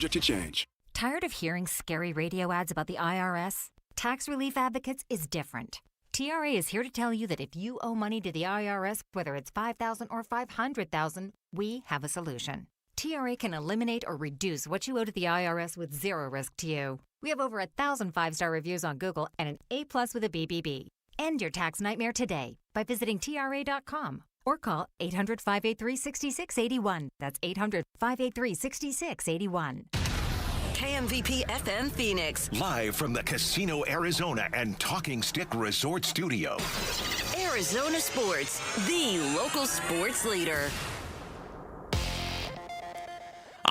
To change. Tired of hearing scary radio ads about the IRS? Tax Relief Advocates is different. TRA is here to tell you that if you owe money to the IRS, whether it's $5,000 or $500,000, we have a solution. TRA can eliminate or reduce what you owe to the IRS with zero risk to you. We have over 1,000 5-star reviews on Google and an A+ with a BBB. End your tax nightmare today by visiting TRA.com or call 800-583-6681. That's 800-583-6681. KMVP FM Phoenix. Live from the Casino Arizona and Talking Stick Resort Studio. Arizona Sports, the local sports leader.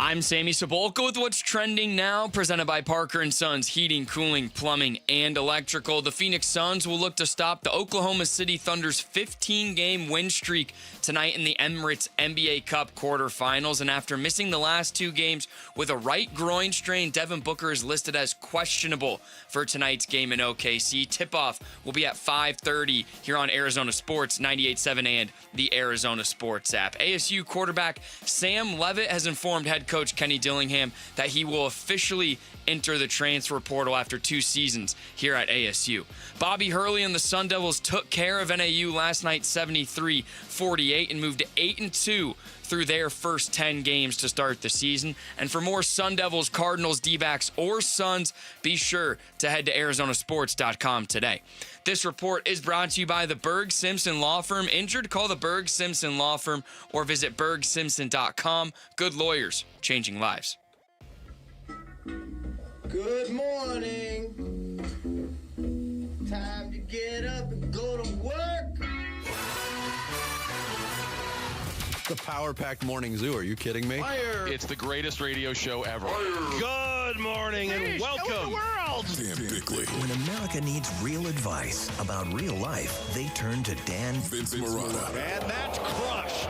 I'm Sammy Cebulka with what's trending now, presented by Parker & Sons Heating, Cooling, Plumbing, and Electrical. The Phoenix Suns will look to stop the Oklahoma City Thunder's 15-game win streak tonight in the Emirates NBA Cup quarterfinals. And after missing the last 2 games with a right groin strain, Devin Booker is listed as questionable for tonight's game in OKC. Tip-off will be at 5:30 here on Arizona Sports 98.7 and the Arizona Sports app. ASU quarterback Sam Leavitt has informed head coach Kenny Dillingham that he will officially enter the transfer portal after 2 seasons here at ASU. Bobby Hurley and the Sun Devils took care of NAU last night 73-48 and moved to 8-2 through their first 10 games to start the season. And for more Sun Devils, Cardinals, D-backs, or Suns, be sure to head to ArizonaSports.com today. This report is brought to you by the Berg Simpson Law Firm. Injured? Call the Berg Simpson Law Firm or visit BergSimpson.com. Good lawyers, changing lives. Good morning. Time to get up and go to work. The power-packed morning zoo. Are you kidding me? Fire. It's the greatest radio show ever. Good morning and welcome. Dan Bickley. When America needs real advice about real life, they turn to Dan Vince Marotta. And that's crushed.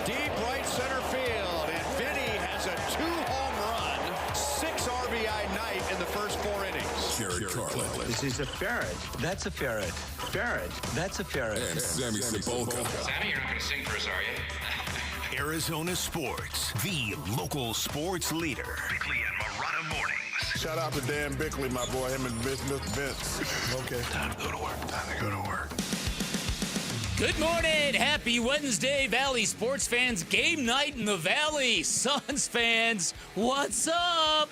Deep right center field. And Vinny has a 2-home run, 6 RBI night in the first 4 innings. Jared Carlin. This is a ferret. That's a ferret. Ferret. That's a ferret. And Sammy Cebulka. Sammy, you're not going to sing for us, are you? Arizona Sports, the local sports leader. Bickley and Marotta mornings. Shout out to Dan Bickley, my boy. Him and Vince. Okay. Time to go to work. Time to go to work. Good morning. Happy Wednesday, Valley sports fans. Game night in the Valley. Suns fans, what's up?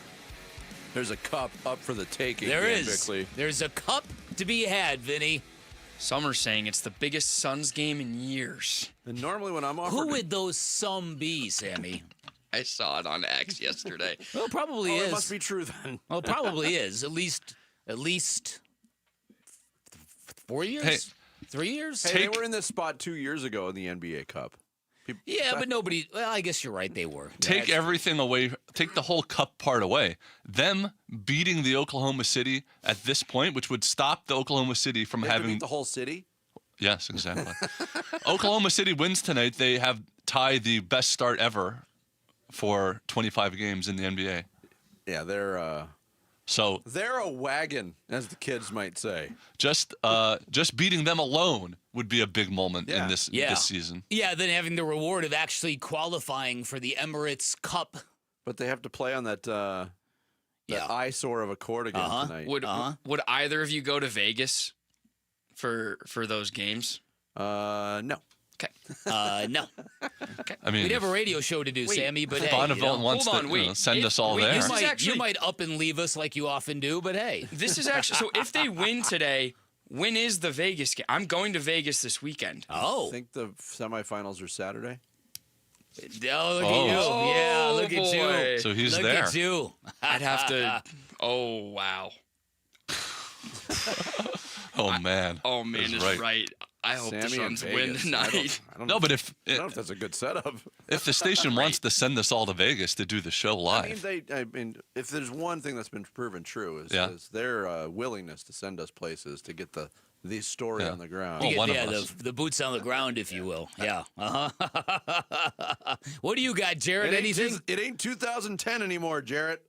There's a cup up for the taking. There Dan is. Bickley. There's a cup to be had, Vinny. Some are saying it's the biggest Suns game in years. And normally when I'm offered... Who would those some be, Sammy? I saw it on X yesterday. Well, it probably is. It must be true then. Well, it probably is. At least 4 years? Hey, 3 years? Hey, they were in this spot 2 years ago in the NBA Cup. Yeah, but nobody... Well, I guess you're right. They were. Take everything away. Take the whole cup part away. Them beating the Oklahoma City at this point, which would stop the Oklahoma City from having... beat the whole city? Yes, exactly. Oklahoma City wins tonight. They have tied the best start ever for 25 games in the NBA. Yeah, they're a wagon, as the kids might say. Just beating them alone would be a big moment in this season. Yeah, then having the reward of actually qualifying for the Emirates Cup. But they have to play on that eyesore of a court again tonight. Would either of you go to Vegas for those games? No. No. Okay. I mean, we'd have a radio show to do, Sammy, but hey, Bonneville wants to send us all there. You might up and leave us like you often do, but hey. This is actually, so if they win today, when is the Vegas game? I'm going to Vegas this weekend. Oh. I think the semifinals are Saturday. Oh, look at you. Yeah, look at you. So he's look there. Look at you. I'd have to, oh, wow. Oh, man. That's right. I hope the Suns win tonight. I don't know, but if that's a good setup. If the station wants to send us all to Vegas to do the show live, I mean, if there's one thing that's been proven true is their willingness to send us places to get the story on the ground. Well, the boots on the ground, if you will. Yeah. What do you got, Jarrett? Anything? It ain't 2010 anymore, Jarrett.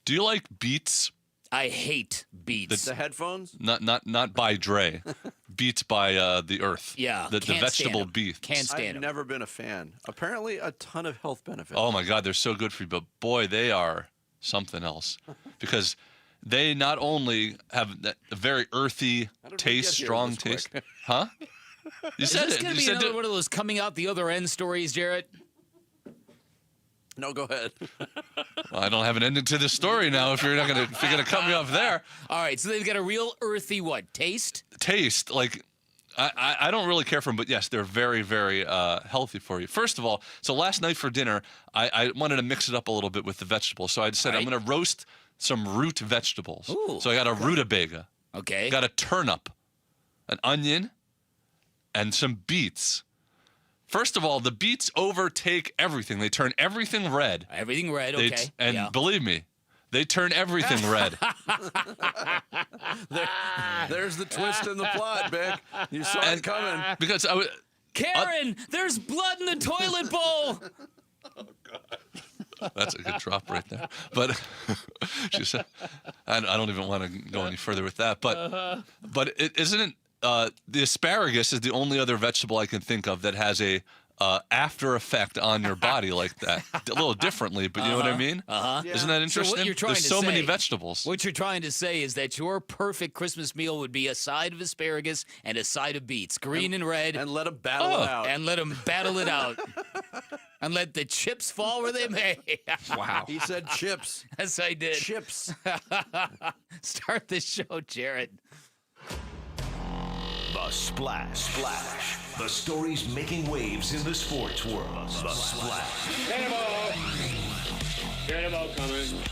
Do you like beets I hate beets. The headphones? Not by Dre. Beets by the earth. Yeah, The can't vegetable stand 'em. beets. Can't stand I've 'em. never been a fan. Apparently, a ton of health benefits. Oh my God, they're so good for you, but boy, they are something else because they not only have that very earthy taste, strong taste, huh? You Is said this it. going You to be said another one of those coming out the other end stories, Jarrett? No, go ahead. Well, I don't have an ending to this story now. If you're gonna cut me off there, All right, so they've got a real earthy what taste? taste like. I don't really care for them, but yes, they're very, very healthy for you. First of all, so last night for dinner, I wanted to mix it up a little bit with the vegetables. So I said I'm going to roast some root vegetables. Ooh, so I got a rutabaga. Okay. Got a turnip, an onion, and some beets. First of all, the beets overtake everything. They turn everything red. Everything red, okay. And believe me, they turn everything red. There's the twist in the plot, Vic. You saw it coming. Because I was... Karen, there's blood in the toilet bowl. That's a good drop right there. But she said, I don't even want to go any further with that. But isn't it the asparagus is the only other vegetable I can think of that has a after effect on your body like that, a little differently, but you know what I mean? Yeah. Isn't that interesting? So what you're trying There's to so say, many vegetables. What you're trying to say is that your perfect Christmas meal would be a side of asparagus and a side of beets, green and red. And let them battle it out. And let them battle it out. And let the chips fall where they may. Wow. He said chips. Yes, I did. Chips. Start the show, Jared. The Splash. The stories making waves in the sports world. The Splash. Cannonball coming.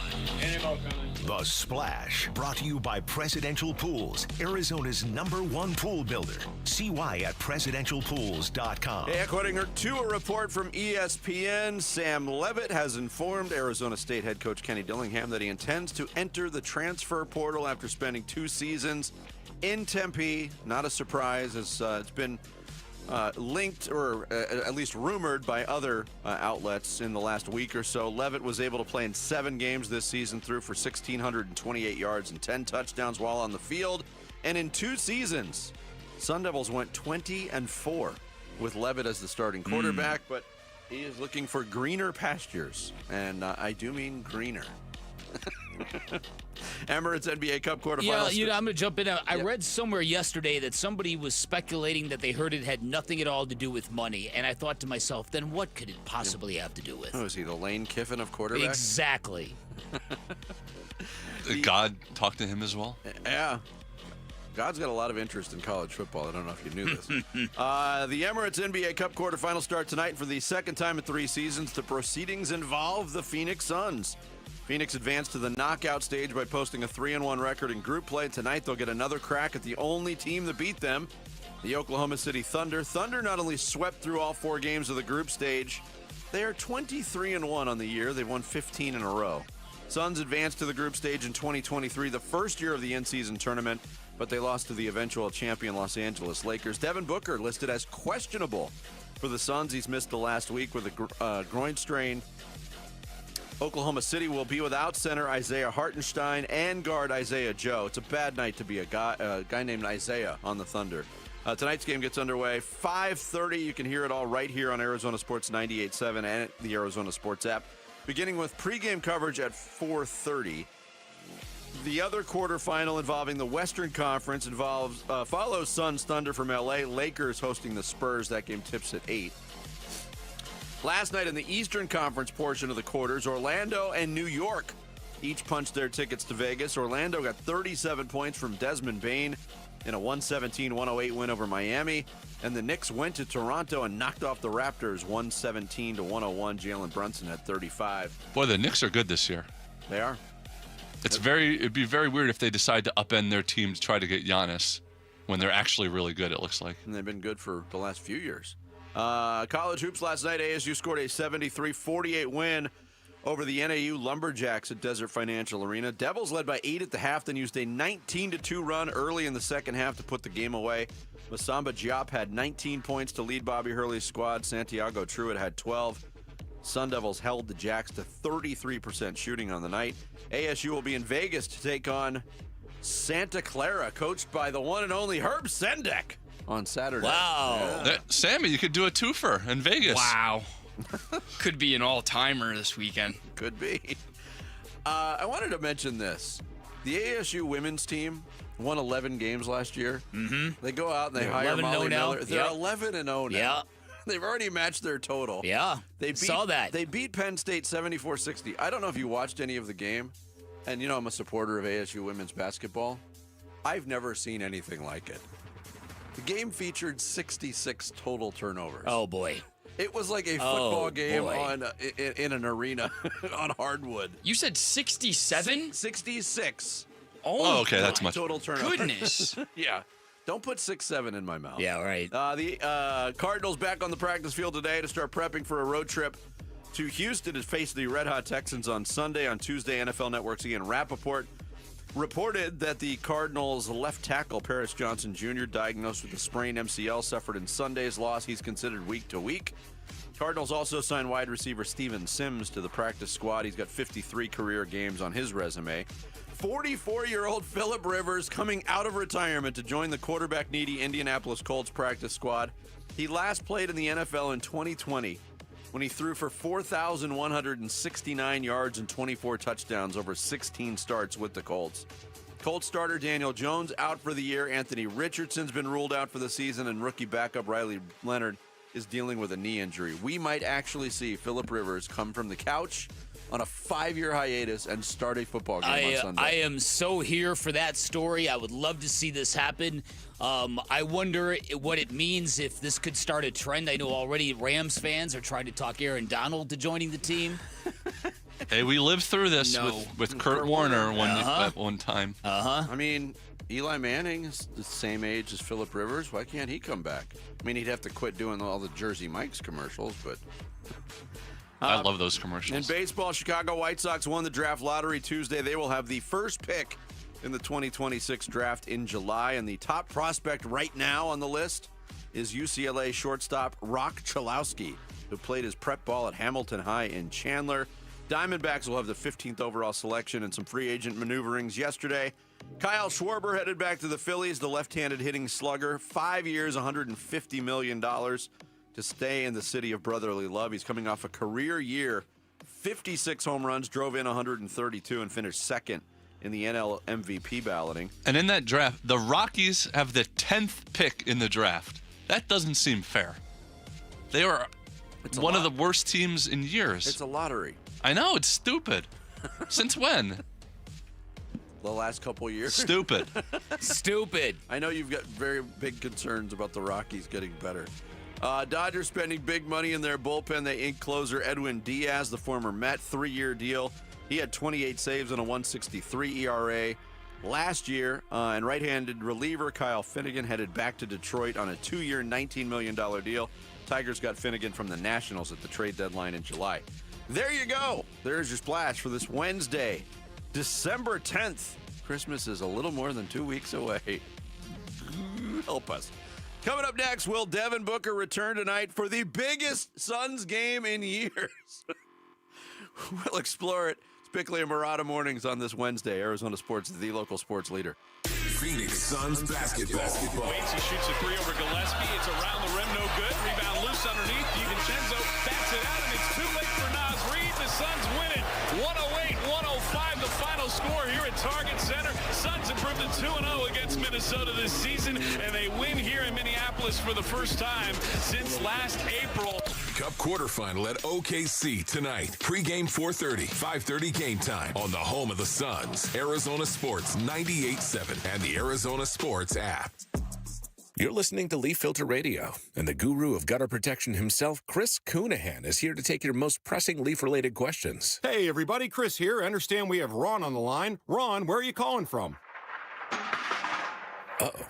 The Splash. Brought to you by Presidential Pools, Arizona's #1 pool builder. See why at presidentialpools.com. Hey, according to a report from ESPN, Sam Levitt has informed Arizona State head coach Kenny Dillingham that he intends to enter the transfer portal after spending 2 seasons in Tempe. Not a surprise, as it's been linked or at least rumored by other outlets in the last week or so. Levitt was able to play in 7 games this season, threw for 1,628 yards and 10 touchdowns while on the field. And in 2 seasons, Sun Devils went 20-4 with Levitt as the starting quarterback, but he is looking for greener pastures, and I do mean greener. Emirates NBA Cup quarterfinals. Yeah, I'm going to jump in. I read somewhere yesterday that somebody was speculating that they heard it had nothing at all to do with money, and I thought to myself, then what could it possibly have to do with? Oh, is he the Lane Kiffin of quarterbacks? Exactly. God talked to him as well? Yeah. God's got a lot of interest in college football. I don't know if you knew this. The Emirates NBA Cup quarterfinals start tonight for the second time in 3 seasons. The proceedings involve the Phoenix Suns. Phoenix advanced to the knockout stage by posting a 3-1 record in group play. Tonight, they'll get another crack at the only team that beat them, the Oklahoma City Thunder. Thunder not only swept through all 4 games of the group stage, they are 23-1 on the year. They've won 15 in a row. Suns advanced to the group stage in 2023, the first year of the in-season tournament, but they lost to the eventual champion Los Angeles Lakers. Devin Booker listed as questionable for the Suns. He's missed the last week with a groin strain. Oklahoma City will be without center Isaiah Hartenstein and guard Isaiah Joe. It's a bad night to be a guy named Isaiah on the Thunder. Tonight's game gets underway 5:30. You can hear it all right here on Arizona Sports 98.7 and the Arizona Sports app. Beginning with pregame coverage at 4:30. The other quarterfinal involving the Western Conference follows Suns Thunder from LA. Lakers hosting the Spurs. That game tips at 8. Last night in the Eastern Conference portion of the quarters, Orlando and New York each punched their tickets to Vegas. Orlando got 37 points from Desmond Bane in a 117-108 win over Miami. And the Knicks went to Toronto and knocked off the Raptors 117-101. Jalen Brunson had 35. Boy, the Knicks are good this year. They are. It'd be very weird if they decide to upend their team to try to get Giannis when they're actually really good, it looks like. And they've been good for the last few years. College hoops last night, ASU scored a 73-48 win over the NAU Lumberjacks at Desert Financial Arena. Devils led by 8 at the half, then used a 19-2 run early in the second half to put the game away. Masamba Diop had 19 points to lead Bobby Hurley's squad. Santiago Truitt had 12. Sun Devils held the Jacks to 33% shooting on the night. ASU will be in Vegas to take on Santa Clara, coached by the one and only Herb Sendek on Saturday. Wow. Yeah. Sammy, you could do a twofer in Vegas. Wow. Could be an all-timer this weekend. Could be. I wanted to mention this. The ASU women's team won 11 games last year. Mm-hmm. They go out and they hire 11-0 Molly now. Miller. They're Yep. 11-0 now. Yeah. They've already matched their total. Yeah. Saw that. They beat Penn State 74-60. I don't know if you watched any of the game. And, you know, I'm a supporter of ASU women's basketball. I've never seen anything like it. The game featured 66 total turnovers. Oh, boy. It was like a football game boy. on in an arena on hardwood. You said 67? 66. Oh, okay, that's much. Total turnovers. Goodness. Yeah. Don't put 6-7 in my mouth. Yeah, right. The Cardinals back on the practice field today to start prepping for a road trip to Houston to face the Red Hot Texans on Sunday. On Tuesday, NFL Network's Ian Rappaport reported that the Cardinals' left tackle, Paris Johnson Jr., diagnosed with a sprained MCL, suffered in Sunday's loss. He's considered week to week. Cardinals also signed wide receiver Steven Sims to the practice squad. He's got 53 career games on his resume. 44-year-old Phillip Rivers coming out of retirement to join the quarterback-needy Indianapolis Colts practice squad. He last played in the NFL in 2020 when he threw for 4,169 yards and 24 touchdowns over 16 starts with the Colts. Colts starter Daniel Jones out for the year. Anthony Richardson's been ruled out for the season, and rookie backup Riley Leonard is dealing with a knee injury. We might actually see Phillip Rivers come from the couch on a 5-year hiatus and start a football game on Sunday. I am so here for that story. I would love to see this happen. I wonder what it means if this could start a trend. I know already Rams fans are trying to talk Aaron Donald to joining the team. Hey, we lived through this with Kurt Warner at one time. I mean, Eli Manning is the same age as Phillip Rivers. Why can't he come back? I mean, he'd have to quit doing all the Jersey Mike's commercials, but... I love those commercials. In baseball, Chicago White Sox won the draft lottery Tuesday. They will have the first pick in the 2026 draft in July, and the top prospect right now on the list is UCLA shortstop Rock Chalowski, who played his prep ball at Hamilton High in Chandler. Diamondbacks will have the 15th overall selection and some free agent maneuverings yesterday. Kyle Schwarber headed back to the Phillies, the left-handed hitting slugger. 5 years, $150 million to stay in the city of brotherly love. He's coming off a career year, 56 home runs, drove in 132, and finished second in the NL MVP balloting. And in that draft, the Rockies have the 10th pick in the draft. That doesn't seem fair. They are one of the worst teams in years. It's a lottery. I know, it's stupid. Since when? The last couple years. Stupid. Stupid. I know you've got very big concerns about the Rockies getting better. Dodgers spending big money in their bullpen. They inked closer Edwin Diaz, the former Met, 3-year deal. He had 28 saves and a 1.63 ERA last year. And right-handed reliever Kyle Finnegan headed back to Detroit on a 2-year, $19 million deal. Tigers got Finnegan from the Nationals at the trade deadline in July. There you go. There's your splash for this Wednesday, December 10th. Christmas is a little more than 2 weeks away. Help us. Coming up next, will Devin Booker return tonight for the biggest Suns game in years? We'll explore it. It's Bickley and Murata mornings on this Wednesday. Arizona Sports, the local sports leader. Phoenix Suns basketball. Waits, he shoots a three over Gillespie. It's around the rim, no good. Rebound loose underneath. DiVincenzo bats it out, and it's too late for Naz Reid. The Suns win it. 108-105, the final score here at Target Center. Suns improved to 2-0 against Minnesota this season, and they win here in Minneapolis for the first time since last April. Cup quarterfinal at OKC tonight. Pre-game 4:30, 5:30 game time on the home of the Suns. Arizona Sports 98.7 and the Arizona Sports app. You're listening to Leaf Filter Radio, and the guru of gutter protection himself, Chris Coonahan, is here to take your most pressing leaf-related questions. Hey, everybody, Chris here. I understand we have Ron on the line. Ron, where are you calling from? Uh-oh.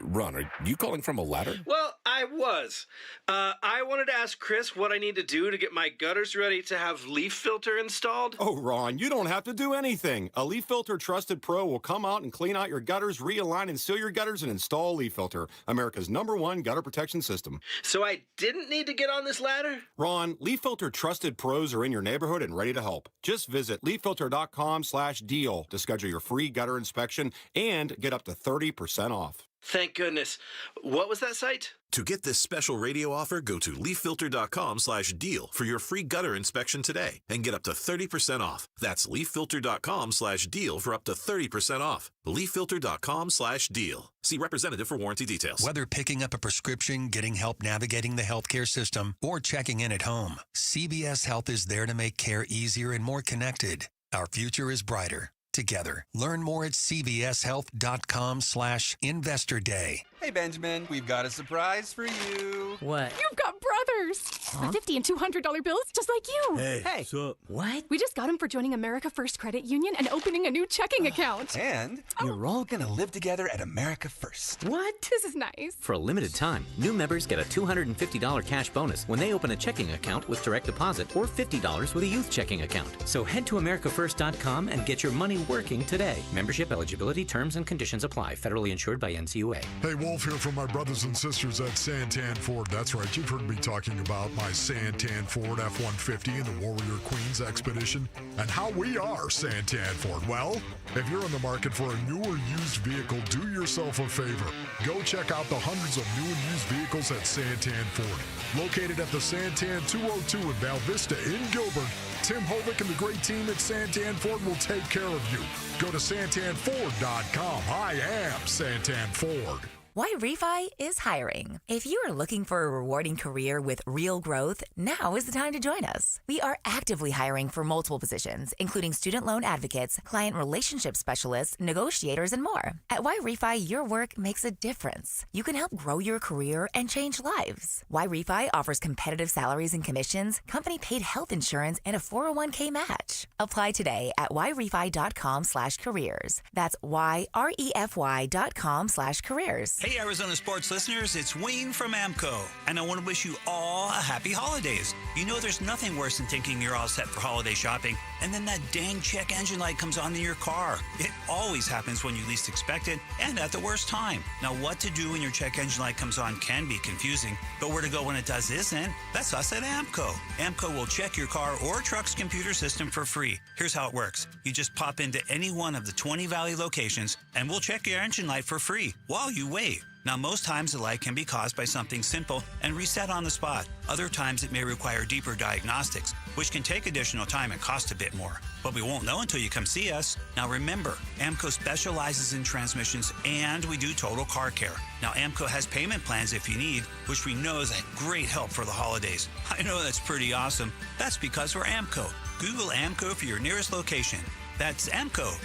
Ron, are you calling from a ladder? Well, I was. I wanted to ask Chris what I need to do to get my gutters ready to have leaf filter installed. Oh, Ron, you don't have to do anything. A Leaf Filter Trusted Pro will come out and clean out your gutters, realign and seal your gutters, and install Leaf Filter, America's #1 gutter protection system. So I didn't need to get on this ladder? Ron, Leaf Filter Trusted Pros are in your neighborhood and ready to help. Just visit leaffilter.com/deal to schedule your free gutter inspection and get up to 30% off. Thank goodness. What was that site? To get this special radio offer, go to leaffilter.com/deal for your free gutter inspection today and get up to 30% off. That's leaffilter.com/deal for up to 30% off. leaffilter.com/deal. See representative for warranty details. Whether picking up a prescription, getting help navigating the healthcare system, or checking in at home, CVS Health is there to make care easier and more connected. Our future is brighter together. Learn more at cvshealth.com/investor day. Hey, Benjamin, we've got a surprise for you. What? You've got brothers. Huh? $50 and $200 bills just like you. Hey, what's up? What? We just got them for joining America First Credit Union and opening a new checking account. And you're all gonna live together at America First. What? This is nice. For a limited time, new members get a $250 cash bonus when they open a checking account with direct deposit or $50 with a youth checking account. So head to AmericaFirst.com and get your money working today. Membership eligibility, terms, and conditions apply. Federally insured by NCUA. Hey, Wolf here from my brothers and sisters at Santan Ford. That's right, you've heard me talking about my Santan Ford F-150 and the Warrior Queens Expedition and how we are Santan Ford. Well, if you're in the market for a new or used vehicle, do yourself a favor. Go check out the hundreds of new and used vehicles at Santan Ford. Located at the Santan 202 in Val Vista in Gilbert, Tim Hovick and the great team at Santan Ford will take care of you. Go to santanford.com. I am Santan Ford. YRefi is hiring. If you are looking for a rewarding career with real growth, now is the time to join us. We are actively hiring for multiple positions, including student loan advocates, client relationship specialists, negotiators, and more. At YRefi, your work makes a difference. You can help grow your career and change lives. YRefi offers competitive salaries and commissions, company-paid health insurance, and a 401k match. Apply today at yrefy.com/careers. That's YREFY.com/careers. Hey, Arizona sports listeners, it's Wayne from AMCO, and I want to wish you all a happy holidays. You know there's nothing worse than thinking you're all set for holiday shopping, and then that dang check engine light comes on in your car. It always happens when you least expect it, and at the worst time. Now, what to do when your check engine light comes on can be confusing, but where to go when it does isn't. That's us at AMCO. AMCO will check your car or truck's computer system for free. Here's how it works. You just pop into any one of the 20 Valley locations, and we'll check your engine light for free while you wait. Now, most times the light can be caused by something simple and reset on the spot. Other times it may require deeper diagnostics, which can take additional time and cost a bit more. But we won't know until you come see us. Now remember, AMCO specializes in transmissions and we do total car care. Now AMCO has payment plans if you need, which we know is a great help for the holidays. I know that's pretty awesome. That's because we're AMCO. Google AMCO for your nearest location. That's AMCO,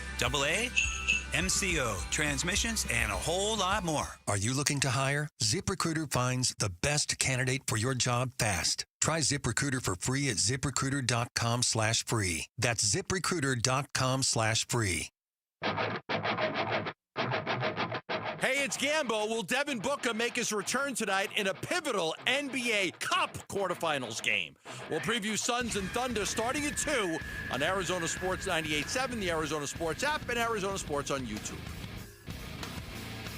AAMCO, transmissions, and a whole lot more. Are you looking to hire? ZipRecruiter finds the best candidate for your job fast. Try ZipRecruiter for free at ziprecruiter.com/free. That's ziprecruiter.com/free. Hey, it's Gambo. Will Devin Booker make his return tonight in a pivotal NBA Cup quarterfinals game? We'll preview Suns and Thunder starting at 2 on Arizona Sports 98.7, the Arizona Sports app, and Arizona Sports on YouTube.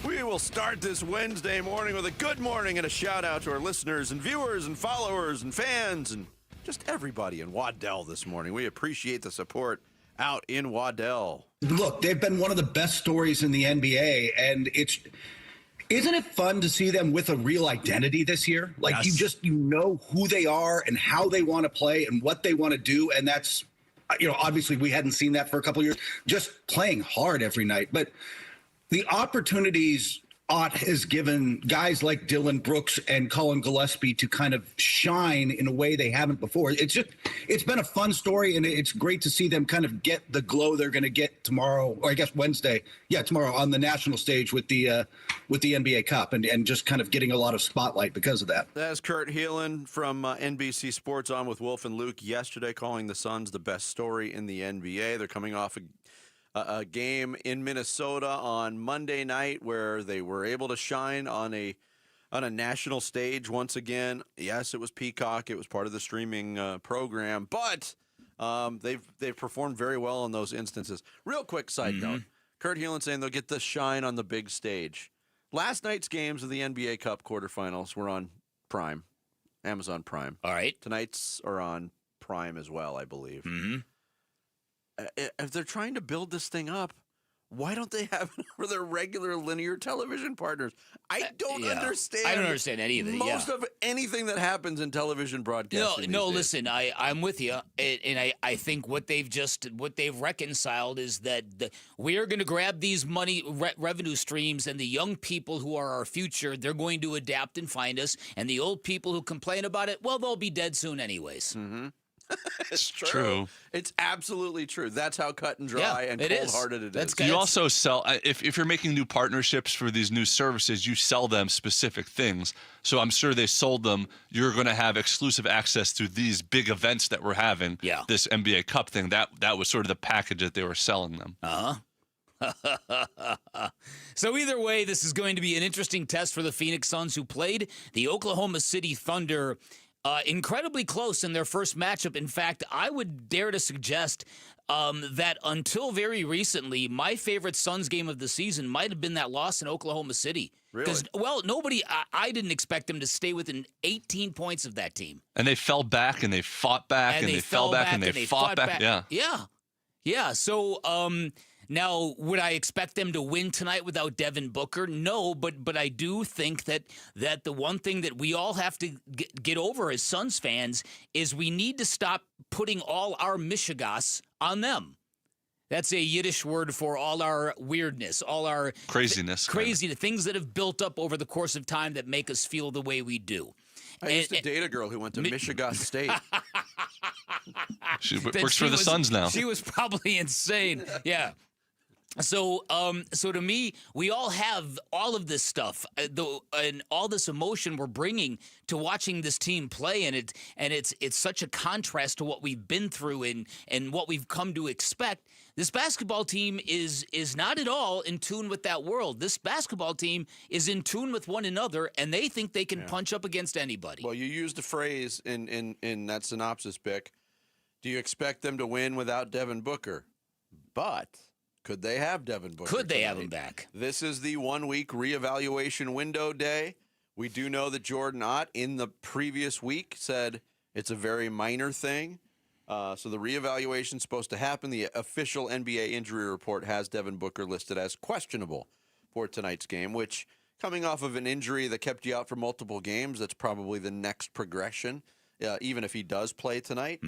We will start this Wednesday morning with a good morning and a shout out to our listeners and viewers and followers and fans and just everybody in Waddell this morning. We appreciate the support out in Waddell. Look, they've been one of the best stories in the NBA, and isn't it fun to see them with a real identity this year? Like, yes. you know who they are and how they want to play and what they want to do, and that's, obviously we hadn't seen that for a couple of years, just playing hard every night. But the opportunities Ott has given guys like Dylan Brooks and Colin Gillespie to kind of shine in a way they haven't before. It's been a fun story, and it's great to see them kind of get the glow they're going to get tomorrow, or I guess Wednesday. Yeah, tomorrow on the national stage with the NBA Cup, and just kind of getting a lot of spotlight because of that. That's Kurt Heelan from NBC Sports on with Wolf and Luke yesterday, calling the Suns the best story in the NBA. They're coming off a game in Minnesota on Monday night where they were able to shine on a on a national stage once again. Yes, it was Peacock. It was part of the streaming program, but they've performed very well in those instances. Real quick side note. Kurt Hielan saying they'll get the shine on the big stage. Last night's games of the NBA Cup quarterfinals were on Prime, Amazon Prime. All right. Tonight's are on Prime as well, I believe. If they're trying to build this thing up, why don't they have it for their regular linear television partners? I don't understand. I don't understand any of it. Most of anything that happens in television broadcasting. No. Listen, I'm with you, and I think what they've reconciled is that we are going to grab these revenue streams, and the young people who are our future, they're going to adapt and find us, and the old people who complain about it, well, they'll be dead soon anyways. It's true. It's absolutely true. That's how cut and dry and cold-hearted it is. You also sell, if you're making new partnerships for these new services, you sell them specific things. So I'm sure they sold them, you're going to have exclusive access to these big events that we're having. Yeah. This NBA Cup thing, that was sort of the package that they were selling them. So either way, this is going to be an interesting test for the Phoenix Suns, who played the Oklahoma City Thunder incredibly close in their first matchup. In fact, I would dare to suggest that until very recently, my favorite Suns game of the season might have been that loss in Oklahoma City. Really? Because, I didn't expect them to stay within 18 points of that team. And they fell back, and they fought back, and they fell back, and they fought back. Yeah. So, now, would I expect them to win tonight without Devin Booker? No, but I do think that the one thing that we all have to get over as Suns fans is we need to stop putting all our mishigas on them. That's a Yiddish word for all our weirdness, all our craziness, things that have built up over the course of time that make us feel the way we do. I used to date a girl who went to Michigan State. She works for the Suns now. She was probably insane. Yeah. So to me, we all have all of this stuff, and all this emotion we're bringing to watching this team play, and it's such a contrast to what we've been through and what we've come to expect. This basketball team is not at all in tune with that world. This basketball team is in tune with one another, and they think they can punch up against anybody. Well, you used a phrase in that synopsis, Bick. Do you expect them to win without Devin Booker? But could they have Devin Booker? Could they have him back? This is the 1 week reevaluation window day. We do know that Jordan Ott in the previous week said it's a very minor thing. So the reevaluation is supposed to happen. The official NBA injury report has Devin Booker listed as questionable for tonight's game, which, coming off of an injury that kept you out for multiple games, that's probably the next progression. Even if he does play tonight.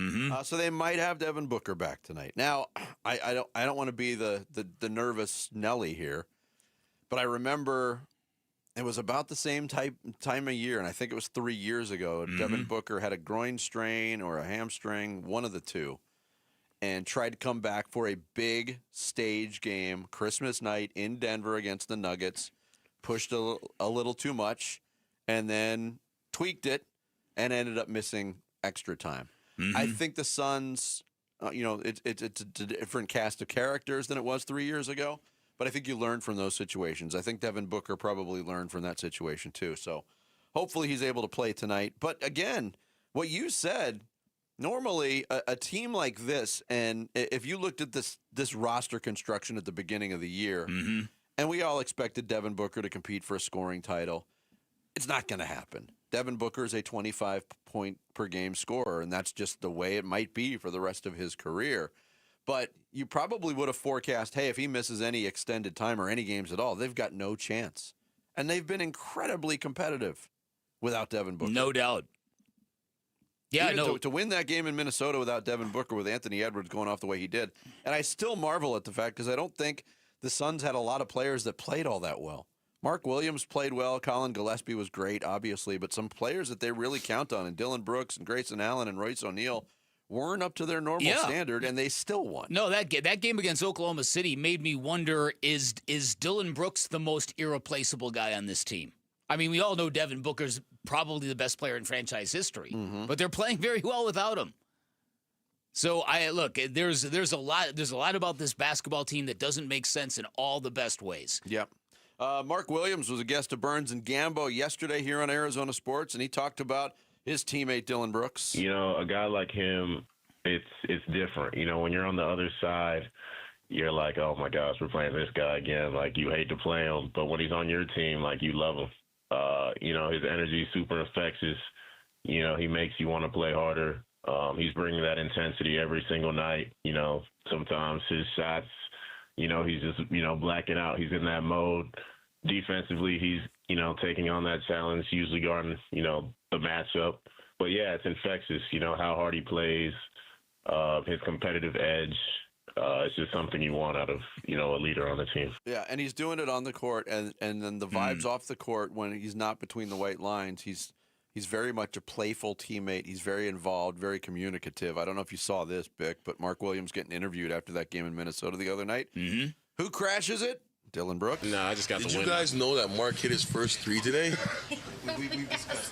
So they might have Devin Booker back tonight. Now, I don't want to be the nervous Nelly here, but I remember it was about the same time of year, and I think it was 3 years ago. Devin Booker had a groin strain or a hamstring, one of the two, and tried to come back for a big stage game, Christmas night in Denver against the Nuggets, pushed a little too much, and then tweaked it, and ended up missing extra time. I think the Suns, it's a different cast of characters than it was 3 years ago, but I think you learn from those situations. I think Devin Booker probably learned from that situation too. So hopefully he's able to play tonight. But again, what you said, normally a team like this, and if you looked at this roster construction at the beginning of the year, and we all expected Devin Booker to compete for a scoring title, it's not going to happen. Devin Booker is a 25-point-per-game scorer, and that's just the way it might be for the rest of his career. But you probably would have forecast, hey, if he misses any extended time or any games at all, they've got no chance. And they've been incredibly competitive without Devin Booker. No doubt. Yeah, to win that game in Minnesota without Devin Booker, with Anthony Edwards going off the way he did. And I still marvel at the fact, because I don't think the Suns had a lot of players that played all that well. Mark Williams played well. Colin Gillespie was great, obviously. But some players that they really count on, and Dylan Brooks and Grayson Allen and Royce O'Neal, weren't up to their normal standard, and they still won. No, that game against Oklahoma City made me wonder, is Dylan Brooks the most irreplaceable guy on this team? I mean, we all know Devin Booker's probably the best player in franchise history, but they're playing very well without him. So there's a lot about this basketball team that doesn't make sense in all the best ways. Yep. Mark Williams was a guest of Burns and Gambo yesterday here on Arizona Sports, and he talked about his teammate Dylan Brooks. You know, a guy like him, it's different. You know, when you're on the other side, you're like, oh my gosh, we're playing this guy again. Like, you hate to play him, but when he's on your team, like, you love him. You know, his energy is super infectious. You know, he makes you want to play harder. He's bringing that intensity every single night. You know, sometimes his shots, you know, he's just, you know, blacking out. He's in that mode. Defensively, he's, you know, taking on that challenge, usually guarding, you know, the matchup. But, yeah, it's infectious, you know, how hard he plays, his competitive edge. It's just something you want out of, you know, a leader on the team. Yeah, and he's doing it on the court, and then the vibes off the court when he's not between the white lines. He's very much a playful teammate. He's very involved, very communicative. I don't know if you saw this, Bick, but Mark Williams getting interviewed after that game in Minnesota the other night. Mm-hmm. Who crashes it? Dylan Brooks. Nah, I just got the win. Did you guys know that Mark hit his first 3 today?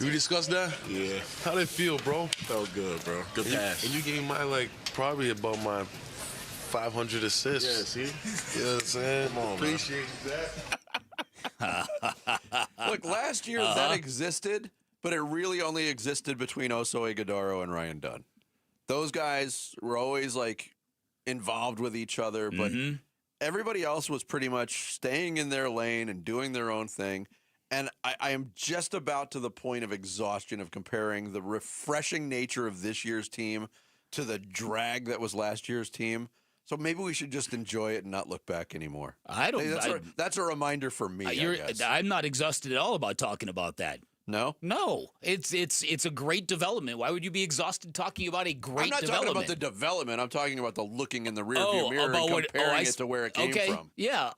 we discussed that? Yeah. How did it feel, bro? Felt good, bro. Good pass. And you gave my, like, probably about my 500 assists. Yeah, see? You know what I'm saying? Come on, appreciate that. Look, last year that existed, but it really only existed between Oso Ighodaro and Ryan Dunn. Those guys were always, like, involved with each other, but everybody else was pretty much staying in their lane and doing their own thing. And I am just about to the point of exhaustion of comparing the refreshing nature of this year's team to the drag that was last year's team. So maybe we should just enjoy it and not look back anymore. That's a reminder for me. I'm not exhausted at all about talking about that. No? No. It's a great development. Why would you be exhausted talking about a great development? I'm not talking about the development. I'm talking about the looking in the rearview mirror and comparing it to where it came from. Yeah.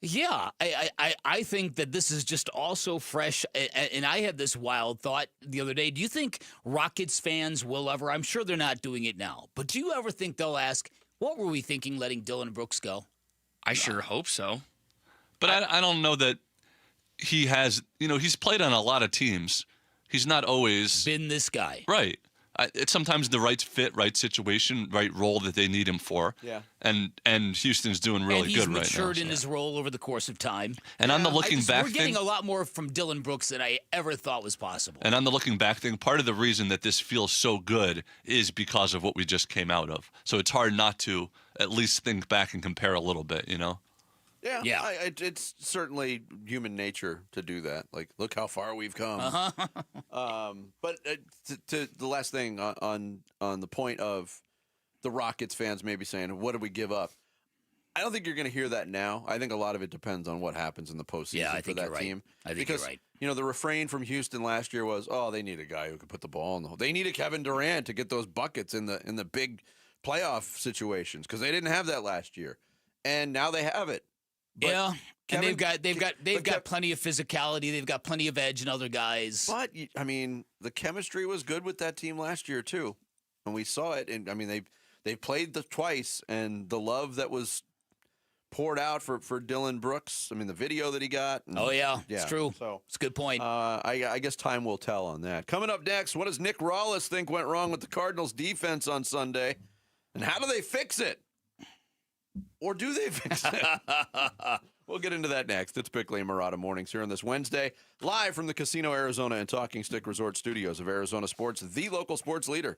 Yeah. I think that this is just also fresh. And I had this wild thought the other day. Do you think Rockets fans will ever, I'm sure they're not doing it now, but do you ever think they'll ask, what were we thinking letting Dylan Brooks go? I sure hope so. But I don't know that he has, you know, he's played on a lot of teams. He's not always been this guy. Right. It's sometimes the right fit, right situation, right role that they need him for. Yeah. And Houston's doing really good right now. He's matured in his role over the course of time. And on the looking back we're getting a lot more from Dylan Brooks than I ever thought was possible. And on the looking back thing, part of the reason that this feels so good is because of what we just came out of. So it's hard not to at least think back and compare a little bit, you know? Yeah. It's certainly human nature to do that. Like, look how far we've come. But to the last thing on the point of the Rockets fans maybe saying, what did we give up? I don't think you're going to hear that now. I think a lot of it depends on what happens in the postseason for that team. I think you're right. You know, the refrain from Houston last year was, oh, they need a guy who could put the ball in the hole. They need a Kevin Durant to get those buckets in the big playoff situations because they didn't have that last year. And now they have it. But yeah, Kevin, and they've got plenty of physicality. They've got plenty of edge in other guys. But I mean, the chemistry was good with that team last year too, and we saw it. And I mean, they played twice, and the love that was poured out for Dylan Brooks. I mean, the video that he got. And, it's true. So it's a good point. I guess time will tell on that. Coming up next, what does Nick Rawlis think went wrong with the Cardinals' defense on Sunday, and how do they fix it? Or do they fix it? We'll get into that next. It's Bickley and Murata Mornings here on this Wednesday, live from the Casino Arizona and Talking Stick Resort Studios of Arizona Sports, the local sports leader.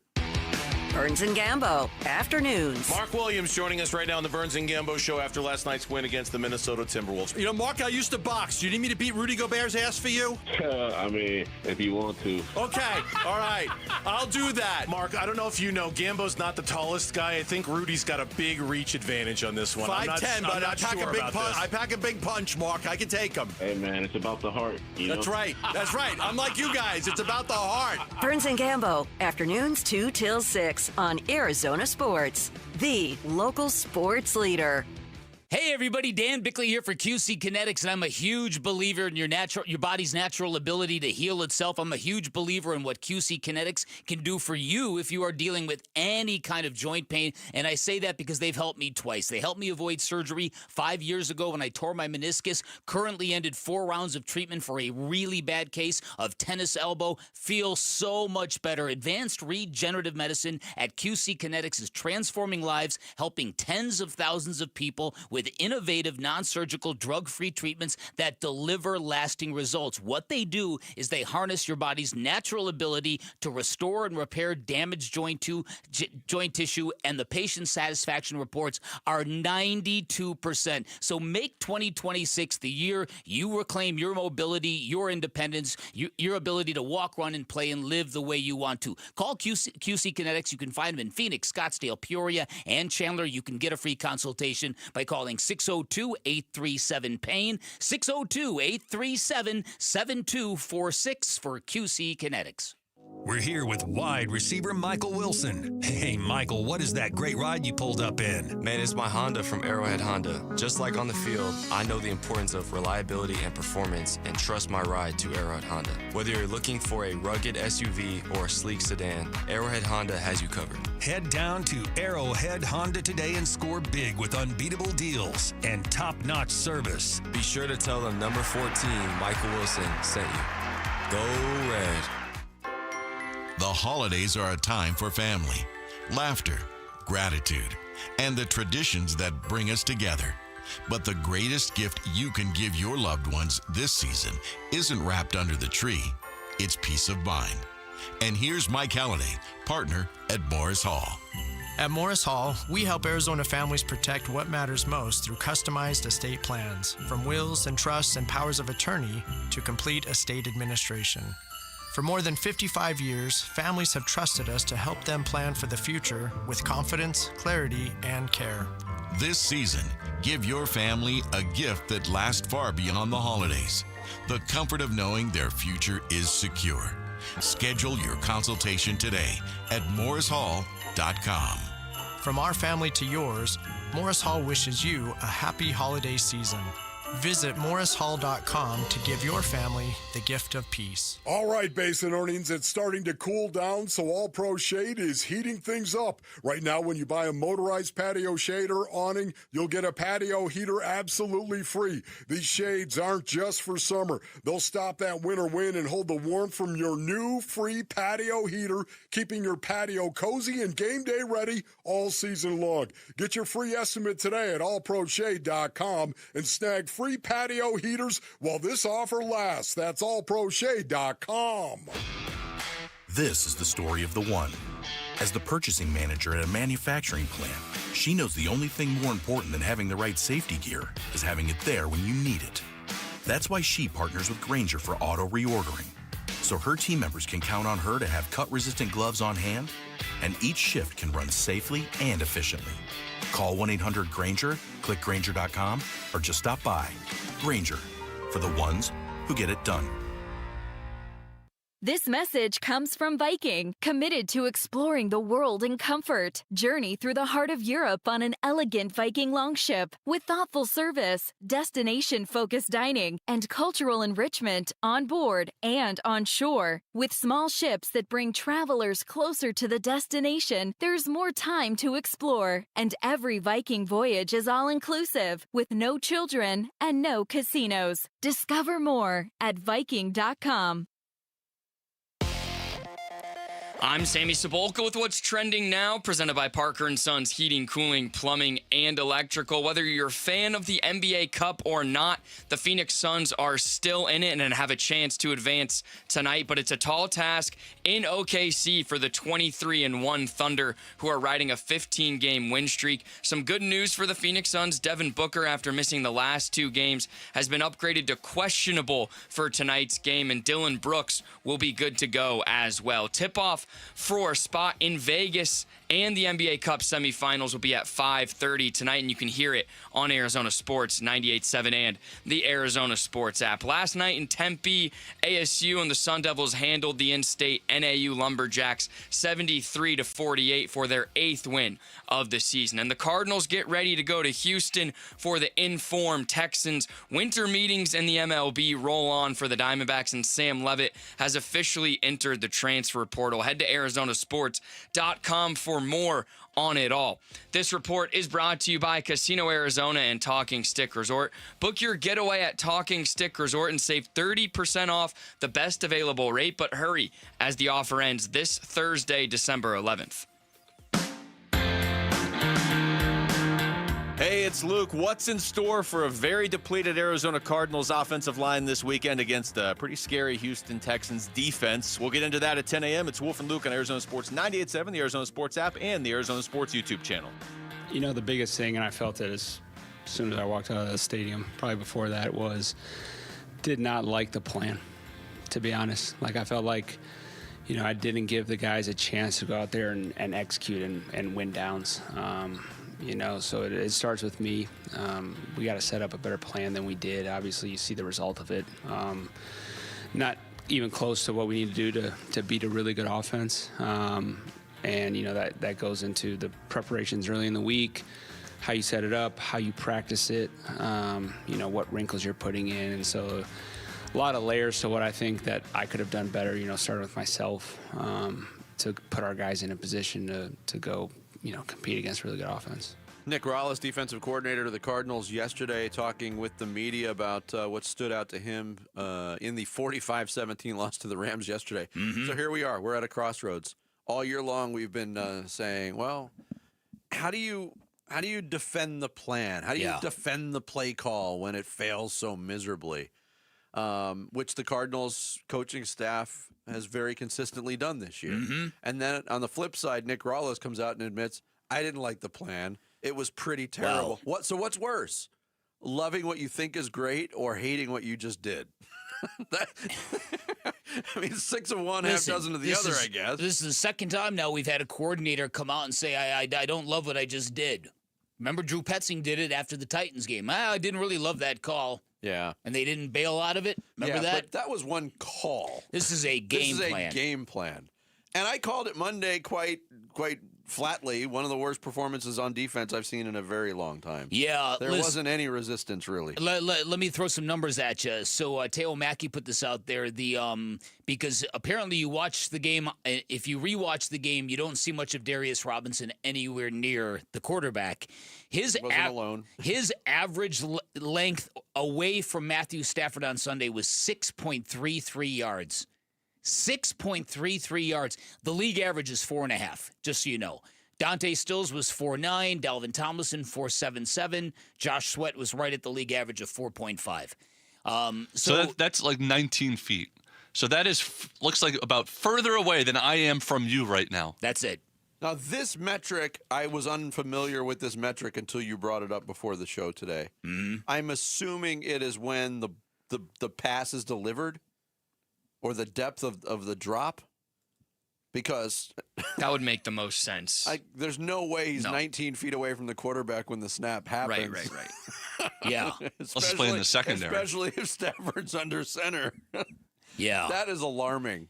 Burns and Gambo, afternoons. Mark Williams joining us right now on the Burns and Gambo show after last night's win against the Minnesota Timberwolves. You know, Mark, I used to box. Do you need me to beat Rudy Gobert's ass for you? I mean, if you want to. Okay, all right. I'll do that. Mark, I don't know if you know, Gambo's not the tallest guy. I think Rudy's got a big reach advantage on this one. 5'10", but I pack a big punch. I pack a big punch, Mark. I can take him. Hey, man, it's about the heart. That's right. That's right. I'm like you guys. It's about the heart. Burns and Gambo, afternoons 2 till 6 on Arizona Sports, the local sports leader. Hey everybody, Dan Bickley here for QC Kinetics, and I'm a huge believer in your body's natural ability to heal itself. I'm a huge believer in what QC Kinetics can do for you if you are dealing with any kind of joint pain, and I say that because they've helped me twice. They helped me avoid surgery 5 years ago when I tore my meniscus, currently ended 4 rounds of treatment for a really bad case of tennis elbow, feel so much better. Advanced regenerative medicine at QC Kinetics is transforming lives, helping tens of thousands of people with with innovative non-surgical drug-free treatments that deliver lasting results. What they do is they harness your body's natural ability to restore and repair damaged joint tissue, and the patient satisfaction reports are 92%. So make 2026 the year you reclaim your mobility, your independence, your ability to walk, run, and play and live the way you want to. Call QC Kinetics. You can find them in Phoenix, Scottsdale, Peoria, and Chandler. You can get a free consultation by calling 602-837-PAIN, 602-837-7246 for QC Kinetics. We're here with wide receiver Michael Wilson. Hey, Michael, what is that great ride you pulled up in? Man, it's my Honda from Arrowhead Honda. Just like on the field, I know the importance of reliability and performance and trust my ride to Arrowhead Honda. Whether you're looking for a rugged SUV or a sleek sedan, Arrowhead Honda has you covered. Head down to Arrowhead Honda today and score big with unbeatable deals and top-notch service. Be sure to tell them number 14, Michael Wilson, sent you. Go Red. The holidays are a time for family, laughter, gratitude, and the traditions that bring us together. But the greatest gift you can give your loved ones this season isn't wrapped under the tree. It's peace of mind. And here's Mike Halliday, partner at Morris Hall. At Morris Hall, we help Arizona families protect what matters most through customized estate plans, from wills and trusts and powers of attorney to complete estate administration. For more than 55 years, families have trusted us to help them plan for the future with confidence, clarity, and care. This season, give your family a gift that lasts far beyond the holidays. The comfort of knowing their future is secure. Schedule your consultation today at morrishall.com. From our family to yours, Morris Hall wishes you a happy holiday season. Visit morrishall.com to give your family the gift of peace. All right, Basin Earnings, it's starting to cool down, so All Pro Shade is heating things up. Right now, when you buy a motorized patio shade or awning, you'll get a patio heater absolutely free. These shades aren't just for summer. They'll stop that winter wind and hold the warmth from your new free patio heater, keeping your patio cozy and game day ready all season long. Get your free estimate today at allproshade.com and snag free patio heaters while this offer lasts. That's allproshade.com. This is the story of the one. As the purchasing manager at a manufacturing plant, she knows the only thing more important than having the right safety gear is having it there when you need it. That's why she partners with Grainger for auto reordering, so her team members can count on her to have cut-resistant gloves on hand, and each shift can run safely and efficiently. Call 1-800-GRAINGER, click Grainger.com, or just stop by. Grainger, for the ones who get it done. This message comes from Viking, committed to exploring the world in comfort. Journey through the heart of Europe on an elegant Viking longship with thoughtful service, destination-focused dining, and cultural enrichment on board and on shore. With small ships that bring travelers closer to the destination, there's more time to explore. And every Viking voyage is all-inclusive, with no children and no casinos. Discover more at Viking.com. I'm Sammy Cebulka with what's trending now, presented by Parker & Sons Heating, Cooling, Plumbing, and Electrical. Whether you're a fan of the NBA Cup or not, the Phoenix Suns are still in it and have a chance to advance tonight, but it's a tall task in OKC for the 23-1 Thunder, who are riding a 15-game win streak. Some good news for the Phoenix Suns. Devin Booker, after missing the last 2 games, has been upgraded to questionable for tonight's game, and Dylan Brooks will be good to go as well. Tip-off for a spot in Vegas and the NBA Cup semifinals will be at 5:30 tonight, and you can hear it on Arizona Sports 98.7 and the Arizona Sports app. Last night in Tempe, ASU and the Sun Devils handled the in-state NAU Lumberjacks 73-48 for their 8th win of the season. And the Cardinals get ready to go to Houston for the informed Texans. Winter meetings in the MLB roll on for the Diamondbacks, and Sam Levitt has officially entered the transfer portal. Head to ArizonaSports.com for more on it all. This report is brought to you by Casino Arizona and Talking Stick Resort. Book your getaway at Talking Stick Resort and save 30% off the best available rate, but hurry as the offer ends this Thursday, December 11th. Hey, it's Luke. What's in store for a very depleted Arizona Cardinals offensive line this weekend against a pretty scary Houston Texans defense? We'll get into that at 10 a.m. It's Wolf and Luke on Arizona Sports 98.7, the Arizona Sports app, and the Arizona Sports YouTube channel. You know, the biggest thing, and I felt it as soon as I walked out of the stadium, probably before that, was did not like the plan, to be honest. Like, I felt like, you know, I didn't give the guys a chance to go out there and execute and win downs. You know, so it starts with me. We got to set up a better plan than we did. Obviously, you see the result of it. Not even close to what we need to do to beat a really good offense. And, you know, that goes into the preparations early in the week, how you set it up, how you practice it, you know, what wrinkles you're putting in. And so a lot of layers to what I think that I could have done better, you know, starting with myself to put our guys in a position to go, you know, compete against really good offense. Nick Rallis, defensive coordinator to the Cardinals, yesterday talking with the media about what stood out to him in the 45-17 loss to the Rams yesterday. So here we are. We're at a crossroads. All year long we've been saying, well, how do you defend the plan? How do you defend the play call when it fails so miserably? Which the Cardinals coaching staff has very consistently done this year. And then on the flip side, Nick Rallis comes out and admits, I didn't like the plan. It was pretty terrible. Wow. So what's worse? Loving what you think is great or hating what you just did? I mean, 6 of one, half dozen of the other, I guess. This is the second time now we've had a coordinator come out and say, I don't love what I just did. Remember, Drew Petzing did it after the Titans game. I didn't really love that call. Yeah. And they didn't bail out of it? Remember that? But that was one call. This is a game plan. This is a game plan. And I called it Monday quite flatly, one of the worst performances on defense I've seen in a very long time. Yeah. There wasn't any resistance, really. Let me throw some numbers at you. So Teo Mackey put this out there. Because apparently you watch the game. If you rewatch the game, you don't see much of Darius Robinson anywhere near the quarterback. His average length away from Matthew Stafford on Sunday was 6.33 yards. 6.33 yards. The league average is 4.5, just so you know. Dante Stills was 4.9, Dalvin Tomlinson 4.77, Josh Sweat was right at the league average of 4.5. So that's like 19 feet. So that looks like about further away than I am from you right now. That's it. Now, this metric, I was unfamiliar with this metric until you brought it up before the show today. I'm assuming it is when the pass is delivered or the depth of the drop, because that would make the most sense. There's no way he's 19 feet away from the quarterback when the snap happens. Right. Yeah. Let's play in the secondary. Especially if Stafford's under center. Yeah. That is alarming.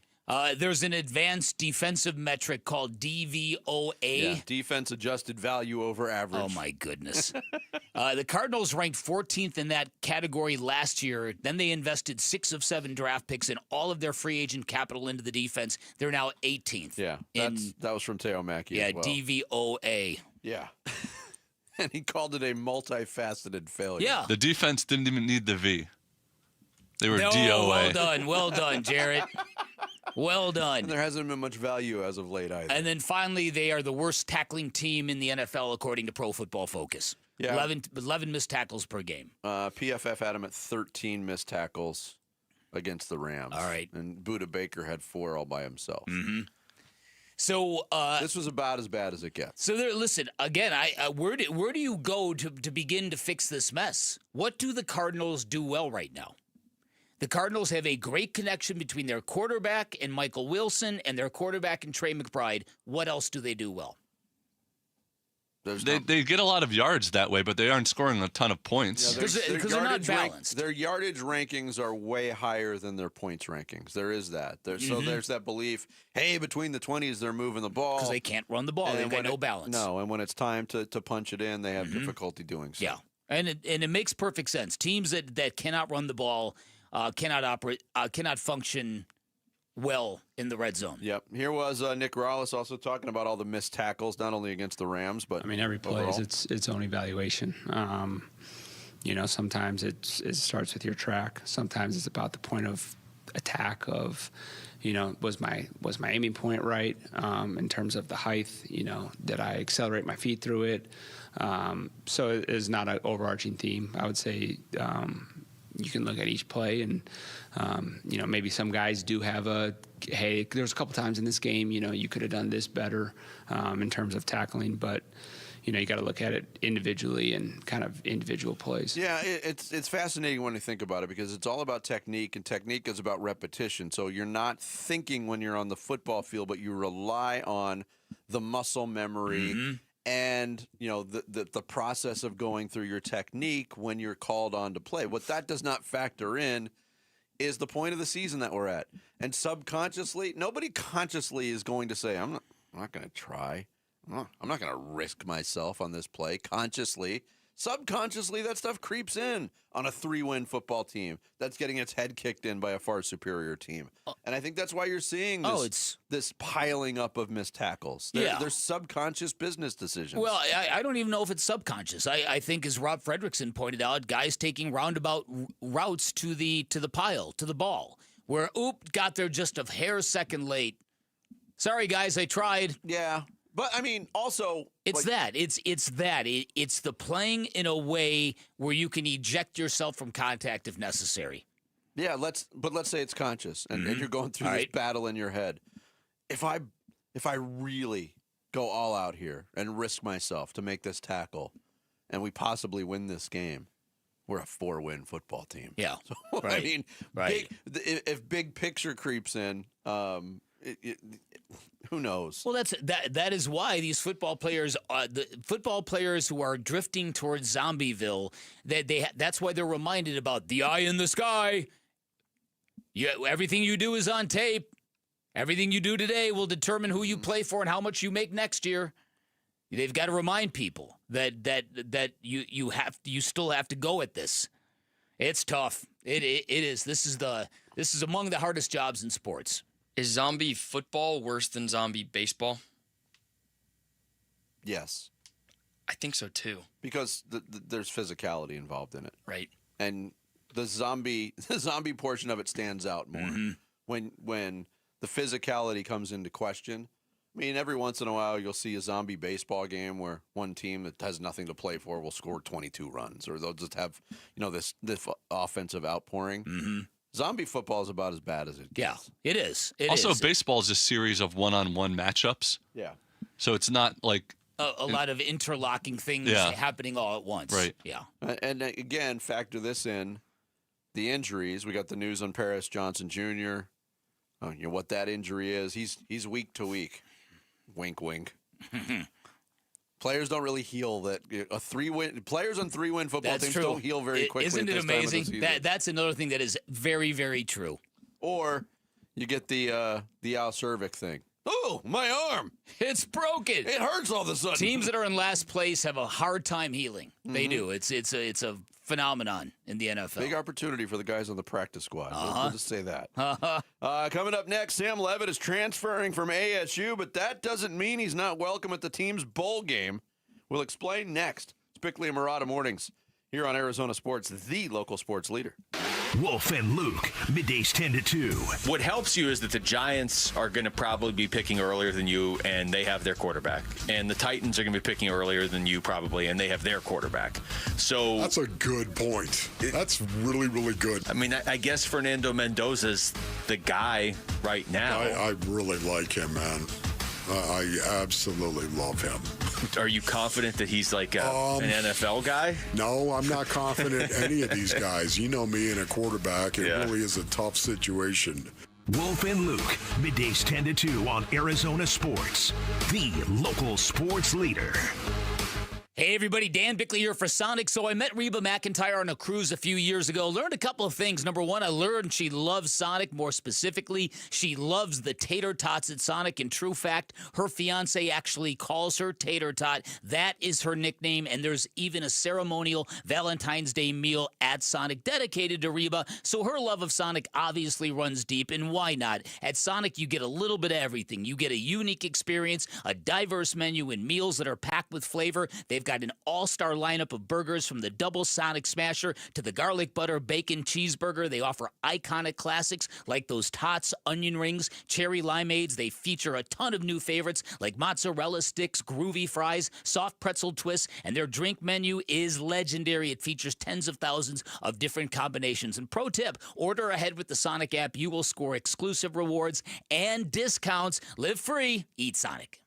There's an advanced defensive metric called DVOA. Yeah, defense adjusted value over average. Oh, my goodness. The Cardinals ranked 14th in that category last year. Then they invested 6 of 7 draft picks and all of their free agent capital into the defense. They're now 18th. Yeah, that was from Teo Mackey. Yeah, as well. DVOA. Yeah. And he called it a multifaceted failure. Yeah. The defense didn't even need the V. They were DOA. Well done, Jarrett. Well done. And there hasn't been much value as of late either. And then finally, they are the worst tackling team in the NFL according to Pro Football Focus. Yeah. 11 missed tackles per game. PFF had him at 13 missed tackles against the Rams. All right. And Budda Baker had 4 all by himself. So this was about as bad as it gets. So listen again. Where do you go to begin to fix this mess? What do the Cardinals do well right now? The Cardinals have a great connection between their quarterback and Michael Wilson and their quarterback and Trey McBride. What else do they do well? They get a lot of yards that way, but they aren't scoring a ton of points. Because they're not balanced. Their yardage rankings are way higher than their points rankings. There is that. So there's that belief, hey, between the 20s, they're moving the ball. Because they can't run the ball. They've got no balance. No, and when it's time to punch it in, they have difficulty doing so. Yeah, and it makes perfect sense. Teams that cannot run the ball cannot function well in the red zone. Yep. Here was Nick Rallis also talking about all the missed tackles, not only against the Rams, but every play is its own evaluation. Sometimes it starts with your track. Sometimes it's about the point of attack of, was my aiming point right in terms of the height? Did I accelerate my feet through it? So it is not an overarching theme. I would say you can look at each play and, maybe some guys do have hey, there's a couple times in this game, you could have done this better in terms of tackling, but you got to look at it individually and kind of individual plays. Yeah, it's fascinating when you think about it because it's all about technique, and technique is about repetition. So you're not thinking when you're on the football field, but you rely on the muscle memory and the process of going through your technique when you're called on to play. What that does not factor in is the point of the season that we're at. And subconsciously, nobody consciously is going to say, I'm not going to try. I'm not going to risk myself on this play consciously. Subconsciously, that stuff creeps in on a 3-win football team that's getting its head kicked in by a far superior team. And I think that's why you're seeing this piling up of missed tackles. They're subconscious business decisions. Well, I don't even know if it's subconscious. I think, as Rob Fredrickson pointed out, guys taking roundabout routes to the pile, to the ball, where, got there just a hair second late. Sorry, guys, I tried. Yeah. But, I mean, also... It's It's the playing in a way where you can eject yourself from contact if necessary. Yeah, let's say it's conscious, and you're going through this battle in your head. If I really go all out here and risk myself to make this tackle, and we possibly win this game, we're a 4-win football team. Yeah. So, I mean, if big picture creeps in... who knows? Well, that is why these football players, the football players who are drifting towards Zombieville, that's why they're reminded about the eye in the sky. Everything you do is on tape. Everything you do today will determine who you play for and how much you make next year. They've got to remind people that you still have to go at this. It's tough. It is. This is among the hardest jobs in sports. Is zombie football worse than zombie baseball? Yes. I think so, too. Because there's physicality involved in it. Right. And the zombie portion of it stands out more. When the physicality comes into question. I mean, every once in a while you'll see a zombie baseball game where one team that has nothing to play for will score 22 runs, or they'll just have, this offensive outpouring. Zombie football is about as bad as it gets. Yeah, it is. Also, baseball is a series of one-on-one matchups. Yeah. So it's not like... A lot of interlocking things happening all at once. Right. Yeah. And again, factor this in, the injuries. We got the news on Paris Johnson Jr. What that injury is. He's week to week. Wink, wink. Players don't really heal that. Players on 3-win football teams don't heal very quickly. Isn't it amazing? That's another thing that is very, very true. Or you get the Al Cervic thing. Oh, my arm! It's broken. It hurts all of a sudden. Teams that are in last place have a hard time healing. They do. It's a phenomenon in the NFL. Big opportunity for the guys on the practice squad. We'll just say that. Coming up next, Sam Levitt is transferring from ASU, but that doesn't mean he's not welcome at the team's bowl game. We'll explain next. It's Bickley and Murata Mornings here on Arizona Sports, the local sports leader. Wolf and Luke, middays 10 to 2. What helps you is that the Giants are going to probably be picking earlier than you, and they have their quarterback. And the Titans are going to be picking earlier than you probably, and they have their quarterback. So that's a good point. That's really, really good. I mean, I guess Fernando Mendoza's the guy right now. I really like him, man. I absolutely love him. Are you confident that he's like an NFL guy? No, I'm not confident any of these guys. You know me and a quarterback. It really is a tough situation. Wolf and Luke, middays 10 to 2 on Arizona Sports, the local sports leader. Hey everybody, Dan Bickley here for Sonic. So I met Reba McEntire on a cruise a few years ago. Learned a couple of things. Number one, I learned she loves Sonic. More specifically, she loves the tater tots at Sonic. In true fact, her fiance actually calls her Tater Tot. That is her nickname, and there's even a ceremonial Valentine's Day meal at Sonic dedicated to Reba. So her love of Sonic obviously runs deep, and why not? At Sonic, you get a little bit of everything. You get a unique experience, a diverse menu, and meals that are packed with flavor. They've got an all-star lineup of burgers from the Double Sonic Smasher to the Garlic Butter Bacon Cheeseburger. They offer iconic classics like those Tots onion rings, cherry limeades. They feature a ton of new favorites like mozzarella sticks, groovy fries, soft pretzel twists, and their drink menu is legendary. It features tens of thousands of different combinations. And pro tip, order ahead with the Sonic app. You will score exclusive rewards and discounts. Live free, eat Sonic.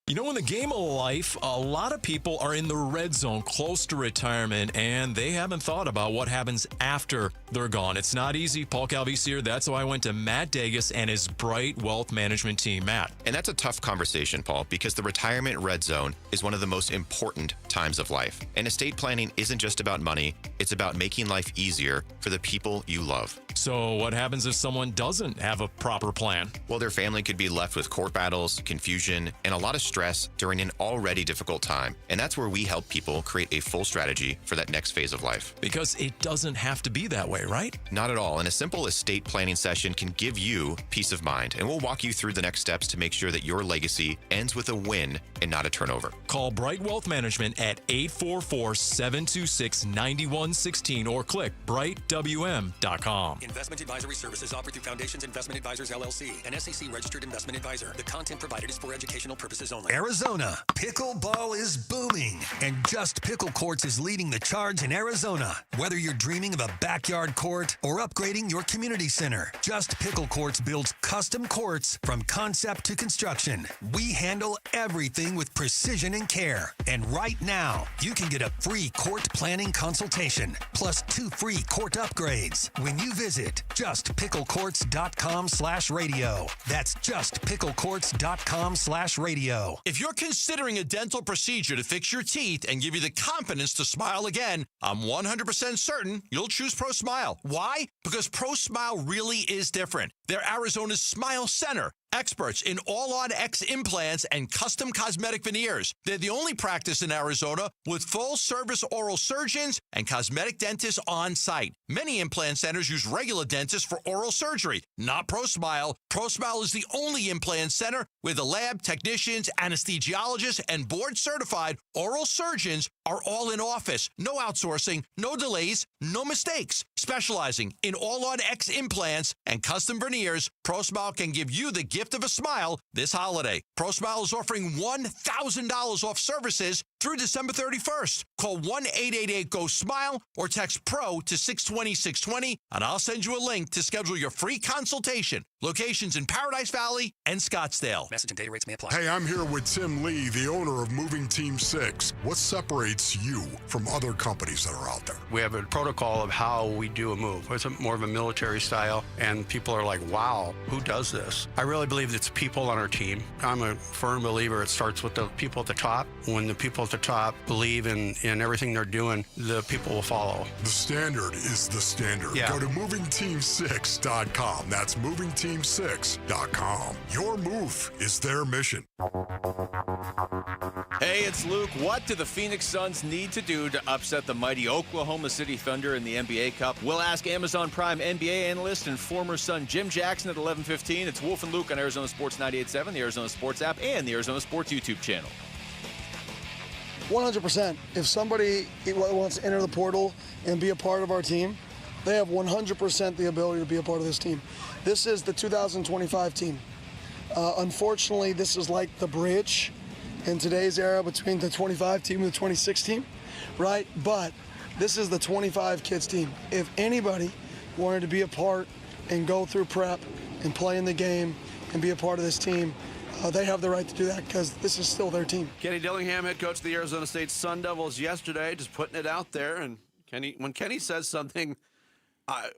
You know, in the game of life, a lot of people are in the red zone close to retirement, and they haven't thought about what happens after they're gone. It's not easy. Paul Calvise here. That's why I went to Matt Dagas and his Bright Wealth Management team. Matt. And that's a tough conversation, Paul, because the retirement red zone is one of the most important times of life. And estate planning isn't just about money. It's about making life easier for the people you love. So what happens if someone doesn't have a proper plan? Well, their family could be left with court battles, confusion, and a lot of stress during an already difficult time. And that's where we help people create a full strategy for that next phase of life. Because it doesn't have to be that way, right? Not at all. And a simple estate planning session can give you peace of mind. And we'll walk you through the next steps to make sure that your legacy ends with a win and not a turnover. Call Bright Wealth Management at 844-726-9116 or click brightwm.com. Investment advisory services offered through Foundations Investment Advisors, LLC, an SEC-registered investment advisor. The content provided is for educational purposes only. Arizona, pickleball is booming, and Just Pickle Courts is leading the charge in Arizona. Whether you're dreaming of a backyard court or upgrading your community center, Just Pickle Courts builds custom courts from concept to construction. We handle everything with precision and care. And right now, you can get a free court planning consultation, plus 2 free court upgrades when you visit justpicklecourts.com/radio. That's justpicklecourts.com/radio. If you're considering a dental procedure to fix your teeth and give you the confidence to smile again, I'm 100% certain you'll choose ProSmile. Why? Because ProSmile really is different. They're Arizona's Smile Center. Experts in all-on-X implants and custom cosmetic veneers. They're the only practice in Arizona with full-service oral surgeons and cosmetic dentists on site. Many implant centers use regular dentists for oral surgery, not ProSmile. ProSmile is the only implant center where the lab technicians, anesthesiologists, and board-certified oral surgeons are all in office. No outsourcing, no delays, no mistakes. Specializing in all-on-X implants and custom veneers, ProSmile can give you the gift of a smile this holiday. ProSmile is offering $1,000 off services through December 31st. Call 1-888-GO-SMILE or text PRO to 620-620, and I'll send you a link to schedule your free consultation. Locations in Paradise Valley and Scottsdale. Message and data rates may apply. Hey, I'm here with Tim Lee, the owner of Moving Team 6. What separates you from other companies that are out there? We have a protocol of how we do a move. It's more of a military style, and people are like, wow, who does this? I really believe it's people on our team. I'm a firm believer it starts with the people at the top. When the people at the top believe in everything they're doing, the people will follow. The standard is the standard. Yeah. Go to movingteam6.com. That's movingteam6.com. Your move is their mission. Hey, it's Luke. What do the Phoenix Suns need to do to upset the mighty Oklahoma City Thunder in the NBA Cup? We'll ask Amazon Prime NBA analyst and former Sun Jim Jackson at 11:15. It's Wolf and Luke on Arizona Sports 98.7, the Arizona Sports app, and the Arizona Sports YouTube channel. 100%. If somebody wants to enter the portal and be a part of our team, they have 100% the ability to be a part of this team. This is the 2025 team. Unfortunately, this is like the bridge in today's era between the 25 team and the 26 team, right? But this is the 25 kids team. If anybody wanted to be a part and go through prep and play in the game and be a part of this team, they have the right to do that because this is still their team. Kenny Dillingham, head coach of the Arizona State Sun Devils yesterday, just putting it out there. And when Kenny says something,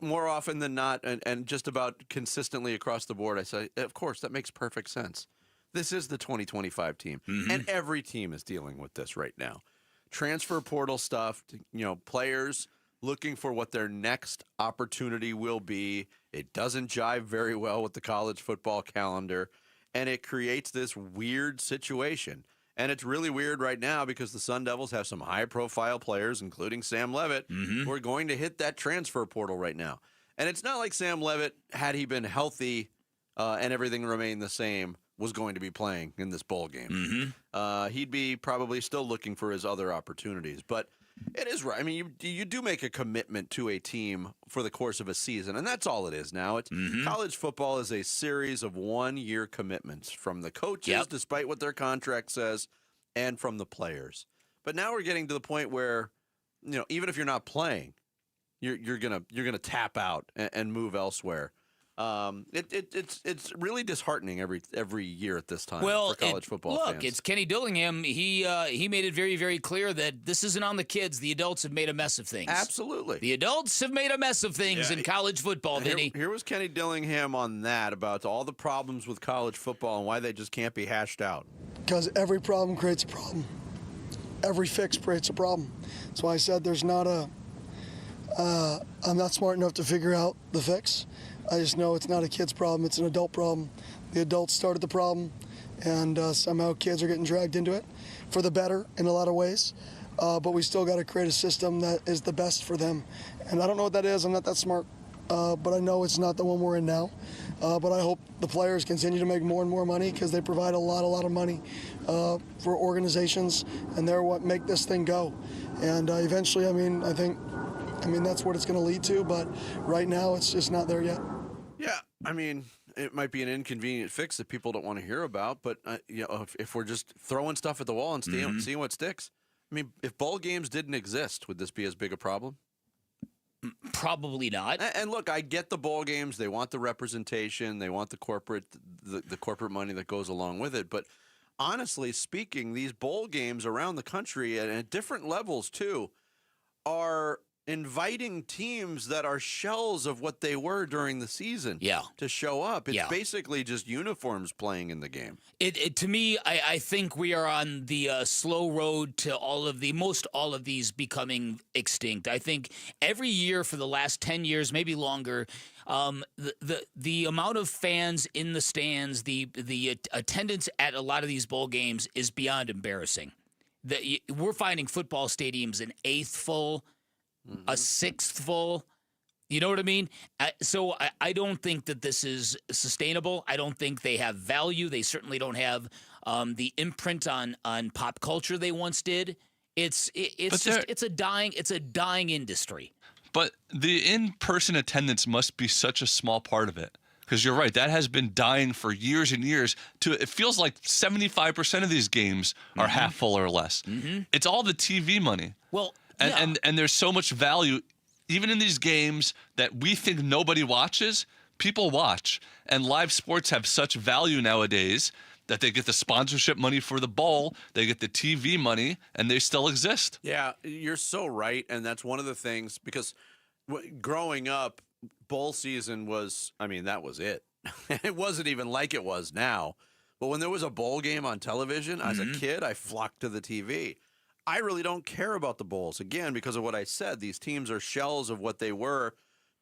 more often than not, and just about consistently across the board, I say, of course, that makes perfect sense. This is the 2025 team, and every team is dealing with this right now. Transfer portal stuff, players looking for what their next opportunity will be. It doesn't jive very well with the college football calendar, and it creates this weird situation. And it's really weird right now because the Sun Devils have some high-profile players, including Sam Levitt, who are going to hit that transfer portal right now. And it's not like Sam Levitt, had he been healthy and everything remained the same, was going to be playing in this bowl game. He'd be probably still looking for his other opportunities. But it is right. I mean, you do make a commitment to a team for the course of a season, and that's all it is now. It's college football is a series of one-year commitments from the coaches, despite what their contract says, and from the players. But now we're getting to the point where, even if you're not playing, you're gonna tap out and move elsewhere. It's really disheartening every year at this time for college football fans. It's Kenny Dillingham. He made it very, very clear that this isn't on the kids. The adults have made a mess of things. Absolutely. The adults have made a mess of things in college football, Vinny. Here was Kenny Dillingham on that, about all the problems with college football and why they just can't be hashed out. Because every problem creates a problem. Every fix creates a problem. That's why I said there's not I'm not smart enough to figure out the fix. I just know it's not a kid's problem, it's an adult problem. The adults started the problem, and somehow kids are getting dragged into it for the better in a lot of ways. But we still got to create a system that is the best for them. And I don't know what that is, I'm not that smart, but I know it's not the one we're in now. But I hope the players continue to make more and more money, because they provide a lot of money for organizations, and they're what make this thing go. And eventually, I think that's what it's going to lead to, but right now it's just not there yet. Yeah, it might be an inconvenient fix that people don't want to hear about, but if we're just throwing stuff at the wall and seeing what sticks. If bowl games didn't exist, would this be as big a problem? Probably not. And look, I get the bowl games. They want the representation. They want the corporate money that goes along with it. But honestly speaking, these bowl games around the country, and at different levels too, are inviting teams that are shells of what they were during the season to show up. It's basically just uniforms playing in the game. To me, I think we are on the slow road to all of these becoming extinct. I think every year for the last 10 years, maybe longer, the amount of fans in the stands, the attendance at a lot of these bowl games is beyond embarrassing. We're finding football stadiums an eighth full, a sixth full. You know what I mean? So I don't think that this is sustainable. I don't think they have value. They certainly don't have the imprint on pop culture they once did. It's a dying industry. But the in-person attendance must be such a small part of it. Because you're right, that has been dying for years and years. It feels like 75% of these games are half full or less. It's all the TV money. Well, and there's so much value, even in these games that we think nobody watches, people watch. And live sports have such value nowadays that they get the sponsorship money for the bowl, they get the TV money, and they still exist. Yeah, you're so right. And that's one of the things, because growing up, bowl season was, that was it. It wasn't even like it was now. But when there was a bowl game on television, as a kid, I flocked to the TV. I really don't care about the bowls, again, because of what I said. These teams are shells of what they were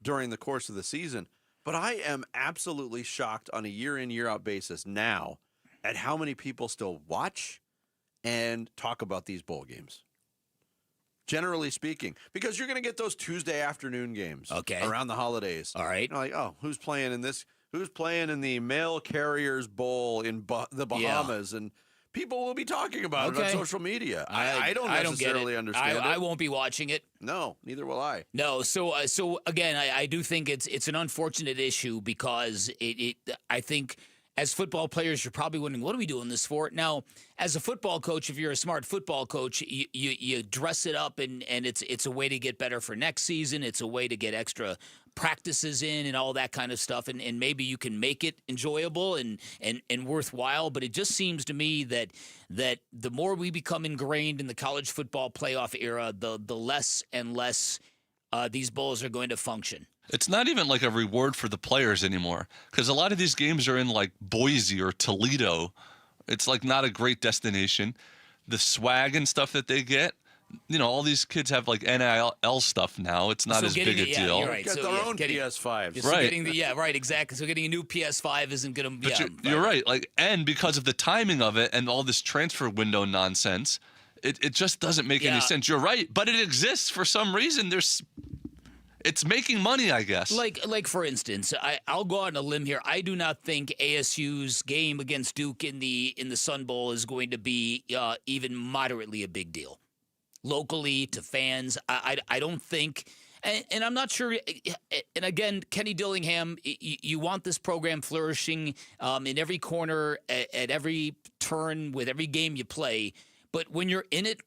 during the course of the season. But I am absolutely shocked on a year-in, year-out basis now at how many people still watch and talk about these bowl games. Generally speaking, because you're going to get those Tuesday afternoon games around the holidays. All right. Like, who's playing in this? Who's playing in the Mail Carriers Bowl in the Bahamas? And people will be talking about it on social media. I don't necessarily understand it. I won't be watching it. No, neither will I. No, so again, I do think it's an unfortunate issue, because I think as football players, you're probably wondering, what are we doing this for? Now, as a football coach, if you're a smart football coach, you dress it up, and it's a way to get better for next season. It's a way to get extra practices in and all that kind of stuff, and maybe you can make it enjoyable and worthwhile. But it just seems to me that the more we become ingrained in the college football playoff era, the less and less these bowls are going to function. It's not even like a reward for the players anymore, because a lot of these games are in like Boise or Toledo. It's like not a great destination. The swag and stuff that they get, all these kids have like NIL stuff now. It's not as big a deal. You're right. Got their own PS5s. Right. Right, exactly. So getting a new PS5 isn't going to... But you're right. And because of the timing of it and all this transfer window nonsense, it just doesn't make any sense. You're right, but it exists for some reason. it's making money, I guess. Like for instance, I'll go out on a limb here. I do not think ASU's game against Duke in the Sun Bowl is going to be even moderately a big deal. Locally, to fans, I don't think, and I'm not sure. And again, Kenny Dillingham, you want this program flourishing in every corner, at every turn, with every game you play. But when you're in it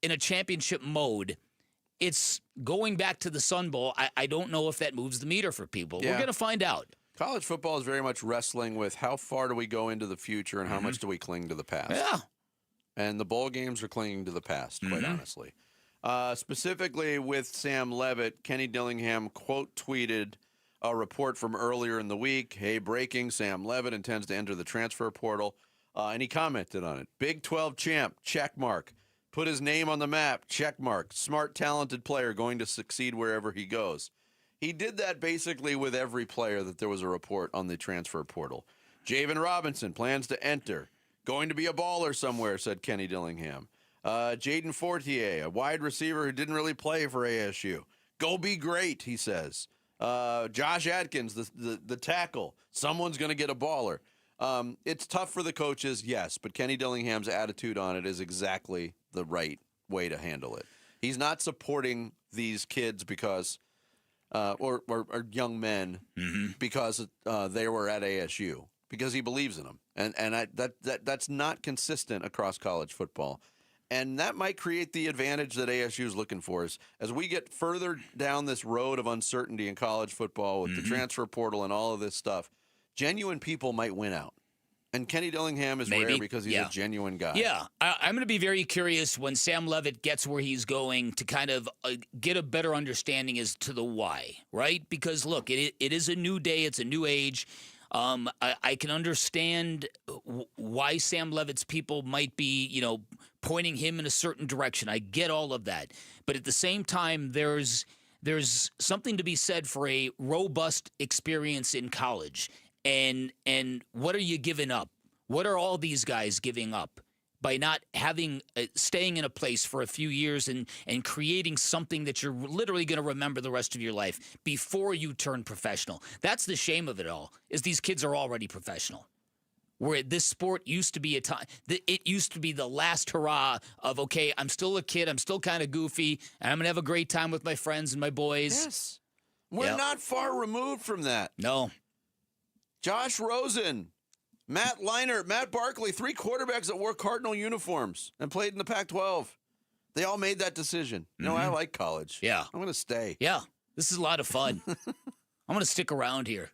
in a championship mode, it's going back to the Sun Bowl. I don't know if that moves the meter for people. Yeah. We're going to find out. College football is very much wrestling with how far do we go into the future and how much do we cling to the past. Yeah. And the bowl games are clinging to the past, quite honestly. Specifically with Sam Levitt, Kenny Dillingham quote tweeted a report from earlier in the week. Hey, breaking, Sam Levitt intends to enter the transfer portal. And he commented on it. Big 12 champ, check mark. Put his name on the map, check mark. Smart, talented player going to succeed wherever he goes. He did that basically with every player that there was a report on the transfer portal. Javen Robinson plans to enter. Going to be a baller somewhere, said Kenny Dillingham. Jaden Fortier, a wide receiver who didn't really play for ASU. Go be great, he says. Josh Adkins, the tackle. Someone's going to get a baller. It's tough for the coaches, yes, but Kenny Dillingham's attitude on it is exactly the right way to handle it. He's not supporting these kids because, or young men because they were at ASU, because he believes in them. And that's not consistent across college football. And that might create the advantage that ASU is looking for. As we get further down this road of uncertainty in college football with the transfer portal and all of this stuff, genuine people might win out. And Kenny Dillingham is rare because he's a genuine guy. Yeah, I'm going to be very curious when Sam Levitt gets where he's going to kind of get a better understanding as to the why, right? Because, look, it is a new day. It's a new age. I can understand why Sam Levitt's people might be, pointing him in a certain direction. I get all of that. But at the same time, there's something to be said for a robust experience in college. And what are you giving up? What are all these guys giving up by not having staying in a place for a few years and creating something that you're literally going to remember the rest of your life before you turn professional? That's the shame of it all, is these kids are already professional. Where this sport used to be it used to be the last hurrah of, okay, I'm still a kid, I'm still kind of goofy, and I'm going to have a great time with my friends and my boys. Yes. We're not far removed from that. No. Josh Rosen, Matt Leinart, Matt Barkley, 3 quarterbacks that wore Cardinal uniforms and played in the Pac-12. They all made that decision. No, I like college. Yeah. I'm going to stay. Yeah. This is a lot of fun. I'm going to stick around here.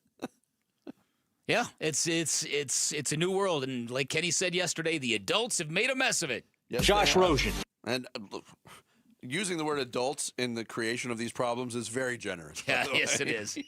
Yeah, it's a new world, and like Kenny said yesterday, the adults have made a mess of it. Yes, Josh Rosen. And using the word adults in the creation of these problems is very generous. Yeah, yes, it is.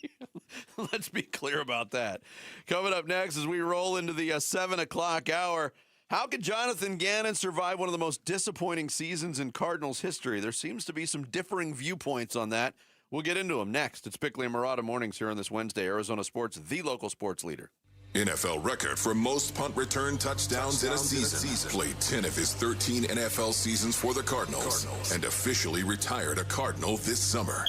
Let's be clear about that. Coming up next as we roll into the 7 o'clock hour, how could Jonathan Gannon survive one of the most disappointing seasons in Cardinals history? There seems to be some differing viewpoints on that. We'll get into them next. It's Bickley and Murata Mornings here on this Wednesday. Arizona Sports, the local sports leader. NFL record for most punt return touchdowns in a season. Played 10 of his 13 NFL seasons for the Cardinals and officially retired a Cardinal this summer.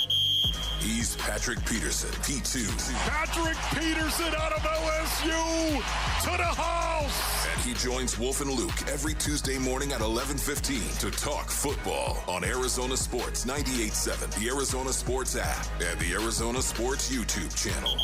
He's Patrick Peterson, P2. Patrick Peterson out of LSU to the house. And he joins Wolf and Luke every Tuesday morning at 11:15 to talk football on Arizona Sports 98.7, the Arizona Sports app, and the Arizona Sports YouTube channel.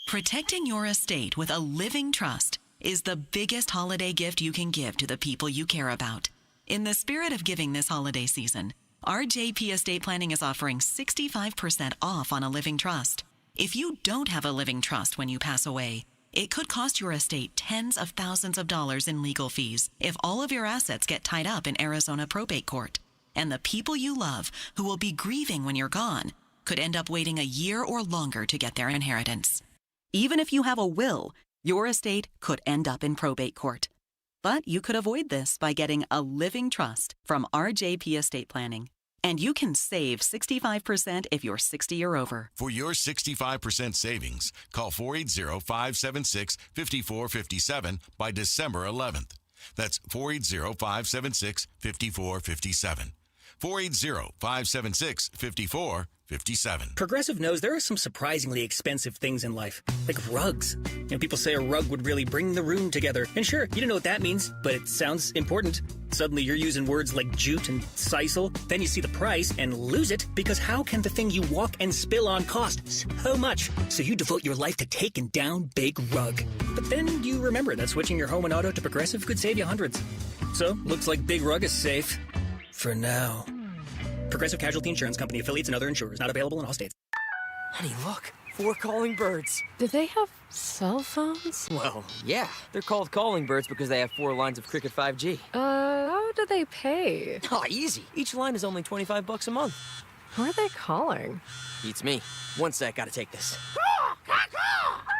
Protecting your estate with a living trust is the biggest holiday gift you can give to the people you care about. In the spirit of giving this holiday season, RJP Estate Planning is offering 65% off on a living trust. If you don't have a living trust when you pass away, it could cost your estate tens of thousands of dollars in legal fees if all of your assets get tied up in Arizona probate court. And the people you love, who will be grieving when you're gone, could end up waiting a year or longer to get their inheritance. Even if you have a will, your estate could end up in probate court. But you could avoid this by getting a living trust from RJP Estate Planning. And you can save 65% if you're 60 or over. For your 65% savings, call 480-576-5457 by December 11th. That's 480-576-5457. 480-576-5457. Progressive knows there are some surprisingly expensive things in life, like rugs. People say a rug would really bring the room together. And sure, you don't know what that means, but it sounds important. Suddenly you're using words like jute and sisal. Then you see the price and lose it, because how can the thing you walk and spill on cost so much? So you devote your life to taking down Big Rug. But then you remember that switching your home and auto to Progressive could save you hundreds. So, looks like Big Rug is safe. For now. Progressive Casualty Insurance Company, affiliates, and other insurers. Not available in all states. Honey, look. 4 calling birds. Do they have cell phones? Well, yeah. They're called calling birds because they have 4 lines of Cricket 5G. How do they pay? Oh, easy. Each line is only $25 a month. Who are they calling? Beats me. One sec, gotta take this.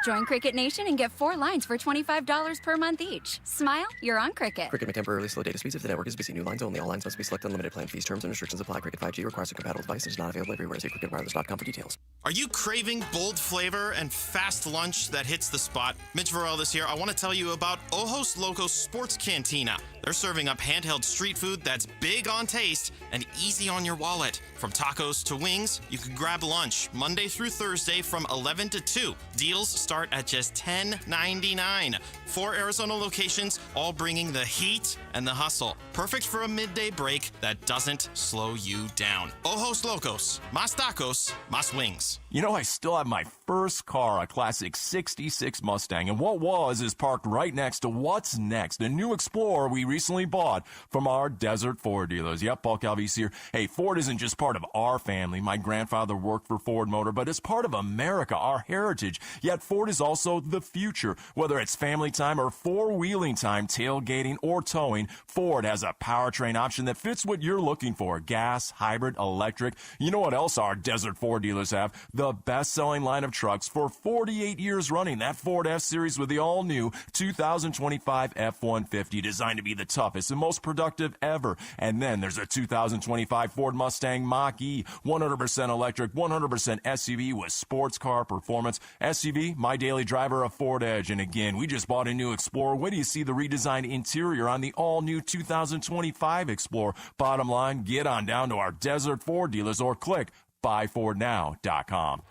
Join Cricket Nation and get 4 lines for $25 per month each. Smile, you're on Cricket. Cricket may temporarily slow data speeds if the network is busy. New lines only. All lines must be selected. Unlimited plan fees, terms, and restrictions apply. Cricket 5G requires a compatible device and is not available everywhere. See cricketwireless.com for details. Are you craving bold flavor and fast lunch that hits the spot? Mitch Varel this year. I want to tell you about Ojos Locos Sports Cantina. They're serving up handheld street food that's big on taste and easy on your wallet. From tacos to wings, you can grab lunch Monday through Thursday from 11 to 2. Deals start at just $10.99. 4 Arizona locations, all bringing the heat and the hustle. Perfect for a midday break that doesn't slow you down. Ojos Locos. Más tacos, más wings. You know, I still have my first car, a classic 66 Mustang, and what is parked right next to what's next, a new Explorer we recently bought from our Desert Ford dealers. Yep, Paul Calvise here. Hey, Ford isn't just part of our family. My grandfather worked for Ford Motor, but it's part of America, our heritage. Yet Ford is also the future. Whether it's family time or four-wheeling time, tailgating or towing, Ford has a powertrain option that fits what you're looking for. Gas, hybrid, electric. You know what else our Desert Ford dealers have? The best-selling line of trucks for 48 years running. That Ford F-Series with the all-new 2025 F-150, designed to be the toughest and most productive ever. And then there's a 2025 Ford Mustang Mach-E, 100% electric, 100% SUV with sports car performance. SUV, my daily driver, a Ford Edge. And again, we just bought a new Explorer. When do you see the redesigned interior on the all-new 2025 Explorer? Bottom line, get on down to our Desert Ford dealers or click buyfordnow.com.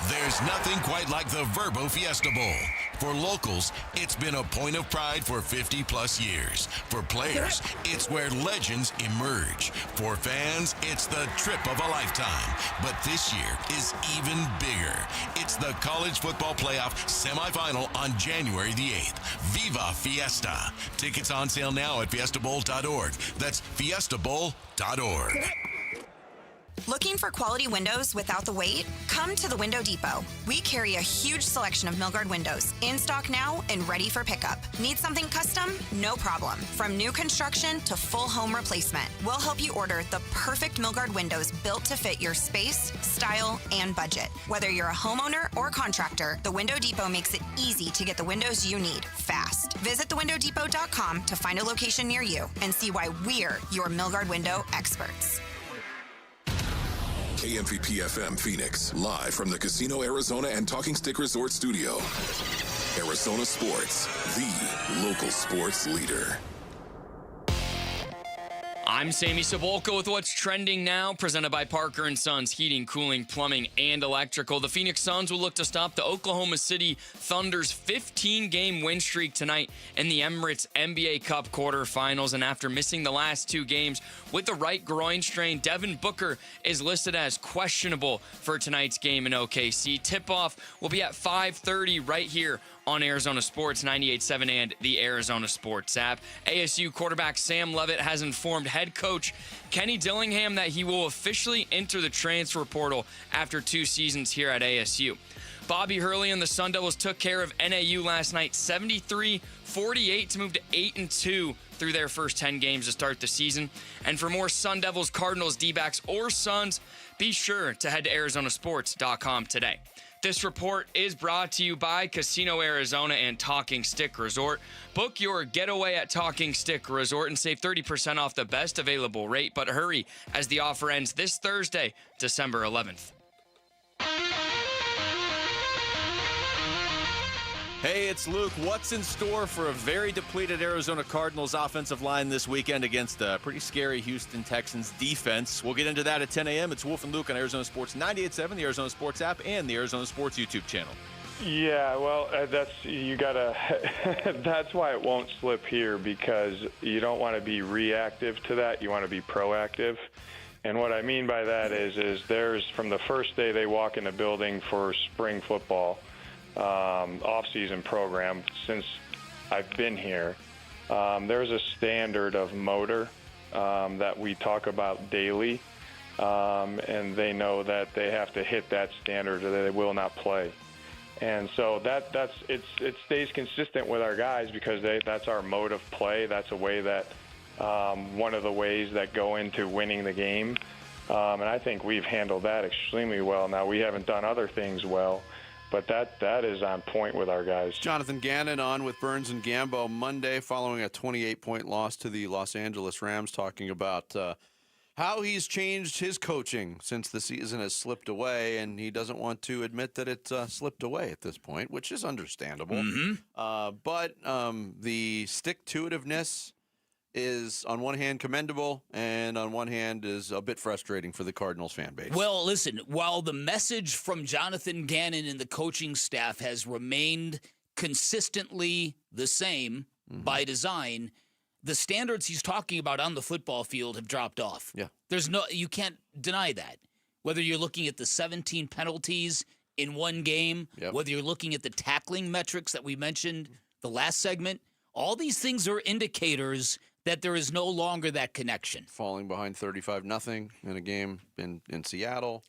There's nothing quite like the Verbo Fiesta Bowl. For locals, it's been a point of pride for 50-plus years. For players, it's where legends emerge. For fans, it's the trip of a lifetime. But this year is even bigger. It's the College Football Playoff semifinal on January the 8th. Viva Fiesta. Tickets on sale now at fiestabowl.org. That's fiestabowl.org. Looking for quality windows without the wait? Come to the Window Depot. We carry a huge selection of Milgard windows, in stock now and ready for pickup. Need something custom? No problem. From new construction to full home replacement, we'll help you order the perfect Milgard windows built to fit your space, style, and budget. Whether you're a homeowner or contractor, the Window Depot makes it easy to get the windows you need fast. Visit thewindowdepot.com to find a location near you and see why we're your Milgard window experts. KMVP FM Phoenix, live from the Casino Arizona and Talking Stick Resort Studio. Arizona Sports, the local sports leader. I'm Sammy Sabolka with what's trending now, presented by Parker & Sons Heating, Cooling, Plumbing, and Electrical. The Phoenix Suns will look to stop the Oklahoma City Thunder's 15-game win streak tonight in the Emirates NBA Cup quarterfinals. And after missing the last 2 games with the right groin strain, Devin Booker is listed as questionable for tonight's game in OKC. Tip-off will be at 5:30 right here on Arizona Sports 98.7 and the Arizona Sports app. ASU quarterback Sam Leavitt has informed head coach Kenny Dillingham that he will officially enter the transfer portal after 2 seasons here at ASU. Bobby Hurley and the Sun Devils took care of NAU last night, 73-48 to move to 8-2 through their first 10 games to start the season. And for more Sun Devils, Cardinals, D-backs, or Suns, be sure to head to arizonasports.com today. This report is brought to you by Casino Arizona and Talking Stick Resort. Book your getaway at Talking Stick Resort and save 30% off the best available rate. But hurry, as the offer ends this Thursday, December 11th. Hey, it's Luke. What's in store for a very depleted Arizona Cardinals offensive line this weekend against a pretty scary Houston Texans defense? We'll get into that at 10 a.m. It's Wolf and Luke on Arizona Sports 98.7, the Arizona Sports app, and the Arizona Sports YouTube channel. Yeah, well, that's why it won't slip here, because you don't want to be reactive to that. You want to be proactive. And what I mean by that is there's, from the first day they walk in the building for spring football, off-season program, since I've been here, there's a standard of motor that we talk about daily, and they know that they have to hit that standard or they will not play. And so it stays consistent with our guys because that's our mode of play. That's a way that one of the ways that go into winning the game. And I think we've handled that extremely well. Now, we haven't done other things well, but that is on point with our guys. Jonathan Gannon on with Burns and Gambo Monday following a 28-point loss to the Los Angeles Rams, talking about how he's changed his coaching since the season has slipped away, and he doesn't want to admit that it slipped away at this point, which is understandable. Mm-hmm. But the stick-to-itiveness is, on one hand, commendable, and on one hand is a bit frustrating for the Cardinals fan base. Well, listen, while the message from Jonathan Gannon and the coaching staff has remained consistently the same by design, the standards he's talking about on the football field have dropped off. Yeah. You can't deny that. Whether you're looking at the 17 penalties in one game, whether you're looking at the tackling metrics that we mentioned the last segment, all these things are indicators that there is no longer that connection. Falling behind 35-0 in a game in Seattle.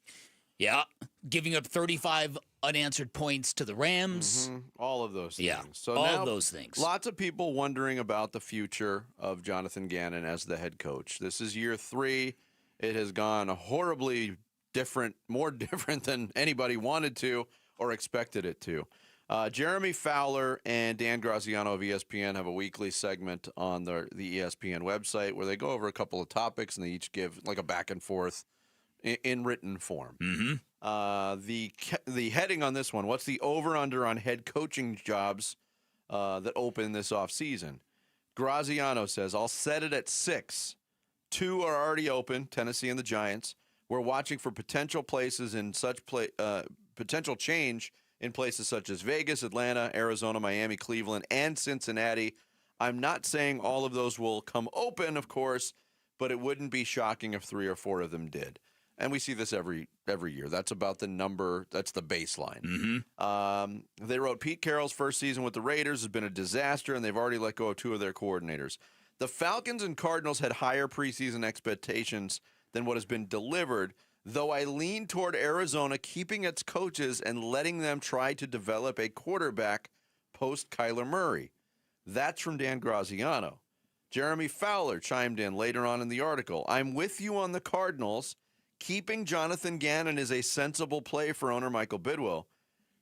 Yeah, giving up 35 unanswered points to the Rams. All of those things. Yeah, So all now, of those things. Lots of people wondering about the future of Jonathan Gannon as the head coach. This is year 3. It has gone horribly different, more different than anybody wanted to or expected it to. Jeremy Fowler and Dan Graziano of ESPN have a weekly segment on the ESPN website where they go over a couple of topics and they each give like a back and forth in written form. The heading on this one, what's the over-under on head coaching jobs that open this offseason? Graziano says, I'll set it at 6. 2 are already open, Tennessee and the Giants. We're watching for potential places in potential change in places such as Vegas, Atlanta, Arizona, Miami, Cleveland, and Cincinnati. I'm not saying all of those will come open, of course, but it wouldn't be shocking if 3 or 4 of them did. And we see this every year. That's about the number. That's the baseline. They wrote Pete Carroll's first season with the Raiders has been a disaster, and they've already let go of 2 of their coordinators. The Falcons and Cardinals had higher preseason expectations than what has been delivered, though I lean toward Arizona keeping its coaches and letting them try to develop a quarterback post-Kyler Murray. That's from Dan Graziano. Jeremy Fowler chimed in later on in the article. I'm with you on the Cardinals. Keeping Jonathan Gannon is a sensible play for owner Michael Bidwell,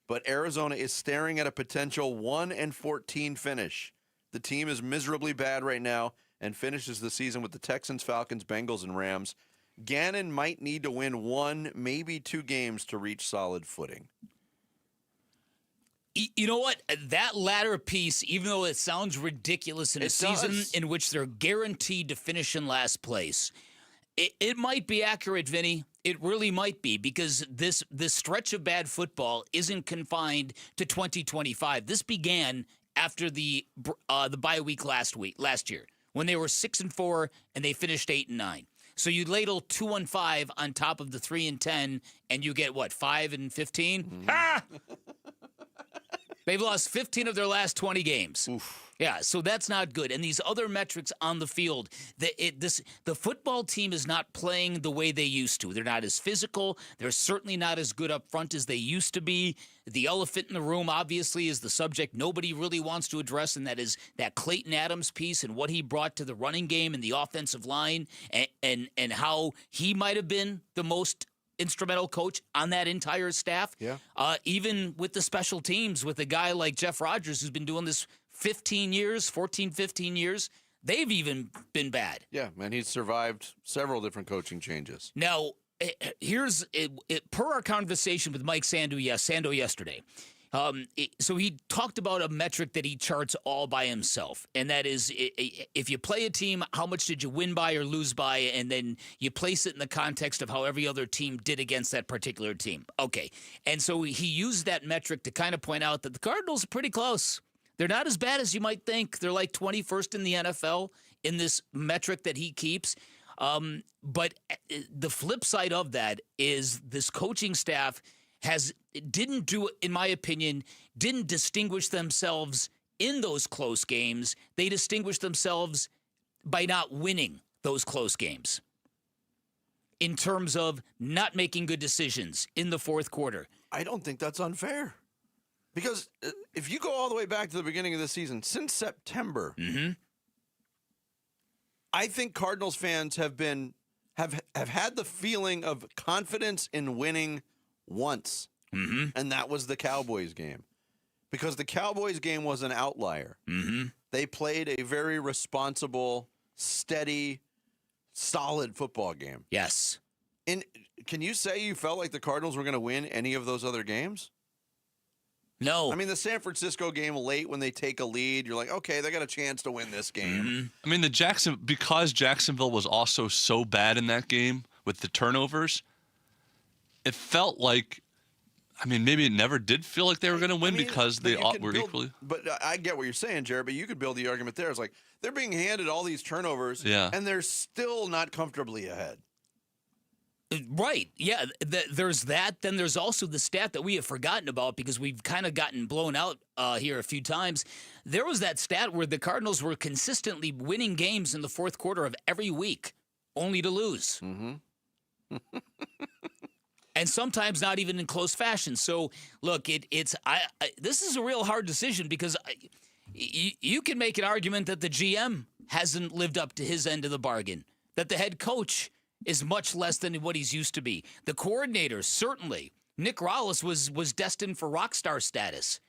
but Arizona is staring at a potential 1-14 finish. The team is miserably bad right now and finishes the season with the Texans, Falcons, Bengals, and Rams. Gannon might need to win 1, maybe 2 games to reach solid footing. You know what? That latter piece, even though it sounds ridiculous in a season in which they're guaranteed to finish in last place, it might be accurate, Vinny. It really might be, because this stretch of bad football isn't confined to 2025. This began after the bye week last year, when they were 6-4 and they finished 8-9. So you ladle 2-5 on top of the 3-10, and you get what, 5-15? Ah! They've lost 15 of their last 20 games. Oof. Yeah, so that's not good. And these other metrics on the field, the football team is not playing the way they used to. They're not as physical. They're certainly not as good up front as they used to be. The elephant in the room, obviously, is the subject nobody really wants to address, and that is that Clayton Adams piece and what he brought to the running game and the offensive line, and how he might have been the most instrumental coach on that entire staff. Yeah. Even with the special teams, with a guy like Jeff Rodgers, who's been doing this 15 years, they've even been bad. Yeah, man, he's survived several different coaching changes. Now, here's per our conversation with Mike Sando yesterday. So he talked about a metric that he charts all by himself, and that is if you play a team, how much did you win by or lose by, and then you place it in the context of how every other team did against that particular team. Okay, and so he used that metric to kind of point out that the Cardinals are pretty close. They're not as bad as you might think. They're like 21st in the NFL in this metric that he keeps. But the flip side of that is this coaching staff didn't distinguish themselves in those close games. They distinguished themselves by not winning those close games in terms of not making good decisions in the fourth quarter. I don't think that's unfair. Because if you go all the way back to the beginning of the season, since September, I think Cardinals fans have had the feeling of confidence in winning once, and that was the Cowboys game. Because the Cowboys game was an outlier. They played a very responsible, steady, solid football game. Yes. And can you say you felt like the Cardinals were going to win any of those other games? No. I mean, the San Francisco game late when they take a lead, you're like, okay, they got a chance to win this game. I mean, because Jacksonville was also so bad in that game with the turnovers, it felt like, I mean, maybe it never did feel like they were going to win because they were equally. But I get what you're saying, Jared, but you could build the argument there. It's like they're being handed all these turnovers, and they're still not comfortably ahead. Right. Yeah, there's that. Then there's also the stat that we have forgotten about because we've kind of gotten blown out here a few times. There was that stat where the Cardinals were consistently winning games in the fourth quarter of every week, only to lose. And sometimes not even in close fashion. So, look, this is a real hard decision because you can make an argument that the GM hasn't lived up to his end of the bargain, that the head coach is much less than what he's used to be. The coordinators, certainly. Nick Rallis was destined for rock star status,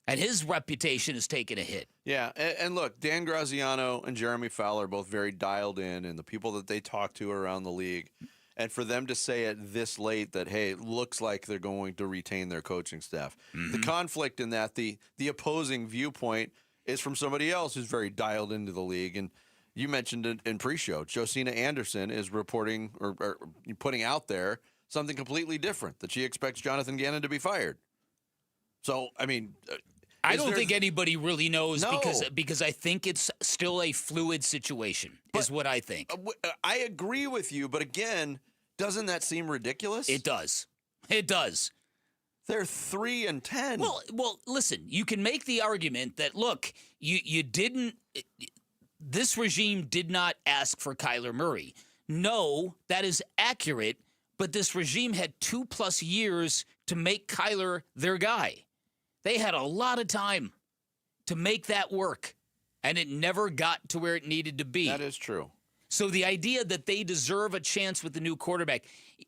and his reputation has taken a hit. Yeah, and look, Dan Graziano and Jeremy Fowler are both very dialed in, and the people that they talk to around the league, and for them to say it this late that, hey, it looks like they're going to retain their coaching staff. The conflict in that, the opposing viewpoint is from somebody else who's very dialed into the league, and you mentioned it in pre-show. Josina Anderson is reporting or putting out there something completely different, that she expects Jonathan Gannon to be fired. So, I mean, I don't think anybody really knows because I think it's still a fluid situation, is what I think. I agree with you, but again, doesn't that seem ridiculous? It does. It does. They're 3-10. Well, listen, you can make the argument that, look, you didn't. This regime did not ask for Kyler Murray. No, that is accurate, but this regime had 2+ years to make Kyler their guy. They had a lot of time to make that work, and it never got to where it needed to be. That is true. So the idea that they deserve a chance with the new quarterback,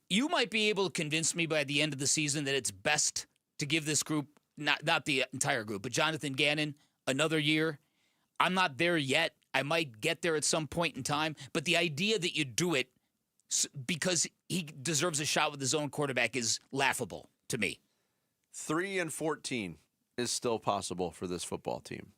you might be able to convince me by the end of the season that it's best to give this group, not the entire group, but Jonathan Gannon another year. I'm not there yet. I might get there at some point in time, but the idea that you do it because he deserves a shot with his own quarterback is laughable to me. 3-14 is still possible for this football team.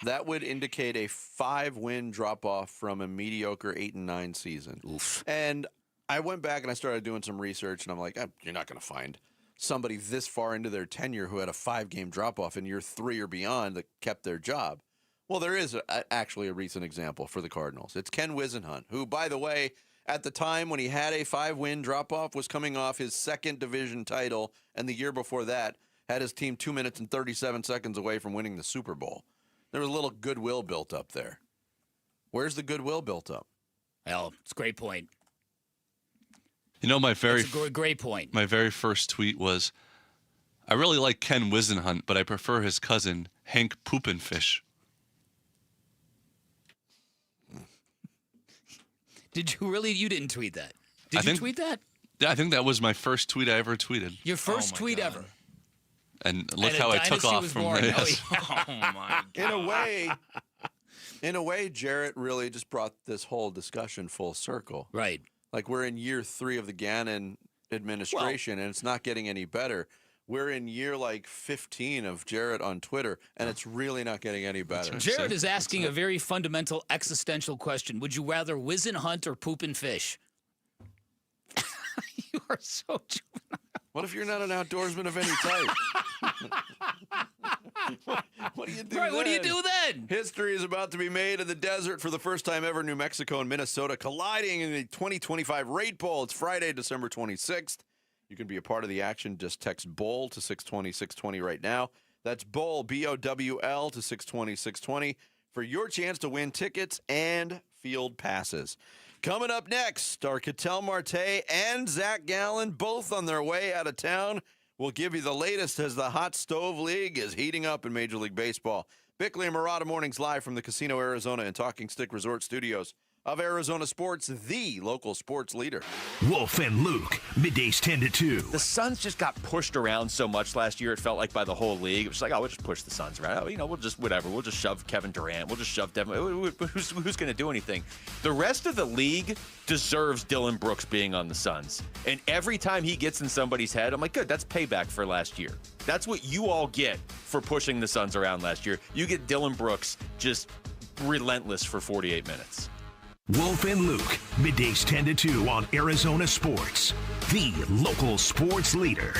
That would indicate a 5-win drop-off from a mediocre 8-9 season. Oof. And I went back and I started doing some research, and I'm like, you're not going to find somebody this far into their tenure who had a 5-game drop-off in year 3 or beyond that kept their job. Well, there is actually a recent example for the Cardinals. It's Ken Wisenhunt, who, by the way, at the time when he had a 5-win drop-off, was coming off his second division title, and the year before that had his team 2 minutes and 37 seconds away from winning the Super Bowl. There was a little goodwill built up there. Where's the goodwill built up? Well, it's a great point. You know, It's a great point. My very first tweet was, I really like Ken Wisenhunt, but I prefer his cousin, Hank Poopenfish. Did you really? You didn't tweet that. Did you tweet that? Yeah, I think that was my first tweet I ever tweeted. Your first tweet ever. And look how I took off from there. Yes. Oh my God. In a way, Jarrett really just brought this whole discussion full circle. Right. Like we're in year 3 of the Gannon administration, and it's not getting any better. We're in year like 15 of Jarrett on Twitter, and it's really not getting any better. Jared is asking a very fundamental existential question. Would you rather whiz and hunt or poop and fish? You are so juvenile. What if you're not an outdoorsman of any type? What do you do Right, then? what do you do then? History is about to be made in the desert for the first time ever. New Mexico and Minnesota colliding in the 2025 Rate Bowl. It's Friday, December 26th. You can be a part of the action. Just text BOWL to 620-620 right now. That's BOWL, B-O-W-L, to 620-620 for your chance to win tickets and field passes. Coming up next are Ketel Marte and Zach Gallen, both on their way out of town. We'll give you the latest as the Hot Stove League is heating up in Major League Baseball. Bickley and Murata Mornings live from the Casino Arizona and Talking Stick Resort Studios of Arizona Sports, the local sports leader. Wolf and Luke, middays 10 to 2. The Suns just got pushed around so much last year, it felt like, by the whole league. It was like, oh, we'll just push the Suns around. Oh, you know, we'll just, whatever. We'll just shove Kevin Durant. We'll just shove Devin. Who's going to do anything? The rest of the league deserves Dylan Brooks being on the Suns. And every time he gets in somebody's head, I'm like, good, that's payback for last year. That's what you all get for pushing the Suns around last year. You get Dylan Brooks just relentless for 48 minutes. Wolf and Luke, middays 10 to 2 on Arizona Sports, the local sports leader.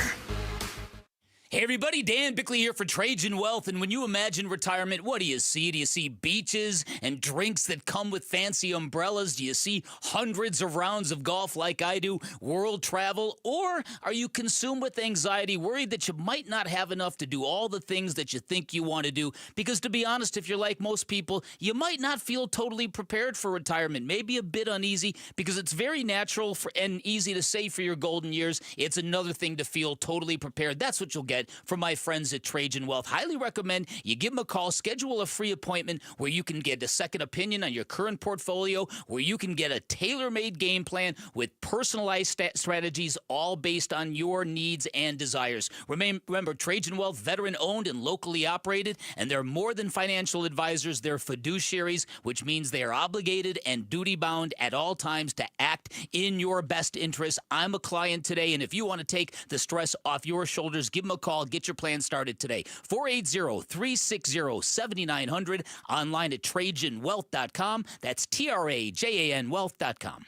Hey everybody, Dan Bickley here for Trajan Wealth, and when you imagine retirement, what do you see? Do you see beaches and drinks that come with fancy umbrellas? Do you see hundreds of rounds of golf like I do, world travel? Or are you consumed with anxiety, worried that you might not have enough to do all the things that you think you want to do? Because to be honest, if you're like most people, you might not feel totally prepared for retirement, maybe a bit uneasy, because it's very natural and easy to say for your golden years. It's another thing to feel totally prepared. That's what you'll get from my friends at Trajan Wealth. Highly recommend you give them a call, schedule a free appointment where you can get a second opinion on your current portfolio, where you can get a tailor-made game plan with personalized strategies, all based on your needs and desires. Remember, Trajan Wealth, veteran-owned and locally operated, and they're more than financial advisors. They're fiduciaries, which means they are obligated and duty-bound at all times to act in your best interest. I'm a client today, and if you want to take the stress off your shoulders, give them a call. Get your plan started today. 480-360-7900. Online at TrajanWealth.com. That's TRAJAN Wealth.com.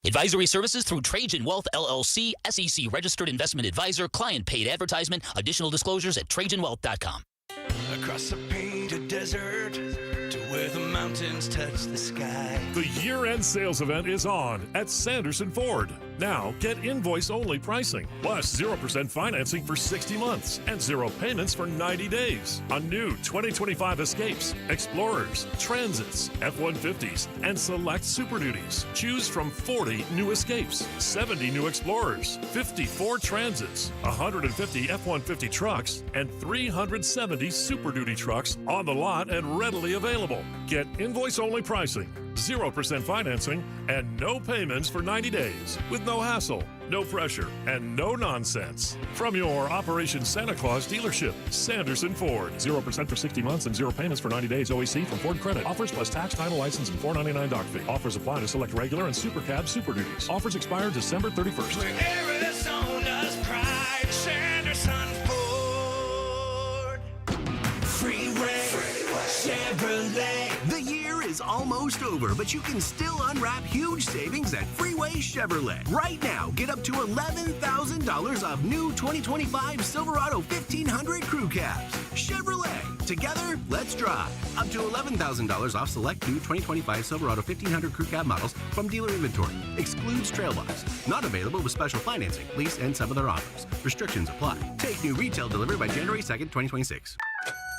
Advisory services through Trajan Wealth, LLC, SEC registered investment advisor, client paid advertisement. Additional disclosures at TrajanWealth.com. Across a painted desert to where the mountains touch the sky. The year-end sales event is on at Sanderson Ford. Now, get invoice-only pricing, plus 0% financing for 60 months and 0 payments for 90 days on new 2025 Escapes, Explorers, Transits, F-150s, and select Super Duties. Choose from 40 new Escapes, 70 new Explorers, 54 Transits, 150 F-150 trucks, and 370 Super Duty trucks on the lot and readily available. Get invoice-only pricing, 0% financing, and no payments for 90 days with no hassle, no pressure, and no nonsense. From your Operation Santa Claus dealership, Sanderson Ford. 0% for 60 months and 0 payments for 90 days OEC from Ford Credit. Offers plus tax, title, license, and $4.99 dock fee. Offers apply to select regular and Super Cab Super Duties. Offers expire December 31st. Arizona's pride, Sanderson Ford. Freeway Chevrolet. The year is almost over, but you can still unwrap huge savings at Freeway Chevrolet. Right now, get up to $11,000 off new 2025 Silverado 1500 Crew Cabs. Chevrolet. Together, let's drive. Up to $11,000 off select new 2025 Silverado 1500 Crew Cab models from dealer inventory. Excludes Trailbox. Not available with special financing, lease, and some other offers. Restrictions apply. Take new retail delivery by January 2nd, 2026.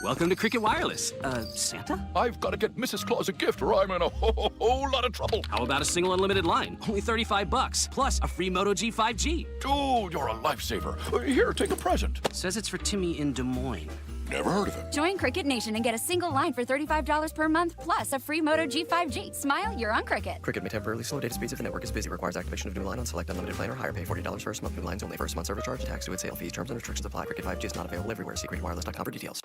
Welcome to Cricket Wireless. Santa? I've got to get Mrs. Claus a gift or I'm in a whole lot of trouble. How about a single unlimited line? Only $35, plus a free Moto G 5G. Dude, you're a lifesaver. Here, take a present. Says it's for Timmy in Des Moines. Never heard of him. Join Cricket Nation and get a single line for $35 per month, plus a free Moto G 5G. Smile, you're on Cricket. Cricket may temporarily slow data speeds if the network is busy. Requires activation of new line on select unlimited plan or higher. Pay $40 first month. New lines only. First month service charge. Tax to its sale fees. Terms and restrictions apply. Cricket 5G is not available everywhere. See cricketwireless.com for details.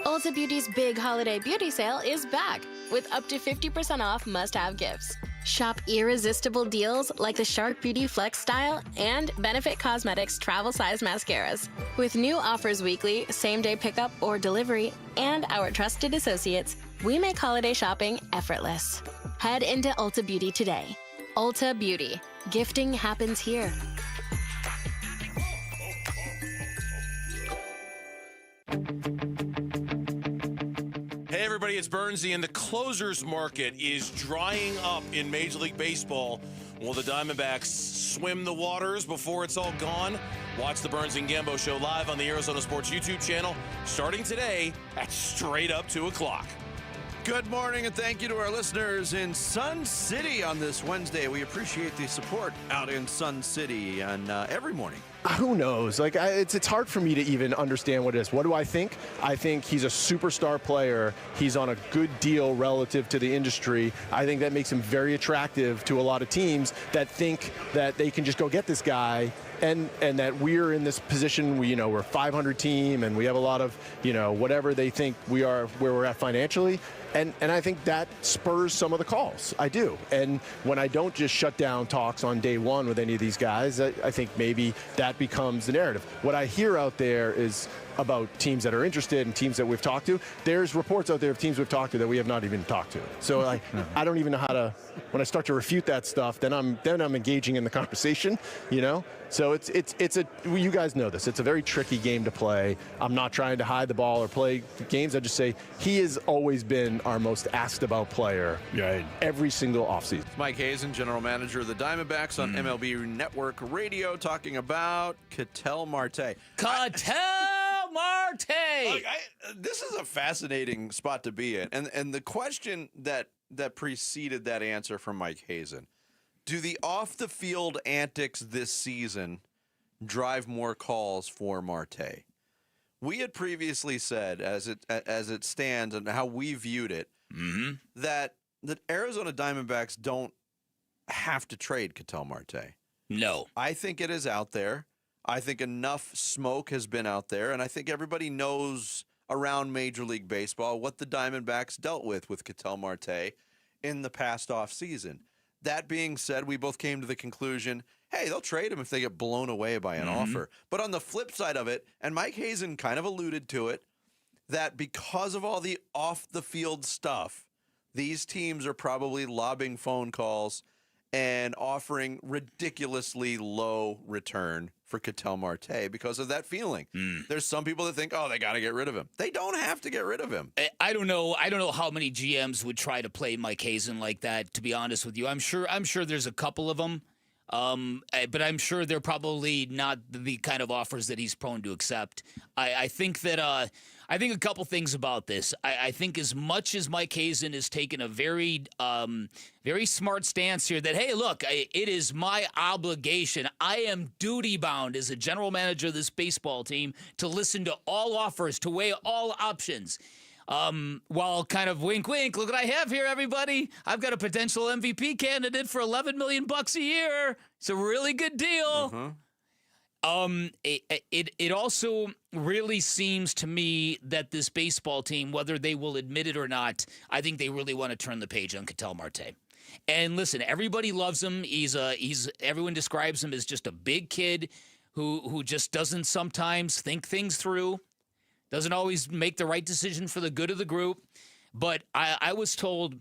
Ulta Beauty's big holiday beauty sale is back with up to 50% off must-have gifts. Shop irresistible deals like the Shark Beauty Flex Style and Benefit Cosmetics travel size mascaras. With new offers weekly, same-day pickup or delivery, and our trusted associates, we make holiday shopping effortless. Head into Ulta Beauty today. Ulta Beauty. Gifting happens here. Hey everybody, it's Bernsey, and the closers market is drying up in Major League Baseball. Will the Diamondbacks swim the waters before it's all gone? Watch the Burns and Gambo show live on the Arizona Sports YouTube channel starting today at straight up 2 o'clock. Good morning, and thank you to our listeners in Sun City on this Wednesday. We appreciate the support out in Sun City on every morning. Who knows? Like, it's hard for me to even understand what it is. What do I think? I think he's a superstar player. He's on a good deal relative to the industry. I think that makes him very attractive to a lot of teams that think that they can just go get this guy, and that we're in this position. We're a 500 team, and we have a lot of, whatever they think we are, where we're at financially. And I think that spurs some of the calls. I do. And when I don't just shut down talks on day one with any of these guys, I think maybe that becomes the narrative. What I hear out there is about teams that are interested and teams that we've talked to. There's reports out there of teams we've talked to that we have not even talked to. So I don't even know how to, when I start to refute that stuff, then I'm engaging in the conversation, So it's you guys know this. It's a very tricky game to play. I'm not trying to hide the ball or play games. I just say he has always been our most asked about player every single offseason. Mike Hazen, general manager of the Diamondbacks on MLB Network Radio, talking about Ketel Marte. Marte! This is a fascinating spot to be in. And the question that preceded that answer from Mike Hazen, do the off-the-field antics this season drive more calls for Marte? We had previously said, as it stands and how we viewed it, that the Arizona Diamondbacks don't have to trade Ketel Marte. No. I think it is out there. I think enough smoke has been out there, and I think everybody knows around Major League Baseball what the Diamondbacks dealt with Ketel Marte in the past offseason. That being said, we both came to the conclusion, hey, they'll trade him if they get blown away by an offer. But on the flip side of it, and Mike Hazen kind of alluded to it, that because of all the off-the-field stuff, these teams are probably lobbing phone calls and offering ridiculously low return for Ketel Marte because of that feeling. There's some people that think, oh, they got to get rid of him. They don't have to get rid of him. I don't know how many GMs would try to play Mike Hazen like that, to be honest with you. I'm sure there's a couple of them. But I'm sure they're probably not the kind of offers that he's prone to accept. I think that I think a couple things about this. I think as much as Mike Hazen has taken a very smart stance here that, hey, look, it is my obligation. I am duty-bound as a general manager of this baseball team to listen to all offers, to weigh all options. While kind of wink, wink, look what I have here, everybody. I've got a potential MVP candidate for $11 million a year. It's a really good deal. It also really seems to me that this baseball team, whether they will admit it or not, I think they really want to turn the page on Ketel Marte. And listen, everybody loves him. Everyone describes him as just a big kid who just doesn't sometimes think things through. Doesn't always make the right decision for the good of the group. But I was told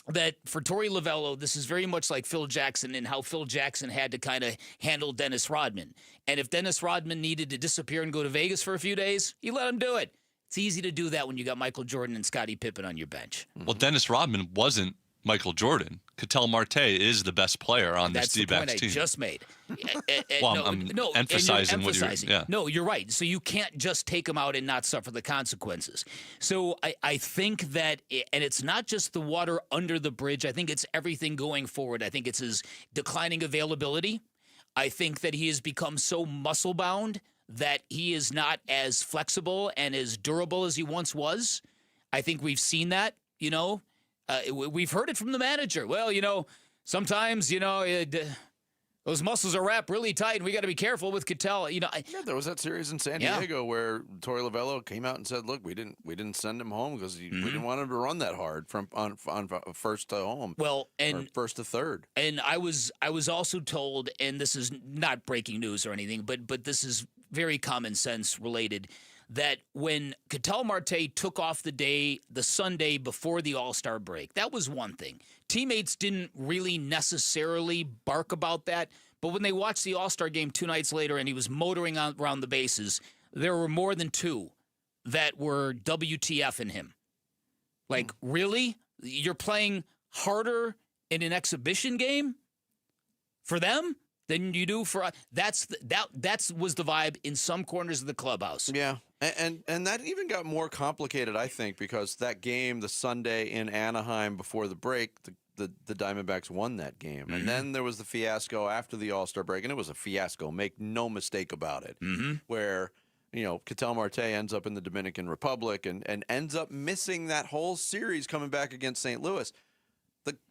that for Torey Lovello, this is very much like Phil Jackson and how Phil Jackson had to kind of handle Dennis Rodman. And if Dennis Rodman needed to disappear and go to Vegas for a few days, he let him do it. It's easy to do that when you got Michael Jordan and Scottie Pippen on your bench. Well, Dennis Rodman wasn't Michael Jordan. Ketel Marte is the best player on this D-backs team. That's the point I just made. Well, I'm emphasizing what you're... Yeah. No, you're right. So you can't just take him out and not suffer the consequences. So I think that, and it's not just the water under the bridge. I think it's everything going forward. I think it's his declining availability. I think that he has become so muscle-bound that he is not as flexible and as durable as he once was. I think we've seen that, we've heard it from the manager. Well, sometimes, Those muscles are wrapped really tight, and we got to be careful with Cattell. Yeah, there was that series in San Diego where Torey Lovello came out and said, "Look, we didn't send him home because we didn't want him to run that hard from on first to home. Well, and or first to third." And I was also told, and this is not breaking news or anything, but this is very common sense related, that when Cattell Marte took off the Sunday before the All-Star break, that was one thing. Teammates didn't really necessarily bark about that, but when they watched the All-Star game 2 nights later and he was motoring around the bases, there were more than 2 that were WTF in him. Like, really? You're playing harder in an exhibition game for them than you do for us? That was the vibe in some corners of the clubhouse. Yeah. And that even got more complicated, I think, because that game, the Sunday in Anaheim before the break, the Diamondbacks won that game. And then there was the fiasco after the All-Star break, and it was a fiasco, make no mistake about it, where, Cattell Marte ends up in the Dominican Republic and ends up missing that whole series coming back against St. Louis.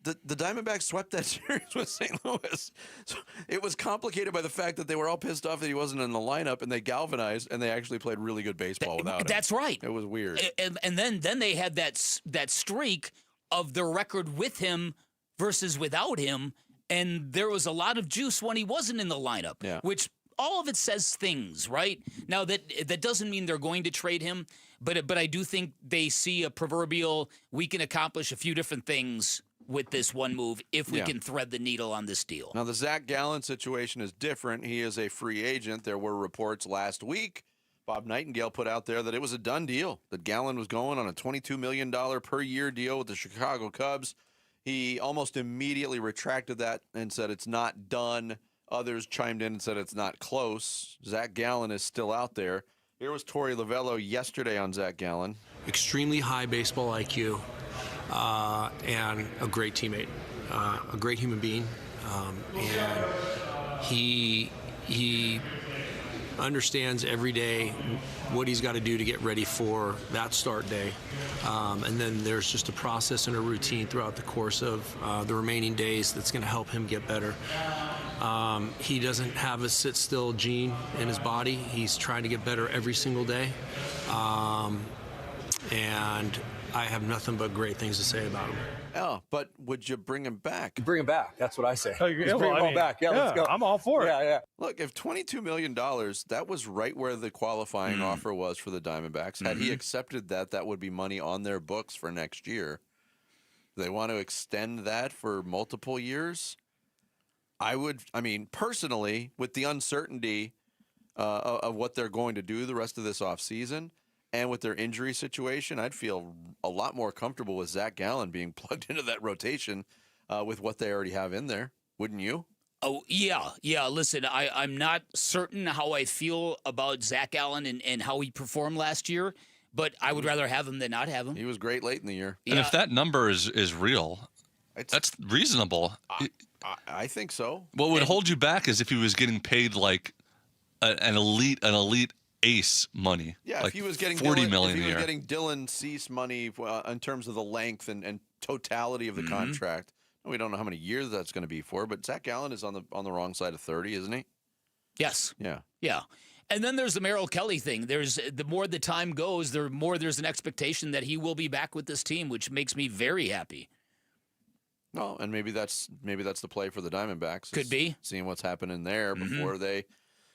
The Diamondbacks swept that series with St. Louis. So it was complicated by the fact that they were all pissed off that he wasn't in the lineup, and they galvanized, and they actually played really good baseball without him. That's right. It was weird. And then they had that streak of their record with him versus without him, and there was a lot of juice when he wasn't in the lineup, which all of it says things, right? Now, that doesn't mean they're going to trade him, but I do think they see a proverbial, we can accomplish a few different things with this one move if we can thread the needle on this deal. Now, the Zach Gallen situation is different. He is a free agent. There were reports last week. Bob Nightingale put out there that it was a done deal, that Gallen was going on a $22 million per year deal with the Chicago Cubs. He almost immediately retracted that and said it's not done. Others chimed in and said it's not close. Zach Gallen is still out there. Here was Torey Lovello yesterday on Zach Gallen. Extremely high baseball IQ. And a great teammate, a great human being, and he understands every day what he's got to do to get ready for that start day, and then there's just a process and a routine throughout the course of the remaining days that's going to help him get better. He doesn't have a sit-still gene in his body. He's trying to get better every single day, and I have nothing but great things to say about him. Oh, but would you bring him back? Bring him back. That's what I say. Oh, yeah, Just bring him all back. Yeah, let's go. I'm all for it. Yeah. Look, if $22 million, that was right where the qualifying offer was for the Diamondbacks. Had he accepted that, that would be money on their books for next year. They want to extend that for multiple years. Personally, with the uncertainty of what they're going to do the rest of this offseason, and with their injury situation, I'd feel a lot more comfortable with Zach Gallen being plugged into that rotation with what they already have in there. Wouldn't you? Oh, yeah. Listen, I'm not certain how I feel about Zach Gallen and how he performed last year, but I would rather have him than not have him. He was great late in the year. And if that number is real, that's reasonable. I think so. What would hold you back is if he was getting paid like an elite ace money. Yeah, like if he was getting $40 million if a he year. was getting Dylan Cease money in terms of the length and totality of the contract. We don't know how many years that's going to be for, but Zach Gallen is on the wrong side of 30, isn't he? Yes. Yeah. And then there's the Merrill Kelly thing. The more the time goes, the more there's an expectation that he will be back with this team, which makes me very happy. No, and maybe that's the play for the Diamondbacks. Could be. Seeing what's happening there before they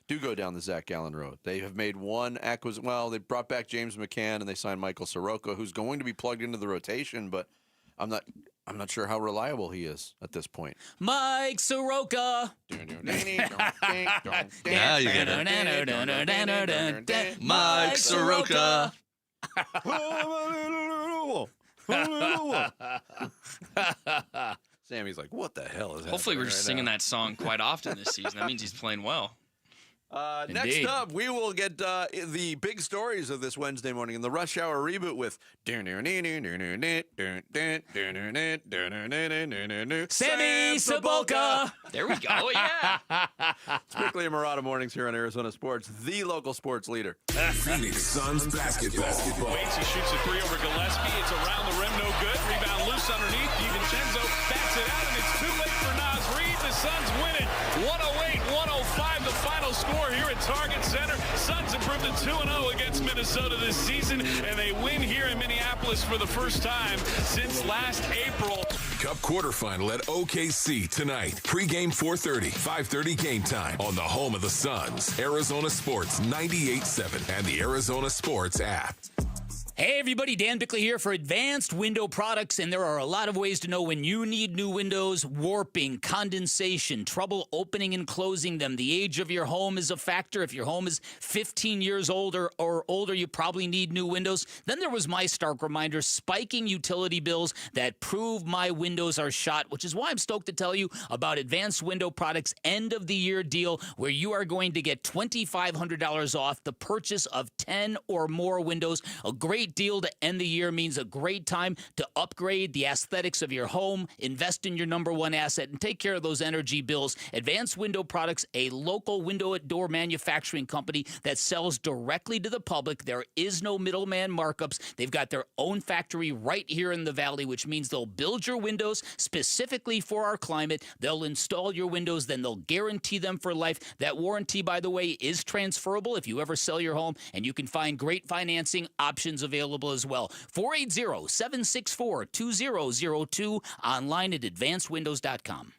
do go down the Zach Gallen road. They have made one acquisition. Well, they brought back James McCann and they signed Michael Soroka, who's going to be plugged into the rotation, but I'm not sure how reliable he is at this point. Mike Soroka. Now you get it. Mike Soroka. Sammy's like, what the hell is happening? Hopefully we're just singing that song quite often this season. That means he's playing well. Next up, we will get the big stories of this Wednesday morning in the Rush Hour reboot with Sammy Cebulka. There we go. Yeah. It's Strictly a Murata Mornings here on Arizona Sports, the local sports leader. Phoenix Suns basketball. Waits, he shoots a three over Gillespie. It's around the rim, no good. Rebound loose underneath. DiVincenzo bats it out, and it's too late for Naz Reid. The Suns win it. 108-105, the final score here at Target Center. Suns improved to 2-0 against Minnesota this season, and they win here in Minneapolis for the first time since last April. Cup quarterfinal at OKC tonight. Pre-game 4:30, 5:30 game time on the home of the Suns. Arizona Sports 98.7 and the Arizona Sports app. Hey everybody, Dan Bickley here for Advanced Window Products, and there are a lot of ways to know when you need new windows. Warping, condensation, trouble opening and closing them. The age of your home is a factor. If your home is 15 years old or older, you probably need new windows. Then there was my stark reminder, spiking utility bills that prove my windows are shot, which is why I'm stoked to tell you about Advanced Window Products end of the year deal, where you are going to get $2,500 off the purchase of 10 or more windows. A great deal to end the year, means a great time to upgrade the aesthetics of your home, invest in your number one asset, and take care of those energy bills. Advanced Window Products, a local window door manufacturing company that sells directly to the public. There is no middleman markups. They've got their own factory right here in the valley, which means they'll build your windows specifically for our climate. They'll install your windows, then they'll guarantee them for life. That warranty, by the way, is transferable if you ever sell your home, and you can find great financing options available as well. 480-764-2002, online at advancedwindows.com.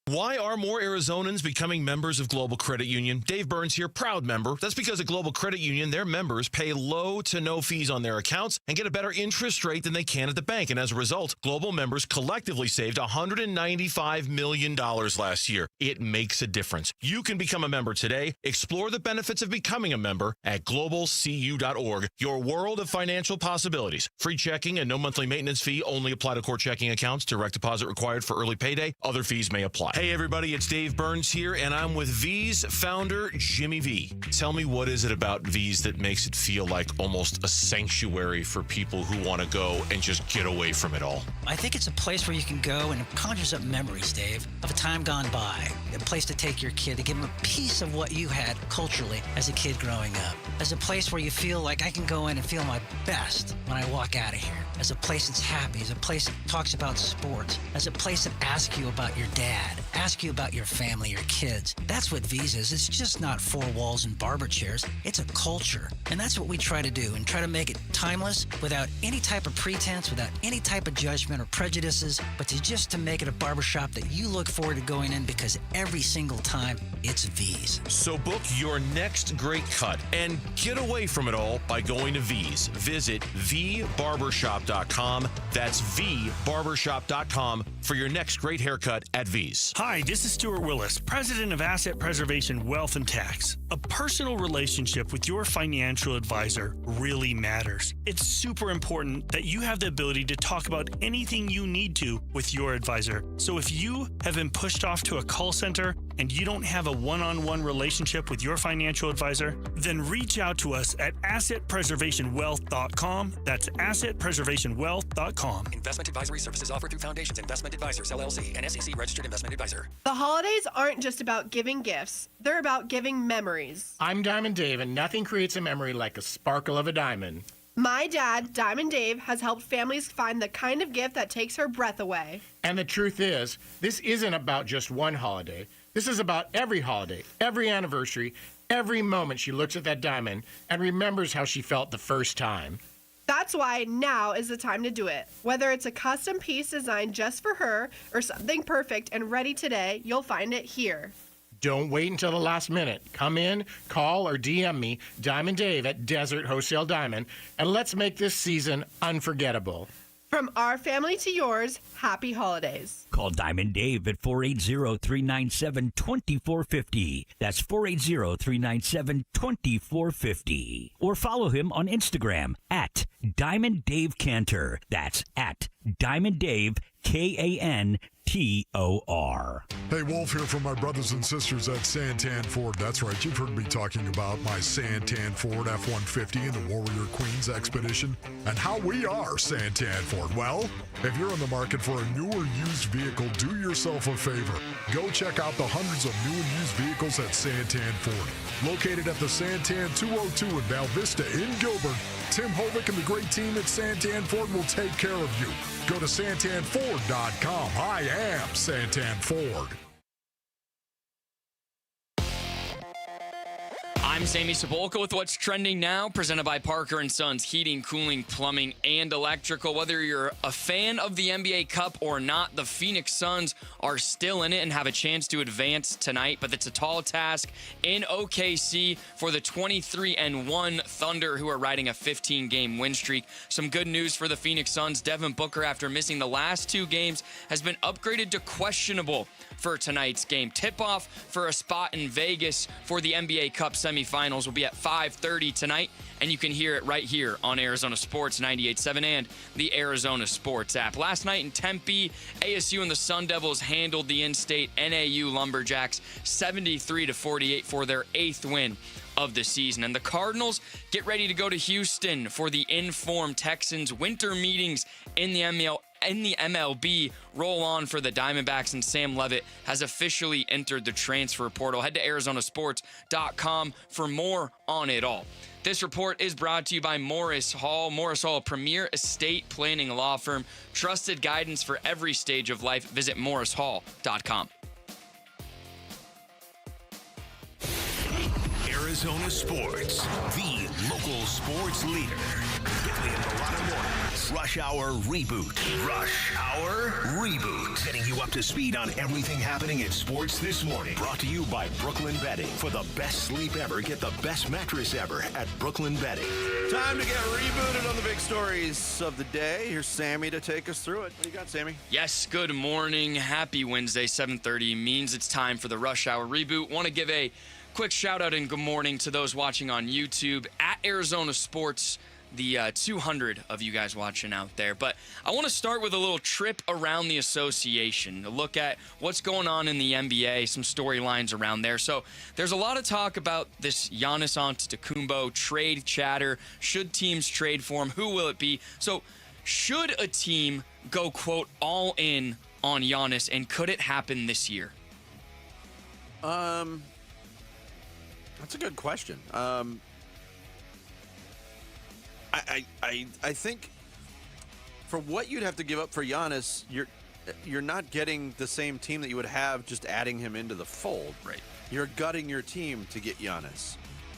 Why are more Arizonans becoming members of Global Credit Union? Dave Burns here, proud member. That's because at Global Credit Union, their members pay low to no fees on their accounts and get a better interest rate than they can at the bank. And as a result, Global members collectively saved $195 million last year. It makes a difference. You can become a member today. Explore the benefits of becoming a member at globalcu.org. Your world of financial possibilities. Free checking and no monthly maintenance fee only apply to core checking accounts. Direct deposit required for early payday. Other fees may apply. Hey everybody, it's Dave Burns here, and I'm with V's founder, Jimmy V. Tell me, what is it about V's that makes it feel like almost a sanctuary for people who want to go and just get away from it all? I think it's a place where you can go and it conjures up memories, Dave, of a time gone by. A place to take your kid, to give him a piece of what you had culturally as a kid growing up. As a place where you feel like I can go in and feel my best when I walk out of here. As a place that's happy, as a place that talks about sports, as a place that asks you about your dad, asks you about your family, your kids. That's what V's is. It's just not four walls and barber chairs. It's a culture. And that's what we try to do, and try to make it timeless without any type of pretense, without any type of judgment or prejudices, but to make it a barbershop that you look forward to going in, because every single time it's V's. So book your next great cut and get away from it all by going to V's. Visit vbarbershop.com. That's vbarbershop.com for your next great haircut at V's. Hi, this is Stuart Willis, president of Asset Preservation Wealth and Tax. A personal relationship with your financial advisor really matters. It's super important that you have the ability to talk about anything you need to with your advisor. So if you have been pushed off to a call center and you don't have a one-on-one relationship with your financial advisor, then reach out to us at assetpreservationwealth.com. That's assetpreservationwealth.com. Investment advisory services offered through Foundations Investment Advisors, LLC, an SEC registered investment advisor. The holidays aren't just about giving gifts. They're about giving memories. I'm Diamond Dave, and nothing creates a memory like a sparkle of a diamond. My dad, Diamond Dave, has helped families find the kind of gift that takes her breath away. And the truth is, this isn't about just one holiday. This is about every holiday, every anniversary, every moment she looks at that diamond and remembers how she felt the first time. That's why now is the time to do it. Whether it's a custom piece designed just for her or something perfect and ready today, you'll find it here. Don't wait until the last minute. Come in, call, or DM me, Diamond Dave at Desert Wholesale Diamond, and let's make this season unforgettable. From our family to yours, happy holidays. Call Diamond Dave at 480-397-2450. That's 480-397-2450. Or follow him on Instagram at Diamond Dave Cantor. That's at Diamond Dave, Kantor. Hey, Wolf here from my brothers and sisters at Santan Ford. That's right, you've heard me talking about my Santan Ford F-150 and the Warrior Queens Expedition and how we are Santan Ford. Well, if you're in the market for a new or used vehicle, do yourself a favor. Go check out the hundreds of new and used vehicles at Santan Ford. Located at the Santan 202 in Val Vista in Gilbert, Tim Hovick and the great team at Santan Ford will take care of you. Go to santanford.com. I am Santan Ford. I'm Sammy Sabolka with what's trending now, presented by Parker & Sons Heating, Cooling, Plumbing, and Electrical. Whether you're a fan of the NBA Cup or not, the Phoenix Suns are still in it and have a chance to advance tonight, but it's a tall task in OKC for the 23-1 Thunder, who are riding a 15-game win streak. Some good news for the Phoenix Suns. Devin Booker, after missing the last 2 games, has been upgraded to questionable for tonight's game. Tip-off for a spot in Vegas for the NBA Cup semifinals will be at 5:30 tonight, and you can hear it right here on Arizona Sports 98.7 and the Arizona Sports app. Last night in Tempe, ASU and the Sun Devils handled the in-state NAU Lumberjacks 73-48 for their 8th win of the season. And the Cardinals get ready to go to Houston for the in-form Texans. Winter meetings in the MLB roll on for the Diamondbacks, and Sam Levitt has officially entered the transfer portal. Head to arizonasports.com for more on it all. This report is brought to you by Morris Hall. Morris Hall, a premier estate planning law firm. Trusted guidance for every stage of life. Visit morrishall.com. Arizona Sports, the local sports leader. Bentley and Milano Mornings. Rush Hour Reboot. Rush Hour Reboot. Getting you up to speed on everything happening in sports this morning. Brought to you by Brooklyn Bedding. For the best sleep ever, get the best mattress ever at Brooklyn Bedding. Time to get rebooted on the big stories of the day. Here's Sammy to take us through it. What do you got, Sammy? Yes, good morning. Happy Wednesday. 7:30 means it's time for the Rush Hour Reboot. Want to give a quick shout out and good morning to those watching on YouTube at Arizona Sports, the 200 of you guys watching out there. But I want to start with a little trip around the association, to look at what's going on in the NBA, some storylines around there. So there's a lot of talk about this Giannis Antetokounmpo trade chatter. Should teams trade for him? Who will it be? So should a team go, quote, all in on Giannis, and could it happen this year? That's a good question. I think for what you'd have to give up for Giannis, you're not getting the same team that you would have just adding him into the fold. Right. You're gutting your team to get Giannis.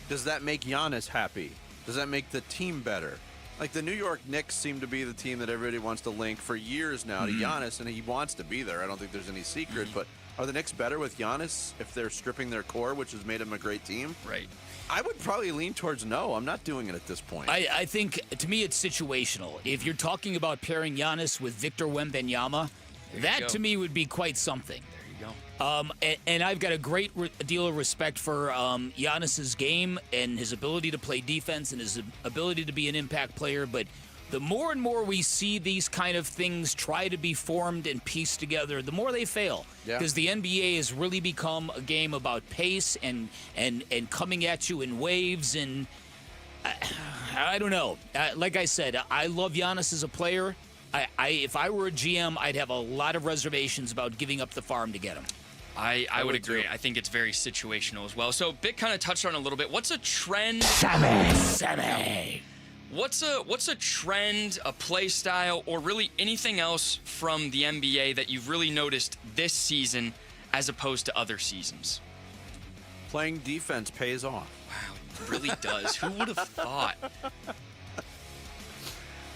Does that make Giannis happy? Does that make the team better? Like the New York Knicks seem to be the team that everybody wants to link for years now to Giannis, and he wants to be there. I don't think there's any secret, but are the Knicks better with Giannis if they're stripping their core, which has made him a great team? Right. I would probably lean towards no. I'm not doing it at this point. I think, to me, it's situational. If you're talking about pairing Giannis with Victor Wembanyama, that to me would be quite something. There you go. And I've got a great deal of respect for Giannis's game and his ability to play defense and his ability to be an impact player, but the more and more we see these kind of things try to be formed and pieced together, the more they fail. Because the NBA has really become a game about pace and coming at you in waves. And I don't know. Like I said, I love Giannis as a player. If I were a GM, I'd have a lot of reservations about giving up the farm to get him. I would agree. I think it's very situational as well. So Bick kind of touched on it a little bit. What's a trend? Sammy. What's a trend, a play style, or really anything else from the NBA that you've really noticed this season as opposed to other seasons? Playing defense pays off. Wow, it really does. Who would have thought?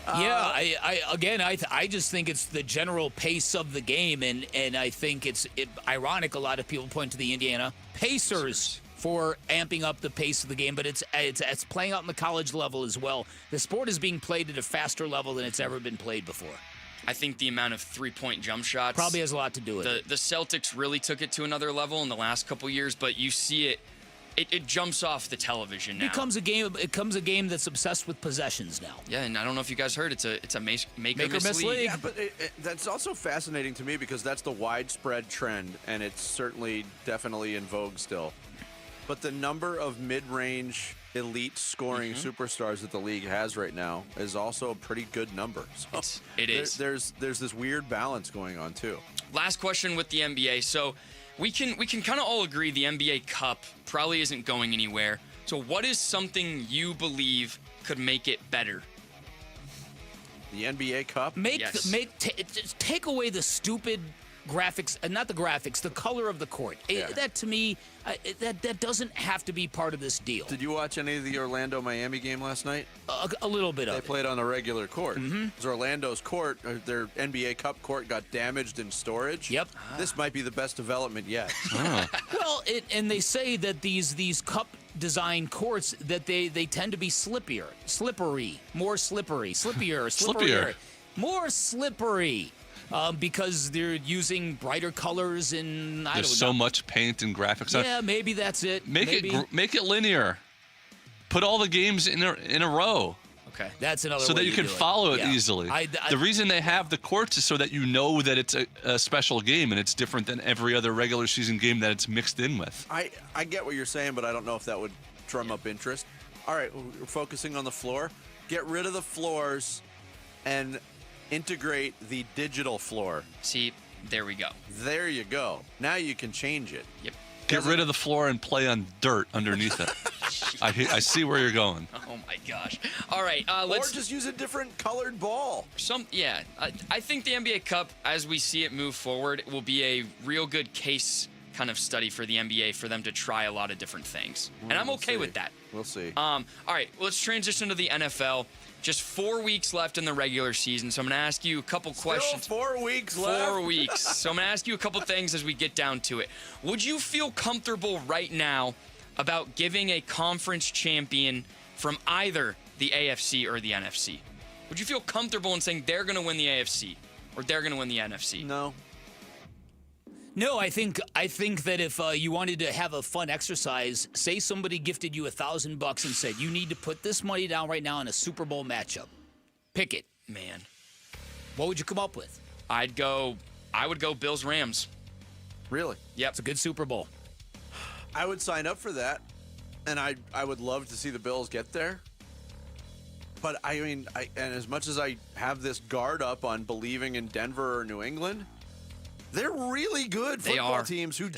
Yeah, I just think it's the general pace of the game, and I think it's ironic. A lot of people point to the Indiana Pacers for amping up the pace of the game, but it's playing out in the college level as well. The sport is being played at a faster level than it's ever been played before. I think the amount of three-point jump shots probably has a lot to do with it. The Celtics really took it to another level in the last couple years, but you see it it jumps off the television now. It becomes a game that's obsessed with possessions now. Yeah, and I don't know if you guys heard, it's a make or miss league. Yeah, but that's also fascinating to me because that's the widespread trend, and it's certainly definitely in vogue still. But the number of mid-range elite scoring superstars that the league has right now is also a pretty good number. So it is. There's this weird balance going on too. Last question with the NBA. So we can kind of all agree the NBA Cup probably isn't going anywhere. So what is something you believe could make it better? The NBA Cup? Take away the stupid graphics, not the graphics, the color of the court. That to me, that doesn't have to be part of this deal. Did you watch any of the Orlando-Miami game last night? A little bit of it. They played on a regular court. Because Orlando's court, their NBA Cup court, got damaged in storage. Yep. This might be the best development yet. Well, and they say that these cup design courts that they tend to be slippier, more slippery, more slippery. Because they're using brighter colors and There's so much paint and graphics. Yeah, maybe that's it. Make it linear. Put all the games in a row. Okay, that's another. So way that you can follow it easily. The reason they have the courts is so that you know that it's a special game and it's different than every other regular season game that it's mixed in with. I get what you're saying, but I don't know if that would drum up interest. All right, we're focusing on the floor. Get rid of the floors and integrate the digital floor. See, there we go. There you go. Now you can change it. Yep. Get rid of the floor and play on dirt underneath it. I see where you're going. Oh my gosh. All right, let's just use a different colored ball. I think the NBA Cup, as we see it move forward, will be a real good case kind of study for the NBA for them to try a lot of different things. And I'm okay with that. We'll see. All right, let's transition to the NFL. Just 4 weeks left in the regular season, so I'm going to ask you a couple questions. 4 weeks left? 4 weeks. So I'm going to ask you a couple things as we get down to it. Would you feel comfortable right now about giving a conference champion from either the AFC or the NFC? Would you feel comfortable in saying they're going to win the AFC or they're going to win the NFC? No. No, I think that if you wanted to have a fun exercise, say somebody gifted you $1,000 and said you need to put this money down right now in a Super Bowl matchup. Pick it. Man. What would you come up with? I would go Bills Rams. Really? Yep. It's a good Super Bowl. I would sign up for that, and I would love to see the Bills get there. But and as much as I have this guard up on believing in Denver or New England, they're really good football teams who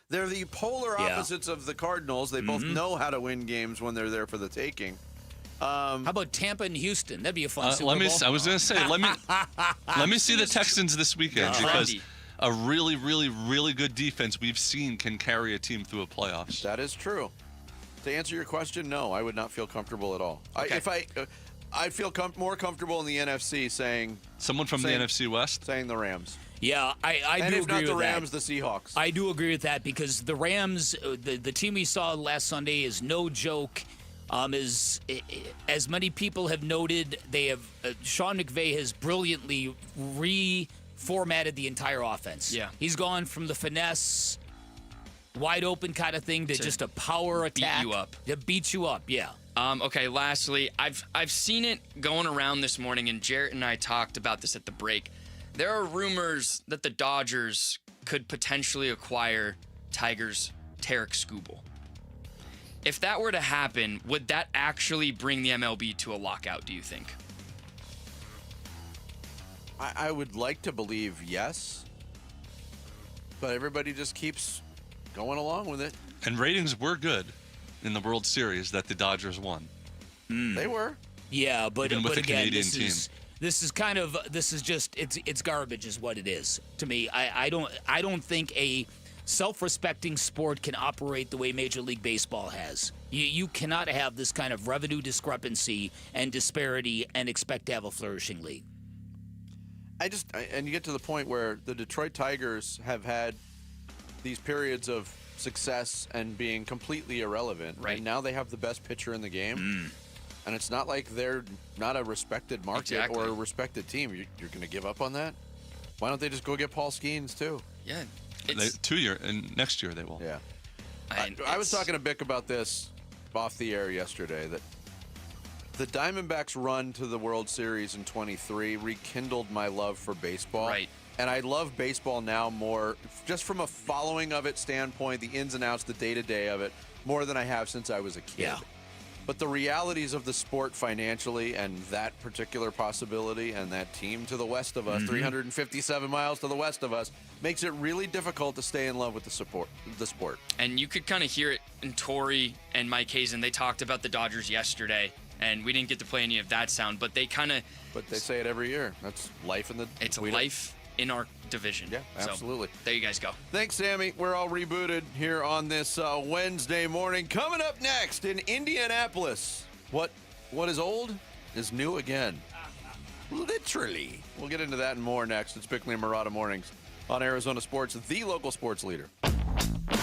they're the polar opposites of the Cardinals. They both know how to win games when they're there for the taking. How about Tampa and Houston? That'd be a fun Super Bowl. I was going to say, let me see the Texans this weekend because a really, really, really good defense we've seen can carry a team through a playoffs. That is true. To answer your question, no, I would not feel comfortable at all. Okay. I'd feel more comfortable in the NFC saying someone from the NFC West saying the Rams. Yeah, I do agree with that. And if not the Rams, the Seahawks. I do agree with that because the Rams, the team we saw last Sunday is no joke. As many people have noted, they have Sean McVay has brilliantly reformatted the entire offense. Yeah, he's gone from the finesse, wide open kind of thing to just a power attack. Beat you up. Yeah. Okay, lastly, I've seen it going around this morning, and Jarrett and I talked about this at the break. There are rumors that the Dodgers could potentially acquire Tigers' Tarek Skubal. If that were to happen, would that actually bring the MLB to a lockout, do you think? I would like to believe yes, but everybody just keeps going along with it. And ratings were good in the World Series that the Dodgers won. They were. Yeah, but even with the again, Canadian team. This is just it's garbage is what it is to me. I don't think a self-respecting sport can operate the way Major League Baseball has. You cannot have this kind of revenue discrepancy and disparity and expect to have a flourishing league. And you get to the point where the Detroit Tigers have had these periods of success and being completely irrelevant. Right. And now they have the best pitcher in the game. And it's not like they're not a respected market or a respected team. You're going to give up on that? Why don't they just go get Paul Skeens, too? Yeah. 2 year and next year they will. Yeah. I was talking to Bick about this off the air yesterday, that the Diamondbacks' run to the World Series in 23 rekindled my love for baseball. Right. And I love baseball now more, just from a following of it standpoint, the ins and outs, the day-to-day of it, more than I have since I was a kid. Yeah. But the realities of the sport financially and that particular possibility and that team to the west of us, 357 miles to the west of us, makes it really difficult to stay in love with the sport. And you could kind of hear it in Torrey and Mike Hazen. They talked about the Dodgers yesterday, and we didn't get to play any of that sound, but they kind of... But they say it every year. That's life in the... It's life in our division. Yeah, absolutely. So, there you guys go. Thanks, Sammy. We're all rebooted here on this Wednesday morning. Coming up next in Indianapolis, what is old is new again. Literally. We'll get into that and more next. It's Bickley and Murata Mornings on Arizona Sports, the local sports leader.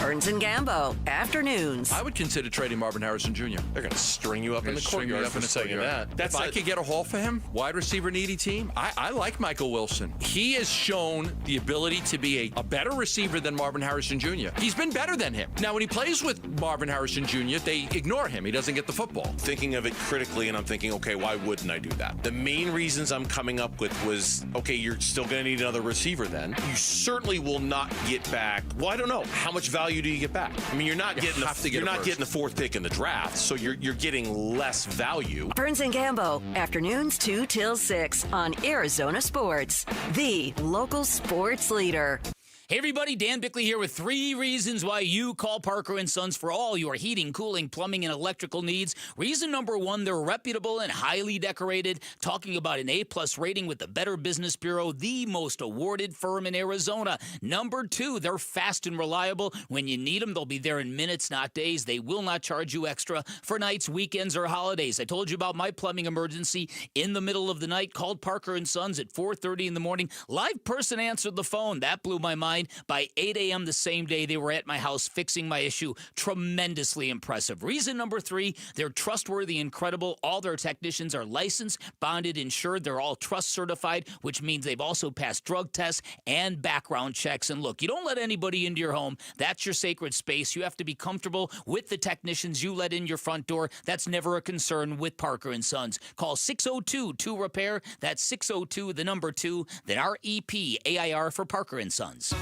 Burns and Gambo, afternoons. I would consider trading Marvin Harrison Jr. They're going to string you up in the courtyard for saying that. If I could get a haul for him, wide receiver needy team, I like Michael Wilson. He has shown the ability to be a better receiver than Marvin Harrison Jr. He's been better than him. Now, when he plays with Marvin Harrison Jr., they ignore him. He doesn't get the football. Thinking of it critically, and I'm thinking, okay, why wouldn't I do that? The main reasons I'm coming up with was, okay, you're still going to need another receiver then. You certainly will not get back, well, I don't know, how much value do you get back? I mean, you're not getting the fourth pick in the draft, so you're getting less value. Burns and Gambo, afternoons 2 till 6 on Arizona Sports, the local sports leader. Hey everybody, Dan Bickley here with 3 reasons why you call Parker & Sons for all your heating, cooling, plumbing, and electrical needs. Reason number 1, they're reputable and highly decorated, talking about an A+ rating with the Better Business Bureau, the most awarded firm in Arizona. Number 2, they're fast and reliable. When you need them, they'll be there in minutes, not days. They will not charge you extra for nights, weekends, or holidays. I told you about my plumbing emergency in the middle of the night. Called Parker & Sons at 4:30 in the morning. Live person answered the phone. That blew my mind. By 8 a.m. the same day, they were at my house fixing my issue. Tremendously impressive. Reason number 3, they're trustworthy and credible. All their technicians are licensed, bonded, insured. They're all trust certified, which means they've also passed drug tests and background checks. And look, you don't let anybody into your home. That's your sacred space. You have to be comfortable with the technicians you let in your front door. That's never a concern with Parker & Sons. Call 602-2REPAIR. That's 602, the number 2, then REPAIR for Parker & Sons.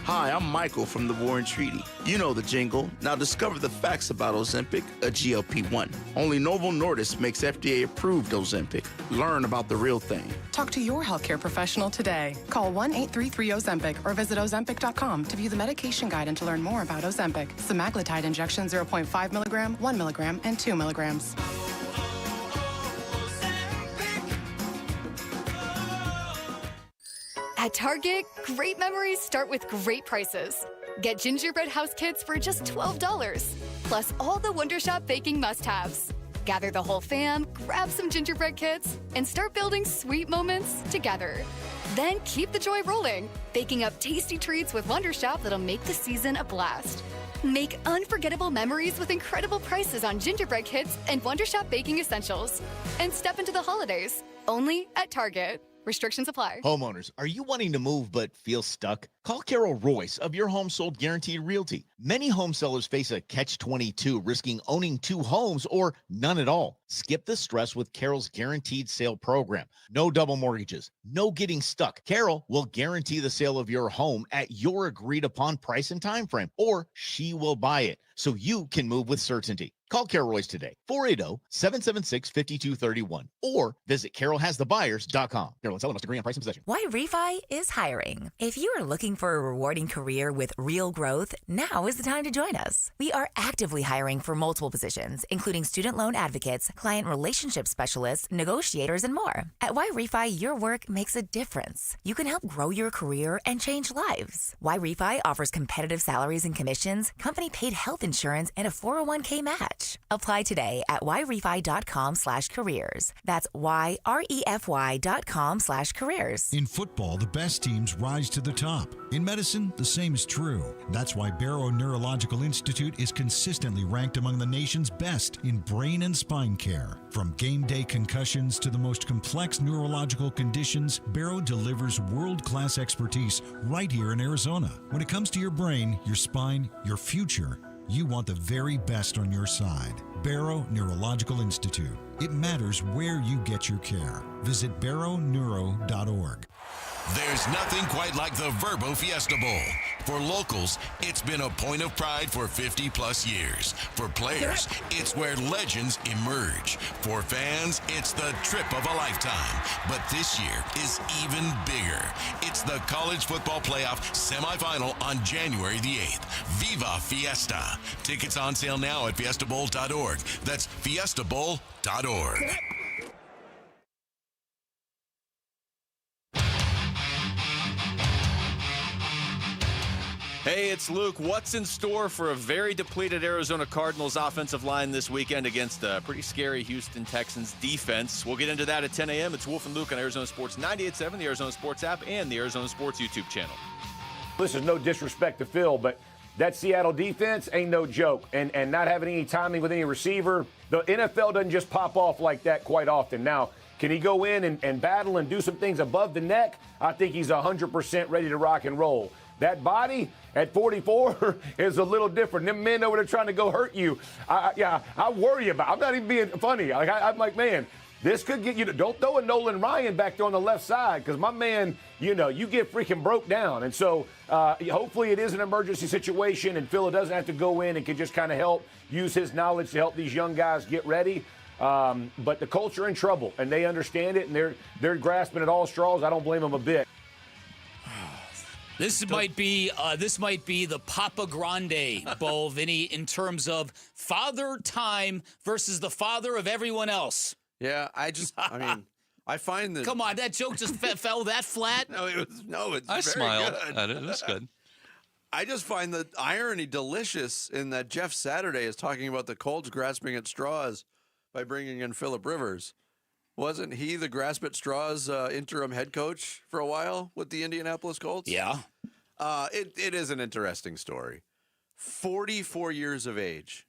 Hi, I'm Michael from the Warren Treaty. You know the jingle. Now discover the facts about Ozempic, a GLP-1. Only Novo Nordisk makes FDA-approved Ozempic. Learn about the real thing. Talk to your healthcare professional today. Call 1-833-OZEMPIC or visit Ozempic.com to view the medication guide and to learn more about Ozempic. Semaglutide injection 0.5 milligram, 1 milligram, and 2 milligrams. At Target, great memories start with great prices. Get gingerbread house kits for just $12, plus all the Wonder Shop baking must-haves. Gather the whole fam, grab some gingerbread kits, and start building sweet moments together. Then keep the joy rolling, baking up tasty treats with Wonder Shop that'll make the season a blast. Make unforgettable memories with incredible prices on gingerbread kits and Wonder Shop baking essentials. And step into the holidays, only at Target. Restrictions apply. Homeowners, are you wanting to move but feel stuck? Call Carol Royce of Your Home Sold Guaranteed Realty. Many home sellers face a catch-22, risking owning 2 homes or none at all. Skip the stress with Carol's Guaranteed Sale Program. No double mortgages, no getting stuck. Carol will guarantee the sale of your home at your agreed-upon price and time frame, or she will buy it so you can move with certainty. Call Carol Royce today, 480-776-5231, or visit carolhasthebuyers.com. Carol and seller must agree on price and possession. Why Refi is hiring. If you are looking for a rewarding career with real growth, now is the time to join us. We are actively hiring for multiple positions, including student loan advocates, client relationship specialists, negotiators, and more. At Why Refi, your work makes a difference. You can help grow your career and change lives. Why Refi offers competitive salaries and commissions, company-paid health insurance, and a 401k match. rematch. Apply today at yrefy.com/careers. That's yrefy.com/careers. In football, the best teams rise to the top. In medicine, the same is true. That's why Barrow Neurological Institute is consistently ranked among the nation's best in brain and spine care. From game day concussions to the most complex neurological conditions, Barrow delivers world-class expertise right here in Arizona. When it comes to your brain, your spine, your future, you want the very best on your side. Barrow Neurological Institute. It matters where you get your care. Visit barrowneuro.org. There's nothing quite like the Verbo Fiesta Bowl. For locals, it's been a point of pride for 50-plus years. For players, it's where legends emerge. For fans, it's the trip of a lifetime. But this year is even bigger. It's the College Football Playoff semifinal on January the 8th. Viva Fiesta. Tickets on sale now at fiestabowl.org. That's fiestabowl.org. Hey, it's Luke. What's in store for a very depleted Arizona Cardinals offensive line this weekend against a pretty scary Houston Texans defense? We'll get into that at 10 a.m. It's Wolf and Luke on Arizona Sports 98.7, the Arizona Sports app, and the Arizona Sports YouTube channel. Listen, no disrespect to Phil, but that Seattle defense ain't no joke. And not having any timing with any receiver, the NFL doesn't just pop off like that quite often. Now, can he go in and battle and do some things above the neck? I think he's 100% ready to rock and roll. That body at 44 is a little different. Them men over there trying to go hurt you, I worry about. I'm not even being funny. I'm like, man, this could get you. Don't throw a Nolan Ryan back there on the left side because my man, you get freaking broke down. And so hopefully it is an emergency situation and Phil doesn't have to go in and can just kind of help use his knowledge to help these young guys get ready. But the Colts are in trouble and they understand it and they're grasping at all straws. I don't blame them a bit. This might be the Papa Grande Bowl, Vinny, in terms of father time versus the father of everyone else. Yeah, I find that. Come on, that joke just fell that flat. It's I very smiled good. at it. It was good. I just find the irony delicious in that Jeff Saturday is talking about the Colts grasping at straws by bringing in Phillip Rivers. Wasn't he the grasp at straws interim head coach for a while with the Indianapolis Colts? Yeah. It is an interesting story. 44 years of age,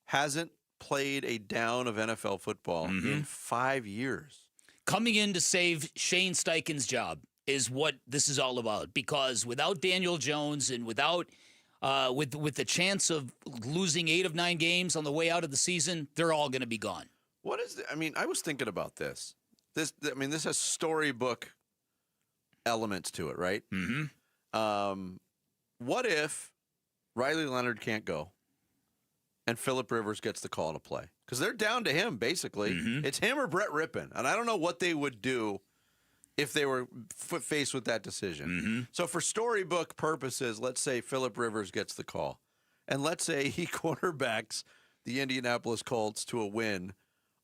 hasn't played a down of NFL football in 5 years. Coming in to save Shane Steichen's job is what this is all about. Because without Daniel Jones and without with the chance of losing 8 of 9 games on the way out of the season, they're all going to be gone. What is I was thinking about this. This has storybook elements to it, right? Mm-hmm. What if Riley Leonard can't go and Phillip Rivers gets the call to play? Because they're down to him, basically. Mm-hmm. It's him or Brett Rippon. And I don't know what they would do if they were faced with that decision. Mm-hmm. So for storybook purposes, let's say Phillip Rivers gets the call. And let's say he quarterbacks the Indianapolis Colts to a win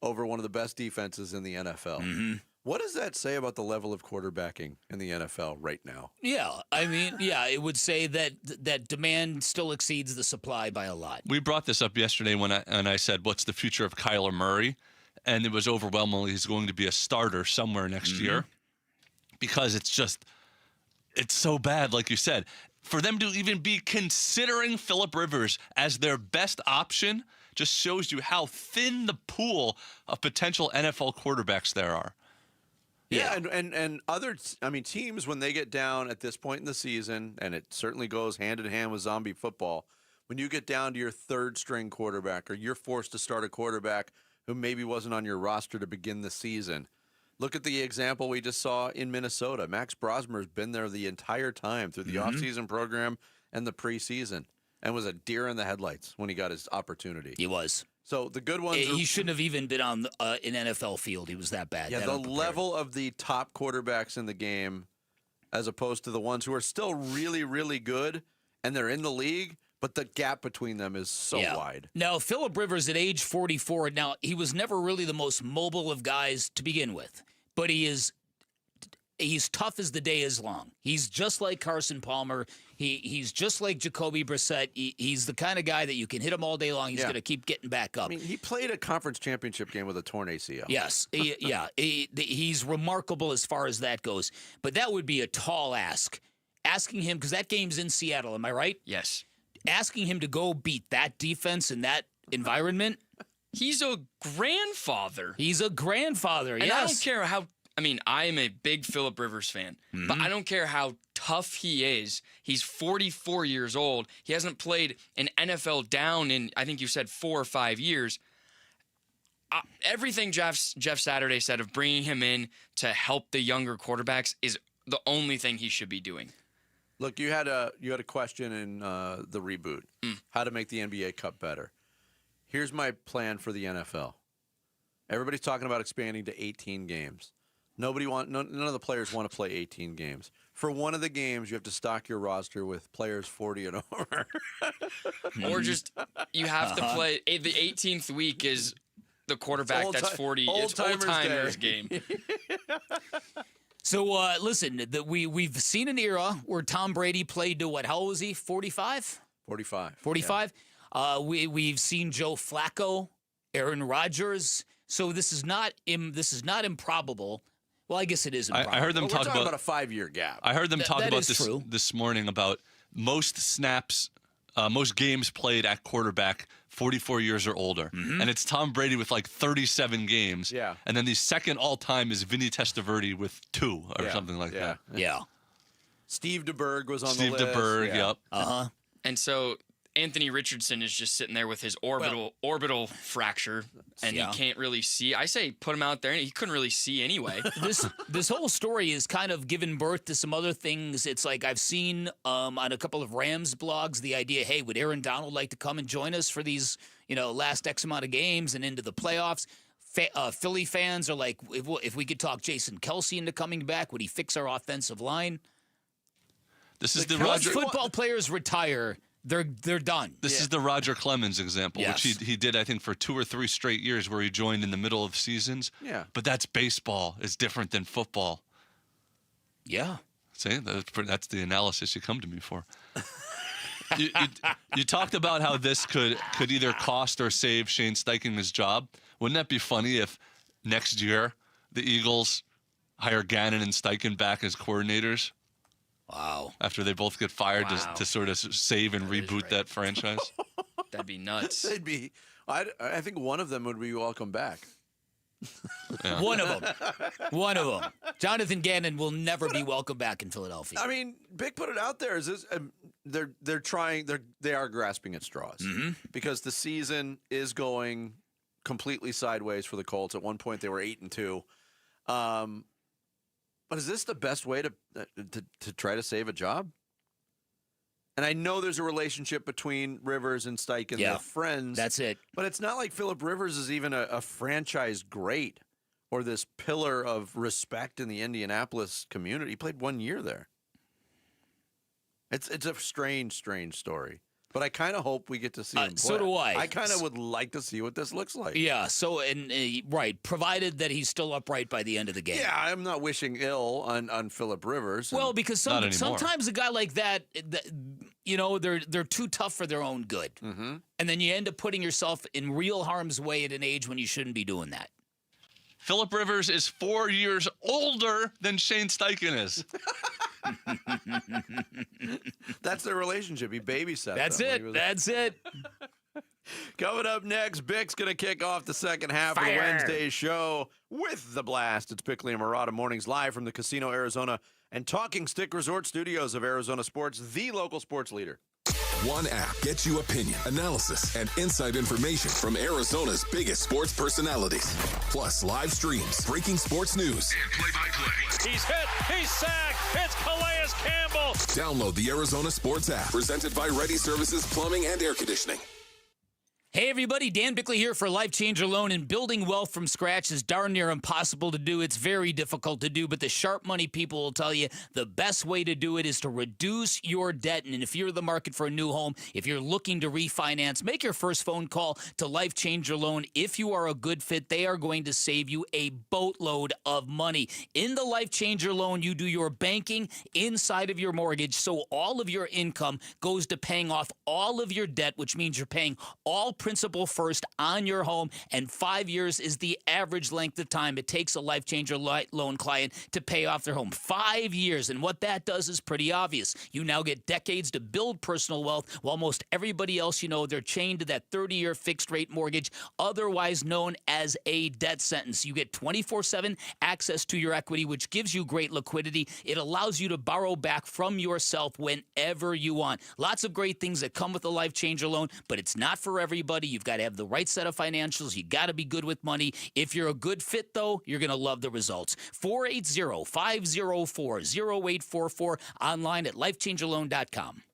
over one of the best defenses in the NFL. Mm-hmm. What does that say about the level of quarterbacking in the NFL right now? Yeah, it would say that demand still exceeds the supply by a lot. We brought this up yesterday when I said, what's the future of Kyler Murray? And it was overwhelmingly he's going to be a starter somewhere next year because it's so bad, like you said. For them to even be considering Phillip Rivers as their best option just shows you how thin the pool of potential NFL quarterbacks there are. Yeah, and other teams, when they get down at this point in the season, and it certainly goes hand in hand with zombie football, when you get down to your third string quarterback or you're forced to start a quarterback who maybe wasn't on your roster to begin the season. Look at the example we just saw in Minnesota. Max Brosmer's been there the entire time through the offseason program and the preseason. And was a deer in the headlights when he got his opportunity. He was. So the good ones. He shouldn't have even been on an NFL field. He was that bad. Yeah, the level of the top quarterbacks in the game, as opposed to the ones who are still really, really good, and they're in the league, but the gap between them is so wide. Now, Phillip Rivers at age 44. Now he was never really the most mobile of guys to begin with, but he is He's tough as the day is long. He's just like Carson Palmer. He's just like Jacoby Brissett. He's the kind of guy that you can hit him all day long. He's going to keep getting back up. I mean, he played a conference championship game with a torn ACL. Yes. He's remarkable as far as that goes. But that would be a tall ask. Asking him, because that game's in Seattle, am I right? Yes. Asking him to go beat that defense in that environment. He's a grandfather. He's a grandfather, and yes. I don't care how, I am a big Phillip Rivers fan, but I don't care how tough he is. He's 44 years old. He hasn't played an NFL down in, I think you said 4 or 5 years. Everything Jeff Saturday said of bringing him in to help the younger quarterbacks is the only thing he should be doing. Look, you had a question in the reboot, how to make the NBA Cup better. Here's my plan for the NFL. Everybody's talking about expanding to 18 games. None of the players want to play 18 games. For one of the games, you have to stock your roster with players 40 and over. Or just you have to play the 18th week is the quarterback that's 40. It's old-timers game. So, listen, we've seen an era where Tom Brady played to what? How old was he? 45? 45. 45? Yeah. We've seen Joe Flacco, Aaron Rodgers. So this is not improbable. Well, I guess it is improbable. I heard them talk about a 5-year gap. I heard them talk about this this morning about most snaps, most games played at quarterback 44 years or older. Mm-hmm. And it's Tom Brady with like 37 games. Yeah. And then the second all-time is Vinny Testaverde with 2 or something like that. Yeah. Steve DeBerg was on Steve the list. DeBerg, yep. Uh-huh. And so Anthony Richardson is just sitting there with his orbital fracture, and he can't really see. I say put him out there, and he couldn't really see anyway. This whole story is kind of given birth to some other things. It's like I've seen on a couple of Rams blogs the idea, hey, would Aaron Donald like to come and join us for these, last X amount of games and into the playoffs? Philly fans are like, if we could talk Jason Kelce into coming back, would he fix our offensive line? This is Once football players retire, they're done. This is the Roger Clemens example, Yes. which he did, I think, for 2 or 3 straight years where he joined in the middle of seasons. Yeah. But that's baseball. It's different than football. Yeah. See, that's the analysis you come to me for. You talked about how this could either cost or save Shane Steichen his job. Wouldn't that be funny if next year the Eagles hire Gannon and Steichen back as coordinators? Wow. After they both get fired to sort of save and reboot that franchise? That'd be nuts. I think one of them would be welcome back. Yeah. One of them. Jonathan Gannon will never be welcome back in Philadelphia. I mean, Big put it out there. They are grasping at straws because the season is going completely sideways for the Colts. At one point, they were 8-2. But is this the best way to try to save a job? And I know there's a relationship between Rivers and Steichen. Yeah, they're friends. that's it. But it's not like Phillip Rivers is even a franchise great or this pillar of respect in the Indianapolis community. He played 1 year there. It's a strange story. But I kind of hope we get to see him play. So do I. I kind of would like to see what this looks like. Yeah, so, right, provided that he's still upright by the end of the game. Yeah, I'm not wishing ill on Phillip Rivers. Well, because sometimes a guy like that, they're too tough for their own good. Mm-hmm. And then you end up putting yourself in real harm's way at an age when you shouldn't be doing that. Phillip Rivers is 4 years older than Shane Steichen is. That's their relationship. He babysat That's them. it. That's it. Coming up next, Bick's going to kick off the second half of Wednesday's show with the blast. It's Bickley and Murata mornings live from the Casino Arizona and Talking Stick Resort Studios of Arizona Sports, the local sports leader. One app gets you opinion, analysis, and inside information from Arizona's biggest sports personalities. Plus live streams, breaking sports news, and play-by-play. He's hit. He's sacked. It's Calais Campbell. Download the Arizona Sports app, presented by Ready Services Plumbing and Air Conditioning. Hey everybody, Dan Bickley here for Life Changer Loan. And building wealth from scratch is darn near impossible to do. It's very difficult to do, but the sharp money people will tell you the best way to do it is to reduce your debt. And if you're in the market for a new home, if you're looking to refinance, make your first phone call to Life Changer Loan. If you are a good fit, they are going to save you a boatload of money. In the Life Changer Loan, you do your banking inside of your mortgage, so all of your income goes to paying off all of your debt, which means you're paying all principal first on your home, and 5 years is the average length of time it takes a Life Changer loan client to pay off their home. 5 years, and what that does is pretty obvious. You now get decades to build personal wealth, while most everybody else you know, they're chained to that 30-year fixed-rate mortgage, otherwise known as a debt sentence. You get 24/7 access to your equity, which gives you great liquidity. It allows you to borrow back from yourself whenever you want. Lots of great things that come with a Life Changer loan, but it's not for everybody. You've got to have the right set of financials. You got to be good with money. If you're a good fit, though, you're going to love the results. 480-504-0844, online at lifechangerloan.com.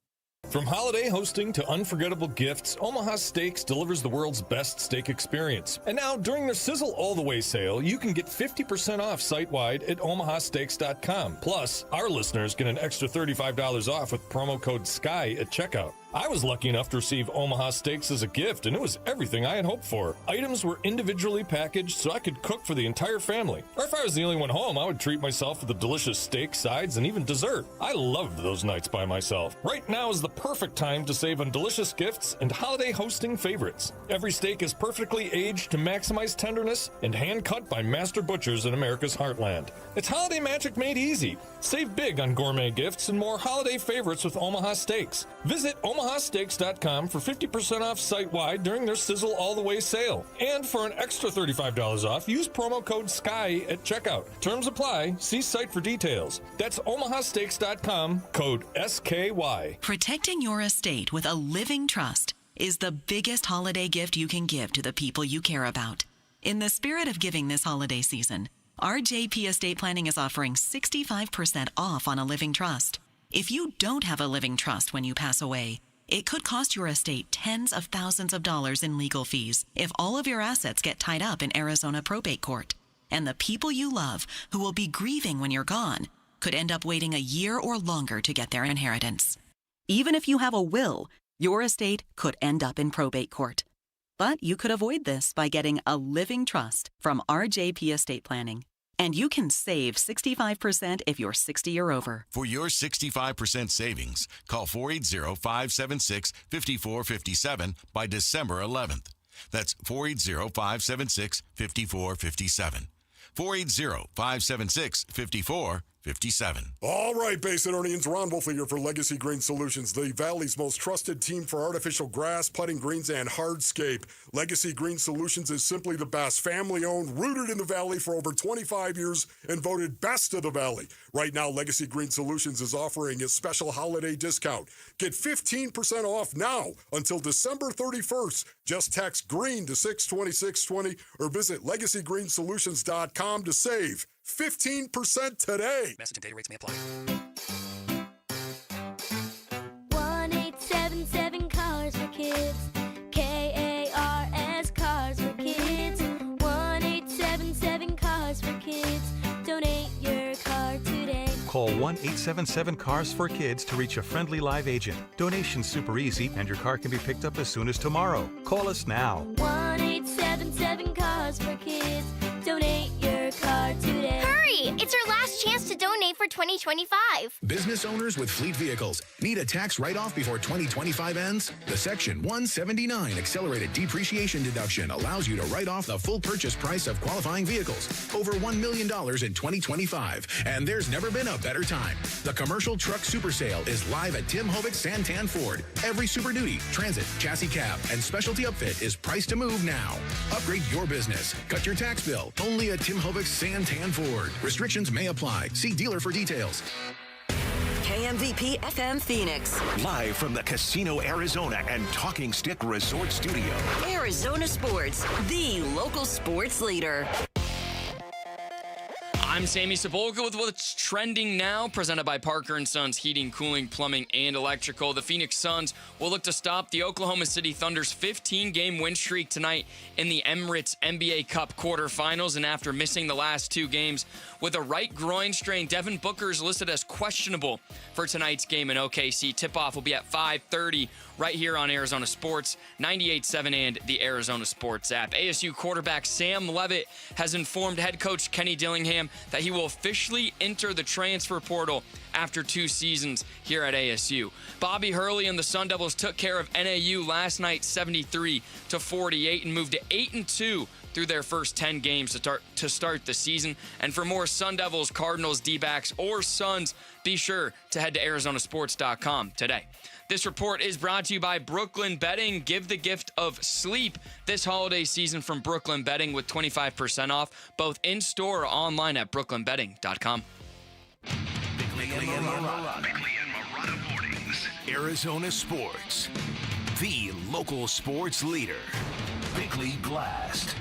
From holiday hosting to unforgettable gifts, Omaha Steaks delivers the world's best steak experience. And now, during their Sizzle All the Way sale, you can get 50% off site-wide at omahasteaks.com. Plus, our listeners get an extra $35 off with promo code SKY at checkout. I was lucky enough to receive Omaha Steaks as a gift, and it was everything I had hoped for. Items were individually packaged so I could cook for the entire family. Or if I was the only one home, I would treat myself with a delicious steak, sides, and even dessert. I loved those nights by myself. Right now is the perfect time to save on delicious gifts and holiday hosting favorites. Every steak is perfectly aged to maximize tenderness and hand-cut by master butchers in America's heartland. It's holiday magic made easy. Save big on gourmet gifts and more holiday favorites with Omaha Steaks. Visit omahasteaks.com for 50% off site-wide during their Sizzle All the Way sale. And for an extra $35 off, use promo code SKY at checkout. Terms apply. See site for details. That's omahasteaks.com, code SKY. Protecting your estate with a living trust is the biggest holiday gift you can give to the people you care about. In the spirit of giving this holiday season, RJP Estate Planning is offering 65% off on a living trust. If you don't have a living trust when you pass away, it could cost your estate tens of thousands of dollars in legal fees if all of your assets get tied up in Arizona probate court. And the people you love, who will be grieving when you're gone, could end up waiting a year or longer to get their inheritance. Even if you have a will, your estate could end up in probate court. But you could avoid this by getting a living trust from RJP Estate Planning. And you can save 65% if you're 60 or over. For your 65% savings, call 480-576-5457 by December 11th. That's 480-576-5457. 480-576-5457. All right, Basinonians, Ron Wolfe here for Legacy Green Solutions, the Valley's most trusted team for artificial grass, putting greens, and hardscape. Legacy Green Solutions is simply the best. Family-owned, rooted in the Valley for over 25 years, and voted best of the Valley. Right now, Legacy Green Solutions is offering a special holiday discount. Get 15% off now until December 31st. Just text GREEN to 62620 or visit LegacyGreenSolutions.com to save 15% today. Message and data rates may apply. 1877 Cars for Kids. KARS Cars for Kids. 1877 Cars for Kids. Donate your car today. Call 1-877-CARS for Kids to reach a friendly live agent. Donation's super easy, and your car can be picked up as soon as tomorrow. Call us now. 1877 Cars for Kids. Donate your car today. Hurry! It's our last chance to donate for 2025. Business owners with fleet vehicles need a tax write-off before 2025 ends? The Section 179 accelerated depreciation deduction allows you to write off the full purchase price of qualifying vehicles, over $1 million in 2025, and there's never been a better time. The Commercial Truck Super Sale is live at Tim Hovic's Santan Ford. Every Super Duty, Transit, Chassis Cab, and Specialty Upfit is priced to move now. Upgrade your business. Cut your tax bill. Only at Tim Hovic's Santan Ford. Restrictions may apply. See dealer for details. KMVP FM Phoenix. Live from the Casino Arizona and Talking Stick Resort Studio. Arizona Sports, the local sports leader. I'm I'm Sammy Sepulka with what's trending now, presented by Parker & Sons Heating, Cooling, Plumbing, and Electrical. The Phoenix Suns will look to stop the Oklahoma City Thunder's 15-game win streak tonight in the Emirates NBA Cup quarterfinals. And after missing the last 2 games with a right groin strain, Devin Booker is listed as questionable for tonight's game in OKC. Tip-off will be at 5:30 right here on Arizona Sports, 98.7 and the Arizona Sports app. ASU quarterback Sam Leavitt has informed head coach Kenny Dillingham that he will officially enter the transfer portal after 2 seasons here at ASU. Bobby Hurley and the Sun Devils took care of NAU last night 73-48 and moved to 8-2 through their first 10 games to start the season. And for more Sun Devils, Cardinals, D-backs, or Suns, be sure to head to ArizonaSports.com today. This report is brought to you by Brooklyn Betting. Give the gift of sleep this holiday season from Brooklyn Betting with 25% off, both in-store or online at brooklynbetting.com. Bickley and Marotta Mornings. Arizona Sports. The local sports leader. Bickley Blast.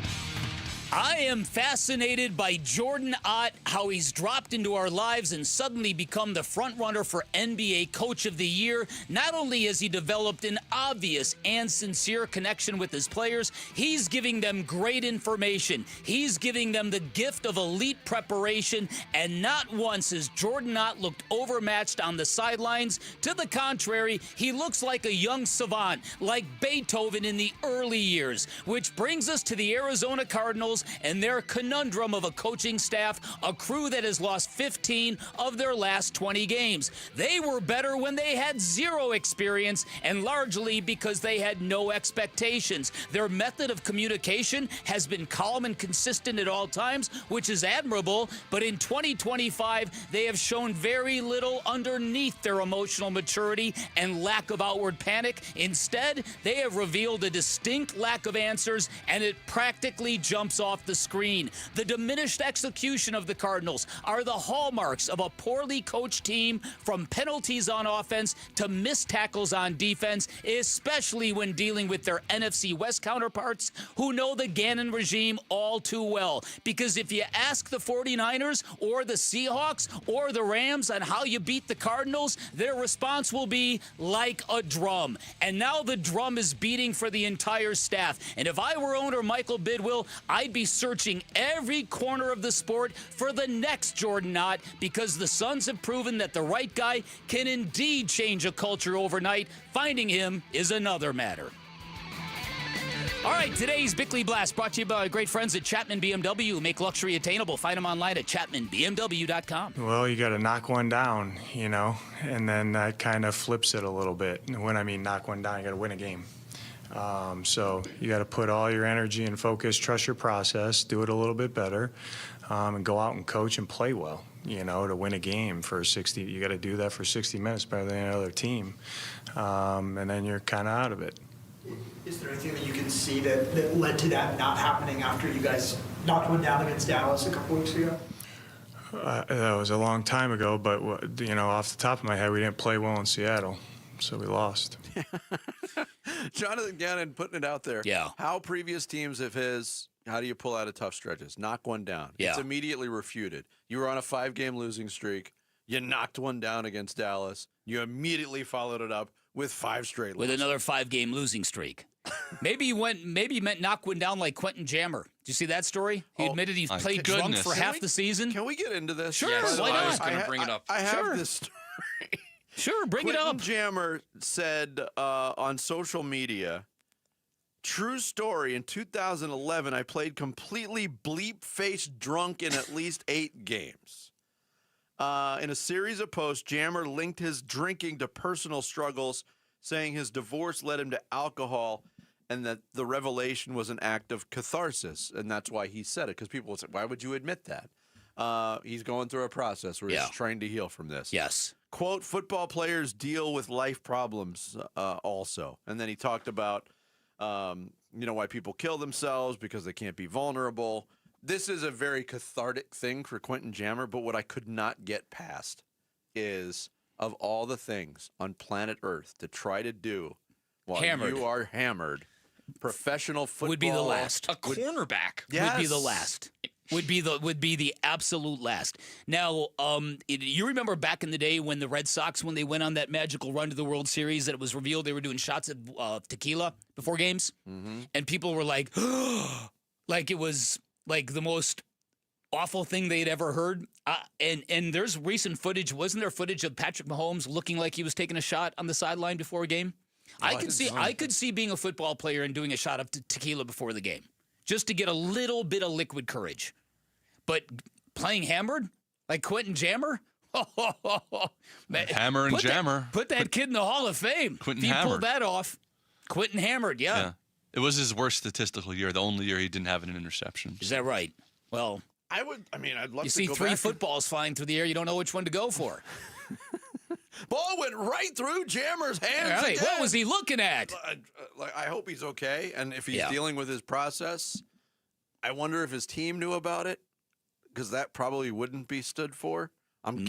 I am fascinated by Jordan Ott, how he's dropped into our lives and suddenly become the frontrunner for NBA Coach of the Year. Not only has he developed an obvious and sincere connection with his players, he's giving them great information. He's giving them the gift of elite preparation, and not once has Jordan Ott looked overmatched on the sidelines. To the contrary, he looks like a young savant, like Beethoven in the early years, which brings us to the Arizona Cardinals and their conundrum of a coaching staff, a crew that has lost 15 of their last 20 games. They were better when they had 0 experience, and largely because they had no expectations. Their method of communication has been calm and consistent at all times, which is admirable, but in 2025, they have shown very little underneath their emotional maturity and lack of outward panic. Instead, they have revealed a distinct lack of answers, and it practically jumps off the screen. The diminished execution of the Cardinals are the hallmarks of a poorly coached team, from penalties on offense to missed tackles on defense, especially when dealing with their NFC West counterparts who know the Gannon regime all too well. Because if you ask the 49ers or the Seahawks or the Rams on how you beat the Cardinals, their response will be like a drum. And now the drum is beating for the entire staff. And if I were owner Michael Bidwill, I'd be searching every corner of the sport for the next Jordan Ott, because the Suns have proven that the right guy can indeed change a culture overnight. Finding him is another matter. All right, today's Bickley Blast brought to you by our great friends at Chapman BMW, who make luxury attainable. Find them online at chapmanbmw.com. Well, you got to knock one down, and then that kind of flips it a little bit. When I mean knock one down, you got to win a game. So you got to put all your energy and focus, trust your process, do it a little bit better, and go out and coach and play well, to win a game for 60. You got to do that for 60 minutes better than any other team, and then you're kind of out of it. Is there anything that you can see that led to that not happening after you guys knocked one down against Dallas a couple weeks ago? That was a long time ago, but off the top of my head, we didn't play well in Seattle, so we lost. Jonathan Gannon putting it out there. Yeah. How previous teams of his, how do you pull out of tough stretches? Knock one down. Yeah. It's immediately refuted. You were on a 5-game losing streak. You knocked one down against Dallas. You immediately followed it up with 5 straight losses. With another 5-game losing streak. Maybe he meant knock one down like Quentin Jammer. Did you see that story? He admitted he played drunk for half the season. Can we get into this? Sure, yes, why not? I was going to bring it up. I have this story. Sure, bring it up. Quentin Jammer said on social media, true story, in 2011, I played completely bleep-faced drunk in at least 8 games. In a series of posts, Jammer linked his drinking to personal struggles, saying his divorce led him to alcohol and that the revelation was an act of catharsis. And that's why he said it, because people would say, why would you admit that? He's going through a process where he's trying to heal from this. Yes. Quote, football players deal with life problems also. And then he talked about, why people kill themselves because they can't be vulnerable. This is a very cathartic thing for Quentin Jammer, but what I could not get past is, of all the things on planet Earth to try to do while you are hammered, professional football would be the last. A cornerback would be the last. would be the absolute last. Now, you remember back in the day when the Red Sox, when they went on that magical run to the World Series, that it was revealed they were doing shots of tequila before games, and people were like, like it was like the most awful thing they'd ever heard. And there's recent footage. Wasn't there footage of Patrick Mahomes looking like he was taking a shot on the sideline before a game? I could see being a football player and doing a shot of tequila before the game, just to get a little bit of liquid courage. But playing hammered like Quentin Jammer, Hammer and Jammer. Put that kid in the Hall of Fame. Quentin If he Hammered. pulled that off. Quentin Hammered, yeah. It was his worst statistical year. The only year he didn't have an interception. Is that right? Well, I'd love you to see go three back footballs flying through the air. You don't know which one to go for. Ball went right through Jammer's hands. Right. Again. What was he looking at? I hope he's okay, and if he's Yeah. dealing with his process, I wonder if his team knew about it, because that probably wouldn't be stood for. I'm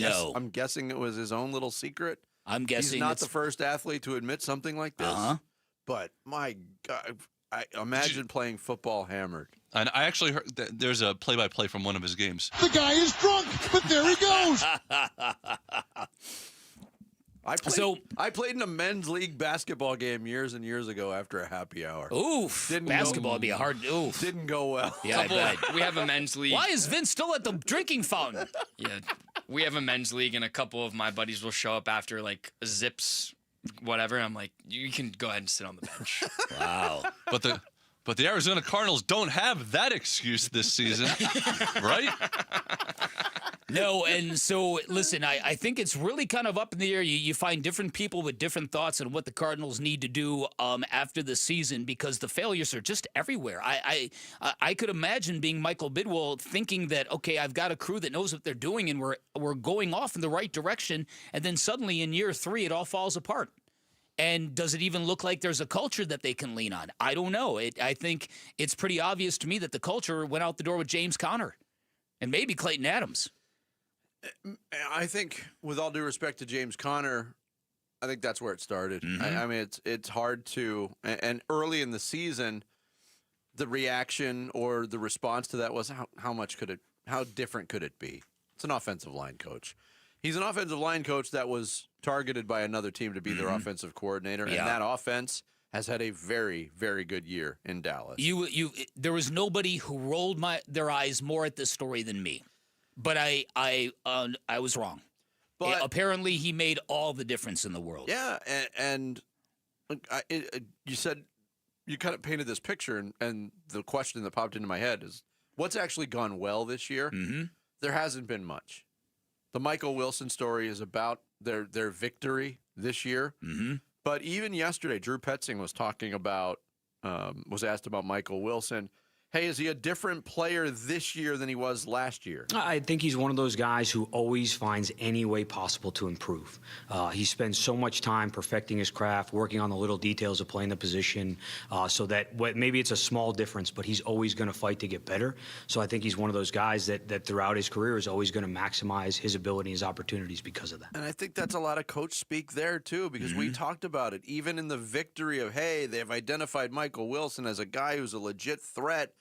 guessing it was his own little secret. I'm guessing he's not it's the first athlete to admit something like this. But my God, I imagine playing football hammered. And I actually heard that there's a play-by-play from one of his games. The guy is drunk, but there he goes. I played in a men's league basketball game years and years ago after a happy hour. Oof. Basketball would be a hard oof. Didn't go well. Yeah, I bet. We have a men's league. Why is Vince still at the drinking fountain? Yeah, we have a men's league, and a couple of my buddies will show up after like zips, whatever. And I'm like, you can go ahead and sit on the bench. Wow. But the Arizona Cardinals don't have that excuse this season, right? No, and so, listen, I think it's really kind of up in the air. You find different people with different thoughts on what the Cardinals need to do after the season, because the failures are just everywhere. I could imagine being Michael Bidwell thinking that, okay, I've got a crew that knows what they're doing, and we're going off in the right direction, and then suddenly in year 3 it all falls apart. And does it even look like there's a culture that they can lean on? I don't know. I think it's pretty obvious to me that the culture went out the door with James Conner and maybe Clayton Adams. I think, with all due respect to James Conner, I think that's where it started. I mean, it's hard to, and early in the season, the reaction or the response to that was how different could it be? It's an offensive line coach. He's an offensive line coach that was targeted by another team to be their offensive coordinator, and that offense has had a very, very good year in Dallas. There was nobody who rolled their eyes more at this story than me, but I was wrong. But apparently, he made all the difference in the world. Yeah, and you said you kind of painted this picture, and the question that popped into my head is, what's actually gone well this year? There hasn't been much. The Michael Wilson story is about their victory this year. But even yesterday, Drew Petzing was talking about, was asked about Michael Wilson. Hey, is he a different player this year than he was last year? I think he's one of those guys who always finds any way possible to improve. He spends so much time perfecting his craft, working on the little details of playing the position, so that maybe it's a small difference, but he's always going to fight to get better. So I think he's one of those guys that throughout his career is always going to maximize his ability, his opportunities because of that. And I think that's a lot of coach speak there, too, because we talked about it. Even in the victory of, hey, they've identified Michael Wilson as a guy who's a legit threat,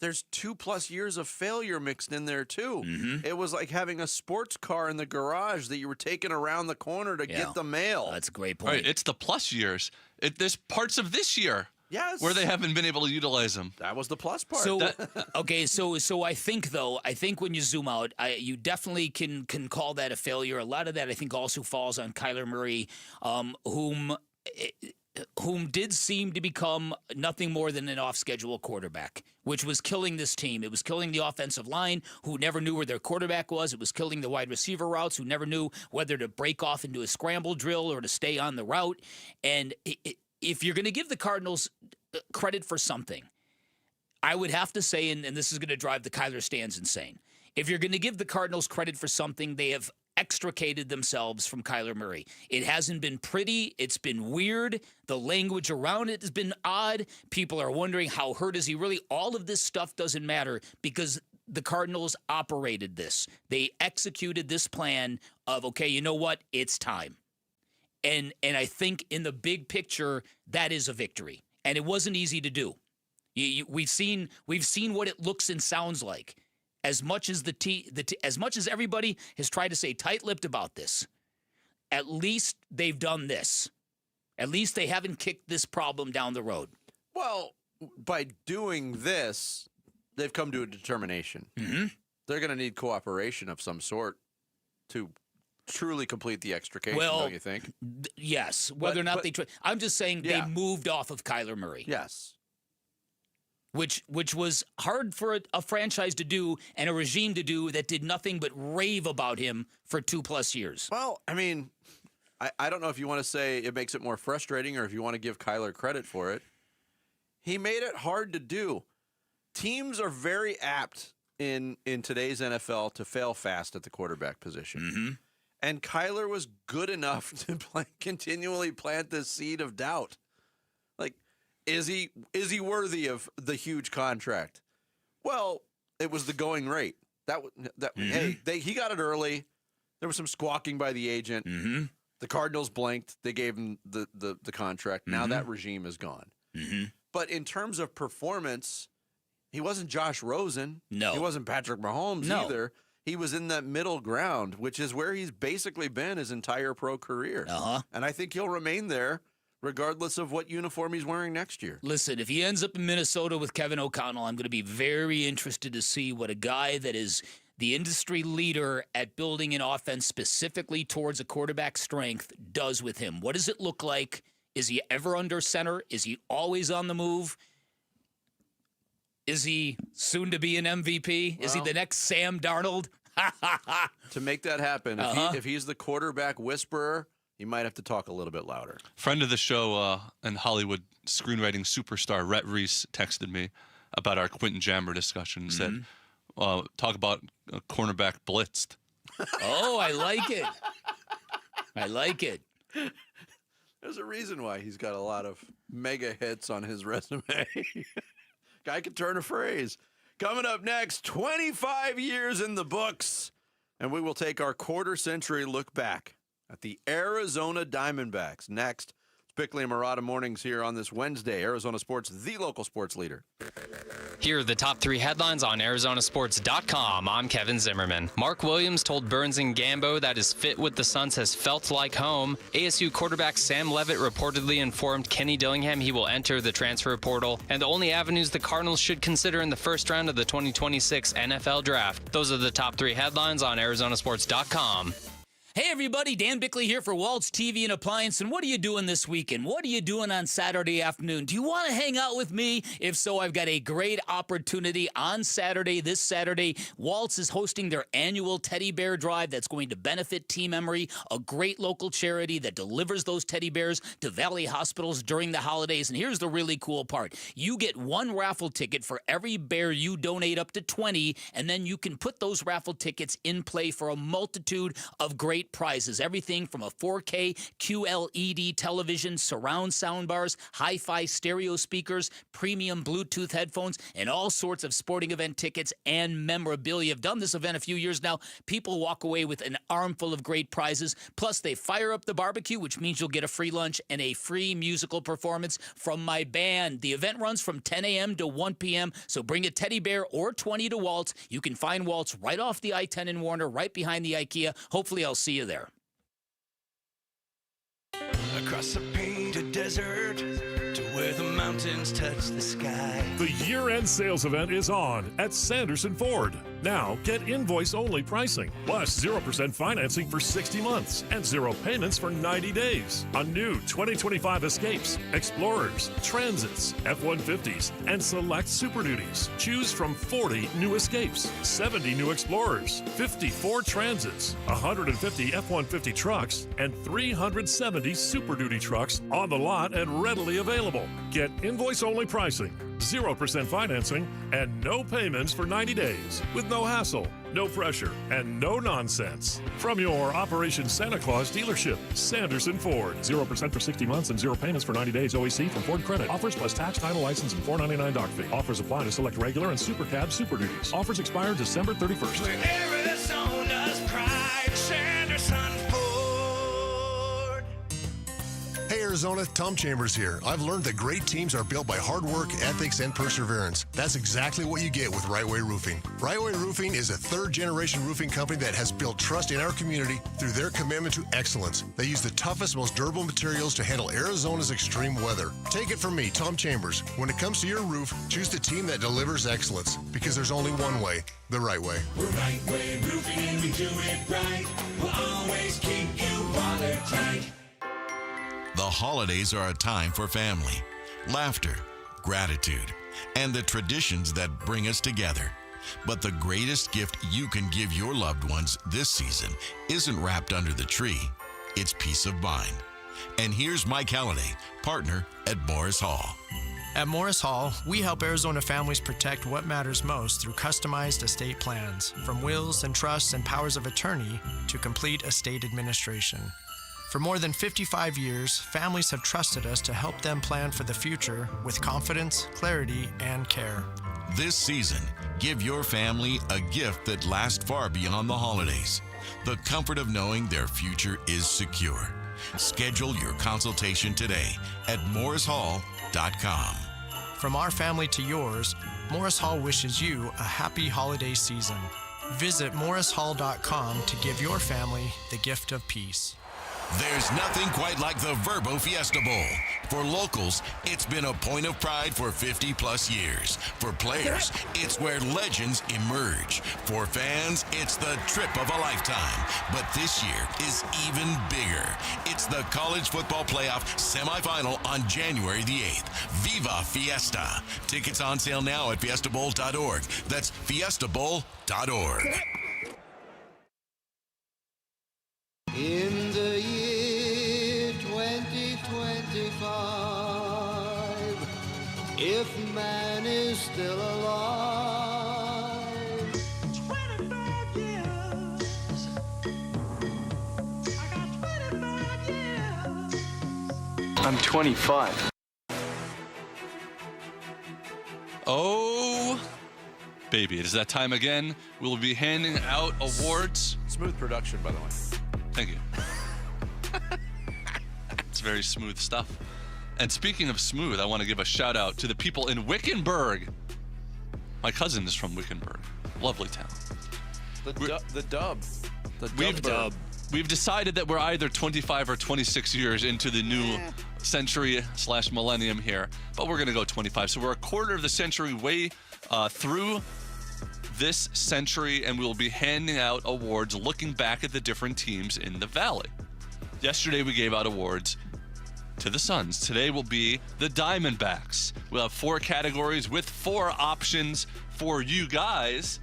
there's 2+ years of failure mixed in there, too. It was like having a sports car in the garage that you were taking around the corner to get the mail. That's a great point. Right, it's the plus years. There's parts of this year where they haven't been able to utilize them. That was the plus part. So, so I think when you zoom out, you definitely can call that a failure. A lot of that, I think, also falls on Kyler Murray, whom did seem to become nothing more than an off-schedule quarterback, which was killing this team. It was killing the offensive line, who never knew where their quarterback was. It was killing the wide receiver routes, who never knew whether to break off into a scramble drill or to stay on the route. And if you're going to give the Cardinals credit for something, I would have to say, and this is going to drive the Kyler stands insane, if you're going to give the Cardinals credit for something, they have extricated themselves from Kyler Murray. It hasn't been pretty. It's been weird. The language around it has been odd. People are wondering, how hurt is he really? All of this stuff doesn't matter because the Cardinals operated this. They executed this plan of, okay, you know what? It's time. And I think in the big picture, that is a victory. And it wasn't easy to do. We've seen what it looks and sounds like. as much as as much as everybody has tried to say tight-lipped about this, at least they've done this. At least they haven't kicked this problem down the road. Well, by doing this, they've come to a determination. Mm-hmm. They're going to need cooperation of some sort to truly complete the extrication, don't you think? Yes. Whether or not they try. I'm just saying they moved off of Kyler Murray. Yes. Which was hard for a franchise to do and a regime to do that did nothing but rave about him for 2+ years. Well, I mean, I don't know if you want to say it makes it more frustrating or if you want to give Kyler credit for it. He made it hard to do. Teams are very apt in today's NFL to fail fast at the quarterback position. Mm-hmm. And Kyler was good enough to continually plant this seed of doubt. Like, is he worthy of the huge contract? Well, it was the going rate. He got it early. There was some squawking by the agent. Mm-hmm. The Cardinals blanked. They gave him the contract. Now that regime is gone. Mm-hmm. But in terms of performance, he wasn't Josh Rosen. No. He wasn't Patrick Mahomes either. He was in that middle ground, which is where he's basically been his entire pro career. Uh-huh. And I think he'll remain there regardless of what uniform he's wearing next year. Listen, if he ends up in Minnesota with Kevin O'Connell, I'm going to be very interested to see what a guy that is the industry leader at building an offense specifically towards a quarterback strength does with him. What does it look like? Is he ever under center? Is he always on the move? Is he soon to be an MVP? Is he the next Sam Darnold? To make that happen, if he's the quarterback whisperer, he might have to talk a little bit louder. Friend of the show and Hollywood screenwriting superstar Rhett Reese texted me about our Quentin Jammer discussion and said, talk about a cornerback blitzed. Oh, I like it. I like it. There's a reason why he's got a lot of mega hits on his resume. Guy could turn a phrase. Coming up next, 25 years in the books, and we will take our quarter-century look back at the Arizona Diamondbacks. Next, it's Bickley and Murata Mornings here on this Wednesday. Arizona Sports, the local sports leader. Here are the top 3 headlines on ArizonaSports.com. I'm Kevin Zimmerman. Mark Williams told Burns and Gambo that his fit with the Suns has felt like home. ASU quarterback Sam Levitt reportedly informed Kenny Dillingham he will enter the transfer portal. And the only avenues the Cardinals should consider in the first round of the 2026 NFL Draft. Those are the top 3 headlines on ArizonaSports.com. Hey everybody, Dan Bickley here for Waltz TV and Appliance. And what are you doing this weekend? What are you doing on Saturday afternoon? Do you want to hang out with me? If so, I've got a great opportunity on Saturday. This Saturday, Waltz is hosting their annual Teddy Bear Drive that's going to benefit Team Emory, a great local charity that delivers those teddy bears to Valley hospitals during the holidays. And here's the really cool part. You get 1 raffle ticket for every bear you donate up to 20, and then you can put those raffle tickets in play for a multitude of great prizes. Everything from a 4K QLED television, surround soundbars, hi-fi stereo speakers, premium Bluetooth headphones, and all sorts of sporting event tickets and memorabilia. I've done this event a few years now. People walk away with an armful of great prizes. Plus, they fire up the barbecue, which means you'll get a free lunch and a free musical performance from my band. The event runs from 10 a.m. to 1 p.m., so bring a teddy bear or 20 to Waltz. You can find Waltz right off the I-10 in Warner, right behind the IKEA. Hopefully, I'll see you there. Across a painted desert to where the mountains touch the sky. The year-end sales event is on at Sanderson Ford. Now, get invoice-only pricing, plus 0% financing for 60 months and 0 payments for 90 days on new 2025 Escapes, Explorers, Transits, F-150s, and select Super Duties. Choose from 40 new Escapes, 70 new Explorers, 54 Transits, 150 F-150 trucks, and 370 Super Duty trucks on the lot and readily available. Get invoice-only pricing, 0% financing, and no payments for 90 days with no hassle, no pressure, and no nonsense. From your Operation Santa Claus dealership, Sanderson Ford. 0% for 60 months and 0 payments for 90 days OEC from Ford Credit. Offers plus tax, title, license, and $4.99 dock fee. Offers apply to select regular and Super Cab Super Duties. Offers expire December 31st. Arizona's pride, Sanderson Ford. Hey, Arizona, Tom Chambers here. I've learned that great teams are built by hard work, ethics, and perseverance. That's exactly what you get with Right Way Roofing. Right Way Roofing is a third-generation roofing company that has built trust in our community through their commitment to excellence. They use the toughest, most durable materials to handle Arizona's extreme weather. Take it from me, Tom Chambers. When it comes to your roof, choose the team that delivers excellence, because there's only one way, the right way. We're Right Way Roofing and we do it right. We'll always keep you watertight. The holidays are a time for family, laughter, gratitude, and the traditions that bring us together. But the greatest gift you can give your loved ones this season isn't wrapped under the tree. It's peace of mind. And here's Mike Halliday, partner at Morris Hall. At Morris Hall, we help Arizona families protect what matters most through customized estate plans, from wills and trusts and powers of attorney to complete estate administration. For more than 55 years, families have trusted us to help them plan for the future with confidence, clarity, and care. This season, give your family a gift that lasts far beyond the holidays. The comfort of knowing their future is secure. Schedule your consultation today at morrishall.com. From our family to yours, Morris Hall wishes you a happy holiday season. Visit morrishall.com to give your family the gift of peace. There's nothing quite like the Verbo Fiesta Bowl. For locals, it's been a point of pride for 50-plus years. For players, it's where legends emerge. For fans, it's the trip of a lifetime. But this year is even bigger. It's the College Football Playoff semifinal on January the 8th. Viva Fiesta! Tickets on sale now at fiestabowl.org. That's fiestabowl.org. In the year 2025, if man is still alive, 25 years, I got 25 years. I'm 25. Oh, baby, it is that time again. We'll be handing out awards. Smooth production, by the way. Thank you. It's very smooth stuff. And speaking of smooth, I want to give a shout out to the people in Wickenburg. My cousin is from Wickenburg. Lovely town. The dub. We've decided that we're either 25 or 26 years into the new century/millennium here, but we're going to go 25. So we're a quarter of the century way through this century, and we'll be handing out awards looking back at the different teams in the Valley. Yesterday, we gave out awards to the Suns. Today will be the Diamondbacks. We'll have 4 categories with 4 options for you guys,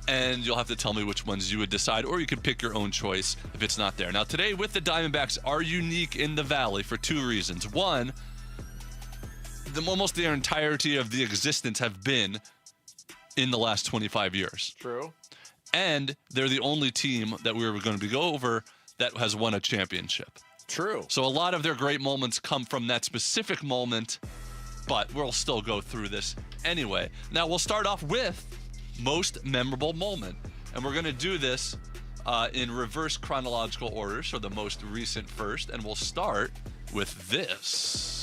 and you'll have to tell me which ones you would decide, or you can pick your own choice if it's not there. Now, today with the Diamondbacks are unique in the Valley for 2 reasons. One, almost the entirety of the existence have been in the last 25 years. True. And they're the only team that we were going to go over that has won a championship. True. So a lot of their great moments come from that specific moment, but we'll still go through this anyway. Now, we'll start off with most memorable moment. And we're going to do this in reverse chronological order, so the most recent first. And we'll start with this.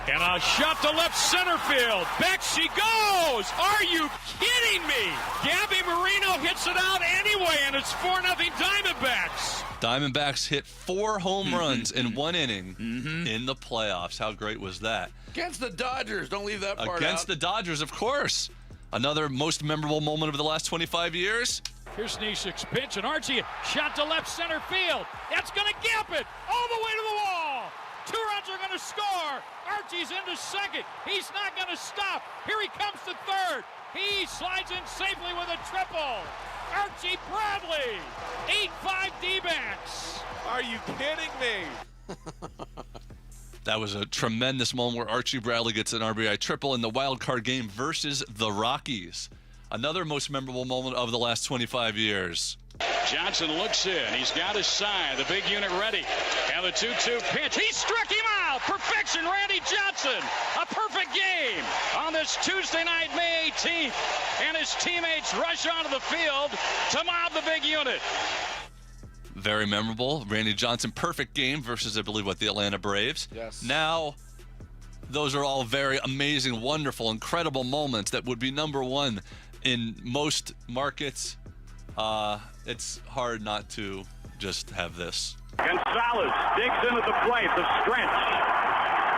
And a shot to left center field. Back she goes. Are you kidding me? Gabby Marino hits it out anyway, and it's 4-0 Diamondbacks. Diamondbacks hit 4 home runs in 1 inning in the playoffs. How great was that? Against the Dodgers. Don't leave that part out. Against the Dodgers, of course. Another most memorable moment of the last 25 years. Here's Neshek's pitch, and Archie shot to left center field. That's going to gap it all the way to the wall. 2 runs are going to score. Archie's into second. He's not going to stop. Here he comes to third. He slides in safely with a triple. Archie Bradley, 8-5 D-backs. Are you kidding me? That was a tremendous moment where Archie Bradley gets an RBI triple in the wild card game versus the Rockies. Another most memorable moment of the last 25 years. Johnson looks in. He's got his sign. The big unit ready. And the 2-2 pitch. He struck him out. Perfection, Randy Johnson. A perfect game on this Tuesday night, May 18th. And his teammates rush onto the field to mob the big unit. Very memorable. Randy Johnson, perfect game versus, I believe, the Atlanta Braves. Yes. Now, those are all very amazing, wonderful, incredible moments that would be number one in most markets. It's hard not to just have this. Gonzalez digs into the plate, the stretch,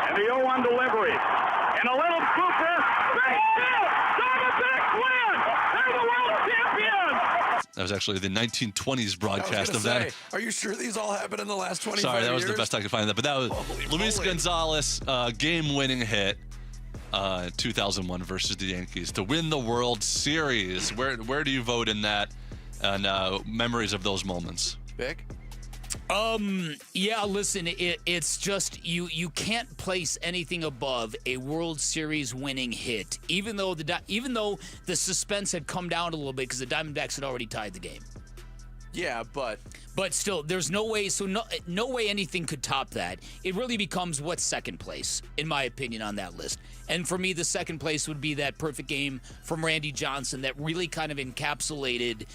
and the 0-1 delivery. And a little Cooper, right there! Diamondbacks win! They're the world champions! That was actually the 1920s broadcast of that. Are you sure these all happened in the last 25 Sorry, that was years? the best I could find. But that was Luis Gonzalez, game-winning hit, 2001 versus the Yankees to win the World Series. Where do you vote in that? And memories of those moments. Vic? Yeah, listen, it's just you can't place anything above a World Series winning hit, even though the suspense had come down a little bit because the Diamondbacks had already tied the game. Yeah, but still, there's no way. So no way anything could top that. It really becomes what's second place, in my opinion, on that list. And for me, the second place would be that perfect game from Randy Johnson that really kind of encapsulated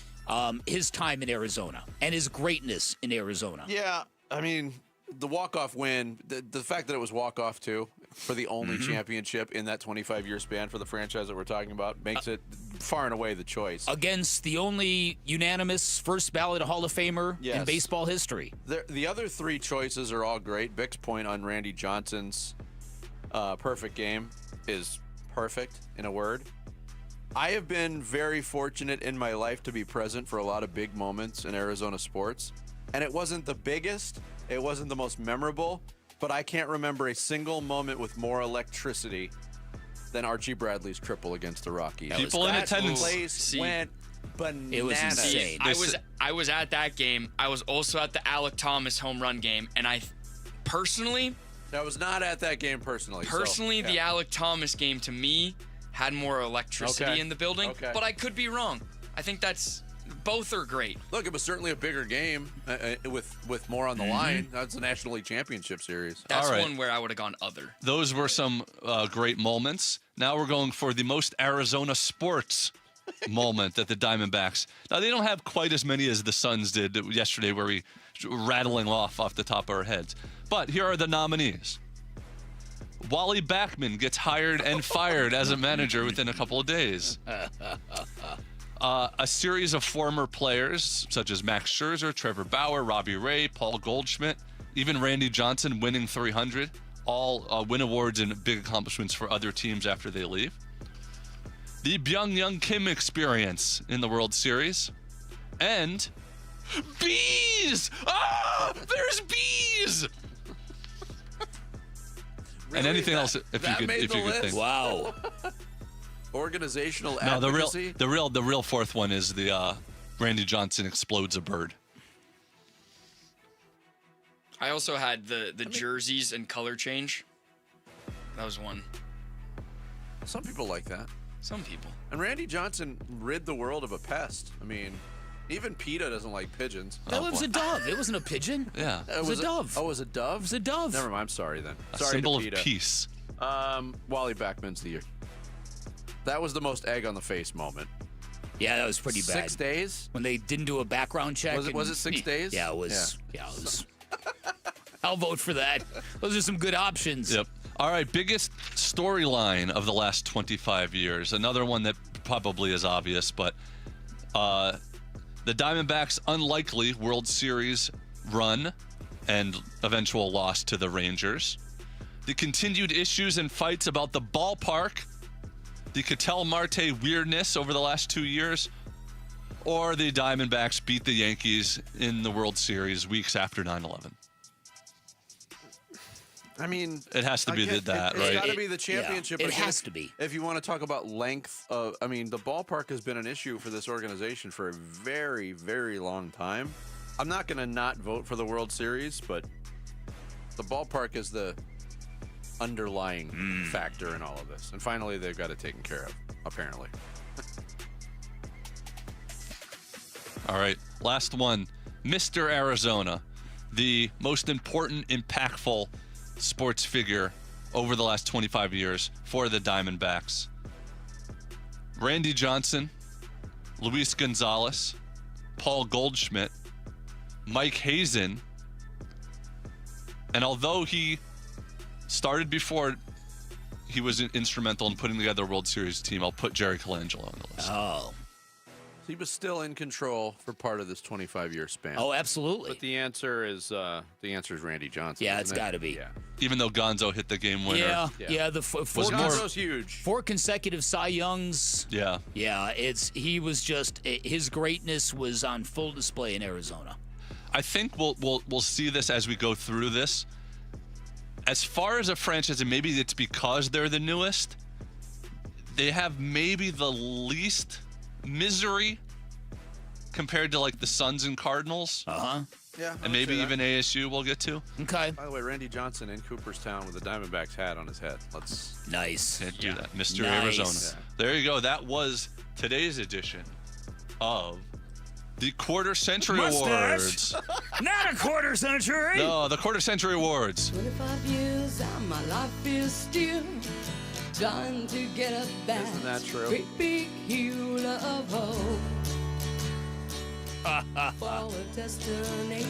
his time in Arizona and his greatness in Arizona. Yeah, I mean, the walk-off win, the fact that it was walk-off, too, for the only championship in that 25-year span for the franchise that we're talking about, makes it far and away the choice. Against the only unanimous first ballot Hall of Famer in baseball history. The other three choices are all great. Vic's point on Randy Johnson's perfect game is perfect, in a word. I have been very fortunate in my life to be present for a lot of big moments in Arizona sports. And it wasn't the biggest, it wasn't the most memorable, but I can't remember a single moment with more electricity than Archie Bradley's triple against the Rockies. People in attendance. That place went bananas. It was insane. I was at that game. I was also at the Alec Thomas home run game, and I personally was not at that game personally. The Alec Thomas game to me had more electricity in the building, but I could be wrong. I think both are great. Look, it was certainly a bigger game with more on the line. That's a National League Championship Series. That's one where I would have gone other. Those were some great moments. Now we're going for the most Arizona sports moment at the Diamondbacks. Now, they don't have quite as many as the Suns did yesterday, where we rattling off the top of our heads. But here are the nominees. Wally Backman gets hired and fired as a manager within a couple of days. A series of former players, such as Max Scherzer, Trevor Bauer, Robbie Ray, Paul Goldschmidt, even Randy Johnson winning 300, all win awards and big accomplishments for other teams after they leave. The Byung-Young Kim experience in the World Series. And bees! Ah! There's bees! Really? And anything else, if you could think. Wow. Organizational No, advocacy? the real fourth one is the Randy Johnson explodes a bird. I also had the jerseys and color change. That was one. Some people like that. Some people. And Randy Johnson rid the world of a pest. I mean, even PETA doesn't like pigeons. That was a dove. It wasn't a pigeon. Yeah. It was a dove. Oh, it was a dove? It was a dove. Never mind. I'm sorry then. A Sorry symbol to of PETA. peace. Wally Backman's the year. That was the most egg on the face moment. Yeah, that was pretty bad. 6 days? When they didn't do a background check. Was it 6 days? Yeah, it was. Yeah, it was. I'll vote for that. Those are some good options. Yep. All right, biggest storyline of the last 25 years. Another one that probably is obvious, but the Diamondbacks' unlikely World Series run and eventual loss to the Rangers. The continued issues and fights about the ballpark. The Ketel Marte weirdness over the last 2 years. Or the Diamondbacks beat the Yankees in the World Series weeks after 9/11. I mean, it has to be right? It's got to be the championship. Yeah, it has to be. If you want to talk about length of, I mean, the ballpark has been an issue for this organization for a very, very long time. I'm not going to not vote for the World Series, but the ballpark is the underlying factor in all of this. And finally, they've got it taken care of, apparently. All right, last one. Mr. Arizona, the most important, impactful sports figure over the last 25 years for the Diamondbacks. Randy Johnson, Luis Gonzalez, Paul Goldschmidt, Mike Hazen. And although he started before he was instrumental in putting together a World Series team, I'll put Jerry Colangelo on the list. Oh. He was still in control for part of this 25-year span. Oh, absolutely. But the answer is Randy Johnson. Yeah, it's got to be. Yeah. Even though Gonzo hit the game winner. Yeah. The Gonzo's huge. 4 consecutive Cy Youngs. Yeah. Yeah, he was just his greatness was on full display in Arizona. I think we'll see this as we go through this. As far as a franchise, and maybe it's because they're the newest, they have maybe the least misery compared to like the Suns and Cardinals. Yeah. And maybe even ASU we'll get to. Okay. By the way, Randy Johnson in Cooperstown with the Diamondbacks hat on his head. Nice. Can't do that. Mr. Nice. Arizona. There you go. That was today's edition of the Quarter Century Awards. Not a quarter century. No, the Quarter Century Awards. 25 years and my life is still trying to get up that Isn't that true? great big hill of hope for a destination.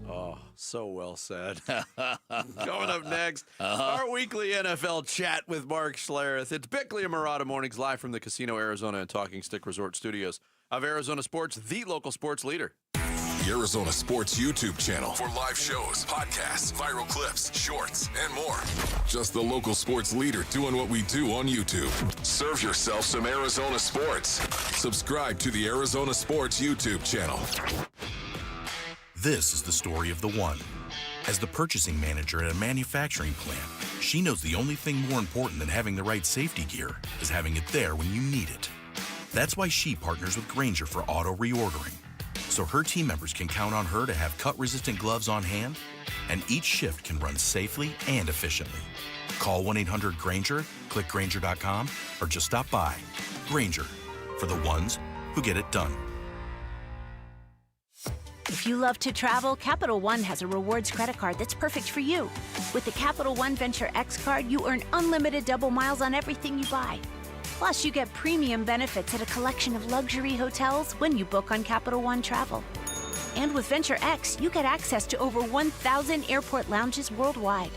Oh, so well said. Coming up next, our weekly NFL chat with Mark Schlereth. It's Bickley and Murata Mornings live from the Casino Arizona and Talking Stick Resort Studios of Arizona Sports, the local sports leader. The Arizona Sports YouTube channel for live shows, podcasts, viral clips, shorts, and more. Just the local sports leader doing what we do on YouTube. Serve yourself some Arizona sports. Subscribe to the Arizona Sports YouTube channel. This is the story of the one. As the purchasing manager at a manufacturing plant, she knows the only thing more important than having the right safety gear is having it there when you need it. That's why she partners with Grainger for auto reordering, so her team members can count on her to have cut-resistant gloves on hand, and each shift can run safely and efficiently. Call 1-800-GRAINGER, click Grainger.com, or just stop by. Grainger, for the ones who get it done. If you love to travel, Capital One has a rewards credit card that's perfect for you. With the Capital One Venture X card, you earn unlimited double miles on everything you buy. Plus, you get premium benefits at a collection of luxury hotels when you book on Capital One Travel. And with Venture X, you get access to over 1,000 airport lounges worldwide.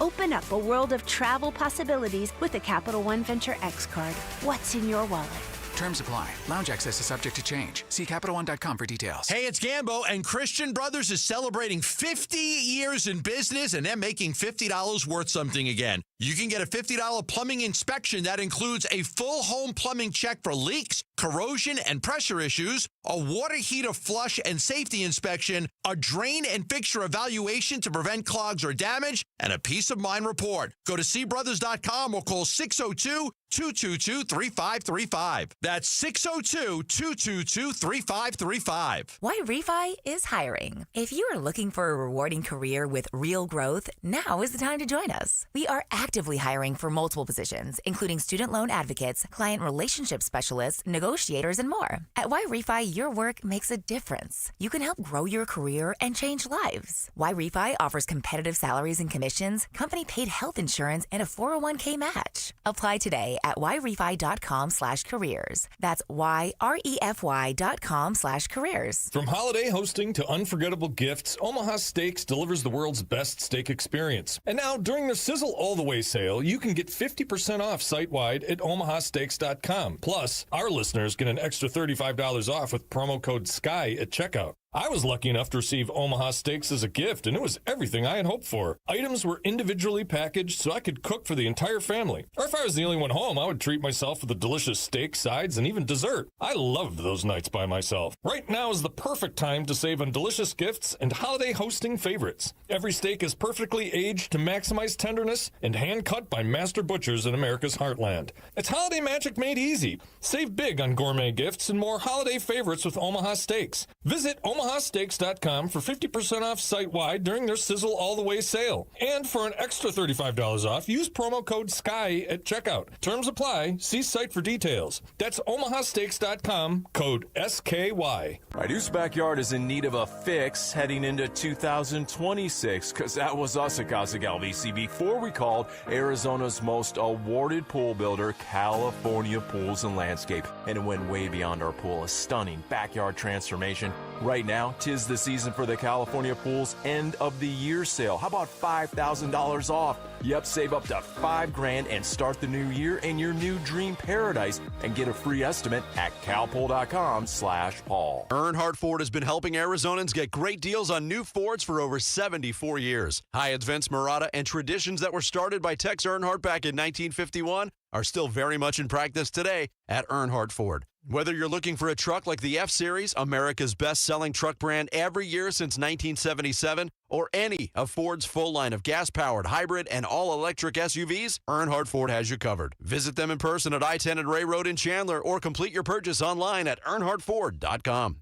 Open up a world of travel possibilities with the Capital One Venture X card. What's in your wallet? Terms apply. Lounge access is subject to change. See CapitalOne.com for details. Hey, it's Gambo, and Christian Brothers is celebrating 50 years in business, and they're making $50 worth something again. You can get a $50 plumbing inspection that includes a full home plumbing check for leaks, corrosion, and pressure issues, a water heater flush and safety inspection, a drain and fixture evaluation to prevent clogs or damage, and a peace of mind report. Go to cbrothers.com or call 602-222-3535. That's 602-222-3535. Why Refi is hiring. If you are looking for a rewarding career with real growth, now is the time to join us. We are actively hiring for multiple positions, including student loan advocates, client relationship specialists, negotiators, and more. At Why Refi, your work makes a difference. You can help grow your career and change lives. Why Refi offers competitive salaries and commissions, company-paid health insurance, and a 401k match. Apply today at whyrefi.com/careers. That's whyrefi.com/careers. From holiday hosting to unforgettable gifts, Omaha Steaks delivers the world's best steak experience. And now, during their Sizzle All the Way sale, you can get 50% off site-wide at omahasteaks.com. Plus, our listeners get an extra $35 off with promo code SKY at checkout. I was lucky enough to receive Omaha Steaks as a gift, and it was everything I had hoped for. Items were individually packaged so I could cook for the entire family. Or if I was the only one home, I would treat myself with a delicious steak, sides, and even dessert. I loved those nights by myself. Right now is the perfect time to save on delicious gifts and holiday hosting favorites. Every steak is perfectly aged to maximize tenderness and hand-cut by master butchers in America's heartland. It's holiday magic made easy. Save big on gourmet gifts and more holiday favorites with Omaha Steaks. Visit omahasteaks.com for 50% off site-wide during their Sizzle All the Way sale. And for an extra $35 off, use promo code SKY at checkout. Terms apply. See site for details. That's omahasteaks.com, code SKY. My Deuce Backyard is in need of a fix heading into 2026, because that was us at Casa Galvisi before we called Arizona's most awarded pool builder, California Pools and Landscape. And it went way beyond our pool, a stunning backyard transformation Right now, 'tis the season for the California Pool's end of the year sale. How about $5,000 off? Yep, save up to $5,000 and start the new year in your new dream paradise and get a free estimate at calpool.com/Paul. Earnhardt Ford has been helping Arizonans get great deals on new Fords for over 74 years. Hyatt's Vince Marotta and traditions that were started by Tex Earnhardt back in 1951 are still very much in practice today at Earnhardt Ford. Whether you're looking for a truck like the F-Series, America's best-selling truck brand every year since 1977, or any of Ford's full line of gas-powered, hybrid, and all-electric SUVs, Earnhardt Ford has you covered. Visit them in person at I-10 and Ray Road in Chandler, or complete your purchase online at earnhardtford.com.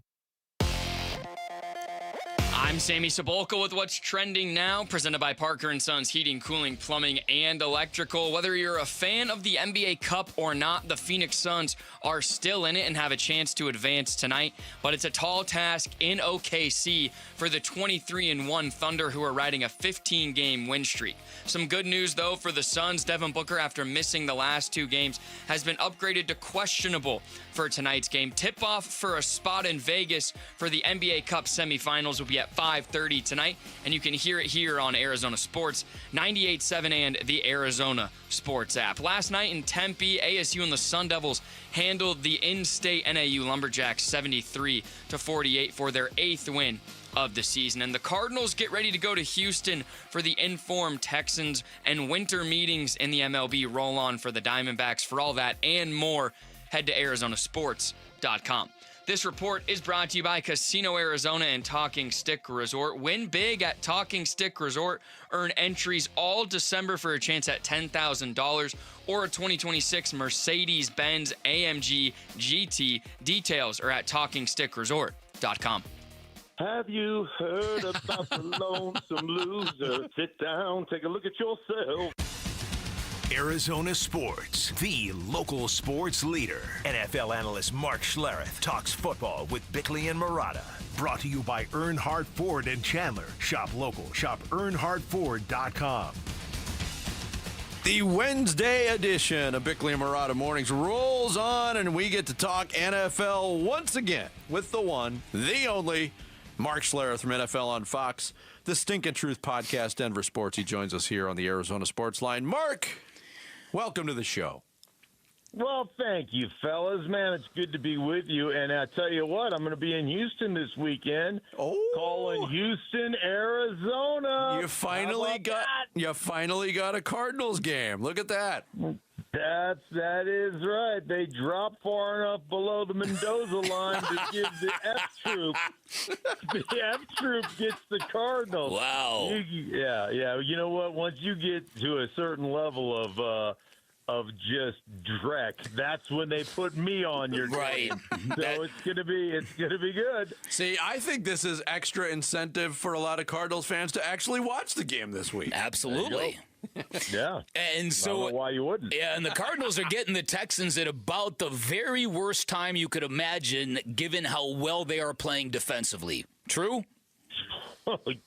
I'm Sammy Sabolka with what's trending now, presented by Parker & Sons Heating, Cooling, Plumbing, and Electrical. Whether you're a fan of the NBA Cup or not, the Phoenix Suns are still in it and have a chance to advance tonight, but it's a tall task in OKC for the 23-1 Thunder, who are riding a 15-game win streak. Some good news, though, for the Suns. Devin Booker, after missing the last 2 games, has been upgraded to questionable for tonight's game. Tip-off for a spot in Vegas for the NBA Cup semifinals will be at 5:30 tonight, and you can hear it here on Arizona Sports, 98.7 and the Arizona Sports app. Last night in Tempe, ASU and the Sun Devils handled the in-state NAU Lumberjacks 73-48 for their 8th win of the season. And the Cardinals get ready to go to Houston for the informed Texans, and winter meetings in the MLB roll on for the Diamondbacks. For all that and more, head to arizonasports.com. This report is brought to you by Casino Arizona and Talking Stick Resort. Win big at Talking Stick Resort. Earn entries all December for a chance at $10,000 or a 2026 Mercedes-Benz AMG GT. Details are at TalkingStickResort.com. Have you heard about the lonesome loser? Sit down, take a look at yourself. Arizona Sports, the local sports leader. NFL analyst Mark Schlereth talks football with Bickley and Marotta. Brought to you by Earnhardt Ford in Chandler. Shop local. Shop earnhardtford.com. The Wednesday edition of Bickley and Marotta Mornings rolls on, and we get to talk NFL once again with the one, the only, Mark Schlereth from NFL on Fox, the Stinkin' Truth Podcast, Denver Sports. He joins us here on the Arizona Sports Line. Mark, welcome to the show. Well, thank you, fellas. Man, it's good to be with you. And I tell you what, I'm going to be in Houston this weekend. Calling Houston, Arizona. You finally got a Cardinals game. Look at that. That is right. They dropped far enough below the Mendoza line to give the F troop. The F troop gets the Cardinals. Wow. Yeah. You know what? Once you get to a certain level of just dreck, that's when they put me on your game. So it's gonna be good. See, I think this is extra incentive for a lot of Cardinals fans to actually watch the game this week. Absolutely. Yeah. And so, I don't know why you wouldn't? Yeah, and the Cardinals are getting the Texans at about the very worst time you could imagine, given how well they are playing defensively. True?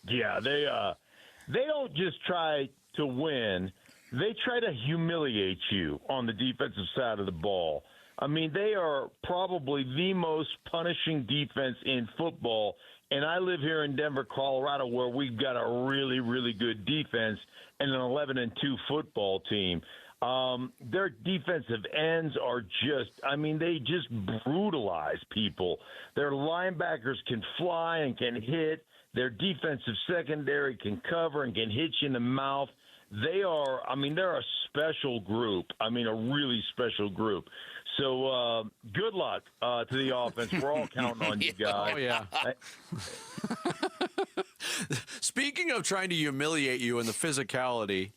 Yeah, they don't just try to win. They try to humiliate you on the defensive side of the ball. I mean, they are probably the most punishing defense in football. And I live here in Denver, Colorado, where we've got a really, really good defense and an 11-2 football team. Their defensive ends are they just brutalize people. Their linebackers can fly and can hit. Their defensive secondary can cover and can hit you in the mouth. They're a special group. A really special group. So good luck to the offense. We're all counting on you guys. Oh, yeah. Speaking of trying to humiliate you in the physicality,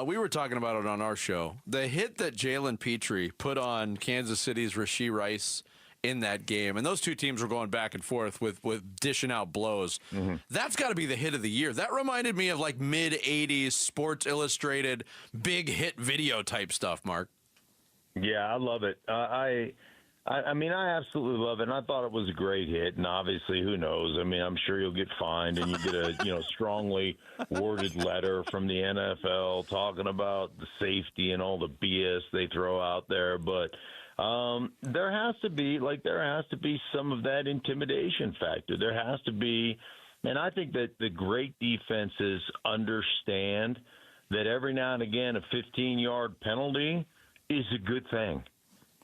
we were talking about it on our show. The hit that Jalen Petrie put on Kansas City's Rashee Rice in that game, and those two teams were going back and forth with dishing out blows. Mm-hmm. That's got to be the hit of the year. That reminded me of like mid-'80s Sports Illustrated big hit video type stuff, Mark. Yeah, I love it. I mean, I absolutely love it, and I thought it was a great hit. And obviously, who knows? I mean, I'm sure you'll get fined, and you get a strongly worded letter from the NFL talking about the safety and all the BS they throw out there. But there has to be some of that intimidation factor. There has to be, and I think that the great defenses understand that every now and again a 15-yard penalty is a good thing.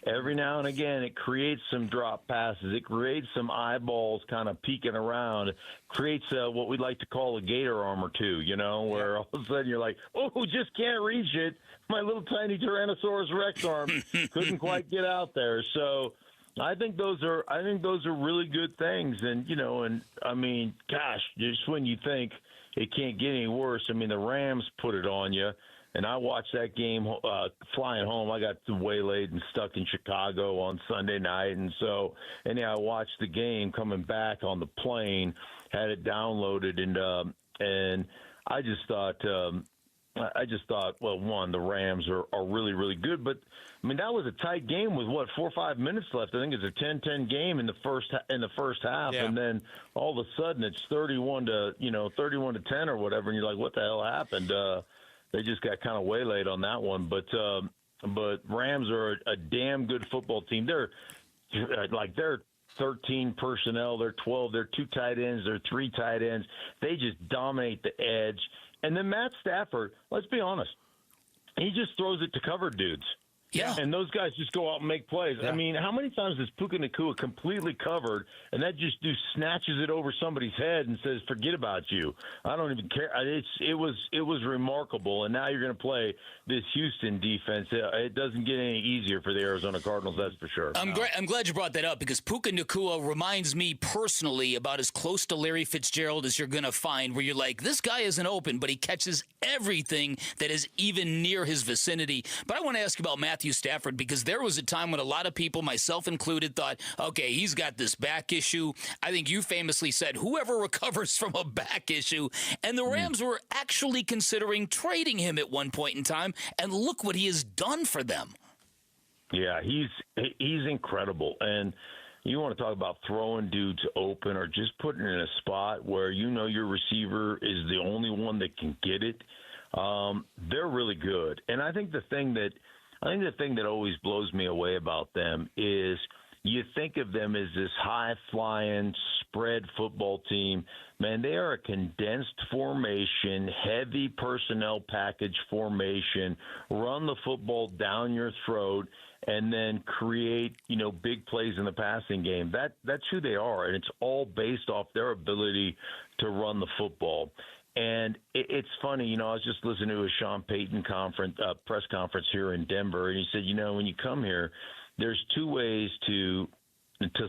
Every now and again, it creates some drop passes. It creates some eyeballs kind of peeking around. It creates what we like to call a gator arm or two, where all of a sudden you're like, oh, just can't reach it. My little tiny Tyrannosaurus Rex arm couldn't quite get out there. So I think those are really good things. And, and I mean, gosh, just when you think it can't get any worse, I mean, the Rams put it on you. And I watched that game flying home. I got waylaid and stuck in Chicago on Sunday night. And so, I watched the game coming back on the plane, had it downloaded. And I just thought, well, one, the Rams are really, really good. But, I mean, that was a tight game with, 4 or 5 minutes left. I think it's a 10-10 game in the first half. Yeah. And then all of a sudden it's 31 to 10 or whatever. And you're like, what the hell happened? They just got kind of waylaid on that one, but Rams are a damn good football team. They're 13 personnel, they're 12, they're 2 tight ends, they're 3 tight ends. They just dominate the edge. And then Matt Stafford, let's be honest, he just throws it to covered dudes. Yeah. And those guys just go out and make plays. Yeah. I mean, how many times has Puka Nacua completely covered, and that just snatches it over somebody's head and says, forget about you. I don't even care. It was remarkable, and now you're going to play this Houston defense. It doesn't get any easier for the Arizona Cardinals, that's for sure. I'm glad you brought that up, because Puka Nacua reminds me personally about as close to Larry Fitzgerald as you're going to find, where you're like, this guy isn't open, but he catches everything that is even near his vicinity. But I want to ask you about Matthew Stafford, because there was a time when a lot of people, myself included, thought, okay, he's got this back issue. I think you famously said, whoever recovers from a back issue. And the Rams were actually considering trading him at one point in time, and look what he has done for them. Yeah, he's incredible. And you want to talk about throwing dudes open or just putting it in a spot where your receiver is the only one that can get it. They're really good. And I think the thing that always blows me away about them is you think of them as this high-flying, spread football team. Man, they are a condensed formation, heavy personnel package formation, run the football down your throat, and then create, big plays in the passing game. That's who they are, and it's all based off their ability to run the football. And it's funny, I was just listening to a Sean Payton press conference here in Denver, and he said, when you come here, there's 2 ways to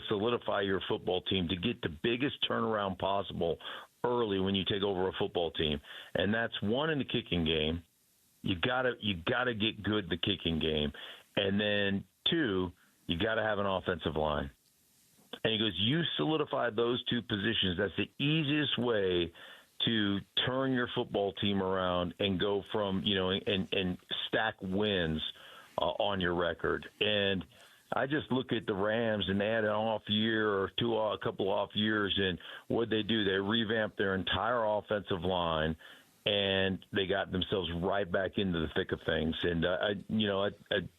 solidify your football team, to get the biggest turnaround possible early when you take over a football team. And that's 1, in the kicking game. You gotta get good in the kicking game. And then 2, you gotta have an offensive line. And he goes, you solidify those 2 positions. That's the easiest way to turn your football team around and go from, and stack wins on your record. And I just look at the Rams, and they had an off year or a couple off years, and what they do, they revamped their entire offensive line, and they got themselves right back into the thick of things. And,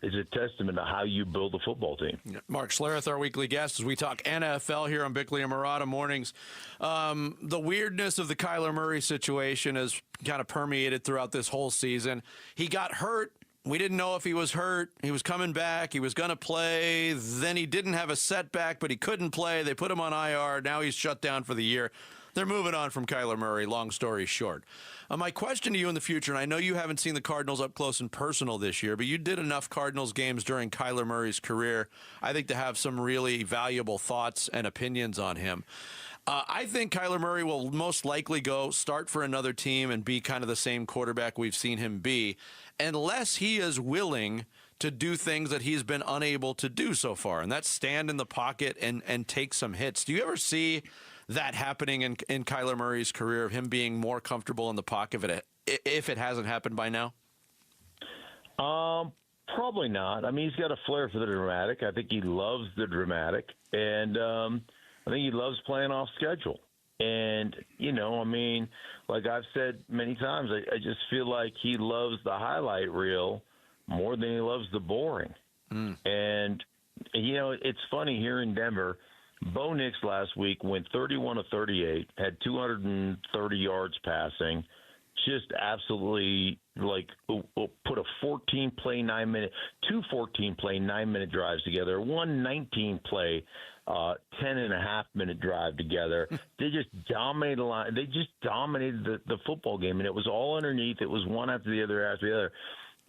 it's a testament to how you build a football team. Mark Schlereth, our weekly guest, as we talk NFL here on Bickley and Murata mornings. The weirdness of the Kyler Murray situation has kind of permeated throughout this whole season. He got hurt. We didn't know if he was hurt. He was coming back. He was going to play. Then he didn't have a setback, but he couldn't play. They put him on IR. Now he's shut down for the year. They're moving on from Kyler Murray, long story short. My question to you in the future, and I know you haven't seen the Cardinals up close and personal this year, but you did enough Cardinals games during Kyler Murray's career, I think, to have some really valuable thoughts and opinions on him. I think Kyler Murray will most likely start for another team and be kind of the same quarterback we've seen him be, unless he is willing to do things that he's been unable to do so far, and that's stand in the pocket and take some hits. Do you ever see that happening in Kyler Murray's career, of him being more comfortable in the pocket if it hasn't happened by now? Probably not. I mean, he's got a flair for the dramatic. I think he loves the dramatic, and I think he loves playing off schedule. And, I mean, like I've said many times, I just feel like he loves the highlight reel more than he loves the boring. And, it's funny here in Denver, Bo Nix last week went 31 of 38, had 230 yards passing, just absolutely put a 14-play 9-minute, two 14-play 9-minute drives together, one 19-play 10.5-minute drive together. They just dominated the line. They just dominated the football game, and it was all underneath. It was one after the other.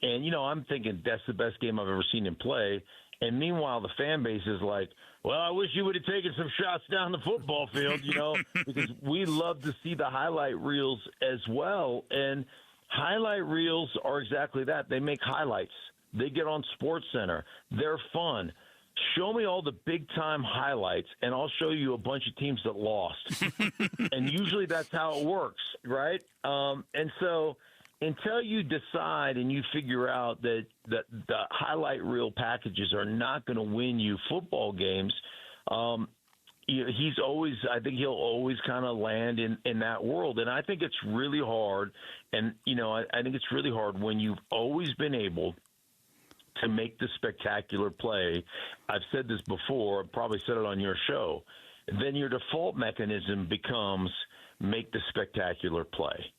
And, I'm thinking that's the best game I've ever seen him play. And meanwhile, the fan base is like, well, I wish you would have taken some shots down the football field, because we love to see the highlight reels as well. And highlight reels are exactly that. They make highlights. They get on SportsCenter. They're fun. Show me all the big-time highlights, and I'll show you a bunch of teams that lost. And usually that's how it works, right? And so until you decide and you figure out that the highlight reel packages are not going to win you football games, I think he'll always kind of land in that world. And I think it's really hard. And, I think it's really hard when you've always been able to make the spectacular play. I've said this before, probably said it on your show. Then your default mechanism becomes make the spectacular play.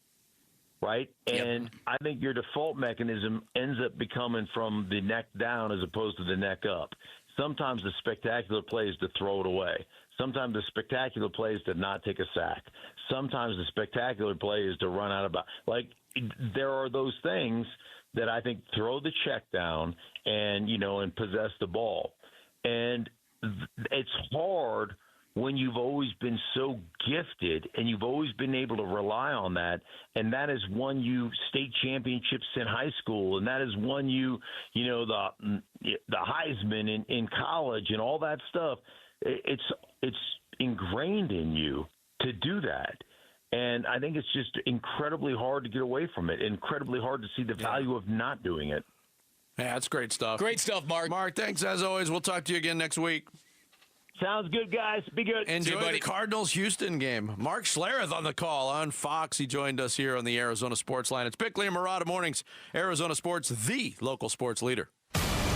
Right? And I think your default mechanism ends up becoming from the neck down as opposed to the neck up. Sometimes the spectacular play is to throw it away. Sometimes the spectacular play is to not take a sack. Sometimes the spectacular play is to run out of bounds. There are those things that I think throw the check down and, and possess the ball. And it's hard when you've always been so gifted and you've always been able to rely on that, and that has won you state championships in high school, and that has won you, the Heisman in college and all that stuff. It's ingrained in you to do that. And I think it's just incredibly hard to get away from it, incredibly hard to see the value of not doing it. Yeah, that's great stuff. Great stuff, Mark. Mark, thanks as always. We'll talk to you again next week. Sounds good, guys. Be good. Enjoy the Cardinals-Houston game. Mark Schlereth on the call on Fox. He joined us here on the Arizona Sports Line. It's Bickley and Murata Mornings. Arizona Sports, the local sports leader.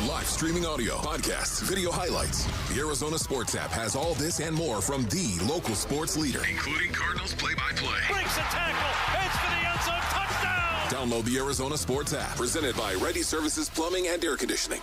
Live streaming audio, podcasts, video highlights. The Arizona Sports app has all this and more from the local sports leader, including Cardinals play-by-play. Breaks a tackle. Heads for the end zone. Touchdown. Download the Arizona Sports app, presented by Ready Services Plumbing and Air Conditioning.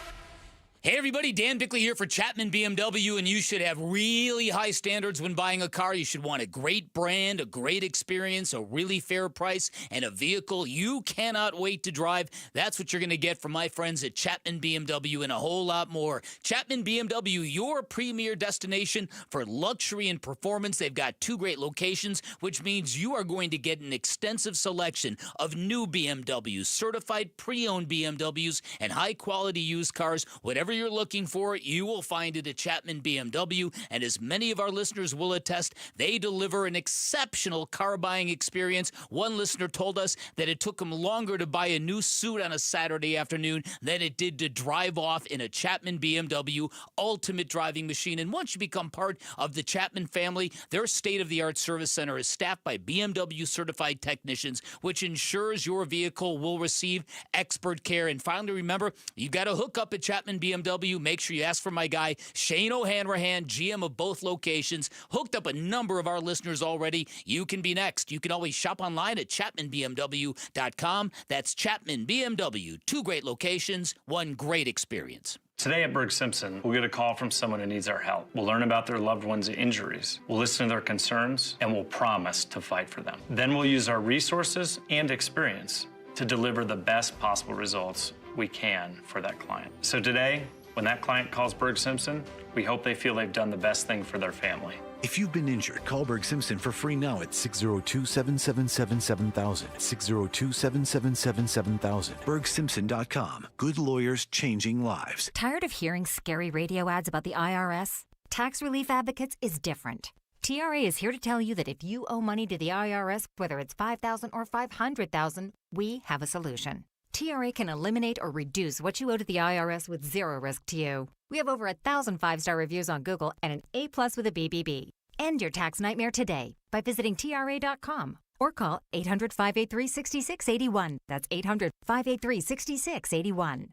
Hey everybody, Dan Bickley here for Chapman BMW, and you should have really high standards when buying a car. You should want a great brand, a great experience, a really fair price, and a vehicle you cannot wait to drive. That's what you're going to get from my friends at Chapman BMW and a whole lot more. Chapman BMW, your premier destination for luxury and performance. They've got 2 great locations, which means you are going to get an extensive selection of new BMWs, certified pre-owned BMWs, and high-quality used cars. Whatever you're looking for, you will find it at Chapman BMW, and as many of our listeners will attest, they deliver an exceptional car buying experience. One listener told us that it took him longer to buy a new suit on a Saturday afternoon than it did to drive off in a Chapman BMW ultimate driving machine. And once you become part of the Chapman family, their state-of-the-art service center is staffed by BMW certified technicians, which ensures your vehicle will receive expert care. And finally, remember, you got to hook up at Chapman BMW. Make sure you ask for my guy, Shane O'Hanrahan, GM of both locations. Hooked up a number of our listeners already. You can be next. You can always shop online at ChapmanBMW.com. That's Chapman BMW. 2 great locations, 1 great experience. Today at Berg Simpson, we'll get a call from someone who needs our help. We'll learn about their loved one's injuries. We'll listen to their concerns, and we'll promise to fight for them. Then we'll use our resources and experience to deliver the best possible results we can for that client. So today, when that client calls Berg Simpson, we hope they feel they've done the best thing for their family. If you've been injured, call Berg Simpson for free now at 602-777-7000. 602-777-7000. BergSimpson.com. Good lawyers changing lives. Tired of hearing scary radio ads about the IRS? Tax Relief Advocates is different. TRA is here to tell you that if you owe money to the IRS, whether it's $5,000 or $500,000, we have a solution. TRA can eliminate or reduce what you owe to the IRS with zero risk to you. We have over 1,000 5-star reviews on Google and an A+ with a BBB. End your tax nightmare today by visiting TRA.com or call 800-583-6681. That's 800-583-6681.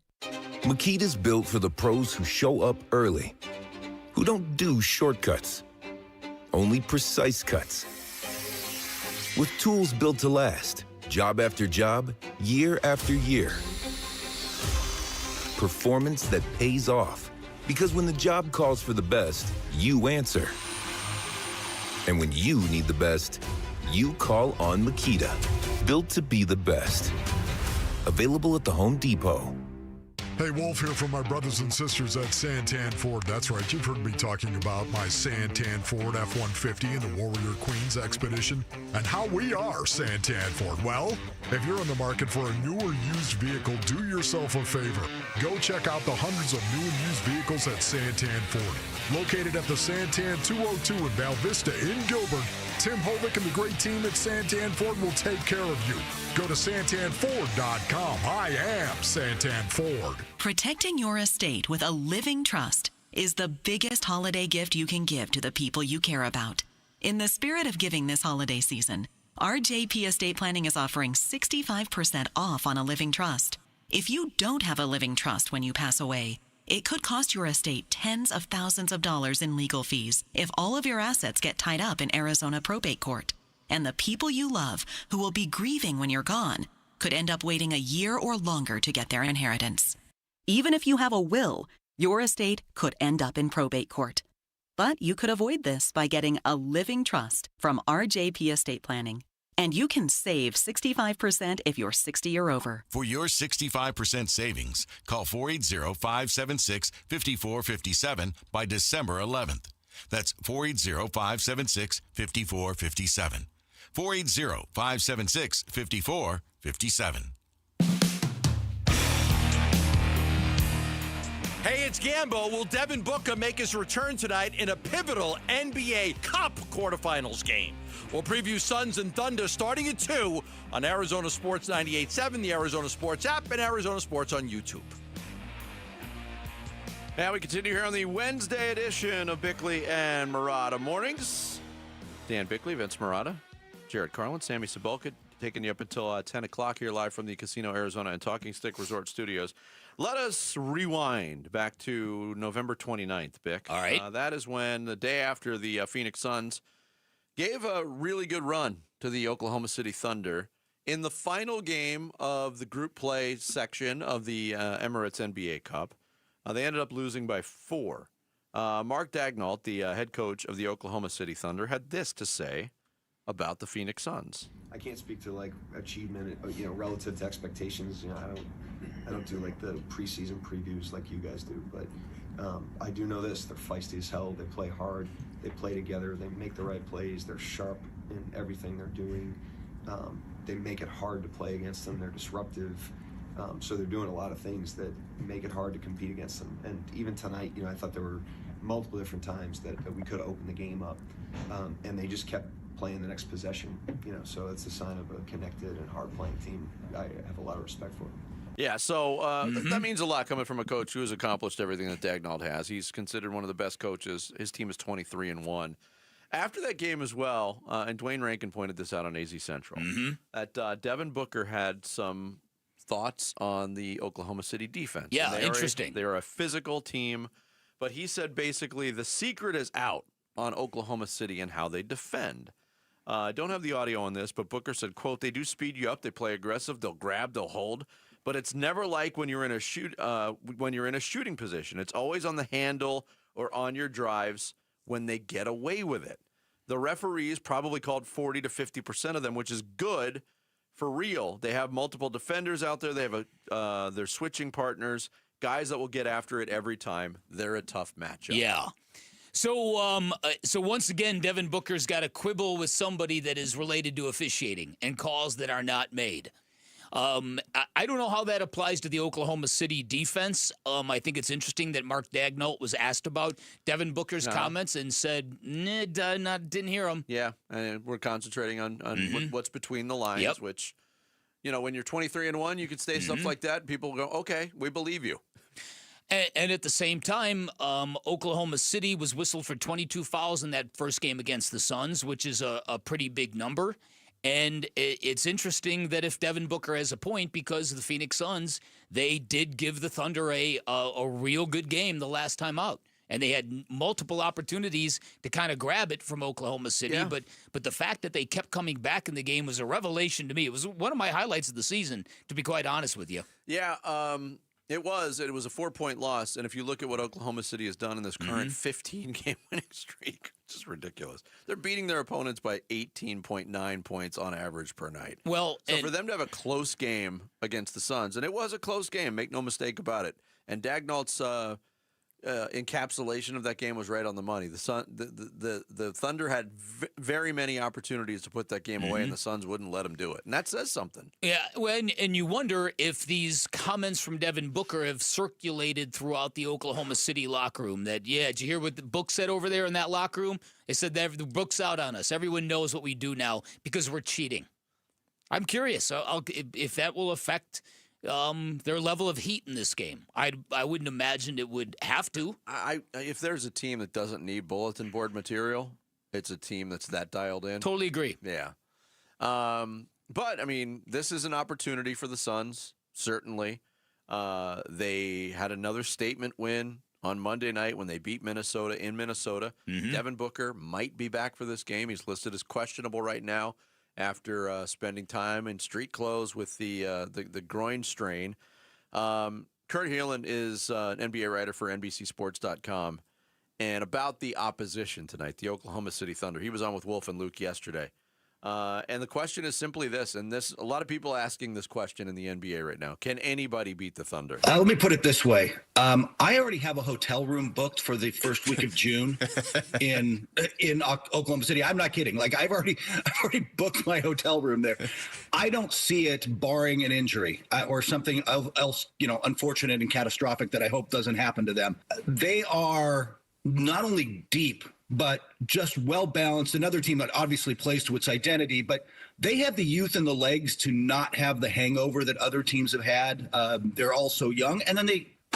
Makita's built for the pros who show up early, who don't do shortcuts, only precise cuts. With tools built to last, job after job, year after year. Performance that pays off, because when the job calls for the best, you answer. And when you need the best, you call on Makita. Built to be the best. Available at the Home Depot. Hey, Wolf here from my brothers and sisters at Santan Ford. That's right, you've heard me talking about my Santan Ford F-150 and the Warrior Queens Expedition and how we are Santan Ford. Well, if you're in the market for a new or used vehicle, do yourself a favor. Go check out the hundreds of new and used vehicles at Santan Ford. Located at the Santan 202 in Val Vista in Gilbert, Tim Hovick and the great team at Santan Ford will take care of you. Go to santanford.com. I am Santan Ford. Protecting your estate with a living trust is the biggest holiday gift you can give to the people you care about. In the spirit of giving this holiday season, RJP Estate Planning is offering 65% off on a living trust. If you don't have a living trust when you pass away, it could cost your estate tens of thousands of dollars in legal fees if all of your assets get tied up in Arizona probate court. And the people you love, who will be grieving when you're gone, could end up waiting a year or longer to get their inheritance. Even if you have a will, your estate could end up in probate court. But you could avoid this by getting a living trust from RJP Estate Planning. And you can save 65% if you're 60 or over. For your 65% savings, call 480-576-5457 by December 11th. That's 480-576-5457. 480-576-5457. Hey, it's Gambo. Will Devin Booker make his return tonight in a pivotal NBA Cup quarterfinals game? We'll preview Suns and Thunder starting at 2 on Arizona Sports 98.7, the Arizona Sports app, and Arizona Sports on YouTube. Now we continue here on the Wednesday edition of Bickley and Murata Mornings. Dan Bickley, Vince Murata, Jared Carlin, Sammy Cebulka, taking you up until 10 o'clock here live from the Casino Arizona and Talking Stick Resort Studios. Let us rewind back to November 29th, Bick. All right. That is when, the day after the Phoenix Suns gave a really good run to the Oklahoma City Thunder in the final game of the group play section of the Emirates NBA Cup. They ended up losing by 4. Mark Daigneault, the head coach of the Oklahoma City Thunder, had this to say about the Phoenix Suns. I can't speak to like achievement, relative to expectations. I don't do like the preseason previews like you guys do, but I do know this: they're feisty as hell. They play hard. They play together. They make the right plays. They're sharp in everything they're doing. They make it hard to play against them. They're disruptive. So they're doing a lot of things that make it hard to compete against them. And even tonight, I thought there were multiple different times that we could have opened the game up, and they just kept playing the next possession. So it's a sign of a connected and hard-playing team. I have a lot of respect for them. Yeah, so that means a lot coming from a coach who has accomplished everything that Daigneault has. He's considered one of the best coaches. His team is 23-1. After that game as well, and Dwayne Rankin pointed this out on AZ Central, that Devin Booker had some thoughts on the Oklahoma City defense. Yeah, interesting. They're a physical team, but he said basically the secret is out on Oklahoma City and how they defend. I don't have the audio on this, but Booker said, quote, "They do speed you up. They play aggressive. They'll grab. They'll hold. But it's never like when you're in a shooting position. It's always on the handle or on your drives when they get away with it. The referees probably called 40 to 50% of them, which is good for real. They have multiple defenders out there. They have their switching partners, guys that will get after it every time. They're a tough matchup." Yeah. So once again, Devin Booker's got a quibble with somebody that is related to officiating and calls that are not made. I don't know how that applies to the Oklahoma City defense. I think it's interesting that Mark Daigneault was asked about Devin Booker's comments and said, didn't hear him. Yeah, and we're concentrating on what's between the lines, which when you're 23-1, you can say stuff like that, and people go, okay, we believe you. And at the same time, Oklahoma City was whistled for 22 fouls in that first game against the Suns, which is a pretty big number. And it's interesting that if Devin Booker has a point, because the Phoenix Suns, they did give the Thunder a real good game the last time out. And they had multiple opportunities to kind of grab it from Oklahoma City. Yeah. But the fact that they kept coming back in the game was a revelation to me. It was one of my highlights of the season, to be quite honest with you. Yeah, it was a 4-point loss. And if you look at what Oklahoma City has done in this current 15-game winning streak, it's just ridiculous. They're beating their opponents by 18.9 points on average per night. Well, so for them to have a close game against the Suns, and it was a close game, make no mistake about it. And Dagnall's encapsulation of that game was right on the money. The Thunder had very many opportunities to put that game away, and the Suns wouldn't let them do it. And that says something. Yeah, and you wonder if these comments from Devin Booker have circulated throughout the Oklahoma City locker room. That, did you hear what the Book said over there in that locker room? They said that the Book's out on us. Everyone knows what we do now because we're cheating. I'm curious if that will affect their level of heat in this game. I wouldn't imagine it would have to. If there's a team that doesn't need bulletin board material, it's a team that's that dialed in. Totally agree. Yeah. But, I mean, this is an opportunity for the Suns, certainly. They had another statement win on Monday night when they beat Minnesota in Minnesota. Devin Booker might be back for this game. He's listed as questionable right now after spending time in street clothes with the groin strain. Kurt Heelan is an NBA writer for NBCSports.com. And about the opposition tonight, the Oklahoma City Thunder, he was on with Wolf and Luke yesterday. And the question is simply this, and a lot of people asking this question in the NBA right now. Can anybody beat the Thunder? Let me put it this way. I already have a hotel room booked for the first week of June in Oklahoma City. I'm not kidding. Like I've already booked my hotel room there. I don't see it barring an injury or something else, unfortunate and catastrophic that I hope doesn't happen to them. They are not only deep, but just well-balanced. Another team that obviously plays to its identity, but they have the youth and the legs to not have the hangover that other teams have had. They're all so young. And then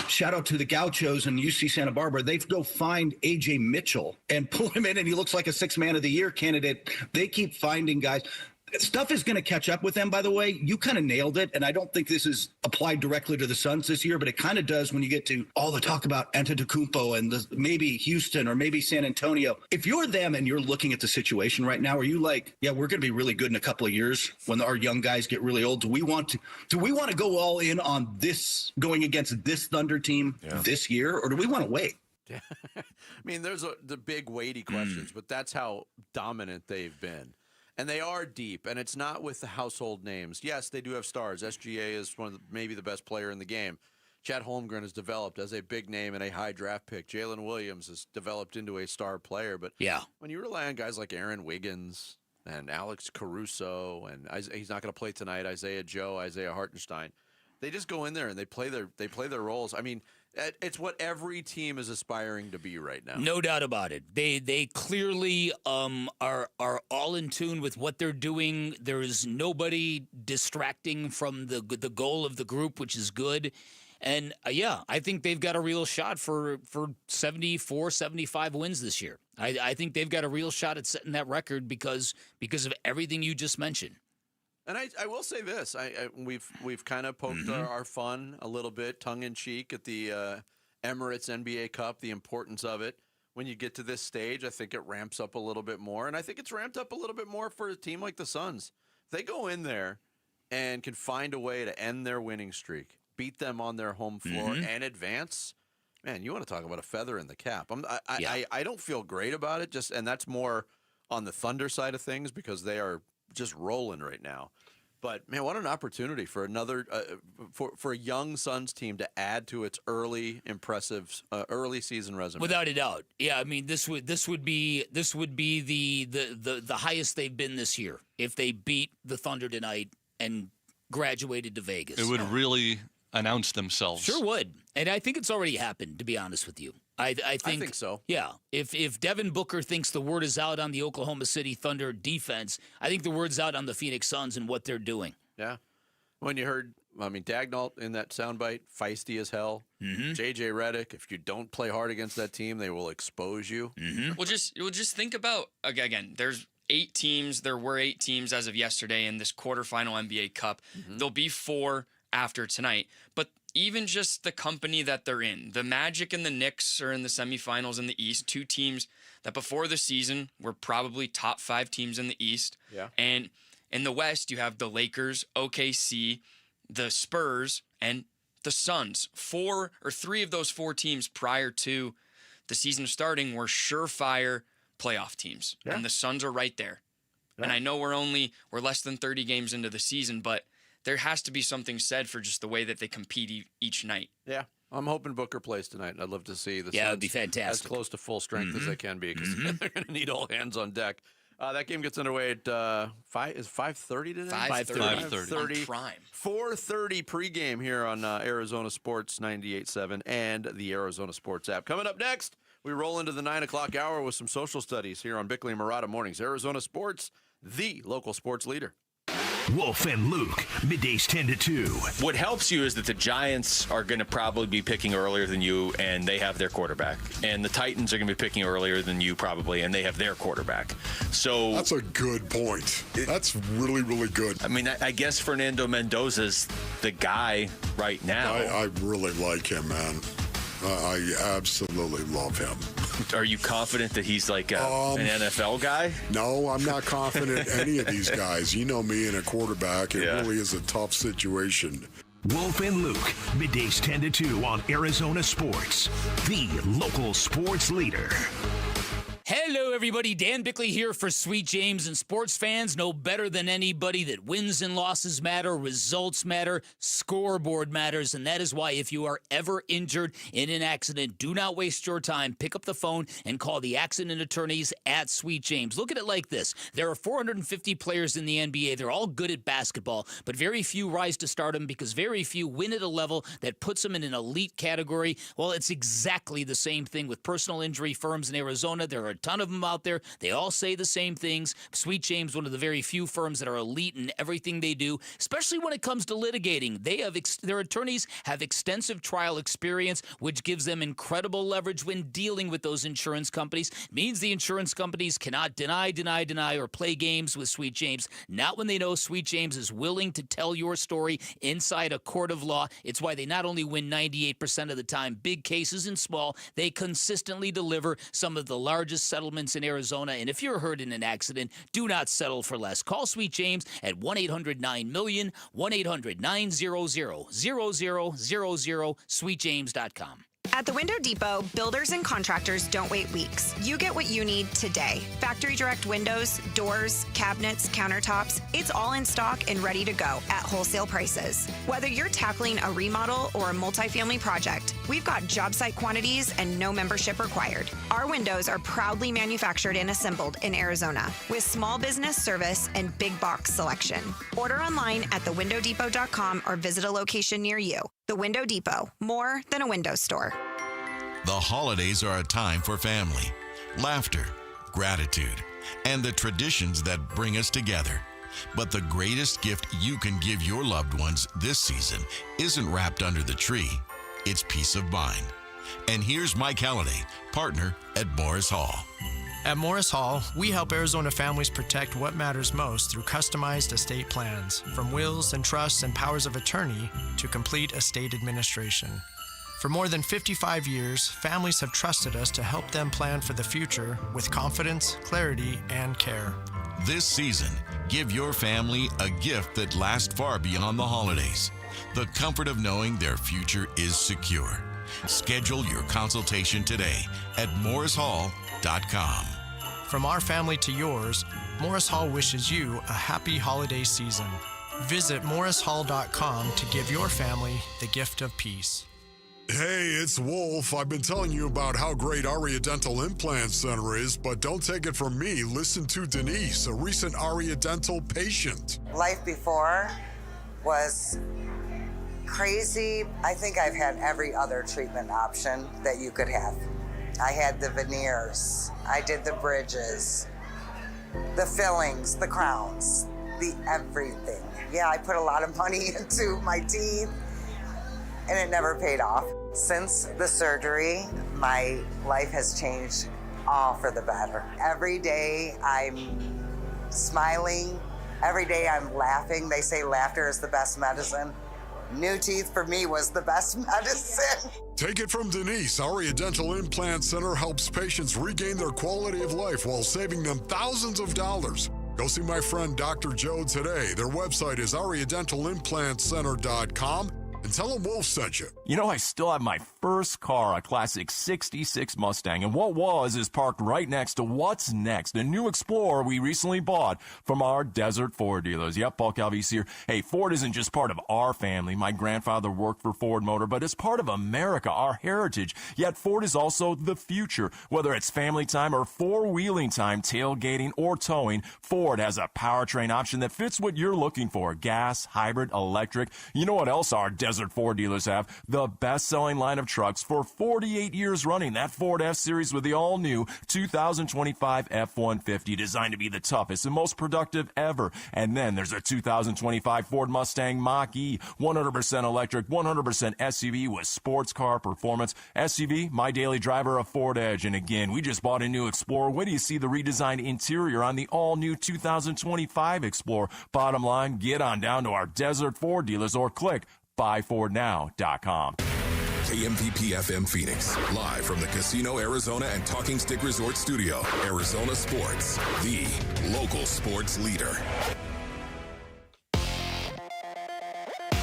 shout out to the Gauchos and UC Santa Barbara. They go find A.J. Mitchell and pull him in, and he looks like a 6th Man of the Year candidate. They keep finding guys. Stuff is going to catch up with them, by the way. You kind of nailed it, and I don't think this is applied directly to the Suns this year, but it kind of does when you get to all the talk about Antetokounmpo and maybe Houston or maybe San Antonio. If you're them and you're looking at the situation right now, are you like, yeah, we're going to be really good in a couple of years when our young guys get really old? Do we want to go all in on this, going against this Thunder team this year, or do we want to wait? Yeah. I mean, there's the big weighty questions, but that's how dominant they've been. And they are deep, and it's not with the household names. Yes, they do have stars. SGA is maybe the best player in the game. Chet Holmgren has developed as a big name and a high draft pick. Jalen Williams has developed into a star player. But when you rely on guys like Aaron Wiggins and Alex Caruso, and he's not going to play tonight, Isaiah Joe, Isaiah Hartenstein, they just go in there and they play their roles. I mean, it's what every team is aspiring to be right now. No doubt about it. They clearly are all in tune with what they're doing. There is nobody distracting from the goal of the group, which is good. And, I think they've got a real shot for 74, 75 wins this year. I think they've got a real shot at setting that record because of everything you just mentioned. And I will say this: we've kind of poked our fun a little bit, tongue in cheek, at the Emirates NBA Cup, the importance of it. When you get to this stage, I think it ramps up a little bit more, and I think it's ramped up a little bit more for a team like the Suns. If they go in there and can find a way to end their winning streak, beat them on their home floor, and advance. Man, you want to talk about a feather in the cap? I don't feel great about it. And that's more on the Thunder side of things because they are just rolling right now. But man, what an opportunity for another for a young Suns team to add to its impressive early season resume. Without a doubt, yeah. I mean, this would be the highest they've been this year if they beat the Thunder tonight and graduated to Vegas. It would really announce themselves. Sure would, and I think it's already happened. To be honest with you. I think so. Yeah. If Devin Booker thinks the word is out on the Oklahoma City Thunder defense, I think the word's out on the Phoenix Suns and what they're doing. Yeah. When you heard, Dagnall in that soundbite, feisty as hell. Mm-hmm. J.J. Redick, if you don't play hard against that team, they will expose you. Mm-hmm. Well, just think about, again, there's 8 teams. There were 8 teams as of yesterday in this quarterfinal NBA Cup. Mm-hmm. There'll be 4 after tonight. But even just the company that they're in, the Magic and the Knicks are in the semifinals in the East, 2 teams that before the season were probably top 5 teams in the East. Yeah. And in the West, you have the Lakers, OKC, the Spurs, and the Suns. 3 of those 4 teams prior to the season starting were surefire playoff teams. Yeah. And the Suns are right there. Yeah. And I know we're less than 30 games into the season, but there has to be something said for just the way that they compete each night. Yeah. I'm hoping Booker plays tonight. I'd love to see the Suns it'd be fantastic. As close to full strength as they can be, because they're going to need all hands on deck. That game gets underway at 5:30 today? 5:30. Prime. 4:30 pregame here on Arizona Sports 98.7 and the Arizona Sports app. Coming up next, we roll into the 9 o'clock hour with some social studies here on Bickley and Murata Mornings. Arizona Sports, the local sports leader. Wolf and Luke, middays 10 to 2. What helps you is that the Giants are going to probably be picking earlier than you, and they have their quarterback. And the Titans are going to be picking earlier than you probably, and they have their quarterback. So that's a good point. That's really, really good. I mean, I guess Fernando Mendoza's the guy right now. I really like him, man. I absolutely love him. Are you confident that he's like an NFL guy? No, I'm not confident any of these guys. You know me and a quarterback. It really is a tough situation. Wolf and Luke, middays 10 to 2 on Arizona Sports, the local sports leader. Hello, everybody. Dan Bickley here for Sweet James, and sports fans know better than anybody that wins and losses matter, results matter, scoreboard matters, and that is why if you are ever injured in an accident, do not waste your time. Pick up the phone and call the accident attorneys at Sweet James. Look at it like this. There are 450 players in the NBA. They're all good at basketball, but very few rise to stardom because very few win at a level that puts them in an elite category. Well, it's exactly the same thing with personal injury firms in Arizona. There are a ton of them out there. They all say the same things. Sweet James, one of the very few firms that are elite in everything they do, especially when it comes to litigating. Their attorneys have extensive trial experience, which gives them incredible leverage when dealing with those insurance companies. It means the insurance companies cannot deny, or play games with Sweet James. Not when they know Sweet James is willing to tell your story inside a court of law. It's why they not only win 98% of the time, big cases and small, they consistently deliver some of the largest settlements in Arizona. And if you're hurt in an accident, do not settle for less. Call Sweet James at 1-800-9-MILLION, 1-800-900-0000, sweetjames.com. At the Window Depot, builders and contractors don't wait weeks. You get what you need today. Factory direct windows, doors, cabinets, countertops, it's all in stock and ready to go at wholesale prices. Whether you're tackling a remodel or a multifamily project, we've got job site quantities and no membership required. Our windows are proudly manufactured and assembled in Arizona with small business service and big box selection. Order online at thewindowdepot.com or visit a location near you. The Window Depot, more than a window store. The holidays are a time for family, laughter, gratitude, and the traditions that bring us together. But the greatest gift you can give your loved ones this season isn't wrapped under the tree. It's peace of mind. And here's Mike Halliday, partner at Morris Hall. At Morris Hall, we help Arizona families protect what matters most through customized estate plans, from wills and trusts and powers of attorney to complete estate administration. For more than 55 years, families have trusted us to help them plan for the future with confidence, clarity, and care. This season, give your family a gift that lasts far beyond the holidays. The comfort of knowing their future is secure. Schedule your consultation today at morrishall.com. From our family to yours, Morris Hall wishes you a happy holiday season. Visit morrishall.com to give your family the gift of peace. Hey, it's Wolf. I've been telling you about how great Aria Dental Implant Center is, but don't take it from me. Listen to Denise, a recent Aria Dental patient. Life before was crazy. I think I've had every other treatment option that you could have. I had the veneers, I did the bridges, the fillings, the crowns, the everything. Yeah, I put a lot of money into my teeth, and it never paid off. Since the surgery, my life has changed all for the better. Every day I'm smiling. Every day I'm laughing. They say laughter is the best medicine. New teeth for me was the best medicine. Take it from Denise. Aria Dental Implant Center helps patients regain their quality of life while saving them thousands of dollars. Go see my friend Dr. Joe today. Their website is ariadentalimplantcenter.com. And tell them Wolf sent you. You know, I still have my first car, a classic 66 Mustang, and what was is parked right next to what's next, a new Explorer we recently bought from our Desert Ford dealers. Yep, Paul Calvise here. Hey, Ford isn't just part of our family. My grandfather worked for Ford Motor, but it's part of America, our heritage. Yet Ford is also the future. Whether it's family time or four-wheeling time, tailgating or towing, Ford has a powertrain option that fits what you're looking for. Gas, hybrid, electric. You know what else our Desert Ford dealers have? The best-selling line of trucks for 48 years running. That Ford F-Series with the all-new 2025 F-150, designed to be the toughest and most productive ever. And then there's a 2025 Ford Mustang Mach-E, 100% electric, 100% SUV with sports car performance. SUV, my daily driver, a Ford Edge. And again, we just bought a new Explorer. When do you see the redesigned interior on the all-new 2025 Explorer? Bottom line, get on down to our Desert Ford dealers or click buyfordnow.com. KMVP FM Phoenix, live from the Casino Arizona and Talking Stick Resort Studio. Arizona Sports, the local sports leader.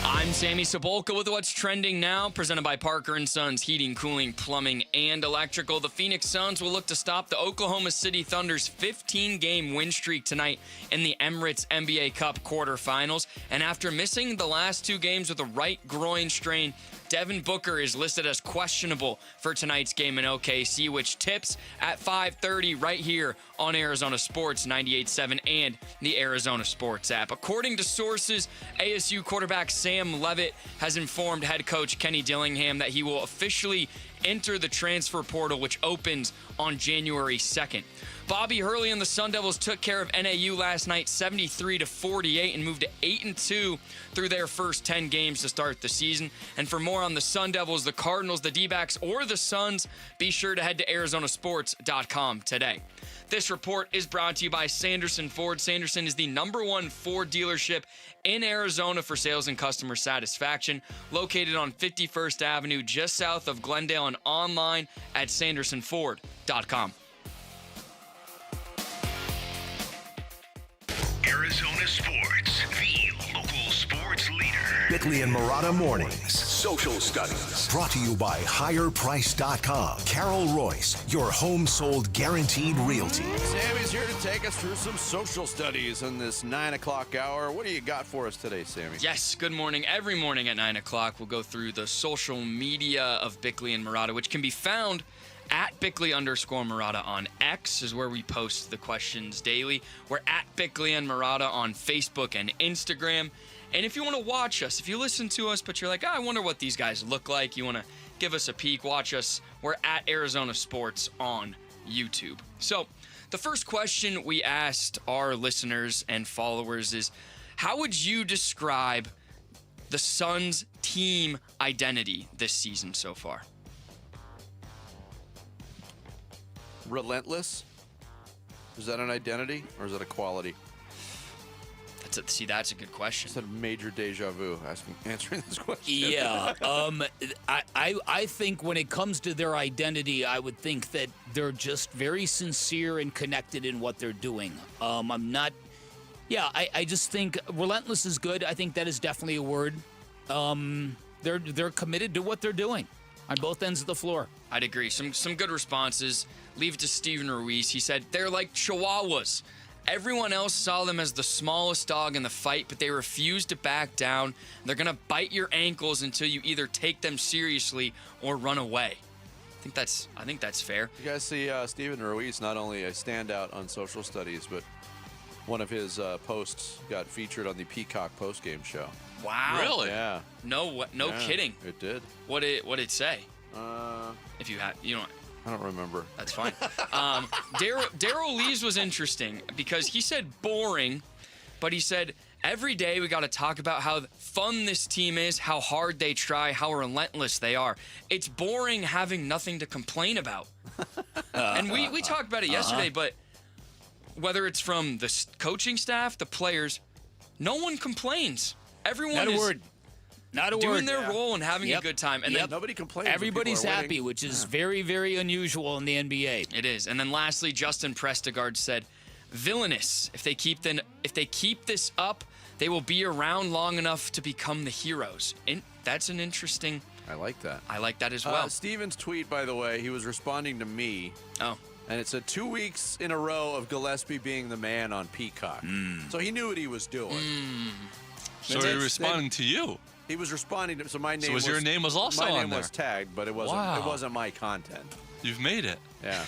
I'm Sammy Sabolka with what's trending now, presented by Parker & Sons Heating, Cooling, Plumbing, and Electrical. The Phoenix Suns will look to stop the Oklahoma City Thunder's 15-game win streak tonight in the Emirates NBA Cup quarterfinals. And after missing the last two games with a right groin strain, Devin Booker is listed as questionable for tonight's game in OKC, which tips at 5:30 right here on Arizona Sports 98.7 and the Arizona Sports app. According to sources, ASU quarterback Sam Leavitt has informed head coach Kenny Dillingham that he will officially enter the transfer portal, which opens on January 2nd. Bobby Hurley and the Sun Devils took care of NAU last night 73-48 and moved to 8-2 through their first 10 games to start the season. And for more on the Sun Devils, the Cardinals, the D-backs, or the Suns, be sure to head to arizonasports.com today. This report is brought to you by Sanderson Ford. Sanderson is the #1 Ford dealership in Arizona for sales and customer satisfaction, located on 51st Avenue, just south of Glendale, and online at sandersonford.com. Arizona Sports, the local sports leader. Bickley and Murata Mornings. Social Studies. Brought to you by HigherPrice.com. Carol Royce, your home sold guaranteed realty. Sammy's here to take us through some social studies in this 9 o'clock hour. What do you got for us today, Sammy? Yes, good morning. Every morning at 9 o'clock, we'll go through the social media of Bickley and Murata, which can be found at Bickley_Murata on X is where we post the questions daily. We're at Bickley and Murata on Facebook and Instagram. And if you want to watch us, if you listen to us, but you're like, I wonder what these guys look like, you want to give us a peek, watch us, we're at Arizona Sports on YouTube. So the first question we asked our listeners and followers is, how would you describe the Suns' team identity this season so far? Relentless? Is that an identity or is that a quality? That's a good question. It's a major deja vu answering this question. Yeah. I think when it comes to their identity, I would think that they're just very sincere and connected in what they're doing. I just think relentless is good. I think that is definitely a word. They're committed to what they're doing on both ends of the floor. I'd agree. Some good responses. Leave it to Steven Ruiz. He said, they're like Chihuahuas. Everyone else saw them as the smallest dog in the fight, but they refuse to back down. They're going to bite your ankles until you either take them seriously or run away. I think that's fair. You guys see Steven Ruiz, not only a standout on social studies, but one of his posts got featured on the Peacock postgame show. Wow. Really? Yeah. No kidding. It did. What'd it say? If you had, I don't remember. That's fine. Daryl Lees was interesting because he said boring, but he said every day we got to talk about how fun this team is, how hard they try, how relentless they are. It's boring having nothing to complain about. And we talked about it yesterday, but whether it's from the coaching staff, the players, no one complains. Everyone Not a is word. Not a doing word. their role and having a good time. And then nobody complains. Everybody's happy, which is very, very unusual in the NBA. It is. And then lastly, Justin Prestegard said, "Villainous. If they keep this up, they will be around long enough to become the heroes." And that's an interesting. I like that. I like that as well. Steven's tweet, by the way, he was responding to me. Oh. And it said 2 weeks in a row of Gillespie being the man on Peacock. So he knew what he was doing. So he was responding to you. He was responding to. So my name. So your name was also on there. My name was tagged, but it wasn't. Wow. It wasn't my content. You've made it. Yeah.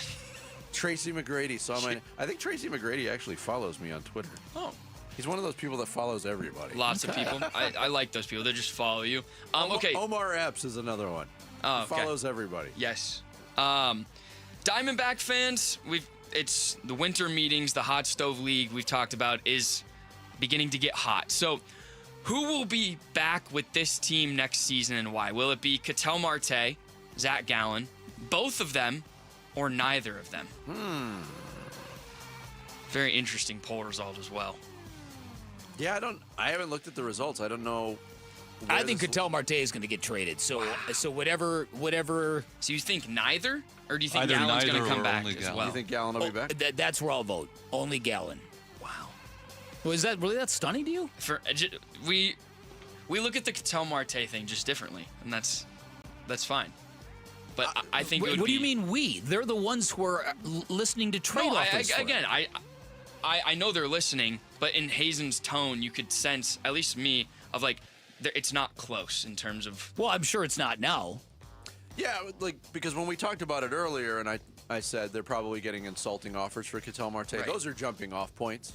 Tracy McGrady saw my. I think Tracy McGrady actually follows me on Twitter. Oh. He's one of those people that follows everybody. Lots of people. I like those people. They just follow you. Okay. Omar Epps is another one. Oh, He follows everybody. Yes. Diamondback fans, it's the winter meetings, the hot stove league we've talked about is beginning to get hot. So who will be back with this team next season and why? Will it be Ketel Marte, Zach Gallen, both of them, or neither of them? Very interesting poll result as well. Yeah, I haven't looked at the results. I don't know. I think Ketel Marte is going to get traded. So whatever. So you think neither, or do you think Either Gallen's going to neither come or back only as Gallen. well? You think Gallen will be back? That's where I'll vote. Only Gallen. Wow. Well, is that really that stunning to you? We look at the Ketel Marte thing just differently, and that's fine. But I think it would What do you mean we? They're the ones who are listening to trade offers. I know they're listening, but in Hazen's tone, you could sense, at least me, of like, it's not close in terms of. Well, I'm sure it's not now. Yeah, because when we talked about it earlier, and I said they're probably getting insulting offers for Ketel Marte. Right. Those are jumping off points.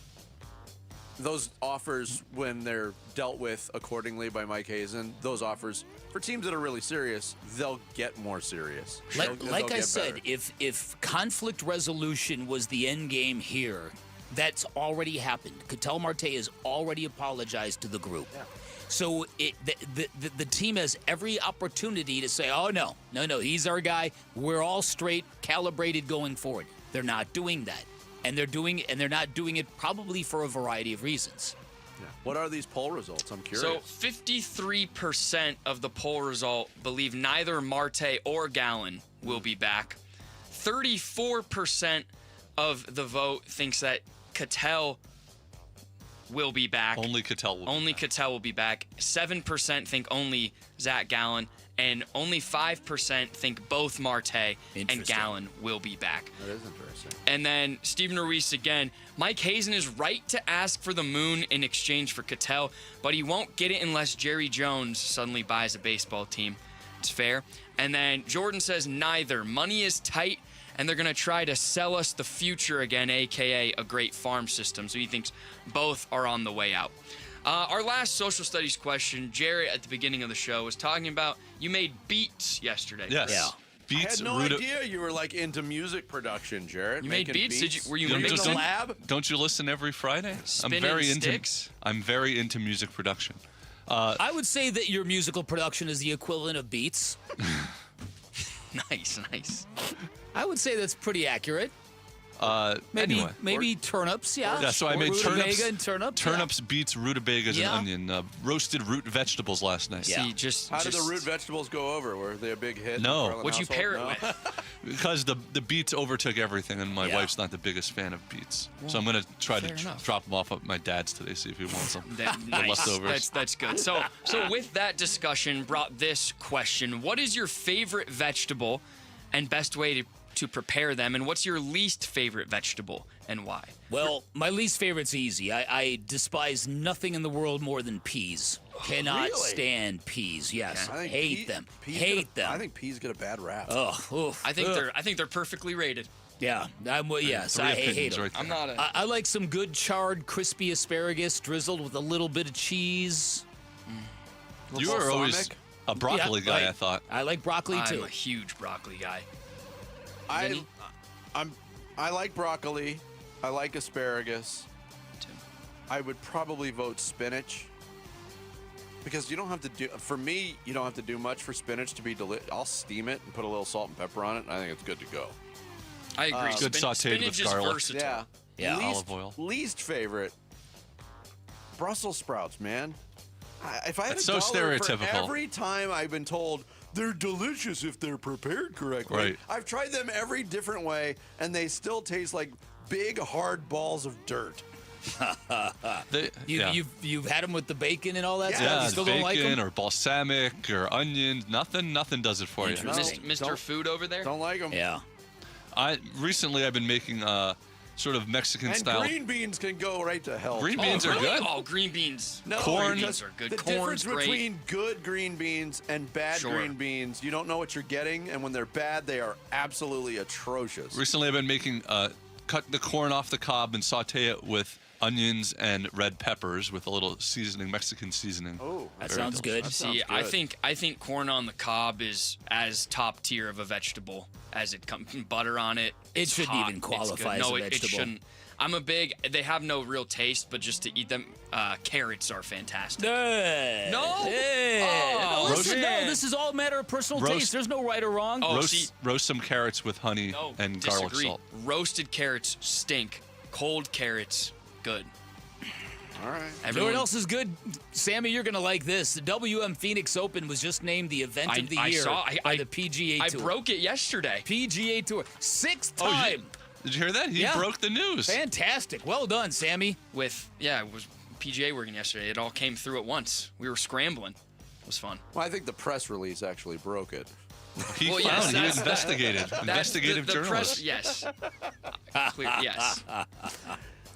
Those offers, when they're dealt with accordingly by Mike Hazen, those offers for teams that are really serious, they'll get more serious. Like I said, if conflict resolution was the end game here, that's already happened. Ketel Marte has already apologized to the group. Yeah. So the team has every opportunity to say, oh, no, he's our guy. We're all straight, calibrated going forward. They're not doing that. And they're not doing it probably for a variety of reasons. Yeah. What are these poll results? I'm curious. So 53% of the poll result believe neither Marte or Gallen will be back. 34% of the vote thinks that Ketel will be back. Only Ketel will be back. 7% think only Zach Gallen, and only 5% think both Marte and Gallen will be back. That is interesting. And then Steven Ruiz again. Mike Hazen is right to ask for the moon in exchange for Ketel, but he won't get it unless Jerry Jones suddenly buys a baseball team. It's fair. And then Jordan says neither. Money is tight, and they're going to try to sell us the future again, a.k.a. a great farm system. So he thinks both are on the way out. Our last social studies question, Jarrett at the beginning of the show was talking about you made beats yesterday. Yes. Yeah. Beats. I had no idea you were like into music production, Jarrett. You made beats? Were you in the lab? Don't you listen every Friday? Spinning sticks? I'm very into music production. I would say that your musical production is the equivalent of beats. Nice. I would say that's pretty accurate. Maybe turnips, yeah. Yeah, so I made rutabaga and turnips, beets, rutabagas, and onion. Roasted root vegetables last night. Yeah. How did the root vegetables go over? Were they a big hit? No. What'd you pair it with? Because the beets overtook everything, and my wife's not the biggest fan of beets. So I'm going to try to drop them off at my dad's today, see if he wants them. The leftovers. That's good. So with that discussion brought this question. What is your favorite vegetable and best way to prepare them, and what's your least favorite vegetable and why? Well, my least favorite's easy. I despise nothing in the world more than peas. Cannot stand peas. Yes, I think hate them. Hate them. I think peas get a bad rap. I think they're perfectly rated. Yeah, yes, I hate them. Right I like some good charred, crispy asparagus drizzled with a little bit of cheese. You are always a broccoli guy, I thought. I like broccoli too. I'm a huge broccoli guy. I like broccoli. I like asparagus. I would probably vote spinach. Because you don't have to do, for me, you don't have to do much for spinach to be delicious. I'll steam it and put a little salt and pepper on it, and I think it's good to go. I agree. Good sauteed with garlic. Versatile. Yeah. Olive oil. Least favorite, Brussels sprouts, man. If I had That's a so dollar for stereotypical. every time I've been told they're delicious if they're prepared correctly. Right. I've tried them every different way, and they still taste like big, hard balls of dirt. You've had them with the bacon and all that stuff. Yeah, You still don't like bacon them? or balsamic or onions. Nothing does it for you. Mr. Food over there? Don't like them. Yeah. Recently I've been making sort of Mexican And style. green beans can go right to hell. Green beans are good. Oh, green beans. No, corn because are good. The Corn's difference great. between good green beans and bad Sure. green beans, you don't know what you're getting, and when they're bad, they are absolutely atrocious. Recently I've been making cut the corn off the cob and saute it with onions and red peppers with a little seasoning, Mexican seasoning. Oh, That sounds good. See, I think corn on the cob is as top tier of a vegetable as it comes. Butter on it. It it's shouldn't hot, even it's qualify good. as No, a it vegetable. shouldn't. They have no real taste, but just to eat them, carrots are fantastic. No? Hey. Oh, Listen, man. no, this is all a matter of personal taste. There's no right or wrong. Roast some carrots with honey and garlic Disagree. salt. Roasted carrots stink. Cold carrots, good. All right. You know what else is good? Sammy, you're going to like this. The WM Phoenix Open was just named the event of the year by the PGA Tour. I broke it yesterday. PGA Tour. Sixth time. Did you hear that? He broke the news. Fantastic. Well done, Sammy. It was PGA working yesterday. It all came through at once. We were scrambling. It was fun. Well, I think the press release actually broke it. He investigated. Investigative the journalist. Press, yes. Clear, yes.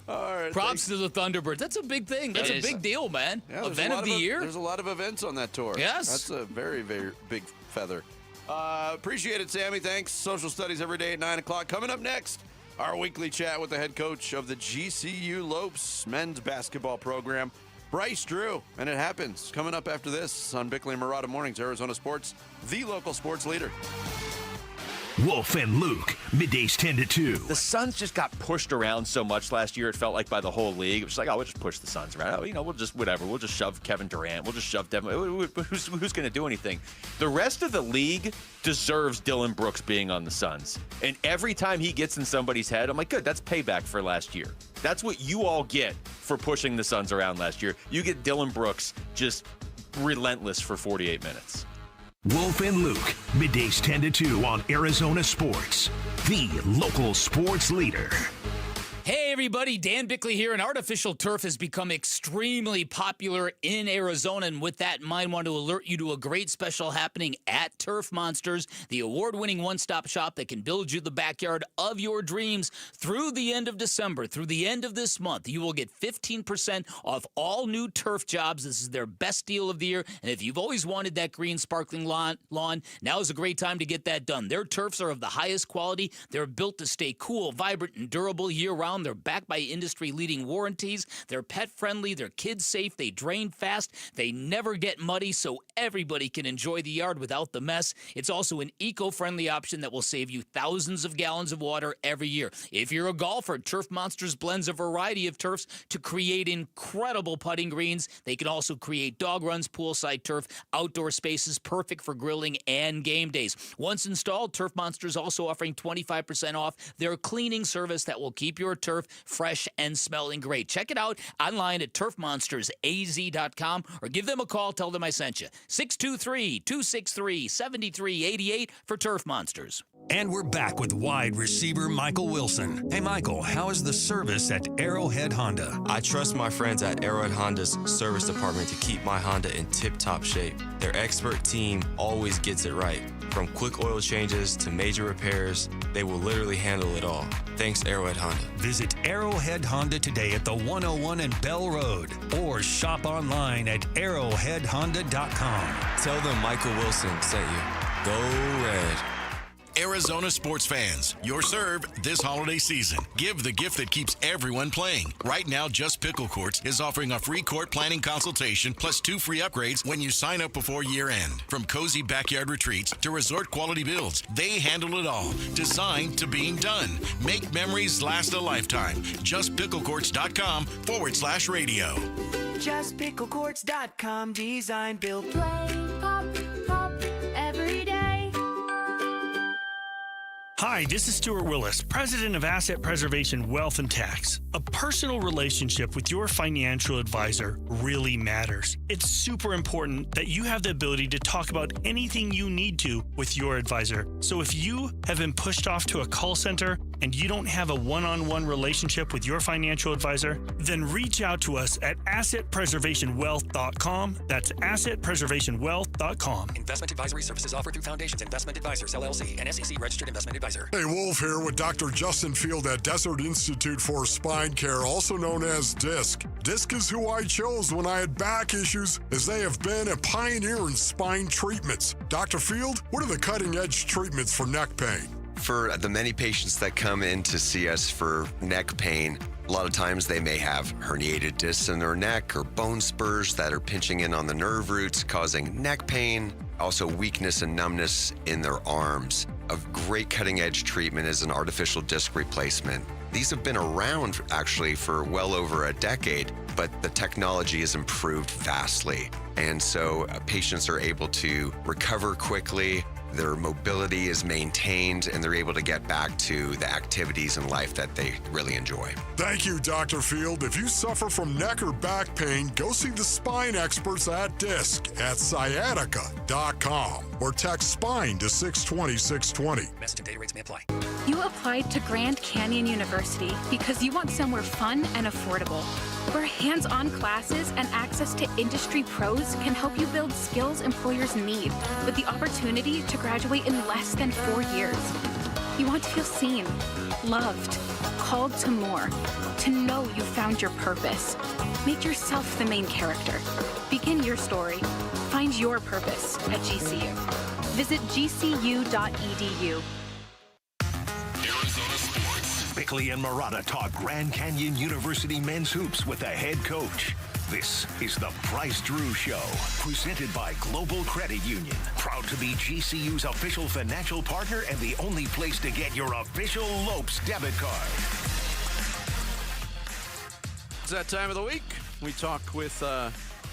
All right. Props to the Thunderbirds. That's a big thing. That's a big deal, man. Yeah, event of the year. There's a lot of events on that tour. Yes. That's a very, very big feather. Appreciate it, Sammy. Thanks. Social studies every day at 9 o'clock. Coming up next, our weekly chat with the head coach of the GCU Lopes men's basketball program, Bryce Drew. And it happens. Coming up after this on Bickley and Murata Mornings, Arizona Sports, the local sports leader. Wolf and Luke, middays 10 to 2. The Suns just got pushed around so much last year, it felt like by the whole league. It was like, we'll just push the Suns around. We'll just, whatever. We'll just shove Kevin Durant. We'll just shove Devin. Who's going to do anything? The rest of the league deserves Dillon Brooks being on the Suns. And every time he gets in somebody's head, I'm like, good, that's payback for last year. That's what you all get for pushing the Suns around last year. You get Dillon Brooks just relentless for 48 minutes. Wolf and Luke, middays 10 to 2 on Arizona Sports, the local sports leader. Hey everybody, Dan Bickley here, and artificial turf has become extremely popular in Arizona, and with that in mind, I want to alert you to a great special happening at Turf Monsters, the award-winning one-stop shop that can build you the backyard of your dreams through the end of December. Through the end of this month, you will get 15% off all new turf jobs. This is their best deal of the year, and if you've always wanted that green sparkling lawn, now is a great time to get that done. Their turfs are of the highest quality. They're built to stay cool, vibrant, and durable year-round. They're backed by industry-leading warranties. They're pet-friendly. They're kid-safe. They drain fast. They never get muddy, so everybody can enjoy the yard without the mess. It's also an eco-friendly option that will save you thousands of gallons of water every year. If you're a golfer, Turf Monsters blends a variety of turfs to create incredible putting greens. They can also create dog runs, poolside turf, outdoor spaces, perfect for grilling and game days. Once installed, Turf Monsters also offering 25% off their cleaning service that will keep your turf fresh and smelling great. Check it out online at turfmonstersaz.com or give them a call. Tell them I sent you. 623-263-7388 for Turf Monsters. And we're back with wide receiver Michael Wilson. Hey, Michael, how is the service at Arrowhead Honda? I trust my friends at Arrowhead Honda's service department to keep my Honda in tip-top shape. Their expert team always gets it right. From quick oil changes to major repairs, they will literally handle it all. Thanks, Arrowhead Honda. Visit Arrowhead Honda today at the 101 and Bell Road or shop online at arrowheadhonda.com. Tell them Michael Wilson sent you. Go Red. Arizona sports fans, your serve this holiday season. Give the gift that keeps everyone playing. Right now, Just Pickle Courts is offering a free court planning consultation plus 2 free upgrades when you sign up before year end. From cozy backyard retreats to resort quality builds, they handle it all. Designed to being done. Make memories last a lifetime. JustPickleCourts.com/radio. JustPickleCourts.com. Design, build, play, pop, pop, every day. Hi, this is Stuart Willis, President of Asset Preservation Wealth and Tax. A personal relationship with your financial advisor really matters. It's super important that you have the ability to talk about anything you need to with your advisor. So if you have been pushed off to a call center and you don't have a one-on-one relationship with your financial advisor, then reach out to us at assetpreservationwealth.com. That's assetpreservationwealth.com. Investment advisory services offered through Foundations Investment Advisors, LLC, an SEC registered investment advisor. Hey, Wolf here with Dr. Justin Field at Desert Institute for Spine Care, also known as DISC. DISC is who I chose when I had back issues, as they have been a pioneer in spine treatments. Dr. Field, what are the cutting-edge treatments for neck pain? For the many patients that come in to see us for neck pain, a lot of times they may have herniated discs in their neck or bone spurs that are pinching in on the nerve roots, causing neck pain. Also weakness and numbness in their arms. A great cutting-edge treatment is an artificial disc replacement. These have been around actually for well over a decade, but the technology has improved vastly. And so patients are able to recover quickly, their mobility is maintained, and they're able to get back to the activities in life that they really enjoy. Thank you, Dr. Field. If you suffer from neck or back pain, go see the spine experts at DISC at sciatica.com or text SPINE to 620-620. Message and data rates may apply. You applied to Grand Canyon University because you want somewhere fun and affordable, where hands-on classes and access to industry pros can help you build skills employers need, with the opportunity to graduate in less than 4 years. You want to feel seen, loved, called to more, to know you found your purpose. Make yourself the main character. Begin your story. Find your purpose at GCU. Visit gcu.edu. Bickley and Murata talk Grand Canyon University men's hoops with the head coach. This is the Bryce Drew Show, presented by Global Credit Union. Proud to be GCU's official financial partner and the only place to get your official Lopes debit card. It's that time of the week. We talk with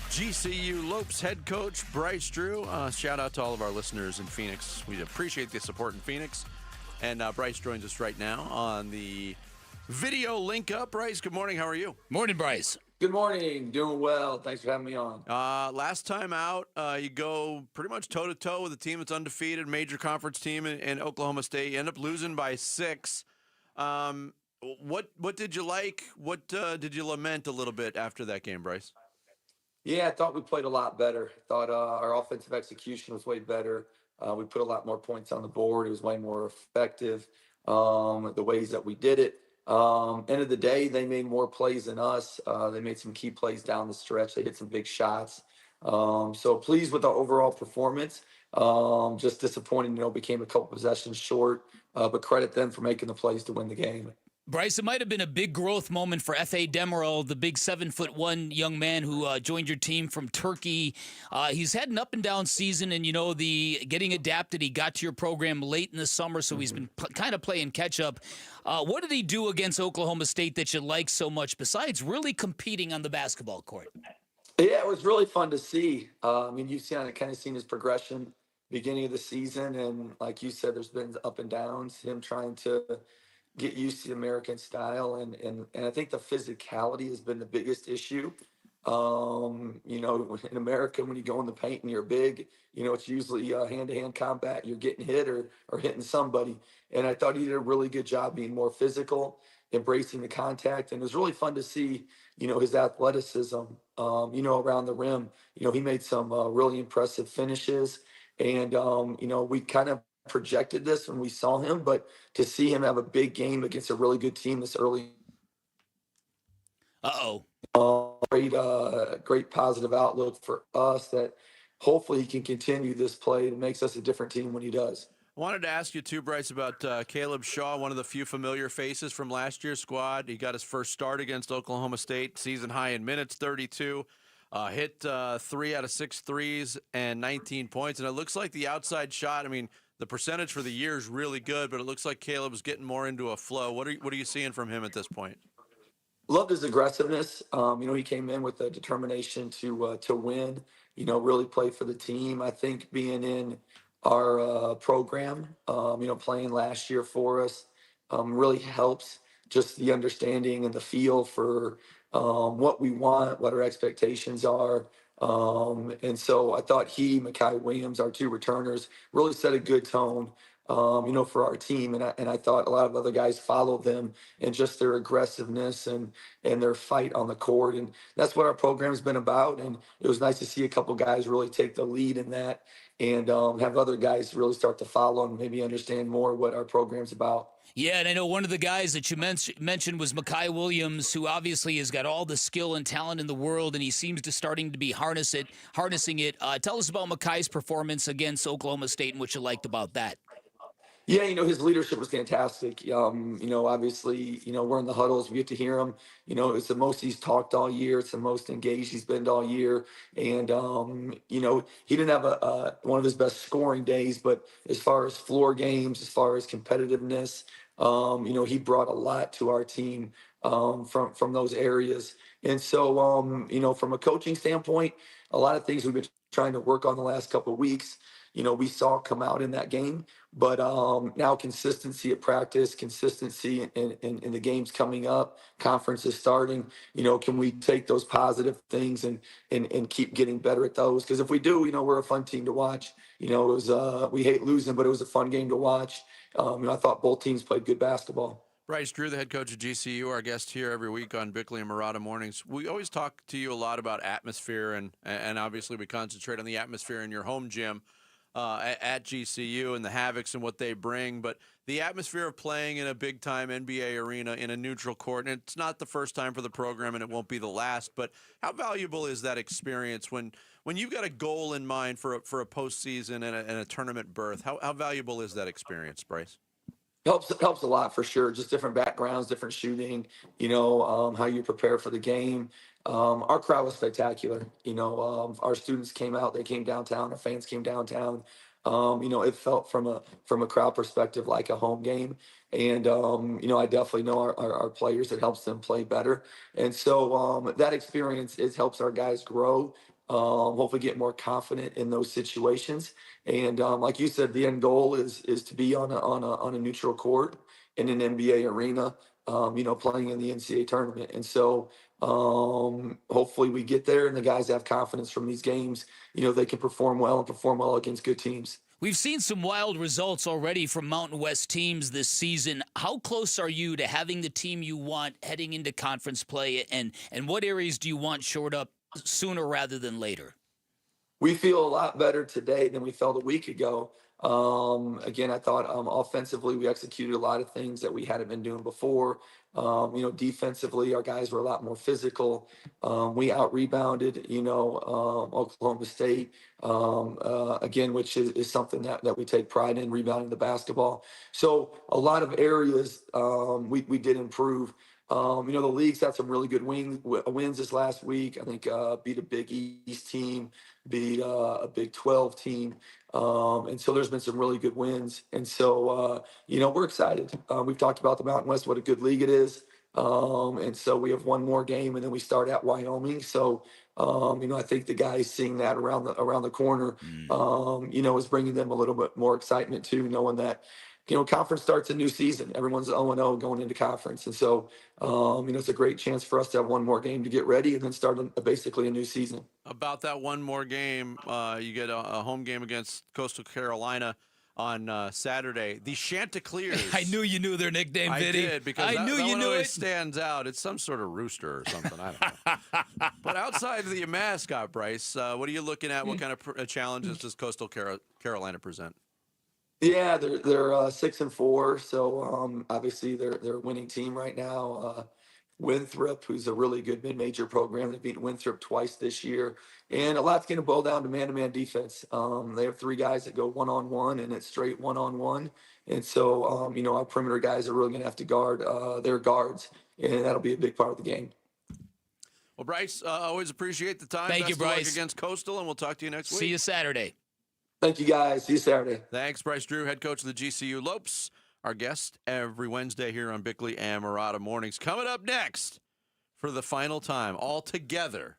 GCU Lopes head coach Bryce Drew. Shout out to all of our listeners in Phoenix. We appreciate the support in Phoenix. And Bryce joins us right now on the video link up. Bryce, good morning. How are you? Morning, Bryce. Good morning. Doing well. Thanks for having me on. Last time out, you go pretty much toe-to-toe with a team that's undefeated, major conference team in Oklahoma State. You end up losing by 6. What did you like? What did you lament a little bit after that game, Bryce? Yeah, I thought we played a lot better. I thought our offensive execution was way better. We put a lot more points on the board. It was way more effective, the ways that we did it. End of the day, they made more plays than us. They made some key plays down the stretch. They hit some big shots. So pleased with the overall performance. Just disappointed, became a couple possessions short, but credit them for making the plays to win the game. Bryce, it might have been a big growth moment for F.A. Demerol, the big 7'1" young man who joined your team from Turkey. He's had an up and down season, and the getting adapted. He got to your program late in the summer, so he's been kind of playing catch up. What did he do against Oklahoma State that you like so much, besides really competing on the basketball court? Yeah, it was really fun to see. You've kind of seen his progression beginning of the season, and like you said, there's been up and downs. Him trying to get used to the American style, and I think the physicality has been the biggest issue. In America, when you go in the paint and you're big, it's usually hand-to-hand combat. You're getting hit or hitting somebody. And I thought he did a really good job being more physical, embracing the contact. And it was really fun to see, his athleticism, around the rim. He made some really impressive finishes. And, we kind of projected this when we saw him, but to see him have a big game against a really good team this early. Great positive outlook for us that hopefully he can continue this play and makes us a different team when he does. I wanted to ask you too, Bryce, about Caleb Shaw, one of the few familiar faces from last year's squad. He got his first start against Oklahoma State, season high in minutes, 32. Hit 3 out of 6 threes and 19 points. And it looks like the outside shot, I mean, the percentage for the year is really good, but it looks like Caleb's getting more into a flow. What are you seeing from him at this point? Loved his aggressiveness. He came in with a determination to win. Really play for the team. I think being in our program, playing last year for us, really helps. Just the understanding and the feel for what we want, what our expectations are. And so I thought Mekhi Williams, our two returners, really set a good tone. For our team, and I thought a lot of other guys followed them and just their aggressiveness and their fight on the court, and that's what our program's been about. And it was nice to see a couple guys really take the lead in that, and have other guys really start to follow and maybe understand more what our program's about. Yeah, and I know one of the guys that you mentioned was Mekhi Williams, who obviously has got all the skill and talent in the world, and he seems to starting to be harnessing it. Tell us about Mekhi's performance against Oklahoma State and what you liked about that. Yeah, his leadership was fantastic. Obviously, we're in the huddles. We get to hear him. It's the most he's talked all year. It's the most engaged he's been all year. And, he didn't have one of his best scoring days, but as far as floor games, as far as competitiveness, he brought a lot to our team from those areas. And so, from a coaching standpoint, a lot of things we've been trying to work on the last couple of weeks, we saw come out in that game. But now consistency at practice, consistency in the games coming up, conferences starting, can we take those positive things and keep getting better at those? Because if we do, we're a fun team to watch. We hate losing, but it was a fun game to watch. I thought both teams played good basketball. Bryce Drew, the head coach of GCU, our guest here every week on Bickley and Murata Mornings. We always talk to you a lot about atmosphere, and obviously we concentrate on the atmosphere in your home gym. At GCU and the Havocs and what they bring, but the atmosphere of playing in a big-time NBA arena in a neutral court, and it's not the first time for the program, and it won't be the last, but how valuable is that experience when you've got a goal in mind for a postseason and a tournament berth? How valuable is that experience, Bryce? Helps a lot for sure. Just different backgrounds, different shooting, how you prepare for the game. Our crowd was spectacular. Our students came out, they came downtown, our fans came downtown. It felt from a crowd perspective like a home game. And, I definitely know our players, it helps them play better. And so that experience, it helps our guys grow, hopefully get more confident in those situations. And like you said, the end goal is to be on a neutral court in an NBA arena, playing in the NCAA tournament. And so hopefully we get there and the guys have confidence from these games. They can perform well against good teams. We've seen some wild results already from Mountain West teams this season. How close are you to having the team you want heading into conference play, and what areas do you want shored up sooner rather than later? We feel a lot better today than we felt a week ago. Again, I thought offensively we executed a lot of things that we hadn't been doing before. Defensively, our guys were a lot more physical. We out-rebounded, Oklahoma State, again, which is something that we take pride in, rebounding the basketball. So a lot of areas we did improve. The league's had some really good wins this last week. I think beat a Big East team, beat a Big 12 team. And so there's been some really good wins. And so, we're excited. We've talked about the Mountain West, what a good league it is. And so we have one more game and then we start at Wyoming. So, I think the guys seeing that around the corner, is bringing them a little bit more excitement too, knowing that, conference starts a new season. Everyone's 0-0 going into conference. And so, it's a great chance for us to have one more game to get ready and then start basically a new season. About that one more game, you get a home game against Coastal Carolina on Saturday. The Chanticleers. I knew you knew their nickname, Vinny. I did, because that one always stands out. It's some sort of rooster or something. I don't know. But outside of the mascot, Bryce, what are you looking at? What kind of challenges does Coastal Carolina present? Yeah, they're 6-4, so obviously they're a winning team right now. Winthrop, who's a really good mid-major program. They beat Winthrop twice this year. And a lot's going to boil down to man-to-man defense. They have 3 guys that go one-on-one, and it's straight one-on-one. And so, our perimeter guys are really going to have to guard their guards, and that'll be a big part of the game. Well, Bryce, always appreciate the time. Thank Best you, of luck Bryce. against Coastal, and we'll talk to you next week. See you Saturday. Thank you, guys. See you Saturday. Thanks, Bryce Drew, head coach of the GCU Lopes, our guest every Wednesday here on Bickley and Murata Mornings. Coming up next for the final time, all together.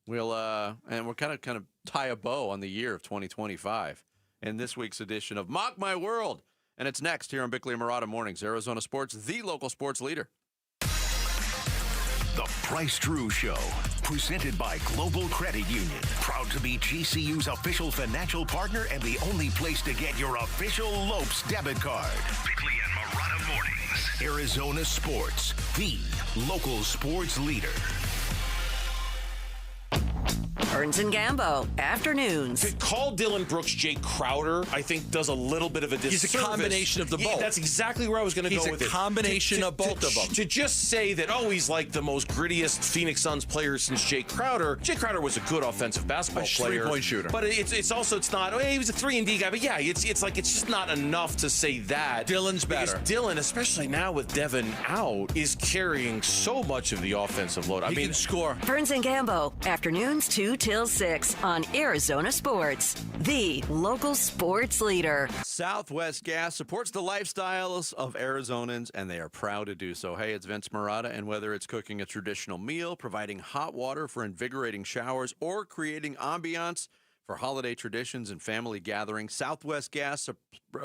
We'll and we're kind of tie a bow on the year of 2025 in this week's edition of Mock My World, and it's next here on Bickley and Murata Mornings. Arizona Sports, the local sports leader. The Bryce Drew Show, presented by Global Credit Union. Proud to be GCU's official financial partner and the only place to get your official Lopes debit card. Bickley and Murata Mornings. Arizona Sports, the local sports leader. Burns and Gambo, afternoons. To call Dylan Brooks Jay Crowder, I think, does a little bit of a disservice. He's a combination of the both. That's exactly where I was going to go with it. He's a combination of both of them. To just say that, he's like the most grittiest Phoenix Suns player since Jay Crowder. Jay Crowder was a good offensive basketball player. Three-point shooter. But it's not, he was a 3-and-D guy. But yeah, it's just not enough to say that. Dylan's better. Because Dylan, especially now with Devin out, is carrying so much of the offensive load. He can score. Burns and Gambo, afternoons 2 till 6 on Arizona Sports, the local sports leader. Southwest Gas supports the lifestyles of Arizonans, and they are proud to do so. Hey, it's Vince Murata, and whether it's cooking a traditional meal, providing hot water for invigorating showers, or creating ambiance for holiday traditions and family gatherings, Southwest Gas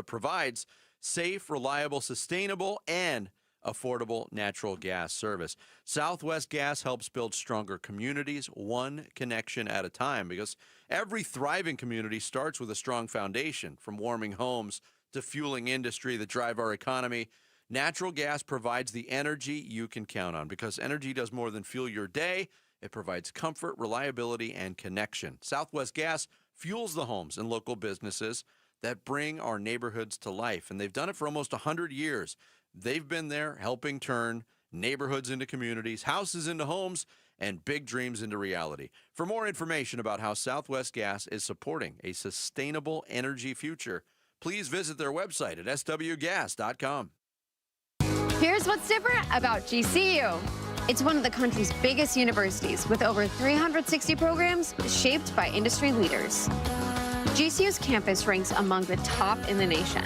provides safe, reliable, sustainable, and affordable natural gas service. Southwest Gas helps build stronger communities, one connection at a time, because every thriving community starts with a strong foundation, from warming homes to fueling industry that drive our economy. Natural gas provides the energy you can count on, because energy does more than fuel your day. It provides comfort, reliability, and connection. Southwest Gas fuels the homes and local businesses that bring our neighborhoods to life, and they've done it for almost 100 years. They've been there helping turn neighborhoods into communities, houses into homes, and big dreams into reality. For more information about how Southwest Gas is supporting a sustainable energy future, please visit their website at swgas.com. Here's what's different about GCU. It's one of the country's biggest universities with over 360 programs shaped by industry leaders. GCU's campus ranks among the top in the nation.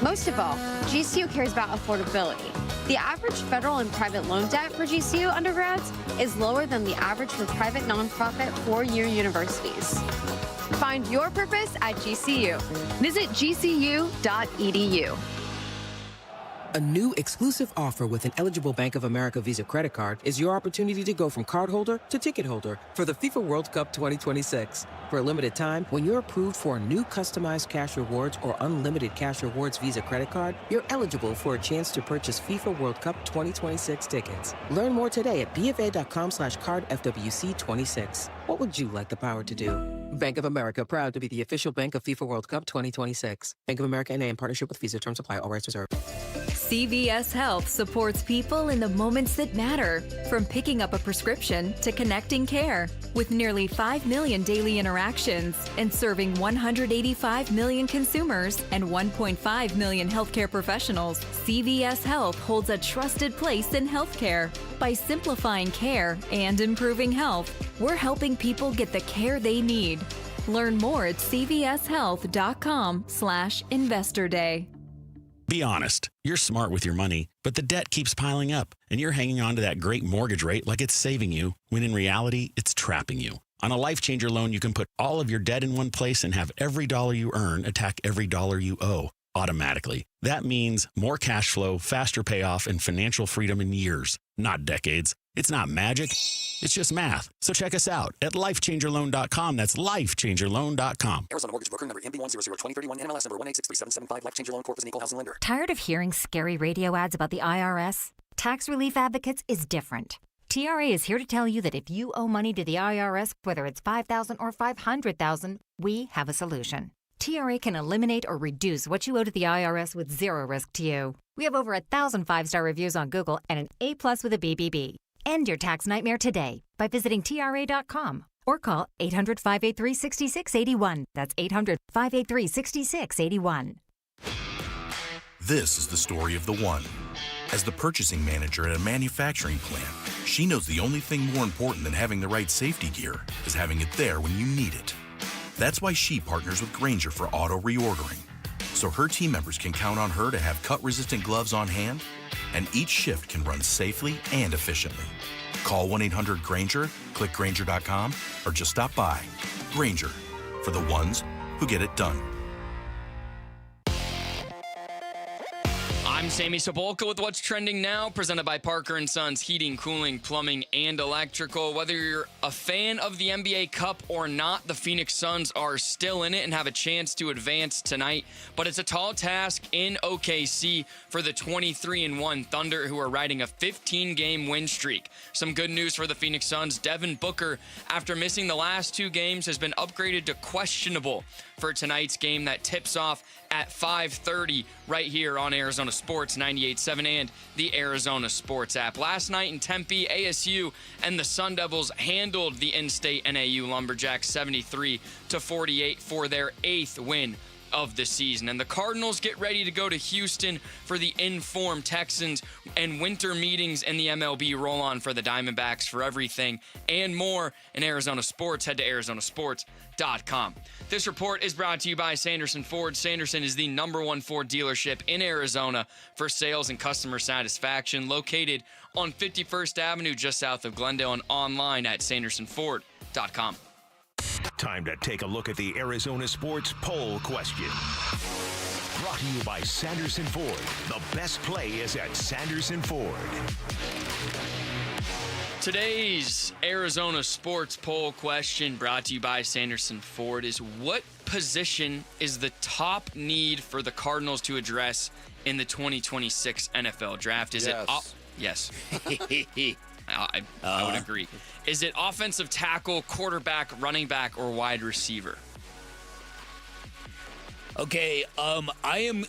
Most of all, GCU cares about affordability. The average federal and private loan debt for GCU undergrads is lower than the average for private nonprofit four-year universities. Find your purpose at GCU. Visit gcu.edu. A new exclusive offer with an eligible Bank of America Visa credit card is your opportunity to go from cardholder to ticket holder for the FIFA World Cup 2026. For a limited time, when you're approved for a new customized cash rewards or unlimited cash rewards Visa credit card, you're eligible for a chance to purchase FIFA World Cup 2026 tickets. Learn more today at bfa.com/cardfwc26. What would you like the power to do? Bank of America, proud to be the official bank of FIFA World Cup 2026. Bank of America N.A. in partnership with Visa. Terms apply. All rights reserved. CVS Health supports people in the moments that matter, from picking up a prescription to connecting care. With nearly 5 million daily interactions and serving 185 million consumers and 1.5 million healthcare professionals, CVS Health holds a trusted place in healthcare. By simplifying care and improving health, we're helping people get the care they need. Learn more at cvshealth.com/investor day. Be honest, you're smart with your money, but the debt keeps piling up, and you're hanging on to that great mortgage rate like it's saving you, when in reality, it's trapping you. On a Life Changer loan, you can put all of your debt in one place and have every dollar you earn attack every dollar you owe automatically. That means more cash flow, faster payoff, and financial freedom in years, not decades. It's not magic. It's just math. So check us out at lifechangerloan.com. That's lifechangerloan.com. Arizona Mortgage Broker number MB1002031, NMLS number 1863775. Life Changer Loan Corp is an equal housing lender. Tired of hearing scary radio ads about the IRS? Tax Relief Advocates is different. TRA is here to tell you that if you owe money to the IRS, whether it's $5,000 or $500,000, we have a solution. TRA can eliminate or reduce what you owe to the IRS with zero risk to you. We have over 1,000 5-star reviews on Google and an A+ with a BBB. End your tax nightmare today by visiting TRA.com or call 800-583-6681. That's 800-583-6681. This is the story of the one. As the purchasing manager at a manufacturing plant, she knows the only thing more important than having the right safety gear is having it there when you need it. That's why she partners with Grainger for auto reordering, so her team members can count on her to have cut-resistant gloves on hand, and each shift can run safely and efficiently. Call 1-800-GRAINGER, click Grainger.com, or just stop by. Grainger, for the ones who get it done. I'm Sammy Sobolka with What's Trending Now, presented by Parker & Sons Heating, Cooling, Plumbing, and Electrical. Whether you're a fan of the NBA Cup or not, the Phoenix Suns are still in it and have a chance to advance tonight. But it's a tall task in OKC for the 23-1 Thunder, who are riding a 15-game win streak. Some good news for the Phoenix Suns. Devin Booker, after missing the last 2 games, has been upgraded to questionable for tonight's game that tips off at 5:30 right here on Arizona Sports 98.7 and the Arizona Sports app. Last night in Tempe, ASU and the Sun Devils handled the in-state NAU Lumberjacks 73-48 for their 8th win of the season. And the Cardinals get ready to go to Houston for the in-form Texans, and winter meetings in the MLB roll on for the Diamondbacks. For everything and more in Arizona sports, head to arizonasports.com. This report is brought to you by Sanderson Ford. Sanderson is the #1 Ford dealership in Arizona for sales and customer satisfaction, located on 51st Avenue just south of Glendale, and online at sandersonford.com. Time to take a look at the Arizona Sports Poll Question. Brought to you by Sanderson Ford. The best play is at Sanderson Ford. Today's Arizona Sports Poll Question, brought to you by Sanderson Ford, is what position is the top need for the Cardinals to address in the 2026 NFL Draft? Is Yes. Yes. I would agree. Is it offensive tackle, quarterback, running back, or wide receiver? Okay,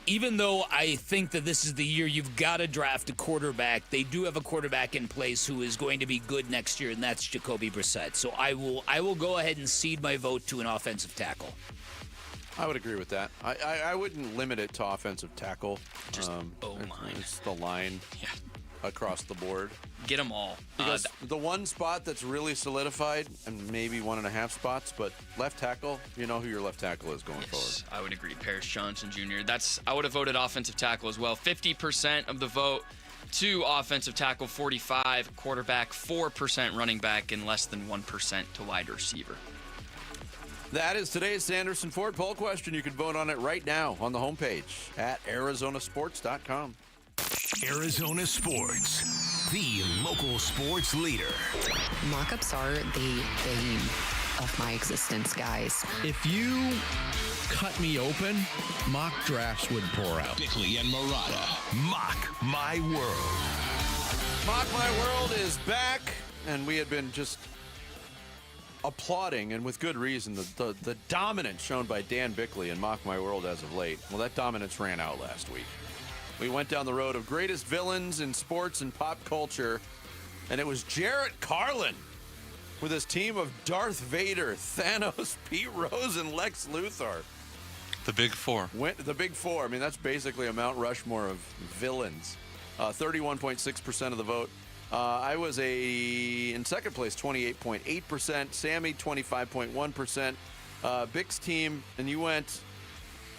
even though I think that this is the year you've got to draft a quarterback, they do have a quarterback in place who is going to be good next year, and that's Jacoby Brissett. So I will go ahead and cede my vote to an offensive tackle. I would agree with that. I wouldn't limit it to offensive tackle. Just O-line. It's the line across the board. Get them all. Because the one spot that's really solidified, and maybe 1.5 spots, but left tackle, you know who your left tackle is going forward. I would agree. Paris Johnson Jr. I would have voted offensive tackle as well. 50% of the vote to offensive tackle, 45 quarterback, 4% running back, and less than 1% to wide receiver. That is today's Sanderson Ford poll question. You can vote on it right now on the homepage at arizonasports.com. Arizona Sports, the local sports leader. Mock-ups are the bane of my existence, guys. If you cut me open, mock drafts would pour out. Bickley and Murata, Mock My World. Mock My World is back, and we had been just applauding, and with good reason, the dominance shown by Dan Bickley in Mock My World as of late. Well, that dominance ran out last week. We went down the road of greatest villains in sports and pop culture, and it was Jarrett Carlin with his team of Darth Vader, Thanos, Pete Rose, and Lex Luthor. The Big Four. The Big Four. I mean, that's basically a Mount Rushmore of villains. 31.6% of the vote. I was in second place, 28.8%. Sammy, 25.1%. Bix team, and you went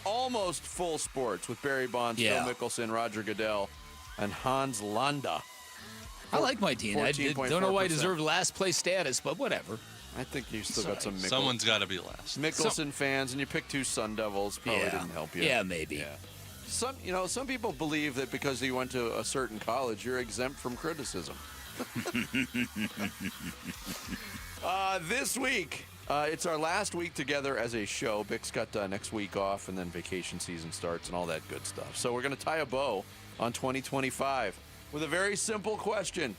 almost full sports with Barry Bonds, Phil Mickelson, Roger Goodell, and Hans Landa. I like my team. I don't know why I deserve last place status, but whatever. I think you still got some Mickelson. Someone's got to be last. Mickelson fans, and you picked 2 Sun Devils. Probably didn't help you. Yeah, maybe. Yeah. Some people believe that because you went to a certain college, you're exempt from criticism. This week, it's our last week together as a show. Bix got next week off, and then vacation season starts and all that good stuff. So we're going to tie a bow on 2025 with a very simple question.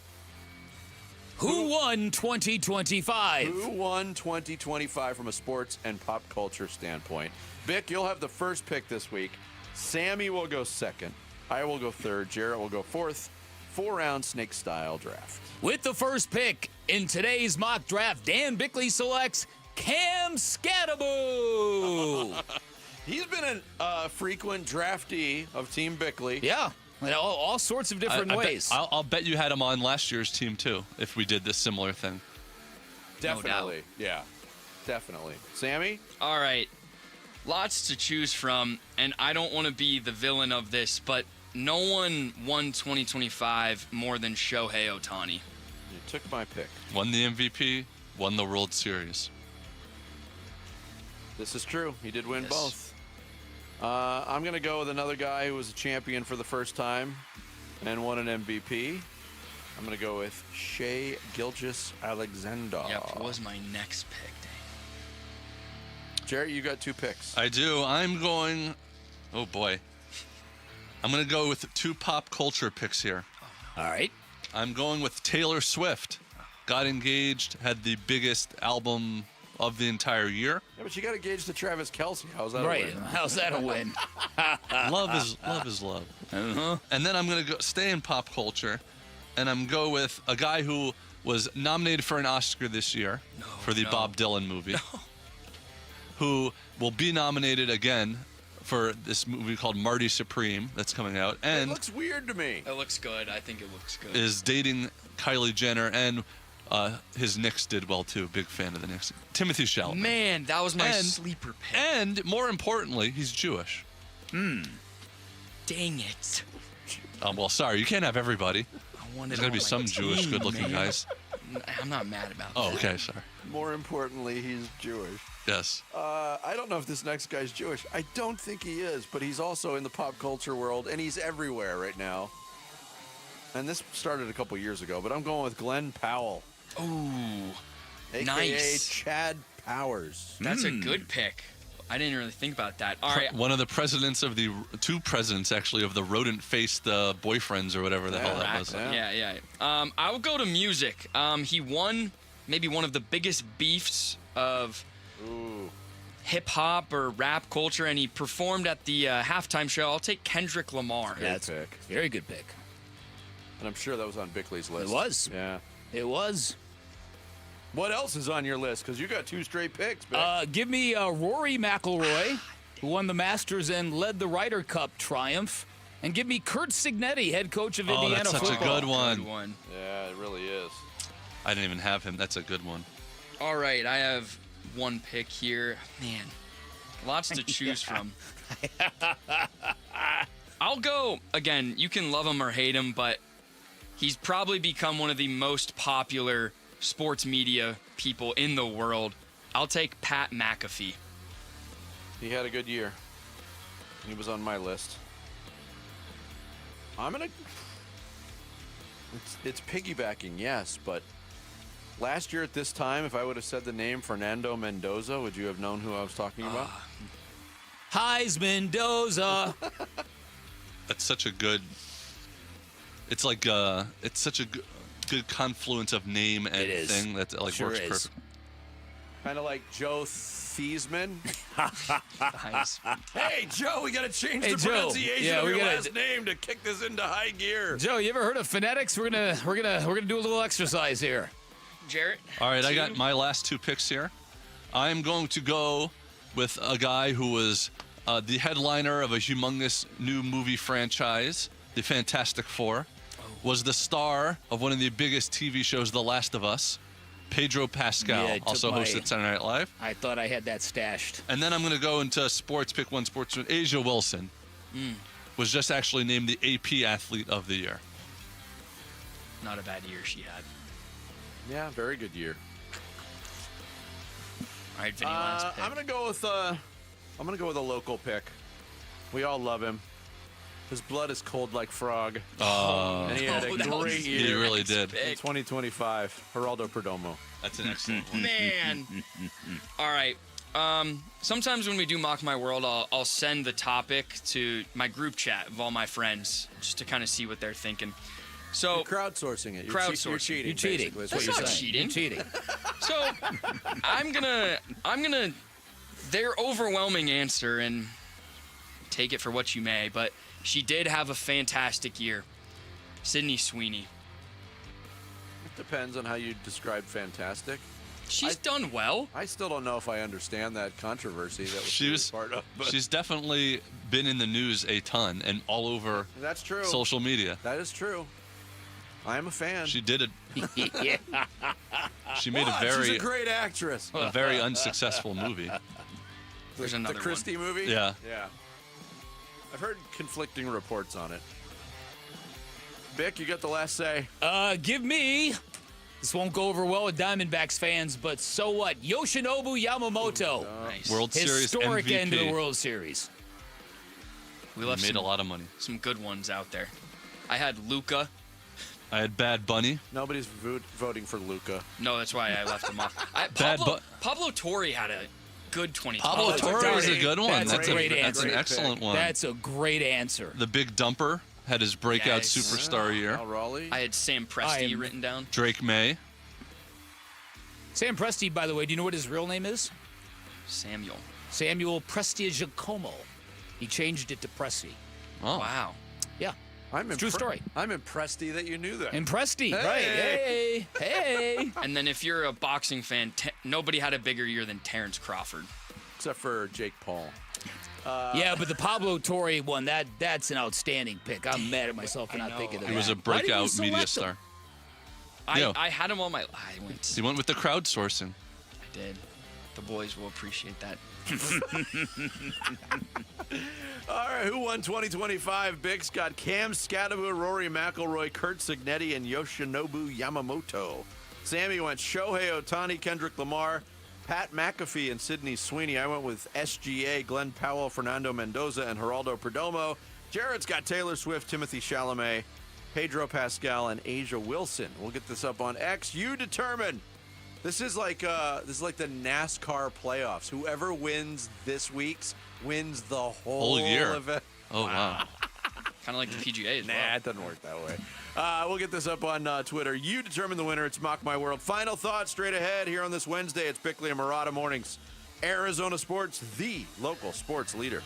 Who won 2025? Who won 2025 from a sports and pop culture standpoint? Vic, you'll have the first pick this week. Sammy will go second. I will go third. Jarrett will go fourth. 4-round snake-style draft. With the first pick in today's mock draft, Dan Bickley selects Cam Scattaboo. He's been a frequent draftee of Team Bickley. Yeah, in all sorts of different ways. I'll bet you had him on last year's team, too, if we did this similar thing. Definitely. Yeah, definitely. Sammy? All right. Lots to choose from, and I don't want to be the villain of this, but no one won 2025 more than Shohei Ohtani. You took my pick. Won the MVP, won the World Series. This is true. He did win both. I'm going to go with another guy who was a champion for the first time and won an MVP. I'm going to go with Shai Gilgeous-Alexander. Yep, it was my next pick. Jerry, you got 2 picks. I do. I'm going... Oh, boy. I'm going to go with 2 pop culture picks here. All right. I'm going with Taylor Swift. Got engaged, had the biggest album of the entire year. Yeah, but you got engaged to Travis Kelce. How's that a Right. win? How's that a win? Love is love. Uh-huh. And then I'm going to stay in pop culture, and I'm go with a guy who was nominated for an Oscar this year for the Bob Dylan movie, who will be nominated again for this movie called Marty Supreme that's coming out. And it looks weird to me. It looks good. I think it looks good. is dating Kylie Jenner, and his Knicks did well too. Big fan of the Knicks. Timothy Chalamet. Man, that was my sleeper pick. And more importantly, he's Jewish. Dang it. Well, sorry, you can't have everybody. wanted There's got to be on some my Jewish team, good-looking man. guys. I'm not mad about Oh, that. okay, sorry. More importantly, he's Jewish. Yes. I don't know if this next guy's Jewish. I don't think he is, but he's also in the pop culture world, and he's everywhere right now. And this started a couple years ago, but I'm going with Glenn Powell. Ooh, AKA nice. Chad Powers. That's a good pick. I didn't really think about that. All right. One of the presidents of the two presidents actually of the rodent-faced boyfriends or whatever the hell that was. Yeah. I will go to music. He won maybe one of the biggest beefs of hip hop or rap culture, and he performed at the halftime show. I'll take Kendrick Lamar. That's a very good pick. And I'm sure that was on Bickley's list. It was. Yeah. It was. What else is on your list? Because you got two straight picks, Bick. Give me Rory McIlroy, who won the Masters and led the Ryder Cup triumph. And give me Kurt Signetti, head coach of Indiana that's such football. a good one. Good one. Yeah, it really is. I didn't even have him. That's a good one. All right, I have one pick here. Man, lots to choose from. I'll go, again, you can love him or hate him, but he's probably become one of the most popular sports media people in the world. I'll take Pat McAfee. He had a good year. He was on my list. I'm going to... It's piggybacking, yes, but last year at this time, if I would have said the name Fernando Mendoza, would you have known who I was talking about? Mendoza. That's such a good... It's like it's such a good confluence of name and thing that like Sure works is. perfect. Kind of like Joe Thiesman. Nice. Hey, Joe, we got to change Hey, the Joe. pronunciation Yeah, of we your gotta- last name to kick this into high gear. Joe, you ever heard of phonetics? We're gonna do a little exercise here. Jarrett? All right, I got my last two picks here. I'm going to go with a guy who was the headliner of a humongous new movie franchise, The Fantastic Four. Was the star of one of the biggest TV shows, The Last of Us. Pedro Pascal, Yeah, it took also my- hosted Saturday Night Live. I thought I had that stashed. And then I'm going to go into sports, pick one sports. Asia Wilson was just actually named the AP Athlete of the Year. Not a bad year she had. Yeah, very good year. All right, Vinny, last pick. I'm gonna go with a local pick. We all love him. His blood is cold like frog. And he had a great year. He really did. In 2025, Geraldo Perdomo. That's an excellent one. Man. All right. Sometimes when we do Mock My World, I'll send the topic to my group chat of all my friends just to kind of see what they're thinking. So you're crowdsourcing it. Crowdsourcing. You're cheating. You're cheating. Basically, is That's what not you're saying. cheating. Cheating. So I'm gonna their overwhelming answer, and take it for what you may, but she did have a fantastic year. Sydney Sweeney. It depends on how you describe fantastic. She's done well. I still don't know if I understand that controversy that She was was part of. But She's definitely been in the news a ton and all over that's true. social media. That is true. I am a fan. She did it. Yeah. She made She's a great actress. a very unsuccessful movie. There's another The Christie movie? Yeah. Yeah. I've heard conflicting reports on it. Bick, you got the last say. Give me. This won't go over well with Diamondbacks fans, but so what? Yoshinobu Yamamoto. Nice. World Series Historic MVP. end of the World Series. We left made a lot of money. Some good ones out there. I had Luca. I had Bad Bunny. Nobody's voting for Luca. No, that's why I left him off. Pablo Torre had a good 2020. Pablo Torre is a good one. That's a great That's answer. an excellent one. That's a great answer. The Big Dumper had his breakout Yes. superstar year. Al Raleigh. I had Sam Presti written down. Drake May. Sam Presti, by the way, do you know what his real name is? Samuel Prestigiacomo. He changed it to Presti. Oh. Wow. Yeah. I'm True story. I'm impressed that you knew that. And Presti, right. Hey. And then if you're a boxing fan, nobody had a bigger year than Terrence Crawford. Except for Jake Paul. Yeah, but the Pablo Torre one, that's an outstanding pick. I'm mad at myself for not thinking of that. He was a Why did you breakout select media him? star. I had him on my. He went with the crowdsourcing. I did. The boys will appreciate that. All right, who won 2025? Bick's got Cam Scadaboo, Rory McIlroy, Kurt Signetti, and Yoshinobu Yamamoto. Sammy went Shohei Ohtani, Kendrick Lamar, Pat McAfee, and Sydney Sweeney. I went with SGA, Glenn Powell, Fernando Mendoza, and Geraldo Perdomo. Jared's got Taylor Swift, Timothy Chalamet, Pedro Pascal, and Asia Wilson. We'll get this up on X. You determine. This is like the NASCAR playoffs. Whoever wins this week's wins the whole year. event. Oh, wow. Kind of like the PGA as well. Nah, it doesn't work that way. We'll get this up on Twitter. You determine the winner. It's Mock My World. Final thoughts straight ahead here on this Wednesday. It's Bickley and Murata Mornings. Arizona Sports, the local sports leader.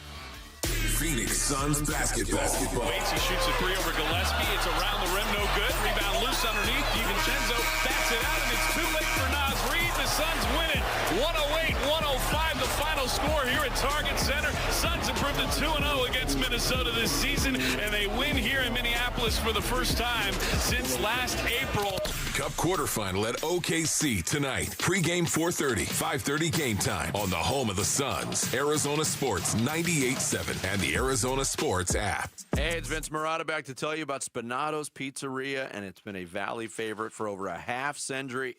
Phoenix Suns basketball. Waits, he shoots a three over Gillespie. It's around the rim, no good. Rebound loose underneath. DiVincenzo backs it out, and it's too late for Naz Reid. The Suns win it. 108-105, the final score here at Target Center. Suns improved to 2-0 against Minnesota this season, and they win here in Minneapolis for the first time since last April. Cup quarterfinal at OKC tonight. Pre-game 4:30, 5:30 game time on the home of the Suns. Arizona Sports 98.7 and the Arizona Sports app. Hey, it's Vince Murata back to tell you about Spinato's Pizzeria, and it's been a Valley favorite for over a half century.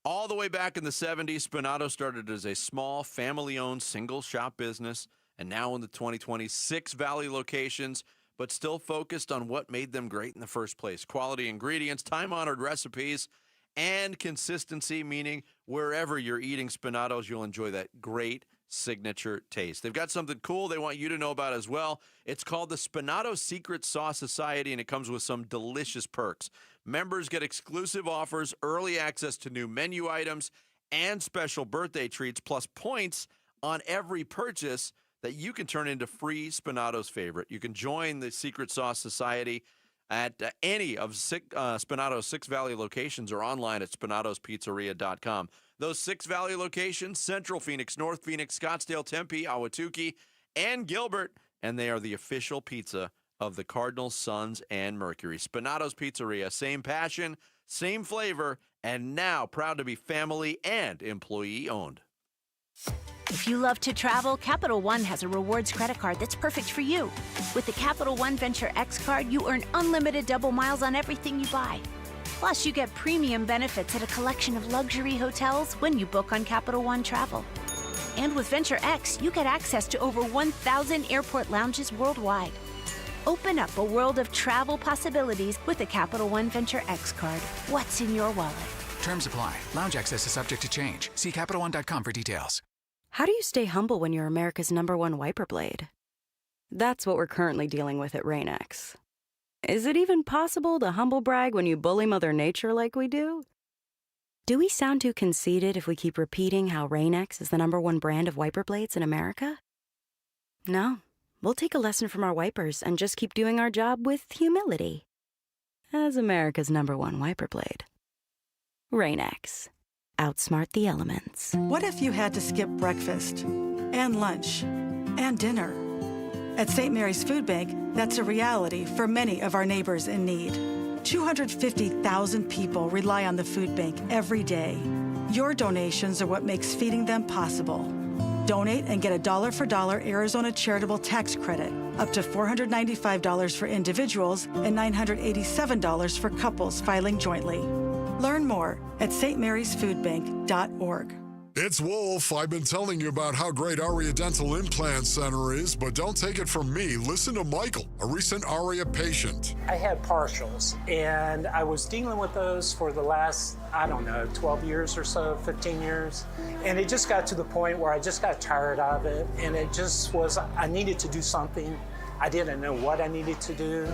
All the way back in the 70s, Spinato started as a small, family-owned, single-shop business, and now in the 2020s, 6 Valley locations, but still focused on what made them great in the first place. Quality ingredients, time-honored recipes, and consistency, meaning wherever you're eating Spinato's, you'll enjoy that great signature taste. They've got something cool they want you to know about as well. It's called the Spinato Secret Sauce Society, and it comes with some delicious perks. Members get exclusive offers, early access to new menu items, and special birthday treats, plus points on every purchase that you can turn into free Spinato's favorite. You can join the Secret Sauce Society at any of Spinato's 6 Valley locations or online at spinatospizzeria.com. Those 6 Valley locations, Central Phoenix, North Phoenix, Scottsdale, Tempe, Ahwatukee, and Gilbert, and they are the official pizza of the Cardinals, Suns, and Mercury. Spinato's Pizzeria, same passion, same flavor, and now proud to be family and employee-owned. If you love to travel, Capital One has a rewards credit card that's perfect for you. With the Capital One Venture X card, you earn unlimited double miles on everything you buy. Plus, you get premium benefits at a collection of luxury hotels when you book on Capital One Travel. And with Venture X, you get access to over 1,000 airport lounges worldwide. Open up a world of travel possibilities with the Capital One Venture X card. What's in your wallet? Terms apply. Lounge access is subject to change. See CapitalOne.com for details. How do you stay humble when you're America's #1 wiper blade? That's what we're currently dealing with at Rain-X. Is it even possible to humble brag when you bully Mother Nature like we do? Do we sound too conceited if we keep repeating how Rain-X is the #1 brand of wiper blades in America? No, we'll take a lesson from our wipers and just keep doing our job with humility. As America's #1 wiper blade. Rain-X. Outsmart the elements. What if you had to skip breakfast and lunch and dinner? At St. Mary's Food Bank, that's a reality for many of our neighbors in need. 250,000 people rely on the food bank every day. Your donations are what makes feeding them possible. Donate and get a $1 Arizona charitable tax credit, up to $495 for individuals and $987 for couples filing jointly. Learn more at stmarysfoodbank.org. It's Wolf. I've been telling you about how great Aria Dental Implant Center is, but don't take it from me. Listen to Michael, a recent Aria patient. I had partials, and I was dealing with those for the last, 12 years or so, 15 years. And it just got to the point where I just got tired of it, and it just was, I needed to do something. I didn't know what I needed to do.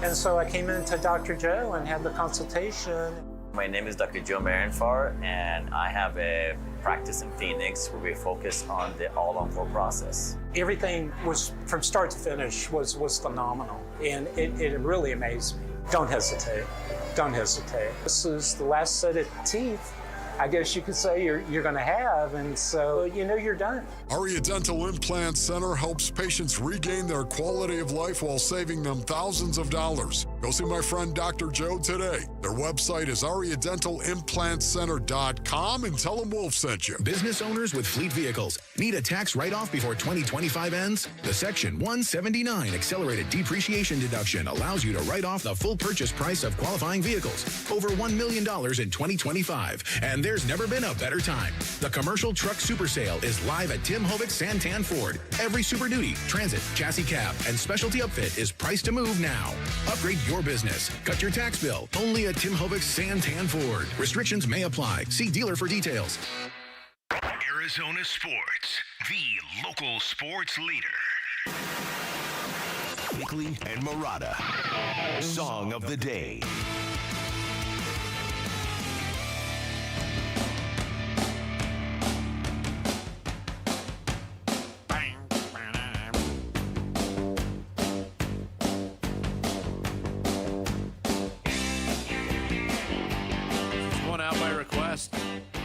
And so I came into Dr. Joe and had the consultation. My name is Dr. Joe Marinfar, and I have a practice in Phoenix where we focus on the all-on-4 process. Everything was, from start to finish, was phenomenal, and it really amazed me. Don't hesitate. Don't hesitate. This is the last set of teeth, I guess you could say, you're going to have, and so you're done. Aria Dental Implant Center helps patients regain their quality of life while saving them thousands of dollars. Go see my friend Dr. Joe today. Their website is ariadentalimplantcenter.com and tell them Wolf sent you. Business owners with fleet vehicles need a tax write-off before 2025 ends? The Section 179 accelerated depreciation deduction allows you to write off the full purchase price of qualifying vehicles, over $1 million in 2025. And there's never been a better time. The Commercial Truck Super Sale is live at Tim Hovik Santan Ford. Every Super Duty, Transit, Chassis Cab, and Specialty Upfit is priced to move now. Upgrade your business. Cut your tax bill. Only at Tim Hovik Santan Ford. Restrictions may apply. See dealer for details. Arizona Sports, the local sports leader. Bickley and Murata. Song of the day.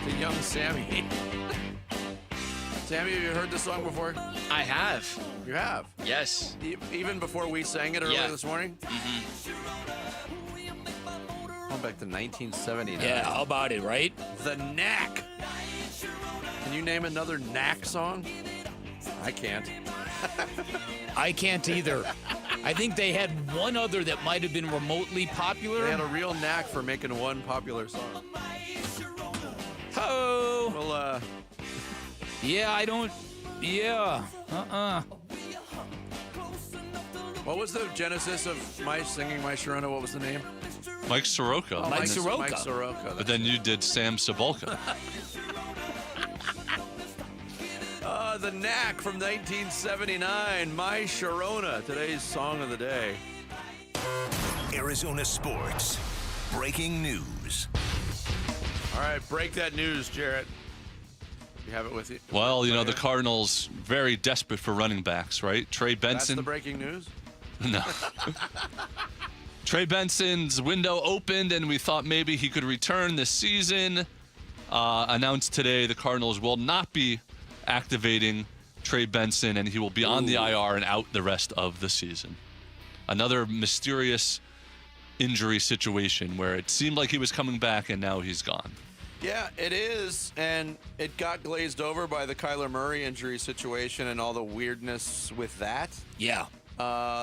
To young Sammy. Sammy, have you heard this song before? I have. You have? Yes. Even before we sang it earlier this morning? Mm-hmm. Going back to 1979. Yeah, how about it, right? The Knack. Can you name another Knack song? I can't. I can't either. I think they had one other that might have been remotely popular. They had a real knack for making one popular song. Oh. Well, yeah, I don't. Yeah. What was the genesis of my singing My Sharona? What was the name? Mike Soroka. Oh, Mike Soroka. But then you did Sam Cebulka. The Knack from 1979, My Sharona, today's song of the day. Arizona Sports, breaking news. All right, break that news, Jarrett. You have it with you? Well, the Cardinals very desperate for running backs, right? Trey Benson. That's the breaking news? No. Trey Benson's window opened, and we thought maybe he could return this season. Announced today the Cardinals will not be activating Trey Benson, and he will be on the IR and out the rest of the season. Another mysterious injury situation where it seemed like he was coming back, and now he's gone. Yeah, it is, and it got glazed over by the Kyler Murray injury situation and all the weirdness with that. Yeah.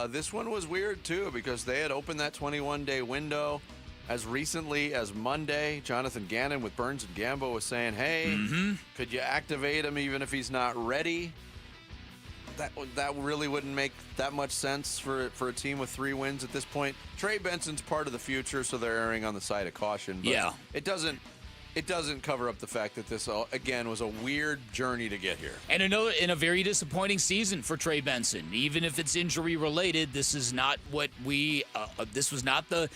This one was weird, too, because they had opened that 21-day window as recently as Monday. Jonathan Gannon with Burns and Gambo was saying, hey, could you activate him even if he's not ready? That really wouldn't make that much sense for a team with 3 wins at this point. Trey Benson's part of the future, so they're erring on the side of caution. But yeah. It doesn't it doesn't cover up the fact that this, again, was a weird journey to get here. And a very disappointing season for Trey Benson. Even if it's injury related, this is not what this was not the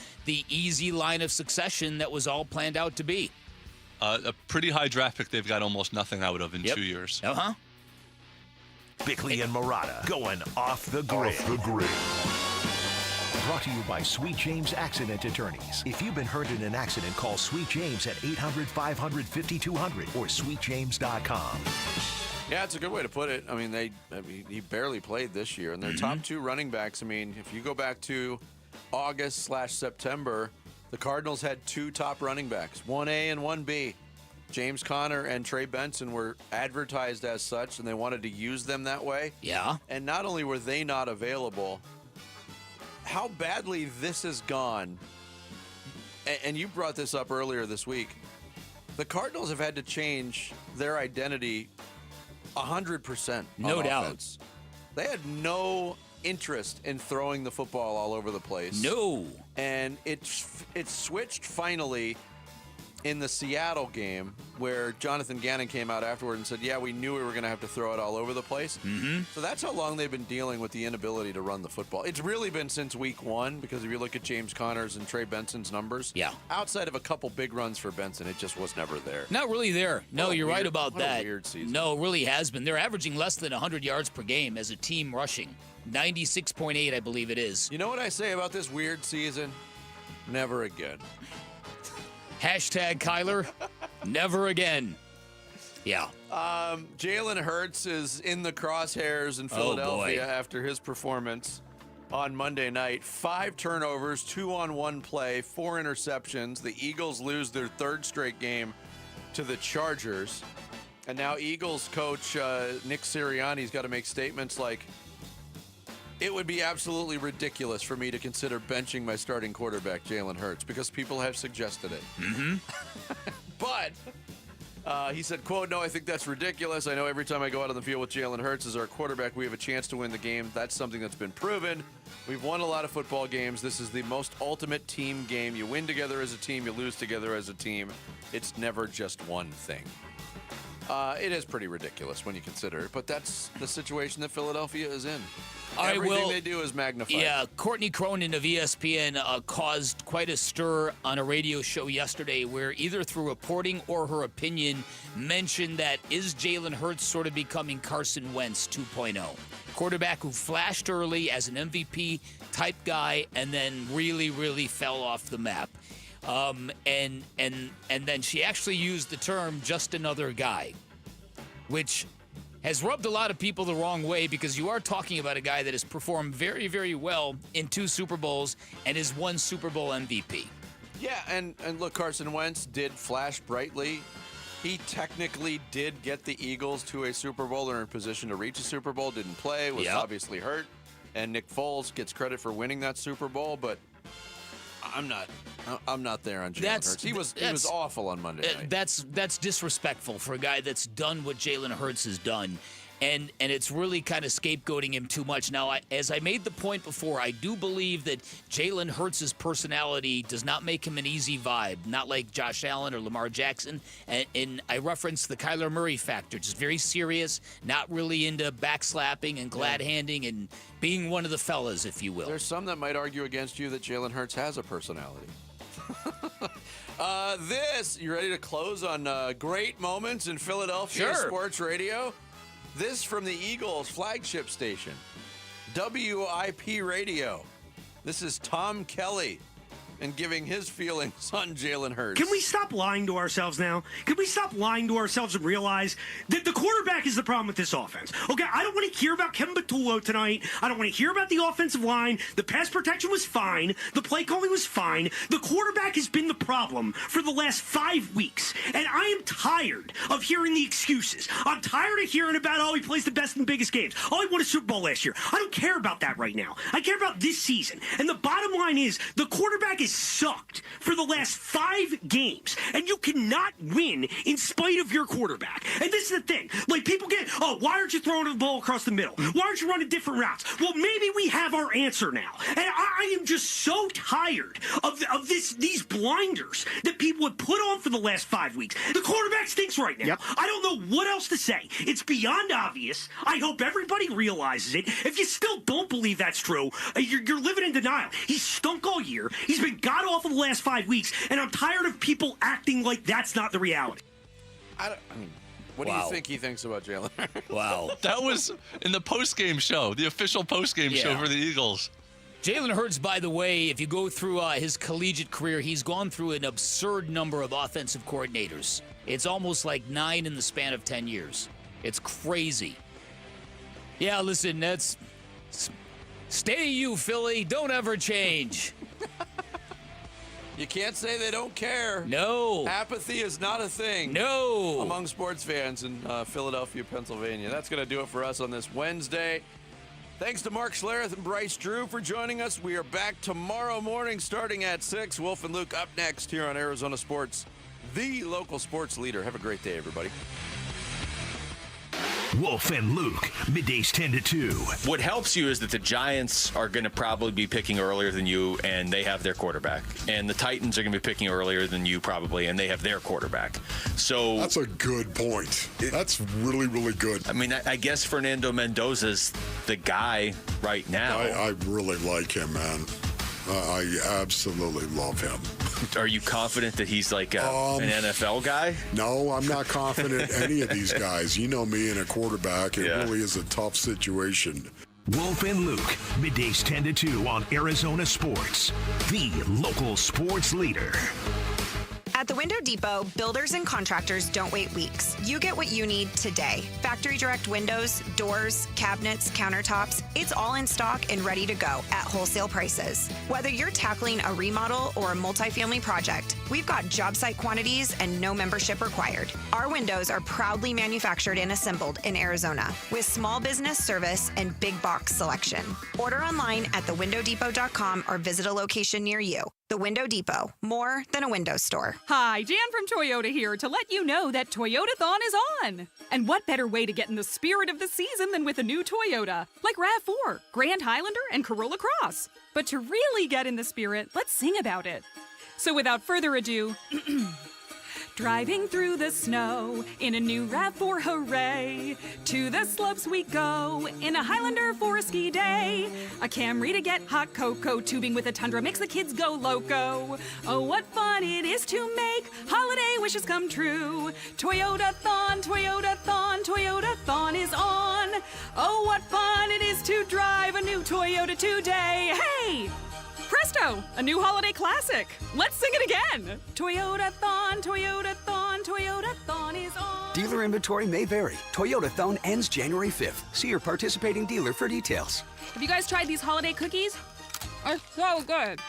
easy line of succession that was all planned out to be. A pretty high draft pick they've got almost nothing out of in 2 years. Uh-huh. Bickley and Murata going off the grid. Brought to you by Sweet James Accident Attorneys. If you've been hurt in an accident, call Sweet James at 800-500-5200 or sweetjames.com. Yeah, it's a good way to put it. I mean, he barely played this year. And their top two running backs, I mean, if you go back to August/September, the Cardinals had two top running backs, 1A and 1B. James Conner and Trey Benson were advertised as such, and they wanted to use them that way. Yeah. And not only were they not available, how badly this has gone, and you brought this up earlier this week, the Cardinals have had to change their identity 100%. No doubt. They had no interest in throwing the football all over the place. No. And it switched finally in the Seattle game, where Jonathan Gannon came out afterward and said, yeah, we knew we were going to have to throw it all over the place. Mm-hmm. So that's how long they've been dealing with the inability to run the football. It's really been since week one, because if you look at James Conner's and Trey Benson's numbers, outside of a couple big runs for Benson, it just was never there. Not really there. No, you're right about that. A weird season. No, it really has been. They're averaging less than 100 yards per game as a team rushing. 96.8, I believe it is. You know what I say about this weird season? Never again. Hashtag Kyler, never again. Yeah. Jalen Hurts is in the crosshairs in Philadelphia after his performance on Monday night. 5 turnovers, 2-on-1 play, 4 interceptions. The Eagles lose their third straight game to the Chargers. And now Eagles coach Nick Sirianni's got to make statements like, it would be absolutely ridiculous for me to consider benching my starting quarterback, Jalen Hurts, because people have suggested it. Mm-hmm. But he said, quote, no, I think that's ridiculous. I know every time I go out on the field with Jalen Hurts as our quarterback, we have a chance to win the game. That's something that's been proven. We've won a lot of football games. This is the most ultimate team game. You win together as a team. You lose together as a team. It's never just one thing. It is pretty ridiculous when you consider it, but that's the situation that Philadelphia is in. Everything they do is magnified. Yeah, Courtney Cronin of ESPN caused quite a stir on a radio show yesterday where either through reporting or her opinion mentioned that is Jalen Hurts sort of becoming Carson Wentz 2.0. Quarterback who flashed early as an MVP-type guy and then really, really fell off the map. And then she actually used the term just another guy, which has rubbed a lot of people the wrong way because you are talking about a guy that has performed very, very well in 2 Super Bowls and is 1 Super Bowl MVP. Yeah, and look, Carson Wentz did flash brightly. He technically did get the Eagles to a Super Bowl or in position to reach a Super Bowl, didn't play, was obviously hurt. And Nick Foles gets credit for winning that Super Bowl, but I'm not there on Jalen Hurts. He was awful on Monday night. That's disrespectful for a guy that's done what Jalen Hurts has done. And it's really kind of scapegoating him too much. Now, as I made the point before, I do believe that Jalen Hurts' personality does not make him an easy vibe, not like Josh Allen or Lamar Jackson. And I referenced the Kyler Murray factor, just very serious, not really into backslapping and glad-handing and being one of the fellas, if you will. There's some that might argue against you that Jalen Hurts has a personality. You ready to close on great moments in Philadelphia sports radio? This from the Eagles flagship station, WIP Radio. This is Tom Kelly and giving his feelings on Jalen Hurts. Can we stop lying to ourselves now? Can we stop lying to ourselves and realize that the quarterback is the problem with this offense? Okay, I don't want to hear about Kevin Patullo tonight. I don't want to hear about the offensive line. The pass protection was fine. The play calling was fine. The quarterback has been the problem for the last 5 weeks. And I am tired of hearing the excuses. I'm tired of hearing about, he plays the best and biggest games. He won a Super Bowl last year. I don't care about that right now. I care about this season. And the bottom line is the quarterback is sucked for the last 5 games, and you cannot win in spite of your quarterback. And this is the thing. Like, people get, why aren't you throwing the ball across the middle? Why aren't you running different routes? Well, maybe we have our answer now. And I I am just so tired of these blinders that people have put on for the last 5 weeks. The quarterback stinks right now. Yep. I don't know what else to say. It's beyond obvious. I hope everybody realizes it. If you still don't believe that's true, you're living in denial. He's stunk all year. He's been god-awful the last 5 weeks, and I'm tired of people acting like that's not the reality. What do you think he thinks about Jalen? Wow. That was in the postgame show, the official postgame show for the Eagles. Jalen Hurts, by the way, if you go through his collegiate career, he's gone through an absurd number of offensive coordinators. It's almost like 9 in the span of 10 years. It's crazy. Yeah, listen, that's... Stay you, Philly. Don't ever change. You can't say they don't care. No. Apathy is not a thing. No. Among sports fans in Philadelphia, Pennsylvania. That's going to do it for us on this Wednesday. Thanks to Mark Schlereth and Bryce Drew for joining us. We are back tomorrow morning starting at 6. Wolf and Luke up next here on Arizona Sports, the local sports leader. Have a great day, everybody. Wolf and Luke, middays 10 to 2. What helps you is that the Giants are going to probably be picking earlier than you, and they have their quarterback. And the Titans are going to be picking earlier than you probably, and they have their quarterback. So that's a good point. That's really, really good. I mean, I guess Fernando Mendoza's the guy right now. I really like him, man. I absolutely love him. Are you confident that he's like an NFL guy? No, I'm not confident in any of these guys. You know me and a quarterback. It really is a tough situation. Wolf and Luke, middays 10 to 2 on Arizona Sports, the local sports leader. At the Window Depot, builders and contractors don't wait weeks. You get what you need today. Factory direct windows, doors, cabinets, countertops, it's all in stock and ready to go at wholesale prices. Whether you're tackling a remodel or a multifamily project, we've got job site quantities and no membership required. Our windows are proudly manufactured and assembled in Arizona with small business service and big box selection. Order online at thewindowdepot.com or visit a location near you. The Window Depot, more than a window store. Hi, Jan from Toyota here to let you know that Toyotathon is on. And what better way to get in the spirit of the season than with a new Toyota, like RAV4, Grand Highlander, and Corolla Cross. But to really get in the spirit, let's sing about it. So without further ado, driving through the snow in a new RAV4, hooray! To the slopes we go in a Highlander for a ski day. A Camry to get hot cocoa, tubing with a Tundra makes the kids go loco. Oh, what fun it is to make holiday wishes come true. Toyotathon, Toyotathon, Toyotathon is on. Oh, what fun it is to drive a new Toyota today. Hey! Presto! A new holiday classic. Let's sing it again. Toyotathon, Toyotathon, Toyotathon is on. Dealer inventory may vary. Toyotathon ends January 5th. See your participating dealer for details. Have you guys tried these holiday cookies? They're so good.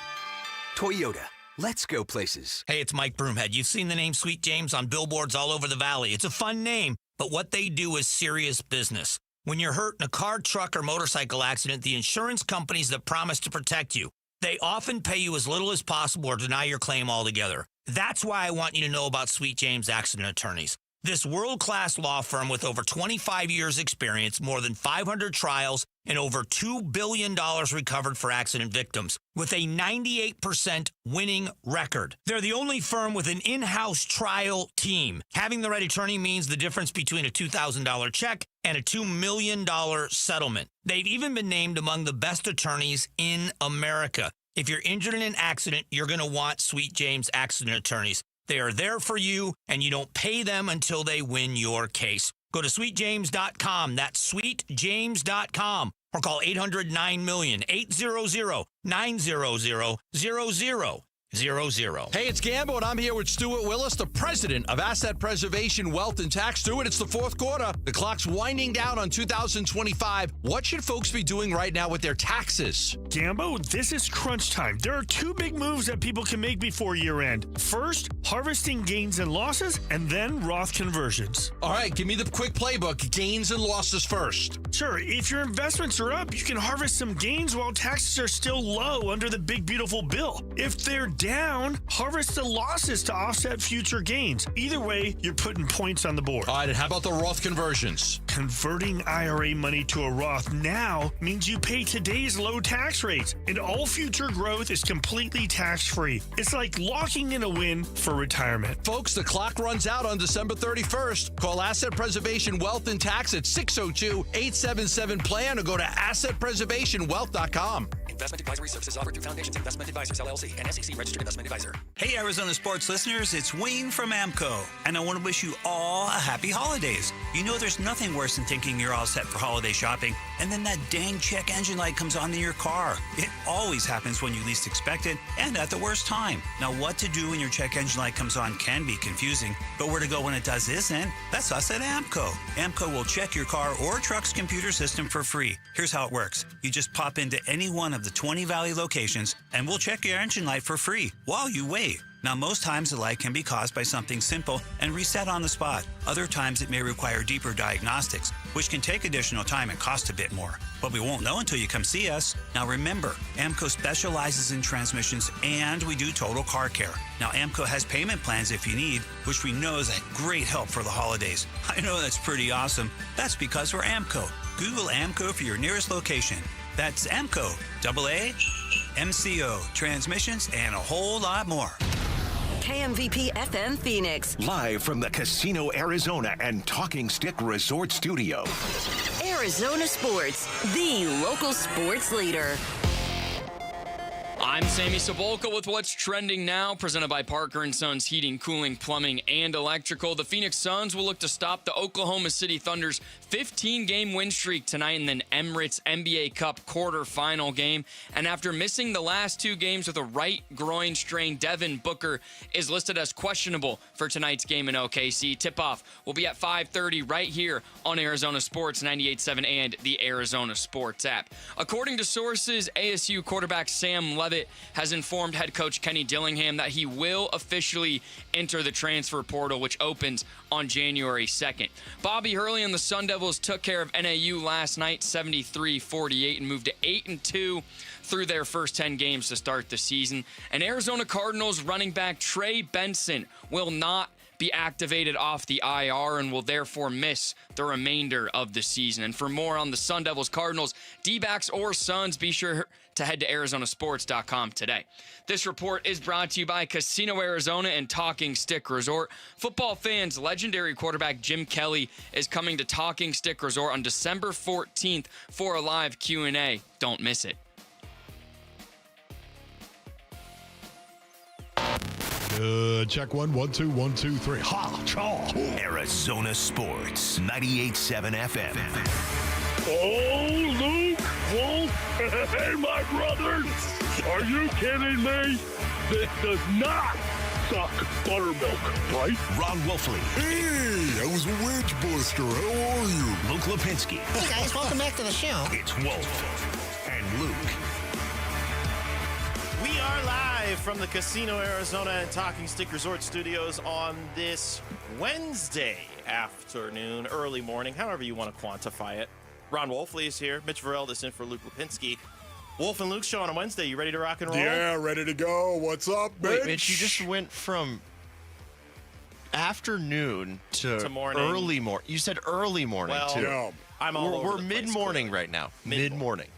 Toyota. Let's go places. Hey, it's Mike Broomhead. You've seen the name Sweet James on billboards all over the valley. It's a fun name, but what they do is serious business. When you're hurt in a car, truck, or motorcycle accident, the insurance companies that promise to protect you, they often pay you as little as possible or deny your claim altogether. That's why I want you to know about Sweet James Accident Attorneys. This world-class law firm with over 25 years experience, more than 500 trials, and over $2 billion recovered for accident victims, with a 98% winning record. They're the only firm with an in-house trial team. Having the right attorney means the difference between a $2,000 check and a $2 million settlement. They've even been named among the best attorneys in America. If you're injured in an accident, you're going to want Sweet James Accident Attorneys. They are there for you, and you don't pay them until they win your case. Go to sweetjames.com. That's sweetjames.com. Or call 800-9-MILLION, 800-900-0000. Hey, it's Gambo, and I'm here with Stuart Willis, the president of Asset Preservation, Wealth, and Tax. Stuart, it's the fourth quarter. The clock's winding down on 2025. What should folks be doing right now with their taxes? Gambo, this is crunch time. There are two big moves that people can make before year end. First, harvesting gains and losses, and then Roth conversions. All right, give me the quick playbook. Gains and losses first. Sure, if your investments are up, you can harvest some gains while taxes are still low under the big beautiful bill. If they're down, harvest the losses to offset future gains. Either way, you're putting points on the board. All right, and how about the Roth conversions? Converting IRA money to a Roth now means you pay today's low tax rates, and all future growth is completely tax-free. It's like locking in a win for retirement. Folks, the clock runs out on December 31st. Call Asset Preservation Wealth and Tax at 602-877-PLAN or go to assetpreservationwealth.com. Investment advisory services offered through Foundations Investment Advisors, LLC, and SEC Registered Investment Advisor. Hey, Arizona sports listeners, it's Wayne from AMCO, and I want to wish you all a happy holidays. You know there's nothing worse than thinking you're all set for holiday shopping, and then that dang check engine light comes on in your car. It always happens when you least expect it, and at the worst time. Now, what to do when your check engine light comes on can be confusing, but where to go when it does isn't. That's us at AMCO. AMCO will check your car or truck's computer system for free. Here's how it works. You just pop into any one of the 20 Valley locations, and we'll check your engine light for free while you wait. Now, most times the light can be caused by something simple and reset on the spot. Other times it may require deeper diagnostics, which can take additional time and cost a bit more. But we won't know until you come see us. Now remember, AMCO specializes in transmissions and we do total car care. Now AMCO has payment plans if you need, which we know is a great help for the holidays. I know that's pretty awesome. That's because we're AMCO. Google AMCO for your nearest location. That's AMCO, AAMCO, transmissions, and a whole lot more. KMVP FM Phoenix. Live from the Casino Arizona and Talking Stick Resort Studio. Arizona Sports, the local sports leader. I'm Sammy Sabolka with what's trending now, presented by Parker & Sons Heating, Cooling, Plumbing, and Electrical. The Phoenix Suns will look to stop the Oklahoma City Thunder's 15-game win streak tonight in the Emirates NBA Cup quarterfinal game. And after missing the last two games with a right groin strain, Devin Booker is listed as questionable for tonight's game in OKC. Tip-off will be at 5:30 right here on Arizona Sports 98.7 and the Arizona Sports app. According to sources, ASU quarterback Sam Levitt has informed head coach Kenny Dillingham that he will officially enter the transfer portal, which opens on January 2nd. Bobby Hurley and the Sun Devils took care of NAU last night, 73-48, and moved to 8-2 through their first 10 games to start the season. And Arizona Cardinals running back Trey Benson will not be activated off the IR and will therefore miss the remainder of the season. And for more on the Sun Devils, Cardinals, D-backs, or Suns, be sure to head to ArizonaSports.com today. This report is brought to you by Casino Arizona and Talking Stick Resort. Football fans, legendary quarterback Jim Kelly is coming to Talking Stick Resort on December 14th for a live Q&A. Don't miss it. Check 1, 1, 2, 1, 2, 3. Ha! Chaw! Arizona Sports, 98.7 FM. Oh, Luke, Wolf, hey, my brothers, are you kidding me? This does not suck buttermilk, right? Ron Wolfley. Hey, I was a wedge buster. How are you? Luke Lipinski. Hey, guys, welcome back to the show. It's Wolf and Luke. We are live from the Casino Arizona and Talking Stick Resort Studios on this Wednesday afternoon, early morning, however you want to quantify it. Ron Wolfley is here. Mitch Varel is in for Luke Lipinski. Wolf and Luke show on a Wednesday. You ready to rock and roll? Yeah, ready to go. What's up, Mitch? Wait, Mitch, you just went from afternoon to morning. early morning. You said early morning, Well, too. yeah. I'm all over We're the place, mid-morning right now. Mid-morning.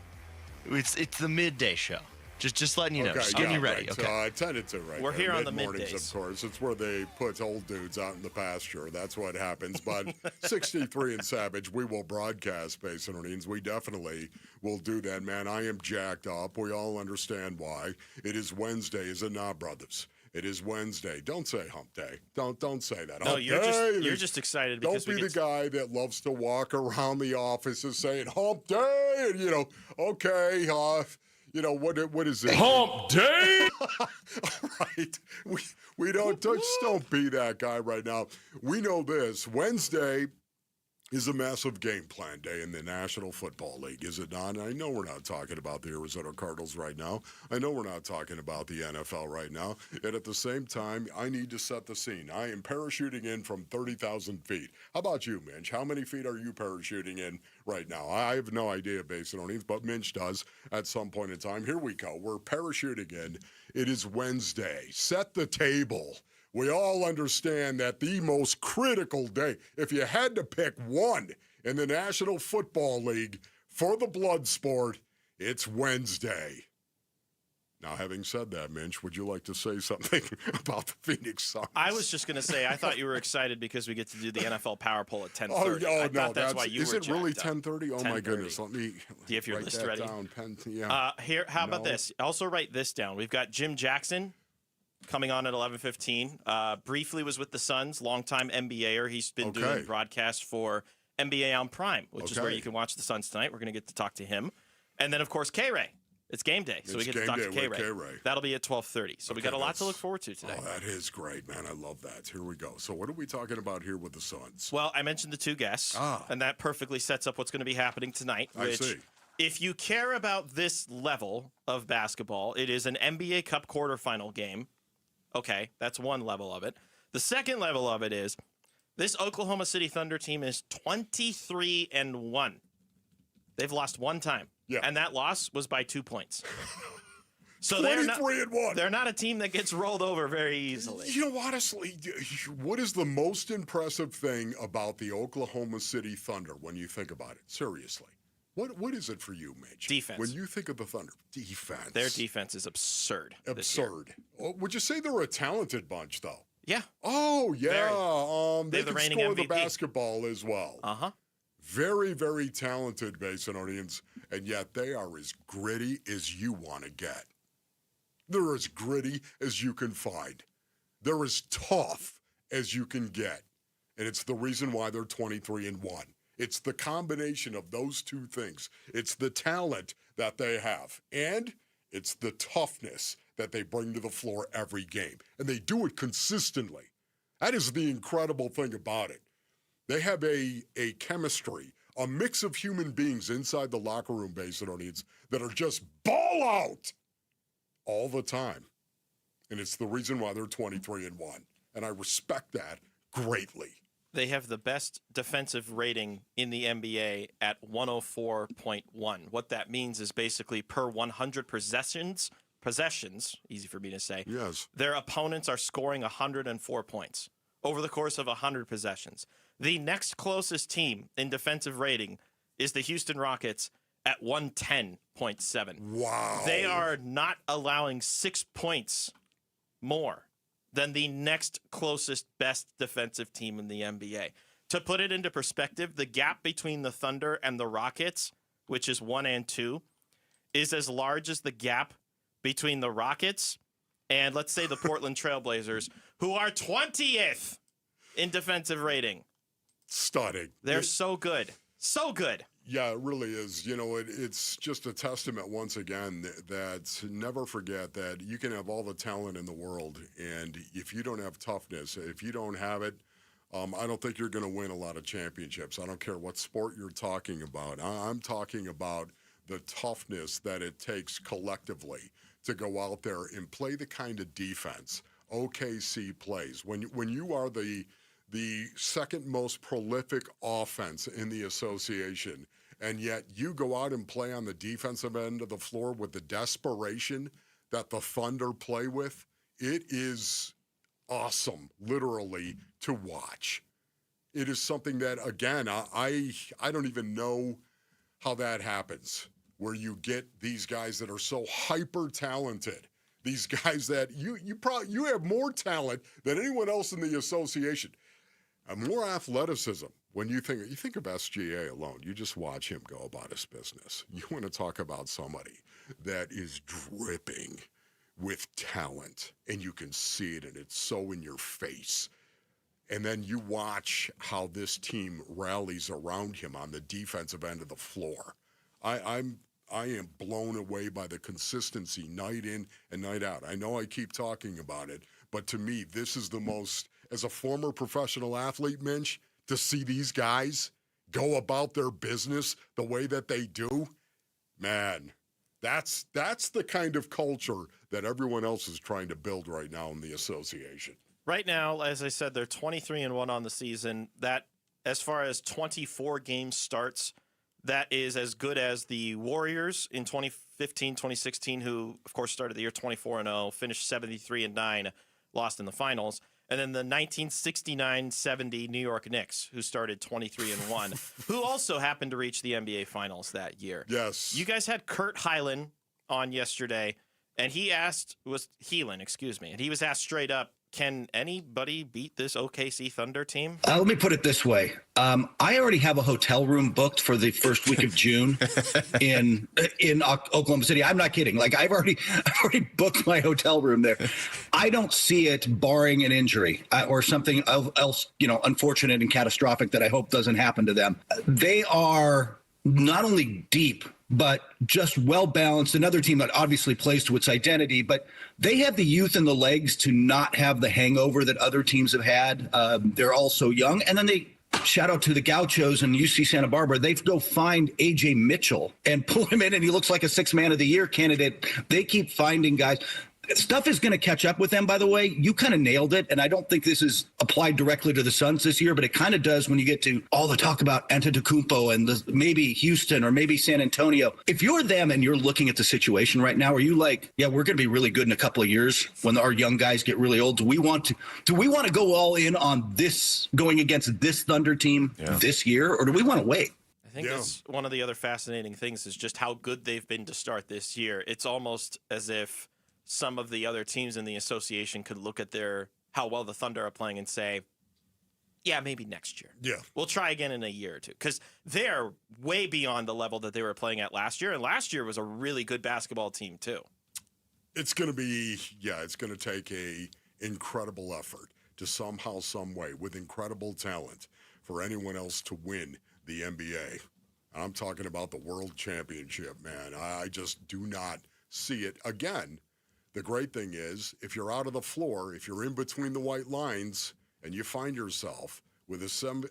It's the midday show. Just letting you know. Okay, Just getting you ready. Right. Okay. 10 to 2 right We're there. here on the Mid-mornings, middays. of course. It's where they put old dudes out in the pasture. That's what happens. But 63 and Savage, we will broadcast Space Earnings. We definitely will do that, man. I am jacked up. We all understand why. It is Wednesday, is it not, brothers? It is Wednesday. Don't say hump day. Don't say that. No, Hump you're day. just excited because Don't be the guy that loves to walk around the offices saying hump day and, okay, what is it? Hump day? Right. We don't be that guy right now. We know this. Wednesday is a massive game plan day in the National Football League, is it not? And I know we're not talking about the Arizona Cardinals right now. I know we're not talking about the NFL right now. And at the same time, I need to set the scene. I am parachuting in from 30,000 feet. How about you, Minch? How many feet are you parachuting in right now? I have no idea based on these, but Minch does at some point in time. Here we go. We're parachuting in. It is Wednesday. Set the table. We all understand that the most critical day, if you had to pick one in the National Football League for the blood sport, it's Wednesday. Now, having said that, Minch, would you like to say something about the Phoenix Suns? I was just going to say, I thought you were excited because we get to do the NFL Power Poll at 10:30. I thought that's why you is were it really jacked up. 10:30? Oh, my goodness. Let me Do you have your write list that ready? down. Yeah. Here, how about this? Also write this down. We've got Jim Jackson coming on at 11:15. Briefly was with the Suns, longtime NBAer. He's been doing broadcasts for NBA on Prime, which is where you can watch the Suns tonight. We're going to get to talk to him. And then, of course, K-Ray. It's game day, so we get to talk to K-Ray. That'll be at 12:30. So we got a lot to look forward to today. Oh, that is great, man. I love that. Here we go. So what are we talking about here with the Suns? Well, I mentioned the two guests, and that perfectly sets up what's going to be happening tonight. I see. If you care about this level of basketball, it is an NBA Cup quarterfinal game. Okay, that's one level of it. The second level of it is this Oklahoma City Thunder team is 23-1. They've lost one time. Yeah. And that loss was by 2 points. So 23-1. They're not a team that gets rolled over very easily. You know, honestly, what is the most impressive thing about the Oklahoma City Thunder when you think about it? Seriously. What is it for you, Mitch? Defense. When you think of the Thunder, defense. Their defense is absurd. Absurd. Oh, would you say they're a talented bunch, though? Yeah. Oh, yeah. They the can reigning score MVP. the basketball as well. Uh-huh. Very, very talented Basinonians, and yet they are as gritty as you want to get. They're as gritty as you can find. They're as tough as you can get. And it's the reason why they're 23-1. It's the combination of those two things. It's the talent that they have, and it's the toughness that they bring to the floor every game. And they do it consistently. That is the incredible thing about it. They have a chemistry, a mix of human beings inside the locker room, Basinonians, that are just ball out all the time. And it's the reason why they're 23-1. And I respect that greatly. They have the best defensive rating in the NBA at 104.1. What that means is basically per 100 possessions, easy for me to say, yes, their opponents are scoring 104 points over the course of 100 possessions. The next closest team in defensive rating is the Houston Rockets at 110.7. Wow. They are not allowing 6 points more than the next closest best defensive team in the NBA. To put it into perspective, the gap between the Thunder and the Rockets, which is 1 and 2, is as large as the gap between the Rockets and, let's say, the Portland Trailblazers, who are 20th in defensive rating. Stunning. They're so good. So good. Yeah, it really is. You know, it's just a testament once again that never forget that you can have all the talent in the world, and if you don't have toughness, if you don't have it, I don't think you're going to win a lot of championships. I don't care what sport you're talking about. I'm talking about the toughness that it takes collectively to go out there and play the kind of defense OKC plays. When you are the second most prolific offense in the association, and yet you go out and play on the defensive end of the floor with the desperation that the Thunder play with, it is awesome, literally, to watch. It is something that, again, I don't even know how that happens, where you get these guys that are so hyper-talented, these guys that you have more talent than anyone else in the association. And more athleticism. When you think of SGA alone, you just watch him go about his business. You want to talk about somebody that is dripping with talent, and you can see it, and it's so in your face. And then you watch how this team rallies around him on the defensive end of the floor. I am blown away by the consistency night in and night out. I know I keep talking about it, but to me, this is the most, as a former professional athlete, Minch, to see these guys go about their business the way that they do, man, that's the kind of culture that everyone else is trying to build right now in the association. Right now, as I said, they're 23-1 on the season. That, as far as 24 game starts, that is as good as the Warriors in 2015, 2016, who, of course, started the year 24-0, finished 73-9, lost in the finals. And then the 1969-70 New York Knicks, who started 23-1, who also happened to reach the NBA Finals that year. Yes. You guys had Kurt Hyland on yesterday, and he asked, and he was asked straight up, can anybody beat this OKC Thunder team? Let me put it this way. I already have a hotel room booked for the first week of June in Oklahoma City. I'm not kidding. Like I've already booked my hotel room there. I don't see it barring an injury or something else, unfortunate and catastrophic that I hope doesn't happen to them. They are not only deep, but just well-balanced. Another team that obviously plays to its identity, but they have the youth and the legs to not have the hangover that other teams have had. They're all so young. And then shout out to the Gauchos and UC Santa Barbara. They go find A.J. Mitchell and pull him in, and he looks like a 6 Man of the Year candidate. They keep finding guys. Stuff is going to catch up with them, by the way. You kind of nailed it, and I don't think this is applied directly to the Suns this year, but it kind of does when you get to all the talk about Antetokounmpo and maybe Houston or maybe San Antonio. If you're them and you're looking at the situation right now, are you like, yeah, we're going to be really good in a couple of years when our young guys get really old? Do we want to go all in on this, going against this Thunder team this year, or do we want to wait? I think that's one of the other fascinating things is just how good they've been to start this year. It's almost as if some of the other teams in the association could look at how well the Thunder are playing and say, yeah, maybe next year. Yeah. We'll try again in a year or two. Because they're way beyond the level that they were playing at last year. And last year was a really good basketball team, too. It's going to take a incredible effort to somehow, some way, with incredible talent, for anyone else to win the NBA. I'm talking about the World Championship, man. I just do not see it. Again, the great thing is, if you're out of the floor, if you're in between the white lines, and you find yourself with a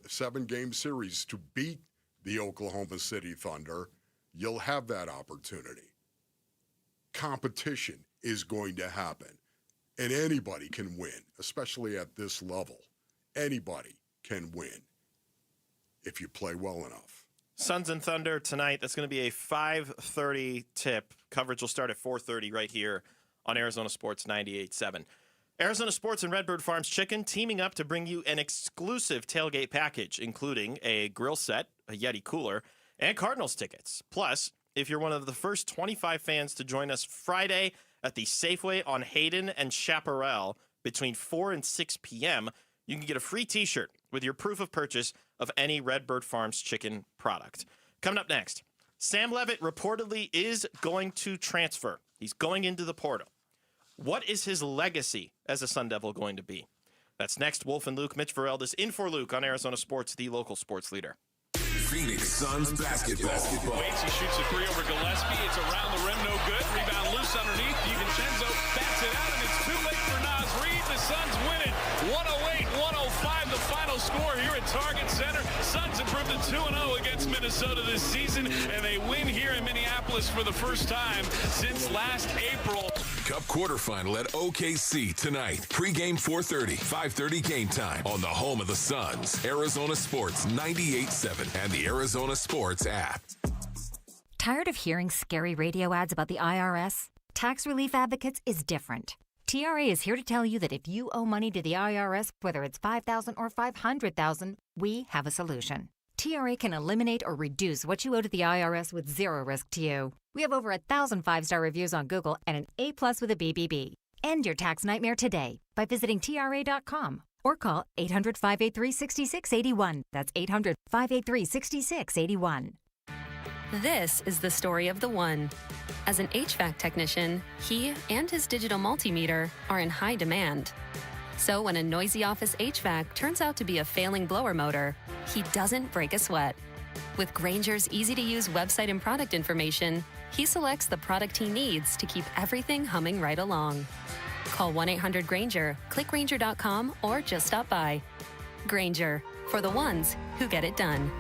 seven-game series to beat the Oklahoma City Thunder, you'll have that opportunity. Competition is going to happen, and anybody can win, especially at this level. Anybody can win if you play well enough. Suns and Thunder tonight. That's going to be a 5:30 tip. Coverage will start at 4:30 right here on Arizona Sports 98.7. Arizona Sports and Redbird Farms Chicken teaming up to bring you an exclusive tailgate package, including a grill set, a Yeti cooler, and Cardinals tickets. Plus, if you're one of the first 25 fans to join us Friday at the Safeway on Hayden and Chaparral between 4 and 6 p.m., you can get a free T-shirt with your proof of purchase of any Redbird Farms Chicken product. Coming up next, Sam Levitt reportedly is going to transfer. He's going into the portal. What is his legacy as a Sun Devil going to be? That's next. Wolf and Luke. Mitch Vareldas in for Luke on Arizona Sports, the local sports leader. Phoenix Suns basketball. Waits, he shoots a three over Gillespie. It's around the rim, no good. Rebound loose underneath. DiVincenzo bats it out, and it's too late for Naz Reid. The Suns win it. 108-105, the final score here at Target Center. Suns improved to 2-0 against Minnesota this season, and they win here in Minneapolis for the first time since last April. Cup quarterfinal at OKC tonight. Pre-game 4:30, 5:30 game time on the home of the Suns. Arizona Sports 98.7 and the Arizona Sports app. Tired of hearing scary radio ads about the IRS? Tax Relief Advocates is different. TRA is here to tell you that if you owe money to the IRS, whether it's $5,000 or $500,000, we have a solution. TRA can eliminate or reduce what you owe to the IRS with zero risk to you. We have over 1,000 5-star reviews on Google and an A+ with a BBB. End your tax nightmare today by visiting TRA.com or call 800-583-6681. That's 800-583-6681. This is the story of the one. As an HVAC technician, he and his digital multimeter are in high demand. So when a noisy office HVAC turns out to be a failing blower motor, he doesn't break a sweat. With Grainger's easy-to-use website and product information, he selects the product he needs to keep everything humming right along. Call 1-800-GRAINGER, click Grainger.com, or just stop by. Grainger, for the ones who get it done.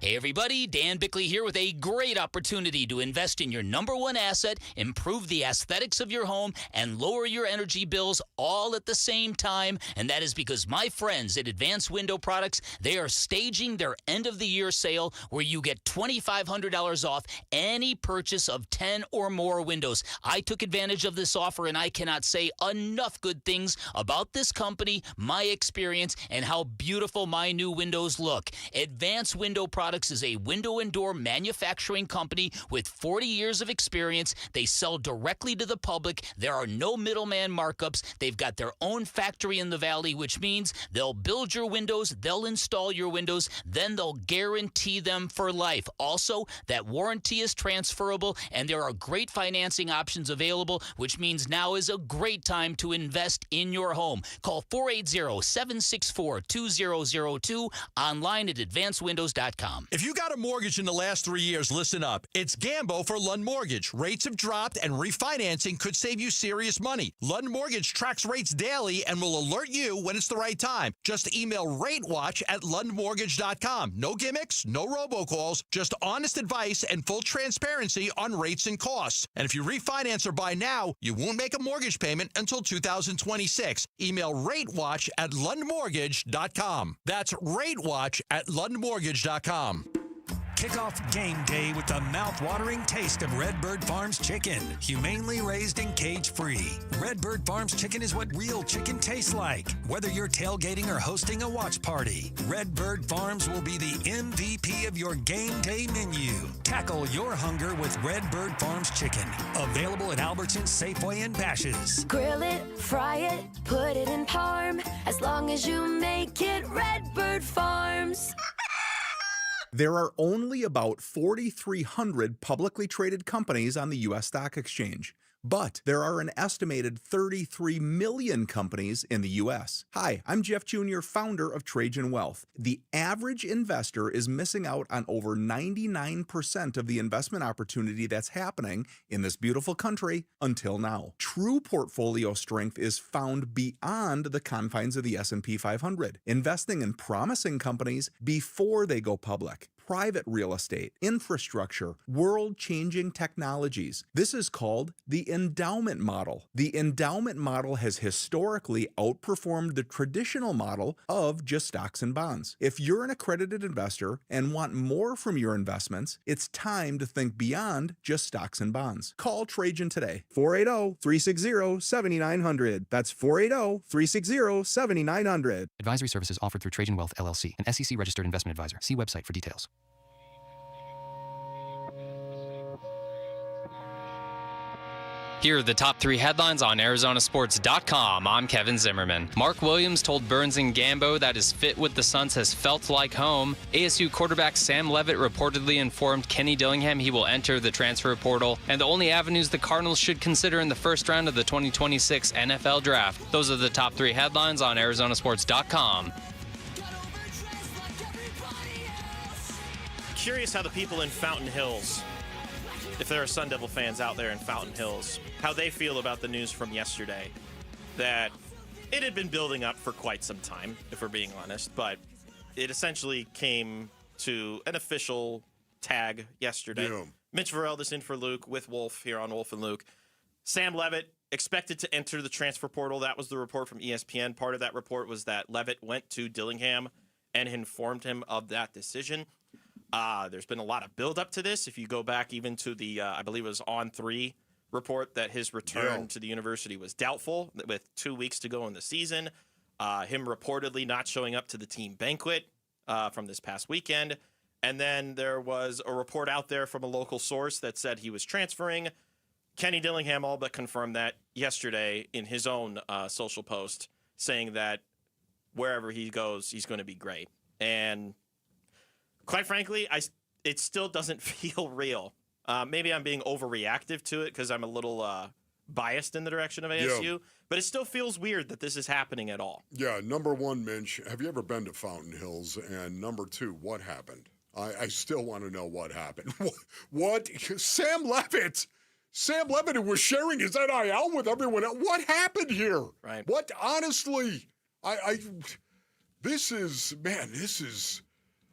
Hey everybody, Dan Bickley here with a great opportunity to invest in your number one asset, improve the aesthetics of your home, and lower your energy bills all at the same time. And that is because my friends at Advanced Window Products, they are staging their end of the year sale where you get $2,500 off any purchase of 10 or more windows. I took advantage of this offer and I cannot say enough good things about this company, my experience, and how beautiful my new windows look. Advanced Window Products is a window and door manufacturing company with 40 years of experience. They sell directly to the public. There are no middleman markups. They've got their own factory in the valley, which means they'll build your windows, they'll install your windows, then they'll guarantee them for life. Also, that warranty is transferable, and there are great financing options available, which means now is a great time to invest in your home. Call 480-764-2002, online at advancedwindows.com. If you got a mortgage in the last 3 years, listen up. It's Gambo for Lund Mortgage. Rates have dropped and refinancing could save you serious money. Lund Mortgage tracks rates daily and will alert you when it's the right time. Just email ratewatch@lundmortgage.com. No gimmicks, no robocalls, just honest advice and full transparency on rates and costs. And if you refinance or buy now, you won't make a mortgage payment until 2026. Email ratewatch@lundmortgage.com. That's ratewatch@lundmortgage.com. Kick off game day with the mouth-watering taste of Redbird Farms chicken, humanely raised and cage-free. Redbird Farms chicken is what real chicken tastes like. Whether you're tailgating or hosting a watch party, Redbird Farms will be the MVP of your game day menu. Tackle your hunger with Redbird Farms chicken. Available at Albertsons, Safeway, and Bash's'. Grill it, fry it, put it in parm. As long as you make it Redbird Farms. There are only about 4,300 publicly traded companies on the U.S. Stock Exchange, but there are an estimated 33 million companies in the U.S. Hi, I'm Jeff Jr., founder of Trajan Wealth. The average investor is missing out on over 99% of the investment opportunity that's happening in this beautiful country until now. True portfolio strength is found beyond the confines of the S&P 500, investing in promising companies before they go public. Private real estate, infrastructure, world-changing technologies. This is called the endowment model. The endowment model has historically outperformed the traditional model of just stocks and bonds. If you're an accredited investor and want more from your investments, it's time to think beyond just stocks and bonds. Call Trajan today. 480-360-7900. That's 480-360-7900. Advisory services offered through Trajan Wealth, LLC, an SEC-registered investment advisor. See website for details. Here are the top three headlines on ArizonaSports.com. I'm Kevin Zimmerman. Mark Williams told Burns and Gambo that his fit with the Suns has felt like home. ASU quarterback Sam Levitt reportedly informed Kenny Dillingham he will enter the transfer portal, and the only avenues the Cardinals should consider in the first round of the 2026 NFL Draft. Those are the top three headlines on ArizonaSports.com. Curious how the people in Fountain Hills, if there are Sun Devil fans out there in Fountain Hills, how they feel about the news from yesterday that it had been building up for quite some time, if we're being honest, but it essentially came to an official tag yesterday. Yeah. Mitch Varel, this in for Luke with Wolf here on Wolf and Luke. Sam Levitt expected to enter the transfer portal. That was the report from ESPN. Part of that report was that Levitt went to Dillingham and informed him of that decision. There's been a lot of build-up to this. If you go back even to the, I believe it was On3 report that his return to the university was doubtful with 2 weeks to go in the season. Him reportedly not showing up to the team banquet from this past weekend. And then there was a report out there from a local source that said he was transferring. Kenny Dillingham all but confirmed that yesterday in his own social post, saying that wherever he goes, he's going to be great. And quite frankly, it still doesn't feel real. Maybe I'm being overreactive to it because I'm a little biased in the direction of ASU, but it still feels weird that this is happening at all. Yeah, number one, Minch, have you ever been to Fountain Hills? And number two, what happened? I still want to know what happened. What? Sam Levitt was sharing his NIL with everyone else. What happened here? Right. What? Honestly, this is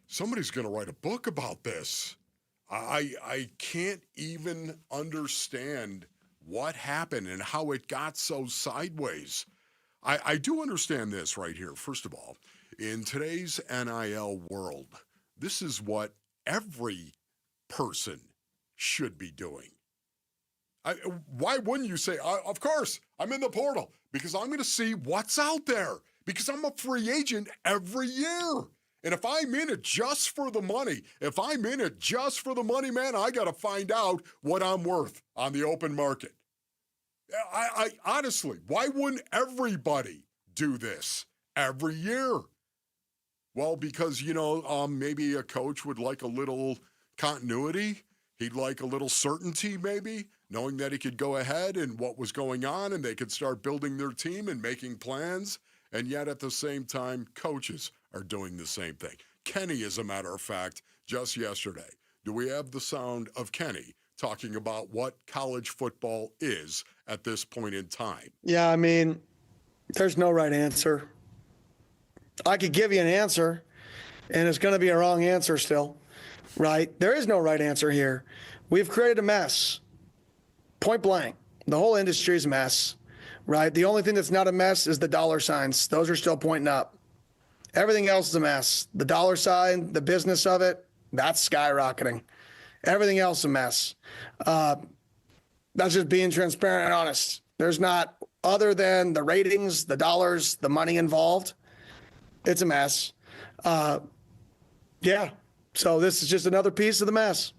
somebody's going to write a book about this. I can't even understand what happened and how it got so sideways. I do understand this right here. First of all, in today's NIL world, this is what every person should be doing. Why wouldn't you say, of course, I'm in the portal because I'm going to see what's out there because I'm a free agent every year. And if I'm in it just for the money, man, I got to find out what I'm worth on the open market. I honestly, why wouldn't everybody do this every year? Well, because, maybe a coach would like a little continuity. He'd like a little certainty, maybe, knowing that he could go ahead and what was going on and they could start building their team and making plans. And yet at the same time, coaches are doing the same thing. Kenny, as a matter of fact, just yesterday, do we have the sound of Kenny talking about what college football is at this point in time? Yeah, I mean, there's no right answer. I could give you an answer, and it's going to be a wrong answer still, right? There is no right answer here. We've created a mess. Point blank. The whole industry is a mess, right? The only thing that's not a mess is the dollar signs. Those are still pointing up. Everything else is a mess. The dollar sign, the business of it, that's skyrocketing. Everything else is a mess. That's just being transparent and honest. There's not, other than the ratings, the dollars, the money involved, it's a mess. Yeah. So this is just another piece of the mess.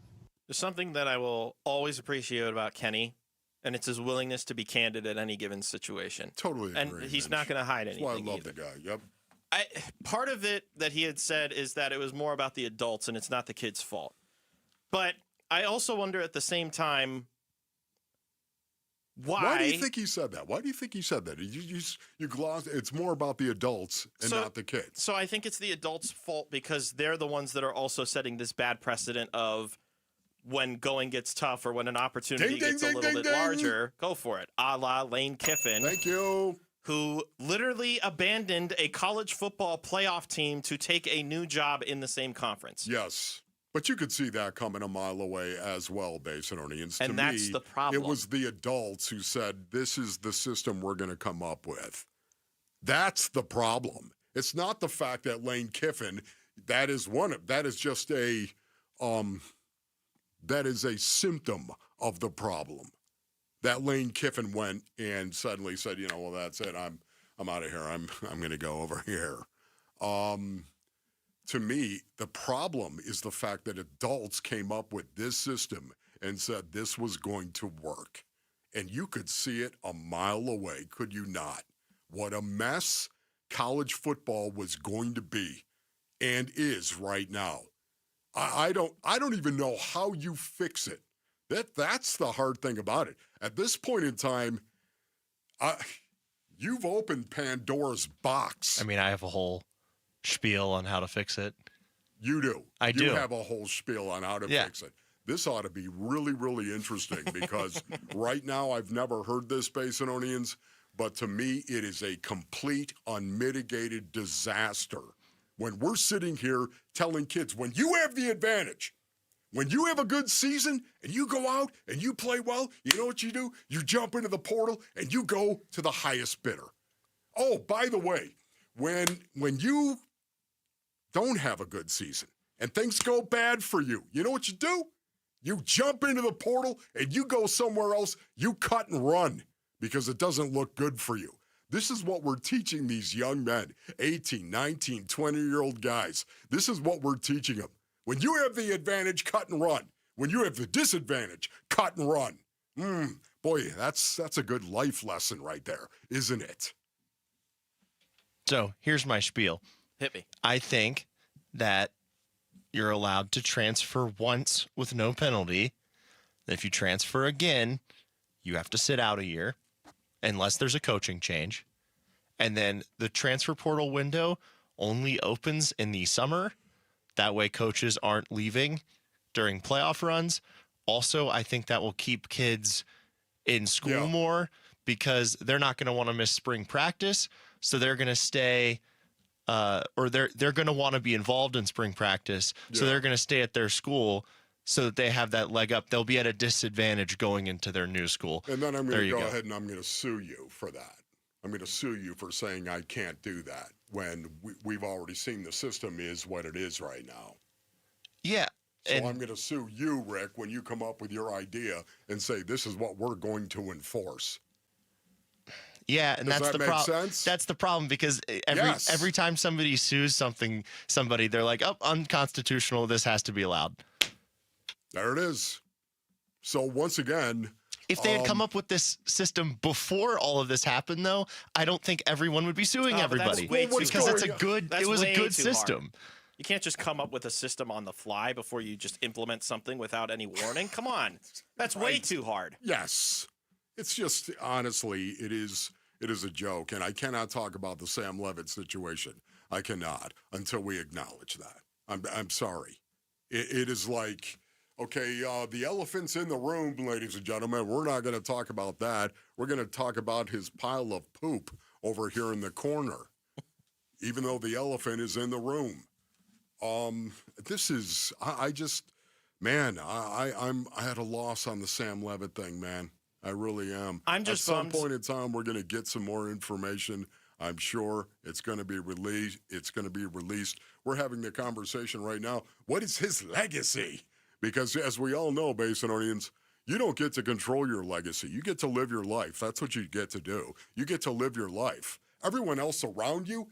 There's something that I will always appreciate about Kenny, and it's his willingness to be candid at any given situation. Totally agree. And he's not going to hide anything. That's why I love either. the guy. Yep. Part of it that he had said is that it was more about the adults and it's not the kids' fault. But I also wonder at the same time, why do you think he said that? Why do you think he said that? You glossed. It's more about the adults and not the kids. So I think it's the adults' fault because they're the ones that are also setting this bad precedent of when going gets tough or when an opportunity gets a little bit larger, go for it. A la Lane Kiffin. Thank you. Who literally abandoned a college football playoff team to take a new job in the same conference. Yes. But you could see that coming a mile away as well, Basinonians. And that's the problem. It was the adults who said, this is the system we're going to come up with. That's the problem. It's not the fact that Lane Kiffin, that is just a symptom of the problem. That Lane Kiffin went and suddenly said, well, that's it. I'm out of here. I'm going to go over here. To me, the problem is the fact that adults came up with this system and said this was going to work. And you could see it a mile away, could you not? What a mess college football was going to be and is right now. I don't even know how you fix it. That's the hard thing about it. At this point in time, you've opened Pandora's box. I mean, I have a whole spiel on how to fix it. You do. I do. You have a whole spiel on how to fix it. This ought to be really, really interesting because right now I've never heard this, Basinonians, but to me it is a complete unmitigated disaster. When we're sitting here telling kids, when you have the advantage, when you have a good season and you go out and you play well, you know what you do? You jump into the portal and you go to the highest bidder. Oh, by the way, when you don't have a good season and things go bad for you, you know what you do? You jump into the portal and you go somewhere else. You cut and run because it doesn't look good for you. This is what we're teaching these young men, 18, 19, 20-year-old guys. This is what we're teaching them. When you have the advantage, cut and run. When you have the disadvantage, cut and run. Boy, that's a good life lesson right there, isn't it? So here's my spiel. Hit me. I think that you're allowed to transfer once with no penalty. If you transfer again, you have to sit out a year unless there's a coaching change. And then the transfer portal window only opens in the summer. That way coaches aren't leaving during playoff runs. Also, I think that will keep kids in school more because they're not going to want to miss spring practice. So they're going to stay or they're going to want to be involved in spring practice, so they're going to stay at their school so that they have that leg up. They'll be at a disadvantage going into their new school. And then I'm going to go ahead and I'm going to sue you for that. I'm going to sue you for saying I can't do that when we've already seen the system is what it is right now. Yeah. So I'm going to sue you, Rick, when you come up with your idea and say this is what we're going to enforce. Yeah, and Does that's that the make problem. sense? That's the problem because every time somebody sues somebody, they're like, "Oh, unconstitutional. This has to be allowed." There it is. So once again, if they had come up with this system before all of this happened, though, I don't think everyone would be suing everybody because it's a good. It was a good system. You can't just come up with a system on the fly before you just implement something without any warning. Come on. That's way too hard. Yes. It's just, honestly, it is a joke. And I cannot talk about the Sam Levitt situation. I cannot until we acknowledge that. I'm sorry. It is like, okay, the elephant's in the room, ladies and gentlemen. We're not going to talk about that. We're going to talk about his pile of poop over here in the corner, even though the elephant is in the room. This is, I had a loss on the Sam Levitt thing, man. I really am. I'm just At bummed. some point in time, we're going to get some more information. I'm sure it's going to be released. We're having the conversation right now. What is his legacy? Because as we all know, Basinonians, you don't get to control your legacy. You get to live your life. That's what you get to do. You get to live your life. Everyone else around you,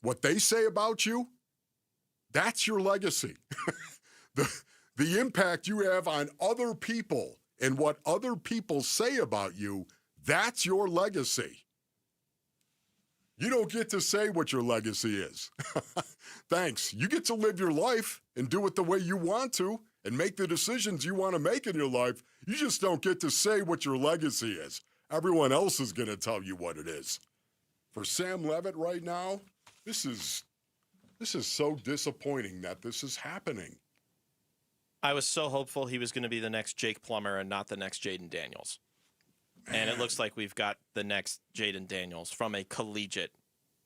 what they say about you, that's your legacy. The impact you have on other people and what other people say about you, that's your legacy. You don't get to say what your legacy is. Thanks. You get to live your life and do it the way you want to and make the decisions you want to make in your life. You just don't get to say what your legacy is. Everyone else is going to tell you what it is. For Sam Levitt right now, this is so disappointing that this is happening. I was so hopeful he was going to be the next Jake Plummer and not the next Jaden Daniels. Man. And it looks like we've got the next Jaden Daniels from a collegiate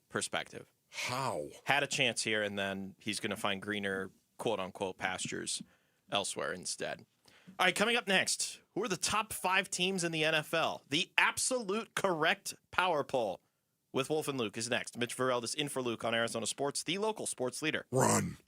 perspective. How? Had a chance here, and then he's going to find greener, quote-unquote, pastures elsewhere instead. All right, coming up next, who are the top 5 teams in the NFL? The absolute correct power poll with Wolf and Luke is next. Mitch Varell is in for Luke on Arizona Sports, the local sports leader. Run.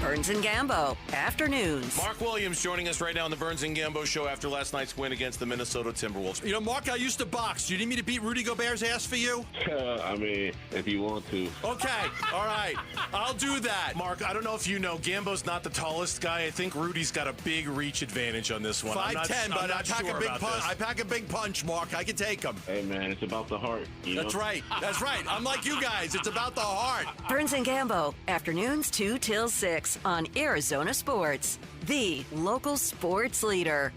Burns and Gambo, afternoons. Mark Williams joining us right now on the Burns and Gambo show after last night's win against the Minnesota Timberwolves. You know, Mark, I used to box. Do you need me to beat Rudy Gobert's ass for you? I mean, if you want to. Okay, all right. I'll do that. Mark, I don't know if you know, Gambo's not the tallest guy. I think Rudy's got a big reach advantage on this one. 5'10", but I pack a big punch, Mark. I can take him. Hey, man, it's about the heart. That's right. That's right. I'm like you guys. It's about the heart. Burns and Gambo, afternoons 2 till 6 on Arizona Sports, the local sports leader.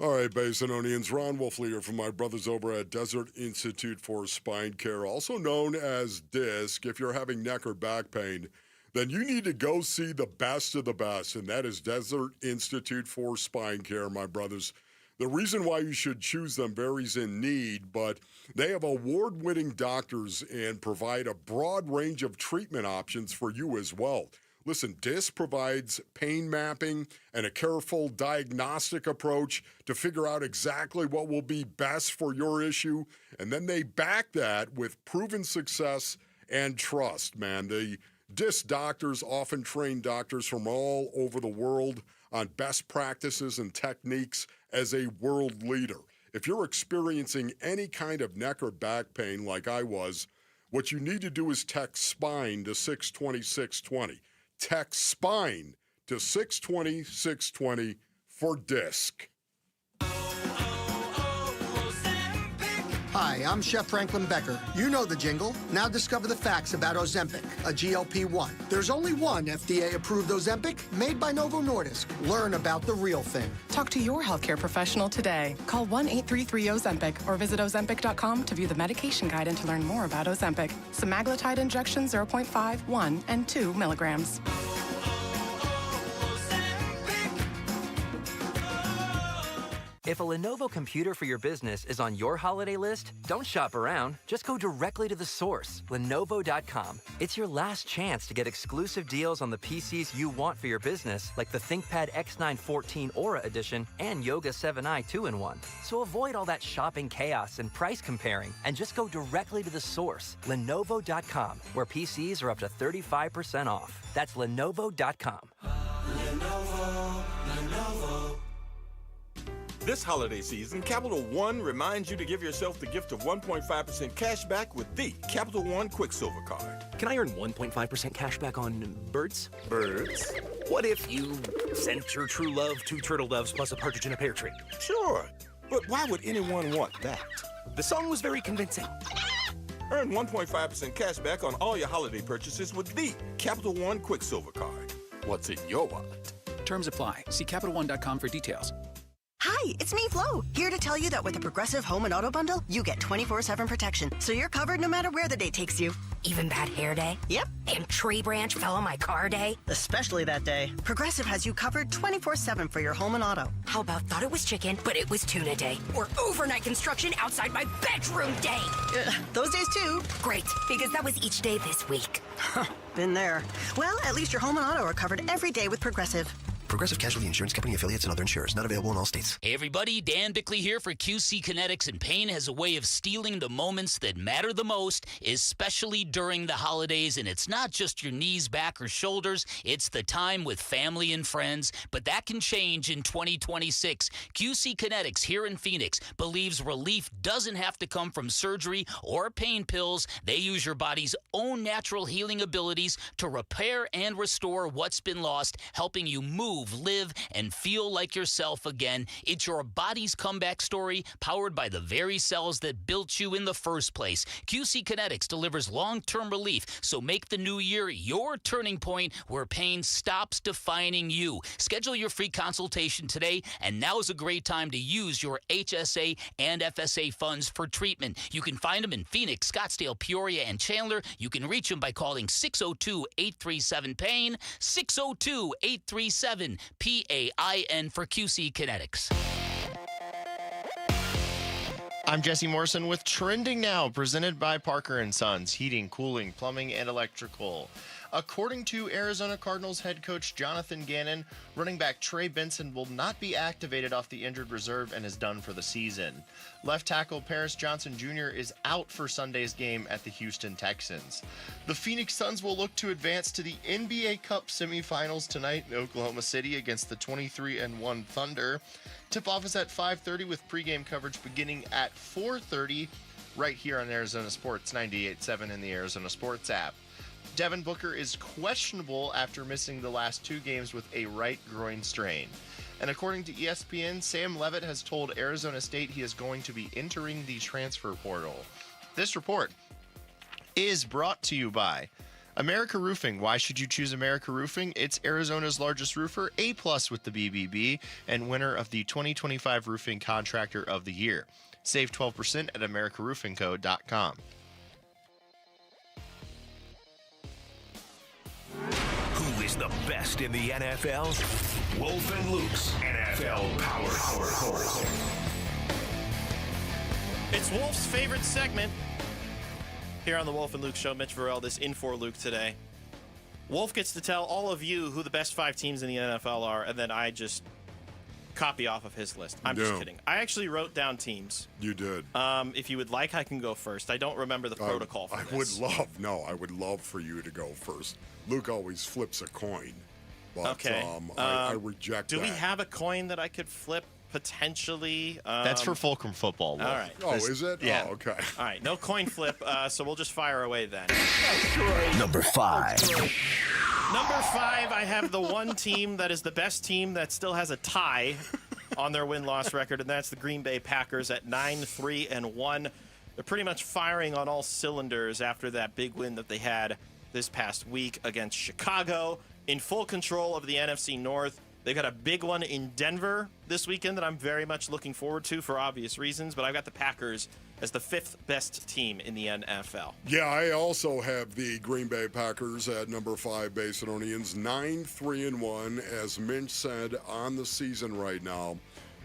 All right, Basinonians, Ron Wolfleader from my brothers over at Desert Institute for Spine Care, also known as DISC. If you're having neck or back pain, then you need to go see the best of the best, and that is Desert Institute for Spine Care, my brothers. The reason why you should choose them varies in need, but they have award-winning doctors and provide a broad range of treatment options for you as well. Listen, DISC provides pain mapping and a careful diagnostic approach to figure out exactly what will be best for your issue. And then they back that with proven success and trust, man. The DISC doctors often train doctors from all over the world on best practices and techniques as a world leader. If you're experiencing any kind of neck or back pain like I was, what you need to do is text SPINE to 620-620. Text SPINE to 620-620 for DISC. Hi, I'm Chef Franklin Becker. You know the jingle. Now discover the facts about Ozempic, a GLP-1. There's only one FDA-approved Ozempic made by Novo Nordisk. Learn about the real thing. Talk to your healthcare professional today. Call 1-833-OZEMPIC or visit Ozempic.com to view the medication guide and to learn more about Ozempic. Semaglutide injection 0.5, 1, and 2 milligrams. If a Lenovo computer for your business is on your holiday list, don't shop around. Just go directly to the source, Lenovo.com. It's your last chance to get exclusive deals on the PCs you want for your business, like the ThinkPad X9 14 Aura Edition and Yoga 7i 2-in-1. So avoid all that shopping chaos and price comparing, and just go directly to the source, Lenovo.com, where PCs are up to 35% off. That's Lenovo.com. Lenovo. This holiday season, Capital One reminds you to give yourself the gift of 1.5% cash back with the Capital One Quicksilver Card. Can I earn 1.5% cash back on birds? Birds? What if you sent your true love 2 turtle doves plus a partridge in a pear tree? Sure, but why would anyone want that? The song was very convincing. Earn 1.5% cash back on all your holiday purchases with the Capital One Quicksilver Card. What's in your wallet? Terms apply. See CapitalOne.com for details. Hi, it's me, Flo, here to tell you that with the Progressive Home and Auto Bundle, you get 24/7 protection, so you're covered no matter where the day takes you. Even bad hair day? Yep. And tree branch fell on my car day? Especially that day. Progressive has you covered 24/7 for your home and auto. How about thought it was chicken, but it was tuna day? Or overnight construction outside my bedroom day? Those days too. Great, because that was each day this week. Been there. Well, at least your home and auto are covered every day with Progressive. Progressive Casualty Insurance Company affiliates and other insurers. Not available in all states. Hey everybody, Dan Bickley here for QC Kinetics, and pain has a way of stealing the moments that matter the most, especially during the holidays. And it's not just your knees, back, or shoulders. It's the time with family and friends. But that can change in 2026. QC Kinetics here in Phoenix believes relief doesn't have to come from surgery or pain pills. They use your body's own natural healing abilities to repair and restore what's been lost, helping you move, live, and feel like yourself again. It's your body's comeback story, powered by the very cells that built you in the first place. QC Kinetics delivers long-term relief, so make the new year your turning point where pain stops defining you. Schedule your free consultation today, and now is a great time to use your HSA and FSA funds for treatment. You can find them in Phoenix, Scottsdale, Peoria, and Chandler. You can reach them by calling 602-837-PAIN, 602-837-PAIN for QC Kinetics. I'm Jesse Morrison with Trending Now, presented by Parker & Sons, heating, cooling, plumbing, and electrical. According to Arizona Cardinals head coach Jonathan Gannon, running back Trey Benson will not be activated off the injured reserve and is done for the season. Left tackle Paris Johnson Jr. is out for Sunday's game at the Houston Texans. The Phoenix Suns will look to advance to the NBA Cup semifinals tonight in Oklahoma City against the 23-1 Thunder. Tip-off is at 5:30 with pregame coverage beginning at 4:30 right here on Arizona Sports 98.7 in the Arizona Sports app. Devin Booker is questionable after missing the last 2 games with a right groin strain. And according to ESPN, Sam Levitt has told Arizona State he is going to be entering the transfer portal. This report is brought to you by America Roofing. Why should you choose America Roofing? It's Arizona's largest roofer, A+ with the BBB, and winner of the 2025 Roofing Contractor of the Year. Save 12% at AmericaRoofingCo.com. Who is the best in the NFL? Wolf and Luke's NFL Power Hour. It's Wolf's favorite segment here on the Wolf and Luke Show. Mitch Varell, this in for Luke today. Wolf gets to tell all of you who the best 5 teams in the NFL are, and then I just copy off of his list. I'm just kidding. I actually wrote down teams. You did. If you would like, I can go first. I don't remember the protocol for this. I would love for you to go first. Luke always flips a coin. But, okay. I reject that. Do we have a coin that I could flip potentially? That's for Fulcrum football, Wolf. All right. Oh, is it? Yeah. Oh, okay. All right. No coin flip, so we'll just fire away then. Number 5. Number 5, I have the one team that is the best team that still has a tie on their win-loss record, and that's the Green Bay Packers at 9-3-1. They're pretty much firing on all cylinders after that big win that they had this past week against Chicago, in full control of the NFC North. They've got a big one in Denver this weekend that I'm very much looking forward to for obvious reasons, but I've got the Packers as the 5th best team in the NFL. Yeah, I also have the Green Bay Packers at number 5, Basinonians, 9-3-1, as Minch said, on the season right now.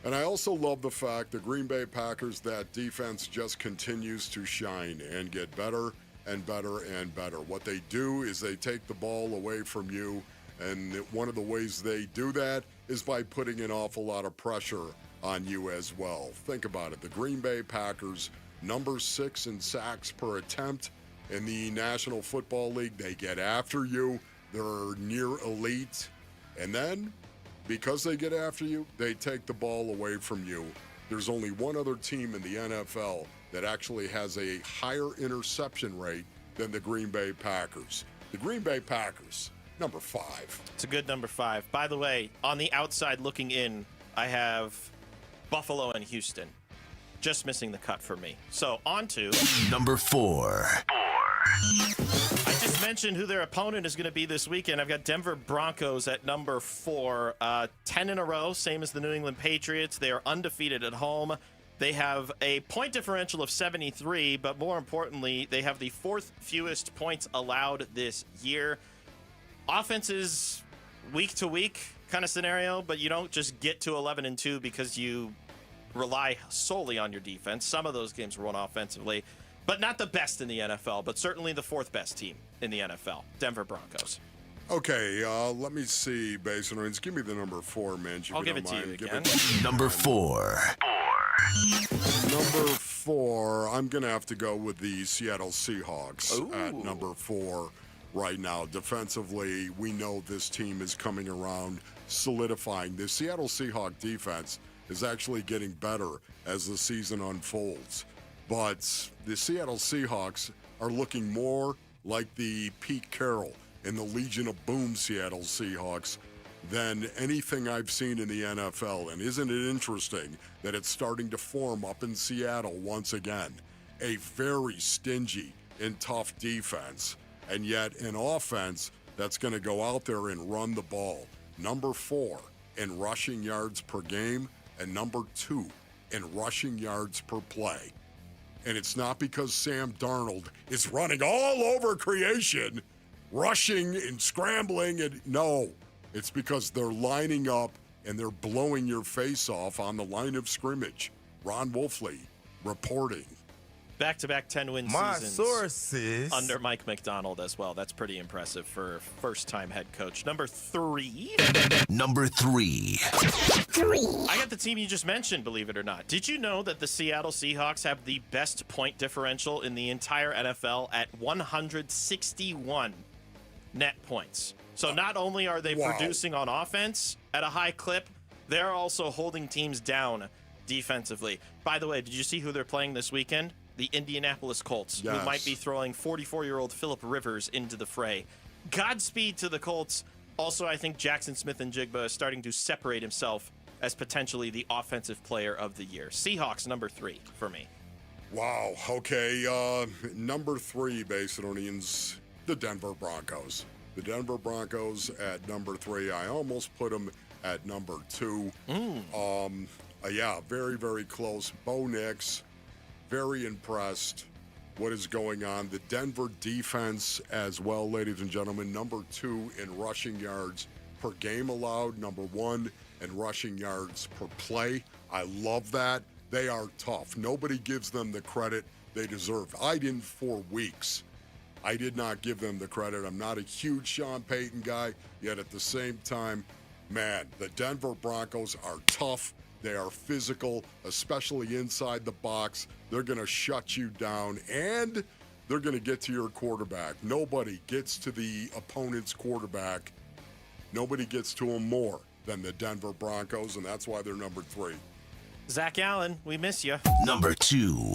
And I also love the fact the Green Bay Packers, that defense just continues to shine and get better and better and better. What they do is they take the ball away from you, and one of the ways they do that is by putting an awful lot of pressure on you as well. Think about it. The Green Bay Packers, number 6 in sacks per attempt in the National Football League. They get after you. They're near elite. And then, because they get after you, they take the ball away from you. There's only one other team in the NFL that actually has a higher interception rate than the Green Bay Packers. The Green Bay Packers, number 5. It's a good number 5. By the way, on the outside looking in, I have Buffalo and Houston. Just missing the cut for me. So on to number 4. I just mentioned who their opponent is going to be this weekend. I've got Denver Broncos at number 4. 10 in a row, same as the New England Patriots. They are undefeated at home. They have a point differential of 73, but more importantly, they have the 4th fewest points allowed this year. Offense is week to week kind of scenario, but you don't just get to 11-2 because you rely solely on your defense. Some of those games were won offensively, but not the best in the NFL, but certainly the 4th best team in the NFL, Denver Broncos. Okay, let me see, Basin Reigns. Give me the number 4, man. I'll give it to you again. Number 4. Number 4, I'm going to have to go with the Seattle Seahawks at number 4 right now. Defensively, we know this team is coming around, solidifying. The Seattle Seahawks defense is actually getting better as the season unfolds. But the Seattle Seahawks are looking more like the Pete Carroll and the Legion of Boom Seattle Seahawks than anything I've seen in the NFL. And isn't it interesting that it's starting to form up in Seattle once again? A very stingy and tough defense, and yet an offense that's going to go out there and run the ball. Number 4 in rushing yards per game, and number 2 in rushing yards per play. And it's not because Sam Darnold is running all over creation, rushing and scrambling, and no, it's because they're lining up and they're blowing your face off on the line of scrimmage. Ron Wolfley reporting. Back-to-back 10-win seasons sources under Mike McDonald as well. That's pretty impressive for first-time head coach. Number 3. Number 3. I got the team you just mentioned, believe it or not. Did you know that the Seattle Seahawks have the best point differential in the entire NFL at 161 net points? So not only are they producing on offense at a high clip, they're also holding teams down defensively. By the way, did you see who they're playing this weekend? The Indianapolis Colts, who might be throwing 44-year-old Phillip Rivers into the fray. Godspeed to the Colts. Also, I think Jackson Smith-Njigba is starting to separate himself as potentially the offensive player of the year. Seahawks, number 3 for me. Wow. Okay. Number 3, Basinonians, the Denver Broncos. The Denver Broncos at number 3. I almost put them at number 2. Yeah, very, very close. Bo Nix. Very impressed what is going on. The Denver defense as well, ladies and gentlemen. Number 2 in rushing yards per game allowed. Number 1 in rushing yards per play. I love that. They are tough. Nobody gives them the credit they deserve. I didn't for weeks. I did not give them the credit. I'm not a huge Sean Payton guy, yet at the same time, man, the Denver Broncos are tough. They are physical, especially inside the box. They're going to shut you down, and they're going to get to your quarterback. Nobody gets to the opponent's quarterback. Nobody gets to him more than the Denver Broncos, and that's why they're number 3. Zach Allen, we miss you. Number 2.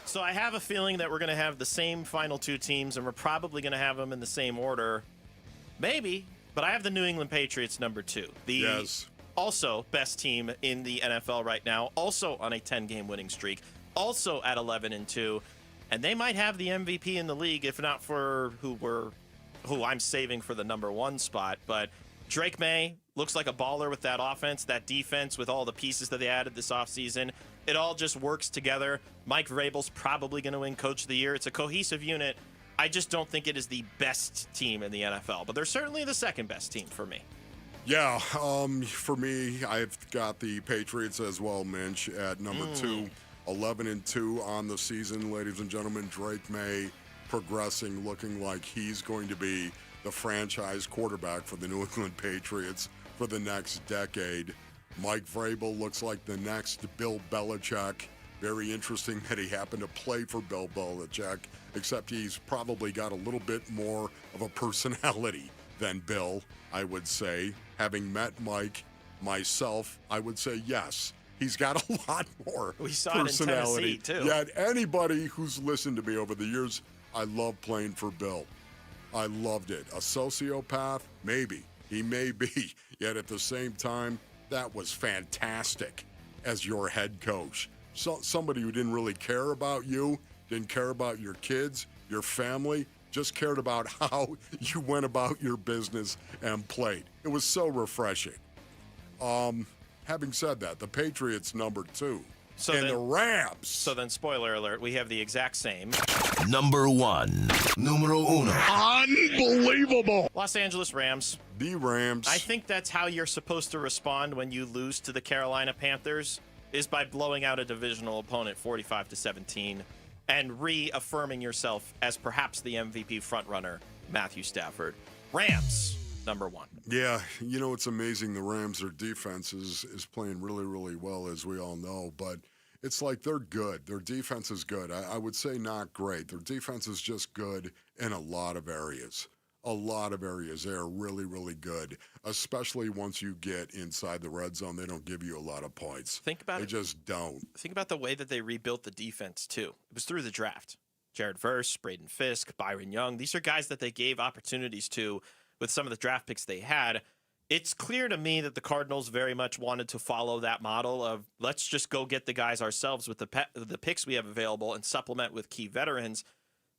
So I have a feeling that we're going to have the same final 2 teams, and we're probably going to have them in the same order. Maybe, but I have the New England Patriots number 2. Yes. Also best team in the NFL right now, also on a 10-game winning streak, also at 11-2, and they might have the MVP in the league, if not for who I'm saving for the number 1 spot. But Drake May looks like a baller with that offense, that defense, with all the pieces that they added this offseason. It all just works together. Mike Vrabel's probably going to win Coach of the Year. It's a cohesive unit. I just don't think it is the best team in the NFL, but they're certainly the second best team for me. Yeah, for me, I've got the Patriots as well, Minch, at number 2, 11-2 on the season, ladies and gentlemen. Drake May progressing, looking like he's going to be the franchise quarterback for the New England Patriots for the next decade. Mike Vrabel looks like the next Bill Belichick. Very interesting that he happened to play for Bill Belichick, except he's probably got a little bit more of a personality than Bill, I would say. Having met Mike myself, I would say yes. He's got a lot more We saw personality. it in Tennessee, too. Yet anybody who's listened to me over the years, I love playing for Bill. I loved it. A sociopath? Maybe. He may be. Yet at the same time, that was fantastic as your head coach. So, somebody who didn't really care about you, didn't care about your kids, your family, just cared about how you went about your business and played. It was so refreshing. Having said that, the Patriots number 2 and the Rams. So then, spoiler alert, we have the exact same. Number 1. Numero uno. Unbelievable. Los Angeles Rams. The Rams. I think that's how you're supposed to respond when you lose to the Carolina Panthers, is by blowing out a divisional opponent 45-17 and reaffirming yourself as perhaps the MVP frontrunner, Matthew Stafford. Rams, number 1. Yeah, you know, it's amazing. The Rams, their defense is playing really, really well, as we all know. But it's like they're good. Their defense is good. I would say not great. Their defense is just good in a lot of areas. A lot of areas. They are really, really good, especially once you get inside the red zone. They don't give you a lot of points. Think about They it. just don't. Think about the way that they rebuilt the defense, too. It was through the draft. Jared Verse, Braden Fisk, Byron Young. These are guys that they gave opportunities to with some of the draft picks they had. It's clear to me that the Cardinals very much wanted to follow that model of let's just go get the guys ourselves with the picks we have available and supplement with key veterans.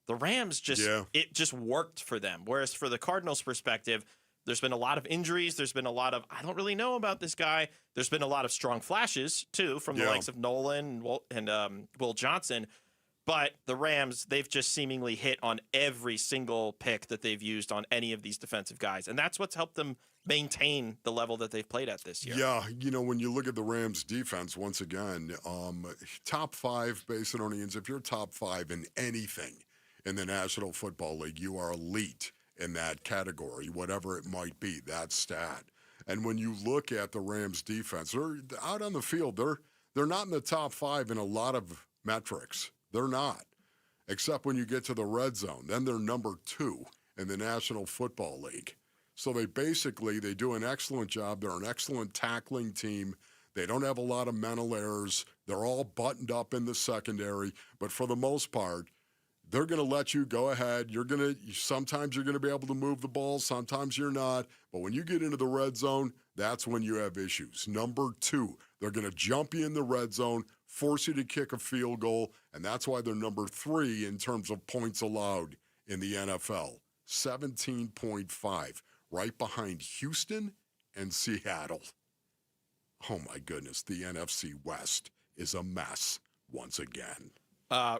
The Rams it just worked for them. Whereas for the Cardinals' perspective, there's been a lot of injuries. There's been a lot of, I don't really know about this guy. There's been a lot of strong flashes, too, from the likes of Nolan and Will Johnson. But the Rams, they've just seemingly hit on every single pick that they've used on any of these defensive guys. And that's what's helped them maintain the level that they've played at this year. Yeah, you know, when you look at the Rams defense, once again, top 5 Basinonians, if you're top 5 in anything in the National Football League, you are elite in that category, whatever it might be, that stat. And when you look at the Rams defense, they're out on the field, they're not in the top 5 in a lot of metrics. They're not, except when you get to the red zone. Then they're number 2 in the National Football League. So they do an excellent job. They're an excellent tackling team. They don't have a lot of mental errors. They're all buttoned up in the secondary. But for the most part, they're going to let you go ahead. Sometimes you're going to be able to move the ball. Sometimes you're not. But when you get into the red zone, that's when you have issues. Number 2, they're going to jump you in the red zone, force you to kick a field goal, and that's why they're number 3 in terms of points allowed in the NFL. 17.5, right behind Houston and Seattle. Oh, my goodness. The NFC West is a mess once again.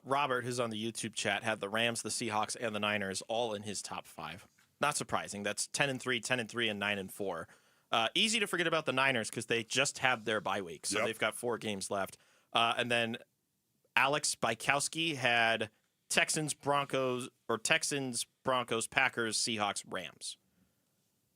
Robert, who's on the YouTube chat, had the Rams, the Seahawks, and the Niners all in his top 5. Not surprising. That's 10-3, 10-3, and 9-4. Easy to forget about the Niners because they just had their bye week, so they've got 4 games left. And then Alex Bykowski had Texans, Broncos, Packers, Seahawks, Rams.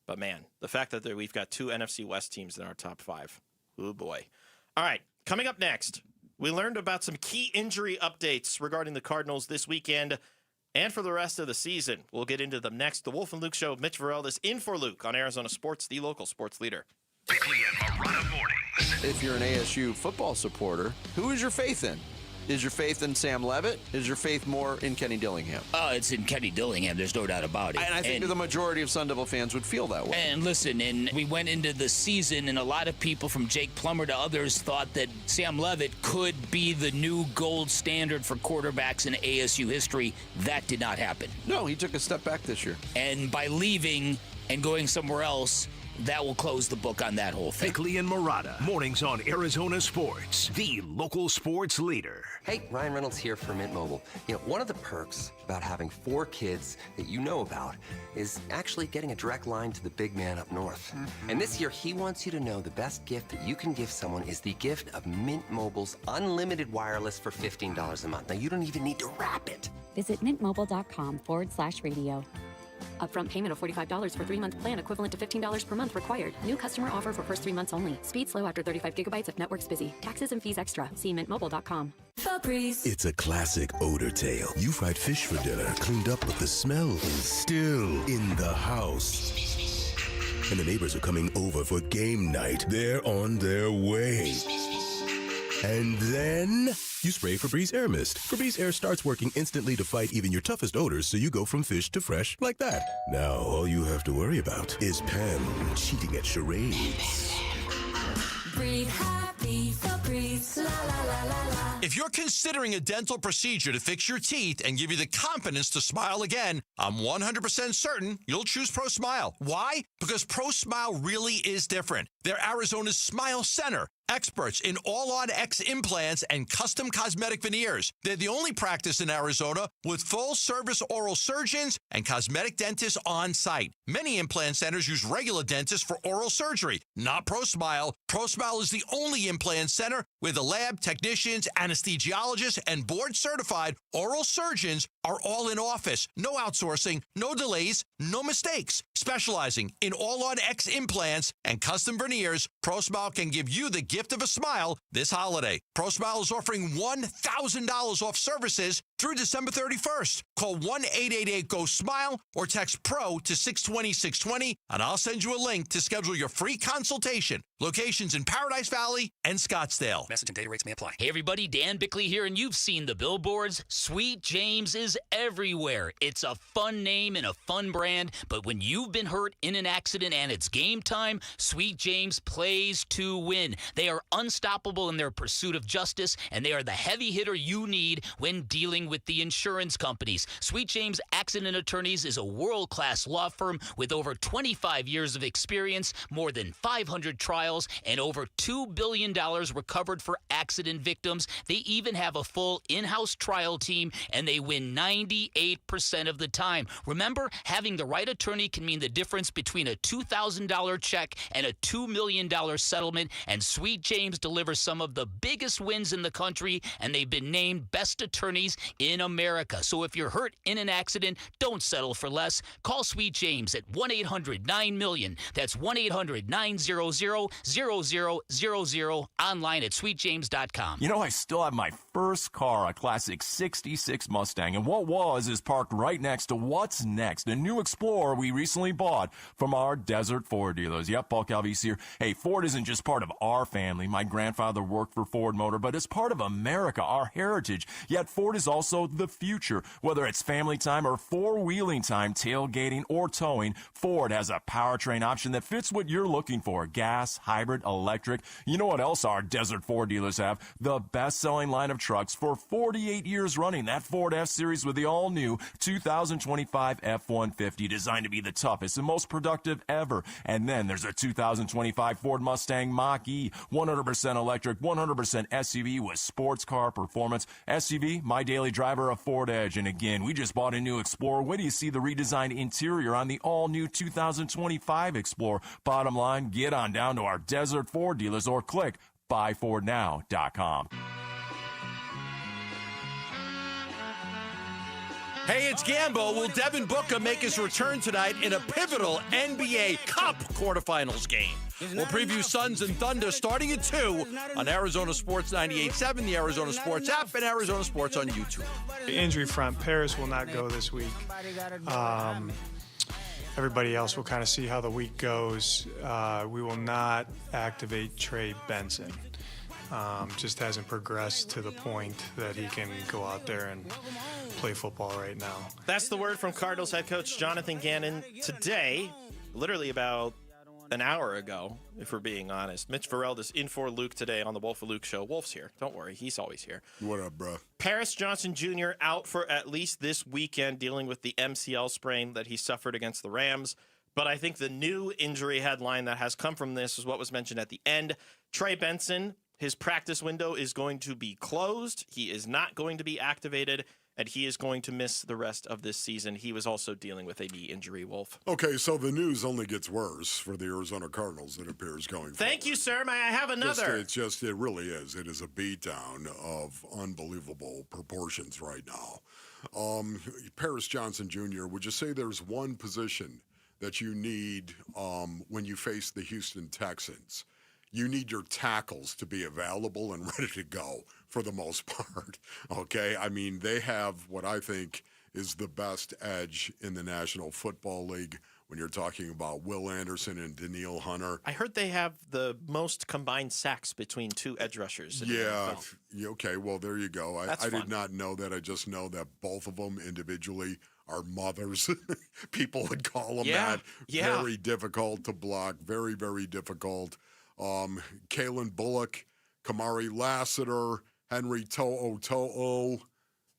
But man, the fact that we've got 2 NFC West teams in our top 5. Oh boy. All right, coming up next, we learned about some key injury updates regarding the Cardinals this weekend and for the rest of the season. We'll get into them next. The Wolf and Luke Show. Mitch Vareldas in for Luke on Arizona Sports, the local sports leader. Weekly at Marana Mornings. If you're an ASU football supporter, who is your faith in? Is your faith in Sam Levitt? Is your faith more in Kenny Dillingham? It's in Kenny Dillingham. There's no doubt about it. And I think the majority of Sun Devil fans would feel that way. And listen, we went into the season, and a lot of people from Jake Plummer to others thought that Sam Levitt could be the new gold standard for quarterbacks in ASU history. That did not happen. No, he took a step back this year. And by leaving and going somewhere else, that will close the book on that whole thing. Bickley and Murata, mornings on Arizona Sports, the local sports leader. Hey, Ryan Reynolds here for Mint Mobile. You know, one of the perks about having 4 kids that you know about is actually getting a direct line to the big man up north. And this year, he wants you to know the best gift that you can give someone is the gift of Mint Mobile's unlimited wireless for $15 a month. Now, you don't even need to wrap it. Visit mintmobile.com/radio. Upfront payment of $45 for 3-month plan equivalent to $15 per month required. New customer offer for first 3 months only. Speed slow after 35 gigabytes if network's busy. Taxes and fees extra. See mintmobile.com. Febreze. It's a classic odor tale. You fried fish for dinner, cleaned up, but the smell is still in the house. And the neighbors are coming over for game night. They're on their way. And then you spray Febreze Air Mist. Febreze Air starts working instantly to fight even your toughest odors, so you go from fish to fresh like that. Now, all you have to worry about is Pam cheating at charades. Breathe happy, Febreze, la la la la la. If you're considering a dental procedure to fix your teeth and give you the confidence to smile again, I'm 100% certain you'll choose ProSmile. Why? Because ProSmile really is different. They're Arizona's Smile Center. Experts in all-on-X implants and custom cosmetic veneers. They're the only practice in Arizona with full-service oral surgeons and cosmetic dentists on site. Many implant centers use regular dentists for oral surgery, not ProSmile. ProSmile is the only implant center where the lab technicians, anesthesiologists, and board-certified oral surgeons are all in office. No outsourcing, no delays, no mistakes. Specializing in all-on-X implants and custom veneers, ProSmile can give you the gift of a smile this holiday. ProSmile is offering $1,000 off services through December 31st. Call 1-888-GO-SMILE or text PRO to 620-620, and I'll send you a link to schedule your free consultation. Locations in Paradise Valley and Scottsdale. Message and data rates may apply. Hey everybody, Dan Bickley here, and you've seen the billboards. Sweet James is everywhere. It's a fun name and a fun brand, but when you've been hurt in an accident and it's game time, Sweet James plays to win. They are unstoppable in their pursuit of justice, and they are the heavy hitter you need when dealing with the insurance companies. Sweet James Accident Attorneys is a world-class law firm with over 25 years of experience, more than 500 trials, and over $2 billion recovered for accident victims. They even have a full in-house trial team, and they win 98% of the time. Remember, having the right attorney can mean the difference between a $2,000 check and a $2 million settlement, and Sweet James delivers some of the biggest wins in the country, and they've been named best attorneys in America. So if you're hurt in an accident, don't settle for less. Call Sweet James at 1-800-9-MILLION. That's 1-800-900-0000, online at sweetjames.com. You know, I still have my first car, a classic 66 Mustang, and what was is parked right next to what's next, a new Explorer we recently bought from our Desert Ford dealers. Yep, Paul Calvise here. Hey, Ford isn't just part of our family. My grandfather worked for Ford Motor, but it's part of America, our heritage. Yet Ford is also the future. Whether it's family time or four-wheeling time, tailgating or towing, Ford has a powertrain option that fits what you're looking for. Gas, hybrid, electric. You know what else our Desert Ford dealers have? The best-selling line of trucks for 48 years running. That Ford F-Series with the all-new 2025 F-150, designed to be the toughest and most productive ever. And then there's a 2025 Ford Mustang Mach-E, 100% electric, 100% SUV with sports car performance. SUV, my daily driver, a Ford Edge. And again, we just bought a new Explorer. Wait till you see the redesigned interior on the all-new 2025 Explorer. Bottom line, get on down to our Desert Ford dealers or click buyfordnow.com. Hey, it's Gambo. Will Devin Booker make his return tonight in a pivotal NBA Cup quarterfinals game? We'll preview Suns and Thunder starting at 2 on Arizona Sports 98.7, the Arizona Sports app, and Arizona Sports on YouTube. The injury front, Paris will not go this week. Everybody else will kind of see how the week goes. We will not activate Trey Benson. Just hasn't progressed to the point that he can go out there and play football right now. That's the word from Cardinals head coach Jonathan Gannon today, literally about an hour ago, if we're being honest. Mitch Vareld is in for Luke today on the Wolf of Luke show. Wolf's here. Don't worry. He's always here. What up, bro? Paris Johnson Jr. out for at least this weekend, dealing with the MCL sprain that he suffered against the Rams. But I think the new injury headline that has come from this is what was mentioned at the end. Trey Benson, his practice window is going to be closed. He is not going to be activated, and he is going to miss the rest of this season. He was also dealing with a knee injury, Wolf. Okay, so the news only gets worse for the Arizona Cardinals, it appears, going Thank you, sir. May I have another? It really is. It is a beatdown of unbelievable proportions right now. Paris Johnson Jr., would you say there's one position that you need when you face the Houston Texans? You need your tackles to be available and ready to go for the most part, okay? I mean, they have what I think is the best edge in the National Football League when you're talking about Will Anderson and Daniil Hunter. I heard they have the most combined sacks between two edge rushers. In the NFL. Okay, well, there you go. I fun. did not know that. I just know that both of them individually are mothers. People would call them that. Yeah. Very difficult to block. Very, very difficult. Kalen Bullock, Kamari Lassiter, Henry To'o,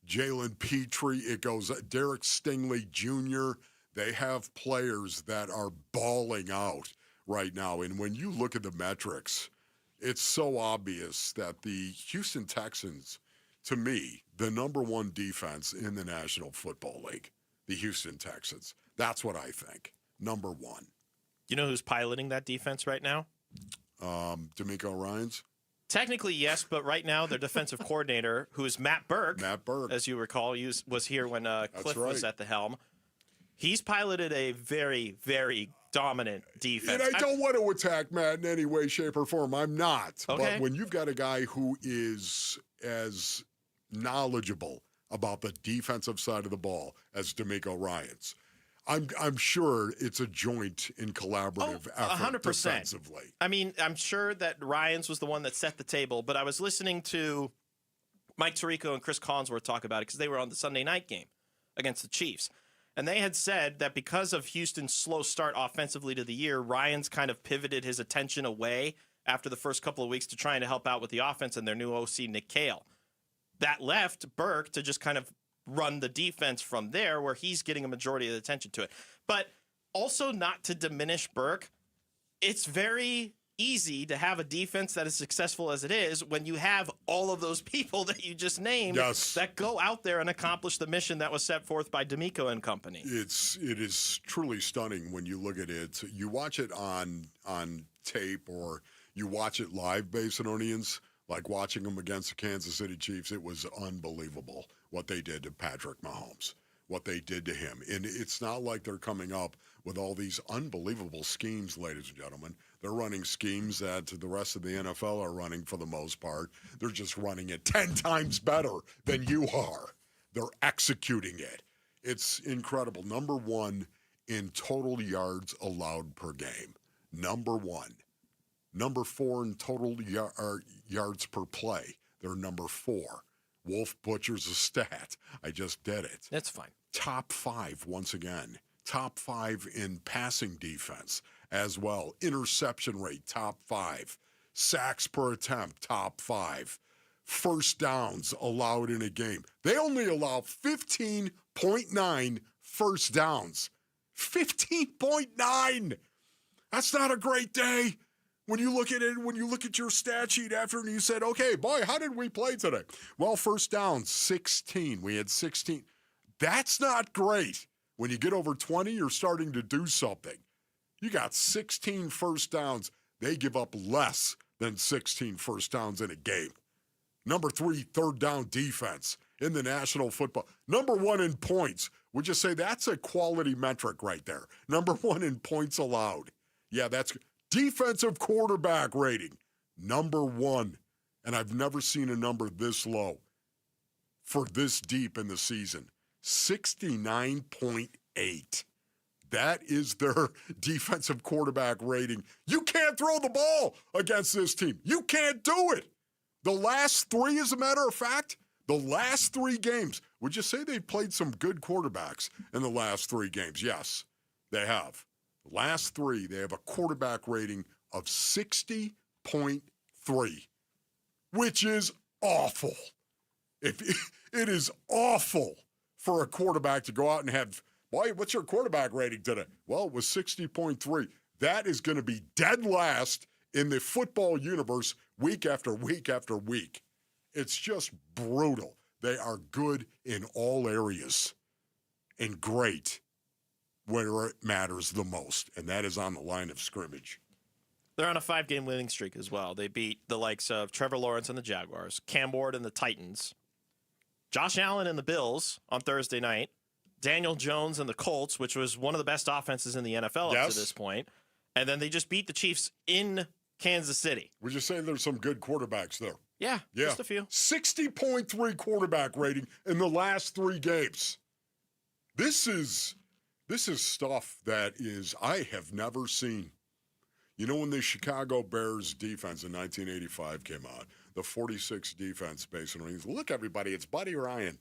Jalen Petrie. It goes Derek Stingley Jr. They have players that are balling out right now. And when you look at the metrics, it's so obvious that the Houston Texans, to me, the number one defense in the National Football League, the Houston Texans. That's what I think. Number one. You know who's piloting that defense right now? D'Amico Ryans? Technically, yes, but right now their defensive coordinator, who is Matt Burke, as you recall, was here when Cliff was at the helm. He's piloted a very, very dominant defense. And I don't want to attack Matt in any way, shape, or form. I'm not. Okay. But when you've got a guy who is as knowledgeable about the defensive side of the ball as D'Amico Ryans, I'm sure it's a joint and collaborative effort 100%. defensively. I mean, I'm sure that Ryans was the one that set the table, but I was listening to Mike Tirico and Chris Collinsworth talk about it because they were on the Sunday night game against the Chiefs. And they had said that because of Houston's slow start offensively to the year, Ryans kind of pivoted his attention away after the first couple of weeks to trying to help out with the offense and their new OC, Nick Cale. That left Burke to just kind of run the defense from there, where he's getting a majority of the attention to it. But also, not to diminish Burke, it's very easy to have a defense that is successful as it is when you have all of those people that you just named that go out there and accomplish the mission that was set forth by D'Amico and company. It is truly stunning when you look at it. You watch it on tape or you watch it live, Basinonians, like watching them against the Kansas City Chiefs. It was unbelievable what they did to Patrick Mahomes, what they did to him. And it's not like they're coming up with all these unbelievable schemes, ladies and gentlemen. They're running schemes that the rest of the NFL are running for the most part. They're just running it 10 times better than you are. They're executing it. It's incredible. Number one in total yards allowed per game. Number one. Number four in total yards per play. They're number four. Wolf butchers a stat. I just did it. That's fine. Top five, once again. Top five in passing defense as well. Interception rate, top five. Sacks per attempt, top five. First downs allowed in a game. They only allow 15.9 first downs. 15.9! That's not a great day. When you look at it, when you look at your stat sheet after and you said, okay, boy, how did we play today? Well, first down, 16. We had 16. That's not great. When you get over 20, you're starting to do something. You got 16 first downs. They give up less than 16 first downs in a game. Number three, third down defense in the National Football. Number one in points. Would you say that's a quality metric right there? Number one in points allowed. Yeah, that's defensive quarterback rating, number one. And I've never seen a number this low for this deep in the season. 69.8. That is their defensive quarterback rating. You can't throw the ball against this team. You can't do it. The last three, as a matter of fact, the last three games, would you say they've played some good quarterbacks in the last three games? Yes, they have. Last three, they have a quarterback rating of 60.3, which is awful. It is awful for a quarterback to go out and have Why? What's your quarterback rating today? Well, it was 60.3. That is going to be dead last in the football universe week after week after week. It's just brutal. They are good in all areas and great where it matters the most, and that is on the line of scrimmage. They're on a 5-game winning streak as well. They beat the likes of Trevor Lawrence and the Jaguars, Cam Ward and the Titans, Josh Allen and the Bills on Thursday night, Daniel Jones and the Colts, which was one of the best offenses in the NFL up to this point, and then they just beat the Chiefs in Kansas City. Would you say there's some good quarterbacks there? Yeah, just a few. 60.3 quarterback rating in the last 3 games. This is stuff that I have never seen. You know, when the Chicago Bears defense in 1985 came out, the 46 defense based on rings. Look, everybody, it's Buddy Ryan.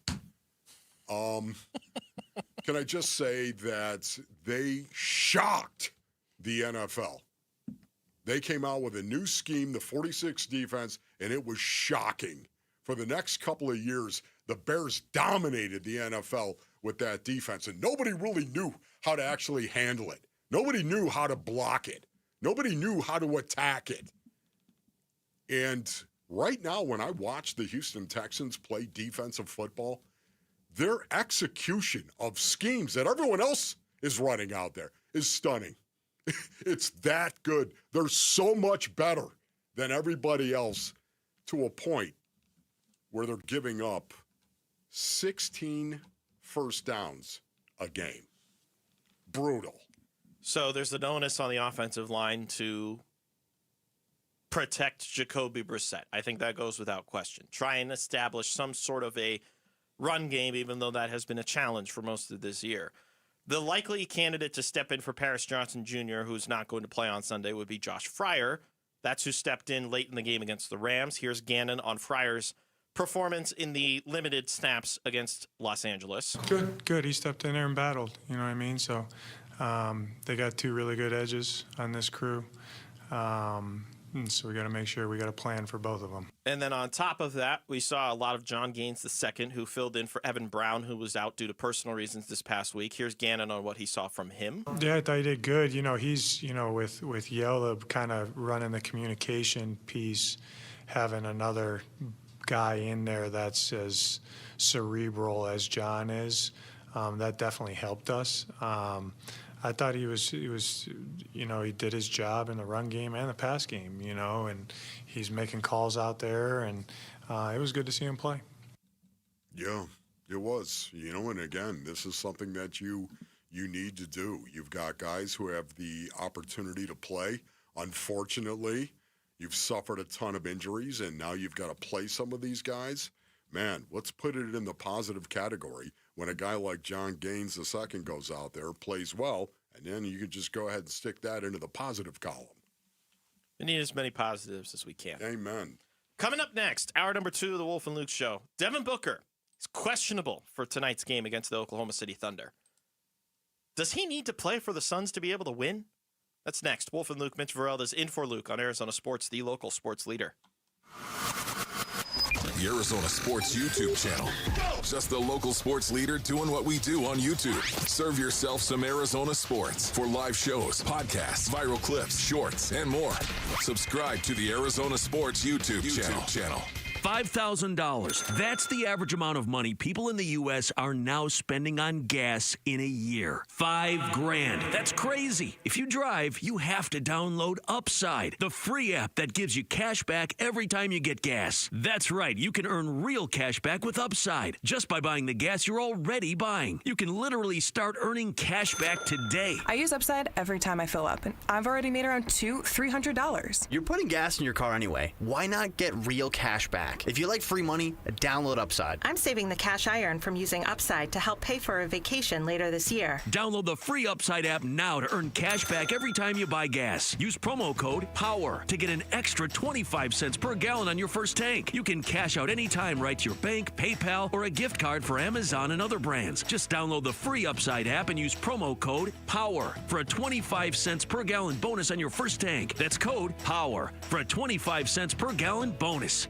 Can I just say that they shocked the NFL? They came out with a new scheme, the 46 defense, and it was shocking. For the next couple of years, the Bears dominated the NFL with that defense, and nobody really knew how to actually handle it. Nobody knew how to block it. Nobody knew how to attack it. And right now, when I watch the Houston Texans play defensive football, their execution of schemes that everyone else is running out there is stunning. It's that good. They're so much better than everybody else to a point where they're giving up 16 first downs a game. Brutal. So there's an onus on the offensive line to protect Jacoby Brissett. I think that goes without question. Try and establish some sort of a run game, even though that has been a challenge for most of this year. The likely candidate to step in for Paris Johnson Jr., who's not going to play on Sunday, would be Josh Fryer. That's who stepped in late in the game against the Rams. Here's Gannon on Fryer's performance in the limited snaps against Los Angeles. Good. He stepped in there and battled. You know what I mean? So they got 2 really good edges on this crew. So we got to make sure we got a plan for both of them. And then on top of that, we saw a lot of John Gaines II, who filled in for Evan Brown, who was out due to personal reasons this past week. Here's Gannon on what he saw from him. Yeah, I thought he did good. You know, he's, with Yola kind of running the communication piece, having another guy in there that's as cerebral as John is, that definitely helped us. I thought he did his job in the run game and the pass game, and he's making calls out there, and it was good to see him play. Yeah, it was. And again, this is something that you need to do. You've got guys who have the opportunity to play. Unfortunately, you've suffered a ton of injuries, and now you've got to play some of these guys. Man, let's put it in the positive category. When a guy like John Gaines II goes out there, plays well, and then you can just go ahead and stick that into the positive column. We need as many positives as we can. Amen. Coming up next, hour number 2 of the Wolf and Luke Show. Devin Booker is questionable for tonight's game against the Oklahoma City Thunder. Does he need to play for the Suns to be able to win? That's next. Wolf and Luke, Mitch Varela is in for Luke on Arizona Sports, the local sports leader. The Arizona Sports YouTube channel. Just the local sports leader doing what we do on YouTube. Serve yourself some Arizona sports for live shows, podcasts, viral clips, shorts, and more. Subscribe to the Arizona Sports YouTube channel. $5,000. That's the average amount of money people in the U.S. are now spending on gas in a year. $5,000. That's crazy. If you drive, you have to download Upside, the free app that gives you cash back every time you get gas. That's right. You can earn real cash back with Upside just by buying the gas you're already buying. You can literally start earning cash back today. I use Upside every time I fill up, and I've already made around $200-$300. You're putting gas in your car anyway. Why not get real cash back? If you like free money, download Upside. I'm saving the cash I earn from using Upside to help pay for a vacation later this year. Download the free Upside app now to earn cash back every time you buy gas. Use promo code POWER to get an extra 25 cents per gallon on your first tank. You can cash out anytime right to your bank, PayPal, or a gift card for Amazon and other brands. Just download the free Upside app and use promo code POWER for a 25 cents per gallon bonus on your first tank. That's code POWER for a 25 cents per gallon bonus.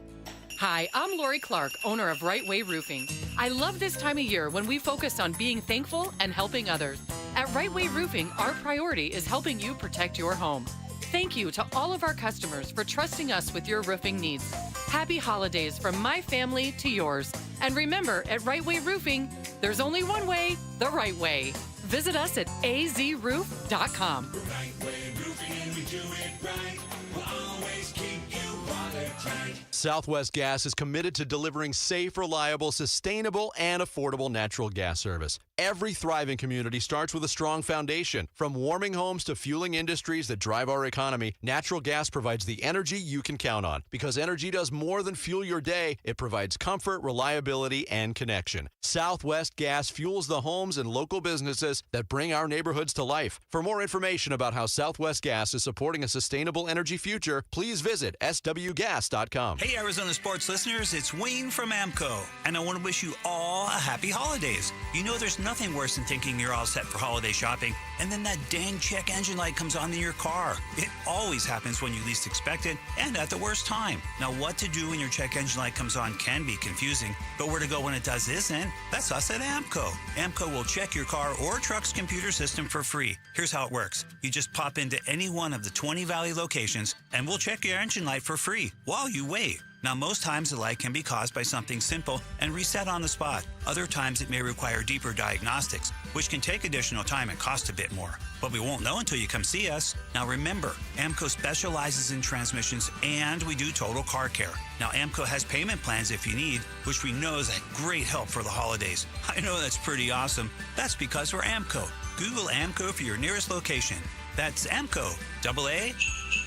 Hi, I'm Lori Clark, owner of Right Way Roofing. I love this time of year when we focus on being thankful and helping others. At Right Way Roofing, our priority is helping you protect your home. Thank you to all of our customers for trusting us with your roofing needs. Happy holidays from my family to yours. And remember, at Right Way Roofing, there's only one way, the right way. Visit us at azroof.com. Right Way Roofing, and we do it right. We'll always keep you watertight. Southwest Gas is committed to delivering safe, reliable, sustainable, and affordable natural gas service. Every thriving community starts with a strong foundation. From warming homes to fueling industries that drive our economy, natural gas provides the energy you can count on. Because energy does more than fuel your day, it provides comfort, reliability, and connection. Southwest Gas fuels the homes and local businesses that bring our neighborhoods to life. For more information about how Southwest Gas is supporting a sustainable energy future, please visit swgas.com. Hey, Arizona sports listeners, it's Wayne from AMCO, and I want to wish you all a happy holidays. You know there's nothing worse than thinking you're all set for holiday shopping, and then that dang check engine light comes on in your car. It always happens when you least expect it, and at the worst time. Now, what to do when your check engine light comes on can be confusing, but where to go when it does isn't. That's us at AMCO. AMCO will check your car or truck's computer system for free. Here's how it works. You just pop into any one of the 20 Valley locations, and we'll check your engine light for free while you wait. Now, most times the light can be caused by something simple and reset on the spot. Other times it may require deeper diagnostics, which can take additional time and cost a bit more. But we won't know until you come see us. Now remember, AMCO specializes in transmissions and we do total car care. Now AMCO has payment plans if you need, which we know is a great help for the holidays. I know that's pretty awesome. That's because we're AMCO. Google AMCO for your nearest location. That's AMCO,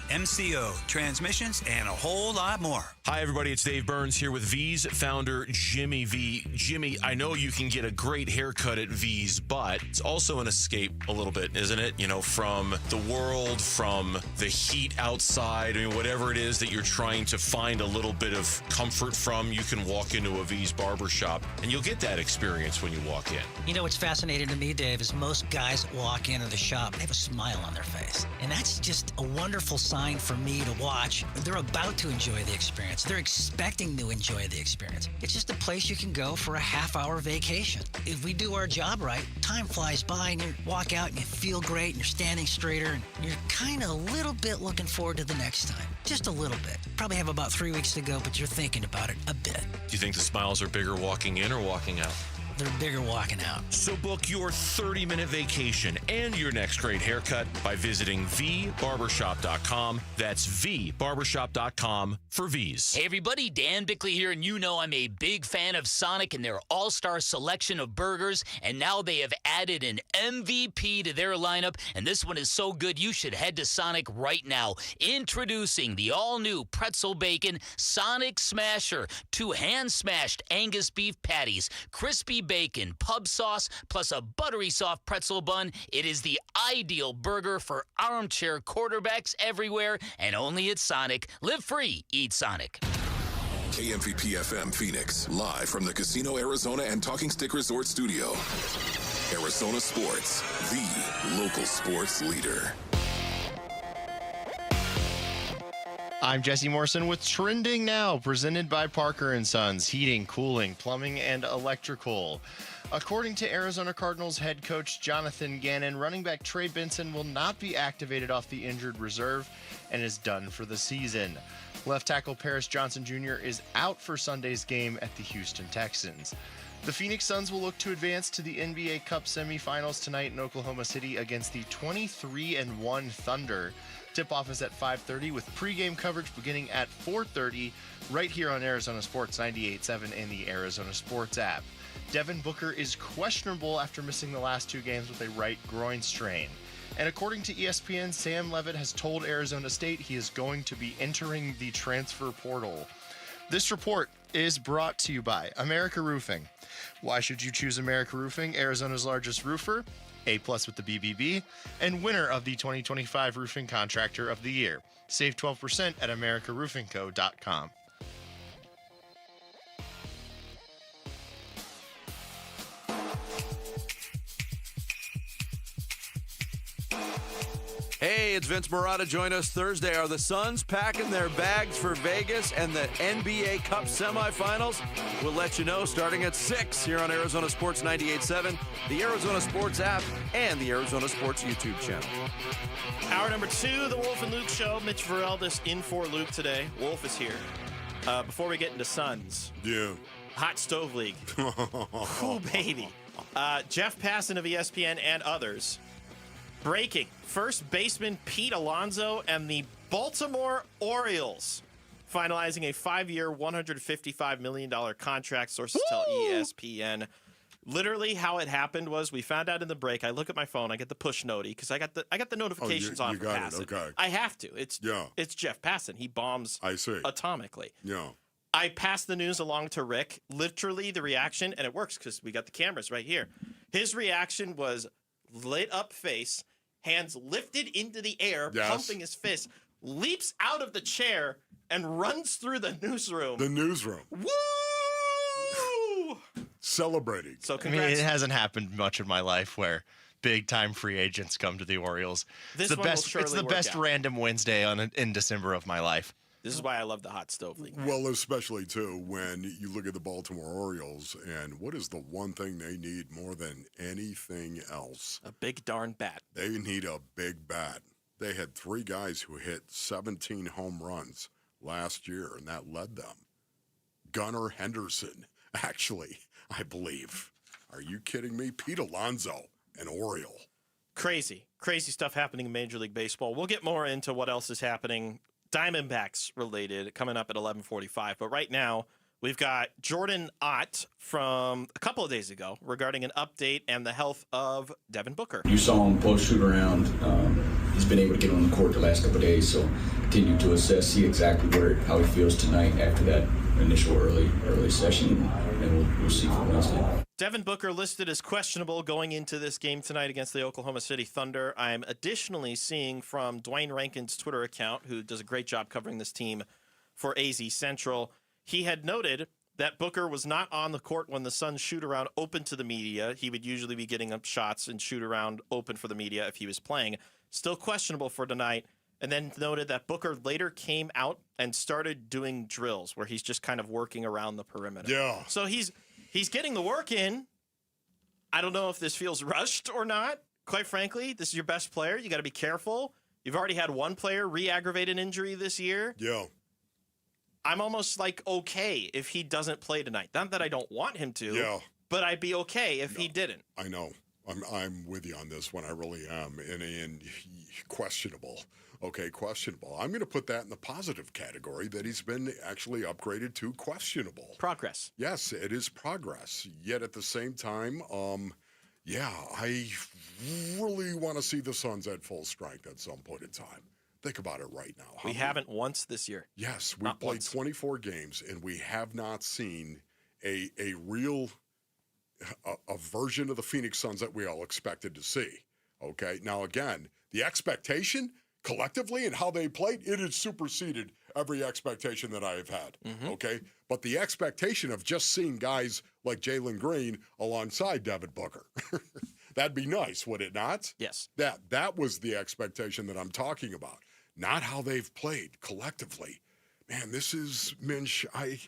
AAMCO, transmissions, and a whole lot more. Hi, everybody. It's Dave Burns here with V's founder, Jimmy V. Jimmy, I know you can get a great haircut at V's, but it's also an escape a little bit, isn't it? You know, from the world, from the heat outside, I mean, whatever it is that you're trying to find a little bit of comfort from, you can walk into a V's barbershop, and you'll get that experience when you walk in. You know, what's fascinating to me, Dave, is most guys that walk into the shop, they have a smile on their face. And that's just a wonderful sign for me to watch. They're about to enjoy the experience. They're expecting to enjoy the experience. It's just a place you can go for a half-hour vacation. If we do our job right, time flies by and you walk out and you feel great and you're standing straighter and you're kind of a little bit looking forward to the next time. Just a little bit. Probably have about 3 weeks to go, but you're thinking about it a bit. Do you think the smiles are bigger walking in or walking out? They're bigger walking out. So book your 30-minute vacation and your next great haircut by visiting vbarbershop.com. That's vbarbershop.com for V's. Hey everybody, Dan Bickley here, and you know I'm a big fan of Sonic and their all-star selection of burgers, and now they have added an MVP to their lineup, and this one is so good you should head to Sonic right now. Introducing the all-new pretzel bacon Sonic Smasher, 2 hand-smashed Angus beef patties, crispy bacon, pub sauce, plus a buttery soft pretzel bun. It is the ideal burger for armchair quarterbacks everywhere, and only at Sonic. Live free, eat Sonic. KMVP FM Phoenix, live from the Casino Arizona and Talking Stick Resort Studio. Arizona Sports, the local sports leader. I'm Jesse Morrison with Trending Now, presented by Parker & Sons, heating, cooling, plumbing, and electrical. According to Arizona Cardinals head coach Jonathan Gannon, running back Trey Benson will not be activated off the injured reserve and is done for the season. Left tackle Paris Johnson Jr. is out for Sunday's game at the Houston Texans. The Phoenix Suns will look to advance to the NBA Cup semifinals tonight in Oklahoma City against the 23-1 Thunder. Tip-off is at 5:30 with pregame coverage beginning at 4:30 right here on Arizona Sports 98.7 and the Arizona Sports app. Devin Booker is questionable after missing the last 2 games with a right groin strain. And according to ESPN, Sam Levitt has told Arizona State he is going to be entering the transfer portal. This report is brought to you by America Roofing. Why should you choose America Roofing, Arizona's largest roofer? A+ with the BBB, and winner of the 2025 Roofing Contractor of the Year. Save 12% at americaroofingco.com. Hey, it's Vince Marotta. Join us Thursday. Are the Suns packing their bags for Vegas and the NBA Cup semifinals? We'll let you know starting at 6 here on Arizona Sports 98.7, the Arizona Sports app, and the Arizona Sports YouTube channel. Hour number 2, the Wolf and Luke Show. Mitch Vareldis in for Luke today. Wolf is here. Before we get into Suns. Yeah. Hot Stove League. Cool, baby. Jeff Passan of ESPN and others. Breaking. First baseman Pete Alonso and the Baltimore Orioles finalizing a 5-year, $155 million contract, sources tell ESPN. Literally how it happened was we found out in the break. I look at my phone. I get the push noti because I got the notifications on you for got Passan. it. Okay. I have to. It's Jeff Passan. He bombs atomically. Yeah. I passed the news along to Rick. Literally the reaction, and it works because we got the cameras right here. His reaction was lit up face, hands lifted into the air, pumping his fist, leaps out of the chair, and runs through the newsroom. The newsroom. Woo! Celebrating. So I mean, congrats. it hasn't happened much in my life where big-time free agents come to the Orioles. This It's the one will best. surely It's the work best out. random Wednesday in December of my life. This is why I love the Hot Stove League. Well, especially, too, when you look at the Baltimore Orioles, and what is the one thing they need more than anything else? A big darn bat. They need a big bat. They had 3 guys who hit 17 home runs last year, and that led them. Gunnar Henderson, actually, I believe. Are you kidding me? Pete Alonso, an Oriole. Crazy stuff happening in Major League Baseball. We'll get more into what else is happening Diamondbacks related coming up at 11:45. But right now, we've got Jordan Ott from a couple of days ago regarding an update and the health of Devin Booker. You saw him post shoot around. He's been able to get on the court the last couple of days, so continue to assess, see exactly how he feels tonight after that initial early session, and we'll see for Wednesday. Devin Booker listed as questionable going into this game tonight against the Oklahoma City Thunder. I'm additionally seeing from Dwayne Rankin's Twitter account, who does a great job covering this team for AZ Central. He had noted that Booker was not on the court when the Suns shoot around open to the media. He would usually be getting up shots and shoot around open for the media if he was playing. Still questionable for tonight. And then noted that Booker later came out and started doing drills where he's just kind of working around the perimeter. Yeah. So he's getting the work in. I don't know if this feels rushed or not. Quite frankly, this is your best player. You got to be careful. You've already had one player re-aggravate an injury this year. Yeah. I'm almost like okay if he doesn't play tonight. Not that I don't want him to. Yeah. But I'd be okay if he didn't. I know. I'm with you on this one. I really am. And questionable. Okay, questionable. I'm going to put that in the positive category that he's been actually upgraded to questionable. Progress. Yes, it is progress. Yet at the same time, I really want to see the Suns at full strength at some point in time. Think about it right now. We haven't once this year. Yes, we've played 24 games, and we have not seen a real a version of the Phoenix Suns that we all expected to see. Okay, now again, the expectation collectively and how they played, it has superseded every expectation that I have had. Okay, but the expectation of just seeing guys like Jalen Green alongside Devin Booker, that'd be nice, would it not? Yes. That was the expectation that I'm talking about, not how they've played collectively. Man, this is, Minch, I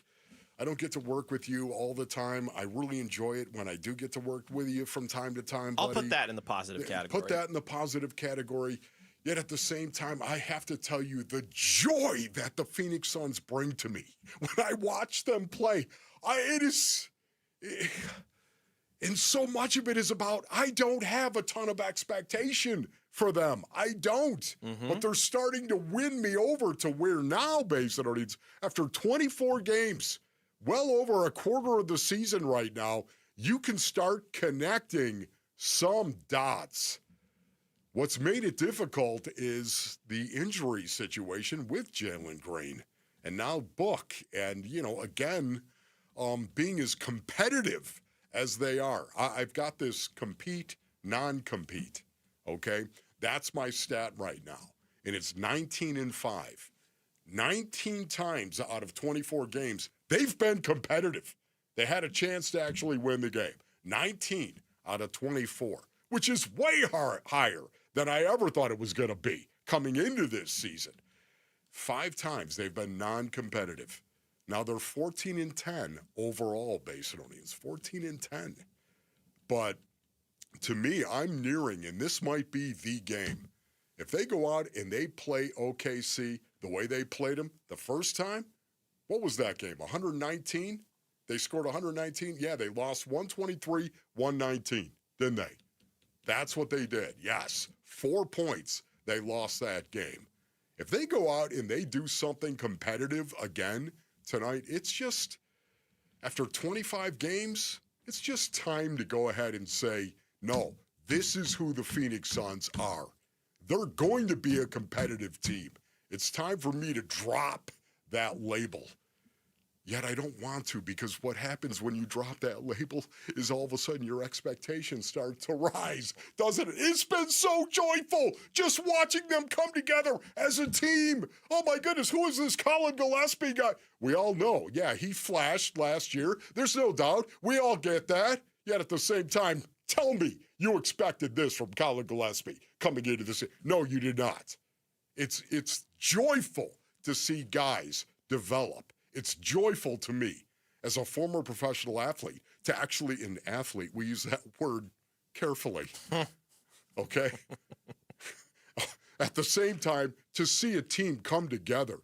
don't get to work with you all the time. I really enjoy it when I do get to work with you from time to time, buddy. I'll put that in the positive category. Put that in the positive category. Yet at the same time, I have to tell you the joy that the Phoenix Suns bring to me when I watch them play. And so much of it is about, I don't have a ton of expectation for them. I don't. But they're starting to win me over to where now, basically, after 24 games, well over a quarter of the season right now, you can start connecting some dots. What's made it difficult is the injury situation with Jalen Green and now Book. And, again, being as competitive as they are. I've got this compete, non-compete, okay? That's my stat right now. And it's 19-5. 19 times out of 24 games, they've been competitive. They had a chance to actually win the game. 19 out of 24, which is way higher than I ever thought it was going to be coming into this season. 5 times they've been non-competitive. Now they're 14-10 overall, Basinonians, 14-10. But to me, I'm nearing, and this might be the game. If they go out and they play OKC the way they played them the first time, what was that game, 119? They scored 119? Yeah, they lost 123-119, didn't they? That's what they did. Yes, 4 points, they lost that game. If they go out and they do something competitive again tonight, it's just, after 25 games, it's just time to go ahead and say, no, this is who the Phoenix Suns are. They're going to be a competitive team. It's time for me to drop that label. Yet I don't want to, because what happens when you drop that label is all of a sudden your expectations start to rise, doesn't it? It's been so joyful just watching them come together as a team. Oh my goodness, who is this Colin Gillespie guy? We all know, yeah, he flashed last year. There's no doubt. We all get that. Yet at the same time, tell me you expected this from Colin Gillespie coming into this. No, you did not. It's joyful to see guys develop. It's joyful to me as a former professional athlete to actually, an athlete, we use that word carefully, okay? At the same time, to see a team come together,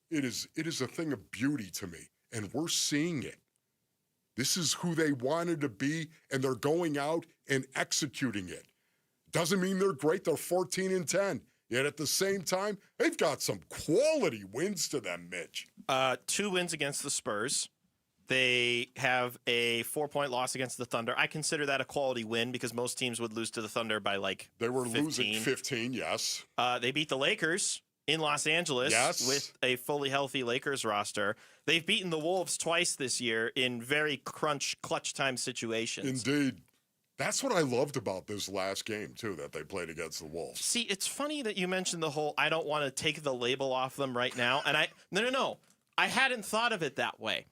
it is a thing of beauty to me, and we're seeing it. This is who they wanted to be, and they're going out and executing it. Doesn't mean they're great. They're 14-10. Yet at the same time, they've got some quality wins to them, Mitch. 2 wins against the Spurs. They have a 4-point loss against the Thunder. I consider that a quality win because most teams would lose to the Thunder by like 15. They were losing 15, yes. They beat the Lakers in Los Angeles with a fully healthy Lakers roster. They've beaten the Wolves twice this year in very clutch time situations. Indeed. That's what I loved about this last game, too, that they played against the Wolves. See, it's funny that you mentioned the whole, I don't want to take the label off them right now. And no. I hadn't thought of it that way.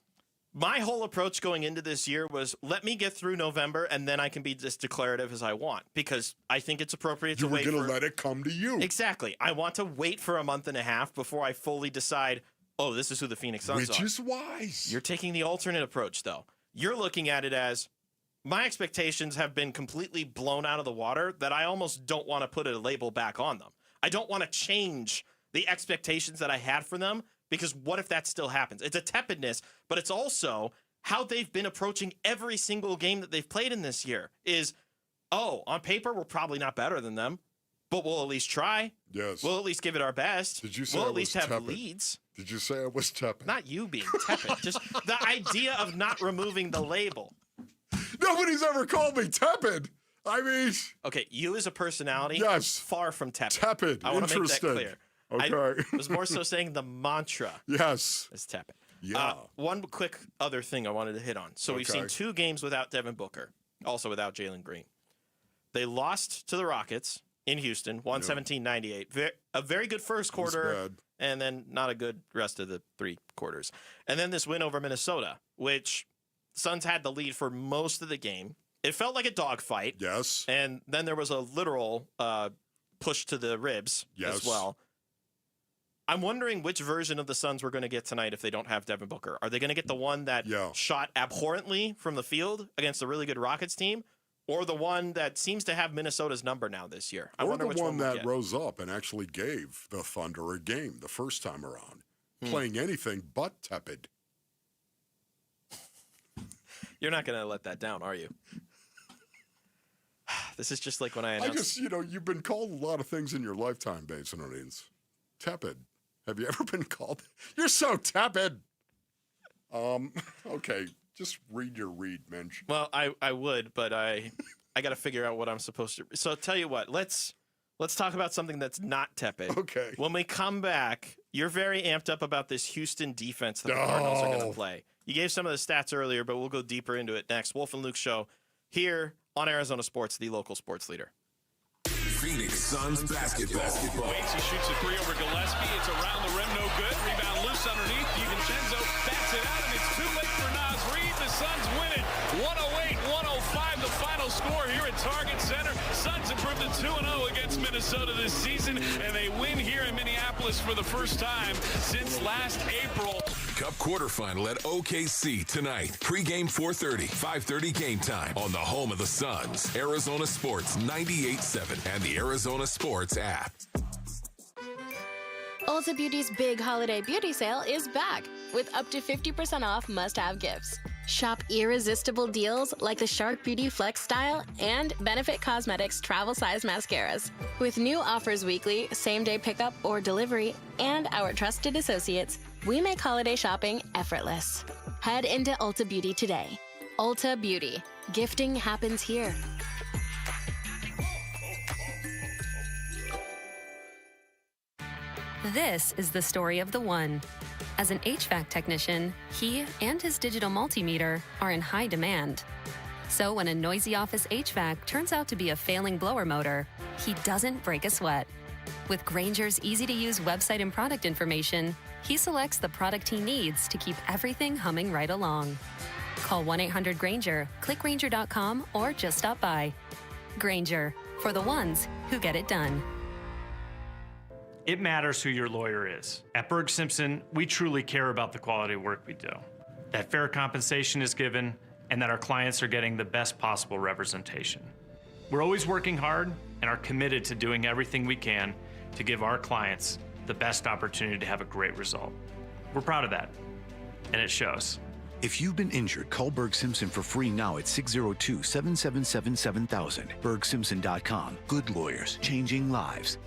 My whole approach going into this year was, let me get through November, and then I can be as declarative as I want. Because I think it's appropriate to wait. You're going to let it come to you. Exactly. I want to wait for a month and a half before I fully decide, oh, this is who the Phoenix Suns are. Which is wise. You're taking the alternate approach, though. You're looking at it as, my expectations have been completely blown out of the water that I almost don't want to put a label back on them. I don't want to change the expectations that I had for them, because what if that still happens? It's a tepidness, but it's also how they've been approaching every single game that they've played in this year is, oh, on paper, we're probably not better than them, but we'll at least try. Yes. We'll at least give it our best. Did you say we'll I at least was have tepid? leads. Did you say I was tepid? Not you being tepid. Just the idea of not removing the label. Nobody's ever called me tepid. I mean... Okay, you as a personality, yes, far from tepid. Tepid, I want to make that interested. clear. Okay. I was more so saying the mantra. Yes. Is tepid. Yeah. One quick other thing I wanted to hit on. So we've seen 2 games without Devin Booker, also without Jalen Green. They lost to the Rockets in Houston, 117-98. A very good first quarter, and then not a good rest of the 3 quarters. And then this win over Minnesota, which Suns had the lead for most of the game. It felt like a dogfight. Yes. And then there was a literal push to the ribs as well. I'm wondering which version of the Suns we're going to get tonight if they don't have Devin Booker. Are they going to get the one that shot abhorrently from the field against a really good Rockets team, or the one that seems to have Minnesota's number now this year? I wonder which one that rose up and actually gave the Thunder a game the first time around, playing anything but tepid. You're not going to let that down, are you? This is just like when I announced... you've been called a lot of things in your lifetime, Basinonians. Tepid. Have you ever been called? You're so tepid. Okay, just read your read, Minch. Well, I would, but I got to figure out what I'm supposed to. So I'll tell you what. Let's talk about something that's not tepid. Okay. When we come back, you're very amped up about this Houston defense that the Cardinals are going to play. You gave some of the stats earlier, but we'll go deeper into it next. Wolf and Luke Show here on Arizona Sports, the local sports leader. Phoenix Suns basketball. Waits, he shoots a 3 over Gillespie. It's around the rim, no good. Rebound loose underneath. DiVincenzo bats it out, and it's too late for Naz Reid. The Suns win it. 108-105, the final score here at at Target Center. Suns improved to 2-0 against Minnesota this season, and they win here in Minneapolis for the first time since last April. Cup quarterfinal at OKC tonight. Pre-game 4:30, 5:30 game time on the home of the Suns. Arizona Sports 98.7 and the Arizona Sports app. Ulta Beauty's big holiday beauty sale is back with up to 50% off must-have gifts. Shop irresistible deals like the Shark Beauty Flex Style and Benefit Cosmetics travel-size mascaras. With new offers weekly, same-day pickup or delivery, and our trusted associates, we make holiday shopping effortless. Head into Ulta Beauty today. Ulta Beauty. Gifting happens here. This is the story of the one. As an HVAC technician, he and his digital multimeter are in high demand. So when a noisy office HVAC turns out to be a failing blower motor, he doesn't break a sweat. With Grainger's easy-to-use website and product information, he selects the product he needs to keep everything humming right along. Call 1-800-GRAINGER, click Grainger.com, or just stop by. Grainger, for the ones who get it done. It matters who your lawyer is. At Berg Simpson, we truly care about the quality work we do, that fair compensation is given, and that our clients are getting the best possible representation. We're always working hard and are committed to doing everything we can to give our clients the best opportunity to have a great result. We're proud of that, and it shows. If you've been injured, call Berg Simpson for free now at 602-777-7000. BergSimpson.com. Good lawyers, changing lives.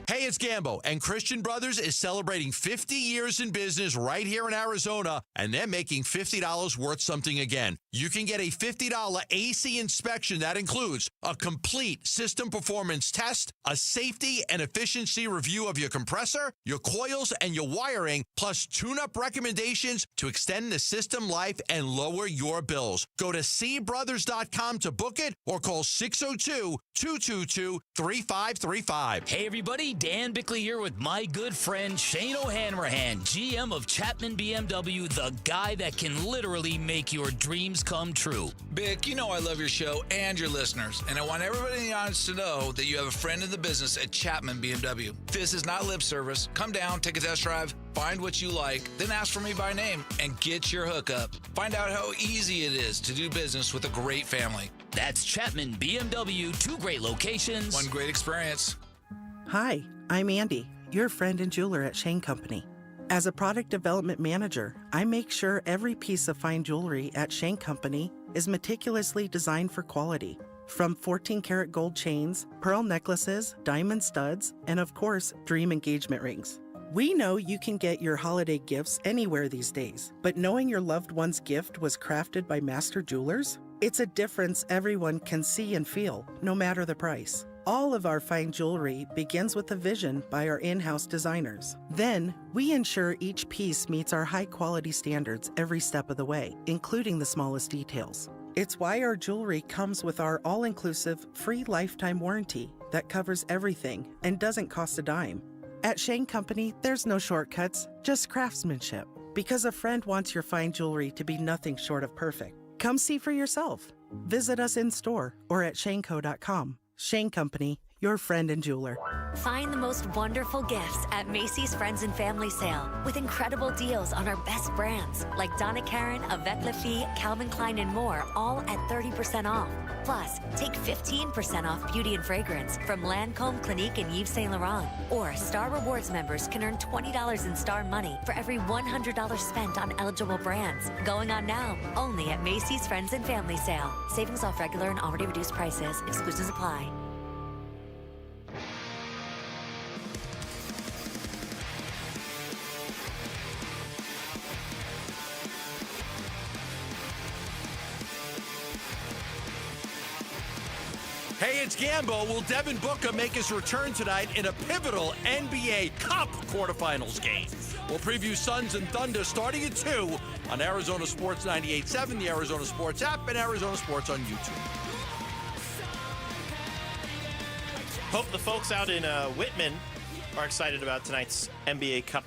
Hey, it's Gambo, and Christian Brothers is celebrating 50 years in business right here in Arizona, and they're making $50 worth something again. You can get a $50 AC inspection that includes a complete system performance test, a safety and efficiency review of your compressor, your coils, and your wiring, plus tune-up recommendations to extend the system life and lower your bills. Go to cbrothers.com to book it or call 602-222-3535. Hey, everybody. Dan Bickley here with my good friend Shane O'Hanrahan, GM of Chapman BMW, the guy that can literally make your dreams come true. Bick, you know I love your show and your listeners, and I want everybody in the audience to know that you have a friend in the business at Chapman BMW. This is not lip service. Come down, take a test drive, find what you like, then ask for me by name and get your hookup. Find out how easy it is to do business with a great family. That's Chapman BMW, 2 great locations, 1 great experience. Hi, I'm Andy, your friend and jeweler at Shane Company. As a product development manager, I make sure every piece of fine jewelry at Shane Company is meticulously designed for quality. From 14-karat gold chains, pearl necklaces, diamond studs, and of course, dream engagement rings. We know you can get your holiday gifts anywhere these days, but knowing your loved one's gift was crafted by master jewelers? It's a difference everyone can see and feel, no matter the price. All of our fine jewelry begins with a vision by our in-house designers. Then, we ensure each piece meets our high-quality standards every step of the way, including the smallest details. It's why our jewelry comes with our all-inclusive, free lifetime warranty that covers everything and doesn't cost a dime. At Shane Company, there's no shortcuts, just craftsmanship. Because a friend wants your fine jewelry to be nothing short of perfect. Come see for yourself. Visit us in-store or at shaneco.com. Shane Company, your friend and jeweler. Find the most wonderful gifts at Macy's Friends and Family Sale with incredible deals on our best brands like Donna Karan, Avec Les Filles, Calvin Klein, and more, all at 30% off. Plus, take 15% off beauty and fragrance from Lancôme, Clinique, and Yves Saint Laurent. Or Star Rewards members can earn $20 in Star money for every $100 spent on eligible brands. Going on now, only at Macy's Friends and Family Sale. Savings off regular and already reduced prices. Exclusions apply. Hey, it's Gambo. Will Devin Booker make his return tonight in a pivotal NBA Cup quarterfinals game? We'll preview Suns and Thunder starting at 2 on Arizona Sports 98.7, the Arizona Sports app, and Arizona Sports on YouTube. Hope the folks out in Whitman are excited about tonight's NBA Cup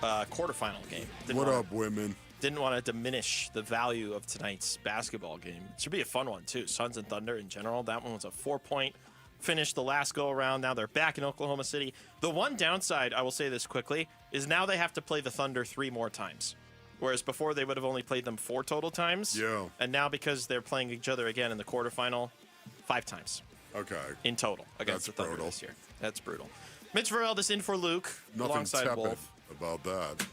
quarterfinal game. What up, Whitman? didn't want to diminish the value of tonight's basketball game. It should be a fun one, too. Suns and Thunder in general. That one was a 4-point finish the last go-around. Now they're back in Oklahoma City. The one downside, I will say this quickly, is now they have to play the Thunder 3 more times. Whereas before they would have only played them 4 total times. Yeah. And now because they're playing each other again in the quarterfinal, 5 times. Okay. In total against That's the Thunder brutal. this year. That's brutal. Mitch Varel in for Luke Nothing alongside tepid Wolf. about that.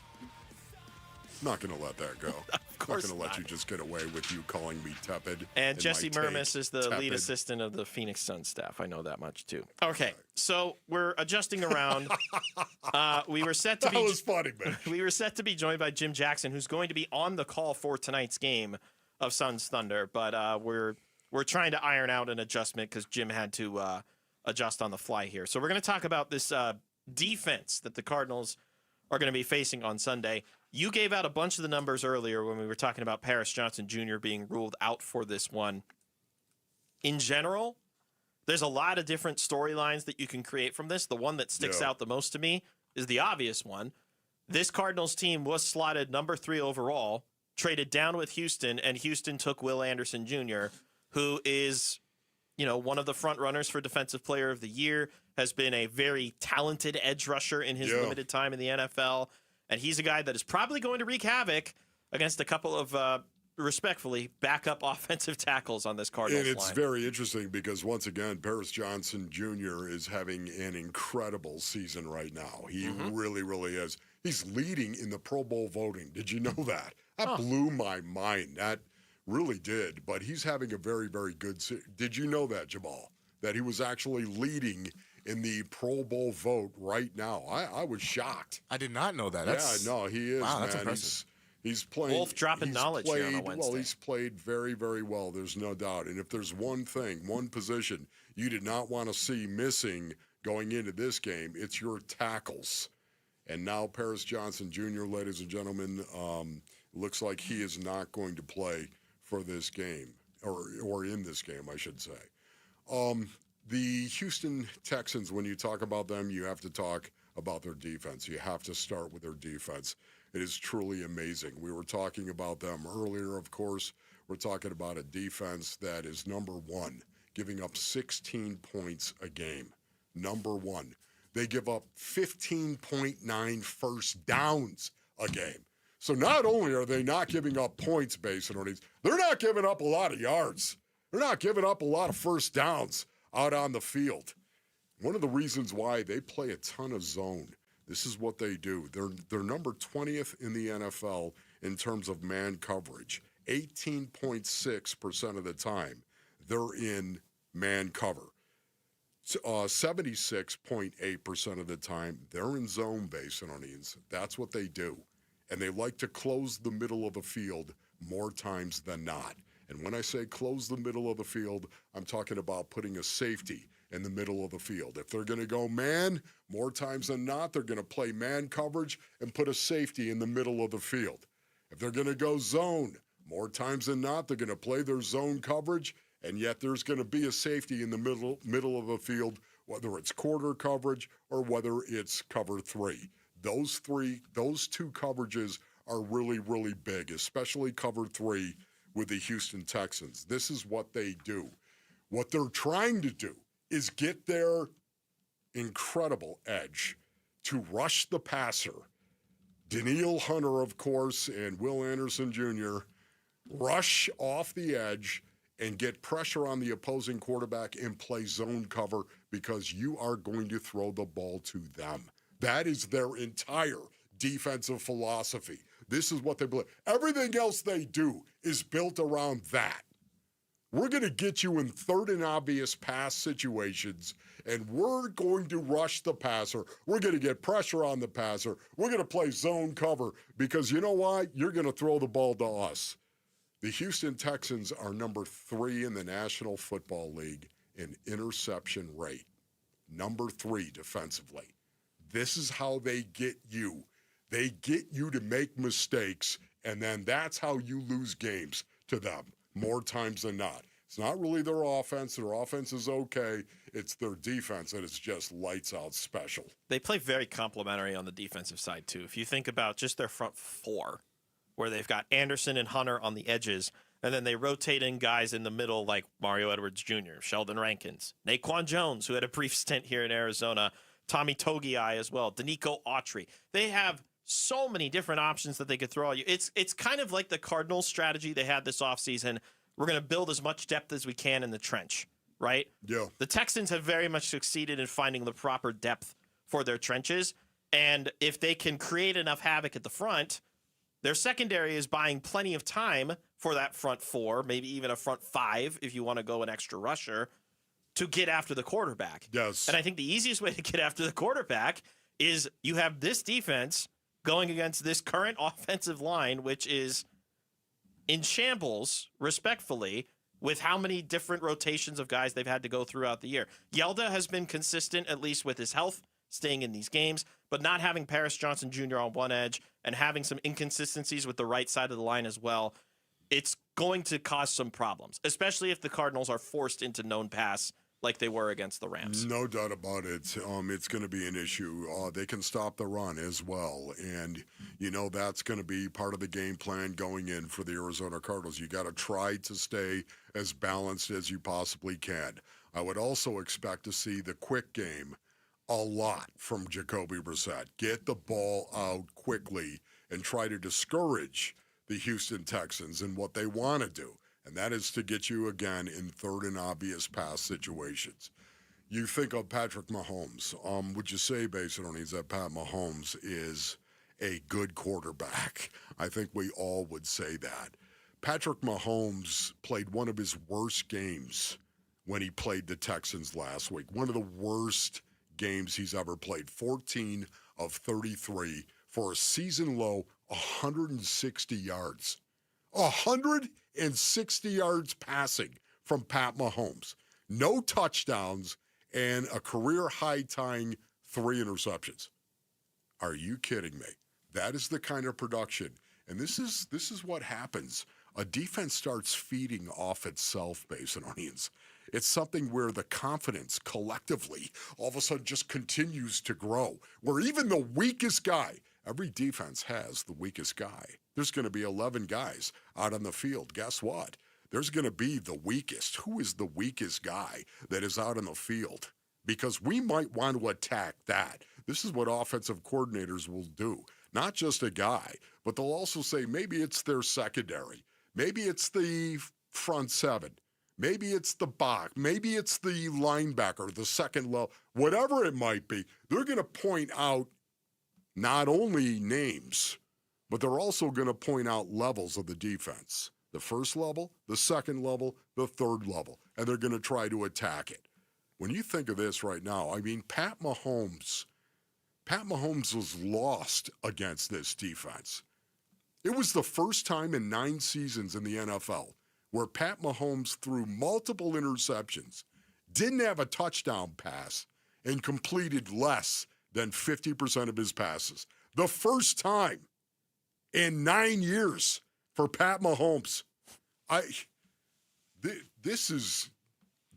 Not going to let that go. Of course not going to let not. you just get away with you calling me tepid. And in Jesse my take. Mermis is the lead Tepid. assistant of the Phoenix Suns staff. I know that much, too. Okay, so we're adjusting around. We were set to That be was funny, man. We were set to be joined by Jim Jackson, who's going to be on the call for tonight's game of Suns Thunder. But we're trying to iron out an adjustment because Jim had to adjust on the fly here. So we're going to talk about this defense that the Cardinals are going to be facing on Sunday. You gave out a bunch of the numbers earlier when we were talking about Paris Johnson Jr. being ruled out for this one. In general, there's a lot of different storylines that you can create from this. The one that sticks out the most to me is the obvious one. This Cardinals team was slotted number 3 overall, traded down with Houston, and Houston took Will Anderson Jr., who is, one of the front runners for Defensive Player of the Year, has been a very talented edge rusher in his limited time in the NFL. And he's a guy that is probably going to wreak havoc against a couple of, respectfully, backup offensive tackles on this Cardinals And it's line. very interesting because, once again, Paris Johnson Jr. is having an incredible season right now. He really, really is. He's leading in the Pro Bowl voting. Did you know that? That blew my mind. That really did. But he's having a very, very good season. Did you know that, Jamal? That he was actually leading in the Pro Bowl vote right now. I was shocked. I did not know that. No, he is, wow, man. that's impressive. He's playing. Wolf dropping knowledge here on a Wednesday. Well, he's played very, very well. There's no doubt. And if there's one thing, one position you did not want to see missing going into this game, it's your tackles. And now Paris Johnson Jr., ladies and gentlemen, looks like he is not going to play for this game, or in this game, I should say. The Houston Texans, when you talk about them, you have to talk about their defense. You have to start with their defense. It is truly amazing. We were talking about them earlier, of course. We're talking about a defense that is number 1, giving up 16 points a game. Number 1. They give up 15.9 first downs a game. So not only are they not giving up points based on these, they're not giving up a lot of yards. They're not giving up a lot of first downs out on the field. One of the reasons why they play a ton of zone, this is what they do. They're number 20th in the NFL in terms of man coverage. 18.6% of the time, they're in man cover. 76.8% of the time, they're in zone base, Anonians. That's what they do. And they like to close the middle of the field more times than not. And when I say close the middle of the field, I'm talking about putting a safety in the middle of the field. If they're going to go man, more times than not, they're going to play man coverage and put a safety in the middle of the field. If they're going to go zone, more times than not, they're going to play their zone coverage, and yet there's going to be a safety in the middle of the field, whether it's quarter coverage or whether it's cover 3. Those two coverages are really, really big, especially cover 3 with the Houston Texans. This is what they do. What they're trying to do is get their incredible edge to rush the passer. Danielle Hunter, of course, and Will Anderson Jr. rush off the edge and get pressure on the opposing quarterback and play zone cover because you are going to throw the ball to them. That is their entire defensive philosophy. This is what they believe. Everything else they do is built around that. We're going to get you in third and obvious pass situations, and we're going to rush the passer. We're going to get pressure on the passer. We're going to play zone cover because you know why? You're going to throw the ball to us. The Houston Texans are number 3 in the National Football League in interception rate. Number 3 defensively. This is how they get you. They get you to make mistakes, and then that's how you lose games to them more times than not. It's not really their offense. Their offense is okay. It's their defense that is just lights out special. They play very complimentary on the defensive side, too. If you think about just their front 4, where they've got Anderson and Hunter on the edges, and then they rotate in guys in the middle like Mario Edwards Jr., Sheldon Rankins, Naquan Jones, who had a brief stint here in Arizona, Tommy Togiai as well, Danico Autry. They have so many different options that they could throw at you. It's kind of like the Cardinals strategy they had this offseason. We're going to build as much depth as we can in the trench, right? Yeah. The Texans have very much succeeded in finding the proper depth for their trenches, and if they can create enough havoc at the front, their secondary is buying plenty of time for that front four, maybe even a front five if you want to go an extra rusher, to get after the quarterback. Yes. And I think the easiest way to get after the quarterback is you have this defense going against this current offensive line, which is in shambles, respectfully, with how many different rotations of guys they've had to go throughout the year. Yelda has been consistent, at least with his health, staying in these games, but not having Paris Johnson Jr. on one edge and having some inconsistencies with the right side of the line as well, it's going to cause some problems, especially if the Cardinals are forced into known pass like they were against the Rams. No doubt about it. It's going to be an issue. They can stop the run as well. And, that's going to be part of the game plan going in for the Arizona Cardinals. You got to try to stay as balanced as you possibly can. I would also expect to see the quick game a lot from Jacoby Brissett. Get the ball out quickly and try to discourage the Houston Texans in what they want to do. And that is to get you again in third and obvious pass situations. You think of Patrick Mahomes. Would you say, based on these, that Pat Mahomes is a good quarterback? I think we all would say that. Patrick Mahomes played one of his worst games when he played the Texans last week. One of the worst games he's ever played. 14 of 33 for a season low 160 yards. 160 yards passing from Pat Mahomes. No touchdowns and a career high tying 3 interceptions. Are you kidding me? That is the kind of production. And this is what happens. A defense starts feeding off itself, Basinonians. It's something where the confidence collectively all of a sudden just continues to grow. Where even the weakest guy, every defense has the weakest guy. There's going to be 11 guys out on the field. Guess what? There's going to be the weakest. Who is the weakest guy that is out on the field? Because we might want to attack that. This is what offensive coordinators will do. Not just a guy, but they'll also say maybe it's their secondary. Maybe it's the front seven. Maybe it's the box. Maybe it's the linebacker, the second level. Whatever it might be, they're going to point out not only names, but they're also going to point out levels of the defense. The first level, the second level, the third level. And they're going to try to attack it. When you think of this right now, I mean, Pat Mahomes was lost against this defense. It was the first time in 9 seasons in the NFL where Pat Mahomes threw multiple interceptions, didn't have a touchdown pass, and completed less than 50% of his passes. The first time in 9 years for Pat Mahomes.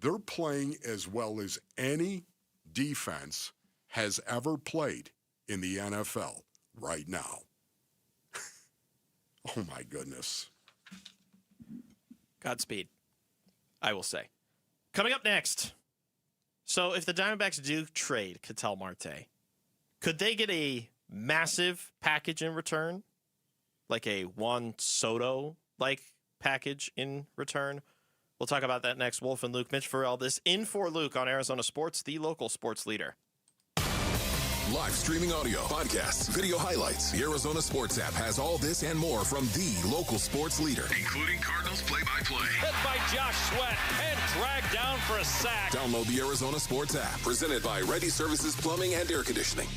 They're playing as well as any defense has ever played in the NFL right now. Oh, my goodness. Godspeed, I will say. Coming up next, so if the Diamondbacks do trade Ketel Marte, could they get a massive package in return? Like a Juan Soto-like package in return? We'll talk about that next. Wolf and Luke, Mitch Farrell. This In For Luke on Arizona Sports, the local sports leader. Live streaming audio, podcasts, video highlights. The Arizona Sports app has all this and more from the local sports leader. Including Cardinals play-by-play. Hit by Josh Sweat and dragged down for a sack. Download the Arizona Sports app. Presented by Ready Services Plumbing and Air Conditioning.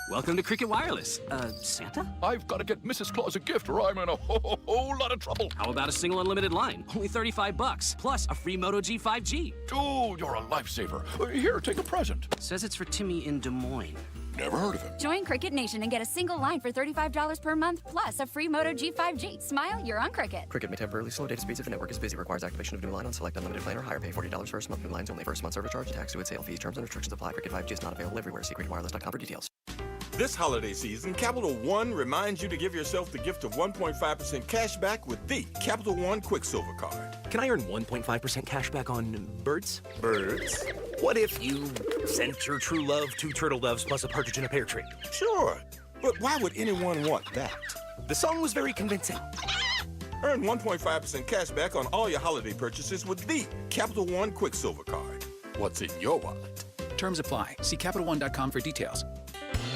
Welcome to Cricket Wireless. Santa? I've got to get Mrs. Claus a gift or I'm in a whole lot of trouble. How about a single unlimited line? Only $35, plus a free Moto G 5G. Dude, you're a lifesaver. Here, take a present. Says it's for Timmy in Des Moines. Never heard of him. Join Cricket Nation and get a single line for $35 per month, plus a free Moto G 5G. Smile, you're on Cricket. Cricket may temporarily slow data speeds if the network is busy. Requires activation of new line on select unlimited plan or higher. Pay $40 first month. New lines only. First month service charge. Tax to its sale fees. Terms and restrictions apply. Cricket 5G is not available everywhere. See cricketwireless.com for details. This holiday season, Capital One reminds you to give yourself the gift of 1.5% cash back with the Capital One Quicksilver Card. Can I earn 1.5% cash back on birds? Birds? What if you sent your true love 2 turtle doves plus a partridge in a pear tree? Sure, but why would anyone want that? The song was very convincing. Earn 1.5% cash back on all your holiday purchases with the Capital One Quicksilver Card. What's in your wallet? Terms apply. See CapitalOne.com for details.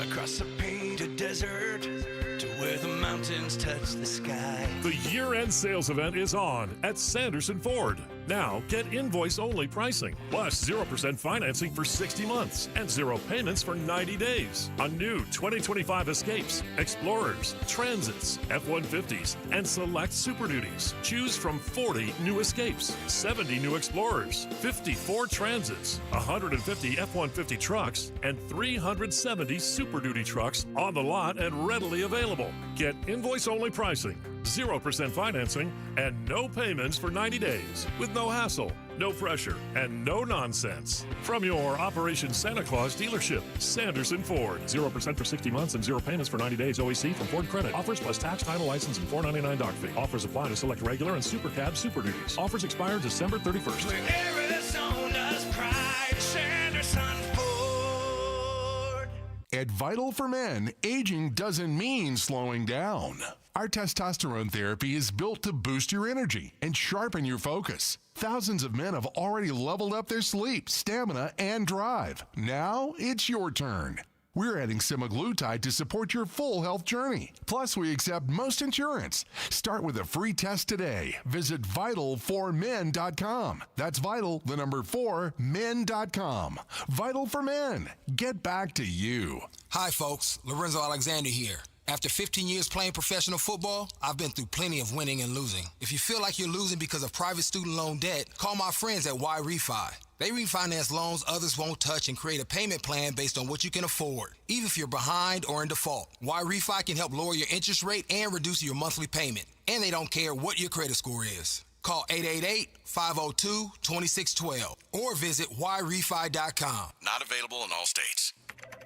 Across the painted desert to where the mountains touch the sky. The year-end sales event is on at Sanderson Ford. Now, get invoice-only pricing, plus 0% financing for 60 months and 0 payments for 90 days on new 2025 Escapes, Explorers, Transits, F-150s, and select Super Duties. Choose from 40 new Escapes, 70 new Explorers, 54 Transits, 150 F-150 trucks, and 370 Super Duty trucks on the lot and readily available. Get invoice-only pricing, 0% financing, and no payments for 90 days with no hassle, no pressure, and no nonsense. From your Operation Santa Claus dealership, Sanderson Ford. 0% for 60 months and 0 payments for 90 days OEC from Ford Credit. Offers plus tax, title, license, and $4.99 dock fee. Offers apply to select regular and Super Cab Super Duties. Offers expire December 31st. Arizona's pride, Sanderson Ford. At Vital for Men, aging doesn't mean slowing down. Our testosterone therapy is built to boost your energy and sharpen your focus. Thousands of men have already leveled up their sleep, stamina, and drive. Now it's your turn. We're adding semaglutide to support your full health journey. Plus, we accept most insurance. Start with a free test today. Visit vital4men.com. That's vital, the number 4, men.com. Vital for Men. Get back to you. Hi, folks. Lorenzo Alexander here. After 15 years playing professional football, I've been through plenty of winning and losing. If you feel like you're losing because of private student loan debt, call my friends at Y-Refi. They refinance loans others won't touch and create a payment plan based on what you can afford, even if you're behind or in default. Y-Refi can help lower your interest rate and reduce your monthly payment. And they don't care what your credit score is. Call 888-502-2612 or visit yrefi.com. Not available in all states.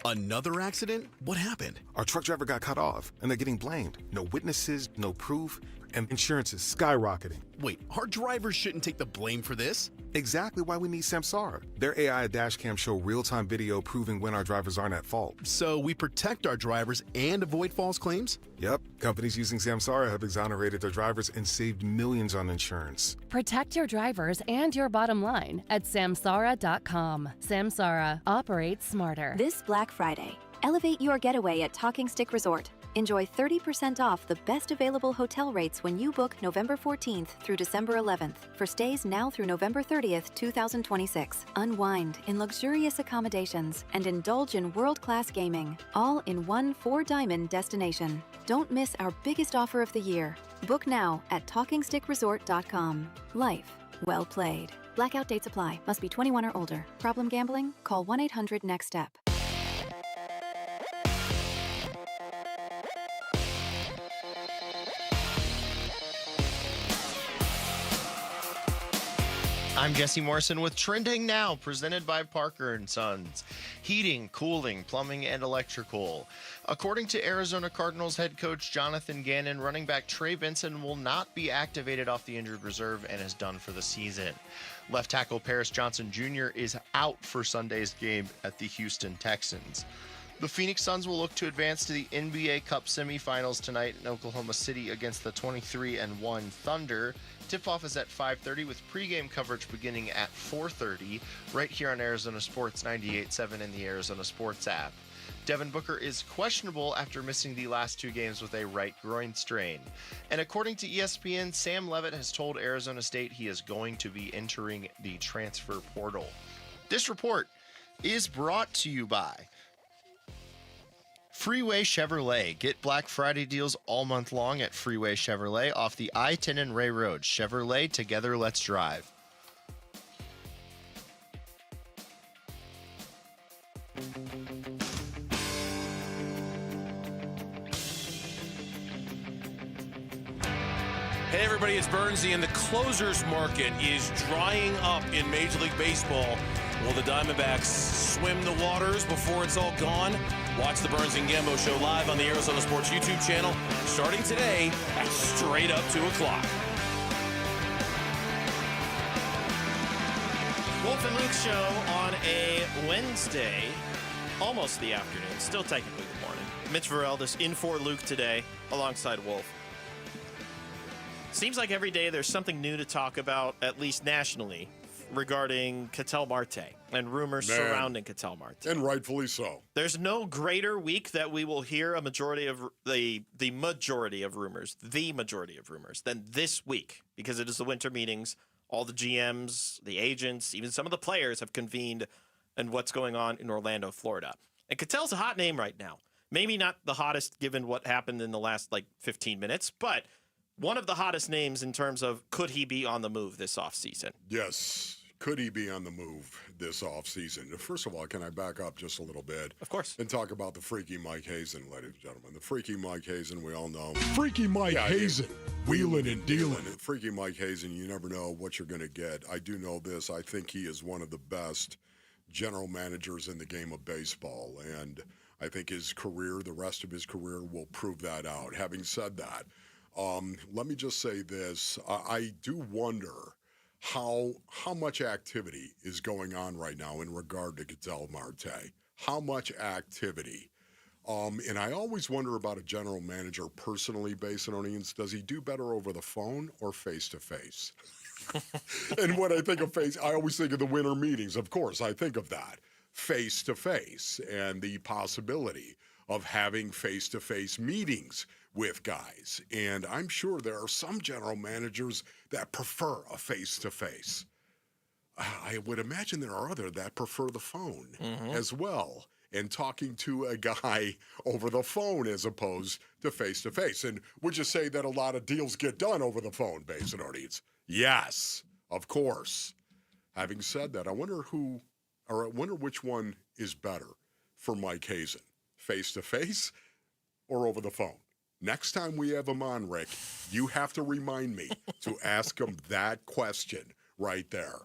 Another accident? What happened? Our truck driver got cut off, and they're getting blamed. No witnesses, no proof, and insurance is skyrocketing. Wait, our drivers shouldn't take the blame for this? Exactly why we need Samsara. Their AI dashcam show real-time video proving when our drivers aren't at fault. So we protect our drivers and avoid false claims? Yep. Companies using Samsara have exonerated their drivers and saved millions on insurance. Protect your drivers and your bottom line at Samsara.com. Samsara. Operates smarter. This Black Friday, elevate your getaway at Talking Stick Resort. Enjoy 30% off the best available hotel rates when you book November 14th through December 11th for stays now through November 30th, 2026. Unwind in luxurious accommodations and indulge in world-class gaming, all in one 4-diamond destination. Don't miss our biggest offer of the year. Book now at TalkingStickResort.com. Life well played. Blackout dates apply. Must be 21 or older. Problem gambling? Call 1-800-NEXT-STEP. I'm Jesse Morrison with Trending Now, presented by Parker & Sons. Heating, cooling, plumbing, and electrical. According to Arizona Cardinals head coach Jonathan Gannon, running back Trey Benson will not be activated off the injured reserve and is done for the season. Left tackle Paris Johnson Jr. is out for Sunday's game at the Houston Texans. The Phoenix Suns will look to advance to the NBA Cup semifinals tonight in Oklahoma City against the 23-1 Thunder. Tip-off is at 5:30 with pregame coverage beginning at 4:30 right here on Arizona Sports 98.7 in the Arizona Sports app. Devin Booker is questionable after missing the last 2 games with a right groin strain. And according to ESPN, Sam Levitt has told Arizona State he is going to be entering the transfer portal. This report is brought to you by Freeway Chevrolet. Get Black Friday deals all month long at Freeway Chevrolet off the I-10 and Ray Road. Chevrolet, together let's drive. Hey everybody, it's Bernsey, and the closers market is drying up in Major League Baseball. Will the Diamondbacks swim the waters before it's all gone? Watch the Burns and Gambo Show live on the Arizona Sports YouTube channel starting today at straight up 2 o'clock. Wolf and Luke Show on a Wednesday, almost the afternoon, still technically the morning. Mitch Vareldis in for Luke today alongside Wolf. Seems like every day there's something new to talk about, at least nationally, regarding Ketel Marte and rumors surrounding Ketel Marte. And rightfully so. There's no greater week that we will hear the majority of rumors than this week, because it is the winter meetings. All the GMs, the agents, even some of the players have convened in what's going on in Orlando, Florida. And Ketel's a hot name right now. Maybe not the hottest given what happened in the last 15 minutes, but one of the hottest names in terms of could he be on the move this offseason? Yes. Could he be on the move this offseason? First of all, can I back up just a little bit? Of course. And talk about the freaky Mike Hazen, ladies and gentlemen. The freaky Mike Hazen, we all know. Freaky Mike Hazen, wheeling and dealing. Freaky Mike Hazen, you never know what you're going to get. I do know this. I think he is one of the best general managers in the game of baseball. And I think his career, the rest of his career, will prove that out. Having said that, let me just say this. I do wonder how much activity is going on right now in regard to Ketel Marte. How much activity? And I always wonder about a general manager personally, Basinonians. Does he do better over the phone or face-to-face? And when I think of face, I always think of the winter meetings. Of course, I think of that. Face-to-face and the possibility of having face-to-face meetings with guys. And I'm sure there are some general managers that prefer a face-to-face. I would imagine there are others that prefer the phone as well, and talking to a guy over the phone as opposed to face-to-face. And would you say that a lot of deals get done over the phone, Basin audience? Yes, of course. Having said that, I wonder which one is better for Mike Hazen, face-to-face or over the phone. Next time we have him on, Rick, you have to remind me to ask him that question right there.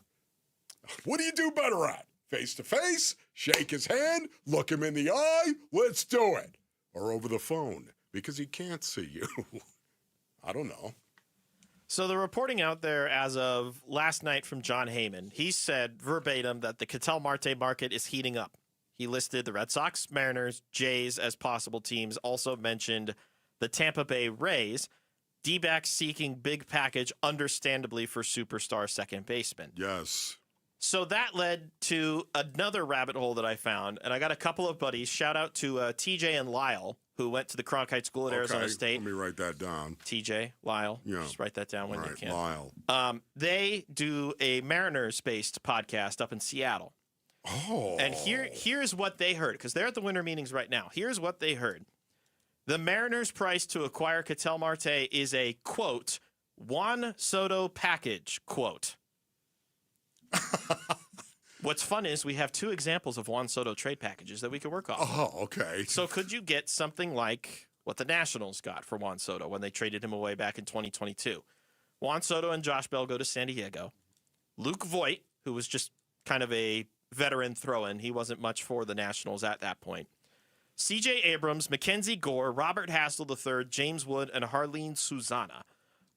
What do you do better at? Face-to-face? Shake his hand? Look him in the eye? Let's do it. Or over the phone, because he can't see you. I don't know. So the reporting out there as of last night from John Heyman, he said verbatim that the Ketel Marte market is heating up. He listed the Red Sox, Mariners, Jays as possible teams, also mentioned the Tampa Bay Rays, D-backs seeking big package, understandably, for superstar second baseman. Yes. So that led to another rabbit hole that I found, and I got a couple of buddies. Shout out to TJ and Lyle, who went to the Cronkite School at Arizona State. Let me write that down. TJ, Lyle. Yeah. Just write that down when you can. Lyle. They do a Mariners-based podcast up in Seattle. Oh. And here's what they heard, because they're at the winter meetings right now. Here's what they heard. The Mariners' price to acquire Ketel Marte is a, quote, Juan Soto package, quote. What's fun is we have two examples of Juan Soto trade packages that we could work off. Oh, okay. So could you get something like what the Nationals got for Juan Soto when they traded him away back in 2022? Juan Soto and Josh Bell go to San Diego. Luke Voit, who was just kind of a veteran throw-in, he wasn't much for the Nationals at that point. C.J. Abrams, Mackenzie Gore, Robert Hassel III, James Wood, and Harleen Susanna.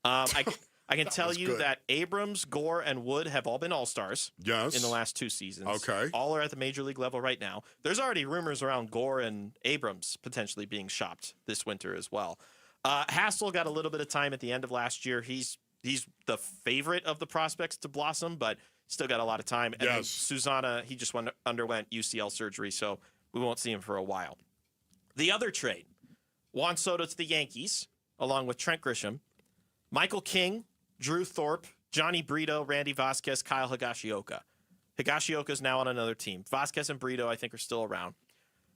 I can tell you that Abrams, Gore, and Wood have all been all-stars in the last 2 seasons. Okay. All are at the major league level right now. There's already rumors around Gore and Abrams potentially being shopped this winter as well. Hassel got a little bit of time at the end of last year. He's the favorite of the prospects to blossom, but still got a lot of time. And then Susanna, he just underwent UCL surgery, so we won't see him for a while. The other trade, Juan Soto to the Yankees, along with Trent Grisham, Michael King, Drew Thorpe, Johnny Brito, Randy Vasquez, Kyle Higashioka. Higashioka's now on another team. Vasquez and Brito, I think, are still around.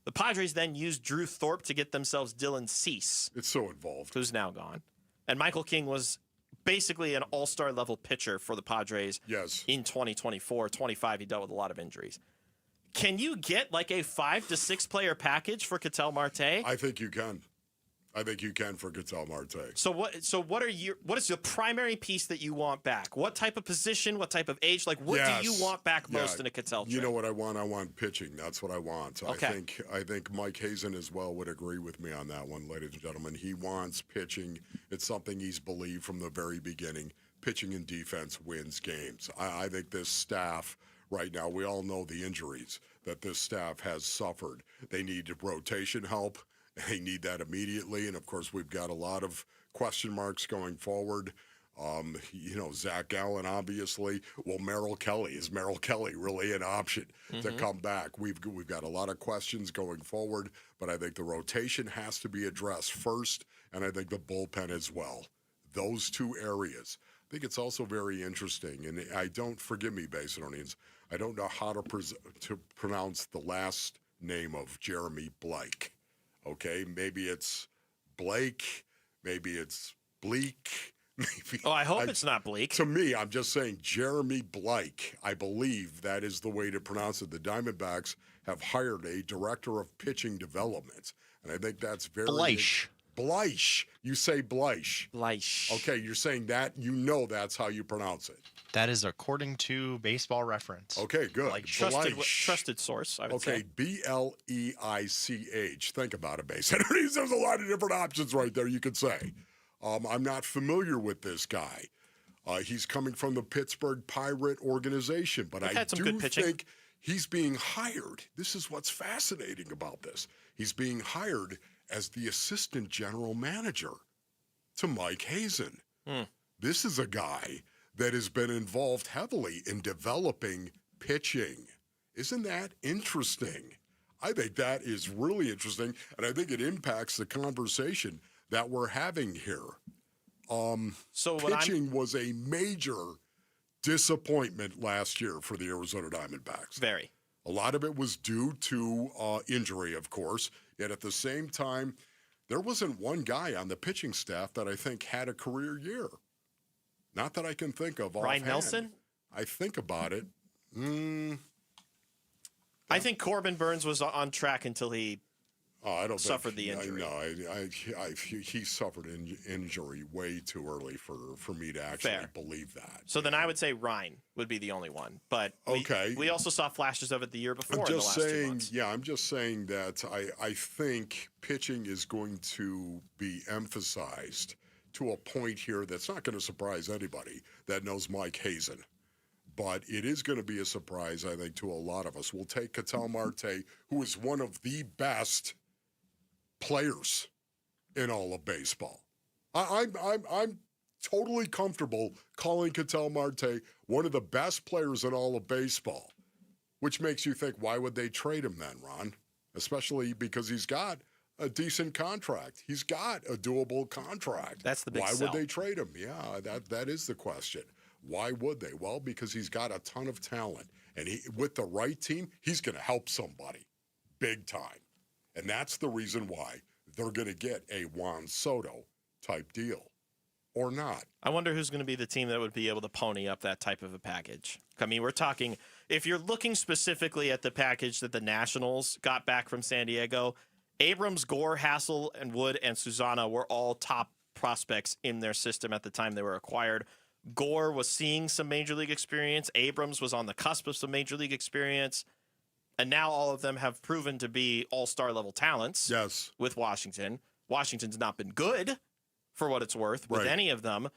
The Padres then used Drew Thorpe to get themselves Dylan Cease. It's so involved. Who's now gone. And Michael King was basically an all-star level pitcher for the Padres in 2024. 25, he dealt with a lot of injuries. Can you get like a 5 to 6 player package for Ketel Marte? I think you can. I think you can for Ketel Marte. So what is the primary piece that you want back? What type of position? What type of age? Like, what do you want back most in a Ketel trade? You know what I want? I want pitching. That's what I want. Okay. I think Mike Hazen as well would agree with me on that one, ladies and gentlemen. He wants pitching. It's something he's believed from the very beginning. Pitching and defense wins games. I think this staff right now, we all know the injuries that this staff has suffered. They need rotation help. They need that immediately. And, of course, we've got a lot of question marks going forward. Zach Gallen, obviously. Well, Merrill Kelly. Is Merrill Kelly really an option to come back? We've got a lot of questions going forward, but I think the rotation has to be addressed first, and I think the bullpen as well. Those two areas. I think it's also very interesting, and forgive me, Basinonians, I don't know how to pronounce the last name of Jeremy Blake. Okay, maybe it's Blake, maybe it's Bleak. Maybe, I hope it's not Bleak. To me, I'm just saying Jeremy Blake. I believe that is the way to pronounce it. The Diamondbacks have hired a director of pitching development, and I think that's very... Bleish. You say Bleish. Bleish. Okay, you're saying that. That's how you pronounce it. That is according to Baseball Reference. Okay, good. Like trusted source, I would say. Okay, Bleich. Think about it, base hitters. There's a lot of different options right there you could say. I'm not familiar with this guy. He's coming from the Pittsburgh Pirate organization, but I do think he's being hired. This is what's fascinating about this. He's being hired as the assistant general manager to Mike Hazen. This is a guy that has been involved heavily in developing pitching. Isn't that interesting? I think that is really interesting, and I think it impacts the conversation that we're having here. Pitching was a major disappointment last year for the Arizona Diamondbacks. Very. A lot of it was due to injury, of course, yet at the same time, there wasn't one guy on the pitching staff that I think had a career year. Not that I can think of. Ryan Nelson? I think about it. I think Corbin Burns was on track until he suffered the injury. He suffered injury way too early for me to actually believe that. So then I would say Ryan would be the only one. But we also saw flashes of it the year before. I'm just saying, 2 months. I'm just saying that I think pitching is going to be emphasized to a point here that's not going to surprise anybody that knows Mike Hazen. But it is going to be a surprise, I think, to a lot of us. We'll take Ketel Marte, who is one of the best players in all of baseball. I'm totally comfortable calling Ketel Marte one of the best players in all of baseball, which makes you think, why would they trade him then, Ron? Especially because he's got a decent contract. He's got a doable contract. That's the big Why sell. would they trade him? Yeah, that is the question. Why would they? Well, because he's got a ton of talent. And with the right team, he's going to help somebody big time. And that's the reason why they're going to get a Juan Soto type deal or not. I wonder who's going to be the team that would be able to pony up that type of a package. I mean, we're talking, if you're looking specifically at the package that the Nationals got back from San Diego, Abrams, Gore, Hassel, and Wood, and Susana were all top prospects in their system at the time they were acquired. Gore was seeing some major league experience. Abrams was on the cusp of some major league experience. And now all of them have proven to be all-star level talents. Yes. With Washington. Washington's not been good, for what it's worth, with any of them.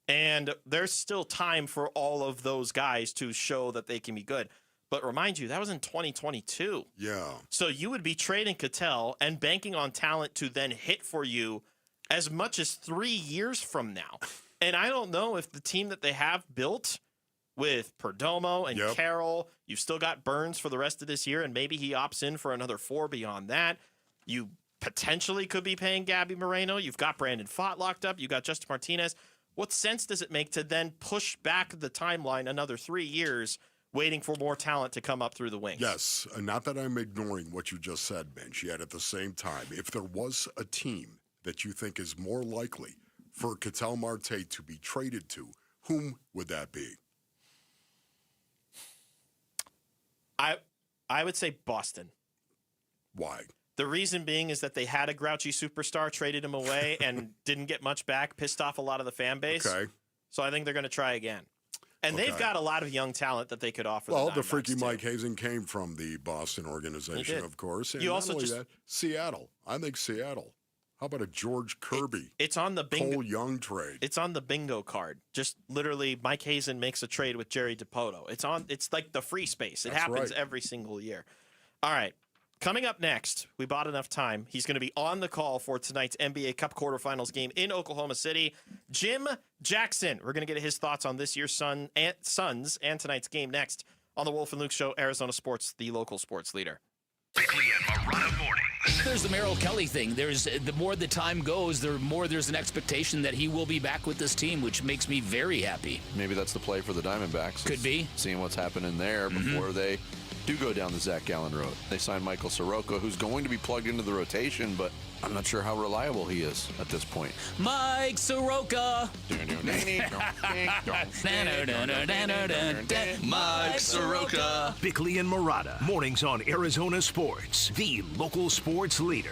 And there's still time for all of those guys to show that they can be good. But remind you, that was in 2022. Yeah. So you would be trading Ketel and banking on talent to then hit for you as much as 3 years from now. And I don't know if the team that they have built with Perdomo and Carroll, you've still got Burns for the rest of this year, and maybe he opts in for another 4 beyond that. You potentially could be paying Gabby Moreno. You've got Brandon Pfaadt locked up. You've got Justin Martinez. What sense does it make to then push back the timeline another 3 years, waiting for more talent to come up through the wings? Yes, not that I'm ignoring what you just said, Bench, yet at the same time, if there was a team that you think is more likely for Ketel Marte to be traded to, whom would that be? I would say Boston. Why? The reason being is that they had a grouchy superstar, traded him away, and didn't get much back, pissed off a lot of the fan base. Okay. So I think they're going to try again. And they've got a lot of young talent that they could offer. Well, the freaky Mike Hazen came from the Boston organization, of course. And you not also only just that, Seattle. I think Seattle. How about a George Kirby? It's on the bingo. Cole Young trade. It's on the bingo card. Just literally, Mike Hazen makes a trade with Jerry DiPoto. It's like the free space. It happens every single year. All right. Coming up next, we bought enough time. He's going to be on the call for tonight's NBA Cup quarterfinals game in Oklahoma City. Jim Jackson. We're going to get his thoughts on this year's Suns and tonight's game next on the Wolf and Luke Show, Arizona Sports, the local sports leader. Bickley and Marotta mornings. There's the Merrill Kelly thing. The more the time goes, the more there's an expectation that he will be back with this team, which makes me very happy. Maybe that's the play for the Diamondbacks. Could be. Seeing what's happening there before they do go down the Zach Gallen road. They signed Michael Soroka, who's going to be plugged into the rotation, but I'm not sure how reliable he is at this point. Mike Soroka. Mike Soroka. Bickley and Marotta. Mornings on Arizona Sports, the local sports leader.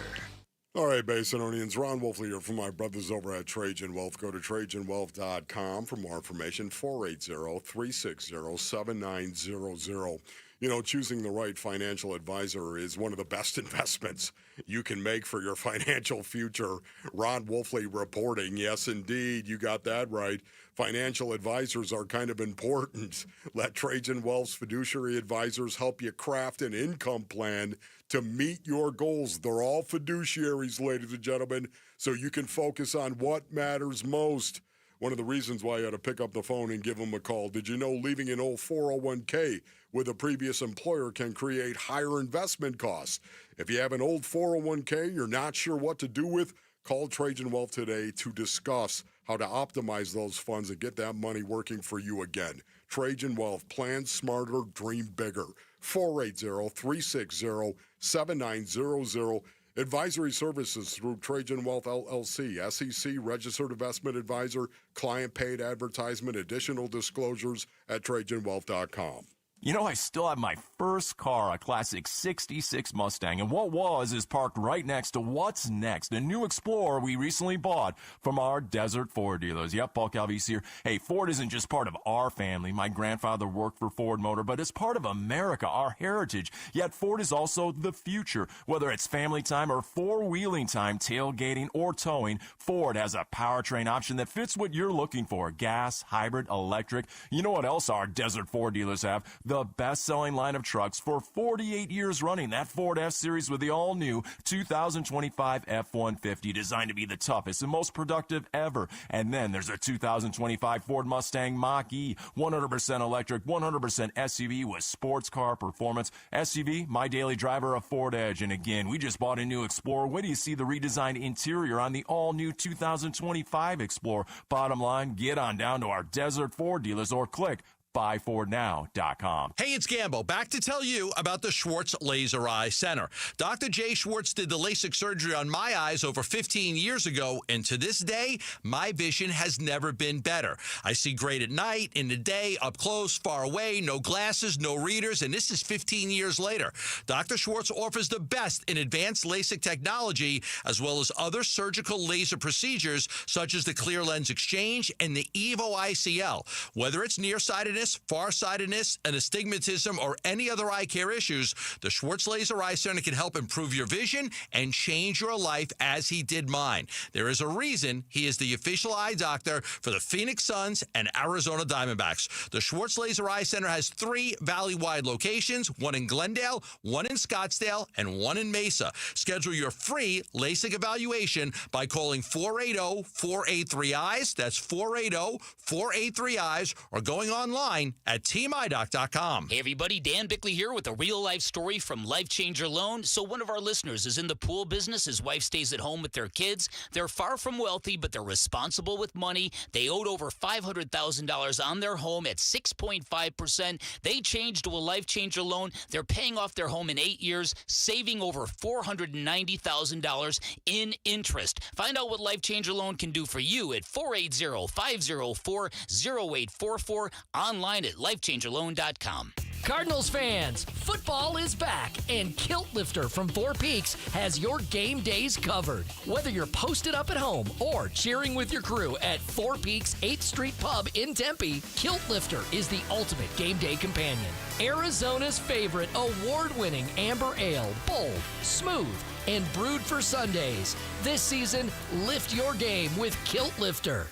All right, Basinonians. Ron Wolfley here from my brothers over at Trajan Wealth. Go to TrajanWealth.com for more information. 480-360-7900. You know, choosing the right financial advisor is one of the best investments you can make for your financial future. Ron Wolfley reporting. Yes, indeed. You got that right. Financial advisors are kind of important. Let Trajan Wealth's fiduciary advisors help you craft an income plan to meet your goals. They're all fiduciaries, ladies and gentlemen, so you can focus on what matters most. One of the reasons why you ought to pick up the phone and give them a call. Did you know leaving an old 401k with a previous employer can create higher investment costs? If you have an old 401k you're not sure what to do with, call Trajan Wealth today to discuss how to optimize those funds and get that money working for you again. Trajan Wealth. Plan smarter, dream bigger. 480-360-7900. Advisory services through Trajan Wealth LLC, SEC registered investment advisor, client paid advertisement, additional disclosures at TrajanWealth.com. You know, I still have my first car, a classic 66 Mustang, and what is parked right next to what's next, a new Explorer we recently bought from our Desert Ford dealers. Yep, Paul Calvise here. Hey, Ford isn't just part of our family. My grandfather worked for Ford Motor, but it's part of America, our heritage. Yet Ford is also the future. Whether it's family time or four-wheeling time, tailgating or towing, Ford has a powertrain option that fits what you're looking for. Gas, hybrid, electric. You know what else our Desert Ford dealers have? The best-selling line of trucks for 48 years running. That Ford F-Series with the all-new 2025 F-150, designed to be the toughest and most productive ever. And then there's a 2025 Ford Mustang Mach-E, 100% electric, 100% SUV with sports car performance. SUV, my daily driver, a Ford Edge. And again, we just bought a new Explorer. When do you see the redesigned interior on the all-new 2025 Explorer? Bottom line, get on down to our Desert Ford dealers or click buyfordnow.com. Hey, it's Gambo. Back to tell you about the Schwartz Laser Eye Center. Dr. Jay Schwartz did the LASIK surgery on my eyes over 15 years ago, and to this day, my vision has never been better. I see great at night, in the day, up close, far away, no glasses, no readers, and this is 15 years later. Dr. Schwartz offers the best in advanced LASIK technology, as well as other surgical laser procedures, such as the clear lens exchange and the EVO ICL. Whether it's nearsightedness, farsightedness, and astigmatism, or any other eye care issues, the Schwartz Laser Eye Center can help improve your vision and change your life as he did mine. There is a reason he is the official eye doctor for the Phoenix Suns and Arizona Diamondbacks. The Schwartz Laser Eye Center has 3 valley-wide locations, one in Glendale, one in Scottsdale, and one in Mesa. Schedule your free LASIK evaluation by calling 480-483-EYES. That's 480-483-EYES, or going online at teamidoc.com. Hey everybody, Dan Bickley here with a real-life story from Life Changer Loan. So one of our listeners is in the pool business. His wife stays at home with their kids. They're far from wealthy, but they're responsible with money. They owed over $500,000 on their home at 6.5%. They changed to a Life Changer Loan. They're paying off their home in 8 years, saving over $490,000 in interest. Find out what Life Changer Loan can do for you at 480-504-0844, online at lifechangerloan.com. Cardinals fans, football is back, and Kilt Lifter from Four Peaks has your game days covered. Whether you're posted up at home or cheering with your crew at Four Peaks 8th Street Pub in Tempe, Kilt Lifter is the ultimate game day companion. Arizona's favorite award-winning amber ale, bold, smooth, and brewed for Sundays. This season, lift your game with Kilt Lifter.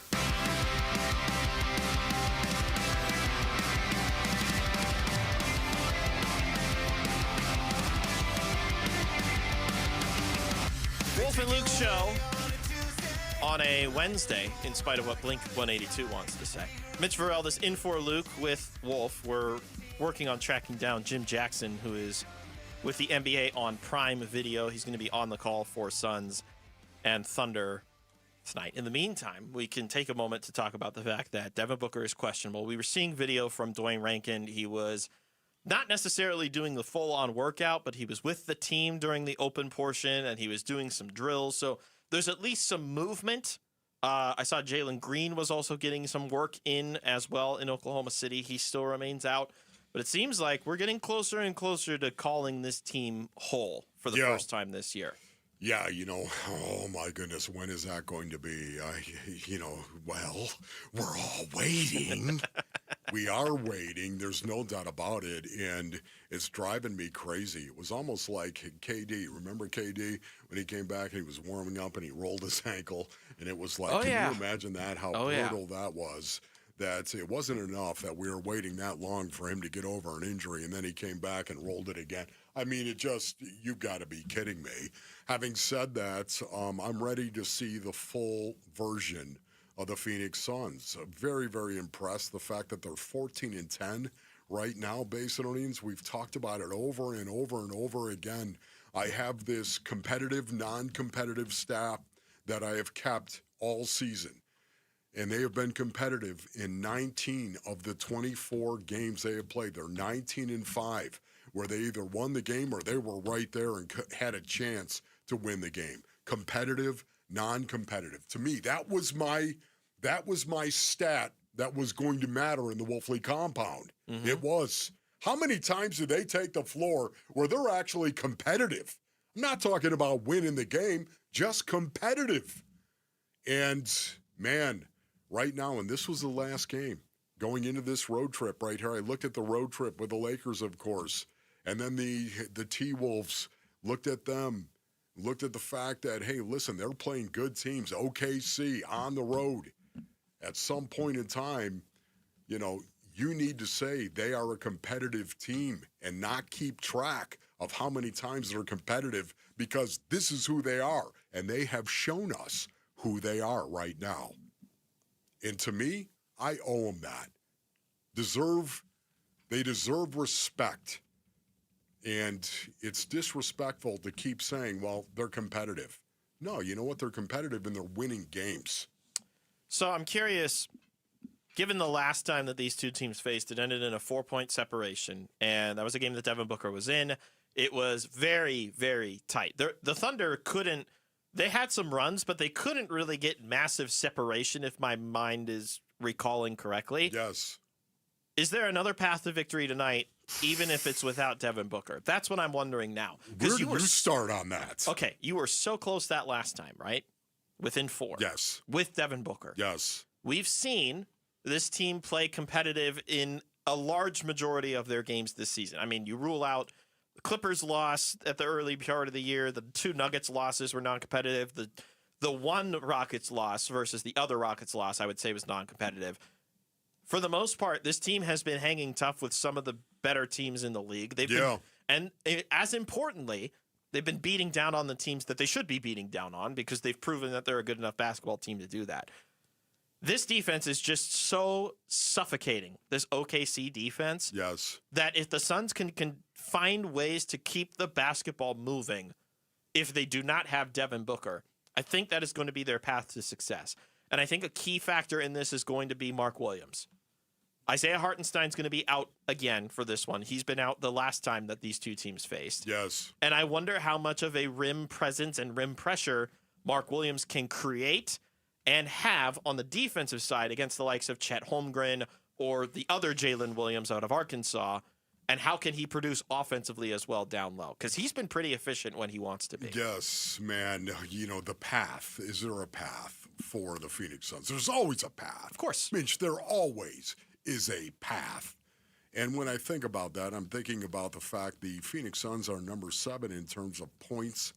Wolf and Luke show on a Wednesday, in spite of what Blink 182 wants to say. Mitch Varelda's in for Luke with Wolf. We're working on tracking down Jim Jackson, who is with the NBA on Prime Video. He's going to be on the call for Suns and Thunder tonight. In the meantime, we can take a moment to talk about the fact that Devin Booker is questionable. We were seeing video from Dwayne Rankin. He was not necessarily doing the full-on workout, but he was with the team during the open portion, and he was doing some drills. So there's at least some movement. I saw Jalen Green was also getting some work in as well in Oklahoma City. He still remains out. But it seems like we're getting closer and closer to calling this team whole for the first time this year. Yeah, oh my goodness, when is that going to be? Well, we're all waiting. We are waiting. There's no doubt about it. And it's driving me crazy. It was almost like KD. Remember KD when he came back and he was warming up and he rolled his ankle? And it was like, can you imagine that? How brutal that was? That it wasn't enough that we were waiting that long for him to get over an injury, and then he came back and rolled it again. I mean, you've got to be kidding me. Having said that, I'm ready to see the full version of the Phoenix Suns. Very, very impressed. The fact that they're 14-10 right now, Basin Orleans. We've talked about it over and over and over again. I have this competitive, non-competitive stat that I have kept all season. And they have been competitive in 19 of the 24 games they have played. They're 19-5, where they either won the game or they were right there and had a chance to win the game. Competitive, non-competitive. To me, that was my stat that was going to matter in the Wolfley compound. Mm-hmm. It was. How many times did they take the floor where they're actually competitive? I'm not talking about winning the game, just competitive. And, man, right now, and this was the last game, going into this road trip right here, I looked at the road trip with the Lakers, of course, and then the T-Wolves, looked at them, looked at the fact that, hey, listen, they're playing good teams, OKC, on the road. At some point in time, you need to say they are a competitive team and not keep track of how many times they're competitive, because this is who they are, and they have shown us who they are right now. And to me, I owe them that. They deserve respect. And it's disrespectful to keep saying, well, they're competitive. No, you know what? They're competitive and they're winning games. So I'm curious, given the last time that these two teams faced, it ended in a 4-point separation. And that was a game that Devin Booker was in. It was very, very tight. The Thunder couldn't. They had some runs, but they couldn't really get massive separation, if my mind is recalling correctly. Yes. Is there another path to victory tonight, even if it's without Devin Booker? That's what I'm wondering now. Where do you start on that? Okay, you were so close that last time, right? Within 4. Yes. With Devin Booker. Yes. We've seen this team play competitive in a large majority of their games this season. I mean, you rule out the Clippers loss at the early part of the year. The 2 Nuggets losses were non-competitive. The 1 Rockets loss versus the other Rockets loss, I would say, was non-competitive. For the most part, this team has been hanging tough with some of the better teams in the league. And as importantly, they've been beating down on the teams that they should be beating down on, because they've proven that they're a good enough basketball team to do that. This defense is just so suffocating, this OKC defense. Yes. That if the Suns can find ways to keep the basketball moving, if they do not have Devin Booker, I think that is going to be their path to success. And I think a key factor in this is going to be Mark Williams. Isaiah Hartenstein's going to be out again for this one. He's been out the last time that these two teams faced. Yes. And I wonder how much of a rim presence and rim pressure Mark Williams can create and have on the defensive side against the likes of Chet Holmgren or the other Jalen Williams out of Arkansas, And how can he produce offensively as well down low? Because he's been pretty efficient when he wants to be. Yes, man. The path. Is there a path for the Phoenix Suns? There's always a path. Of course. Mitch, there always is a path. And when I think about that, I'm thinking about the fact the Phoenix Suns are number 7 in terms of points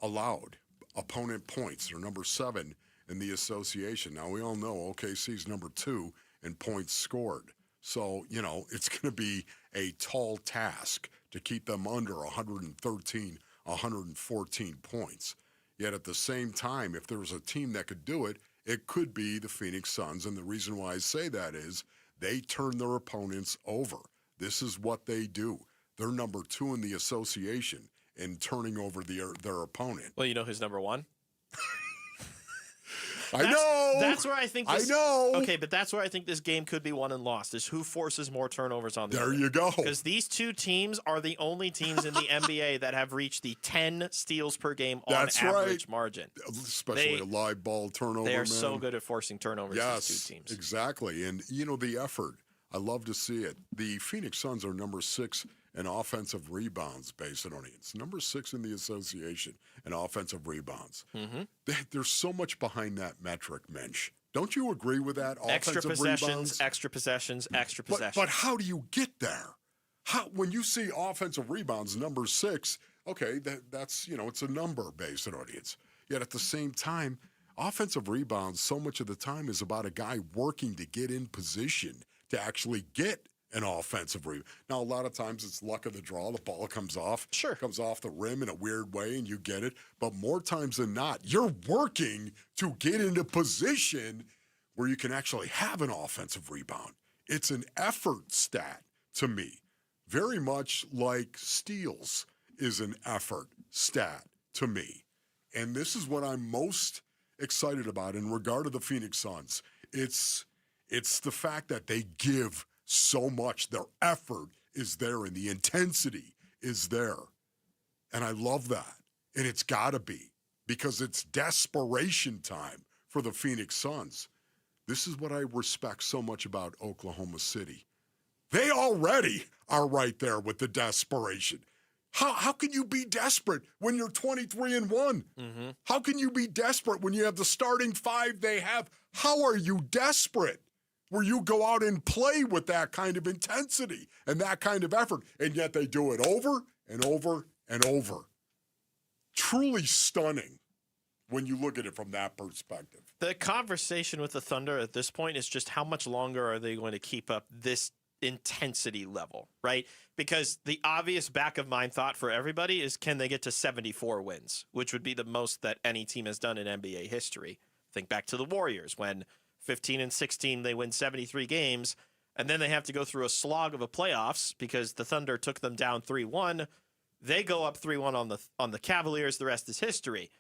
allowed. Opponent points. They're number 7 in the association. Now, we all know OKC's number 2 in points scored. So, it's going to be a tall task to keep them under 113, 114 points. Yet at the same time, if there was a team that could do it, it could be the Phoenix Suns. And the reason why I say that is they turn their opponents over. This is what they do. They're number 2 in the association in turning over their opponent. Well, you know who's number 1? I know. That's where I think this, I know. Okay, but that's where I think this game could be won and lost, is who forces more turnovers on the There other. you go. Because these two teams are the only teams in the NBA that have reached the 10 steals per game on That's average right. margin. Especially a live ball turnover, They are man. so good at forcing turnovers, Yes, these two teams. exactly. And, the effort. I love to see it. The Phoenix Suns are number 6 in offensive rebounds, Basinonians. Number 6 in the association in offensive rebounds. Mm-hmm. There's so much behind that metric, Mensch. Don't you agree with that? Extra Offensive possessions, rebounds? extra possessions, extra possessions. But how do you get there? When you see offensive rebounds, number 6, okay, that's, it's a number based on audience. Yet at the same time, offensive rebounds, so much of the time is about a guy working to get in position to actually get an offensive rebound. Now, a lot of times it's luck of the draw. The ball comes off. Sure. Comes off the rim in a weird way and you get it. But more times than not, you're working to get into position where you can actually have an offensive rebound. It's an effort stat to me. Very much like steals is an effort stat to me. And this is what I'm most excited about in regard to the Phoenix Suns. It's the fact that they give so much. Their effort is there and the intensity is there. And I love that. And it's got to be because it's desperation time for the Phoenix Suns. This is what I respect so much about Oklahoma City. They already are right there with the desperation. How can you be desperate when you're 23-1? Mm-hmm. How can you be desperate when you have the starting 5 they have? How are you desperate? Where you go out and play with that kind of intensity and that kind of effort, and yet they do it over and over and over. Truly stunning when you look at it from that perspective. The conversation with the Thunder at this point is just how much longer are they going to keep up this intensity level, right? Because the obvious back of mind thought for everybody is, can they get to 74 wins, which would be the most that any team has done in NBA history. Think back to the Warriors when 15-16, they win 73 games, and then they have to go through a slog of a playoffs because the Thunder took them down 3-1. They go up 3-1 on the Cavaliers. The rest is history.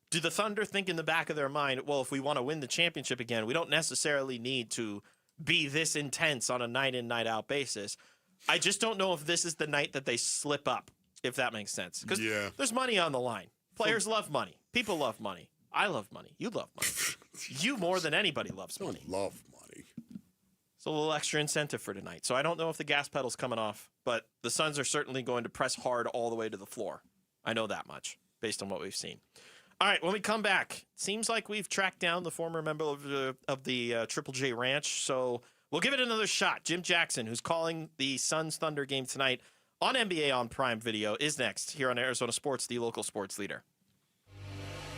Do the Thunder think in the back of their mind, well, if we want to win the championship again, we don't necessarily need to be this intense on a night-in, night-out basis? I just don't know if this is the night that they slip up, if that makes sense. Because there's money on the line. Players love money. People love money. I love money. You love money. You more than anybody loves money. Love money. It's a little extra incentive for tonight. So I don't know if the gas pedal's coming off, but the Suns are certainly going to press hard all the way to the floor. I know that much based on what we've seen. All right, when we come back, seems like we've tracked down the former member of the Triple J Ranch, so we'll give it another shot. Jim Jackson, who's calling the Suns-Thunder game tonight on NBA on Prime Video, is next here on Arizona Sports, the local sports leader.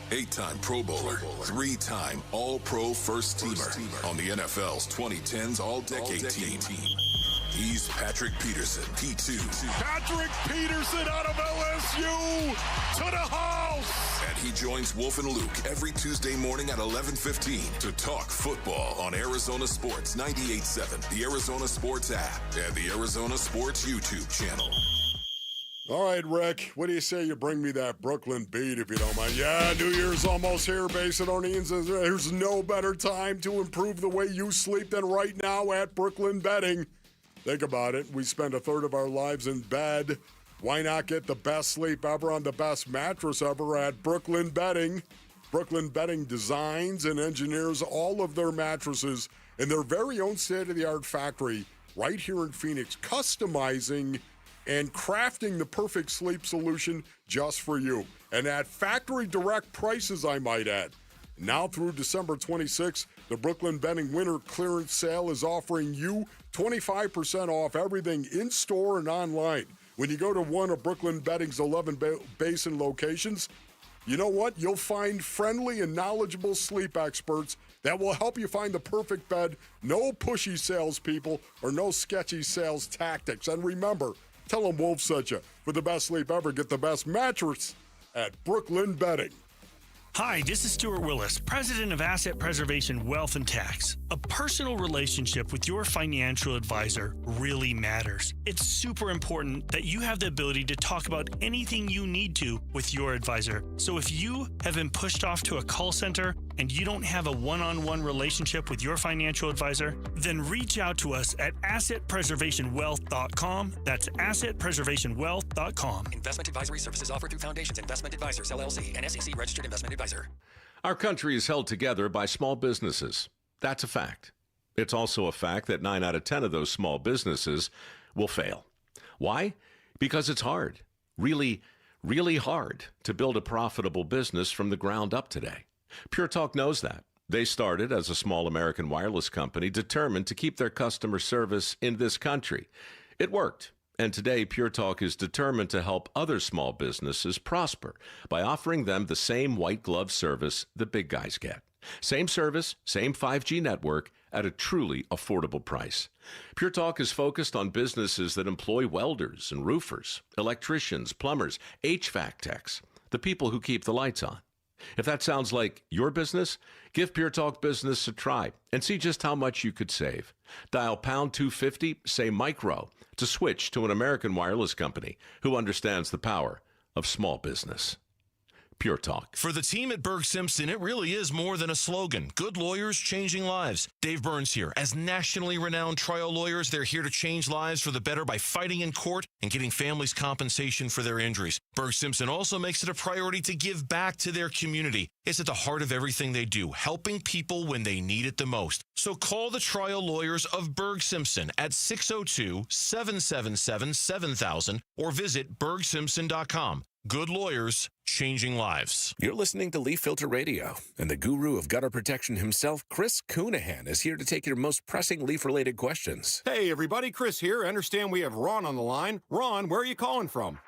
8-time Pro Bowler, 3-time All-Pro First Teamer on the NFL's 2010s All-Decade Team. He's Patrick Peterson, P2. Patrick Peterson out of LSU to the house. And he joins Wolf and Luke every Tuesday morning at 11:15 to talk football on Arizona Sports 98.7, the Arizona Sports app, and the Arizona Sports YouTube channel. All right, Rick, what do you say you bring me that Brooklyn beat if you don't mind? Yeah, New Year's almost here, Basinonians. There's no better time to improve the way you sleep than right now at Brooklyn Bedding. Think about it. We spend a third of our lives in bed. Why not get the best sleep ever on the best mattress ever at Brooklyn Bedding? Brooklyn Bedding designs and engineers all of their mattresses in their very own state-of-the-art factory right here in Phoenix, customizing and crafting the perfect sleep solution just for you. And at factory direct prices, I might add. Now through December 26th, the Brooklyn Bedding Winter Clearance Sale is offering you 25% off everything in-store and online. When you go to one of Brooklyn Bedding's 11 basin locations, you know what? You'll find friendly and knowledgeable sleep experts that will help you find the perfect bed. No pushy salespeople or no sketchy sales tactics. And remember, tell them Wolf sent you. For the best sleep ever, get the best mattress at Brooklyn Bedding. Hi, this is Stuart Willis, President of Asset Preservation Wealth and Tax. A personal relationship with your financial advisor really matters. It's super important that you have the ability to talk about anything you need to with your advisor. So if you have been pushed off to a call center and you don't have a one-on-one relationship with your financial advisor, then reach out to us at assetpreservationwealth.com. That's assetpreservationwealth.com. Investment advisory services offered through Foundations Investment Advisors, LLC, an SEC registered investment advisor. Our country is held together by small businesses. That's a fact. It's also a fact that 9 out of 10 of those small businesses will fail. Why? Because it's hard, really, really hard to build a profitable business from the ground up today. Pure Talk knows that. They started as a small American wireless company determined to keep their customer service in this country. It worked. And today, Pure Talk is determined to help other small businesses prosper by offering them the same white glove service the big guys get. Same service, same 5G network at a truly affordable price. Pure Talk is focused on businesses that employ welders and roofers, electricians, plumbers, HVAC techs, the people who keep the lights on. If that sounds like your business, give Pure Talk Business a try and see just how much you could save. Dial pound 250, say micro, to switch to an American wireless company who understands the power of small business. Pure Talk. For the team at Berg Simpson, it really is more than a slogan. Good lawyers changing lives. Dave Burns here. As nationally renowned trial lawyers, they're here to change lives for the better by fighting in court and getting families compensation for their injuries. Berg Simpson also makes it a priority to give back to their community. It's at the heart of everything they do, helping people when they need it the most. So call the trial lawyers of Berg Simpson at 602-777-7000 or visit bergsimpson.com. Good lawyers, changing lives. You're listening to Leaf Filter Radio, and the guru of gutter protection himself, Chris Coonahan, is here to take your most pressing leaf-related questions. Hey, everybody, Chris here. I understand we have Ron on the line. Ron, where are you calling from?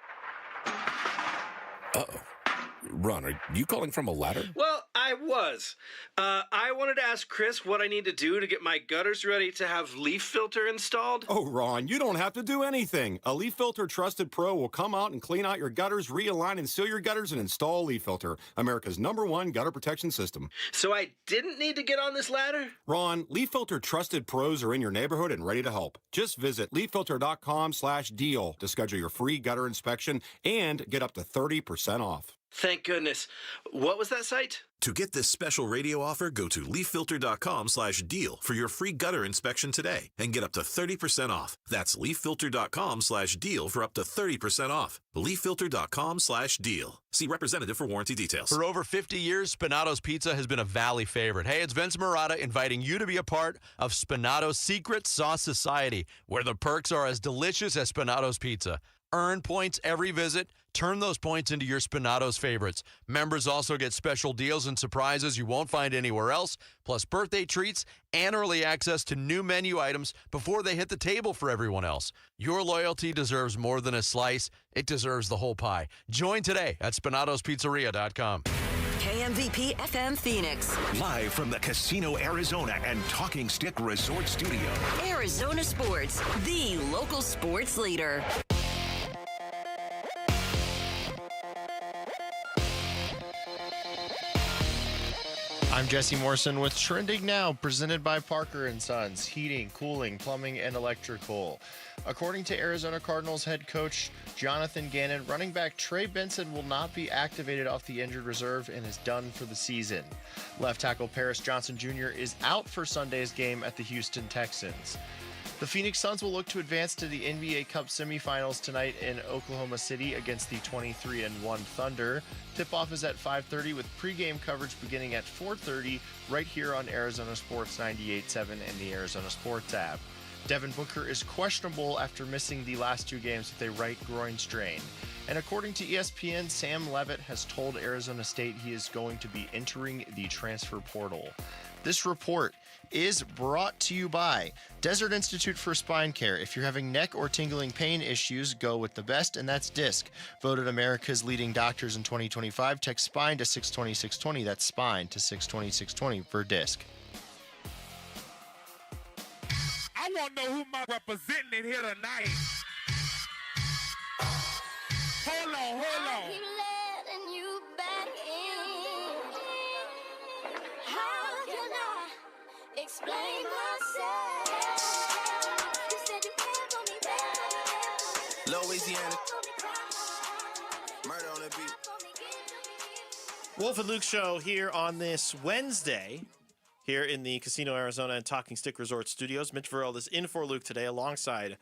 Uh-oh. Ron, are you calling from a ladder? Well, I was. I wanted to ask Chris what I need to do to get my gutters ready to have leaf filter installed. Oh, Ron, you don't have to do anything. A Leaf Filter Trusted Pro will come out and clean out your gutters, realign and seal your gutters, and install Leaf Filter, America's #1 gutter protection system. So I didn't need to get on this ladder? Ron, Leaf Filter Trusted Pros are in your neighborhood and ready to help. Just visit leaffilter.com/deal to schedule your free gutter inspection and get up to 30% off. Thank goodness. What was that site? To get this special radio offer, go to leaffilter.com/deal for your free gutter inspection today and get up to 30% off. That's leaffilter.com/deal for up to 30% off. leaffilter.com/deal. See representative for warranty details. For over 50 years, Spinato's Pizza has been a Valley favorite. Hey, it's Vince Marotta inviting you to be a part of Spinato's Secret Sauce Society, where the perks are as delicious as Spinato's Pizza. Earn points every visit. Turn those points into your Spinato's favorites. Members also get special deals and surprises you won't find anywhere else, plus birthday treats and early access to new menu items before they hit the table for everyone else. Your loyalty deserves more than a slice. It deserves the whole pie. Join today at SpinatosPizzeria.com. KMVP FM Phoenix. Live from the Casino Arizona and Talking Stick Resort Studio. Arizona Sports, the local sports leader. I'm Jesse Morrison with Trending Now, presented by Parker & Sons, heating, cooling, plumbing, and electrical. According to Arizona Cardinals head coach Jonathan Gannon, running back Trey Benson will not be activated off the injured reserve and is done for the season. Left tackle Paris Johnson Jr. is out for Sunday's game at the Houston Texans. The Phoenix Suns will look to advance to the NBA Cup semifinals tonight in Oklahoma City against the 23-1 Thunder. Tip-off is at 5:30 with pregame coverage beginning at 4:30 right here on Arizona Sports 98.7 and the Arizona Sports app. Devin Booker is questionable after missing the last 2 games with a right groin strain. And according to ESPN, Sam Levitt has told Arizona State he is going to be entering the transfer portal. This report is brought to you by Desert Institute for Spine Care. If you're having neck or tingling pain issues, go with the best, and that's DISC. Voted America's leading doctors in 2025. Text SPINE to 620-620. That's SPINE to 620-620 for DISC. I want to know who my representing here tonight. Hold on. How can I explain myself? You said you care for me, baby. Louisiana. Murder on the beat. Wolf and Luke show here on this Wednesday, here in the Casino Arizona and Talking Stick Resort studios. Mitch Verrill is in for Luke today alongside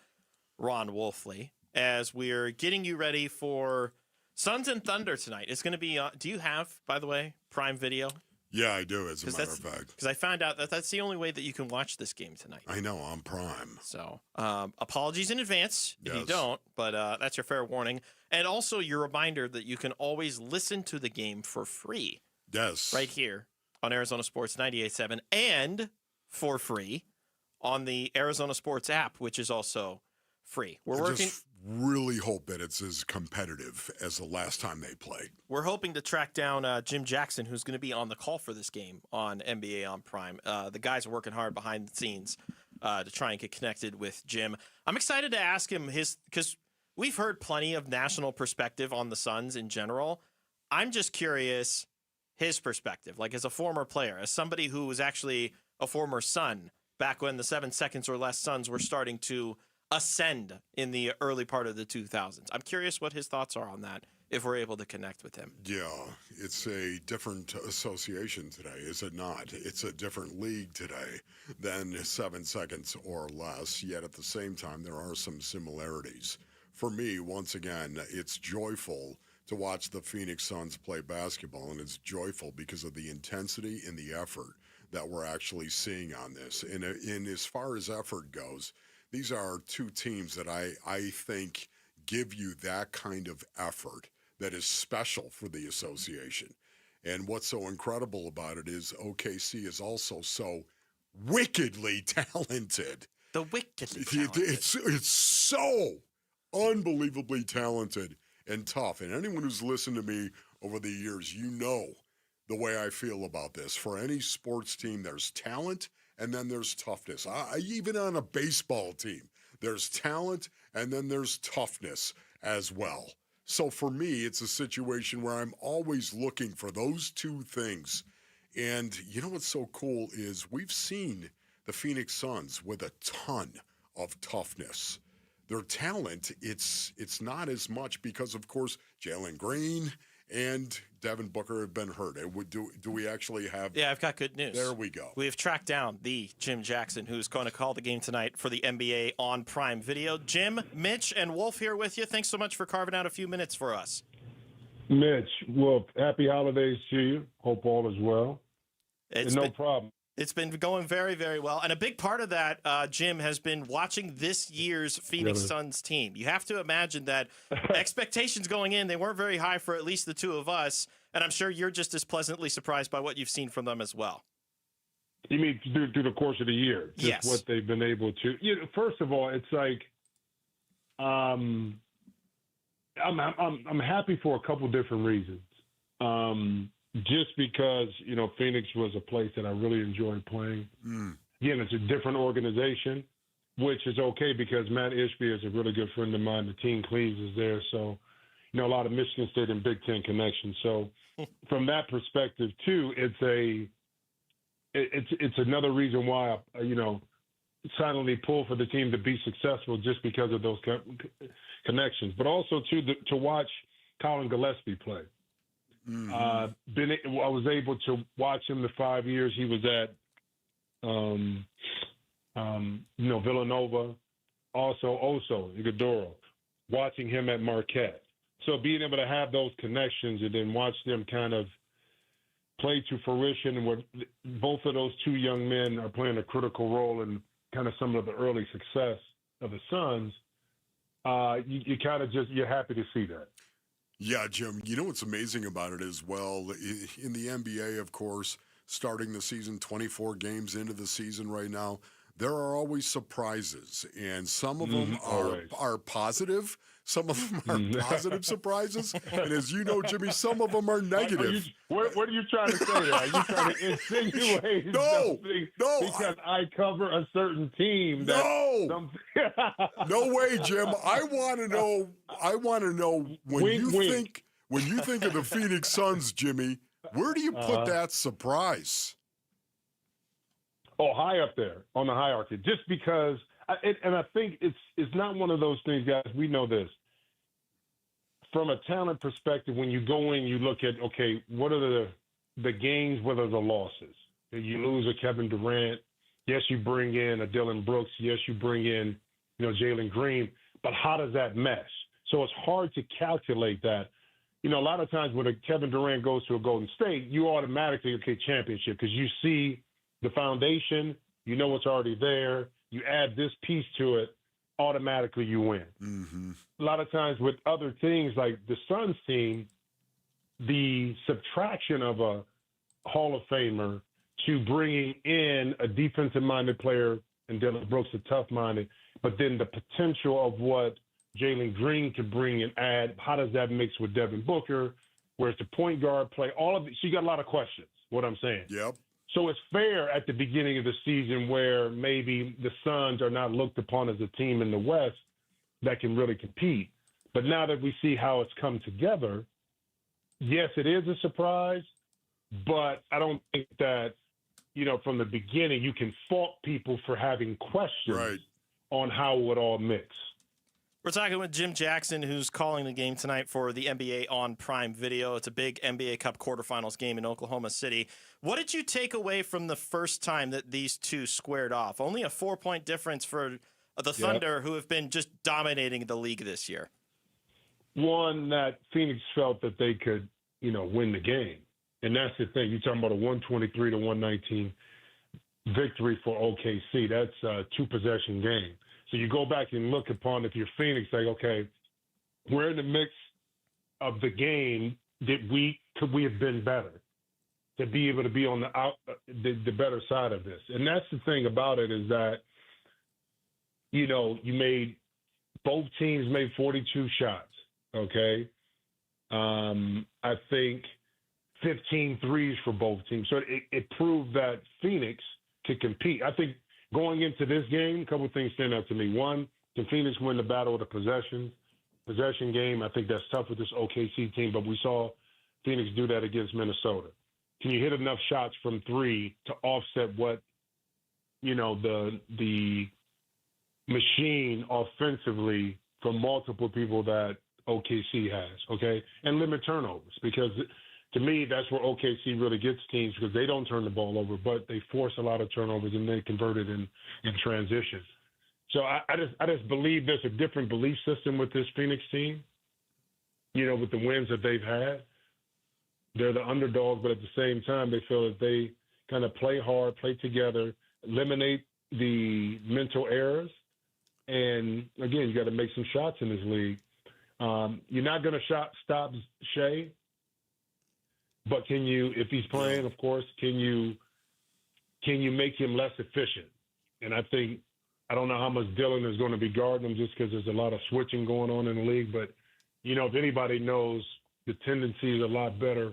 Ron Wolfley as we're getting you ready for Suns and Thunder tonight. It's going to be, do you have, by the way, Prime Video? Yeah, I do, as a matter of fact. Because I found out that that's the only way that you can watch this game tonight. I know, on Prime. So, apologies in advance if you don't, but that's your fair warning. And also your reminder that you can always listen to the game for free. Yes. Right here on Arizona Sports 98.7 and for free on the Arizona Sports app, which is also free. We're working. Just really hope that it's as competitive as the last time they played. We're hoping to track down Jim Jackson, who's going to be on the call for this game on NBA on Prime. The guys are working hard behind the scenes to try and get connected with Jim. I'm excited to ask him because we've heard plenty of national perspective on the Suns in general. I'm just curious his perspective, like as a former player, as somebody who was actually a former Sun back when the 7 seconds or less Suns were starting to ascend in the early part of the 2000s. I'm curious what his thoughts are on that, if we're able to connect with him. Yeah, it's a different association today, is it not? It's a different league today than 7 seconds or less, yet at the same time, there are some similarities. For me, once again, it's joyful to watch the Phoenix Suns play basketball, and it's joyful because of the intensity and the effort that we're actually seeing on this. And as far as effort goes, these are two teams that I think give you that kind of effort that is special for the association. And what's so incredible about it is OKC is also so wickedly talented. The wickedly talented. It's so unbelievably talented and tough. And anyone who's listened to me over the years, you know the way I feel about this. For any sports team, there's talent and then there's toughness. Even on a baseball team, there's talent and then there's toughness as well. So for me, it's a situation where I'm always looking for those two things. And you know what's so cool is we've seen the Phoenix Suns with a ton of toughness. Their talent, it's not as much because, of course, Jalen Green and Devin Booker have been hurt. Do we actually have... Yeah, I've got good news. There we go. We have tracked down the Jim Jackson, who's going to call the game tonight for the NBA on Prime Video. Jim, Mitch, and Wolf here with you. Thanks so much for carving out a few minutes for us. Mitch, Wolf, happy holidays to you. Hope all is well. No problem. It's been going very, very well. And a big part of that, Jim, has been watching this year's Phoenix Suns team. You have to imagine that expectations going in, they weren't very high for at least the two of us. And I'm sure you're just as pleasantly surprised by what you've seen from them as well. You mean through the course of the year? Just yes. What they've been able to. First of all, it's like I'm happy for a couple different reasons. Just because, Phoenix was a place that I really enjoyed playing. Again, it's a different organization, which is okay because Matt Ishbia is a really good friend of mine. The team Cleves is there. So, a lot of Michigan State and Big Ten connections. So from that perspective, too, it's another reason why, silently pull for the team to be successful just because of those connections. But also, to watch Colin Gillespie play. I was able to watch him the 5 years he was at, Villanova, also Oso, Iguodala, watching him at Marquette. So being able to have those connections and then watch them kind of play to fruition, and both of those two young men are playing a critical role in kind of some of the early success of the Suns, you kind of you're happy to see that. Yeah, Jim, you know what's amazing about it as well? In the NBA, of course, starting the season, 24 games into the season right now, there are always surprises, and some of them are positive. Some of them are positive surprises, and as you know, Jimmy, some of them are negative. What are you trying to say there? Are you trying to insinuate something because I cover a certain team? No way, Jim. I want to know when you think of the Phoenix Suns, Jimmy, where do you put that surprise? Oh, high up there on the hierarchy, just because, and I think it's not one of those things, guys. We know this. From a talent perspective, when you go in, you look at, okay, what are the gains, what are the losses? You lose a Kevin Durant. Yes, you bring in a Dylan Brooks. Yes, you bring in, Jalen Green. But how does that mesh? So it's hard to calculate that. A lot of times when a Kevin Durant goes to a Golden State, you automatically, championship, because you see the foundation, what's already there. You add this piece to it, automatically you win. Mm-hmm. A lot of times with other things like the Suns team, the subtraction of a Hall of Famer to bringing in a defensive-minded player and Dylan Brooks, a tough-minded, but then the potential of what Jalen Green could bring and add, how does that mix with Devin Booker? Where's the point guard play? All of it. So you got a lot of questions, what I'm saying. Yep. So it's fair at the beginning of the season where maybe the Suns are not looked upon as a team in the West that can really compete. But now that we see how it's come together, yes, it is a surprise, but I don't think that, from the beginning you can fault people for having questions on how it would all mix. We're talking with Jim Jackson, who's calling the game tonight for the NBA on Prime Video. It's a big NBA Cup quarterfinals game in Oklahoma City. What did you take away from the first time that these two squared off? Only a 4-point difference for the Thunder, who have been just dominating the league this year. One, that Phoenix felt that they could, win the game. And that's the thing. You're talking about a 123-119 victory for OKC. That's a 2-possession game. So you go back and look upon, if you're Phoenix, like, okay, we're in the mix of the game. Could we have been better to be able to be on the better side of this? And that's the thing about it, is that, both teams made 42 shots. Okay. I think 15 threes for both teams. So it proved that Phoenix could compete. I think going into this game, a couple of things stand out to me. One, can Phoenix win the battle of the possession game? I think that's tough with this OKC team, but we saw Phoenix do that against Minnesota. Can you hit enough shots from three to offset what, the machine offensively from multiple people that OKC has, okay? And limit turnovers, because to me, that's where OKC really gets teams, because they don't turn the ball over, but they force a lot of turnovers and they convert it in transition. So I just believe there's a different belief system with this Phoenix team, with the wins that they've had. They're the underdog, but at the same time, they feel that they kind of play hard, play together, eliminate the mental errors. And, again, you got to make some shots in this league. You're not going to stop Shea, but can you, if he's playing, of course, can you make him less efficient? And I don't know how much Dylan is going to be guarding him, just because there's a lot of switching going on in the league. But, if anybody knows the tendency is a lot better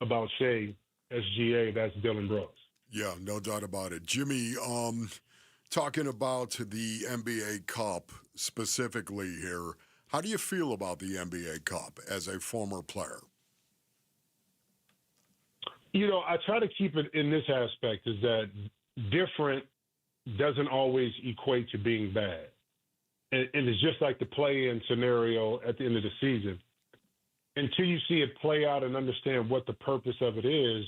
about Shea, SGA, that's Dylan Brooks. Yeah, no doubt about it. Jimmy, talking about the NBA Cup specifically here, how do you feel about the NBA Cup as a former player? I try to keep it in this aspect, is that different doesn't always equate to being bad. And it's just like the play-in scenario at the end of the season. Until you see it play out and understand what the purpose of it is,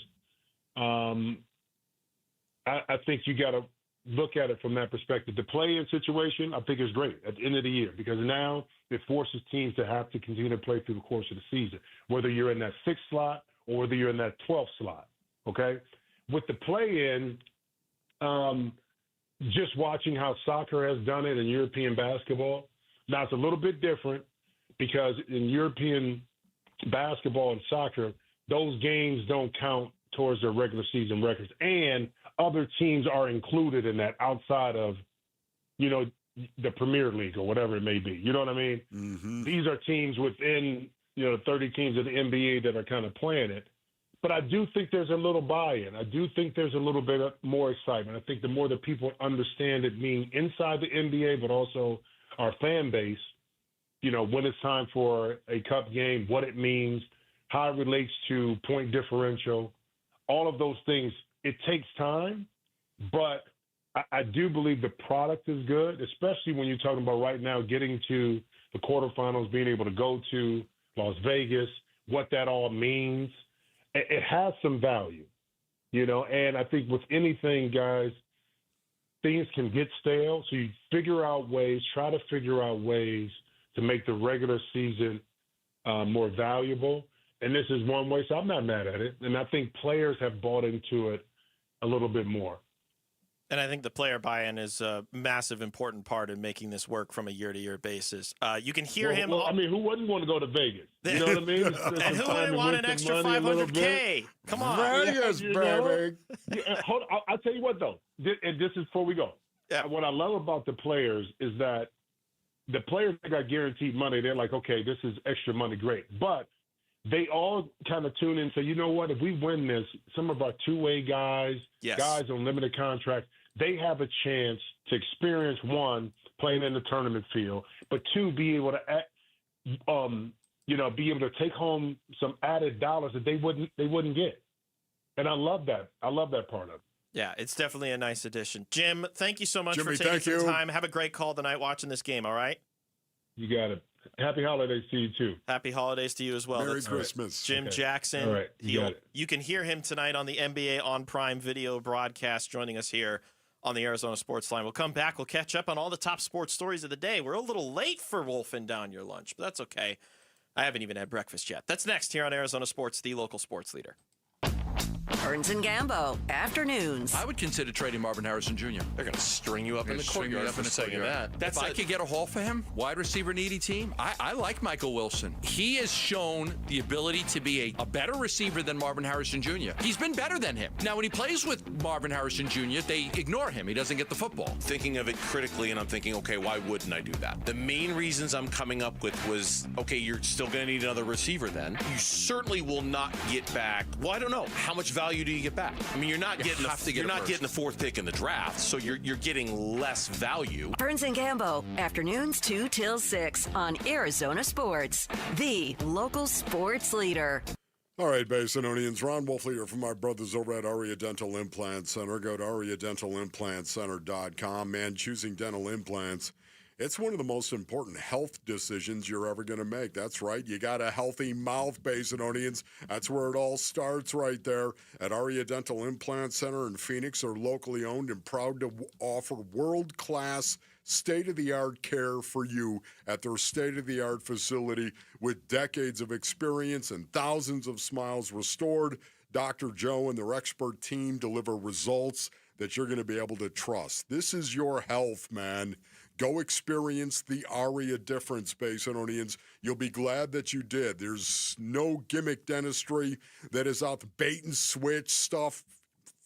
I think you got to look at it from that perspective. The play-in situation, I think, is great at the end of the year, because now it forces teams to have to continue to play through the course of the season, whether you're in that 6th slot or whether you're in that 12th slot, okay? With the play-in, just watching how soccer has done it in European basketball. Now, it's a little bit different because in European basketball and soccer, those games don't count towards their regular season records. And other teams are included in that outside of, the Premier League or whatever it may be. You know what I mean? Mm-hmm. These are teams within, 30 teams of the NBA that are kind of playing it. But I do think there's a little buy-in. I do think there's a little bit more excitement. I think the more that people understand it being inside the NBA, but also our fan base, when it's time for a cup game, what it means, how it relates to point differential, all of those things, it takes time, but I do believe the product is good, especially when you're talking about right now getting to the quarterfinals, being able to go to Las Vegas, what that all means. It has some value, and I think with anything, guys, things can get stale. So you try to figure out ways to make the regular season more valuable. And this is one way, so I'm not mad at it. And I think players have bought into it a little bit more. And I think the player buy-in is a massive, important part in making this work from a year-to-year basis. You can hear him. Well, who wouldn't want to go to Vegas? You know what I mean? And who wouldn't want an extra $500K? Come on. Vegas, baby. Hold on. I'll tell you what, though, and this is before we go. Yeah. What I love about the players is that the players that got guaranteed money, they're like, okay, this is extra money, great. But they all kind of tune in and say, you know what, if we win this, some of our two-way guys, guys on limited contracts, they have a chance to experience, one, playing in the tournament field, but two, be able to, be able to take home some added dollars that they wouldn't get. And I love that. I love that part of it. Yeah, it's definitely a nice addition. Jim, thank you so much Jimmy, for taking some time. Have a great call tonight watching this game, all right? You got it. Happy holidays to you, too. Happy holidays to you as well. Merry Christmas. Jim Jackson. All right. You can hear him tonight on the NBA On Prime video broadcast joining us here on the Arizona Sports Line. We'll come back. We'll catch up on all the top sports stories of the day. We're a little late for wolfing down your lunch, but that's okay. I haven't even had breakfast yet. That's next here on Arizona Sports, the local sports leader. Burns and Gambo, afternoons. I would consider trading Marvin Harrison Jr. They're going to string you up in the courtyard for saying that. If I could get a haul for him, wide receiver needy team, I like Michael Wilson. He has shown the ability to be a better receiver than Marvin Harrison Jr. He's been better than him. Now, when he plays with Marvin Harrison Jr., they ignore him. He doesn't get the football. Thinking of it critically, and I'm thinking, okay, why wouldn't I do that? The main reasons I'm coming up with was, okay, you're still going to need another receiver then. You certainly will not get back, well, I don't know, how much value do you get back? I mean, you're not getting the fourth pick in the draft, so you're getting less value. Burns and Gambo, afternoons 2 till 6 on Arizona Sports, the local sports leader. All right, Basinonians, Ron Wolf here from my brothers over at Aria Dental Implant Center. Go to ariadentalimplantcenter.com. Man, choosing dental implants, it's one of the most important health decisions you're ever going to make. That's right. You got a healthy mouth, Basinonians. That's where it all starts right there at Aria Dental Implant Center in Phoenix. They're locally owned and proud to offer world-class, state-of-the-art care for you at their state-of-the-art facility with decades of experience and thousands of smiles restored. Dr. Joe and their expert team deliver results that you're going to be able to trust. This is your health, man. Go experience the Aria difference, Basinonians. You'll be glad that you did. There's no gimmick dentistry that is out the bait and switch stuff,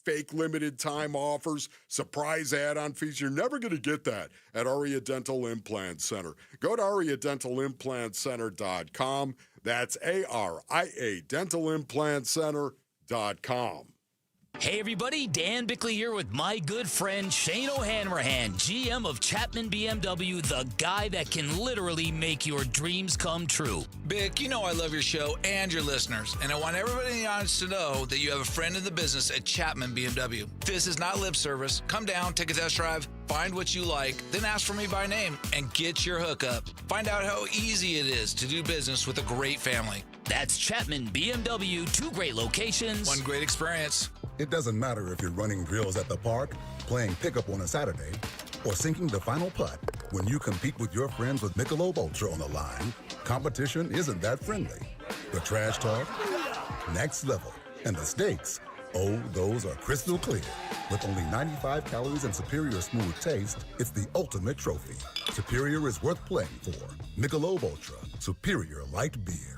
fake limited time offers, surprise add-on fees. You're never going to get that at Aria Dental Implant Center. Go to ariadentalimplantcenter.com. That's ARIA dentalimplantcenter.com. Hey everybody, Dan Bickley here with my good friend Shane O'Hanrahan, GM of Chapman BMW, the guy that can literally make your dreams come true. Bick, you know I love your show and your listeners, and I want everybody in the audience to know that you have a friend in the business at Chapman BMW. This is not lip service. Come down, take a test drive, find what you like, then ask for me by name and get your hookup. Find out how easy it is to do business with a great family. That's Chapman BMW, 2 great locations, 1 great experience. It doesn't matter if you're running drills at the park, playing pickup on a Saturday, or sinking the final putt. When you compete with your friends with Michelob Ultra on the line, competition isn't that friendly. The trash talk, next level, and the stakes, oh, those are crystal clear. With only 95 calories and superior smooth taste, it's the ultimate trophy. Superior is worth playing for. Michelob Ultra, superior light beer.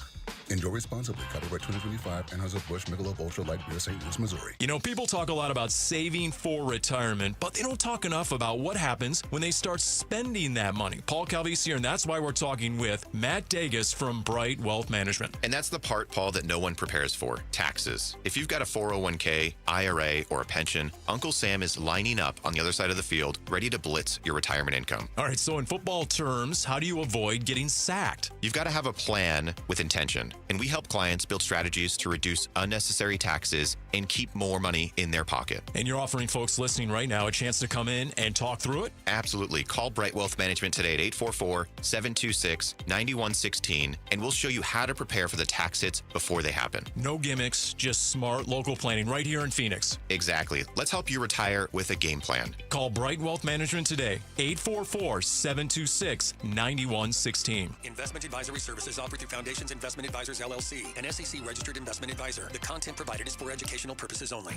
Enjoy responsibly. Copyright 2025, Anheuser-Busch Michelob Ultra Light Beer, St. Louis, Missouri. You know, people talk a lot about saving for retirement, but they don't talk enough about what happens when they start spending that money. Paul Calvisi here, and that's why we're talking with Matt Dagus from Bright Wealth Management. And that's the part, Paul, that no one prepares for, taxes. If you've got a 401k, IRA, or a pension, Uncle Sam is lining up on the other side of the field, ready to blitz your retirement income. All right, so in football terms, how do you avoid getting sacked? You've got to have a plan with intention. And we help clients build strategies to reduce unnecessary taxes and keep more money in their pocket. And you're offering folks listening right now a chance to come in and talk through it? Absolutely. Call Bright Wealth Management today at 844-726-9116, and we'll show you how to prepare for the tax hits before they happen. No gimmicks, just smart local planning right here in Phoenix. Exactly. Let's help you retire with a game plan. Call Bright Wealth Management today, 844-726-9116. Investment advisory services offered through Foundations Investment Advisors, LLC, an SEC-registered investment advisor. The content provided is for educational purposes only.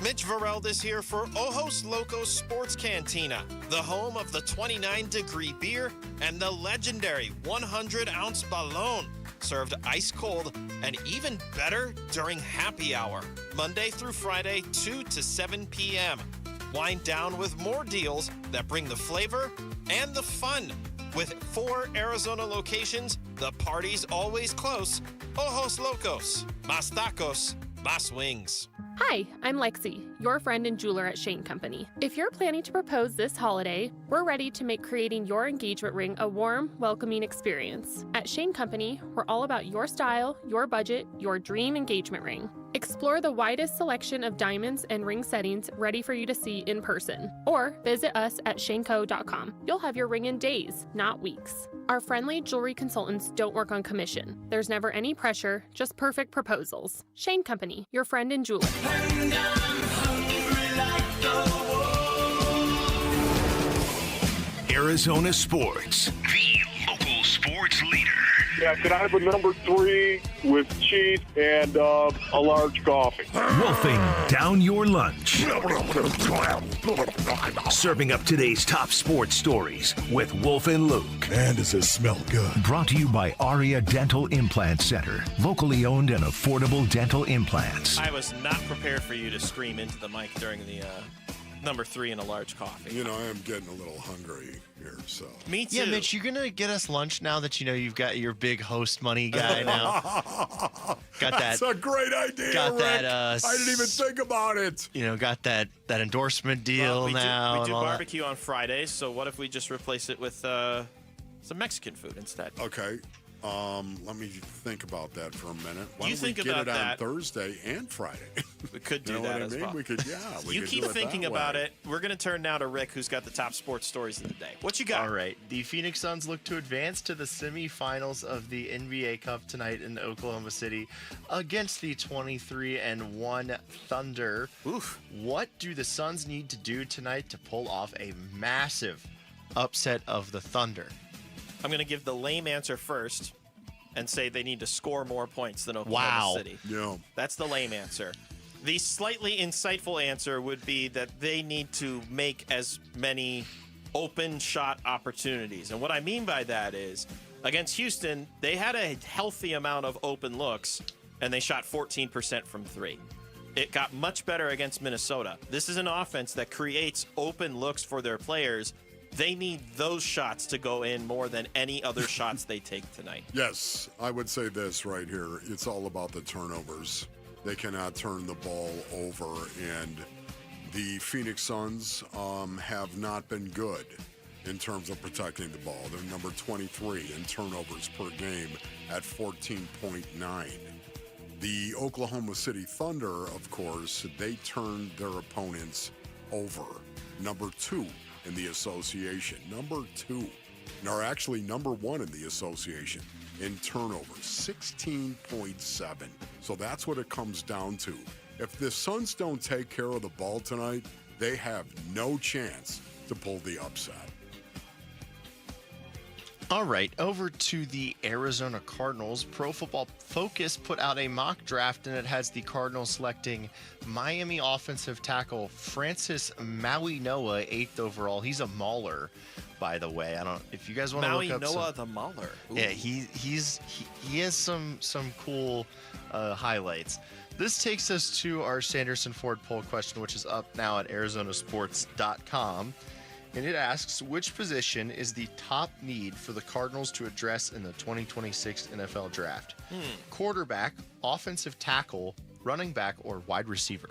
Mitch Vareldes here for Ojos Locos Sports Cantina, the home of the 29-degree beer and the legendary 100-ounce Balón, served ice cold and even better during happy hour, Monday through Friday, 2 to 7 p.m. Wind down with more deals that bring the flavor and the fun. With 4 Arizona locations, the party's always close. Ojos Locos, más tacos, más wings. Hi, I'm Lexi, your friend and jeweler at Shane Company. If you're planning to propose this holiday, we're ready to make creating your engagement ring a warm, welcoming experience. At Shane Company, we're all about your style, your budget, your dream engagement ring. Explore the widest selection of diamonds and ring settings ready for you to see in person, or visit us at shaneco.com. You'll have your ring in days, not weeks. Our friendly jewelry consultants don't work on commission. There's never any pressure, just perfect proposals. Shane Company, your friend and jeweler. Arizona Sports, the local sports leader. Yeah, could I have a number 3 with cheese and a large coffee? Wolfing down your lunch. Serving up today's top sports stories with Wolf and Luke. Man, does it smell good. Brought to you by Aria Dental Implant Center. Locally owned and affordable dental implants. I was not prepared for you to scream into the mic during the number 3 and a large coffee. You know, I am getting a little hungry here, so. Me too. Yeah, Mitch, you're going to get us lunch now that you know you've got your big host money guy now. That's a great idea, got Rick. that, I didn't even think about it. You know, got that endorsement deal we now. We do and all barbecue on Fridays, so what if we just replace it with some Mexican food instead? Okay. Let me think about that for a minute. Why You don't we think get about it on that. Thursday and Friday? We could do You know that what I as mean? well. We could, yeah. We You could keep do it thinking that about way. it. We're going to turn now to Rick, who's got the top sports stories of the day. What you got? All right. The Phoenix Suns look to advance to the semifinals of the NBA Cup tonight in Oklahoma City against the 23-1 Thunder. Oof. What do the Suns need to do tonight to pull off a massive upset of the Thunder? I'm going to give the lame answer first and say they need to score more points than Oklahoma City. Yeah. That's the lame answer. The slightly insightful answer would be that they need to make as many open shot opportunities. And what I mean by that is, against Houston, they had a healthy amount of open looks, and they shot 14% from 3. It got much better against Minnesota. This is an offense that creates open looks for their players. They need those shots to go in more than any other shots they take tonight. Yes, I would say this right here. It's all about the turnovers. They cannot turn the ball over, and the Phoenix Suns have not been good in terms of protecting the ball. They're number 23 in turnovers per game at 14.9. The Oklahoma City Thunder, of course, they turned their opponents over. Number 2 in the association. Number 2, or actually number 1 in the association in turnovers, 16.7. So that's what it comes down to. If the Suns don't take care of the ball tonight, they have no chance to pull the upset. All right, over to the Arizona Cardinals. Pro Football Focus put out a mock draft, and it has the Cardinals selecting Miami offensive tackle Francis Maui-Noa, 8th overall. He's a mauler, by the way. I don't if you guys want to look up Maui-Noa the mauler. Ooh. Yeah, he has some cool highlights. This takes us to our Sanderson Ford poll question, which is up now at arizonasports.com. And it asks, which position is the top need for the Cardinals to address in the 2026 NFL Draft? Quarterback, offensive tackle, running back, or wide receiver?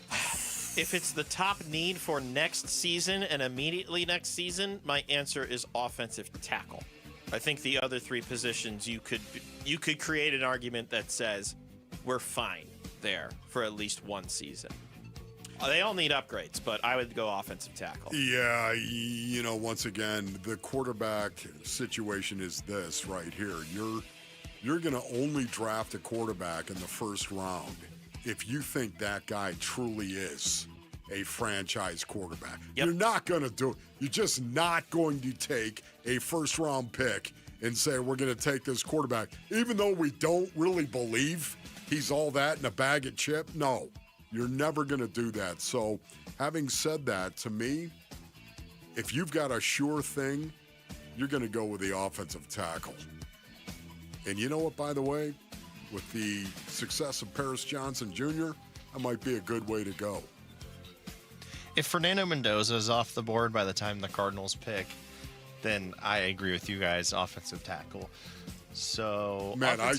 If it's the top need for next season and immediately next season, my answer is offensive tackle. I think the other three positions you could create an argument that says we're fine there for at least one season. They all need upgrades, but I would go offensive tackle. Yeah, once again, the quarterback situation is this right here. You're going to only draft a quarterback in the first round if you think that guy truly is a franchise quarterback. Yep. You're not going to do it. You're just not going to take a first-round pick and say, we're going to take this quarterback, even though we don't really believe he's all that in a bag of chip. No. You're never going to do that. So, having said that, to me, if you've got a sure thing, you're going to go with the offensive tackle. And you know what, by the way? With the success of Paris Johnson Jr., that might be a good way to go. If Fernando Mendoza is off the board by the time the Cardinals pick, then I agree with you guys, offensive tackle. So, man, I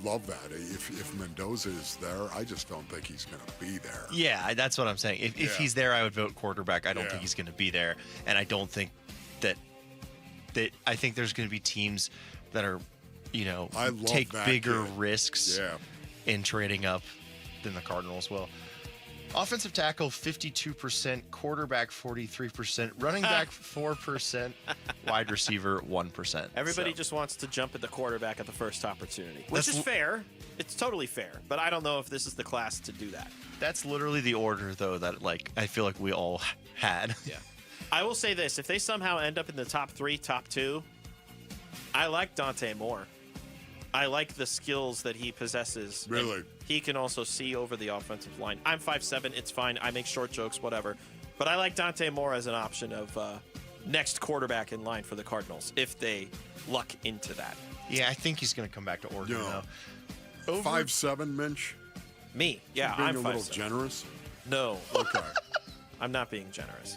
love that. If Mendoza is there, I just don't think he's going to be there. Yeah, that's what I'm saying. If he's there, I would vote quarterback. I don't think he's going to be there, and I don't think that I think there's going to be teams that are, take bigger risks in trading up than the Cardinals will. Offensive tackle, 52%. Quarterback, 43%. Running back, 4%. Wide receiver, 1%. Everybody just wants to jump at the quarterback at the first opportunity, which is fair. It's totally fair. But I don't know if this is the class to do that. That's literally the order, though, that I feel like we all had. Yeah. I will say this. If they somehow end up in the top 3, top 2, I like Dante Moore. I like the skills that he possesses. Really? He can also see over the offensive line. I'm 5'7", it's fine. I make short jokes, whatever. But I like Dante Moore as an option of next quarterback in line for the Cardinals if they luck into that. Yeah, I think he's going to come back to Oregon now. 5'7", Minch? Me? Yeah, You're I'm 5'7". being a little generous? No. Okay. I'm not being generous.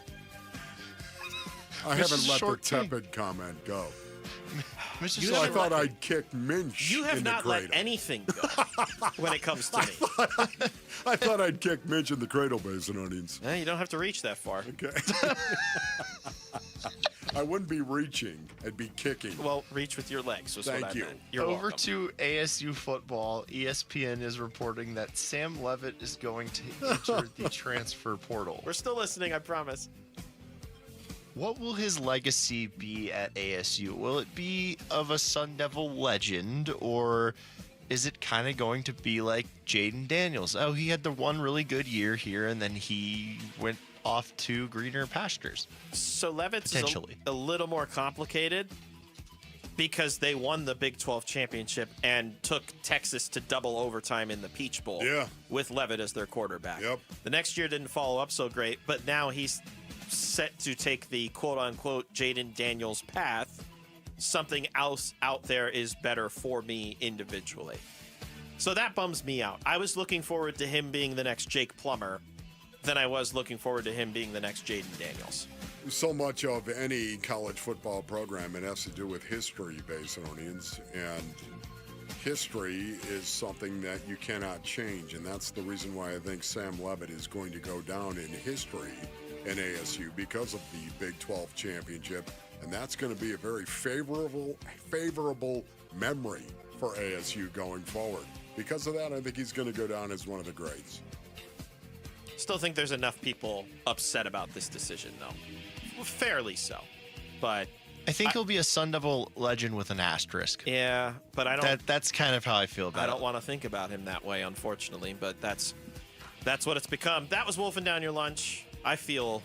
I haven't let the tepid comment go. So I thought I'd kick Minch. You have in not the cradle. let anything go when it comes to me. I thought I'd kick Minch in the cradle, Basin Onions. You don't have to reach that far. Okay. I wouldn't be reaching. I'd be kicking. Well, reach with your legs. Thank you. You're Over welcome. to ASU football. ESPN is reporting that Sam Levitt is going to enter the transfer portal. We're still listening, I promise. What will his legacy be at ASU? Will it be of a Sun Devil legend, or is it kind of going to be like Jaden Daniels? Oh, he had the one really good year here, and then he went off to greener pastures. So Levitt's is a little more complicated because they won the Big 12 championship and took Texas to double overtime in the Peach Bowl with Levitt as their quarterback. Yep. The next year didn't follow up so great, but now he's set to take the quote-unquote Jaden Daniels path. Something else out there is better for me individually. So that bums me out. I was looking forward to him being the next Jake Plummer than I was looking forward to him being the next Jaden Daniels. So much of any college football program, it has to do with history, Basinonians, and history is something that you cannot change, and that's the reason why I think Sam Levitt is going to go down in history in ASU because of the Big 12 championship, and that's going to be a very favorable memory for ASU going forward. Because of that, I think he's going to go down as one of the greats. Still think there's enough people upset about this decision, though. Fairly so. But I think he'll be a Sun Devil legend with an asterisk. Yeah, but I don't. That's kind of how I feel about it. I don't want to think about him that way, unfortunately, but that's what it's become. That was Wolfing Down Your Lunch. I feel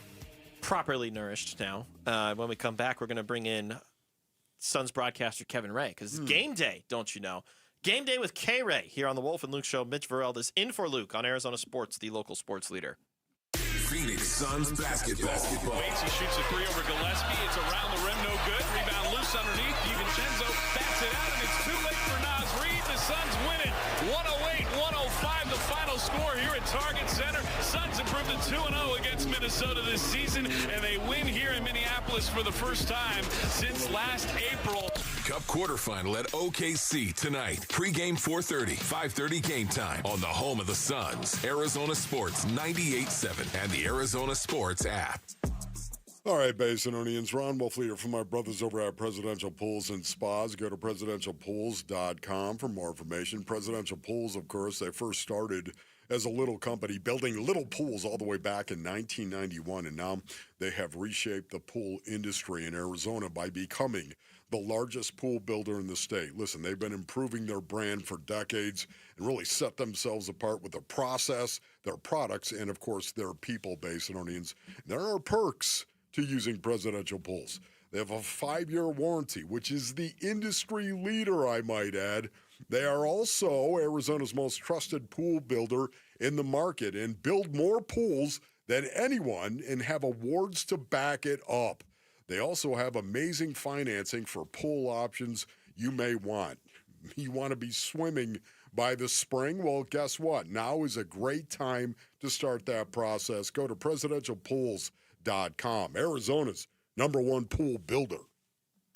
properly nourished now. When we come back, we're going to bring in Suns broadcaster Kevin Ray, because it's game day, don't you know? Game day with K-Ray here on the Wolf and Luke Show. Mitch Vareld is in for Luke on Arizona Sports, the local sports leader. Phoenix Suns basketball. Waits, he shoots a three over Gillespie. It's around the rim, no good. Rebound loose underneath. DiVincenzo bats it out, and it's too late for Naz Reid. The Suns win it. 108-105, the final score here at Target Center. Suns improved to 2-0 against Minnesota this season, and they win here in Minneapolis for the first time since last April. Cup quarterfinal at OKC tonight. Pre-game 4:30, 5:30 game time on the home of the Suns. Arizona Sports 98.7 and the Arizona Sports app. All right, Basinonians, Ron Wolfleader from my brothers over at Presidential Pools and Spas. Go to presidentialpools.com for more information. Presidential Pools, of course, they first started as a little company building little pools all the way back in 1991, and now they have reshaped the pool industry in Arizona by becoming the largest pool builder in the state. Listen, they've been improving their brand for decades and really set themselves apart with their process, their products, and, of course, their people, Basinonians. There are perks to using Presidential Pools. They have a 5-year warranty, which is the industry leader, I might add. They are also Arizona's most trusted pool builder in the market and build more pools than anyone and have awards to back it up. They also have amazing financing for pool options you may want. You want to be swimming by the spring? Well, guess what? Now is a great time to start that process. Go to presidentialpools.com, Arizona's #1 pool builder.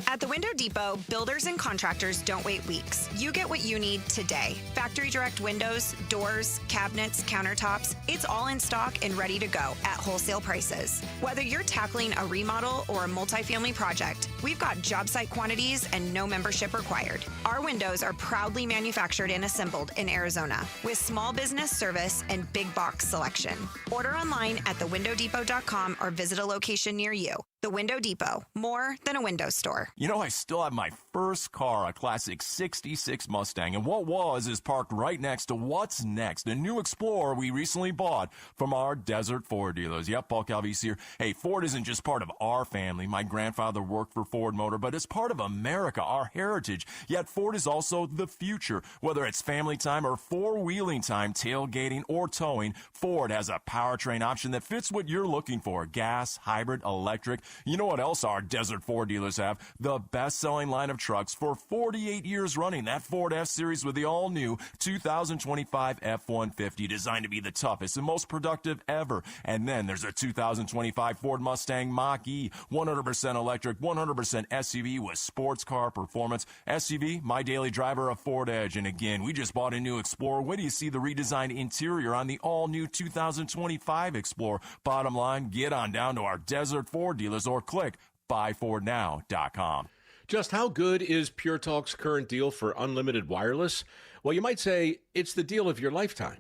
At the Window Depot, builders and contractors don't wait weeks. You get what you need today. Factory direct windows, doors, cabinets, countertops, it's all in stock and ready to go at wholesale prices. Whether you're tackling a remodel or a multifamily project, we've got job site quantities and no membership required. Our windows are proudly manufactured and assembled in Arizona with small business service and big box selection. Order online at thewindowdepot.com or visit a location near you. The Window Depot, more than a window store. You know, I still have my first car, a classic 66 Mustang, and what was is parked right next to what's next, a new Explorer we recently bought from our Desert Ford dealers. Yep, Paul Calvisi here. Hey, Ford isn't just part of our family. My grandfather worked for Ford Motor, but it's part of America, our heritage. Yet Ford is also the future. Whether it's family time or four-wheeling time, tailgating or towing, Ford has a powertrain option that fits what you're looking for. Gas, hybrid, electric. You know what else our Desert Ford dealers have? The best-selling line of trucks for 48 years running. That Ford F-Series with the all-new 2025 F-150, designed to be the toughest and most productive ever. And then there's a 2025 Ford Mustang Mach-E, 100% electric, 100% SUV with sports car performance. SUV, my daily driver, a Ford Edge. And again, we just bought a new Explorer. When do you see the redesigned interior on the all-new 2025 Explorer? Bottom line, get on down to our Desert Ford dealers or click buyfordnow.com. Just how good is Pure Talk's current deal for unlimited wireless? Well, you might say it's the deal of your lifetime.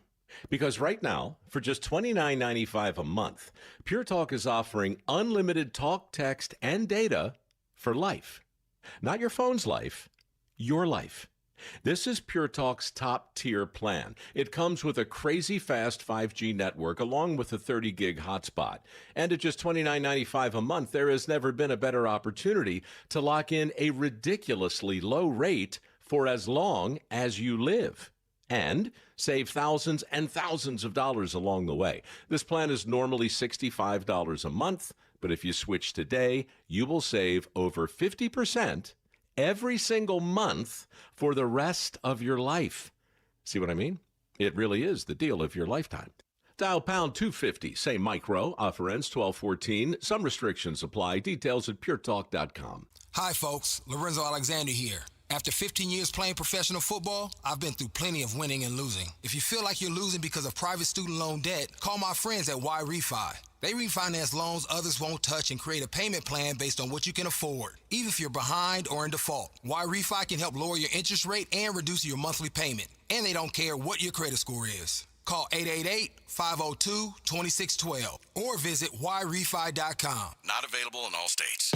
Because right now, for just $29.95 a month, Pure Talk is offering unlimited talk, text, and data for life. Not your phone's life, your life. This is Pure Talk's top-tier plan. It comes with a crazy fast 5G network along with a 30-gig hotspot. And at just $29.95 a month, there has never been a better opportunity to lock in a ridiculously low rate for as long as you live. And save thousands and thousands of dollars along the way. This plan is normally $65 a month, but if you switch today, you will save over 50% every single month for the rest of your life. See what I mean? It really is the deal of your lifetime. Dial pound 250, say micro, offer ends 12/14. Some restrictions apply. Details at puretalk.com. Hi, folks. Lorenzo Alexander here. After 15 years playing professional football, I've been through plenty of winning and losing. If you feel like you're losing because of private student loan debt, call my friends at Y-Refi. They refinance loans others won't touch and create a payment plan based on what you can afford, even if you're behind or in default. Y-Refi can help lower your interest rate and reduce your monthly payment. And they don't care what your credit score is. Call 888-502-2612 or visit yrefi.com. Not available in all states.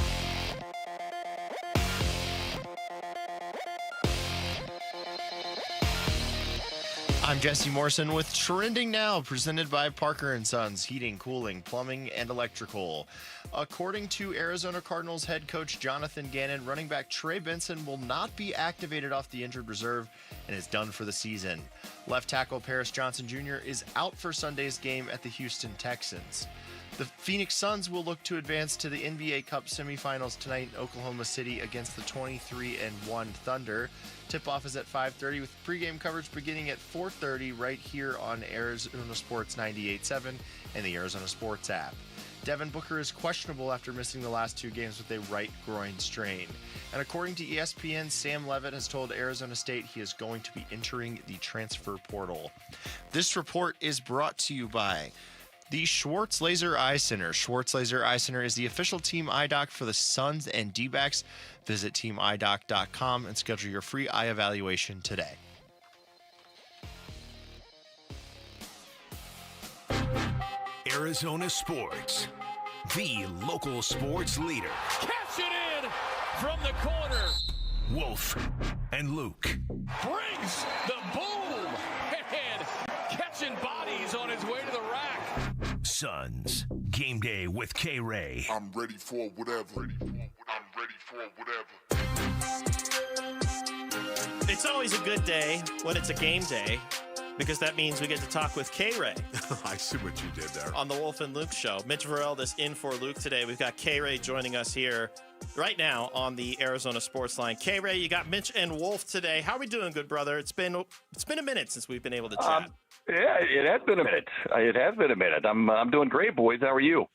I'm Jesse Morrison with Trending Now, presented by Parker & Sons, Heating, Cooling, Plumbing, and Electrical. According to Arizona Cardinals head coach Jonathan Gannon, running back Trey Benson will not be activated off the injured reserve and is done for the season. Left tackle Paris Johnson Jr. is out for Sunday's game at the Houston Texans. The Phoenix Suns will look to advance to the NBA Cup semifinals tonight in Oklahoma City against the 23-1 Thunder. Tip-off is at 5:30 with pregame coverage beginning at 4:30 right here on Arizona Sports 98.7 and the Arizona Sports app. Devin Booker is questionable after missing the last 2 games with a right groin strain. And according to ESPN, Sam Levitt has told Arizona State he is going to be entering the transfer portal. This report is brought to you by the Schwartz Laser Eye Center. Schwartz Laser Eye Center is the official team eye doc for the Suns and D-backs. Visit teamidoc.com and schedule your free eye evaluation today. Arizona Sports, the local sports leader. Catch it in from the corner. Wolf and Luke. Brings the boom. And catching bodies on his way to the rack. Suns, game day with K-Ray. I'm ready for whatever. It's always a good day when it's a game day, because that means we get to talk with K-Ray. I see what you did there. On the Wolf and Luke show. Mitch Vareldas in for Luke today. We've got K-Ray joining us here right now on the Arizona Sports Line. K-Ray, you got Mitch and Wolf today. How are we doing, good brother? It's been a minute since we've been able to chat. Yeah, it has been a minute. I'm doing great, boys. How are you?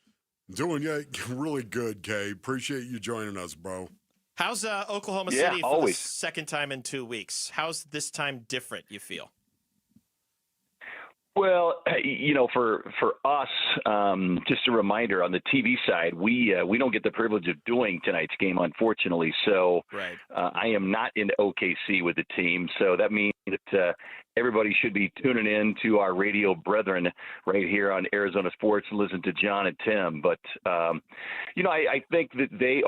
Doing really good, Kay. Appreciate you joining us, bro. How's Oklahoma City for the second time in 2 weeks? How's this time different, you feel? Well, for us, just a reminder on the TV side, we don't get the privilege of doing tonight's game, unfortunately. So right. I am not in OKC with the team. So that means that everybody should be tuning in to our radio brethren right here on Arizona Sports and listen to John and Tim. But, I think that they're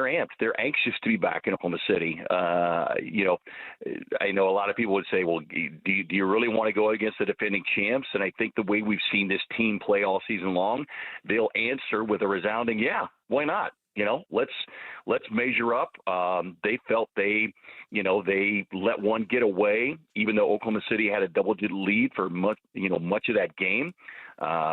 amped. They're anxious to be back in Oklahoma City. I know a lot of people would say, well, do you really want to go against the defending champs? And I think the way we've seen this team play all season long, they'll answer with a resounding, yeah, why not? Let's measure up. They felt they let one get away, even though Oklahoma City had a double-digit lead for much of that game.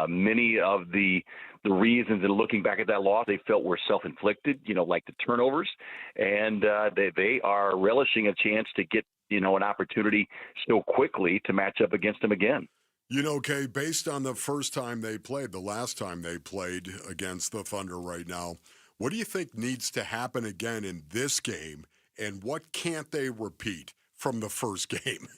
Many of the reasons, and looking back at that loss, they felt were self-inflicted, like the turnovers, and they are relishing a chance to get an opportunity so quickly to match up against them again. Kay, based on the last time they played against the Thunder right now, what do you think needs to happen again in this game, and what can't they repeat from the first game?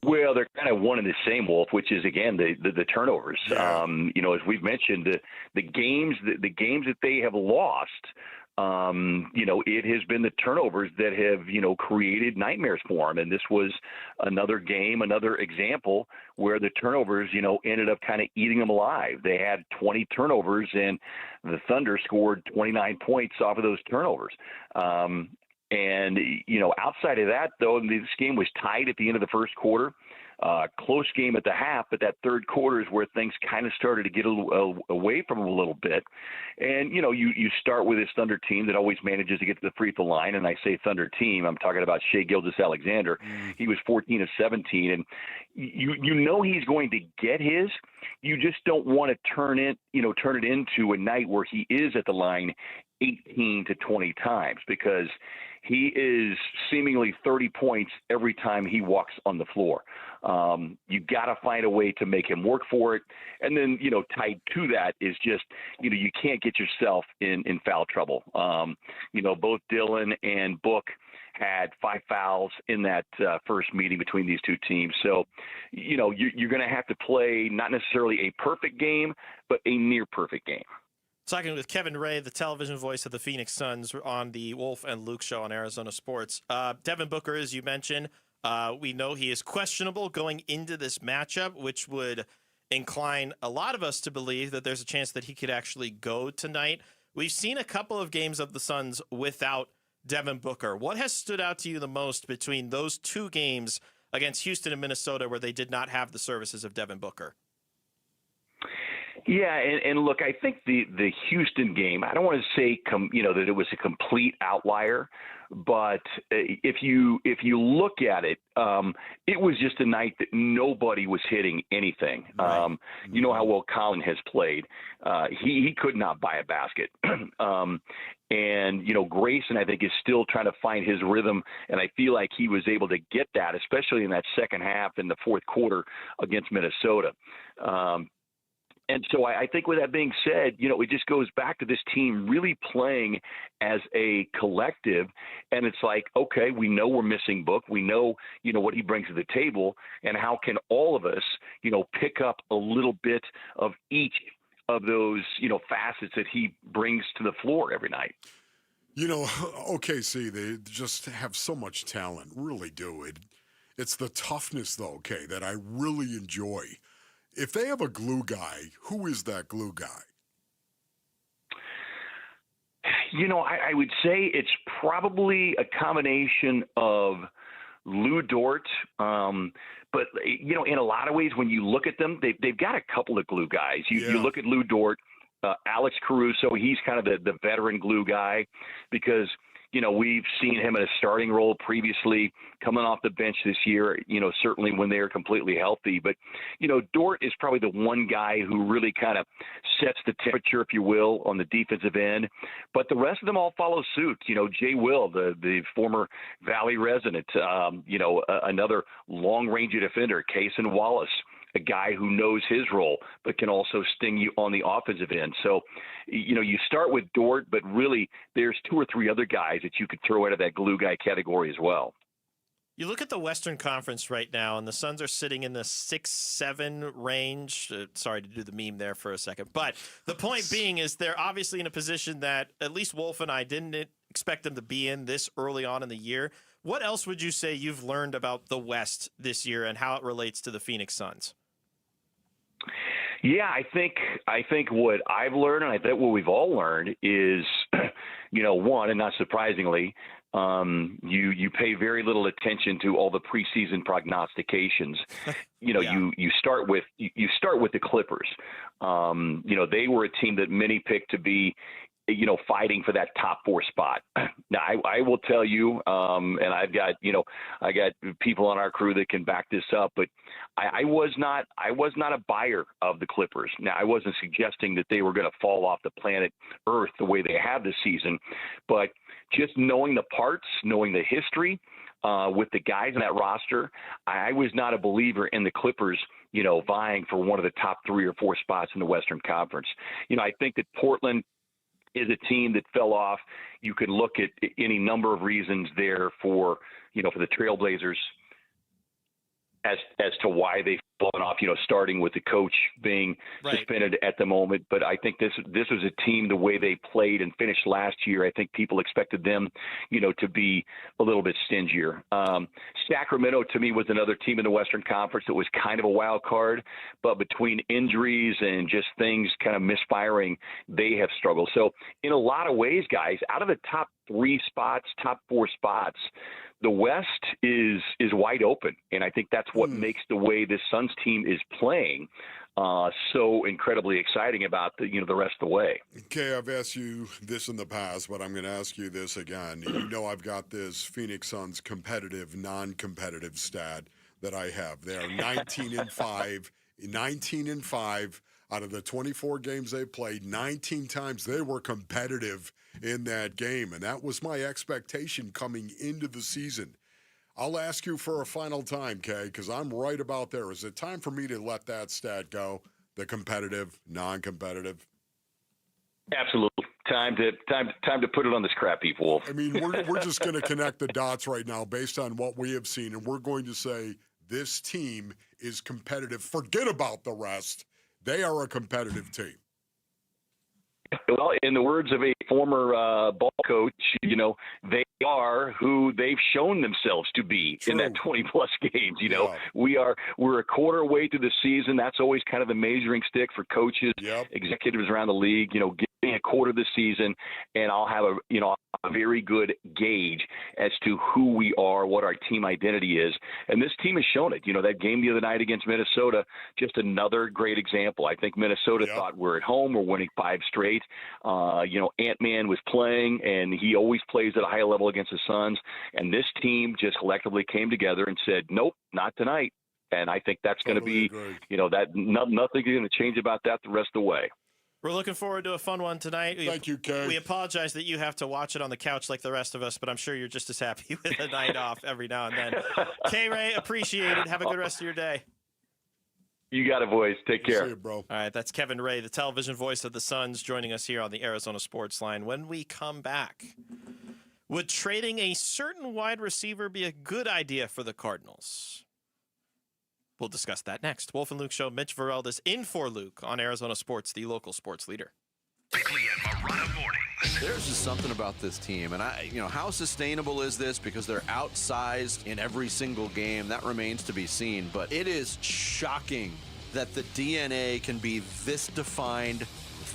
Well, they're kind of one and the same, Wolf, which is, again, the turnovers. Yeah. As we've mentioned, the games that they have lost, it has been the turnovers that have, created nightmares for them. And this was another game, another example where the turnovers, ended up kind of eating them alive. They had 20 turnovers, and the Thunder scored 29 points off of those turnovers. Outside of that, though, this game was tied at the end of the first quarter. Close game at the half, but that third quarter is where things kind of started to get away from them a little bit. And, you start with this Thunder team that always manages to get to the free throw line. And I say Thunder team, I'm talking about Shai Gilgeous-Alexander. He was 14 of 17. And he's going to get his. You just don't want to turn it into a night where he is at the line 18 to 20 times, because he is seemingly 30 points every time he walks on the floor. You got to find a way to make him work for it. And then, tied to that is just, you can't get yourself in foul trouble. Both Dylan and Book had 5 fouls in that first meeting between these two teams. So, you're going to have to play not necessarily a perfect game, but a near perfect game. Talking with Kevin Ray, the television voice of the Phoenix Suns, on the Wolf and Luke show on Arizona Sports. Devin Booker, as you mentioned, we know he is questionable going into this matchup, which would incline a lot of us to believe that there's a chance that he could actually go tonight. We've seen a couple of games of the Suns without Devin Booker. What has stood out to you the most between those two games against Houston and Minnesota, where they did not have the services of Devin Booker. Yeah, and look, I think the Houston game, I don't want to say that it was a complete outlier, but if you look at it, it was just a night that nobody was hitting anything. Right. You know how well Colin has played. He could not buy a basket. And, Grayson, I think, is still trying to find his rhythm, and I feel like he was able to get that, especially in that second half in the fourth quarter against Minnesota. And so I think with that being said, it just goes back to this team really playing as a collective. And it's like, okay, we know we're missing Book. We know, what he brings to the table. And how can all of us, pick up a little bit of each of those, facets that he brings to the floor every night. OKC, they just have so much talent, really do. It's the toughness, though, that I really enjoy. If they have a glue guy, who is that glue guy? I would say it's probably a combination of Lou Dort. But, in a lot of ways, when you look at them, they've got a couple of glue guys. You look at Lou Dort, Alex Caruso, he's kind of the veteran glue guy because – we've seen him in a starting role previously, coming off the bench this year, certainly when they're completely healthy. But, Dort is probably the one guy who really kind of sets the temperature, if you will, on the defensive end. But the rest of them all follow suit. Jay Will, the former Valley resident, another long-range defender, Cason Wallace, a guy who knows his role, but can also sting you on the offensive end. So, you start with Dort, but really there's two or three other guys that you could throw out of that glue guy category as well. You look at the Western Conference right now, and the Suns are sitting in the 6-7 range. Sorry to do the meme there for a second. But the point being is they're obviously in a position that at least Wolf and I didn't expect them to be in this early on in the year. What else would you say you've learned about the West this year and how it relates to the Phoenix Suns? Yeah, I think what I've learned, and I think what we've all learned is, one, and not surprisingly, you pay very little attention to all the preseason prognostications. You start with the Clippers. They were a team that many picked to be, fighting for that top 4 spot. Now, I will tell you, and I got people on our crew that can back this up, but I was not a buyer of the Clippers. Now, I wasn't suggesting that they were going to fall off the planet Earth the way they have this season, but just knowing the parts, knowing the history, with the guys in that roster, I was not a believer in the Clippers, vying for one of the top 3 or 4 spots in the Western Conference. I think that Portland is a team that fell off. You could look at any number of reasons there for the Trailblazers as to why they've fallen off, starting with the coach being suspended at the moment. But I think this was a team, the way they played and finished last year, I think people expected them, to be a little bit stingier. Sacramento, to me, was another team in the Western Conference that was kind of a wild card, but between injuries and just things kind of misfiring, they have struggled. So in a lot of ways, guys, out of the top 3 spots, top 4 spots, the West is wide open, and I think that's what makes the way this Suns team is playing so incredibly exciting about the rest of the way. Okay, I've asked you this in the past, but I'm going to ask you this again. I've got this Phoenix Suns competitive, non-competitive stat that I have. They are 19-5, 19-5 out of the 24 games they played. 19 times they were competitive in that game, and that was my expectation coming into the season. I'll ask you for a final time, Kay, because I'm right about there. Is it time for me to let that stat go, the competitive, non-competitive? Absolutely. Time to put it on the scrap heap, Wolf. I mean, we're just going to connect the dots right now based on what we have seen, and we're going to say this team is competitive. Forget about the rest. They are a competitive team. Well, in the words of a former ball coach, they are who they've shown themselves to be in that 20-plus games. We're a quarter way through the season. That's always kind of the measuring stick for coaches, executives around the league. Give me a quarter of the season, and I'll have a very good gauge as to who we are, what our team identity is. And this team has shown it. That game the other night against Minnesota, just another great example. I think Minnesota thought we're at home, we're winning 5 straight. Ant-Man was playing, and he always plays at a high level against the Suns. And this team just collectively came together and said, nope, not tonight. And I think that's going to be, nothing's going to change about that the rest of the way. We're looking forward to a fun one tonight. Thank you, Kay. We apologize that you have to watch it on the couch like the rest of us, but I'm sure you're just as happy with a night off every now and then. K-Ray, appreciate it. Have a good rest of your day. You got it, boys. Take care. See you, bro. All right, that's Kevin Ray, the television voice of the Suns, joining us here on the Arizona Sports Line. When we come back, would trading a certain wide receiver be a good idea for the Cardinals? We'll discuss that next. Wolf and Luke Show. Mitch Vareldas in for Luke on Arizona Sports, the local sports leader. Bickley and Marotta mornings. There's just something about this team, and how sustainable is this? Because they're outsized in every single game. That remains to be seen. But it is shocking that the DNA can be this defined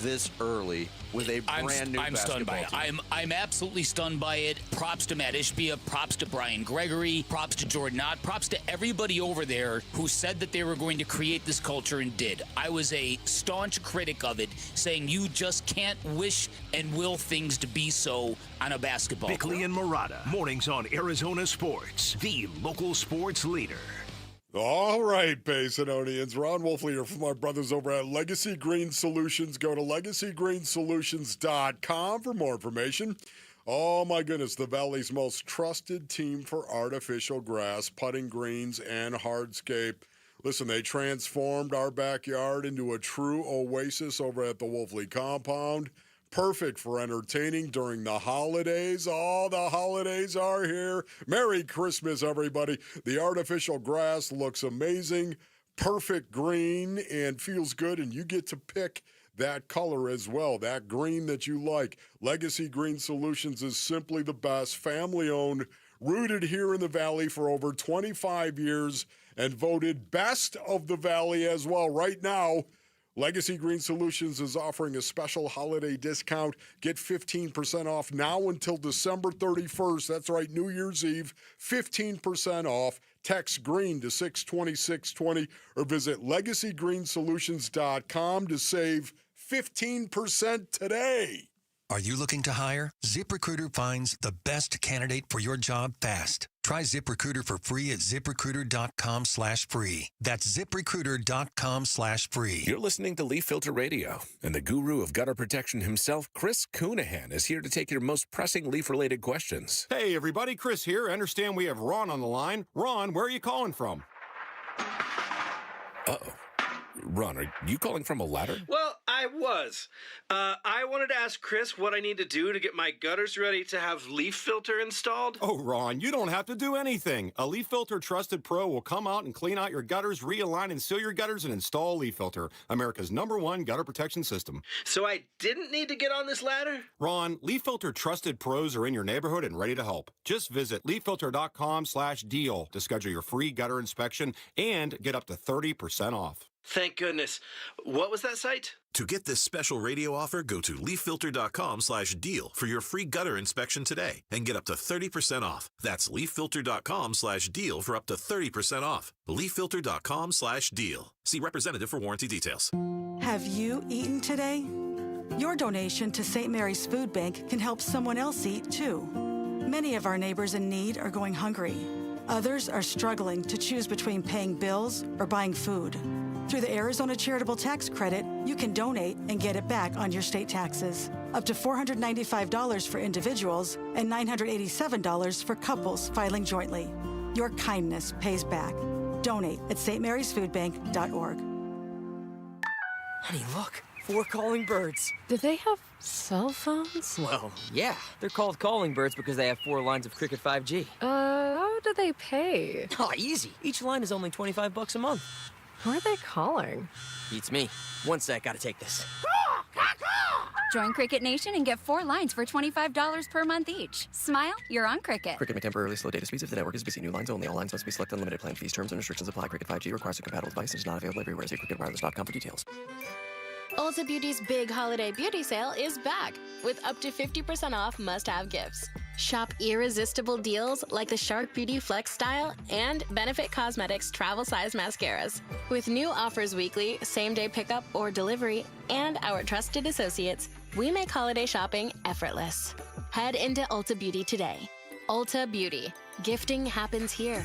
this early with a brand new I'm stunned by it. team. I'm absolutely stunned by it. Props to Matt Ishbia, props to Brian Gregory, props to Jordan Ott, props to everybody over there who said that they were going to create this culture and did. I was a staunch critic of it, saying you just can't wish and will things to be so on a basketball court. Bickley and Marotta, mornings on Arizona Sports, the local sports leader. All right, Basinonians. Ron Wolfley here from my brothers over at Legacy Green Solutions. Go to LegacyGreenSolutions.com for more information. Oh, my goodness, the Valley's most trusted team for artificial grass, putting greens, and hardscape. Listen, they transformed our backyard into a true oasis over at the Wolfley compound. Perfect for entertaining during the holidays. Oh, the holidays are here. Merry Christmas, everybody. The artificial grass looks amazing, perfect green, and feels good, and you get to pick that color as well, that green that you like. Legacy Green Solutions is simply the best, family-owned, rooted here in the Valley for over 25 years, and voted best of the Valley as well. Right now, Legacy Green Solutions is offering a special holiday discount. Get 15% off now until December 31st. That's right, New Year's Eve, 15% off. Text GREEN to 620-620 or visit LegacyGreenSolutions.com to save 15% today. Are you looking to hire? ZipRecruiter finds the best candidate for your job fast. Try ZipRecruiter for free at ZipRecruiter.com/free. That's ZipRecruiter.com/free. You're listening to Leaf Filter Radio, and the guru of gutter protection himself, Chris Coonahan, is here to take your most pressing leaf-related questions. Hey, everybody, Chris here. I understand we have Ron on the line. Ron, where are you calling from? Uh-oh. Ron, are you calling from a ladder? Well, I was. I wanted to ask Chris what I need to do to get my gutters ready to have leaf filter installed. Oh, Ron, you don't have to do anything. A Leaf Filter Trusted Pro will come out and clean out your gutters, realign and seal your gutters, and install Leaf Filter, America's #1 gutter protection system. So I didn't need to get on this ladder? Ron, Leaf Filter Trusted Pros are in your neighborhood and ready to help. Just visit leaffilter.com/deal to schedule your free gutter inspection and get up to 30% off. Thank goodness. What was that site? To get this special radio offer, go to leaffilter.com/deal for your free gutter inspection today and get up to 30% off. That's leaffilter.com/deal for up to 30% off. leaffilter.com/deal. See representative for warranty details. Have you eaten today? Your donation to St. Mary's Food Bank can help someone else eat too. Many of our neighbors in need are going hungry. Others are struggling to choose between paying bills or buying food. Through the Arizona Charitable Tax Credit, you can donate and get it back on your state taxes. Up to $495 for individuals and $987 for couples filing jointly. Your kindness pays back. Donate at stmarysfoodbank.org. Honey, look. 4 calling birds. Do they have cell phones? Well, yeah. They're called calling birds because they have 4 lines of Cricket 5G. How do they pay? Oh, easy. Each line is only $25 a month. Who are they calling? Beats me. One sec, gotta take this. Join Cricket Nation and get 4 lines for $25 per month each. Smile, you're on Cricket. Cricket may temporarily slow data speeds if the network is busy. New lines only. All lines must be selected. Unlimited plan fees. Terms and restrictions apply. Cricket 5G requires a compatible device and is not available everywhere. See cricketwireless.com for details. Ulta Beauty's big holiday beauty sale is back with up to 50% off must-have gifts. Shop irresistible deals like the Shark Beauty Flex Style and Benefit Cosmetics travel size mascaras. With new offers weekly, same-day pickup or delivery, and our trusted associates, we make holiday shopping effortless. Head into Ulta Beauty today. Ulta Beauty. Gifting happens here.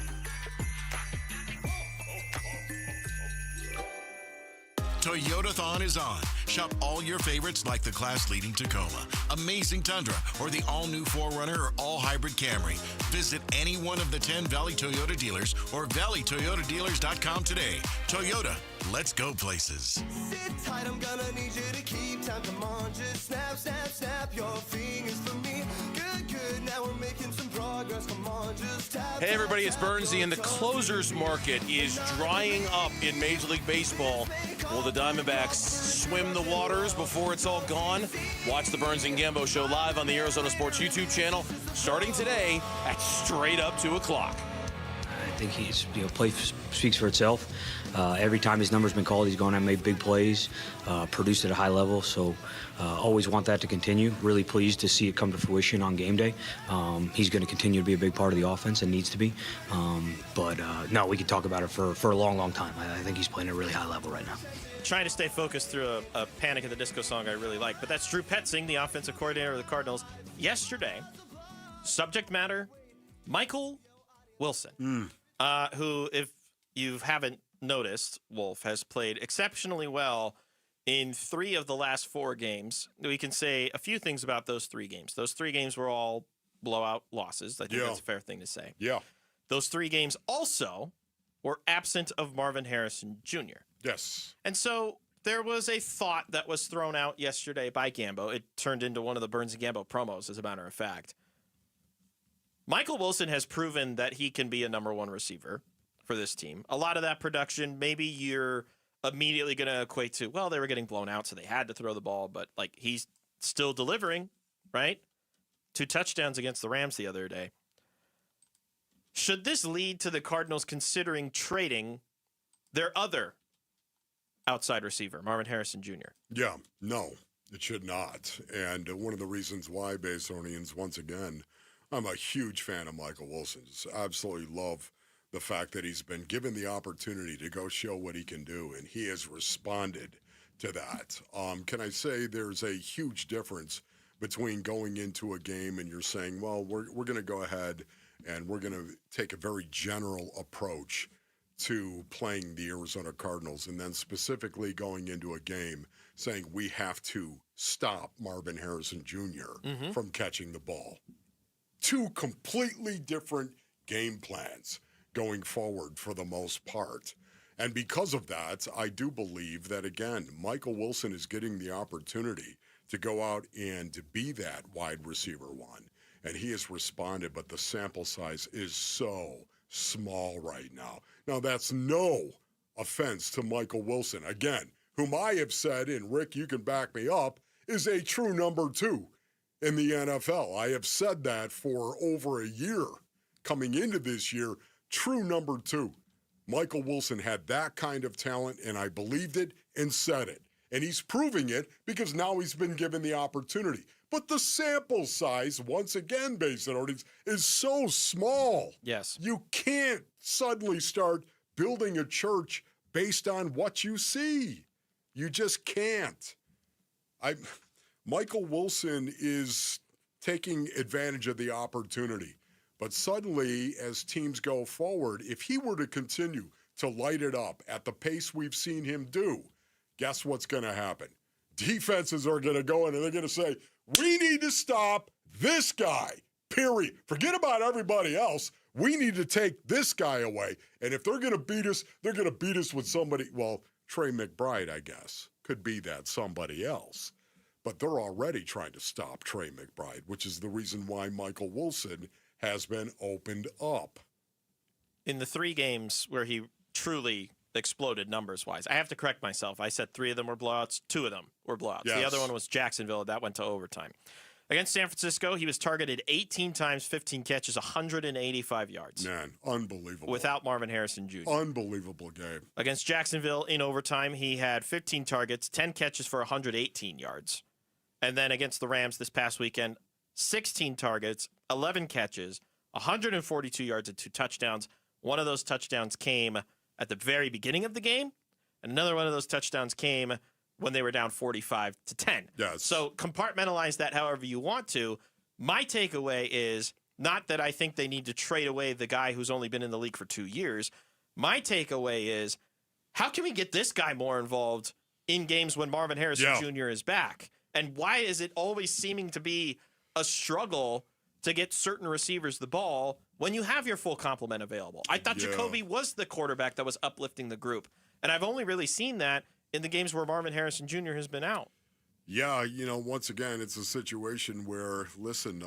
Toyotathon is on. Shop all your favorites like the class-leading Tacoma, amazing Tundra, or the all-new 4Runner or all-hybrid Camry. Visit any one of the 10 Valley Toyota dealers or valleytoyotadealers.com today. Toyota, let's go places. Sit tight, I'm gonna need you to keep time. Come on, just snap, snap, snap your fingers for me. Good, good, now we're making some progress. Come on, just tap. Hey everybody, it's Bernsey, and the closers market is drying up in Major League Baseball. Will the Diamondbacks swim the waters before it's all gone? Watch the Burns and Gambo Show live on the Arizona Sports YouTube channel starting today at straight up 2 o'clock. I think he's, play speaks for itself. Every time his number's been called, he's gone out and made big plays, produced at a high level. So always want that to continue. Really pleased to see it come to fruition on game day. He's going to continue to be a big part of the offense and needs to be. But no, we could talk about it for a long, long time. I think he's playing at a really high level right now. Trying to stay focused through a Panic at the Disco song I really like. But that's Drew Petzing, the offensive coordinator of the Cardinals. Yesterday, subject matter, Michael Wilson, who, if you haven't noticed, Wolf, has played exceptionally well in 3 of the last 4 games. We can say a few things about those 3 games. Those 3 games were all blowout losses. I think that's a fair thing to say. Yeah. Those 3 games also were absent of Marvin Harrison Jr. Yes. And so there was a thought that was thrown out yesterday by Gambo. It turned into one of the Burns and Gambo promos, as a matter of fact. Michael Wilson has proven that he can be a number 1 receiver for this team. A lot of that production, maybe you're immediately going to equate to, well, they were getting blown out, so they had to throw the ball, but like he's still delivering, right? 2 touchdowns against the Rams the other day. Should this lead to the Cardinals considering trading their other outside receiver, Marvin Harrison Jr.? Yeah, no, it should not. And one of the reasons why, Baysonians, once again, I'm a huge fan of Michael Wilson. Just absolutely love the fact that he's been given the opportunity to go show what he can do, and he has responded to that. Can I say there's a huge difference between going into a game and you're saying, well, we're going to go ahead and we're going to take a very general approach to playing the Arizona Cardinals, and then specifically going into a game saying we have to stop Marvin Harrison Jr. from catching the ball. 2 completely different game plans going forward for the most part. And because of that, I do believe that, again, Michael Wilson is getting the opportunity to go out and to be that wide receiver 1. And he has responded, but the sample size is so small right now. Now, that's no offense to Michael Wilson, again, whom I have said, and Rick, you can back me up, is a true number 2 in the NFL. I have said that for over a year coming into this year. True number 2. Michael Wilson had that kind of talent, and I believed it and said it. And he's proving it because now he's been given the opportunity. But the sample size, once again, Basin, is so small. Yes. You can't suddenly start building a church based on what you see. You just can't. Michael Wilson is taking advantage of the opportunity. But suddenly, as teams go forward, if he were to continue to light it up at the pace we've seen him do, guess what's going to happen? Defenses are going to go in and they're going to say, we need to stop this guy, period. Forget about everybody else. We need to take this guy away. And if they're going to beat us, they're going to beat us with somebody, well, Trey McBride, I guess, could be that somebody else. But they're already trying to stop Trey McBride, which is the reason why Michael Wilson has been opened up. In the 3 games where he truly exploded numbers-wise, I have to correct myself. I said 3 of them were blowouts. 2 of them were blowouts. Yes. The other one was Jacksonville. That went to overtime. Against San Francisco, he was targeted 18 times, 15 catches, 185 yards. Man, unbelievable. Without Marvin Harrison Jr. Unbelievable game. Against Jacksonville in overtime, he had 15 targets, 10 catches for 118 yards. And then against the Rams this past weekend, 16 targets, 11 catches, 142 yards and 2 touchdowns. One of those touchdowns came at the very beginning of the game, and another one of those touchdowns came when they were down 45-10. Yes. So compartmentalize that however you want to. My takeaway is not that I think they need to trade away the guy who's only been in the league for 2 years. My takeaway is, how can we get this guy more involved in games when Marvin Harrison Jr. is back? And why is it always seeming to be a struggle to get certain receivers the ball when you have your full complement available? I thought Jacoby was the quarterback that was uplifting the group. And I've only really seen that in the games where Marvin Harrison Jr. has been out. Yeah, once again, it's a situation where, listen,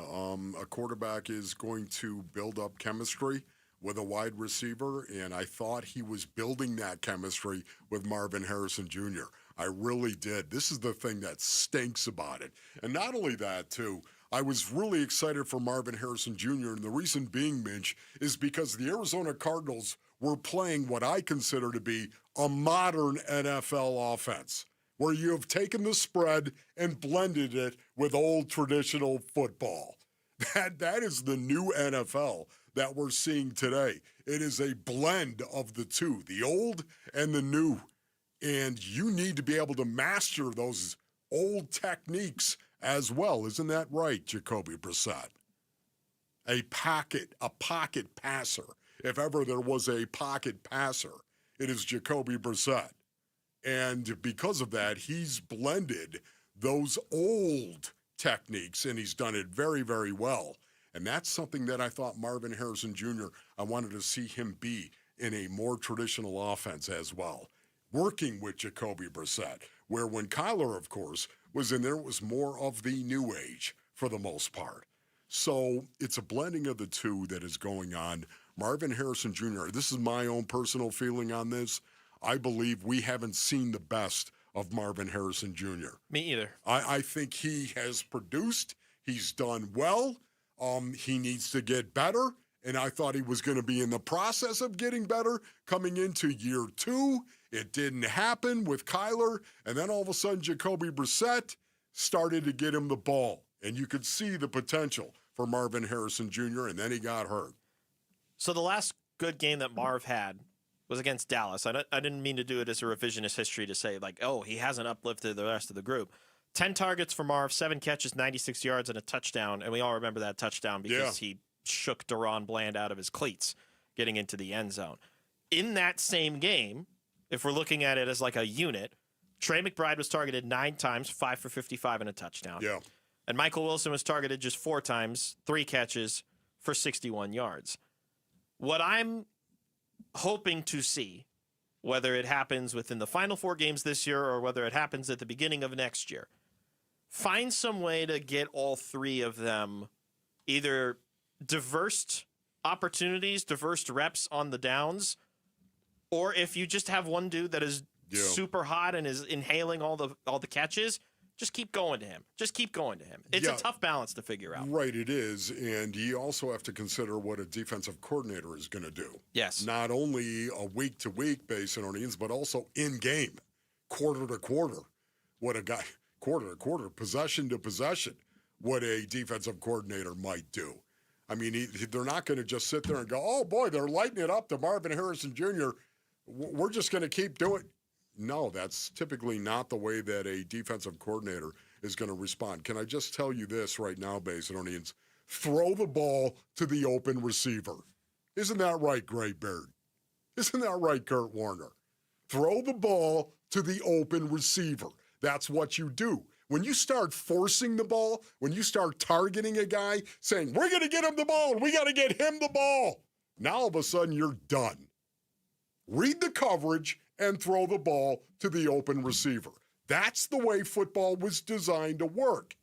a quarterback is going to build up chemistry with a wide receiver, and I thought he was building that chemistry with Marvin Harrison Jr. I really did. This is the thing that stinks about it. And not only that, too, I was really excited for Marvin Harrison Jr., and the reason being, Minch, is because the Arizona Cardinals were playing what I consider to be a modern NFL offense, where you have taken the spread and blended it with old traditional football. That is the new NFL that we're seeing today. It is a blend of the two, the old and the new. And you need to be able to master those old techniques as well. Isn't that right, Jacoby Brissett? A pocket passer. If ever there was a pocket passer, it is Jacoby Brissett. And because of that, he's blended those old techniques, and he's done it very, very well. And that's something that I thought Marvin Harrison Jr., I wanted to see him be in a more traditional offense as well, working with Jacoby Brissett, where when Kyler, of course, was in there, it was more of the new age for the most part. So it's a blending of the two that is going on. Marvin Harrison Jr., this is my own personal feeling on this. I believe we haven't seen the best of Marvin Harrison Jr. Me either. I think he has produced. He's done well. He needs to get better, and I thought he was going to be in the process of getting better coming into year 2. It didn't happen with Kyler, and then all of a sudden Jacoby Brissett started to get him the ball, and you could see the potential for Marvin Harrison Jr., and then he got hurt. So the last good game that Marv had was against Dallas. I didn't mean to do it as a revisionist history to say, like, oh, he hasn't uplifted the rest of the group. 10 targets for Marv, 7 catches, 96 yards, and a touchdown. And we all remember that touchdown because he shook Deron Bland out of his cleats getting into the end zone. In that same game, if we're looking at it as like a unit, Trey McBride was targeted 9 times, 5 for 55 and a touchdown. Yeah. And Michael Wilson was targeted just 4 times, 3 catches for 61 yards. What I'm hoping to see, whether it happens within the final 4 games this year or whether it happens at the beginning of next year, find some way to get all 3 of them either diverse opportunities, diverse reps on the downs, or if you just have one dude that is super hot and is inhaling all the catches, just keep going to him. Just keep going to him. It's a tough balance to figure out. Right, it is. And you also have to consider what a defensive coordinator is going to do. Yes. Not only a week-to-week basis on Orleans, but also in-game, quarter-to-quarter. What a guy, quarter-to-quarter, possession-to-possession, what a defensive coordinator might do. I mean, they're not going to just sit there and go, oh, boy, they're lighting it up to Marvin Harrison Jr. We're just going to keep doing it. No, that's typically not the way that a defensive coordinator is going to respond. Can I just tell you this right now, Basinonians? Throw the ball to the open receiver. Isn't that right, Gray Beard? Isn't that right, Kurt Warner? Throw the ball to the open receiver. That's what you do. When you start forcing the ball, when you start targeting a guy, saying, we're going to get him the ball, and we got to get him the ball, now all of a sudden you're done. Read the coverage and throw the ball to the open receiver. That's the way football was designed to work.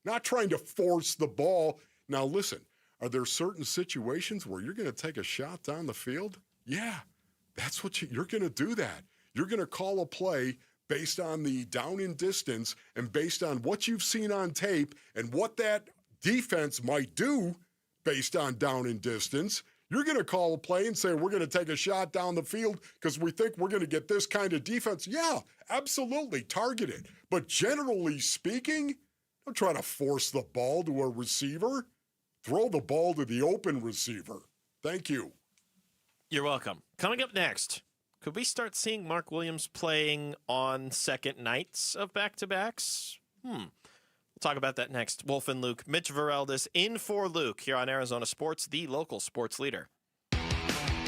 Not trying to force the ball. Now listen, are there certain situations where you're going to take a shot down the field? Yeah, that's what you're going to do that. You're going to call a play based on the down and distance and based on what you've seen on tape and what that defense might do based on down and distance, you're going to call a play and say, we're going to take a shot down the field because we think we're going to get this kind of defense. Yeah, absolutely, target it. But generally speaking, don't try to force the ball to a receiver. Throw the ball to the open receiver. Thank you. You're welcome. Coming up next, could we start seeing Mark Williams playing on second nights of back-to-backs? We'll talk about that next. Wolf and Luke, Mitch Vareldis in for Luke here on Arizona Sports, the local sports leader.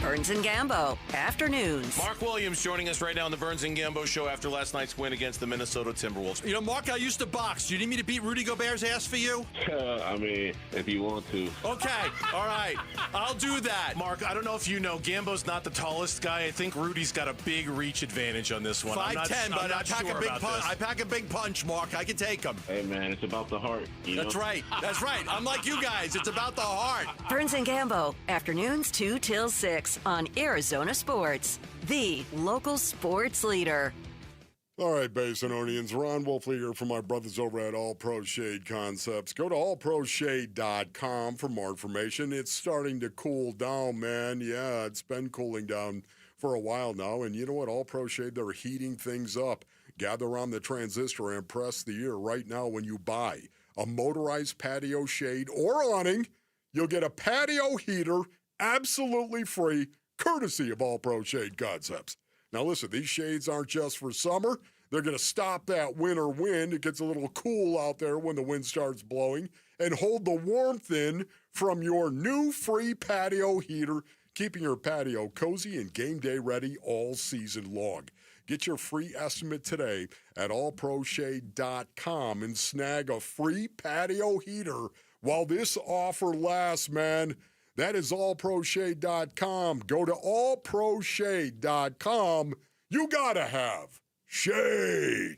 Burns and Gambo, afternoons. Mark Williams joining us right now on the Burns and Gambo show after last night's win against the Minnesota Timberwolves. You know, Mark, I used to box. Do you need me to beat Rudy Gobert's ass for you? I mean, if you want to. Okay, all right. I'll do that. Mark, I don't know if you know, Gambo's not the tallest guy. I think Rudy's got a big reach advantage on this one. 5'10", but I pack a big punch. I pack a big punch, Mark. I can take him. Hey, man, it's about the heart. That's right. That's right. Unlike you guys, it's about the heart. Burns and Gambo, afternoons 2 till 6 on Arizona Sports, the local sports leader. All right, Basinonians, Ron Wolfley here from my brothers over at All Pro Shade Concepts. Go to allproshade.com for more information. It's starting to cool down, man. Yeah, it's been cooling down for a while now. And you know what? All Pro Shade, they're heating things up. Gather on the transistor and press the ear right now when you buy a motorized patio shade or awning. You'll get a patio heater absolutely free, courtesy of All Pro Shade Concepts. Now listen, these shades aren't just for summer. They're going to stop that winter wind. It gets a little cool out there when the wind starts blowing and hold the warmth in from your new free patio heater, keeping your patio cozy and game day ready all season long. Get your free estimate today at allproshade.com and snag a free patio heater while this offer lasts, man. That is allproshade.com. Go to allproshade.com. You gotta have shade.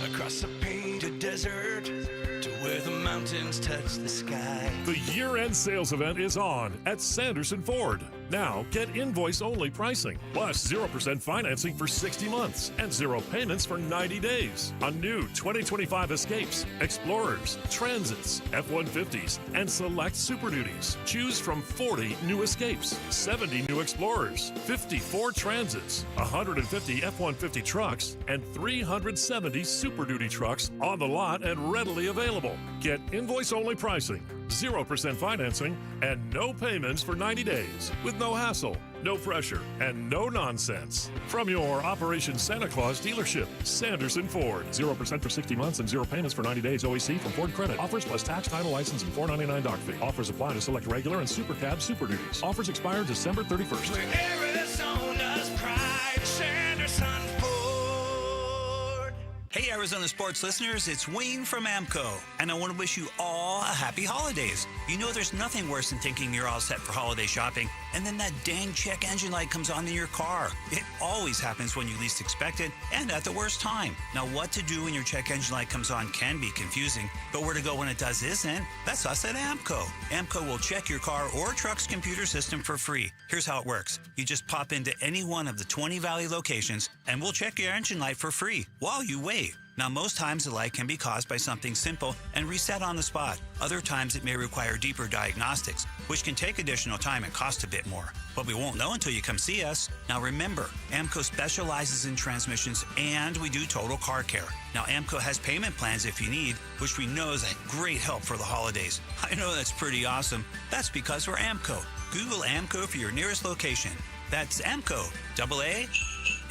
Across a painted desert to where the mountains touch the sky. The year-end sales event is on at Sanderson Ford. Now, get invoice-only pricing, plus 0% financing for 60 months and 0 payments for 90 days on new 2025 Escapes, Explorers, Transits, F-150s, and select Super Duties. Choose from 40 new Escapes, 70 new Explorers, 54 Transits, 150 F-150 trucks, and 370 Super Duty trucks on the lot and readily available. Get invoice-only pricing, 0% financing, and no payments for 90 days with no hassle, no pressure, and no nonsense. From your Operation Santa Claus dealership, Sanderson Ford. 0% for 60 months and 0 payments for 90 days OEC from Ford Credit. Offers plus tax, title, license, and $4.99 dock fee. Offers apply to select regular and Super Cab Super Duties. Offers expire December 31st. Arizona's pride, Sanderson Ford. Hey, Arizona sports listeners, it's Wayne from AMCO, and I want to wish you all a happy holidays. You know there's nothing worse than thinking you're all set for holiday shopping, and then that dang check engine light comes on in your car. It always happens when you least expect it, and at the worst time. Now, what to do when your check engine light comes on can be confusing, but where to go when it does isn't. That's us at AMCO. AMCO will check your car or truck's computer system for free. Here's how it works. You just pop into any one of the 20 Valley locations, and we'll check your engine light for free while you wait. Now, most times the light can be caused by something simple and reset on the spot. Other times it may require deeper diagnostics, which can take additional time and cost a bit more. But we won't know until you come see us. Now remember, AMCO specializes in transmissions and we do total car care. Now AMCO has payment plans if you need, which we know is a great help for the holidays. I know that's pretty awesome. That's because we're AMCO. Google AMCO for your nearest location. That's AMCO, AA,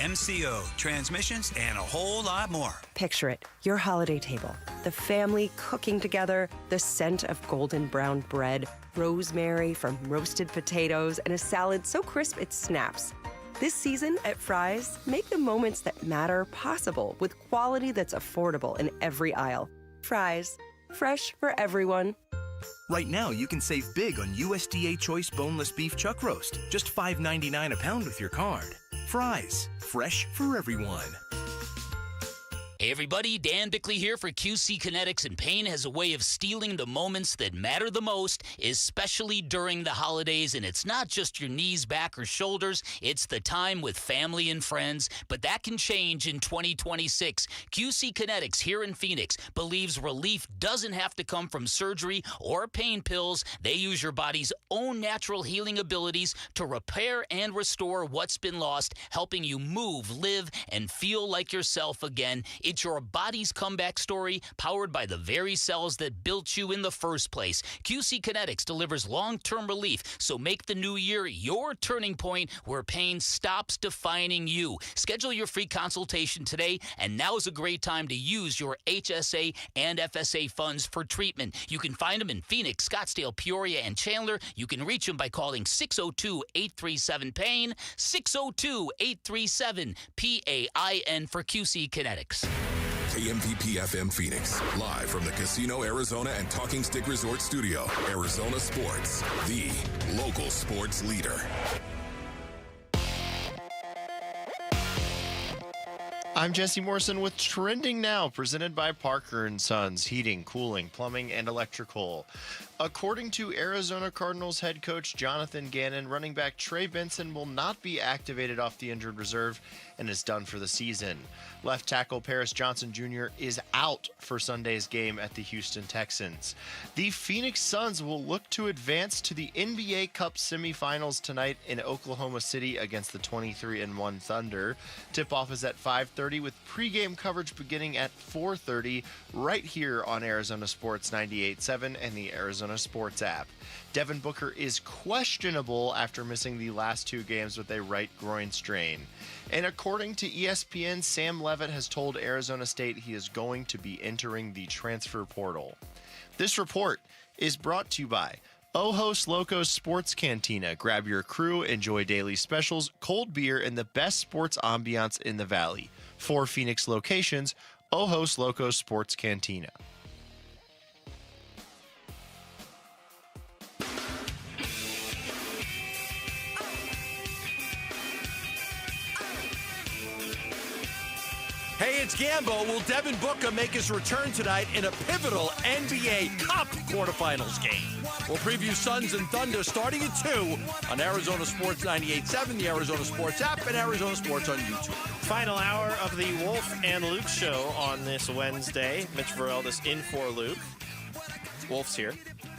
MCO, transmissions, and a whole lot more. Picture it, your holiday table, the family cooking together, the scent of golden brown bread, rosemary from roasted potatoes, and a salad so crisp it snaps. This season at Fry's, make the moments that matter possible with quality that's affordable in every aisle. Fry's, fresh for everyone. Right now, you can save big on USDA Choice Boneless Beef Chuck Roast, just $5.99 a pound with your card. Fry's, fresh for everyone. Hey everybody, Dan Bickley here for QC Kinetics, and pain has a way of stealing the moments that matter the most, especially during the holidays, and it's not just your knees, back, or shoulders, it's the time with family and friends, but that can change in 2026. QC Kinetics here in Phoenix believes relief doesn't have to come from surgery or pain pills. They use your body's own natural healing abilities to repair and restore what's been lost, helping you move, live, and feel like yourself again. It's your body's comeback story, powered by the very cells that built you in the first place. QC Kinetics delivers long-term relief, so make the new year your turning point where pain stops defining you. Schedule your free consultation today, and now is a great time to use your HSA and FSA funds for treatment. You can find them in Phoenix, Scottsdale, Peoria, and Chandler. You can reach them by calling 602-837-PAIN, 602-837-PAIN for QC Kinetics. KMPP FM Phoenix, live from the Casino Arizona and Talking Stick Resort Studio. Arizona Sports, the local sports leader. I'm Jesse Morrison with Trending Now, presented by Parker & Sons, heating, cooling, plumbing, and electrical. According to Arizona Cardinals head coach Jonathan Gannon, running back Trey Benson will not be activated off the injured reserve and is done for the season. Left tackle Paris Johnson Jr. is out for Sunday's game at the Houston Texans. The Phoenix Suns will look to advance to the NBA Cup semifinals tonight in Oklahoma City against the 23-1 Thunder. Tip-off is at 5:30 with pregame coverage beginning at 4:30 right here on Arizona Sports 98.7 and the Arizona Sports app. Devin Booker is questionable after missing the last two games with a right groin strain. And according to ESPN, Sam Levitt has told Arizona State he is going to be entering the transfer portal. This report is brought to you by Ojos Locos Sports Cantina. Grab your crew, enjoy daily specials, cold beer, and the best sports ambiance in the Valley. 4 Phoenix locations, Ojos Locos Sports Cantina. Hey, it's Gambo. Will Devin Booker make his return tonight in a pivotal NBA Cup quarterfinals game? We'll preview Suns and Thunder starting at 2 on Arizona Sports 98.7, the Arizona Sports app, and Arizona Sports on YouTube. Final hour of the Wolf and Luke show on this Wednesday. Mitch Vareldis in for Luke. Wolf's here.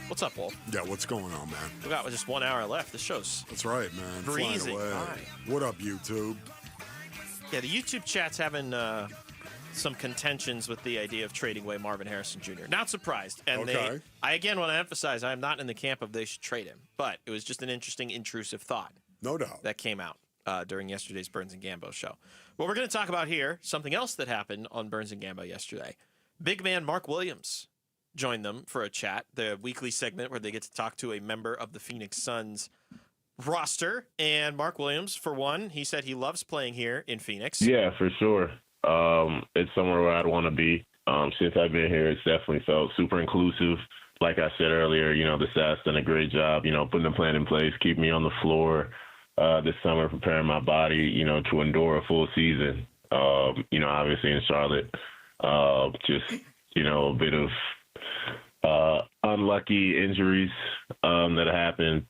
What's up, Wolf? Yeah, what's going on, man? We got just 1 hour left. The show's That's right, man. breezing Flying away. by. What up, YouTube? Yeah, the YouTube chat's having some contentions with the idea of trading away Marvin Harrison Jr. Not surprised. And Okay. I again want to emphasize I am not in the camp of they should trade him, but it was just an interesting, intrusive thought. No doubt. That came out during yesterday's Burns and Gambo show. What we're going to talk about here, something else that happened on Burns and Gambo yesterday. Big man Mark Williams joined them for a chat, the weekly segment where they get to talk to a member of the Phoenix Suns roster. And Mark Williams, for one, he said he loves playing here in Phoenix. Yeah, for sure. It's somewhere where I'd want to be. Since I've been here, it's definitely felt super inclusive. Like I said earlier, the staff's done a great job, putting the plan in place, keeping me on the floor this summer, preparing my body, to endure a full season. Obviously in Charlotte, just, a bit of unlucky injuries that happened.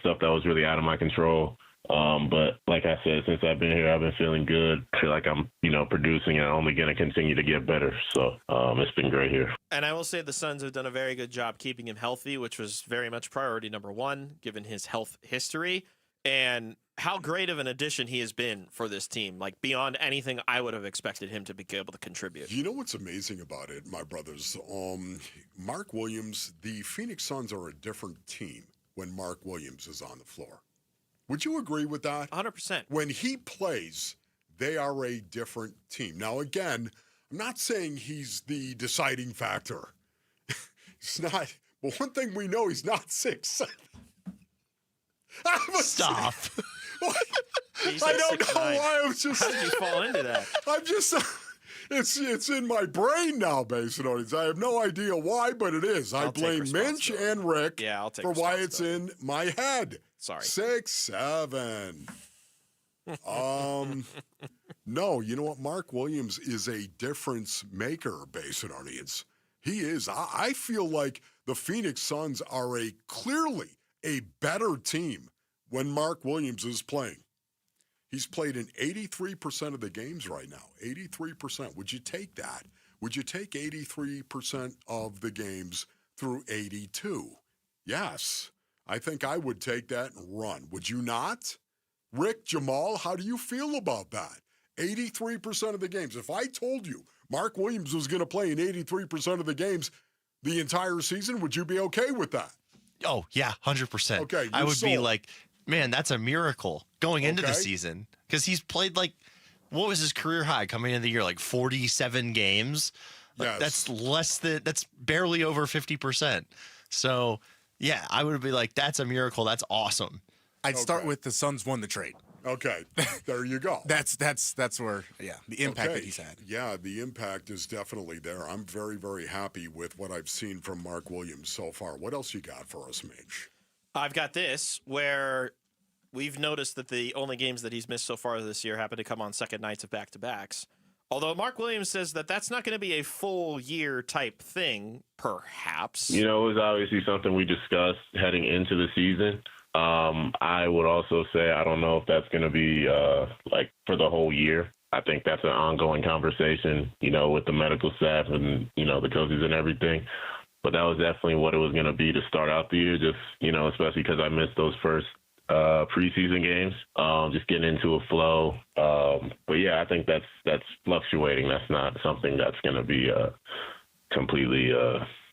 Stuff that was really out of my control. But like I said, since I've been here, I've been feeling good. I feel like I'm, producing and I'm only going to continue to get better. So it's been great here. And I will say the Suns have done a very good job keeping him healthy, which was very much priority number one, given his health history and how great of an addition he has been for this team. Like beyond anything I would have expected him to be able to contribute. You know what's amazing about it, my brothers? Mark Williams, the Phoenix Suns are a different team when Mark Williams is on the floor. Would you agree with that? 100%. When he plays, they are a different team. Now, again, I'm not saying he's the deciding factor. He's not. But one thing we know, he's not 6'7". Stop. I don't know why I was just. How did you fall into that? I'm just. It's in my brain now, basically. I have no idea why, but it is. I blame Minch and Rick for why it's in my head. Sorry. 6'7". No, you know what? Mark Williams is a difference maker, Basinonians. He is. I feel like the Phoenix Suns are clearly a better team when Mark Williams is playing. He's played in 83% of the games right now. 83%. Would you take that? Would you take 83% of the games through 82? Yes. I think I would take that and run. Would you not? Rick, Jamal, how do you feel about that? 83% of the games. If I told you Mark Williams was going to play in 83% of the games the entire season, would you be okay with that? Oh, yeah, 100%. Okay, I would be sold. like, man, that's a miracle going into the season because he's played like, what was his career high coming into the year? Like 47 games. Yes. That's barely over 50%. So, yeah, I would be like, that's a miracle. That's awesome. I'd start with the Suns won the trade. Okay, there you go. That's where, the impact that he's had. Yeah, the impact is definitely there. I'm very, very happy with what I've seen from Mark Williams so far. What else you got for us, Mage? I've got this where we've noticed that the only games that he's missed so far this year happen to come on second nights of back-to-backs. Although Mark Williams says that that's not going to be a full year type thing, perhaps. It was obviously something we discussed heading into the season. I would also say I don't know if that's going to be for the whole year. I think that's an ongoing conversation, with the medical staff and, the coaches and everything. But that was definitely what it was going to be to start out the year, just, especially because I missed those first preseason games, just getting into a flow. But, yeah, I think that's fluctuating. That's not something that's going to be completely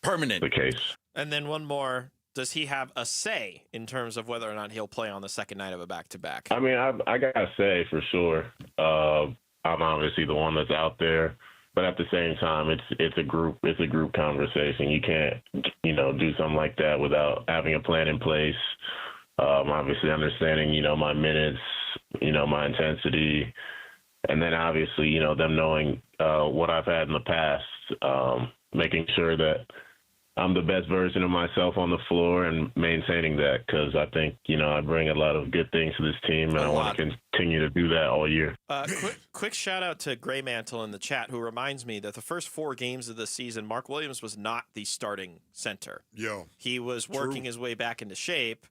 permanent the case. And then one more. Does he have a say in terms of whether or not he'll play on the second night of a back-to-back? I mean, I got to say for sure. I'm obviously the one that's out there. But at the same time, it's a group conversation. You can't, do something like that without having a plan in place. Obviously understanding, my minutes, my intensity, and then obviously, them knowing what I've had in the past, making sure that I'm the best version of myself on the floor and maintaining that because I think, I bring a lot of good things to this team and I want to continue to do that all year. Quick shout out to Gray Mantle in the chat who reminds me that the first 4 games of the season, Mark Williams was not the starting center. Yeah. He was working his way back into shape,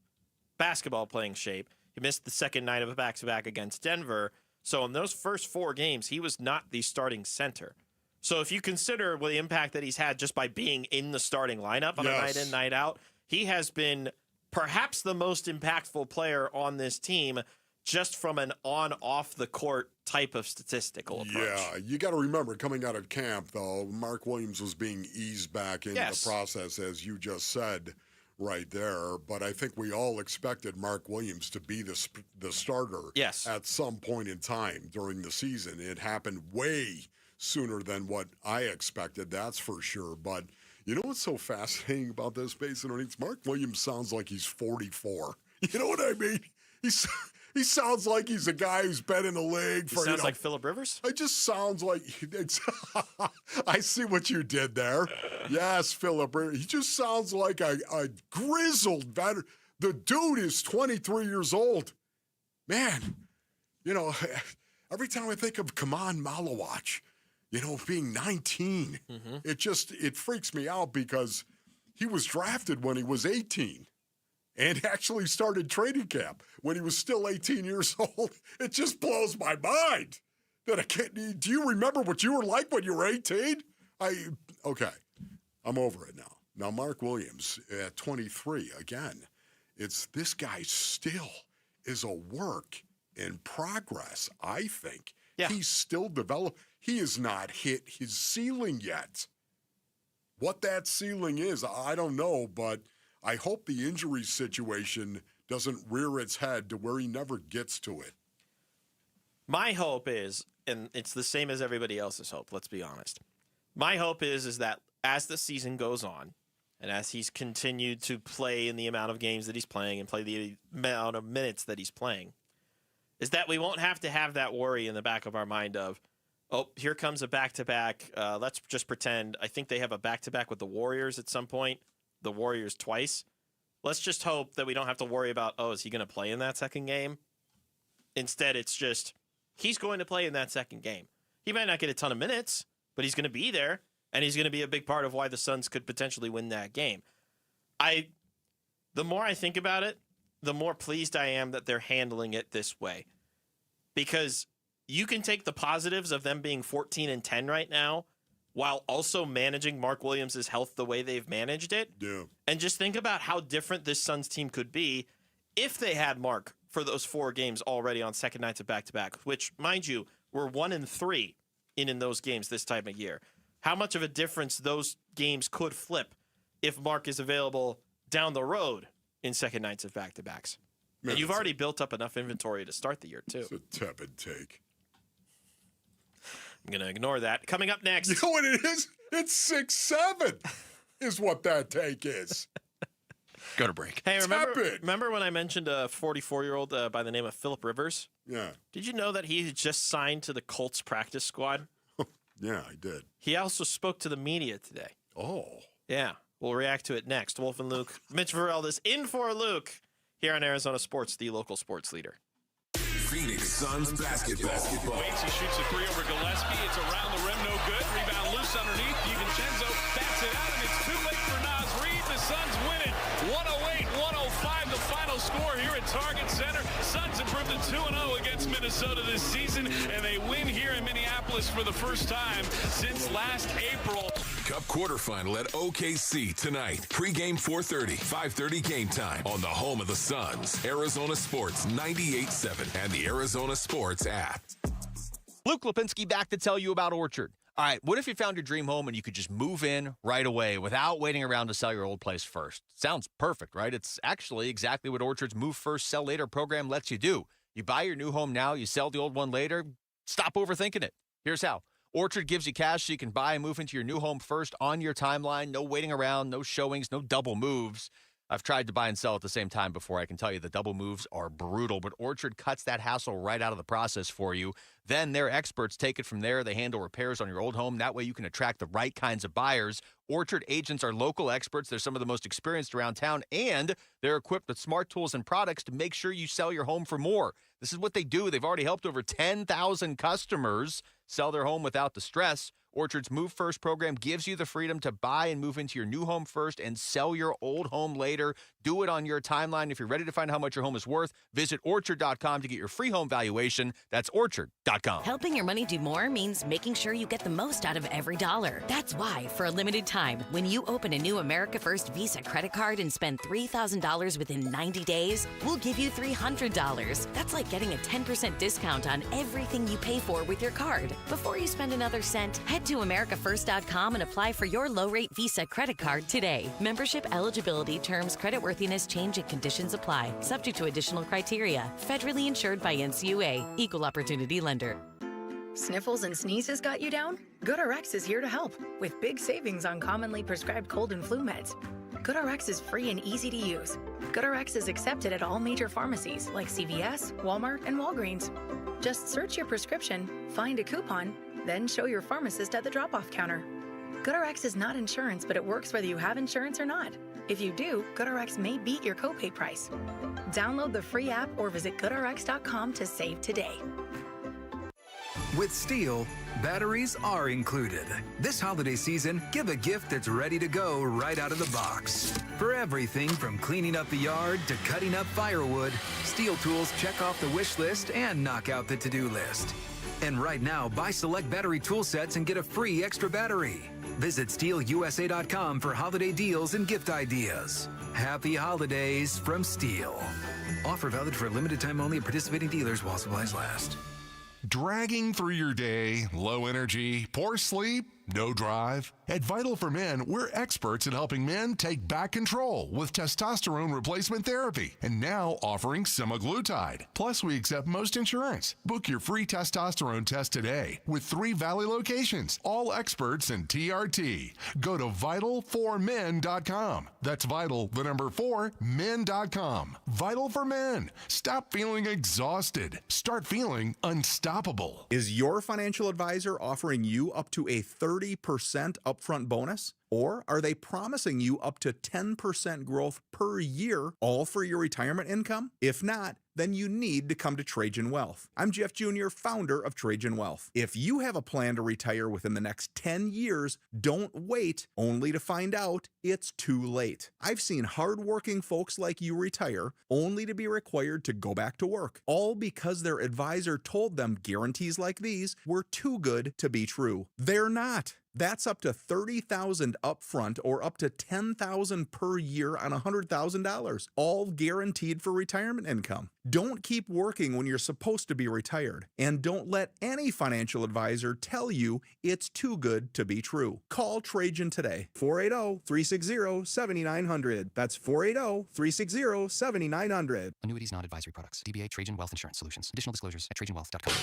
basketball playing shape. He missed the second night of a back-to-back against Denver. So in those first 4 games, he was not the starting center. So if you consider the impact that he's had just by being in the starting lineup on a night in, night out, he has been perhaps the most impactful player on this team just from an on-off the court type of statistical approach. Yeah, you got to remember, coming out of camp, though, Mark Williams was being eased back into the process, as you just said right there. But I think we all expected Mark Williams to be the starter at some point in time during the season. It happened way sooner than what I expected, that's for sure. But you know what's so fascinating about this, Basin? Mark Williams sounds like he's 44. You know what I mean? He sounds like he's a guy who's been in the league for. Sounds like Phillip Rivers. It just sounds like. I see what you did there. Yes, Phillip Rivers. He just sounds like a grizzled veteran. The dude is 23 years old. Man, every time I think of Kaman Malawach, being 19, it freaks me out because he was drafted when he was 18 and actually started training camp when he was still 18 years old. It just blows my mind that I can't. Do you remember what you were like when you were 18? Okay, I'm over it now. Now, Mark Williams at 23, again, this guy still is a work in progress, I think. Yeah. He's still developing. He has not hit his ceiling yet. What that ceiling is, I don't know, but I hope the injury situation doesn't rear its head to where he never gets to it. My hope is, and it's the same as everybody else's hope, let's be honest. My hope is that as the season goes on, and as he's continued to play in the amount of games that he's playing and play the amount of minutes that he's playing, is that we won't have to have that worry in the back of our mind of, oh, here comes a back-to-back. Let's just pretend. I think they have a back-to-back with the Warriors at some point, the Warriors twice. Let's just hope that we don't have to worry about, is he going to play in that second game? Instead, it's just, he's going to play in that second game. He might not get a ton of minutes, but he's going to be there, and he's going to be a big part of why the Suns could potentially win that game. The more I think about it, the more pleased I am that they're handling it this way. Because you can take the positives of them being 14-10 right now while also managing Mark Williams' health the way they've managed it. Yeah. And just think about how different this Suns team could be if they had Mark for those 4 games already on second nights of back-to-back, which, mind you, were 1-3 in those games this time of year. How much of a difference those games could flip if Mark is available down the road in second nights of back-to-backs. Man, and you've already built up enough inventory to start the year, too. It's a tepid take. I'm going to ignore that. Coming up next. You know what it is? It's 6-7 is what that take is. Go to break. Hey, remember when I mentioned a 44-year-old by the name of Phillip Rivers? Yeah. Did you know that he had just signed to the Colts practice squad? Yeah, I did. He also spoke to the media today. Oh. Yeah. We'll react to it next. Wolf and Luke. Mitch Varelda's in for Luke here on Arizona Sports, the local sports leader. Phoenix Suns basketball. Waits, he shoots a 3 over Gillespie. It's around the rim, no good. Rebound loose underneath. DiVincenzo bats it out, and it's too late for Naz Reid. The Suns win it. 108-105, the final score here at Target Center. Suns improved to 2-0 against Minnesota this season, and they win here in Minneapolis for the first time since last April. Cup quarterfinal at OKC tonight. Pre-game 4:30, 5:30 game time on the home of the Suns. Arizona Sports 98.7 and the Arizona Sports app. Luke Lipinski back to tell you about Orchard. All right, what if you found your dream home and you could just move in right away without waiting around to sell your old place first? Sounds perfect, right? It's actually exactly what Orchard's Move First, Sell Later program lets you do. You buy your new home now, you sell the old one later. Stop overthinking it. Here's how. Orchard gives you cash so you can buy and move into your new home first on your timeline. No waiting around, no showings, no double moves. I've tried to buy and sell at the same time before. I can tell you the double moves are brutal, but Orchard cuts that hassle right out of the process for you. Then their experts take it from there. They handle repairs on your old home. That way you can attract the right kinds of buyers. Orchard agents are local experts. They're some of the most experienced around town, and they're equipped with smart tools and products to make sure you sell your home for more. This is what they do. They've already helped over 10,000 customers sell their home without the stress. Orchard's Move First program gives you the freedom to buy and move into your new home first and sell your old home later. Do it on your timeline. If you're ready to find how much your home is worth, visit Orchard.com to get your free home valuation. That's Orchard.com. Helping your money do more means making sure you get the most out of every dollar. That's why, for a limited time, when you open a new America First Visa credit card and spend $3,000 within 90 days, we'll give you $300. That's like getting a 10% discount on everything you pay for with your card. Before you spend another cent, head to AmericaFirst.com and apply for your low-rate Visa credit card today. Membership eligibility, terms, creditworthiness, change, and conditions apply. Subject to additional criteria. Federally insured by NCUA. Equal Opportunity Lender. Sniffles and sneezes got you down? GoodRx is here to help with big savings on commonly prescribed cold and flu meds. GoodRx is free and easy to use. GoodRx is accepted at all major pharmacies like CVS, Walmart, and Walgreens. Just search your prescription, find a coupon, then show your pharmacist at the drop-off counter. GoodRx is not insurance, but it works whether you have insurance or not. If you do, GoodRx may beat your copay price. Download the free app or visit GoodRx.com to save today. With Steel, batteries are included. This holiday season, give a gift that's ready to go right out of the box. For everything from cleaning up the yard to cutting up firewood, Steel tools check off the wish list and knock out the to-do list. And right now, buy select battery tool sets and get a free extra battery. Visit SteelUSA.com for holiday deals and gift ideas. Happy holidays from Steel. Offer valid for a limited time only at participating dealers while supplies last. Dragging through your day, low energy, poor sleep, no drive? At Vital for Men, we're experts at helping men take back control with testosterone replacement therapy and now offering semaglutide. Plus, we accept most insurance. Book your free testosterone test today with 3 Valley locations, all experts in TRT. Go to vital4men.com. That's vital, the number 4, men.com. Vital for Men. Stop feeling exhausted. Start feeling unstoppable. Is your financial advisor offering you up to a 30% upfront bonus? Or are they promising you up to 10% growth per year, all for your retirement income? If not, then you need to come to Trajan Wealth. I'm Jeff Jr., founder of Trajan Wealth. If you have a plan to retire within the next 10 years, don't wait only to find out it's too late. I've seen hardworking folks like you retire only to be required to go back to work, all because their advisor told them guarantees like these were too good to be true. They're not. That's up to $30,000 upfront or up to $10,000 per year on $100,000, all guaranteed for retirement income. Don't keep working when you're supposed to be retired, and don't let any financial advisor tell you it's too good to be true. Call Trajan today, 480-360-7900. That's 480-360-7900. Annuities, non-advisory products. DBA Trajan Wealth Insurance Solutions. Additional disclosures at trajanwealth.com.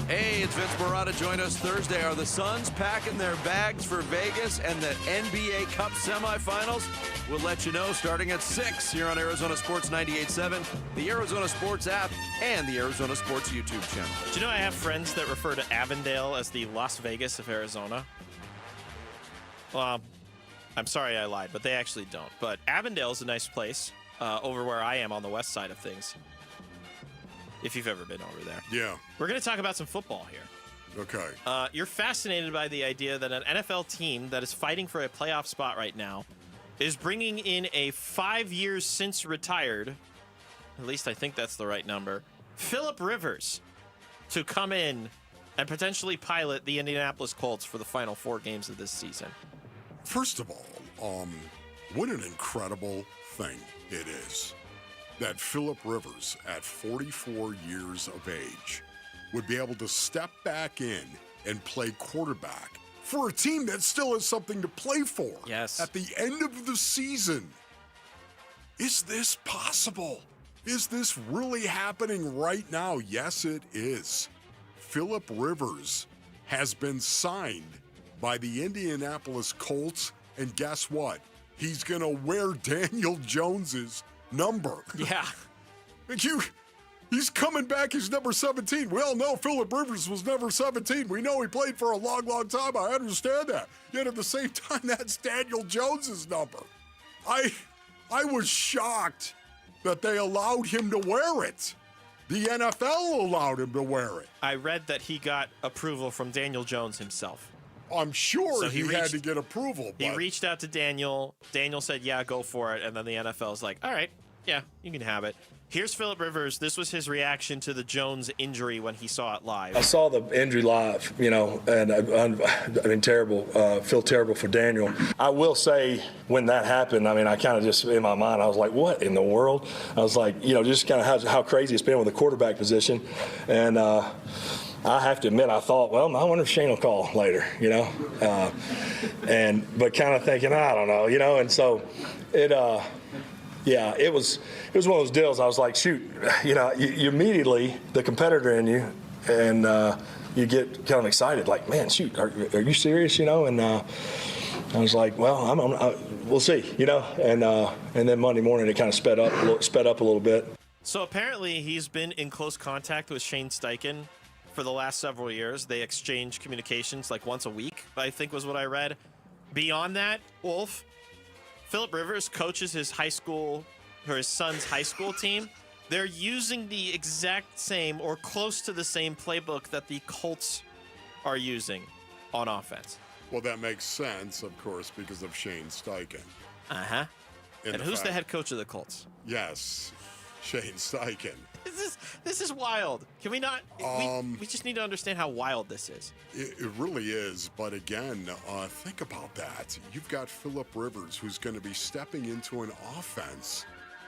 Hey, it's Vince Marotta. Join us Thursday. Are the Suns packing their bags for Vegas and the NBA Cup semifinals? We'll let you know starting at 6 here on Arizona Sports 98.7, the Arizona Sports app, and the Arizona Sports YouTube channel. Do you know I have friends that refer to Avondale as the Las Vegas of Arizona? Well, I'm sorry I lied, but they actually don't. But Avondale is a nice place over where I am on the west side of things. If you've ever been over there. Yeah. We're going to talk about some football here. Okay. You're fascinated by the idea that an NFL team that is fighting for a playoff spot right now is bringing in a 5 years since retired, at least I think that's the right number, Phillip Rivers, to come in and potentially pilot the Indianapolis Colts for the final 4 games of this season. First of all, what an incredible thing it is that Phillip Rivers, at 44 years of age, would be able to step back in and play quarterback for a team that still has something to play for. Yes. At the end of the season. Is this possible? Is this really happening right now? Yes, it is. Phillip Rivers has been signed by the Indianapolis Colts, and guess what? He's going to wear Daniel Jones's number. Yeah. He's coming back. He's number 17. We all know Phillip Rivers was number 17. We know he played for a long, long time. I understand that. Yet at the same time, that's Daniel Jones's number. I was shocked that they allowed him to wear it. The NFL allowed him to wear it. I read that he got approval from Daniel Jones himself. I'm sure he had to get approval. He reached out to Daniel. Daniel said, yeah, go for it. And then the NFL's like, all right, yeah, you can have it. Here's Phillip Rivers. This was his reaction to the Jones injury when he saw it live. I saw the injury live, and I mean, terrible. Feel terrible for Daniel. I will say when that happened, I kind of just, in my mind, I was like, what in the world? I was like, just kind of how crazy it's been with the quarterback position. And I have to admit, I thought, well, I wonder if Shane will call later, but kind of thinking, I don't know, and so it, yeah, it was one of those deals. I was like, shoot, you immediately, the competitor in you, and you get kind of excited, like, man, shoot, are you serious, and I was like, well, we'll see, and then Monday morning it kind of sped up a little bit. So apparently he's been in close contact with Shane Steichen for the last several years. They exchange communications like once a week, I think was what I read. Beyond that, Wolf, Phillip Rivers coaches his son's high school team. They're using the exact same or close to the same playbook that the Colts are using on offense. Well, that makes sense, of course, because of Shane Steichen. Uh-huh. And who's the head coach of the Colts? Yes, Shane Steichen. This is wild. Can we not? We just need to understand how wild this is. It really is. But again, think about that. You've got Phillip Rivers, who's going to be stepping into an offense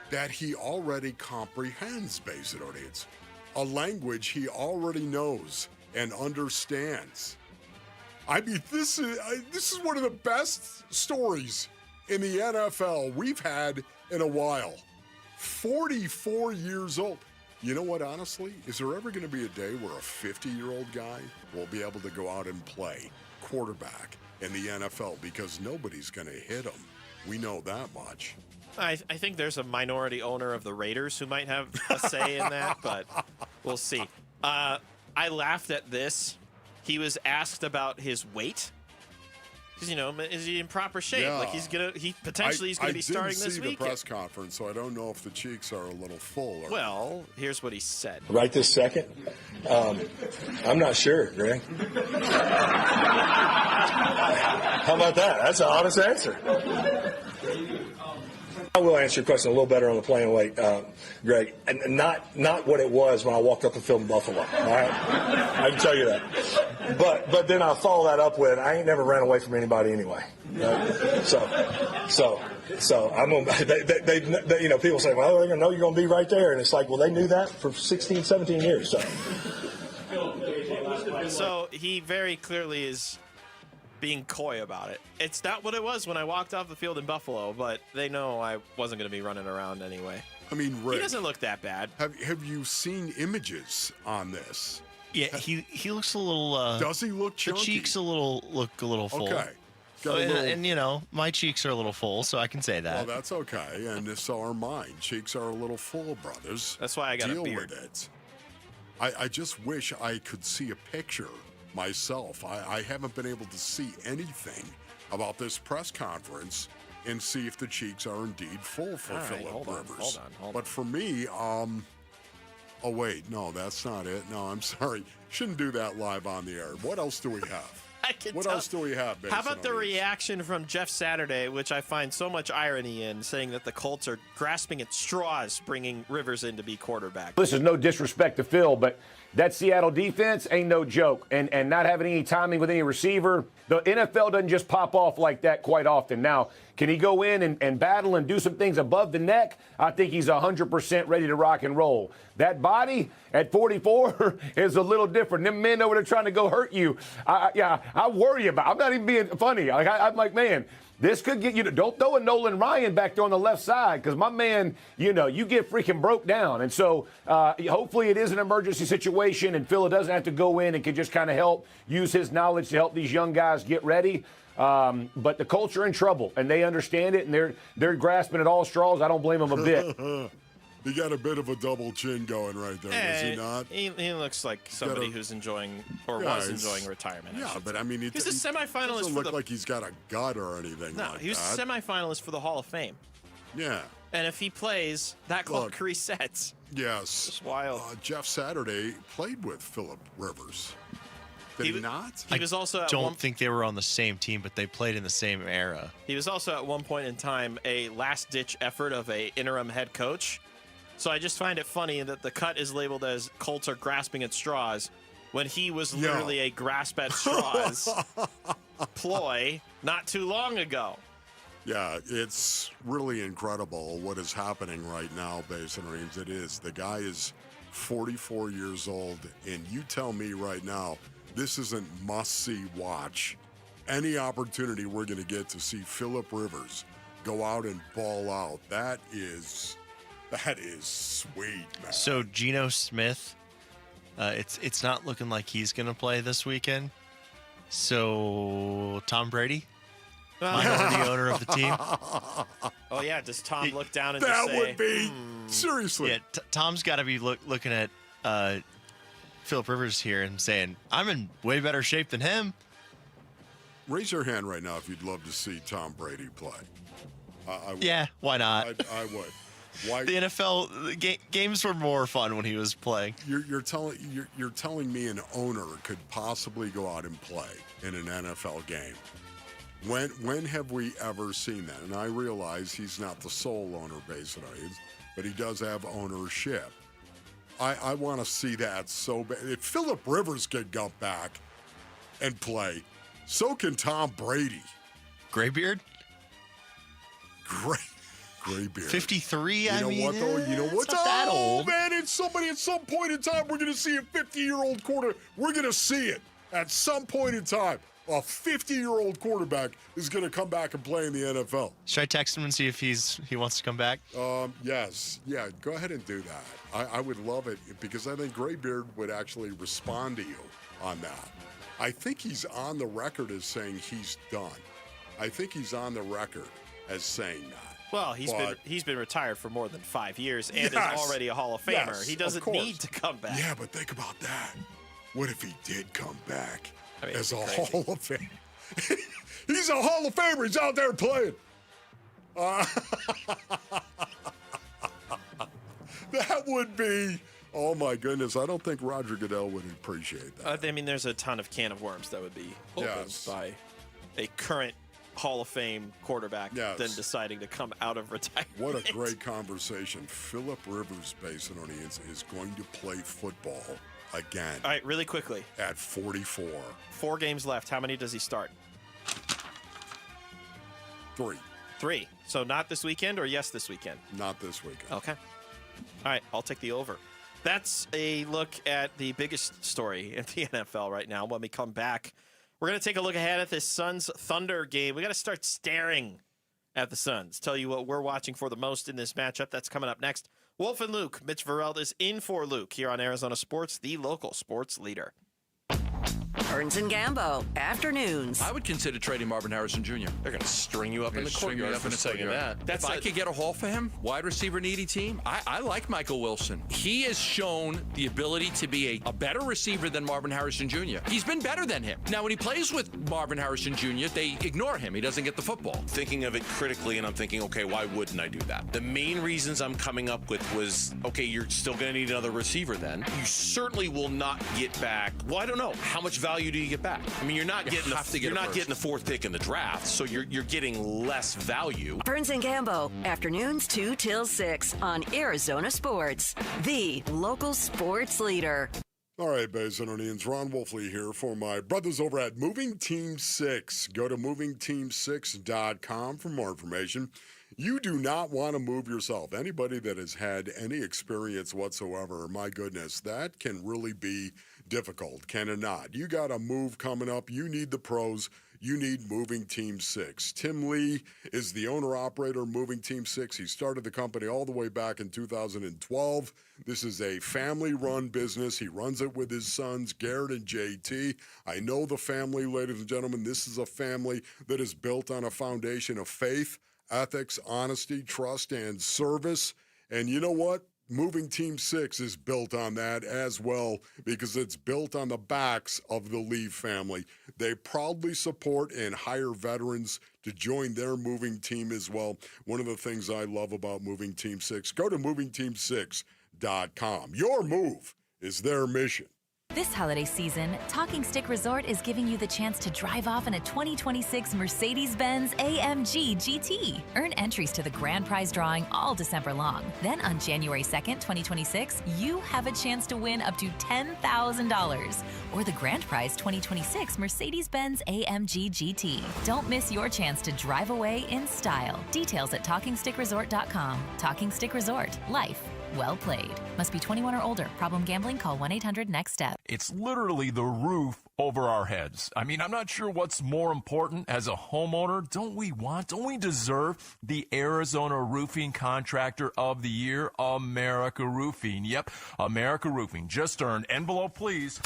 that he already comprehends, basically. It's a language he already knows and understands. I mean, this is one of the best stories in the NFL we've had in a while. 44 years old. You know what, honestly? Is there ever going to be a day where a 50-year-old guy will be able to go out and play quarterback in the NFL because nobody's going to hit him. We know that much. I think there's a minority owner of the Raiders who might have a say in that, but we'll see. I laughed at this. He was asked about his weight. Because, is he in proper shape? Yeah. Like he's gonna be starting this week. I didn't see the press conference, so I don't know if the cheeks are a little full. Well, here's what he said. Right this second, I'm not sure, Greg. How about that? That's an honest answer. I will answer your question a little better on the playing weight, Greg. And not what it was when I walked up the field in Buffalo. All right, I can tell you that. But then I follow that up with I ain't never ran away from anybody anyway. Right? So I'm gonna. They people say, well, they're gonna know you're gonna be right there, and it's like, well, they knew that for 16, 17 years. So he very clearly is being coy about it. It's not what it was when I walked off the field in Buffalo, but they know I wasn't going to be running around anyway. I mean, Rick, he doesn't look that bad. Have you seen images on this? Yeah, he looks a little. Does he look chunky? The cheeks look a little full. Okay. And my cheeks are a little full, so I can say that. Well, that's okay, and so are mine. Cheeks are a little full, brothers. That's why I got Deal a beard. with it. I just wish I could see a picture myself. I haven't been able to see anything about this press conference and see if the cheeks are indeed full for Phillip Rivers. Hold on. But for me, oh wait, no, that's not it. No, I'm sorry. Shouldn't do that live on the air. What else do we have? What else do we have? How about the reaction from Jeff Saturday, which I find so much irony in, saying that the Colts are grasping at straws, bringing Rivers in to be quarterback? This is no disrespect to Phil, but that Seattle defense ain't no joke. And not having any timing with any receiver, the NFL doesn't just pop off like that quite often. Now, can he go in and battle and do some things above the neck? I think he's 100% ready to rock and roll. That body at 44 is a little different. Them men over there trying to go hurt you, I worry about. I'm not even being funny. I'm like, man, this could get you. Don't throw a Nolan Ryan back there on the left side because my man, you get freaking broke down. And so hopefully it is an emergency situation and Phil doesn't have to go in and can just kind of help use his knowledge to help these young guys get ready. But the Colts are in trouble, and they understand it, and they're grasping at all straws. I don't blame them a bit. He got a bit of a double chin going right there, does he not? He looks like somebody who's enjoying or was enjoying retirement. Yeah, but I mean, he's a semifinalist. Doesn't look like he's got a gut or anything. No, like he was a semifinalist for the Hall of Fame. Yeah. And if he plays, that clock resets. Yes. It's wild. Jeff Saturday played with Phillip Rivers. Did he not? He was also at don't think they were on the same team, but they played in the same era. He was also at one point in time a last-ditch effort of a interim head coach. So I just find it funny that the cut is labeled as Colts are grasping at straws when he was literally a grasp at straws ploy not too long ago. Yeah, it's really incredible what is happening right now, Basin Reams. It is. The guy is 44 years old, and you tell me right now, this isn't must-see watch. Any opportunity we're going to get to see Phillip Rivers go out and ball out, that is sweet, man. So Geno Smith, it's not looking like he's going to play this weekend. So Tom Brady, minority owner of the team. Oh yeah, does Tom look down and that just say, would be seriously? Yeah, Tom's got to be looking at Phillip Rivers here and saying, I'm in way better shape than him. Raise your hand right now if you'd love to see Tom Brady play. I would. Yeah, why not? I would. Why? The NFL games were more fun when he was playing. You're telling me an owner could possibly go out and play in an NFL game. When have we ever seen that? And I realize he's not the sole owner, basically, but he does have ownership. I want to see that so bad. If Phillip Rivers can go back and play, so can Tom Brady. Graybeard? Graybeard. 53, You know what, though? You know what? Not that old. Man, it's somebody at some point in time, we're going to see a 50-year-old quarterback. We're going to see it at some point in time. A 50-year-old quarterback is going to come back and play in the NFL. Should I text him and see if he wants to come back? Yes. Yeah, go ahead and do that. I would love it because I think Graybeard would actually respond to you on that. I think he's on the record as saying he's done. I think he's on the record as saying that. Well, he's been retired for more than 5 years and is already a Hall of Famer. Yes, He doesn't need to come back. Yeah, but think about that. What if he did come back as a crazy. Hall of Famer? He's a Hall of Famer. He's out there playing. That would be, oh my goodness. I don't think Roger Goodell would appreciate that. I mean, there's a ton of can of worms that would be opened by a current Hall of Fame quarterback then deciding to come out of retirement. What a great conversation. Philip Rivers, Basinonians, is going to play football again. All right, really quickly. At 44. 4 games left. How many does he start? 3. 3. So not this weekend or yes this weekend? Not this weekend. Okay. All right, I'll take the over. That's a look at the biggest story in the NFL right now. When we come back, we're going to take a look ahead at this Suns-Thunder game. We got to start staring at the Suns. Tell you what we're watching for the most in this matchup. That's coming up next. Wolf and Luke. Mitch Vareld is in for Luke here on Arizona Sports, the local sports leader. Burns and Gambo, afternoons. I would consider trading Marvin Harrison Jr. They're going to string you up in the courtyard for saying that. If I could get a haul for him, wide receiver needy team, I like Michael Wilson. He has shown the ability to be a better receiver than Marvin Harrison Jr. He's been better than him. Now, when he plays with Marvin Harrison Jr., they ignore him. He doesn't get the football. Thinking of it critically, and I'm thinking, okay, why wouldn't I do that? The main reasons I'm coming up with was, okay, you're still going to need another receiver then. You certainly will not get back, well, I don't know, how much value do you get back? I mean, you're not getting the 4th pick in the draft, so you're getting less value. Burns and Gambo, afternoons 2 till 6 on Arizona Sports, the local sports leader. All right, Basinonians, Ron Wolfley here for my brothers over at Moving Team 6. Go to movingteam6.com for more information. You do not want to move yourself. Anybody that has had any experience whatsoever, my goodness, that can really be difficult, can it not? You got a move coming up. You need the pros. You need Moving Team 6. Tim Lee is the owner-operator of Moving Team 6. He started the company all the way back in 2012. This is a family-run business. He runs it with his sons, Garrett and JT. I know the family, ladies and gentlemen. This is a family that is built on a foundation of faith, ethics, honesty, trust, and service. And you know what? Moving Team 6 is built on that as well because it's built on the backs of the Lee family. They proudly support and hire veterans to join their moving team as well. One of the things I love about Moving Team 6, go to movingteam6.com. Your move is their mission. This holiday season, Talking Stick Resort is giving you the chance to drive off in a 2026 Mercedes-Benz AMG GT. Earn entries to the grand prize drawing all December long. Then on January 2nd, 2026, you have a chance to win up to $10,000 or the grand prize 2026 Mercedes-Benz AMG GT. Don't miss your chance to drive away in style. Details at TalkingStickResort.com. Talking Stick Resort. Life well played. Must be 21 or older. Problem gambling? Call 1-800-NEXT-STEP. It's literally the roof over our heads. I mean, I'm not sure what's more important as a homeowner. Don't we deserve the Arizona Roofing Contractor of the Year, America Roofing? Yep, America Roofing just earned, envelope please,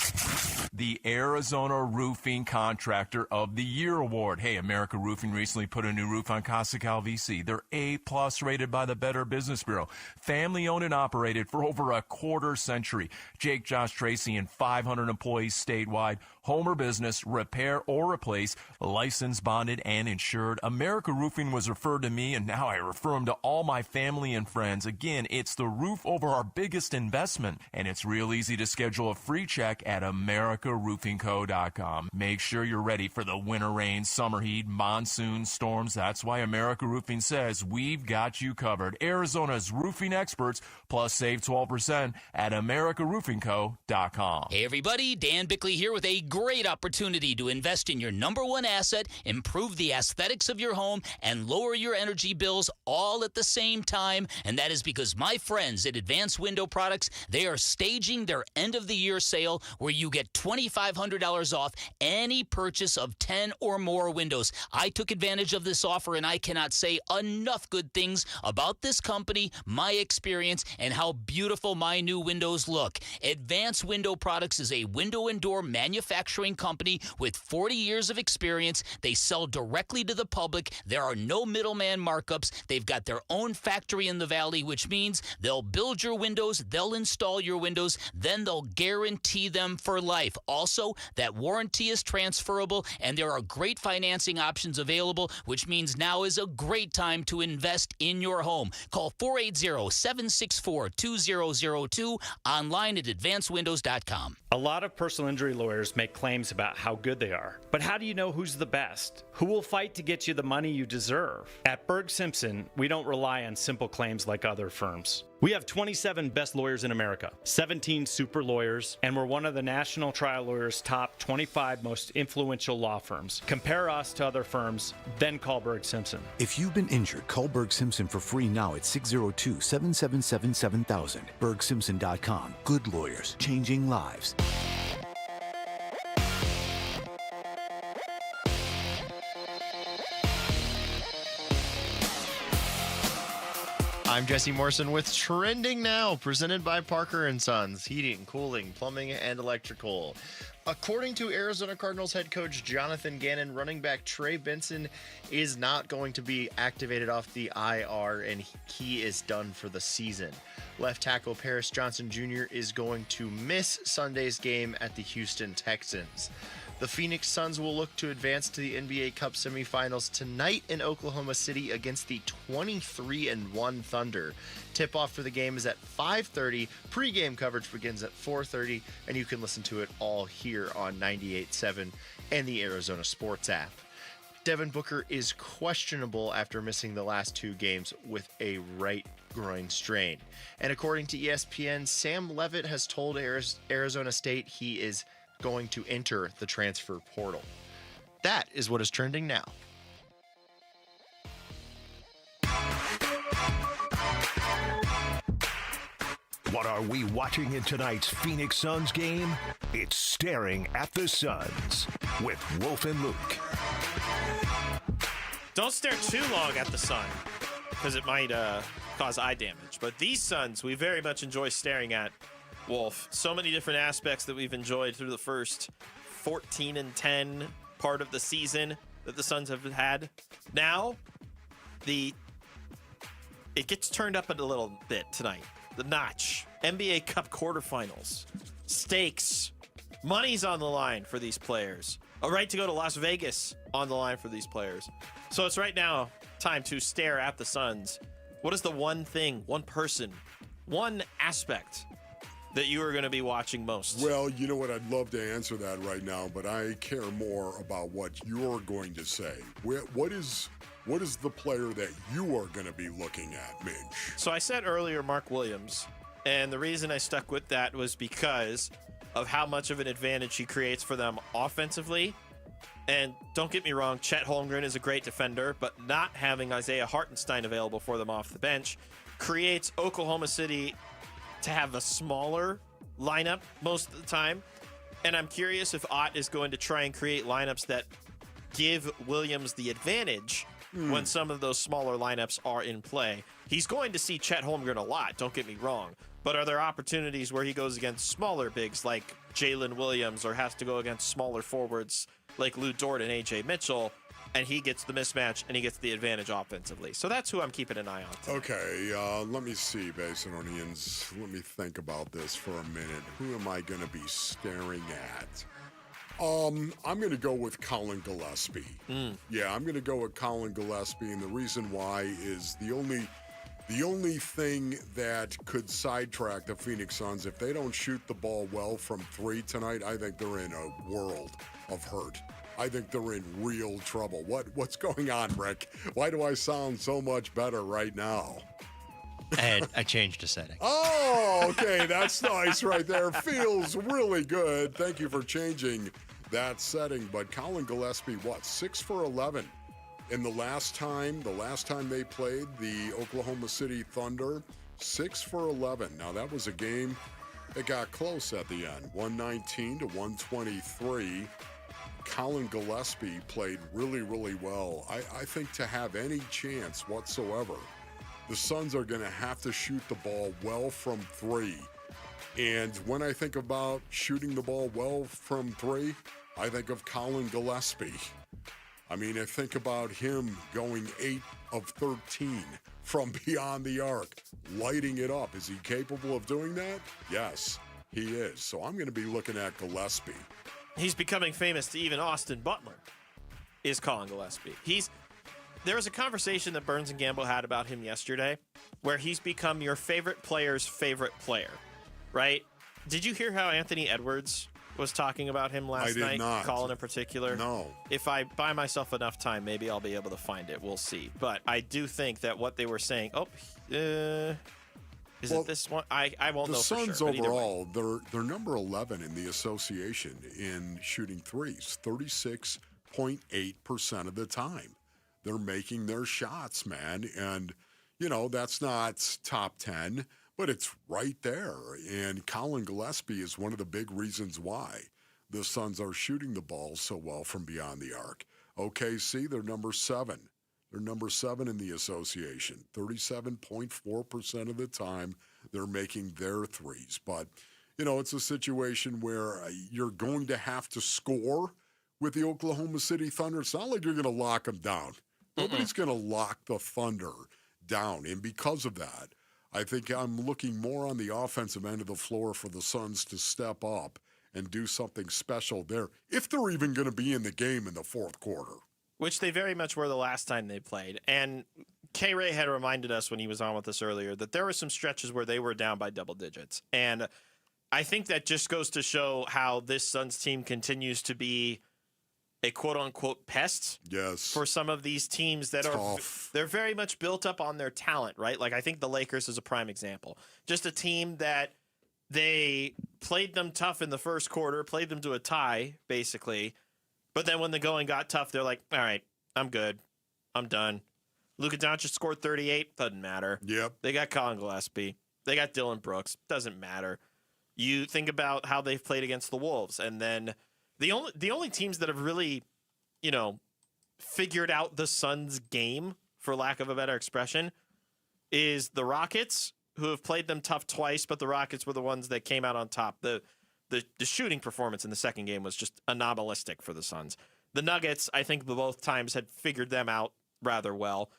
the Arizona Roofing Contractor of the Year award. Hey, America Roofing recently put a new roof on Casa Calvisi. They're A+ rated by the Better Business Bureau. Family owned and operated for over a quarter century. Jake, Josh, Tracy, and 500 employees statewide. Home or business, repair or replace, licensed, bonded, and insured. America Roofing was referred to me, and now I refer them to all my family and friends. Again, it's the roof over our biggest investment, and it's real easy to schedule a free check at americaroofingco.com. Make sure you're ready for the winter rain, summer heat, monsoon, storms. That's why America Roofing says we've got you covered. Arizona's roofing experts, plus save 12% at americaroofingco.com. Hey everybody, Dan Bickley here with a great opportunity to invest in your number one asset, improve the aesthetics of your home, and lower your energy bills all at the same time. And that is because my friends at Advanced Window Products, they are staging their end-of-the-year sale where you get $2,500 off any purchase of 10 or more windows. I took advantage of this offer, and I cannot say enough good things about this company, my experience, and how beautiful my new windows look. Advanced Window Products is a window and door manufacturer manufacturing company with 40 years of experience. They sell directly to the public. There are no middleman markups. They've got their own factory in the valley, which means they'll build your windows, they'll install your windows, then they'll guarantee them for life. Also, that warranty is transferable, and there are great financing options available, which means now is a great time to invest in your home. Call 480-764-2002, online at advancedwindows.com. A lot of personal injury lawyers make claims about how good they are. But how do you know who's the best? Who will fight to get you the money you deserve? At Berg Simpson, we don't rely on simple claims like other firms. We have 27 best lawyers in America, 17 super lawyers, and we're one of the National Trial Lawyers' top 25 most influential law firms. Compare us to other firms, then call Berg Simpson. If you've been injured, call Berg Simpson for free now at 602-777-7000. BergSimpson.com. Good lawyers, changing lives. I'm Jesse Morrison with Trending Now, presented by Parker & Sons, heating, cooling, plumbing, and electrical. According to Arizona Cardinals head coach Jonathan Gannon, running back Trey Benson is not going to be activated off the IR, and he is done for the season. Left tackle Paris Johnson Jr. is going to miss Sunday's game at the Houston Texans. The Phoenix Suns will look to advance to the NBA Cup semifinals tonight in Oklahoma City against the 23-1 Thunder. Tip-off for the game is at 5:30. Pre-game coverage begins at 4:30, and you can listen to it all here on 98.7 and the Arizona Sports app. Devin Booker is questionable after missing the last two games with a right groin strain. And according to ESPN, Sam Levitt has told Arizona State he is going to enter the transfer portal. That is what is trending now. What are we watching in tonight's Phoenix Suns game? It's Staring at the Suns with Wolf and Luke. Don't stare too long at the sun, because it might cause eye damage. But these Suns, we very much enjoy staring at. Wolf, so many different aspects that we've enjoyed through the first 14-10 part of the season that the Suns have had. Now, it gets turned up a little bit tonight. The notch. NBA Cup quarterfinals. Stakes. Money's on the line for these players. A right to go to Las Vegas on the line for these players. So it's right now time to stare at the Suns. What is the one thing, one person, one aspect that you are going to be watching most? Well, you know what? I'd love to answer that right now, but I care more about what you're going to say. What is the player that you are going to be looking at, Minch? So I said earlier Mark Williams, and the reason I stuck with that was because of how much of an advantage he creates for them offensively. And don't get me wrong, Chet Holmgren is a great defender, but not having Isaiah Hartenstein available for them off the bench creates Oklahoma City to have a smaller lineup most of the time. And I'm curious if Ott is going to try and create lineups that give Williams the advantage when some of those smaller lineups are in play. He's going to see Chet Holmgren a lot, don't get me wrong. But are there opportunities where he goes against smaller bigs like Jalen Williams, or has to go against smaller forwards like Lou Dort and A.J. Mitchell, and he gets the mismatch and he gets the advantage offensively? So that's who I'm keeping an eye on tonight. Okay, let me see, Basinonians. Let me think about this for a minute. Who am I going to be staring at? I'm going to go with Colin Gillespie. Yeah, I'm going to go with Colin Gillespie, and the reason why is the only thing that could sidetrack the Phoenix Suns, if they don't shoot the ball well from three tonight, I think they're in a world of hurt. I think they're in real trouble. What's going on, Rick? Why do I sound so much better right now? And I changed a setting. Oh, okay. That's nice right there. Feels really good. Thank you for changing that setting. But Colin Gillespie, 6 for 11 in the last time they played the Oklahoma City Thunder, 6 for 11. Now, that was a game that got close at the end, 119 to 123. Colin Gillespie played really, really well. I think to have any chance whatsoever, the Suns are going to have to shoot the ball well from three. And when I think about shooting the ball well from three, I think of Colin Gillespie. I mean, I think about him going 8 of 13 from beyond the arc, lighting it up. Is he capable of doing that? Yes, he is. So I'm going to be looking at Gillespie. He's becoming famous to even Austin Butler, is Colin Gillespie. There was a conversation that Burns and Gamble had about him yesterday where he's become your favorite player's favorite player, right? Did you hear how Anthony Edwards was talking about him last night? I did not. Colin in particular? No. If I buy myself enough time, maybe I'll be able to find it. We'll see. But I do think that what they were saying, it this one? I won't know for sure. The Suns overall, they're number 11 in the association in shooting threes, 36.8% of the time. They're making their shots, man. And, that's not top 10, but it's right there. And Colin Gillespie is one of the big reasons why the Suns are shooting the ball so well from beyond the arc. OKC, they're number 7. They're number 7 in the association. 37.4% of the time they're making their threes. But, it's a situation where you're going to have to score with the Oklahoma City Thunder. It's not like you're going to lock them down. Nobody's going to lock the Thunder down. And because of that, I think I'm looking more on the offensive end of the floor for the Suns to step up and do something special there, if they're even going to be in the game in the fourth quarter. Which they very much were the last time they played. And K-Ray had reminded us when he was on with us earlier that there were some stretches where they were down by double digits. And I think that just goes to show how this Suns team continues to be a quote-unquote pest for some of these teams that they're very much built up on their talent, right? Like I think the Lakers is a prime example. Just a team that they played them tough in the first quarter, played them to a tie, basically. But then when the going got tough, they're like, all right, I'm good. I'm done. Luka Doncic scored 38. Doesn't matter. Yep. They got Colin Gillespie. They got Dylan Brooks. Doesn't matter. You think about how they've played against the Wolves, and then the only teams that have really, figured out the Suns' game, for lack of a better expression, is the Rockets, who have played them tough twice, but the Rockets were the ones that came out on top. The shooting performance in the second game was just anomalistic for the Suns. The Nuggets, I think both times had figured them out rather well.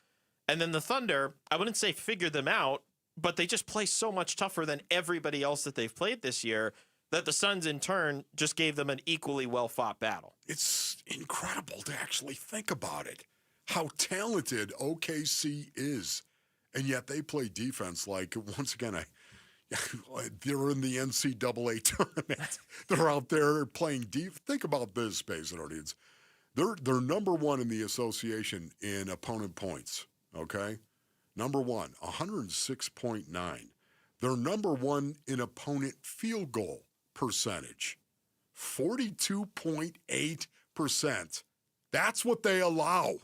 And then the Thunder, I wouldn't say figured them out, but they just play so much tougher than everybody else that they've played this year that the Suns, in turn, just gave them an equally well-fought battle. It's incredible to actually think about it, how talented OKC is. And yet they play defense like, once again, they're in the NCAA tournament. They're out there playing deep. Think about this, Space and audience. They're number 1 in the association in opponent points, okay? Number 1, 106.9. They're number 1 in opponent field goal percentage, 42.8%. That's what they allow.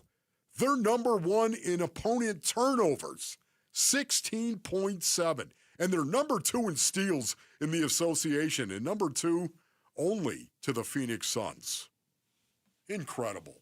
They're number 1 in opponent turnovers, 16.7. And they're number 2 in steals in the association, and number 2 only to the Phoenix Suns. Incredible.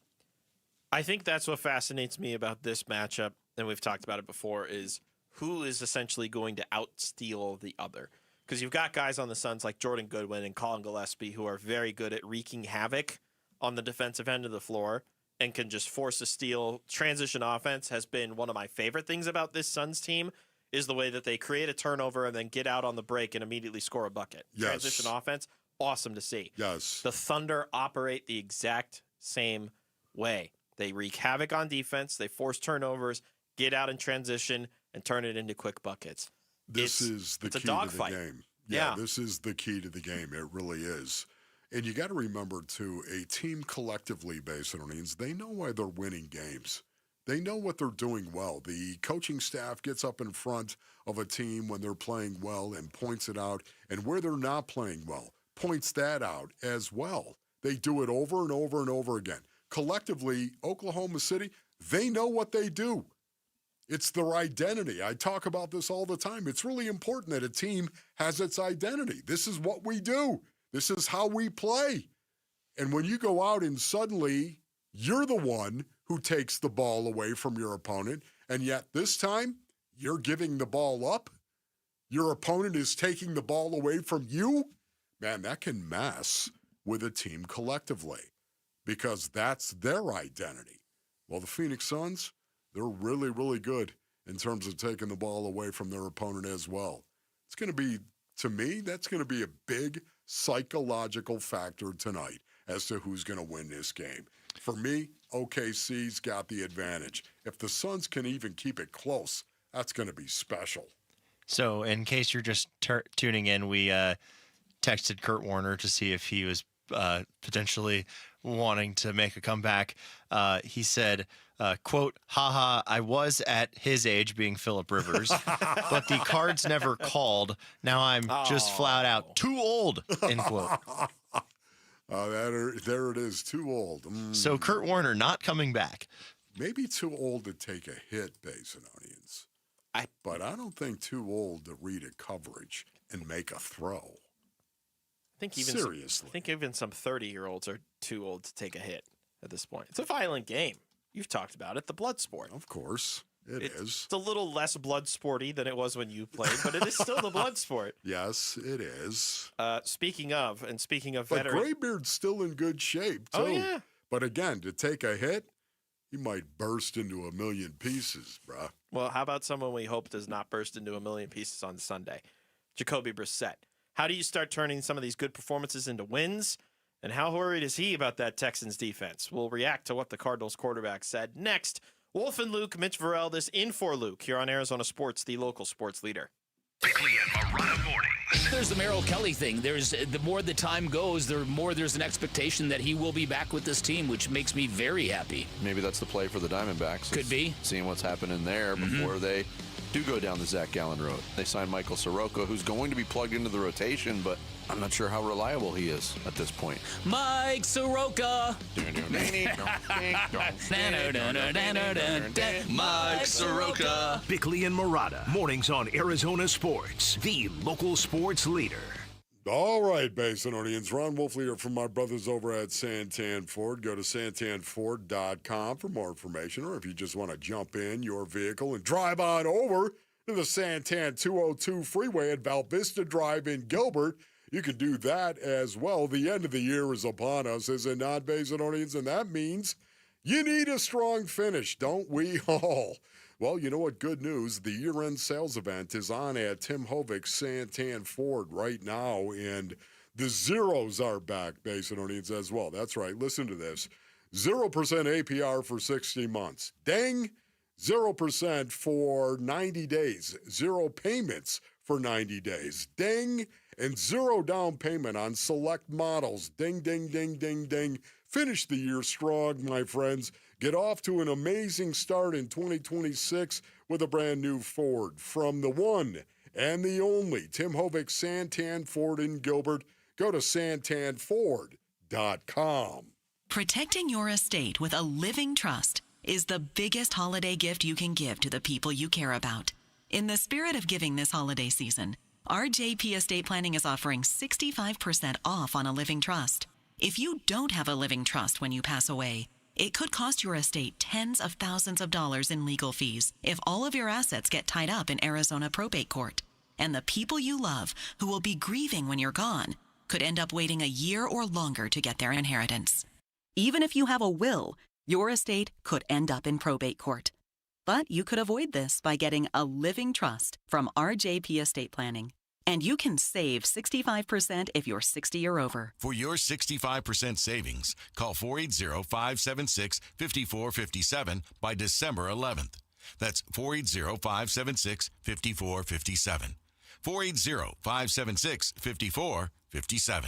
I think that's what fascinates me about this matchup, and we've talked about it before, is who is essentially going to outsteal the other. Because you've got guys on the Suns like Jordan Goodwin and Colin Gillespie who are very good at wreaking havoc on the defensive end of the floor and can just force a steal. Transition offense has been one of my favorite things about this Suns team, is the way that they create a turnover and then get out on the break and immediately score a bucket. Yes. Transition offense, awesome to see. Yes. The Thunder operate the exact same way. They wreak havoc on defense, they force turnovers, get out in transition, and turn it into quick buckets. This is the key to the game. Yeah, this is the key to the game. It really is. And you got to remember, too, a team collectively, Basin Orleans, they know why they're winning games. They know what they're doing well. The coaching staff gets up in front of a team when they're playing well and points it out, and where they're not playing well, points that out as well. They do it over and over and over again. Collectively, Oklahoma City, they know what they do. It's their identity. I talk about this all the time. It's really important that a team has its identity. This is what we do. This is how we play. And when you go out and suddenly you're the one who takes the ball away from your opponent, and yet this time you're giving the ball up, your opponent is taking the ball away from you, man, that can mess with a team collectively because that's their identity. Well, the Phoenix Suns, they're really, really good in terms of taking the ball away from their opponent as well. It's going to be, to me, that's going to be a big psychological factor tonight as to who's going to win this game. For me, OKC's got the advantage. If the Suns can even keep it close, that's going to be special. So, in case you're just tuning in, we texted Kurt Warner to see if he was potentially wanting to make a comeback. He said, quote, haha, I was at his age, being Phillip Rivers, but the Cards never called. Now I'm just flat out too old, end quote. There it is, too old. So Kurt Warner not coming back. Maybe too old to take a hit, Basinonians. But I don't think too old to read a coverage and make a throw. Seriously. I think even some 30-year-olds are too old to take a hit at this point. It's a violent game. You've talked about it, the blood sport. Of course, it's It's a little less blood sporty than it was when you played, but it is still the blood sport. Yes, it is. Speaking of But veterans. Graybeard's still in good shape, too. Oh, yeah. But again, to take a hit, he might burst into a million pieces, bruh. Well, how about someone we hope does not burst into a million pieces on Sunday? Jacoby Brissett. How do you start turning some of these good performances into wins? And how worried is he about that Texans defense? We'll react to what the Cardinals quarterback said next. Wolf and Luke, Mitch Vareldes in for Luke here on Arizona Sports, the local sports leader. Bickley and Marotta mornings. There's the Merrill Kelly thing. The more the time goes, the more there's an expectation that he will be back with this team, which makes me very happy. Maybe that's the play for the Diamondbacks. Could be. Seeing what's happening there before they do go down the Zach Gallen road. They signed Michael Soroka, who's going to be plugged into the rotation, but I'm not sure how reliable he is at this point. Mike Soroka. Mike Soroka. Bickley and Marotta mornings on Arizona Sports, the local sports leader. All right, Basinonians. Ron Wolf here from my brothers over at Santan Ford. Go to santanford.com for more information, or if you just want to jump in your vehicle and drive on over to the Santan 202 freeway at Val Vista Drive in Gilbert, you can do that as well. The end of the year is upon us, is it not, Basinonians? And that means you need a strong finish, don't we all? Well, you know what? Good news. The year-end sales event is on at Tim Hovig's Santan Ford right now, and the zeros are back, Basinonians, as well. That's right. Listen to this. 0% APR for 60 months. Dang! 0% for 90 days. 0 payments for 90 days. Ding! And 0 down payment on select models. Ding, ding, ding, ding, ding. Finish the year strong, my friends. Get off to an amazing start in 2026 with a brand new Ford. From the one and the only Tim Hovig Santan Ford in Gilbert, go to santanford.com. Protecting your estate with a living trust is the biggest holiday gift you can give to the people you care about. In the spirit of giving this holiday season, RJP Estate Planning is offering 65% off on a living trust. If you don't have a living trust when you pass away, it could cost your estate tens of thousands of dollars in legal fees if all of your assets get tied up in Arizona probate court. And the people you love, who will be grieving when you're gone, could end up waiting a year or longer to get their inheritance. Even if you have a will, your estate could end up in probate court. But you could avoid this by getting a living trust from RJP Estate Planning. And you can save 65% if you're 60 or over. For your 65% savings, call 480-576-5457 by December 11th. That's 480-576-5457. 480-576-5457.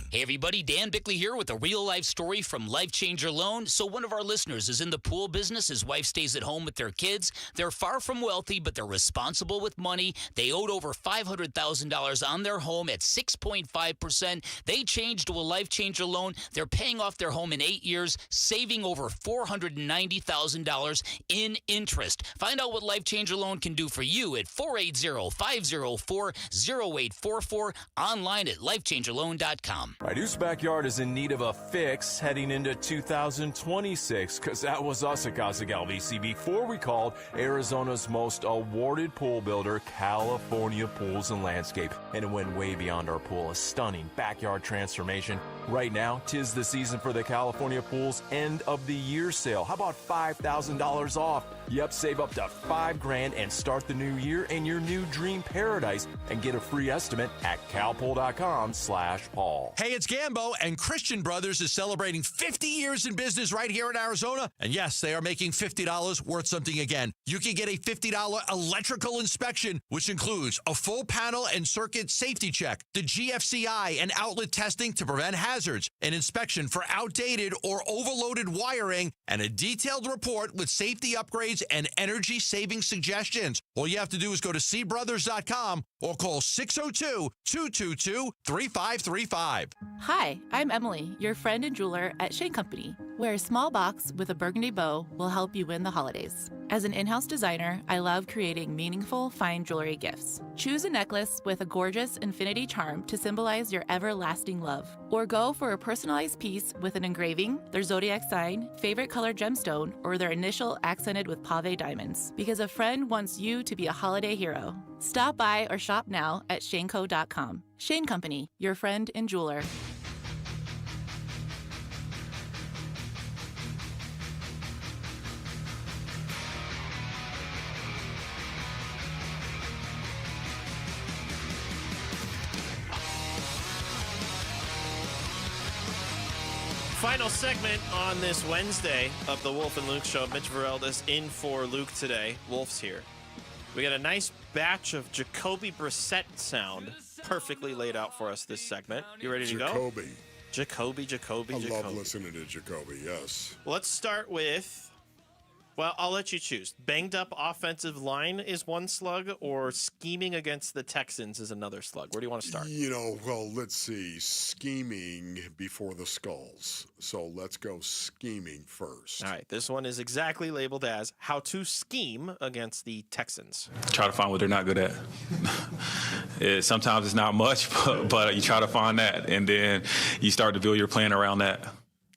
Hey everybody, Dan Bickley here with a real-life story from Life Changer Loan. So one of our listeners is in the pool business. His wife stays at home with their kids. They're far from wealthy, but they're responsible with money. They owed over $500,000 on their home at 6.5%. They changed to a Life Changer Loan. They're paying off their home in 8 years, saving over $490,000 in interest. Find out what Life Changer Loan can do for you at 480-504-0844, online at lifechangerloan.com. firestone.com. My Deuce Backyard is in need of a fix heading into 2026, because that was us at Casa Galvisi before we called Arizona's most awarded pool builder, California Pools and Landscape. And it went way beyond our pool, a stunning backyard transformation. Right now, 'tis the season for the California Pools end of the year sale. How about $5,000 off? Yep, save up to $5,000 and start the new year in your new dream paradise, and get a free estimate at calpool.com/Paul. Hey, it's Gambo, and Christian Brothers is celebrating 50 years in business right here in Arizona. And yes, they are making $50 worth something again. You can get a $50 electrical inspection, which includes a full panel and circuit safety check, the GFCI and outlet testing to prevent hazards, an inspection for outdated or overloaded wiring, and a detailed report with safety upgrades and energy saving suggestions. All you have to do is go to cbrothers.com or call 602-222-3535. Hi, I'm Emily, your friend and jeweler at Shane Company, where a small box with a burgundy bow will help you win the holidays. As an in-house designer, I love creating meaningful, fine jewelry gifts. Choose a necklace with a gorgeous infinity charm to symbolize your everlasting love. Or go for a personalized piece with an engraving, their zodiac sign, favorite color gemstone, or their initial accented with pave diamonds. Because a friend wants you to be a holiday hero. Stop by or shop now at shaneco.com. Shane Company, your friend and jeweler. Final segment on this Wednesday of the Wolf and Luke Show. Mitch Verelda's in for Luke today. Wolf's here. We got a nice batch of Jacoby Brissett sound perfectly laid out for us this segment. You ready to go? Jacoby. I love listening to Jacoby, yes. Let's start with, well, I'll let you choose. Banged up offensive line is one slug, or scheming against the Texans is another slug. Where do you want to start? Well, let's see. Scheming before the skulls. So let's go scheming first. All right. This one is exactly labeled as how to scheme against the Texans. Try to find what they're not good at. Sometimes it's not much, but you try to find that, and then you start to build your plan around that.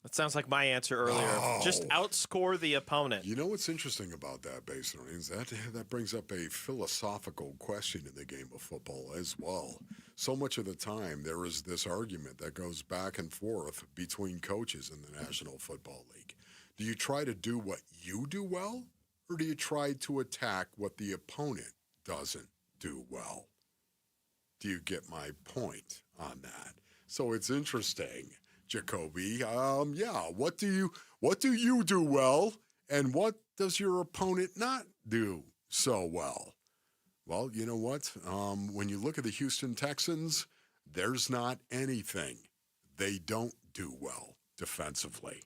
That sounds like my answer earlier. Just outscore the opponent. You know what's interesting about that, Basin is that brings up a philosophical question in the game of football as well. So much of the time, there is this argument that goes back and forth between coaches in the National Football League. Do you try to do what you do well, or do you try to attack what the opponent doesn't do well? Do you get my point on that? So it's interesting. Jacoby, what do you do well, and what does your opponent not do so well? Well, you know what? When you look at the Houston Texans, there's not anything they don't do well defensively.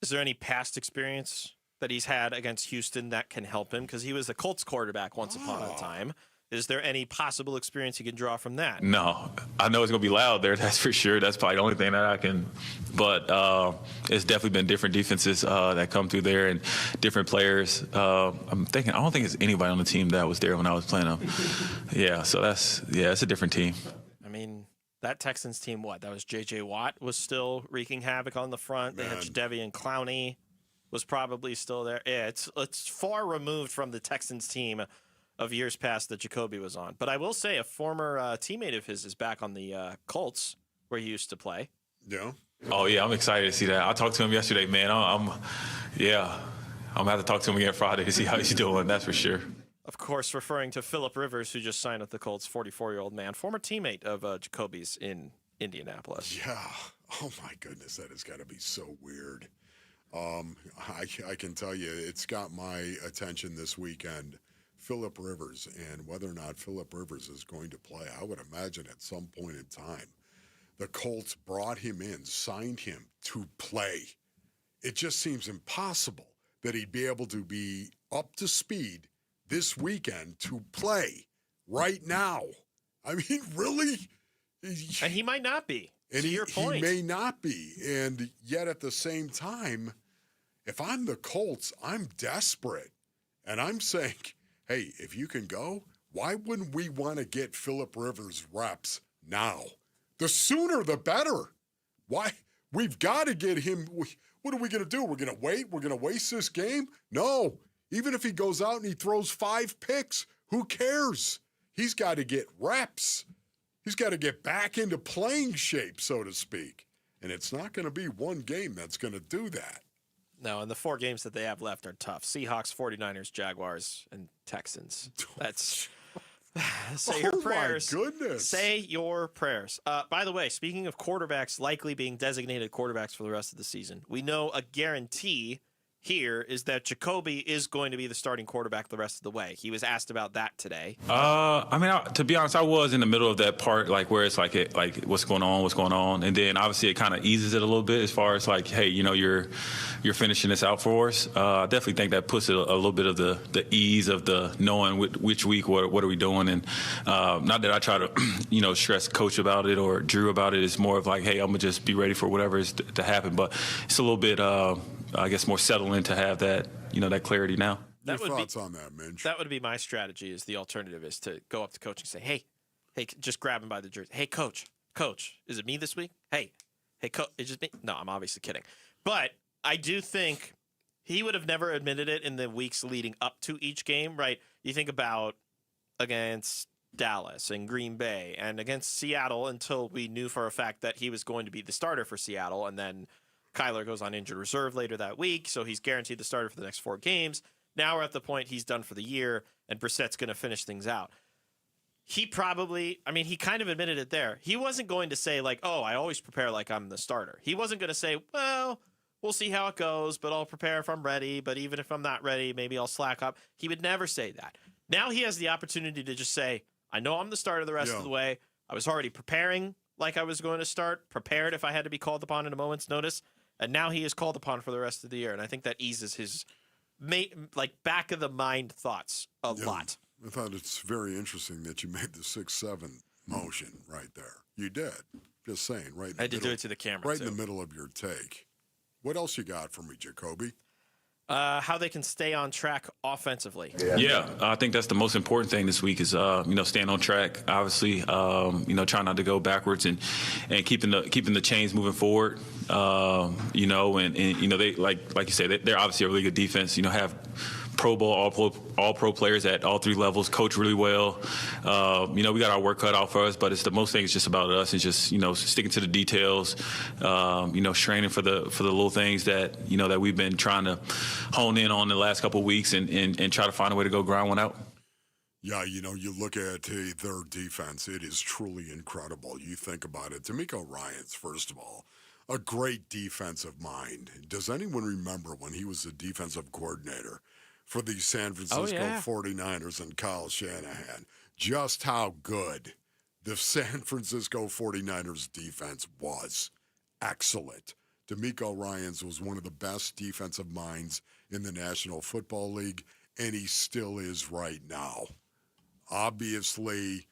Is there any past experience that he's had against Houston that can help him? Because he was the Colts quarterback once upon a time. Is there any possible experience you can draw from that? No, I know it's going to be loud there. That's for sure. That's probably the only thing that I can. But it's definitely been different defenses that come through there and different players. I don't think it's anybody on the team that was there when I was playing them. Yeah, so it's a different team. I mean, that Texans team, that was J.J. Watt was still wreaking havoc on the front. They had Jadeveon Clowney was probably still there. Yeah, it's far removed from the Texans team of years past that Jacoby was on. But I will say a former teammate of his is back on the Colts where he used to play. Yeah. Oh, yeah, I'm excited to see that. I talked to him yesterday, man. I'm going to have to talk to him again Friday to see how he's doing, that's for sure. Of course, referring to Phillip Rivers, who just signed with the Colts, 44-year-old man, former teammate of Jacoby's in Indianapolis. Yeah. Oh, my goodness, that has got to be so weird. I can tell you it's got my attention this weekend. Phillip Rivers, and whether or not Phillip Rivers is going to play, I would imagine at some point in time, the Colts brought him in, signed him to play. It just seems impossible that he'd be able to be up to speed this weekend to play right now. I mean, really? And he might not be, to your point. He may not be, and yet at the same time, if I'm the Colts, I'm desperate, and I'm saying, hey, if you can go, why wouldn't we want to get Phillip Rivers reps now? The sooner the better. Why? We've got to get him. What are we going to do? We're going to wait? We're going to waste this game? No. Even if he goes out and he throws 5 picks, who cares? He's got to get reps. He's got to get back into playing shape, so to speak. And it's not going to be one game that's going to do that. No, and the 4 games that they have left are tough. Seahawks, 49ers, Jaguars, and Texans. That's... Say your prayers. Oh, my goodness. Say your prayers. By the way, speaking of quarterbacks likely being designated quarterbacks for the rest of the season, we know a guarantee here is that Jacoby is going to be the starting quarterback the rest of the way. He was asked about that today. To be honest, I was in the middle of that part, like where it's like what's going on, and then obviously it kind of eases it a little bit as far as like, hey, you're finishing this out for us. I definitely think that puts it a little bit of the ease of the knowing which week what are we doing, and not that I try to stress coach about it or Drew about it. It's more of like, hey, I'm gonna just be ready for whatever is to happen, but it's a little bit I guess more settling to have that that clarity now. Your thoughts on that, Minch? That would be my strategy. Is the alternative is to go up to coach and say, hey, just grab him by the jersey. Hey, coach, is it me this week? Hey, coach, is it me? No, I'm obviously kidding. But I do think he would have never admitted it in the weeks leading up to each game, right? You think about against Dallas and Green Bay and against Seattle until we knew for a fact that he was going to be the starter for Seattle, and then Kyler goes on injured reserve later that week, so he's guaranteed the starter for the next 4 games. Now we're at the point he's done for the year, and Brissett's going to finish things out. He probably, he kind of admitted it there. He wasn't going to say, like, oh, I always prepare like I'm the starter. He wasn't going to say, well, we'll see how it goes, but I'll prepare if I'm ready. But even if I'm not ready, maybe I'll slack up. He would never say that. Now he has the opportunity to just say, I know I'm the starter the rest of the way. I was already preparing like I was going to start, prepared if I had to be called upon in a moment's notice. And now he is called upon for the rest of the year. And I think that eases his back of the mind thoughts a lot. I thought it's very interesting that you made the 6-7 motion right there. You did. Just saying, right? I had to do it to the camera. Right in the middle of your take. What else you got for me, Jacoby? How they can stay on track offensively. Yeah, I think that's the most important thing this week is staying on track. Obviously, trying not to go backwards and keeping the chains moving forward. They like you say they're obviously a really good defense. Have Pro Bowl, all pro players at all 3 levels, coach really well. We got our work cut out for us, but it's the most thing is just about us and just sticking to the details. Straining for the little things that that we've been trying to hone in on the last couple of weeks and try to find a way to go grind one out. Yeah, you look at their defense, it is truly incredible. You think about it. D'Amico Ryans, first of all, a great defensive mind. Does anyone remember when he was the defensive coordinator for the San Francisco 49ers and Kyle Shanahan? Just how good the San Francisco 49ers defense was. Excellent. D'Amico Ryans was one of the best defensive minds in the National Football League, and he still is right now. Obviously,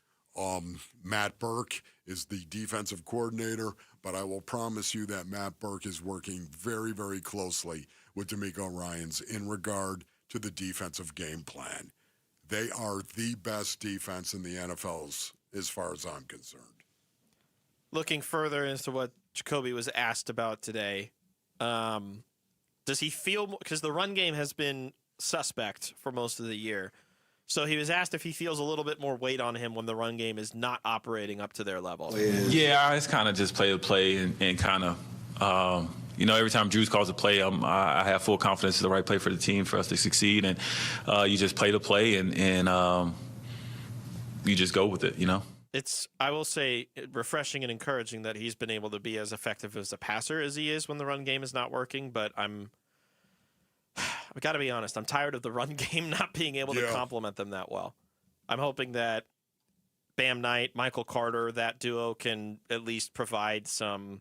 Matt Burke is the defensive coordinator, but I will promise you that Matt Burke is working very, very closely with D'Amico Ryans in regard to the defensive game plan. They are the best defense in the NFL as far as I'm concerned. Looking further into what Jacoby was asked about today, does he feel, because the run game has been suspect for most of the year, so he was asked if he feels a little bit more weight on him when the run game is not operating up to their level. Yeah, it's kind of just play to play and kind of, every time Drews calls a play, I have full confidence it's the right play for the team for us to succeed. And you just play to play and you just go with it, It's, I will say, refreshing and encouraging that he's been able to be as effective as a passer as he is when the run game is not working. But I've got to be honest, I'm tired of the run game not being able to complement them that well. I'm hoping that Bam Knight, Michael Carter, that duo can at least provide some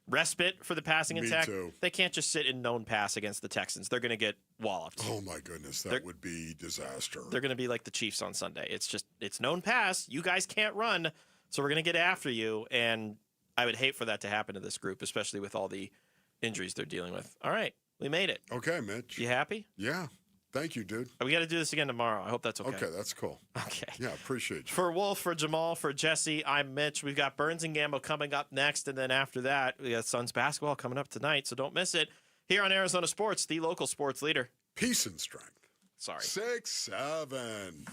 respite for the passing attack. They can't just sit in known pass against the Texans. They're going to get walloped. Oh, my goodness. That would be disaster. They're going to be like the Chiefs on Sunday. It's known pass. You guys can't run, so we're going to get after you. And I would hate for that to happen to this group, especially with all the injuries they're dealing with. All right. We made it. Okay, Mitch. You happy? Yeah. Thank you, dude. We got to do this again tomorrow. I hope that's okay. Okay, that's cool. Okay. Yeah, appreciate you. For Wolf, for Jamal, for Jesse, I'm Mitch. We've got Burns and Gambo coming up next, and then after that, we got Suns basketball coming up tonight, so don't miss it. Here on Arizona Sports, the local sports leader. Peace and strength. Sorry. 6-7.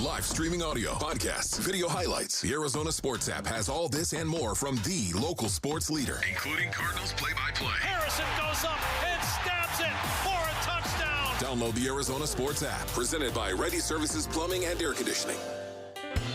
Live streaming audio, podcasts, video highlights. The Arizona Sports app has all this and more from the local sports leader, including Cardinals play-by-play. Harrison goes up and stabs it for a touchdown. Download the Arizona Sports app, presented by Ready Services Plumbing and Air Conditioning.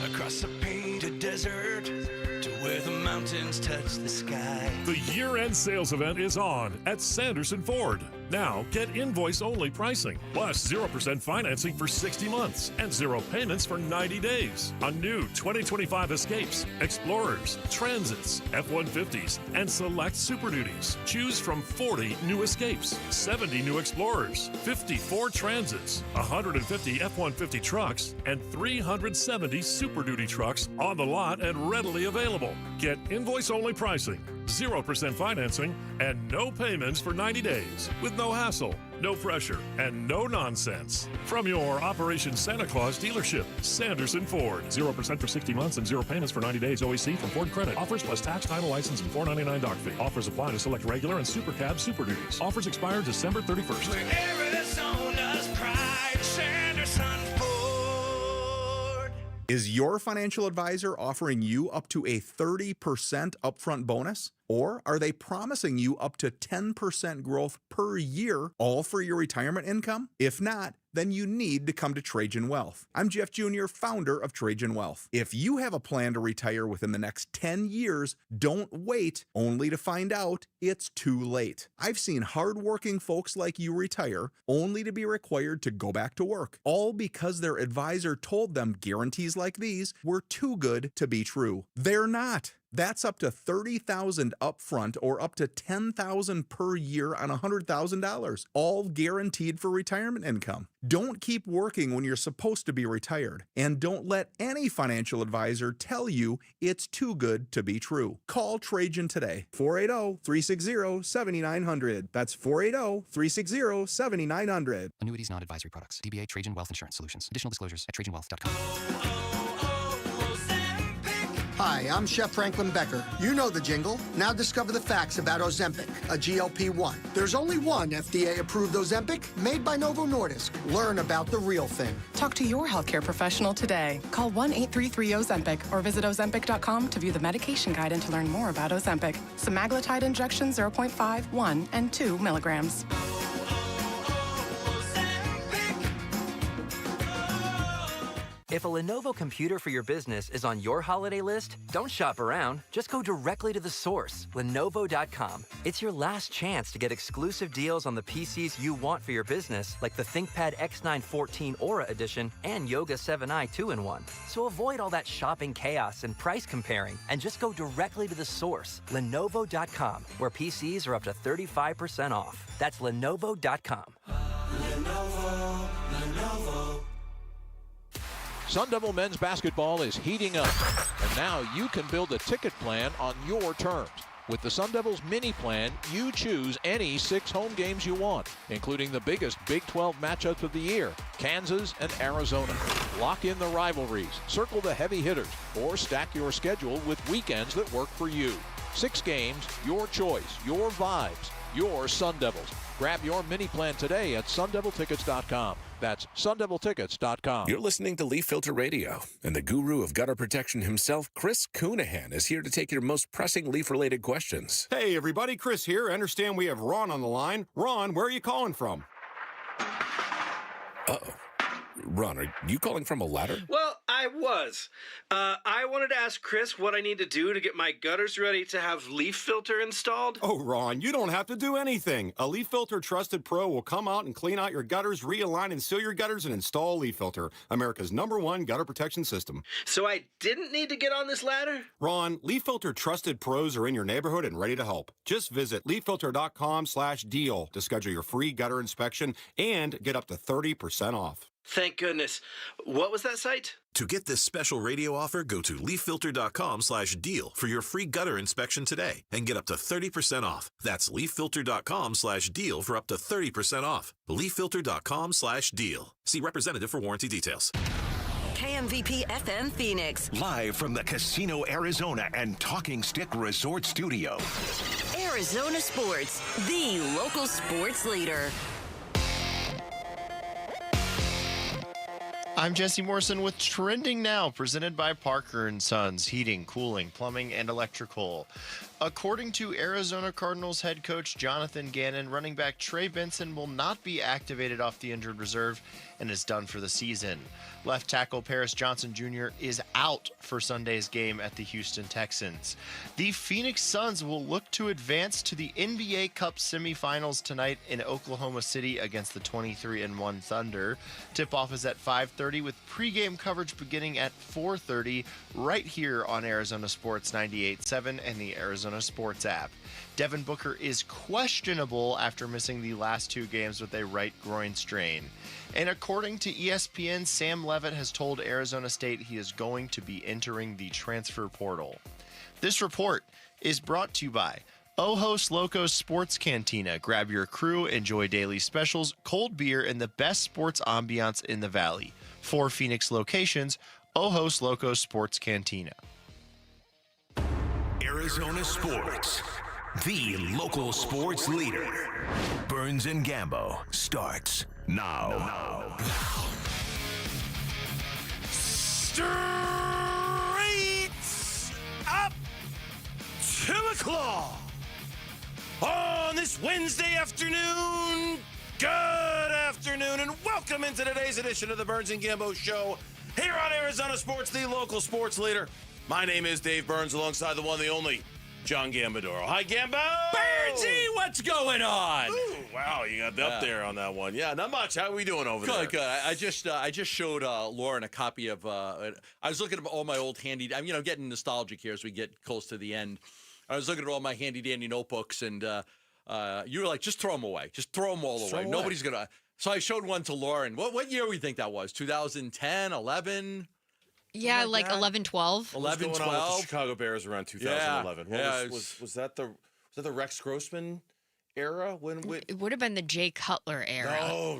Across a painted desert to where the mountains touch the sky. The year-end sales event is on at Sanderson Ford. Now, get invoice-only pricing, plus 0% financing for 60 months and 0 payments for 90 days on new 2025 Escapes, Explorers, Transits, F-150s, and select Super Duties. Choose from 40 new Escapes, 70 new Explorers, 54 Transits, 150 F-150 trucks, and 370 Super Duty trucks on the lot and readily available. Get invoice-only pricing, 0% financing, and no payments for 90 days with no hassle, no pressure, and no nonsense. From your Operation Santa Claus dealership, Sanderson Ford. 0% for 60 months and 0 payments for 90 days OEC from Ford Credit. Offers plus tax, title, license, and $4.99 dock fee. Offers apply to select regular and Super Cab Super Duties. Offers expire December 31st. Arizona's pride, Sanderson Ford. Is your financial advisor offering you up to a 30% upfront bonus? Or are they promising you up to 10% growth per year, all for your retirement income? If not, then you need to come to Trajan Wealth. I'm Jeff Jr., founder of Trajan Wealth. If you have a plan to retire within the next 10 years, don't wait only to find out it's too late. I've seen hardworking folks like you retire only to be required to go back to work, all because their advisor told them guarantees like these were too good to be true. They're not. That's up to $30,000 upfront or up to $10,000 per year on $100,000, all guaranteed for retirement income. Don't keep working when you're supposed to be retired, and don't let any financial advisor tell you it's too good to be true. Call Trajan today, 480-360-7900. That's 480-360-7900. Annuities, not advisory products. DBA Trajan Wealth Insurance Solutions. Additional disclosures at TrajanWealth.com. Hi, I'm Chef Franklin Becker. You know the jingle. Now discover the facts about Ozempic, a GLP-1. There's only one FDA-approved Ozempic made by Novo Nordisk. Learn about the real thing. Talk to your healthcare professional today. Call 1-833-OZEMPIC or visit Ozempic.com to view the medication guide and to learn more about Ozempic. Semaglutide injection 0.5, 1, and 2 milligrams. If a Lenovo computer for your business is on your holiday list, don't shop around. Just go directly to the source, Lenovo.com. It's your last chance to get exclusive deals on the PCs you want for your business, like the ThinkPad X9 14 Aura Edition and Yoga 7i 2-in-1. So avoid all that shopping chaos and price comparing, and just go directly to the source, Lenovo.com, where PCs are up to 35% off. That's Lenovo.com. Lenovo. Sun Devil men's basketball is heating up, and now you can build a ticket plan on your terms. With the Sun Devils mini plan, you choose any 6 home games you want, including the biggest Big 12 matchups of the year, Kansas and Arizona. Lock in the rivalries, circle the heavy hitters, or stack your schedule with weekends that work for you. 6 games, your choice, your vibes, your Sun Devils. Grab your mini plan today at sundeviltickets.com. That's sundeviltickets.com. You're listening to Leaf Filter Radio, and the guru of gutter protection himself, Chris Coonahan, is here to take your most pressing leaf-related questions. Hey, everybody, Chris here. I understand we have Ron on the line. Ron, where are you calling from? Uh-oh. Ron, are you calling from a ladder? Well, I was. I wanted to ask Chris what I need to do to get my gutters ready to have leaf filter installed. Oh, Ron, you don't have to do anything. A Leaf Filter Trusted Pro will come out and clean out your gutters, realign and seal your gutters, and install Leaf Filter, America's #1 gutter protection system. So I didn't need to get on this ladder? Ron, Leaf Filter Trusted Pros are in your neighborhood and ready to help. Just visit leaffilter.com/deal to schedule your free gutter inspection and get up to 30% off. Thank goodness. What was that site? To get this special radio offer, go to leaffilter.com/deal for your free gutter inspection today and get up to 30% off. That's leaffilter.com/deal for up to 30% off. leaffilter.com/deal. See representative for warranty details. KMVP FM Phoenix. Live from the Casino Arizona and Talking Stick Resort Studio. Arizona Sports, the local sports leader. I'm Jesse Morrison with Trending Now, presented by Parker & Sons, heating, cooling, plumbing, and electrical. According to Arizona Cardinals head coach Jonathan Gannon, running back Trey Benson will not be activated off the injured reserve and is done for the season. Left tackle Paris Johnson Jr. is out for Sunday's game at the Houston Texans. The Phoenix Suns will look to advance to the NBA Cup semifinals tonight in Oklahoma City against the 23-1 Thunder. Tip-off is at 5:30 with pregame coverage beginning at 4:30 right here on Arizona Sports 98.7 and the Arizona Sports app. Devin Booker is questionable after missing the last two games with a right groin strain. And according to ESPN, Sam Levitt has told Arizona State he is going to be entering the transfer portal. This report is brought to you by Ojos Locos Sports Cantina. Grab your crew, enjoy daily specials, cold beer, and the best sports ambiance in the valley. 4 Phoenix locations, Ojos Locos Sports Cantina. Arizona Sports, the local sports leader. Burns and Gambo starts now. Straight up to the claw on this Wednesday afternoon. Good afternoon, and welcome into today's edition of the Burns and Gambo Show here on Arizona Sports, the local sports leader. My name is Dave Burns, alongside the one, the only John Gambadoro. Hi, Gambo! Burnsy, what's going on? Ooh, wow, you got up there on that one. Yeah, not much. How are we doing over there? Good. I just showed Lauren a copy of. I was looking at all my old handy. I'm getting nostalgic here as we get close to the end. I was looking at all my handy dandy notebooks, and you were like, just throw them away. Just throw them all away. Nobody's gonna. So I showed one to Lauren. What year do you think that was? 2010, 11. Yeah, like 11, 12. 11, 12. The Chicago Bears around 2011. Was that the Rex Grossman era? It would have been the Jay Cutler era. Oh,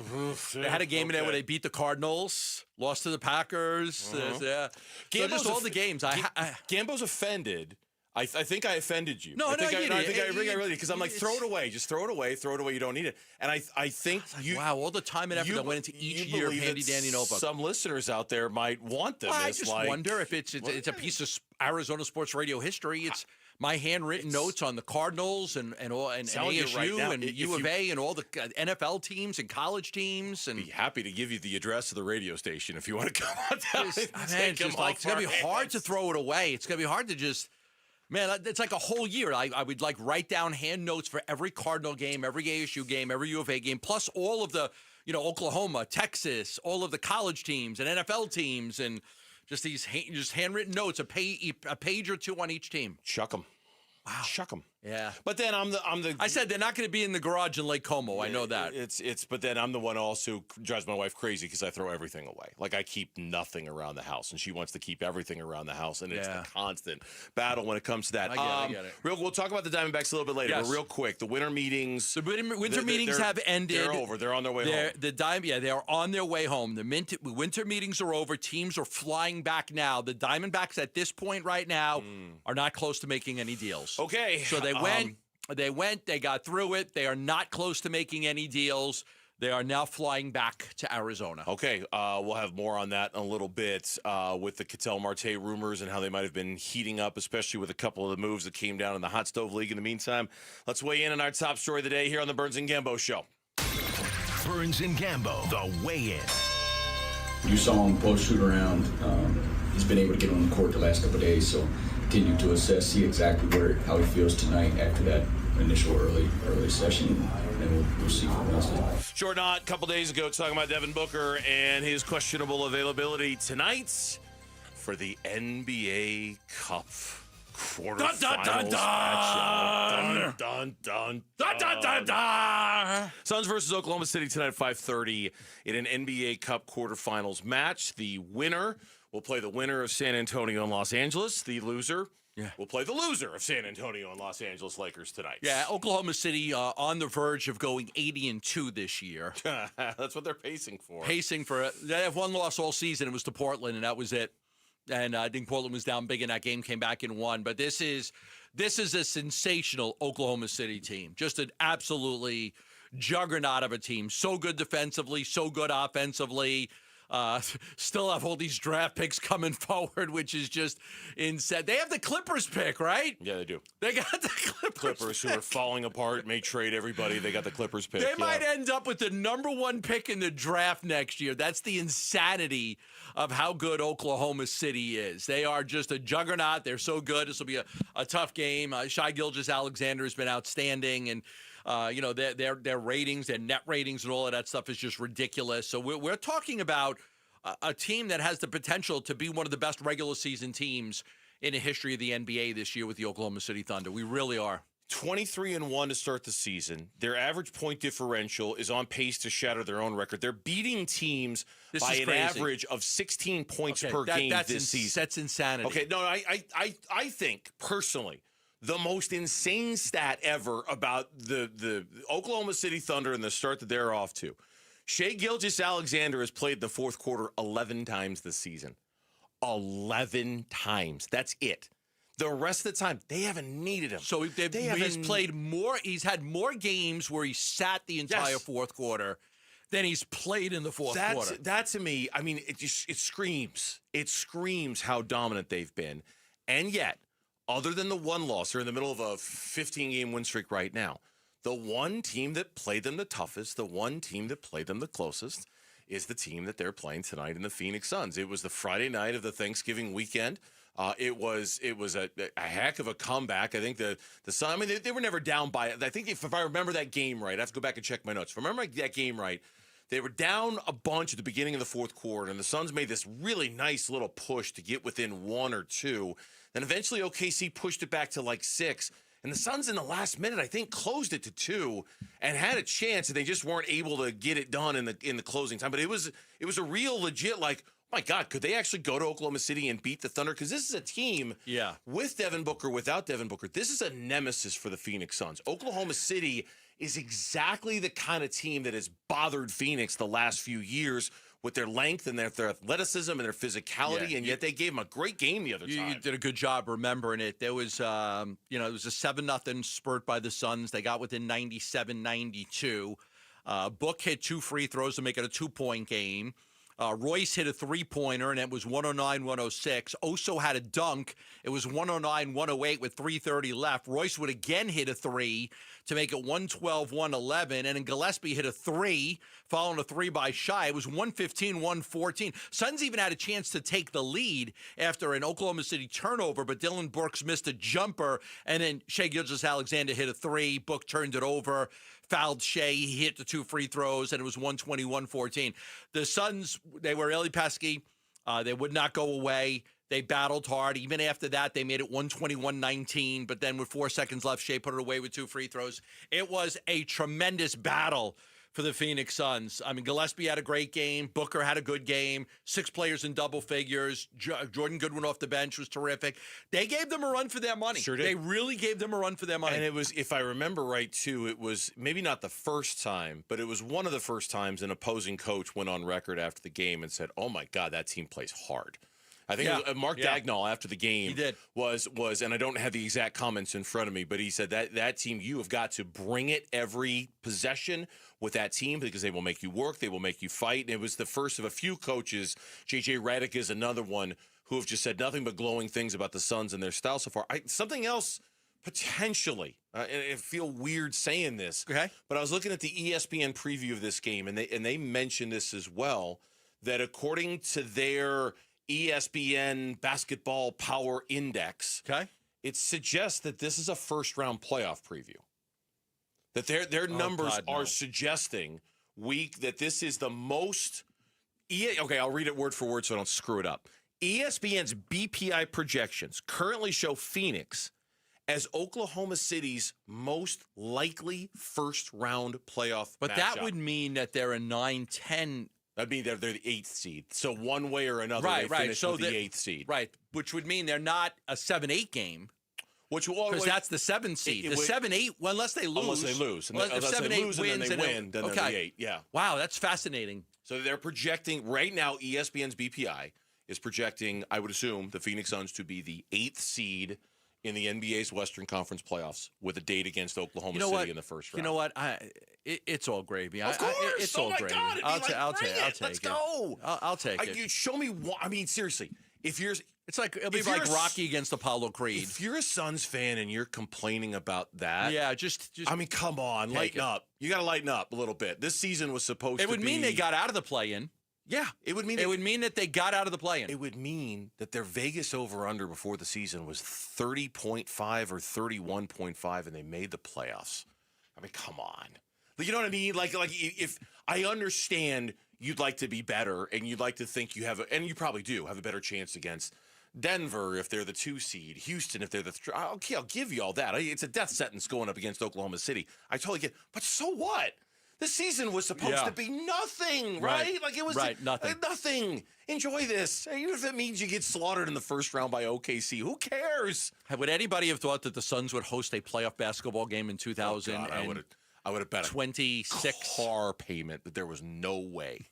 they had a game in there where they beat the Cardinals, lost to the Packers. Yeah, so just all the games. Gambo's offended. I think I offended you. I think I really did, because I'm like, throw it away. Just throw it away. Throw it away. You don't need it. And I think you... Wow, all the time and effort that went into each year of handy dandy notebook. Some listeners out there might want them. I just wonder if it's a piece of Arizona sports radio history. It's my handwritten notes on the Cardinals and ASU right now, and U of A and all the NFL teams and college teams. And be happy to give you the address of the radio station if you want to come on down. It's going to be hard to throw it away. It's going to be hard to just... Man, it's like a whole year. I would write down hand notes for every Cardinal game, every ASU game, every U of A game, plus all of the, Oklahoma, Texas, all of the college teams and NFL teams, and just these handwritten notes, a page or two on each team. Chuck them. Wow. Chuck them. Yeah. But then I'm the I said they're not going to be in the garage in Lake Como. I know that. But then I'm the one also who drives my wife crazy because I throw everything away. Like, I keep nothing around the house, and she wants to keep everything around the house, and it's a constant battle when it comes to that. I get it. We'll talk about the Diamondbacks a little bit later, but real quick, the winter meetings. The winter meetings have ended. They're over. They're on their way home. They are on their way home. The winter meetings are over. Teams are flying back now. The Diamondbacks at this point right now are not close to making any deals. Okay. So they they got through it. They are not close to making any deals. They are now flying back to Arizona. Okay, we'll have more on that in a little bit with the Ketel Marte rumors and how they might have been heating up, especially with a couple of the moves that came down in the Hot Stove League. In the meantime, let's weigh in on our top story of the day here on the Burns and Gambo Show. Burns and Gambo, the weigh-in. You saw him post shoot around. He's been able to get on the court the last couple of days, so continue to assess, see exactly how he feels tonight after that initial early session, and we'll see from the rest of it. Short not a couple days ago talking about Devin Booker and his questionable availability tonight for the NBA Cup. quarterfinals matchup. Dun, dun, dun, dun, dun, dun. Suns versus Oklahoma City tonight at 5:30 in an NBA Cup quarterfinals match. The winner will play the winner of San Antonio and Los Angeles. The loser will play the loser of San Antonio and Los Angeles Lakers tonight. Yeah, Oklahoma City on the verge of going 80-2 this year. That's what they're pacing for. They have one loss all season. It was to Portland, and that was it. And I think Portland was down big in that game, came back and won. But this is a sensational Oklahoma City team. Just an absolutely juggernaut of a team. So good defensively, so good offensively. Still have all these draft picks coming forward, which is just insane. They have the Clippers pick, right? Yeah, they do. They got the Clippers who are falling apart, may trade everybody. They got the Clippers pick. They might end up with the number one pick in the draft next year. That's the insanity of how good Oklahoma City is. They are just a juggernaut. They're so good. This will be a tough game. Shai Gilgeous-Alexander has been outstanding, and their ratings, their net ratings, and all of that stuff is just ridiculous. So we're talking about a team that has the potential to be one of the best regular season teams in the history of the NBA this year with the Oklahoma City Thunder. We really are. 23-1 to start the season. Their average point differential is on pace to shatter their own record. They're beating teams by an average of 16 points per game this season. That's insanity. Okay, no, I think personally the most insane stat ever about the Oklahoma City Thunder and the start that they're off to. Shai Gilgeous-Alexander has played the fourth quarter 11 times this season. 11 times. That's it. The rest of the time, they haven't needed him. So he's played more. He's had more games where he sat the entire fourth quarter than he's played in the fourth quarter. That to me, I mean, it screams. It screams how dominant they've been. And yet, other than the one loss, they're in the middle of a 15-game win streak right now. The one team that played them the toughest, the one team that played them the closest, is the team that they're playing tonight in the Phoenix Suns. It was the Friday night of the Thanksgiving weekend. It was a heck of a comeback. I think the Suns, I mean, they were never down by it. I think if I remember that game right, I have to go back and check my notes. If I remember that game right, they were down a bunch at the beginning of the fourth quarter, and the Suns made this really nice little push to get within one or two. Then eventually OKC pushed it back to like 6. And the Suns in the last minute, I think, closed it to 2 and had a chance, and they just weren't able to get it done in the closing time. But it was a real legit, like, oh my God, could they actually go to Oklahoma City and beat the Thunder? Because this is a team with Devin Booker, without Devin Booker. This is a nemesis for the Phoenix Suns. Oklahoma City is exactly the kind of team that has bothered Phoenix the last few years with their length and their athleticism and their physicality, and yet they gave them a great game the other time. You did a good job remembering it. There was, it was a 7-0 spurt by the Suns. They got within 97-92. Book hit 2 free throws to make it a 2-point game. Royce hit a 3-pointer, and it was 109-106. Oso had a dunk. It was 109-108 with 3:30 left. Royce would again hit a 3 to make it 112-111. And then Gillespie hit a 3, following a 3 by Shai. It was 115-114. Suns even had a chance to take the lead after an Oklahoma City turnover, but Dylan Brooks missed a jumper, and then Shai Gilgeous-Alexander hit a 3. Book turned it over. Fouled Shea, he hit the 2 free throws, and it was 120-114. The Suns, they were really pesky. They would not go away. They battled hard. Even after that, they made it 121-19, but then with 4 seconds left, Shea put it away with 2 free throws. It was a tremendous battle for the Phoenix Suns. I mean, Gillespie had a great game. Booker had a good game. 6 players in double figures. Jordan Goodwin off the bench was terrific. They gave them a run for their money. Sure did. They really gave them a run for their money. And it was, if I remember right, too, it was maybe not the first time, but it was one of the first times an opposing coach went on record after the game and said, oh, my God, that team plays hard. I think it was Mark Dagnall after the game was, and I don't have the exact comments in front of me, but he said that team, you have got to bring it every possession with that team because they will make you work, they will make you fight. And it was the first of a few coaches. J.J. Redick is another one who have just said nothing but glowing things about the Suns and their style so far. Something else potentially, and I feel weird saying this, but I was looking at the ESPN preview of this game, and they mentioned this as well, that according to their ESPN Basketball Power Index, it suggests that this is a first-round playoff preview. That their numbers are suggesting that this is the most. Okay, I'll read it word for word so I don't screw it up. ESPN's BPI projections currently show Phoenix as Oklahoma City's most likely first-round playoff But matchup. that would mean that they're a 9-10. That'd mean they're the 8th seed. So one way or another, Right. they finish So with the 8th seed. Right, which would mean they're not a 7-8 game. Because that's the 7th seed. The 7-8, unless they lose. Unless they lose. If Unless 7-8 they lose wins, and then they win, then they're the 8. Yeah. Wow, that's fascinating. So they're projecting, right now, ESPN's BPI is projecting, I would assume, the Phoenix Suns to be the 8th seed in the NBA's Western Conference playoffs with a date against Oklahoma City in the first round. You know what? It's all gravy. Of course. It's oh all my gravy. God. I'll take Let's it. go. I'll take it. You show me what. I mean, seriously, it'll be like Rocky against Apollo Creed. If you're a Suns fan and you're complaining about that, yeah, just I mean, come on, lighten up. You got to lighten up a little bit. This season was supposed to be. It would mean they got out of the play-in. Yeah, it would mean that they got out of the play-in. It would mean that their Vegas over/under before the season was 30.5 or 31.5, and they made the playoffs. I mean, come on. You know what I mean? Like if I understand you'd like to be better, and you'd like to think you have, and you probably do have a better chance against Denver if they're the 2 seed, Houston if they're the 3. Okay, I'll give you all that. It's a death sentence going up against Oklahoma City. I totally get. But so what? The season was supposed to be nothing, right? Like it was nothing. Nothing. Enjoy this. Even if it means you get slaughtered in the first round by OKC, who cares? Would anybody have thought that the Suns would host a playoff basketball game in 2000? I would have bet 26 car payment that there was no way.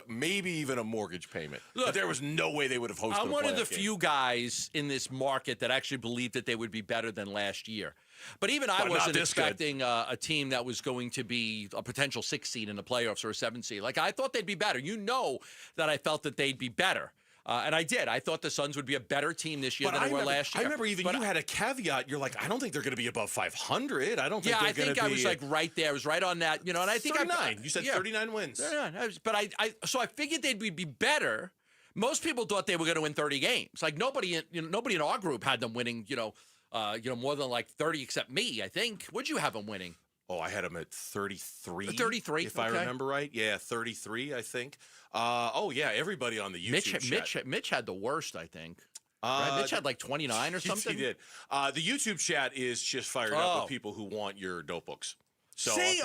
Maybe even a mortgage payment. Look, but there was no way they would have hosted. I'm one of the game. few guys in this market that actually believed that they would be better than last year. But even I wasn't expecting a team that was going to be a potential 6 seed in the playoffs or a 7 seed. Like, I thought they'd be better. You know that I felt that they'd be better. And I did. I thought the Suns would be a better team this year than they were last year. I remember even you had a caveat. You're like, I don't think they're going to be above 500. I don't think they're going to be. Yeah, I think I was like right there. I was right on that. And I think 39. You said 39 wins. Yeah, but so I figured they'd be better. Most people thought they were going to win 30 games. Like nobody in our group had them winning, more than like 30 except me, I think. What'd you have them winning? Oh, I had them at 33. 33, if I remember right. Yeah, 33, I think. Everybody on the YouTube chat. Mitch had the worst, I think. Right? Mitch had like 29 or something. He did. The YouTube chat is just fired up with people who want your notebooks. So these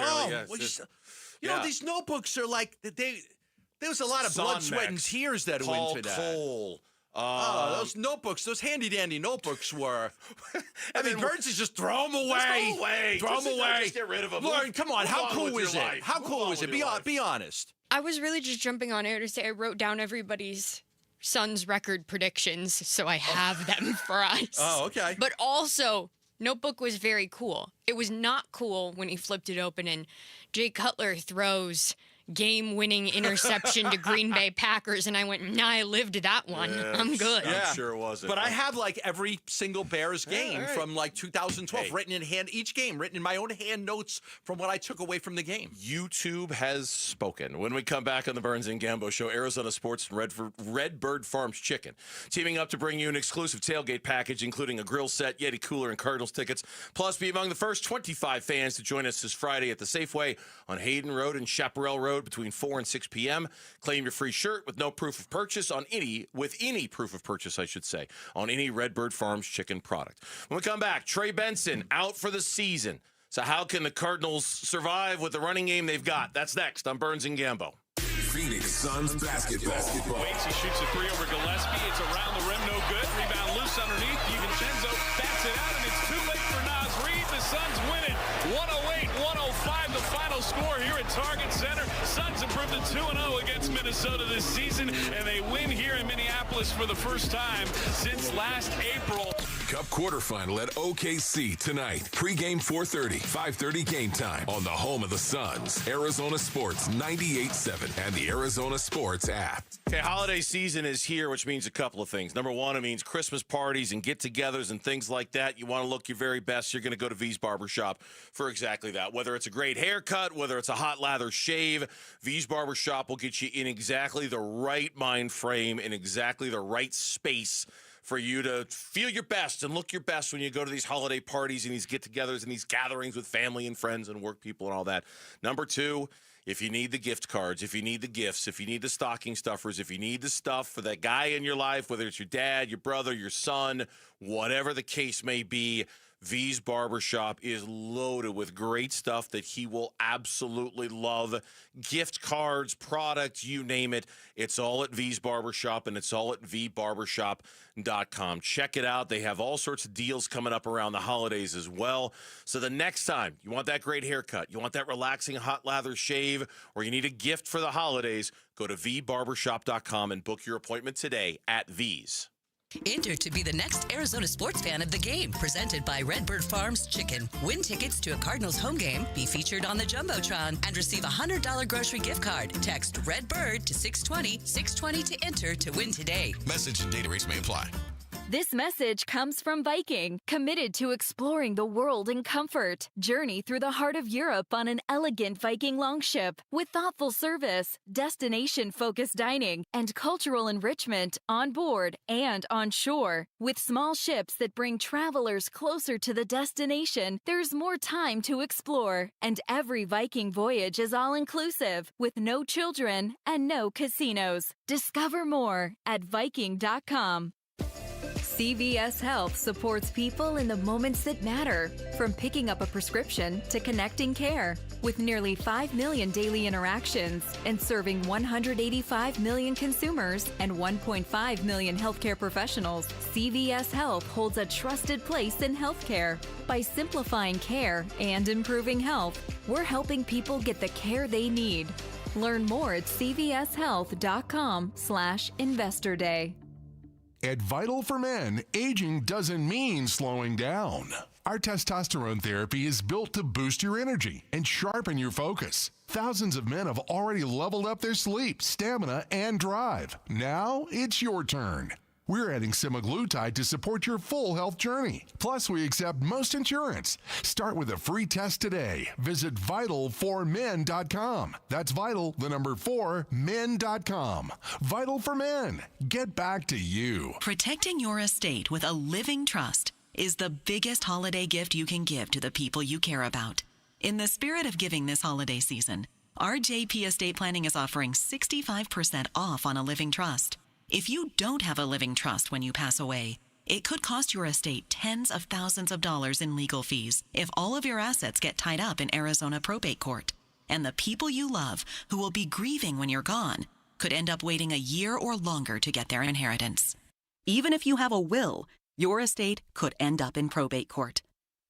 notebooks are like there was a lot of blood, sweat, and tears that went into that. Cole. Those notebooks, those handy-dandy notebooks were. I mean, Burns is just throw them away. Throw them away. Just get rid of them. Lauren, come on. How cool was it? How cool was it? Be honest. I was really just jumping on air to say I wrote down everybody's Suns record predictions, so I have them for us. Oh, okay. But also, notebook was very cool. It was not cool when he flipped it open and Jay Cutler throws game-winning interception to Green Bay Packers, and I went, nah, I lived that one. Yeah, I'm good. I'm sure it wasn't. But I have like every single Bears game from like 2012 written in hand, each game written in my own hand notes from what I took away from the game. YouTube has spoken. When we come back on the Burns and Gambo Show, Arizona Sports and Redbird Farms Chicken teaming up to bring you an exclusive tailgate package, including a grill set, Yeti cooler, and Cardinals tickets. Plus, be among the first 25 fans to join us this Friday at the Safeway on Hayden Road and Chaparral Road between 4 and 6 p.m. Claim your free shirt with no proof of purchase on any proof of purchase, I should say, on any Redbird Farms chicken product. When we come back, Trey Benson out for the season. So how can the Cardinals survive with the running game they've got? That's next on Burns and Gambo. Phoenix Suns basketball. Waits, he shoots a 3 over Gillespie. It's around the rim, no good. Rebound loose underneath. DiVincenzo bats it out, and it's too late for Naz Reid. The Suns win it. 108-105, the final score here at Target Center. Suns improved to 2-0 against Minnesota this season, and they win here in Minneapolis for the first time since last April. Cup quarterfinal at OKC tonight. Pre-game 4:30, 5:30 game time on the home of the Suns. Arizona Sports 98.7 and the Arizona Sports app. Okay, holiday season is here, which means a couple of things. Number one, it means Christmas parties and get-togethers and things like that. You want to look your very best, you're going to go to V's Barbershop for exactly that. Whether it's a great haircut, whether it's a hot lather shave, V's Barbershop will get you in exactly the right mind frame, in exactly the right space for you to feel your best and look your best when you go to these holiday parties and these get-togethers and these gatherings with family and friends and work people and all that. Number two, If you need the gift cards, if you need the gifts, if you need the stocking stuffers, if you need the stuff for that guy in your life, whether it's your dad, your brother, your son, whatever the case may be, V's Barbershop is loaded with great stuff that he will absolutely love. Gift cards, products, you name it. It's all at V's Barbershop, and it's all at vbarbershop.com. Check it out. They have all sorts of deals coming up around the holidays as well. So the next time you want that great haircut, you want that relaxing hot lather shave, or you need a gift for the holidays, go to vbarbershop.com and book your appointment today at V's. Enter to be the next Arizona sports fan of the game, presented by Redbird Farms Chicken. Win tickets to a Cardinals home game, be featured on the Jumbotron, and receive a $100 grocery gift card. Text Redbird to 620 to enter to win today. Message and data rates may apply. This message comes from Viking, committed to exploring the world in comfort. Journey through the heart of Europe on an elegant Viking longship with thoughtful service, destination-focused dining, and cultural enrichment on board and on shore. With small ships that bring travelers closer to the destination, there's more time to explore. And every Viking voyage is all-inclusive, with no children and no casinos. Discover more at Viking.com. CVS Health supports people in the moments that matter, from picking up a prescription to connecting care. With nearly 5 million daily interactions and serving 185 million consumers and 1.5 million healthcare professionals, CVS Health holds a trusted place in healthcare. By simplifying care and improving health, we're helping people get the care they need. Learn more at cvshealth.com/Investor Day. At Vital for Men, aging doesn't mean slowing down. Our testosterone therapy is built to boost your energy and sharpen your focus. Thousands of men have already leveled up their sleep, stamina, and drive. Now it's your turn. We're adding semaglutide to support your full health journey. Plus, we accept most insurance. Start with a free test today. Visit vital4men.com. That's vital, the number 4, men.com. Vital for Men. Get back to you. Protecting your estate with a living trust is the biggest holiday gift you can give to the people you care about. In the spirit of giving this holiday season, RJP Estate Planning is offering 65% off on a living trust. If you don't have a living trust when you pass away, it could cost your estate tens of thousands of dollars in legal fees if all of your assets get tied up in Arizona probate court. And the people you love, who will be grieving when you're gone, could end up waiting a year or longer to get their inheritance. Even if you have a will, your estate could end up in probate court.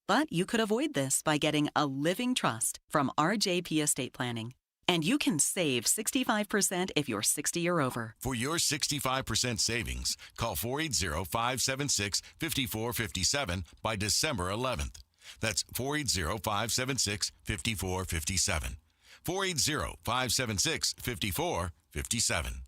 But you could avoid this by getting a living trust from RJP Estate Planning. And you can save 65% if you're 60 or over. For your 65% savings, call 480-576-5457 by December 11th. That's 480-576-5457. 480-576-5457.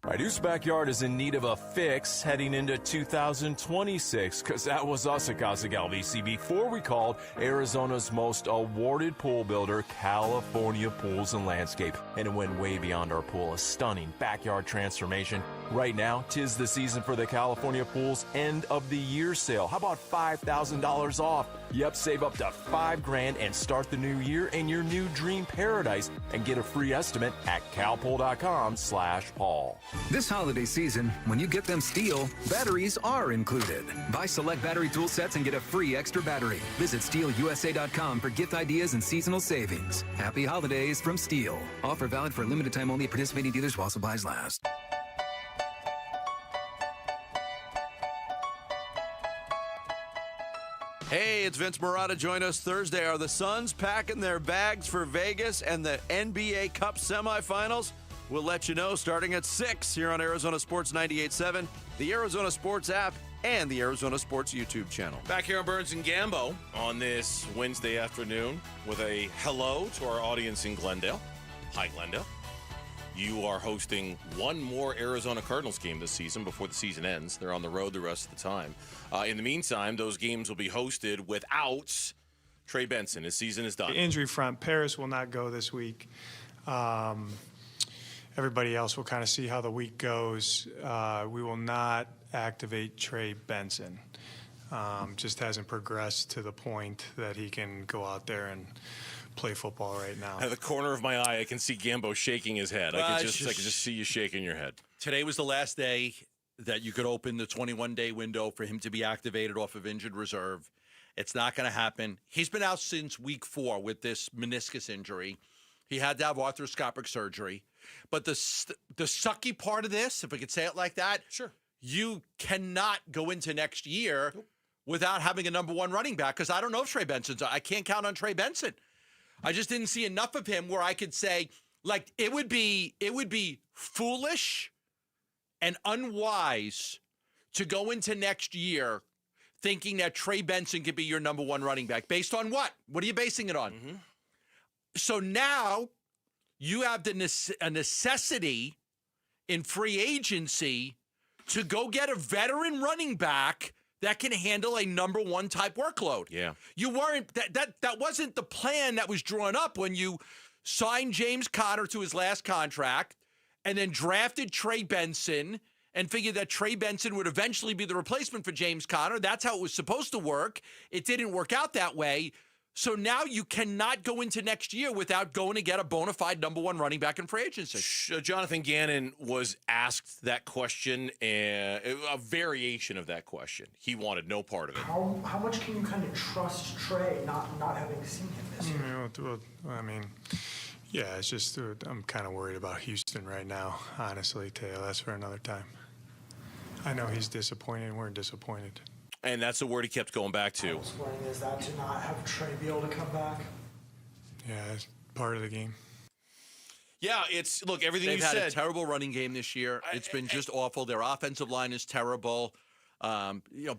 My Deuce Backyard is in need of a fix heading into 2026, because that was us at Cossack LVC before we called Arizona's most awarded pool builder, California Pools and Landscape. And it went way beyond our pool, a stunning backyard transformation. Right now, 'tis the season for the California Pools end of the year sale. How about $5,000 off? Yep, save up to $5,000 and start the new year in your new dream paradise, and get a free estimate at calpool.com/Paul. This holiday season, when you get them Steel, batteries are included. Buy select battery tool sets and get a free extra battery. Visit SteelUSA.com for gift ideas and seasonal savings. Happy holidays from Steel. Offer valid for a limited time only at participating dealers while supplies last. Hey, it's Vince Marotta. Join us Thursday. Are the Suns packing their bags for Vegas and the NBA Cup semifinals? We'll let you know starting at 6 here on Arizona Sports 98.7, the Arizona Sports app, and the Arizona Sports YouTube channel. Back here on Burns and Gambo on this Wednesday afternoon with a hello to our audience in Glendale. Hi, Glendale. You are hosting one more Arizona Cardinals game this season before the season ends. They're on the road the rest of the time. In the meantime, those games will be hosted without Trey Benson. His season is done. The injury front, Paris will not go this week. Everybody else will kind of see how the week goes. We will not activate Trey Benson. Just hasn't progressed to the point that he can go out there and play football right now. Out of the corner of my eye, I can see Gambo shaking his head. I can just see you shaking your head. Today was the last day that you could open the 21-day window for him to be activated off of injured reserve. It's not going to happen. He's been out since week 4 with this meniscus injury. He had to have arthroscopic surgery. But the sucky part of this, if we could say it like that, sure, you cannot go into next year without having a number 1 running back, because I don't know if Trey Benson's. I can't count on Trey Benson. I just didn't see enough of him where I could say, like, it would be foolish and unwise to go into next year thinking that Trey Benson could be your number 1 running back. Based on what? What are you basing it on? Mm-hmm. So now you have a necessity in free agency to go get a veteran running back that can handle a number 1 type workload. Yeah. You weren't that wasn't the plan that was drawn up when you signed James Conner to his last contract and then drafted Trey Benson and figured that Trey Benson would eventually be the replacement for James Conner. That's how it was supposed to work. It didn't work out that way. So now you cannot go into next year without going to get a bona fide number 1 running back in free agency. Jonathan Gannon was asked that question, and a variation of that question. He wanted no part of it. How much can you kind of trust Trey, not having seen him this year? I mean, yeah, it's just I'm kind of worried about Houston right now, honestly, Taylor. That's for another time. I know he's disappointed, and we're disappointed. And that's the word he kept going back to. Is that to not have Trey be able to come back? Yeah, it's part of the game. Yeah, it's look, everything They've you had said. a terrible running game this year. It's been just awful. Their offensive line is terrible.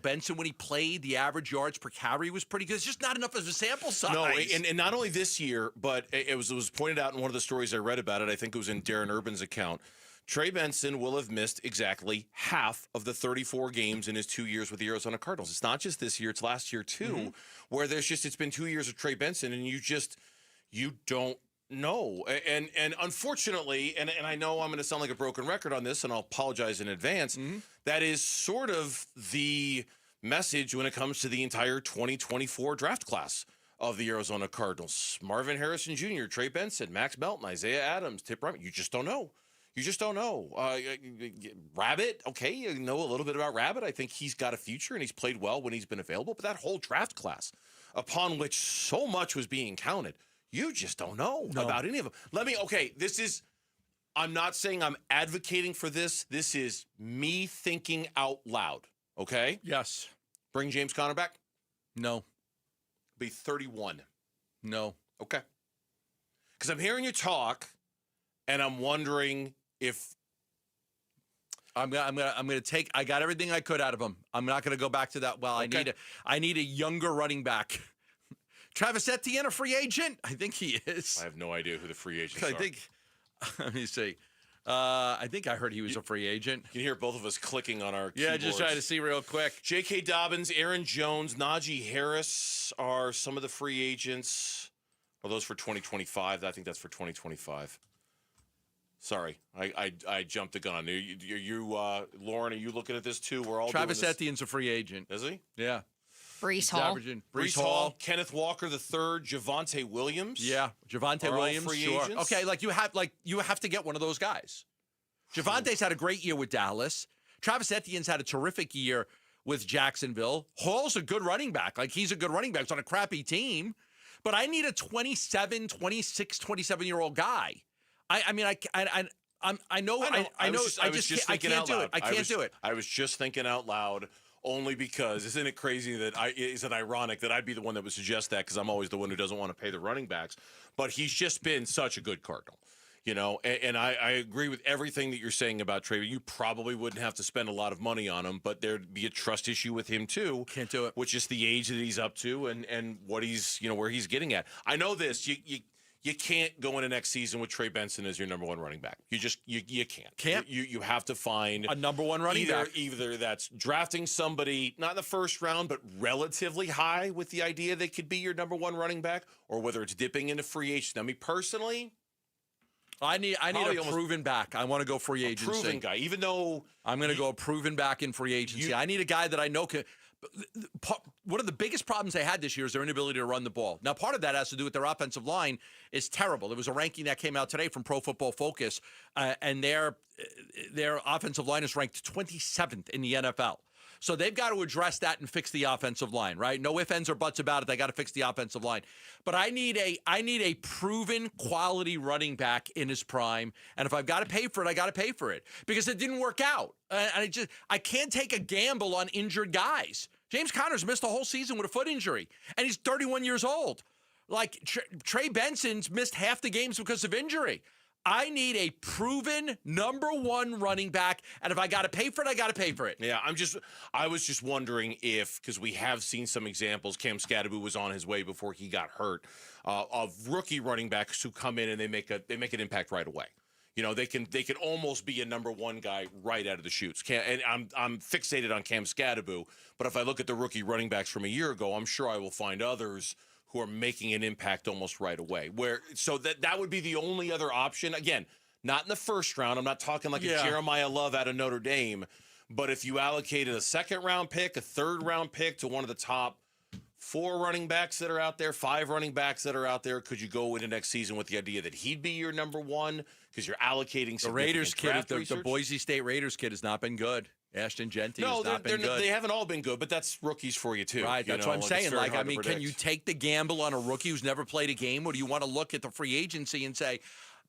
Benson, when he played, the average yards per carry was pretty good. It's just not enough of a sample size. No, and not only this year, but it was pointed out in one of the stories I read about it. I think it was in Darren Urban's account. Trey Benson will have missed exactly half of the 34 games in his 2 years with the Arizona Cardinals. It's not just this year, it's last year too, where it's been 2 years of Trey Benson, and you don't know. And unfortunately, and I know I'm going to sound like a broken record on this, and I'll apologize in advance, that is sort of the message when it comes to the entire 2024 draft class of the Arizona Cardinals. Marvin Harrison Jr., Trey Benson, Max Melton, Isaiah Adams, Tip Ryman. You just don't know. You just don't know. Rabbit, okay, you know a little bit about Rabbit. I think he's got a future, and he's played well when he's been available. But that whole draft class, upon which so much was being counted, you just don't know about any of them. I'm not saying I'm advocating for this. This is me thinking out loud, okay? Yes. Bring James Conner back? No. Be 31. No. Okay. Because I'm hearing you talk, and I'm wondering if I'm gonna take. I got everything I could out of him. I'm not gonna go back to that. Well, okay. I need a younger running back. Travis Etienne, a free agent? I think he is. I have no idea who the free agents are. Let me see. I think I heard he was a free agent. You can hear both of us clicking on our Yeah, keyboards. just trying to see real quick. J.K. Dobbins, Aaron Jones, Najee Harris are some of the free agents. Are those for 2025? I think that's for 2025. Sorry, I jumped the gun. Lauren, are you looking at this too? We're all Travis doing this. Etienne's a free agent. Is he? Yeah. Brees Hall. Brees Hall, Kenneth Walker III, Javonte Williams. Yeah, Javonte Williams. Free sure. agents? Okay, you have to get one of those guys. Javonte's had a great year with Dallas. Travis Etienne's had a terrific year with Jacksonville. Hall's a good running back. He's a good running back. It's on a crappy team. But I need a 27, 26, 27-year-old guy. I can't do it. I was just thinking out loud only because isn't it crazy is it ironic that I'd be the one that would suggest that because I'm always the one who doesn't want to pay the running backs, but he's just been such a good Cardinal, and I agree with everything that you're saying about Trey. You probably wouldn't have to spend a lot of money on him, but there'd be a trust issue with him too. Can't do it. Which is the age that he's up to and what he's where he's getting at. I know this. You can't go into next season with Trey Benson as your number 1 running back. You just you can't. Can't. You have to find a number 1 running back. Either that's drafting somebody not in the first round but relatively high with the idea they could be your number 1 running back, or whether it's dipping into free agency. Now, me personally, I need a proven back. I want to go free agency. A proven guy, even though I'm going to go a proven back in free agency. I need a guy that I know can. one of the biggest problems they had this year is their inability to run the ball. Now, part of that has to do with their offensive line is terrible. There was a ranking that came out today from Pro Football Focus, and their offensive line is ranked 27th in the NFL. So they've got to address that and fix the offensive line, right? No ifs, ands, or buts about it. They got to fix the offensive line. But I need a proven quality running back in his prime. And if I've got to pay for it, I got to pay for it because it didn't work out. And I can't take a gamble on injured guys. James Conner's missed a whole season with a foot injury, and he's 31 years old. Like Trey Benson's missed half the games because of injury. I need a proven number one running back, and if I got to pay for it, I got to pay for it. Yeah, I was just wondering if, because we have seen some examples, Cam Scadaboo was on his way before he got hurt, of rookie running backs who come in and they make an impact right away. You know, they can almost be a number one guy right out of the chutes. And I'm fixated on Cam Scadaboo, but if I look at the rookie running backs from a year ago, I'm sure I will find others who are making an impact almost right away. So that would be the only other option. Again, not in the first round. I'm not talking like a Jeremiah Love out of Notre Dame. But if you allocated a second-round pick, a third-round pick to one of the top 4 running backs that are out there, 5 running backs that are out there, could you go into next season with the idea that he'd be your number one because you're allocating the Raiders kid, the Boise State Raiders kid has not been good. Ashton Genty has not been good. They haven't all been good, but that's rookies for you too. Right, that's what I'm saying. Like, I mean, can you take the gamble on a rookie who's never played a game, or do you want to look at the free agency and say,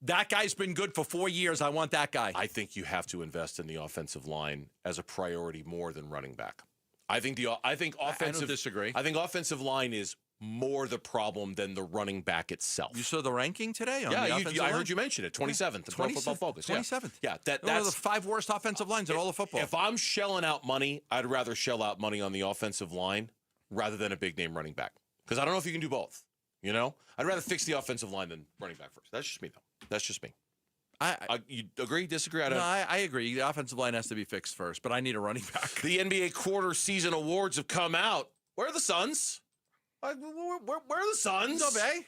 that guy's been good for 4 years, I want that guy? I think you have to invest in the offensive line as a priority more than running back. I think offensive. I don't disagree. I think offensive line is more the problem than the running back itself. You saw the ranking today? I heard you mention it. 27th. Pro Football Focus. 27th. Yeah, that's one of the 5 worst offensive lines in all of football. If I'm shelling out money, I'd rather shell out money on the offensive line rather than a big name running back. Because I don't know if you can do both. You know, I'd rather fix the offensive line than running back first. That's just me, though. That's just me. You agree? Disagree? I agree. The offensive line has to be fixed first, but I need a running back. The NBA quarter season awards have come out. Where are the Suns? Where are the Suns? What's up, eh?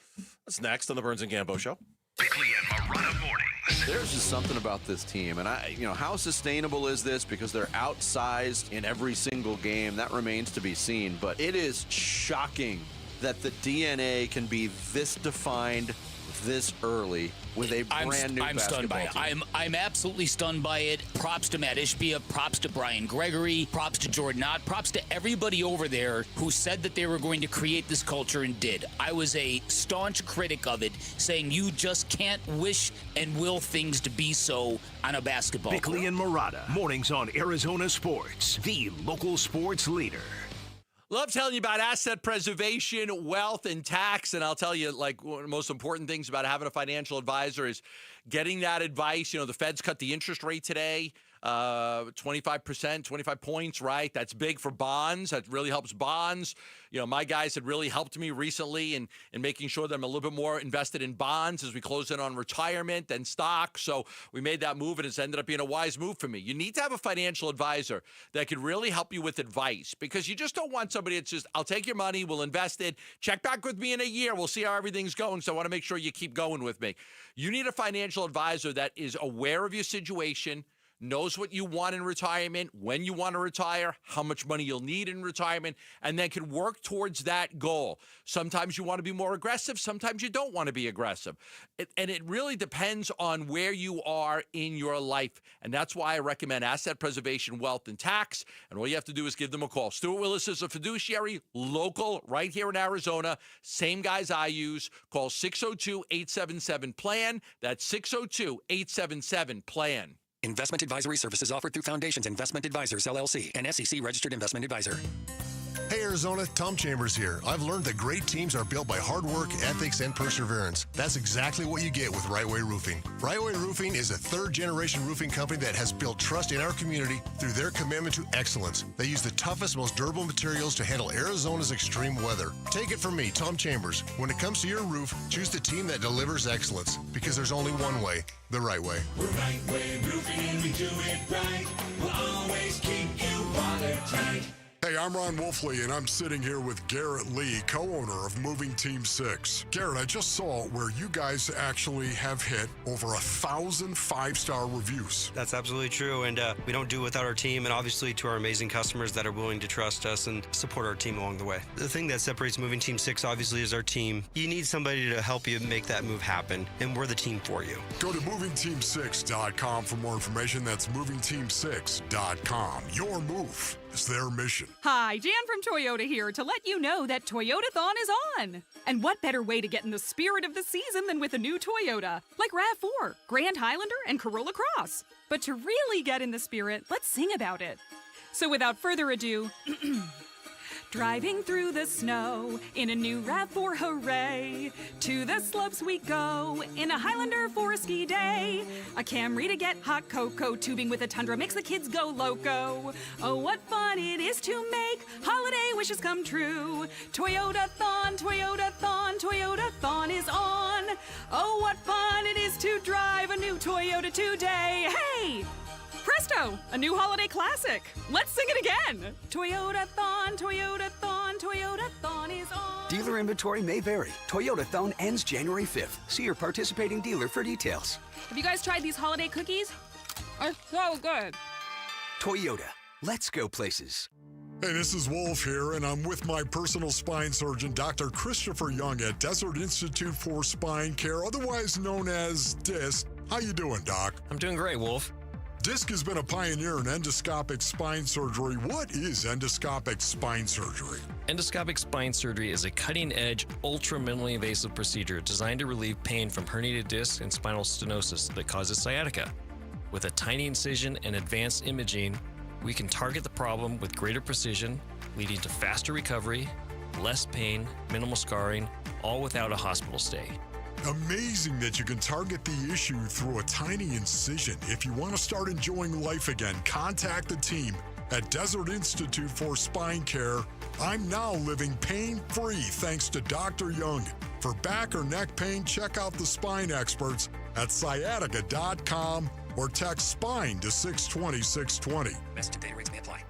That's next on the Burns and Gambo Show. Bickley and Morana mornings. There's just something about this team, and how sustainable is this? Because they're outsized in every single game. That remains to be seen. But it is shocking that the DNA can be this defined this early with a brand new I'm stunned by it. team. I'm absolutely stunned by it. Props to Matt Ishbia, props to Brian Gregory, props to Jordan Ott, props to everybody over there who said that they were going to create this culture and did. I was a staunch critic of it, saying you just can't wish and will things to be so on a basketball court. Bickley and Morana, mornings on Arizona Sports, the local sports leader. Love telling you about asset preservation, wealth, and tax. And I'll tell you, like, one of the most important things about having a financial advisor is getting that advice. You know, the Fed's cut the interest rate today, 25%, 25 points, right? That's big for bonds. That really helps bonds. You know, my guys had really helped me recently in making sure that I'm a little bit more invested in bonds as we close in on retirement and stocks. So we made that move, and it's ended up being a wise move for me. You need to have a financial advisor that could really help you with advice, because you just don't want somebody that's just, I'll take your money, we'll invest it, check back with me in a year, we'll see how everything's going. So I want to make sure you keep going with me. You need a financial advisor that is aware of your situation, knows what you want in retirement, when you want to retire, how much money you'll need in retirement, and then can work towards that goal. Sometimes you want to be more aggressive. Sometimes you don't want to be aggressive. And it really depends on where you are in your life. And that's why I recommend Asset Preservation, Wealth, and Tax. And all you have to do is give them a call. Stuart Willis is a fiduciary, local, right here in Arizona. Same guys I use. Call 602-877-PLAN. That's 602-877-PLAN. Investment advisory services offered through Foundations Investment Advisors, LLC, an SEC-registered investment advisor. Hey Arizona, Tom Chambers here. I've learned that great teams are built by hard work, ethics, and perseverance. That's exactly what you get with Right Way Roofing. Right Way Roofing is a third-generation roofing company that has built trust in our community through their commitment to excellence. They use the toughest, most durable materials to handle Arizona's extreme weather. Take it from me, Tom Chambers. When it comes to your roof, choose the team that delivers excellence, because there's only one way, the right way. We're Right Way Roofing and we do it right. We'll always keep you watertight. Hey, I'm Ron Wolfley, and I'm sitting here with Garrett Lee, co-owner of Moving Team 6. Garrett, I just saw where you guys actually have hit over 1,000 5-star reviews. That's absolutely true, and we don't do it without our team, and obviously to our amazing customers that are willing to trust us and support our team along the way. The thing that separates Moving Team 6, obviously, is our team. You need somebody to help you make that move happen, and we're the team for you. Go to movingteam6.com for more information. That's movingteam6.com. Your move is their mission. Hi, Jan from Toyota here to let you know that Toyotathon is on. And what better way to get in the spirit of the season than with a new Toyota, like RAV4, Grand Highlander, and Corolla Cross. But to really get in the spirit, let's sing about it. So without further ado, driving through the snow in a new RAV4, hooray! To the slopes we go in a Highlander for a ski day. A Camry to get hot cocoa, tubing with a Tundra makes the kids go loco. Oh, what fun it is to make holiday wishes come true. Toyotathon, Toyotathon, Toyotathon is on. Oh, what fun it is to drive a new Toyota today. Hey! Presto! A new holiday classic. Let's sing it again. Toyotathon, Toyotathon, Toyotathon is on. Dealer inventory may vary. Toyotathon ends January 5th. See your participating dealer for details. Have you guys tried these holiday cookies? They're so good. Toyota. Let's go places. Hey, this is Wolf here, and I'm with my personal spine surgeon, Dr. Christopher Young at Desert Institute for Spine Care, otherwise known as DISC. How you doing, Doc? I'm doing great, Wolf. DISC has been a pioneer in endoscopic spine surgery. What is endoscopic spine surgery? Endoscopic spine surgery is a cutting-edge, ultra-minimally invasive procedure designed to relieve pain from herniated discs and spinal stenosis that causes sciatica. With a tiny incision and advanced imaging, we can target the problem with greater precision, leading to faster recovery, less pain, minimal scarring, all without a hospital stay. Amazing that you can target the issue through a tiny incision. If you want to start enjoying life again, contact the team at Desert Institute for Spine Care. I'm now living pain-free thanks to Dr. Young. For back or neck pain, check out the spine experts at sciatica.com or text SPINE to 620-620. Message and data rates may apply.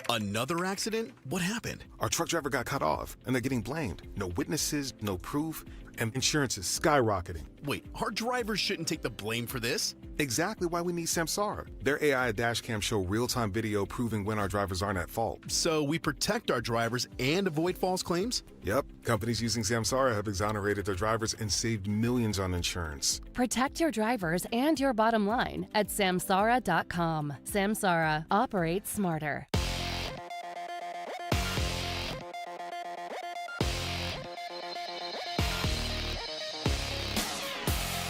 Another accident? What happened? Our truck driver got cut off, and they're getting blamed. No witnesses, no proof, and insurance is skyrocketing. Wait, our drivers shouldn't take the blame for this? Exactly why we need Samsara. Their AI dashcam show real-time video proving when our drivers aren't at fault. So we protect our drivers and avoid false claims? Yep. Companies using Samsara have exonerated their drivers and saved millions on insurance. Protect your drivers and your bottom line at Samsara.com. Samsara. Operate smarter.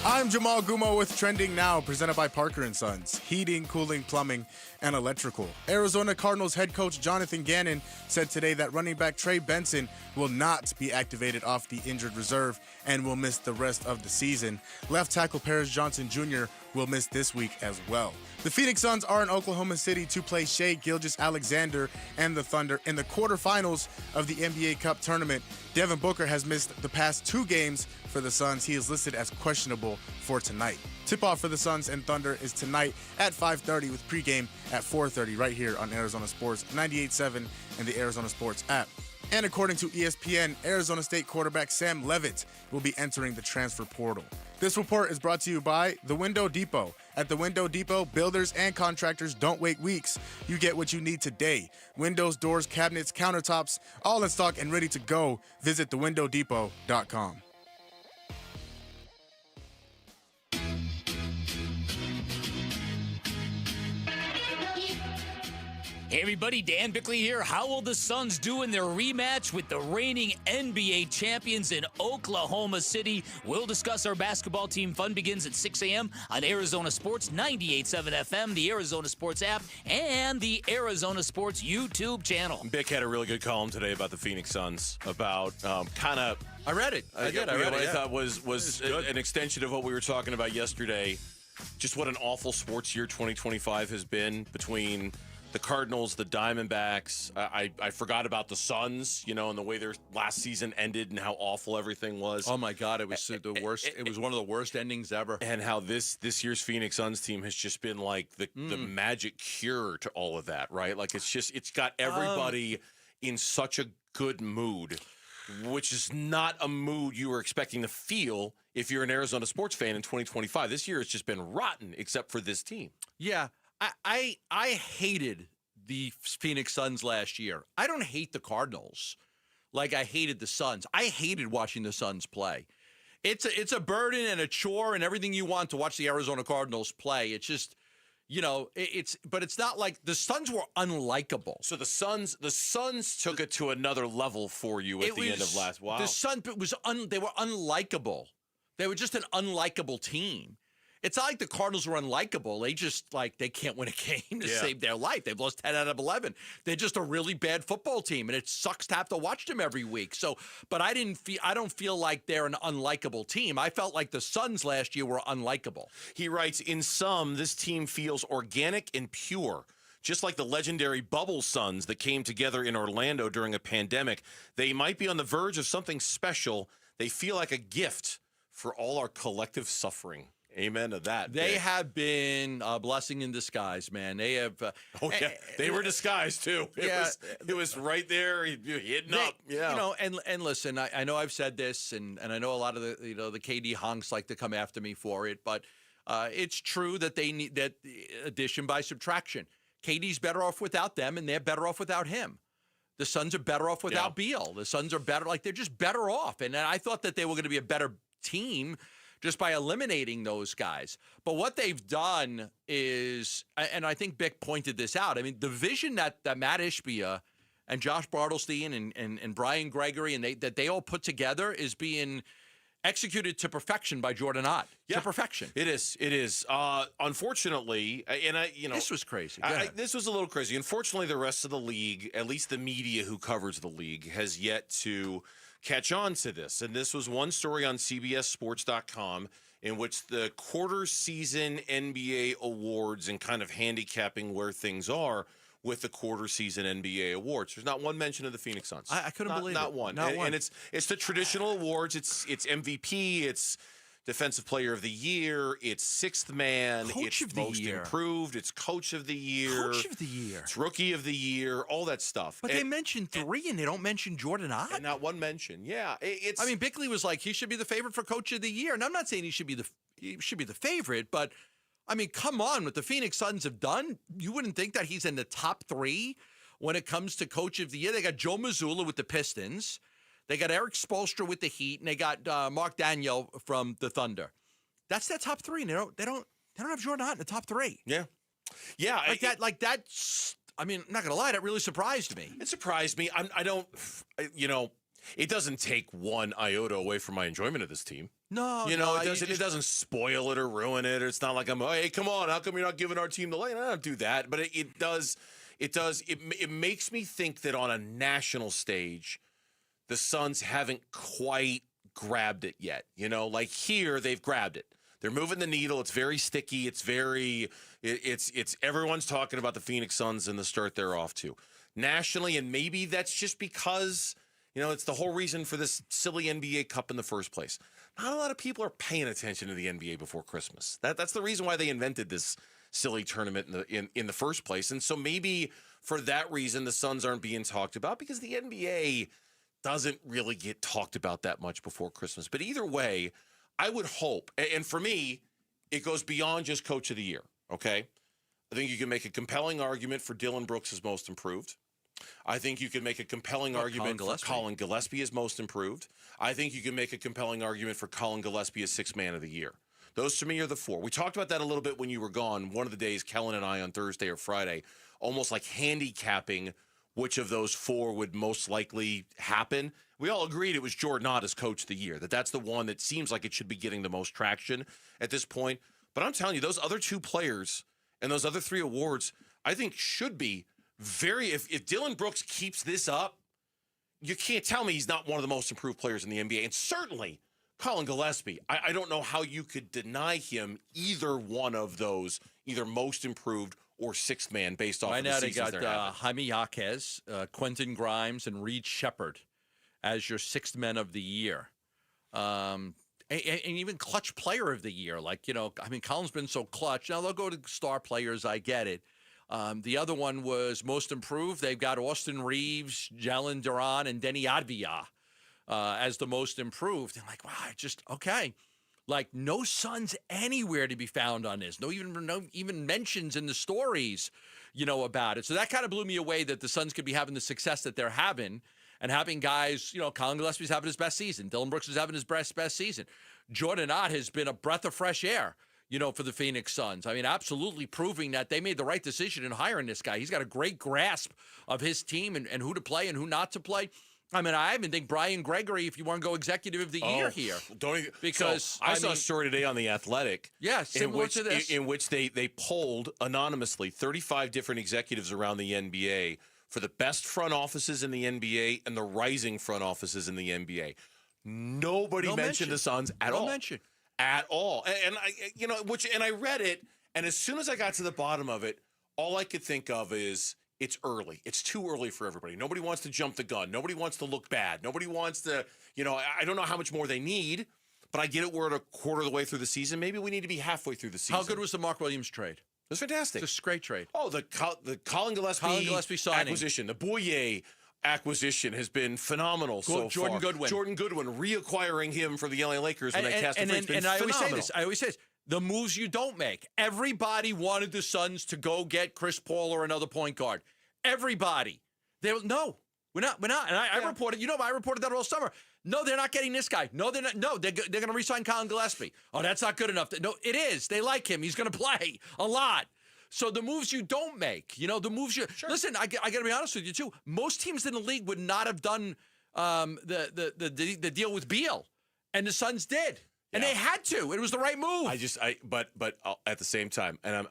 I'm Jamal Gumo with Trending Now, presented by Parker & Sons, heating, cooling, plumbing, and electrical. Arizona Cardinals head coach Jonathan Gannon said today that running back Trey Benson will not be activated off the injured reserve and will miss the rest of the season. Left tackle Paris Johnson Jr. will miss this week as well. The Phoenix Suns are in Oklahoma City to play Shai Gilgeous-Alexander and the Thunder in the quarterfinals of the NBA Cup tournament. Devin Booker has missed the past 2 games for the Suns. He is listed as questionable for tonight. Tip-off for the Suns and Thunder is tonight at 5:30 with pregame at 4:30 right here on Arizona Sports 98.7 and the Arizona Sports app. And according to ESPN, Arizona State quarterback Sam Leavitt will be entering the transfer portal. This report is brought to you by The Window Depot. At The Window Depot, builders and contractors don't wait weeks. You get what you need today. Windows, doors, cabinets, countertops, all in stock and ready to go. Visit thewindowdepot.com. Hey everybody, Dan Bickley here. How will the Suns do in their rematch with the reigning NBA champions in Oklahoma City? We'll discuss our basketball team. Fun begins at 6 a.m. on Arizona Sports 98.7 FM, the Arizona Sports app, and the Arizona Sports YouTube channel. Bick had a really good column today about the Phoenix Suns, about kind of... I read it. I thought was an extension of what we were talking about yesterday. Just what an awful sports year 2025 has been between the Cardinals, the Diamondbacks. I forgot about the Suns, and the way their last season ended and how awful everything was. Oh my God, it was the worst. It was one of the worst endings ever. And how this year's Phoenix Suns team has just been like the magic cure to all of that, right? Like it's got everybody in such a good mood, which is not a mood you were expecting to feel if you're an Arizona sports fan in 2025. This year has just been rotten, except for this team. Yeah. I hated the Phoenix Suns last year. I don't hate the Cardinals like I hated the Suns. I hated watching the Suns play. It's a burden and a chore and everything you want to watch the Arizona Cardinals play. It's just, but it's not like the Suns were unlikable. So the Suns took it to another level for you at the end of last. Wow. The Suns they were unlikable. They were just an unlikable team. It's not like the Cardinals were unlikable. They just they can't win a game to save their life. They've lost 10 out of 11. They're just a really bad football team, and it sucks to have to watch them every week. So, but I don't feel like they're an unlikable team. I felt like the Suns last year were unlikable. He writes, in sum, this team feels organic and pure. Just like the legendary Bubble Suns that came together in Orlando during a pandemic, they might be on the verge of something special. They feel like a gift for all our collective suffering. Amen to that. They have been a blessing in disguise, man. They have. They were disguised too. It was right there, hitting up. Yeah, and listen, I know I've said this, and I know a lot of the the KD honks like to come after me for it, but it's true that they need that addition by subtraction. KD's better off without them, and they're better off without him. The Suns are better off without Beal. The Suns are better, they're just better off, and I thought that they were going to be a better team just by eliminating those guys. But what they've done is, and I think Bick pointed this out, I mean, the vision that Matt Ishbia and Josh Bartlestein and Brian Gregory and they all put together is being executed to perfection by Jordan Ott. Yeah. To perfection. It is. Unfortunately, this was crazy. This was a little crazy. Unfortunately, the rest of the league, at least the media who covers the league, has yet to catch on to this. And this was one story on CBSSports.com in which the quarter season NBA awards and kind of handicapping where things are with the quarter season NBA awards. There's not one mention of the Phoenix Suns. I couldn't believe it. Not one. Not one. And it's the traditional awards. It's MVP. It's Defensive Player of the Year. It's Sixth Man. Coach it's of the Most Year. Improved. It's Coach of the Year. Coach of the Year. It's Rookie of the Year. All that stuff. But they mention three, and they don't mention Jordan Ott. And not one mention. Yeah, I mean, Bickley was like, he should be the favorite for Coach of the Year, and I'm not saying he should be the favorite, but I mean, come on, what the Phoenix Suns have done, you wouldn't think that he's in the top three when it comes to Coach of the Year. They got Joe Mazzulla with the Pistons, they got Eric Spoelstra with the Heat, and they got Mark Daniel from the Thunder. That's their top three, and they don't have Jordan Ott in the top three. Yeah. Like that. I mean, I'm not gonna lie, that really surprised me. It surprised me. I don't. It doesn't take one iota away from my enjoyment of this team. No, it doesn't spoil it or ruin it. It's not like hey, come on, how come you're not giving our team the light? I don't do that, but it does. It makes me think that on a national stage, the Suns haven't quite grabbed it yet. Like here, they've grabbed it. They're moving the needle. It's very sticky. It's everyone's talking about the Phoenix Suns and the start they're off to nationally, and maybe that's just because it's the whole reason for this silly NBA Cup in the first place. Not a lot of people are paying attention to the NBA before Christmas. That's the reason why they invented this silly tournament in the first place. And so maybe for that reason, the Suns aren't being talked about because the NBA doesn't really get talked about that much before Christmas. But either way, I would hope, and for me, it goes beyond just Coach of the Year, okay? I think you can make a compelling argument for Dylan Brooks as most improved. I think you can make a compelling argument for Colin Gillespie as most improved. I think you can make a compelling argument for Colin Gillespie as Sixth Man of the Year. Those to me are the four. We talked about that a little bit when you were gone. One of the days, Kellen and I on Thursday or Friday, almost like handicapping which of those four would most likely happen. We all agreed it was Jordan Ott as Coach of the Year, that's the one that seems like it should be getting the most traction at this point. But I'm telling you, those other two players and those other three awards, I think should be if Dylan Brooks keeps this up, you can't tell me he's not one of the most improved players in the NBA. And certainly Colin Gillespie, I don't know how you could deny him either one of those, either most improved or sixth man based off Right of the now they seasons got they're having. Jaime Jaquez, Quentin Grimes, and Reed Shepard as your sixth men of the year. And even clutch player of the year. Like, Colin's been so clutch. Now, they'll go to star players. I get it. The other one was most improved. They've got Austin Reeves, Jalen Duran, and Denny Advia as the most improved. And like, wow, okay. Like, no Suns anywhere to be found on this. No even mentions in the stories, about it. So that kind of blew me away that the Suns could be having the success that they're having and having guys, Colin Gillespie's having his best season. Dylan Brooks is having his best season. Jordan Ott has been a breath of fresh air, for the Phoenix Suns. I mean, absolutely proving that they made the right decision in hiring this guy. He's got a great grasp of his team and who to play and who not to play. I mean, I even think Brian Gregory, if you want to go executive of the year here. Because I saw a story today on The Athletic. Yeah, similar to this. In which they polled anonymously 35 different executives around the NBA for the best front offices in the NBA and the rising front offices in the NBA. Nobody mentioned the Suns at all. No mention. At all. And I read it, and as soon as I got to the bottom of it, all I could think of is, it's early. It's too early for everybody. Nobody wants to jump the gun. Nobody wants to look bad. Nobody wants to, I don't know how much more they need, but I get it. We're at a quarter of the way through the season. Maybe we need to be halfway through the season. How good was the Mark Williams trade? It was fantastic. It's a great trade. Oh, the Colin Gillespie signing. acquisition, the Boyer acquisition has been phenomenal so Jordan far. Goodwin. Jordan Goodwin, reacquiring him for the LA Lakers when they cast the free. And I always say this, the moves you don't make. Everybody wanted the Suns to go get Chris Paul or another point guard. Everybody. We're not. And I reported, I reported that all summer. No, they're not getting this guy. No, they're not. No, they're going to re-sign Colin Gillespie. Oh, that's not good enough. No, it is. They like him. He's going to play a lot. So the moves you don't make, the moves you... Sure. Listen, I got to be honest with you, too. Most teams in the league would not have done the deal with Beal. And the Suns did. And they had to. It was the right move. But at the same time, and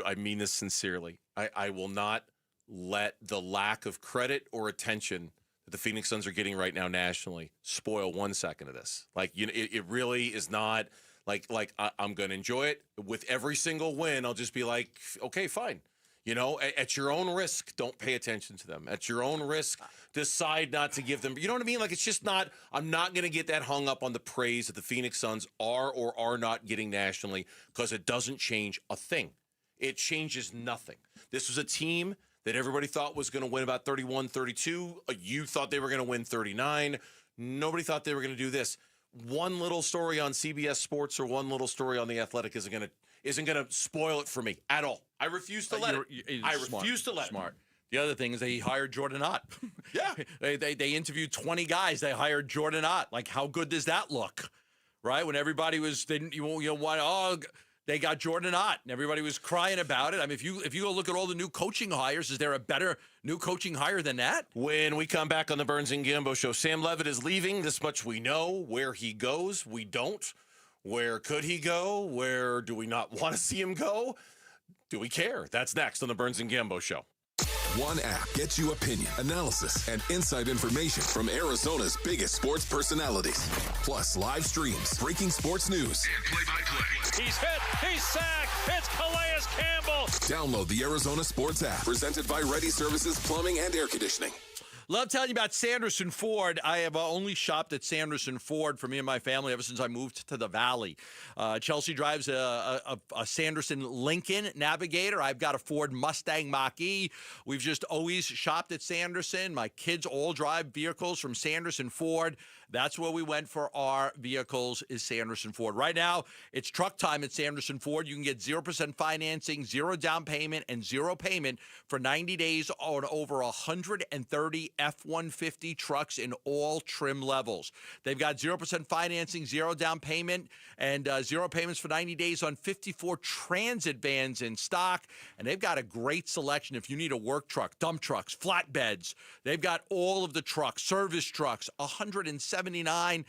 I mean this sincerely, I will not let the lack of credit or attention that the Phoenix Suns are getting right now nationally spoil 1 second of this. Like, it really is not like I'm going to enjoy it. With every single win, I'll just be like, okay, fine. At your own risk, don't pay attention to them. At your own risk, decide not to give them. You know what I mean? Like, it's just not, I'm not going to get that hung up on the praise that the Phoenix Suns are or are not getting nationally, because it doesn't change a thing. It changes nothing. This was a team that everybody thought was going to win about 31, 32. You thought they were going to win 39. Nobody thought they were going to do this. One little story on CBS Sports or one little story on The Athletic isn't going to spoil it for me at all. I refuse to let it. I refuse to let it. The other thing is they hired Jordan Ott. Yeah. They interviewed 20 guys. They hired Jordan Ott. Like, how good does that look? Right? When everybody was, they got Jordan Ott, and everybody was crying about it. I mean, if you go look at all the new coaching hires, is there a better new coaching hire than that? When we come back on the Burns and Gambo Show, Sam Levitt is leaving. This much we know. Where he goes, we don't. Where could he go? Where do we not want to see him go? Do we care? That's next on the Burns and Gambo Show. One app gets you opinion, analysis, and inside information from Arizona's biggest sports personalities. Plus live streams, breaking sports news, and play-by-play. He's hit. He's sacked. It's Calais Campbell. Download the Arizona Sports app, presented by Ready Services Plumbing and Air Conditioning. Love telling you about Sanderson Ford. I have only shopped at Sanderson Ford for me and my family ever since I moved to the Valley. Chelsea drives a Sanderson Lincoln Navigator. I've got a Ford Mustang Mach-E. We've just always shopped at Sanderson. My kids all drive vehicles from Sanderson Ford. That's where we went for our vehicles, is Sanderson Ford. Right now, it's truck time at Sanderson Ford. You can get 0% financing, 0 down payment, and 0 payment for 90 days on over 130 F-150 trucks in all trim levels. They've got 0% financing, 0 down payment, and 0 payments for 90 days on 54 Transit vans in stock. And they've got a great selection if you need a work truck, dump trucks, flatbeds. They've got all of the trucks, service trucks, 179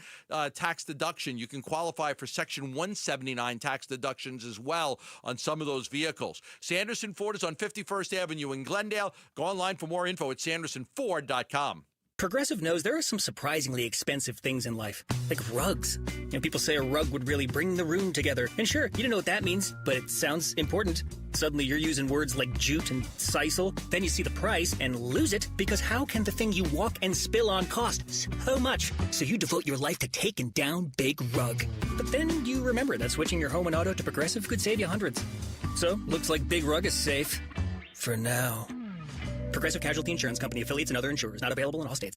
tax deduction. You can qualify for Section 179 tax deductions as well on some of those vehicles. Sanderson Ford is on 51st Avenue in Glendale. Go online for more info at sandersonford.com. Progressive knows there are some surprisingly expensive things in life, like rugs. People say a rug would really bring the room together. And sure, you don't know what that means, but it sounds important. Suddenly you're using words like jute and sisal. Then you see the price and lose it, because how can the thing you walk and spill on cost so much? So you devote your life to taking down Big Rug. But then you remember that switching your home and auto to Progressive could save you hundreds. So, looks like Big Rug is safe. For now. Progressive Casualty Insurance Company, affiliates, and other insurers. Not available in all states.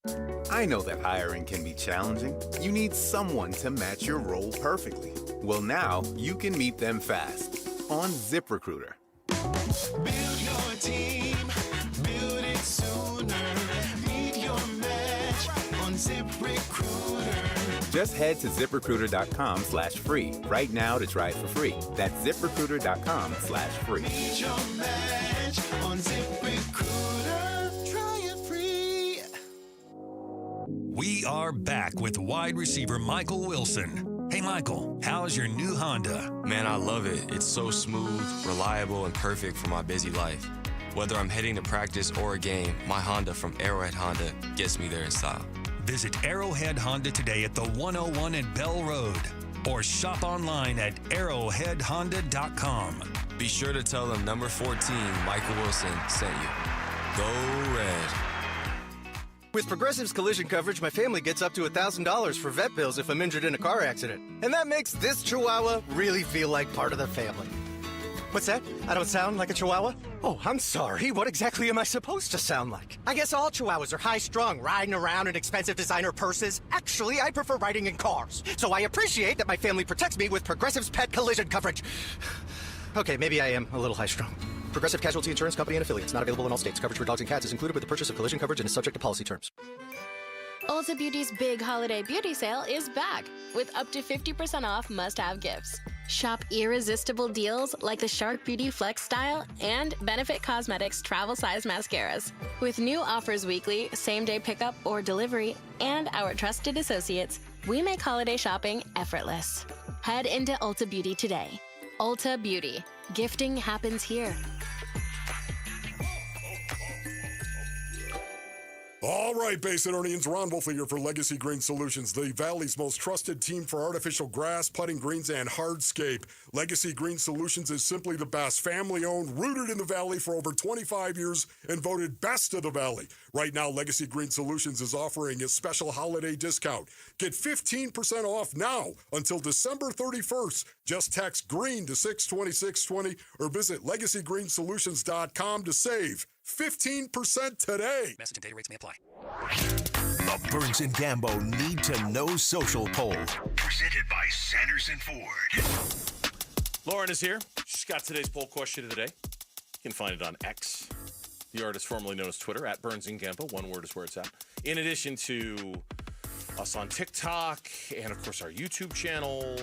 I know that hiring can be challenging. You need someone to match your role perfectly. Well, now you can meet them fast on ZipRecruiter. Build your team, build it sooner. Meet your match on ZipRecruiter. Just head to ZipRecruiter.com/free right now to try it for free. That's ZipRecruiter.com/free. Meet your match on ZipRecruiter. Try it free. We are back with wide receiver Michael Wilson. Hey, Michael, how's your new Honda? Man, I love it. It's so smooth, reliable, and perfect for my busy life. Whether I'm heading to practice or a game, my Honda from Arrowhead Honda gets me there in style. Visit Arrowhead Honda today at the 101 and Bell Road, or shop online at arrowheadhonda.com. Be sure to tell them number 14, Michael Wilson, sent you. Go Red. With Progressive's collision coverage, my family gets up to $1,000 for vet bills if I'm injured in a car accident. And that makes this Chihuahua really feel like part of the family. What's that? I don't sound like a Chihuahua? Oh, I'm sorry. What exactly am I supposed to sound like? I guess all Chihuahuas are high-strung, riding around in expensive designer purses. Actually, I prefer riding in cars. So I appreciate that my family protects me with Progressive's pet collision coverage. Okay, maybe I am a little high-strung. Progressive Casualty Insurance Company and affiliates. Not available in all states. Coverage for dogs and cats is included with the purchase of collision coverage and is subject to policy terms. Ulta Beauty's big holiday beauty sale is back with up to 50% off must-have gifts. Shop irresistible deals like the Shark Beauty Flex Style and Benefit Cosmetics travel-size mascaras. With new offers weekly, same-day pickup or delivery, and our trusted associates, we make holiday shopping effortless. Head into Ulta Beauty today. Ulta Beauty. Gifting happens here. All right, Basinonians, Ron Wolfe here for Legacy Green Solutions, the Valley's most trusted team for artificial grass, putting greens, and hardscape. Legacy Green Solutions is simply the best, family-owned, rooted in the Valley for over 25 years, and voted best of the Valley. Right now, Legacy Green Solutions is offering a special holiday discount. Get 15% off now until December 31st. Just text GREEN to 62620 or visit LegacyGreenSolutions.com to save 15% today. Message and data rates may apply. The Burns and Gambo Need to Know Social Poll. Presented by Sanderson Ford. Lauren is here. She's got today's poll question of the day. You can find it on X, the artist formerly known as Twitter, at Burns and Gambo. One word is where it's at. In addition to us on TikTok and, of course, our YouTube channel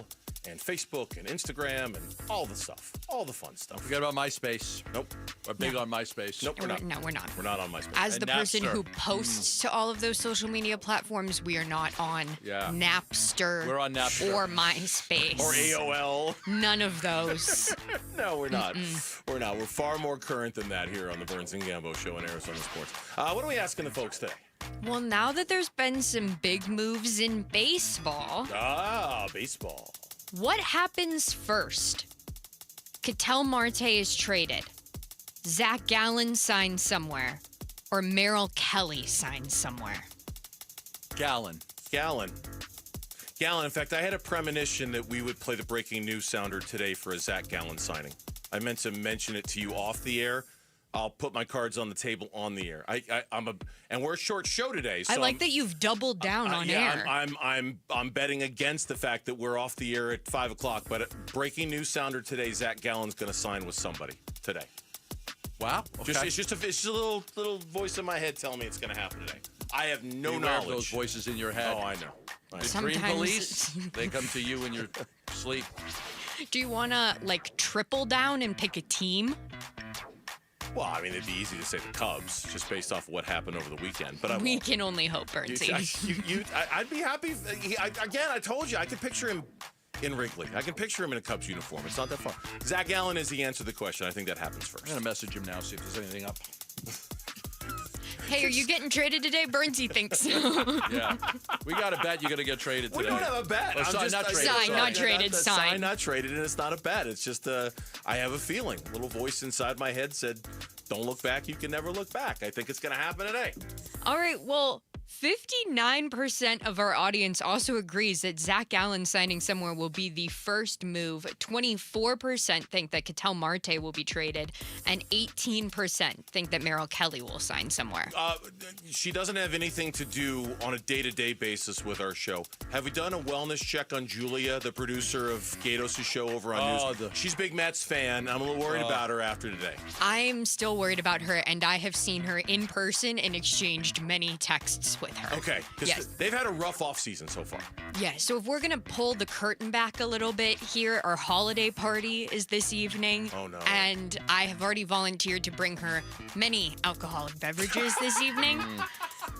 and Facebook and Instagram and all the stuff, all the fun stuff. Forget about MySpace. Nope. We're big on MySpace. Nope, we're not. No, we're not. We're not on MySpace. As And the person Napster. who posts to all of those social media platforms, we are not on Napster. We're on Napster. Or MySpace. Or AOL. None of those. No, we're not. We're not. We're far more current than that here on the Burns and Gambo Show on Arizona Sports. What are we asking the folks today? Well, now that there's been some big moves in baseball. Baseball. What happens first? Ketel Marte is traded. Zach Gallen signs somewhere. Or Merrill Kelly signs somewhere. Gallen. In fact, I had a premonition that we would play the breaking news sounder today for a Zach Gallen signing. I meant to mention it to you off the air. I'll put my cards on the table on the air. And we're a short show today. So I like that you've doubled down on air. I'm betting against the fact that we're off the air at 5:00. But breaking news sounder today: Zach Gallen's going to sign with somebody today. Wow. Okay. It's just a little voice in my head telling me it's going to happen today. I have no knowledge. Those voices in your head. Oh, I know. The Green Police, they come to you in your sleep. Do you want to triple down and pick a team? Well, I mean, it'd be easy to say the Cubs, just based off of what happened over the weekend. But we can only hope, Bernsey. I'd be happy. Again, I told you, I could picture him in Wrigley. I can picture him in a Cubs uniform. It's not that far. Zach Gallen is the answer to the question. I think that happens first. I'm going to message him now, see if there's anything up. Hey, are you getting traded today? Burnsy thinks so. Yeah. We got a bet you're going to get traded today. We don't have a bet. Oh, sign, not traded. Sign, not traded, Sign, sign. not traded, and it's not a bet. It's just I have a feeling. A little voice inside my head said, don't look back. You can never look back. I think it's going to happen today. All right, well, 59% of our audience also agrees that Zach Allen signing somewhere will be the first move. 24% think that Ketel Marte will be traded, and 18% think that Merrill Kelly will sign somewhere. She doesn't have anything to do on a day-to-day basis with our show. Have we done a wellness check on Julia, the producer of Gatos' show over on News? She's a big Mets fan. I'm a little worried about her after today. I'm still worried about her, and I have seen her in person and exchanged many texts with her. Okay, because yes. they've had a rough offseason so far. Yeah, so if we're going to pull the curtain back a little bit here, our holiday party is this evening. Oh, no. And I have already volunteered to bring her many alcoholic beverages this evening,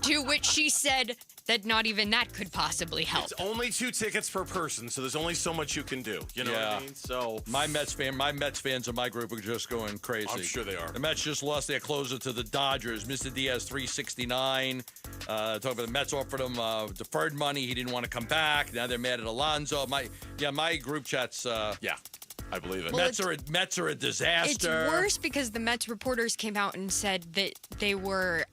to which she said that not even that could possibly help. It's only 2 tickets per person, so there's only so much you can do. You know what I mean? So my Mets fans in my group are just going crazy. I'm sure they are. The Mets just lost their closer to the Dodgers. Mr. Diaz, $369. Talking about the Mets offered him deferred money. He didn't want to come back. Now they're mad at Alonso. My group chat's I believe it. Well, Mets are a disaster. It's worse because the Mets reporters came out and said that they were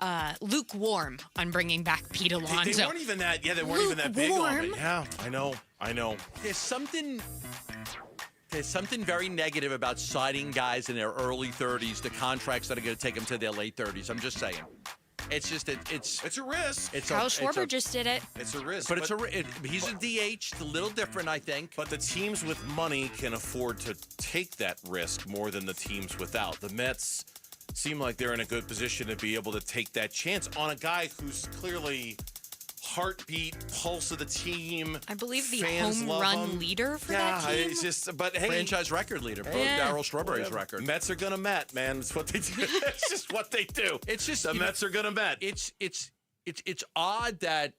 lukewarm on bringing back Pete Alonso. They weren't even that. Yeah, they weren't even that big on it. Yeah, I know. There's something very negative about signing guys in their early 30s to contracts that are going to take them to their late 30s. I'm just saying. It's just it's a risk. Kyle Schwarber just did it. It's a risk, but he's a DH. It's a little different, I think. But the teams with money can afford to take that risk more than the teams without. The Mets seem like they're in a good position to be able to take that chance on a guy who's clearly heartbeat, pulse of the team. I believe the Fans home love run him. leader for that team. It's just, but hey, franchise record leader, Darryl Strawberry's record. Mets are gonna Met, man. It's what they do. It's just what they do. It's just the Mets are gonna Met. It's odd that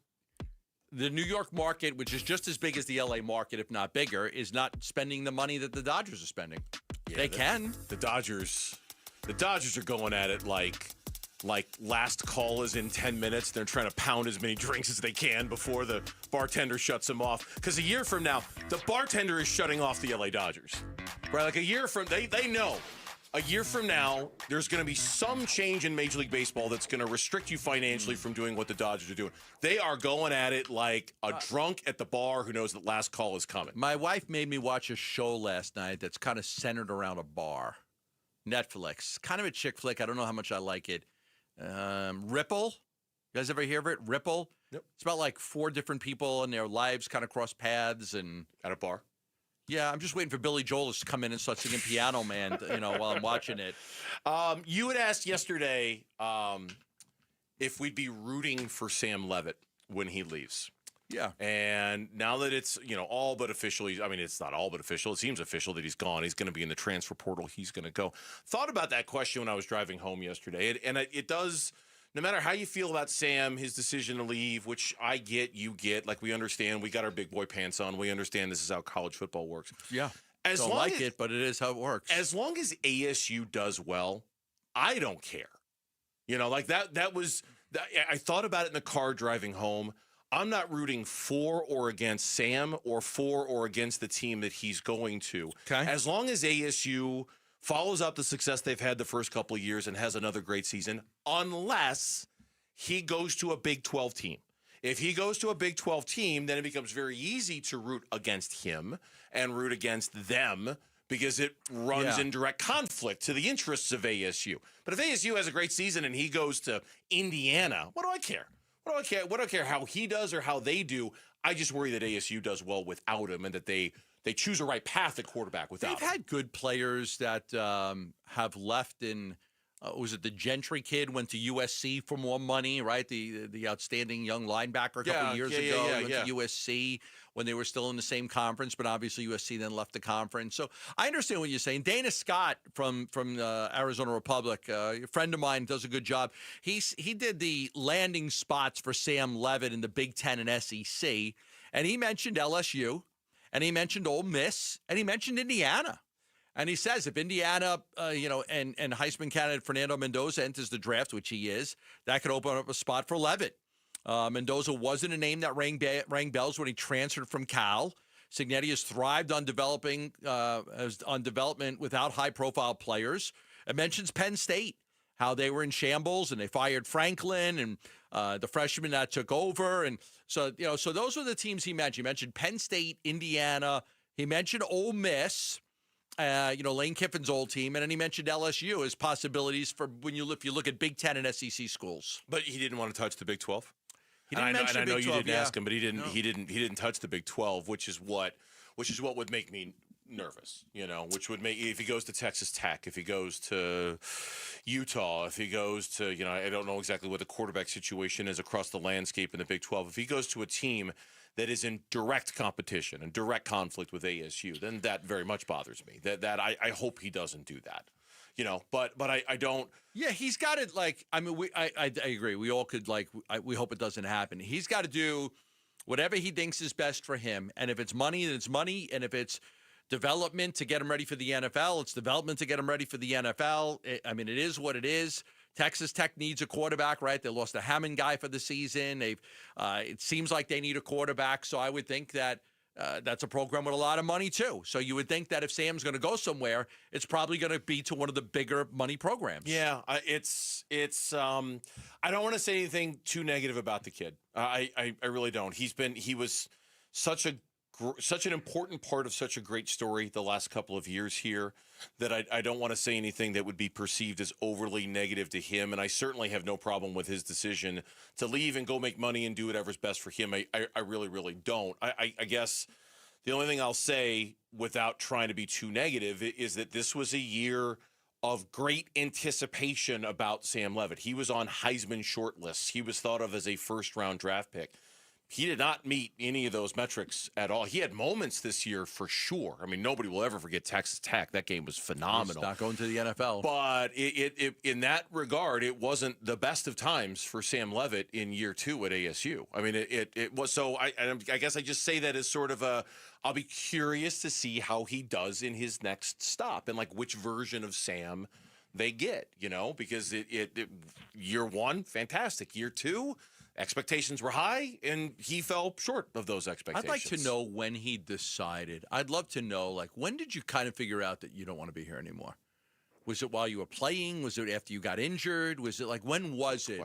the New York market, which is just as big as the LA market, if not bigger, is not spending the money that the Dodgers are spending. Yeah, they can. The Dodgers are going at it like last call is in 10 minutes. They're trying to pound as many drinks as they can before the bartender shuts them off. Because a year from now, the bartender is shutting off the LA Dodgers. Right? Like a year from, they know. A year from now, there's going to be some change in Major League Baseball that's going to restrict you financially from doing what the Dodgers are doing. They are going at it like a drunk at the bar who knows that last call is coming. My wife made me watch a show last night that's kind of centered around a bar. Netflix. Kind of a chick flick. I don't know how much I like it. Ripple. You guys ever hear of it? Ripple? Yep. It's about like 4 different people and their lives kind of cross paths and at a bar. Yeah, I'm just waiting for Billy Joel to come in and start singing Piano Man, while I'm watching it. You had asked yesterday if we'd be rooting for Sam Levitt when he leaves. Yeah. And now that it's, all but official, it's not all but official. It seems official that he's gone. He's going to be in the transfer portal. He's going to go. Thought about that question when I was driving home yesterday. And it does, no matter how you feel about Sam, his decision to leave, which I get, you get, like we understand, we got our big boy pants on. We understand this is how college football works. Yeah. Don't like it, but it is how it works. As long as ASU does well, I don't care. That was, I thought about it in the car driving home. I'm not rooting for or against Sam or for or against the team that he's going to. Okay. As long as ASU follows up the success they've had the first couple of years and has another great season, unless he goes to a Big 12 team. If he goes to a Big 12 team, then it becomes very easy to root against him and root against them because it runs in direct conflict to the interests of ASU. But if ASU has a great season and he goes to Indiana, what do I care? What do I care how he does or how they do? I just worry that ASU does well without him and that they choose a right path at quarterback without him. They've had good players that have left in, was it the Gentry kid went to USC for more money, right? The outstanding young linebacker a couple of years ago went to USC when they were still in the same conference, but obviously USC then left the conference. So I understand what you're saying. Dana Scott from Arizona Republic, a friend of mine, does a good job. He did the landing spots for Sam Levitt in the Big Ten and SEC, and he mentioned LSU, and he mentioned Ole Miss, and he mentioned Indiana. And he says if Indiana, and Heisman candidate Fernando Mendoza enters the draft, which he is, that could open up a spot for Levitt. Mendoza wasn't a name that rang bells when he transferred from Cal. Cignetti has thrived on development without high-profile players. It mentions Penn State, how they were in shambles and they fired Franklin and the freshman that took over. And so those were the teams he mentioned. He mentioned Penn State, Indiana. He mentioned Ole Miss, Lane Kiffin's old team. And then he mentioned LSU as possibilities for if you look at Big Ten and SEC schools. But he didn't want to touch the Big 12? He didn't mention I know Big you 12, didn't ask him, but he didn't touch the Big 12, which is what would make me nervous, which would make, if he goes to Texas Tech, if he goes to Utah, if he goes to, I don't know exactly what the quarterback situation is across the landscape in the Big 12. If he goes to a team that is in direct competition and direct conflict with ASU, then that very much bothers me. I hope he doesn't do that. But I don't. Yeah, he's got it. I agree. We all could we hope it doesn't happen. He's got to do whatever he thinks is best for him. And if it's money, then it's money. And if it's development to get him ready for the NFL, it's development to get him ready for the NFL. It is what it is. Texas Tech needs a quarterback, right? They lost a Hammond guy for the season. It seems like they need a quarterback. So I would think that. That's a program with a lot of money, too. So you would think that if Sam's going to go somewhere, it's probably going to be to one of the bigger money programs. Yeah, it's. I don't want to say anything too negative about the kid. I really don't. He was such an important part of such a great story the last couple of years here that I don't want to say anything that would be perceived as overly negative to him. And I certainly have no problem with his decision to leave and go make money and do whatever's best for him. I really, really don't. I guess the only thing I'll say without trying to be too negative is that this was a year of great anticipation about Sam Levitt. He was on Heisman shortlists. He was thought of as a first-round draft pick. He did not meet any of those metrics at all. He had moments this year for sure. I mean, nobody will ever forget Texas Tech. That game was phenomenal. He's not going to the NFL. But it in that regard, it wasn't the best of times for Sam Levitt in year 2 at ASU. I mean, it was. So I guess I just say that as sort of I'll be curious to see how he does in his next stop and which version of Sam they get, because year 1, fantastic. Year 2, expectations were high, and he fell short of those expectations. I'd like to know when he decided. I'd love to know, when did you kind of figure out that you don't want to be here anymore? Was it while you were playing? Was it after you got injured? Was it when was it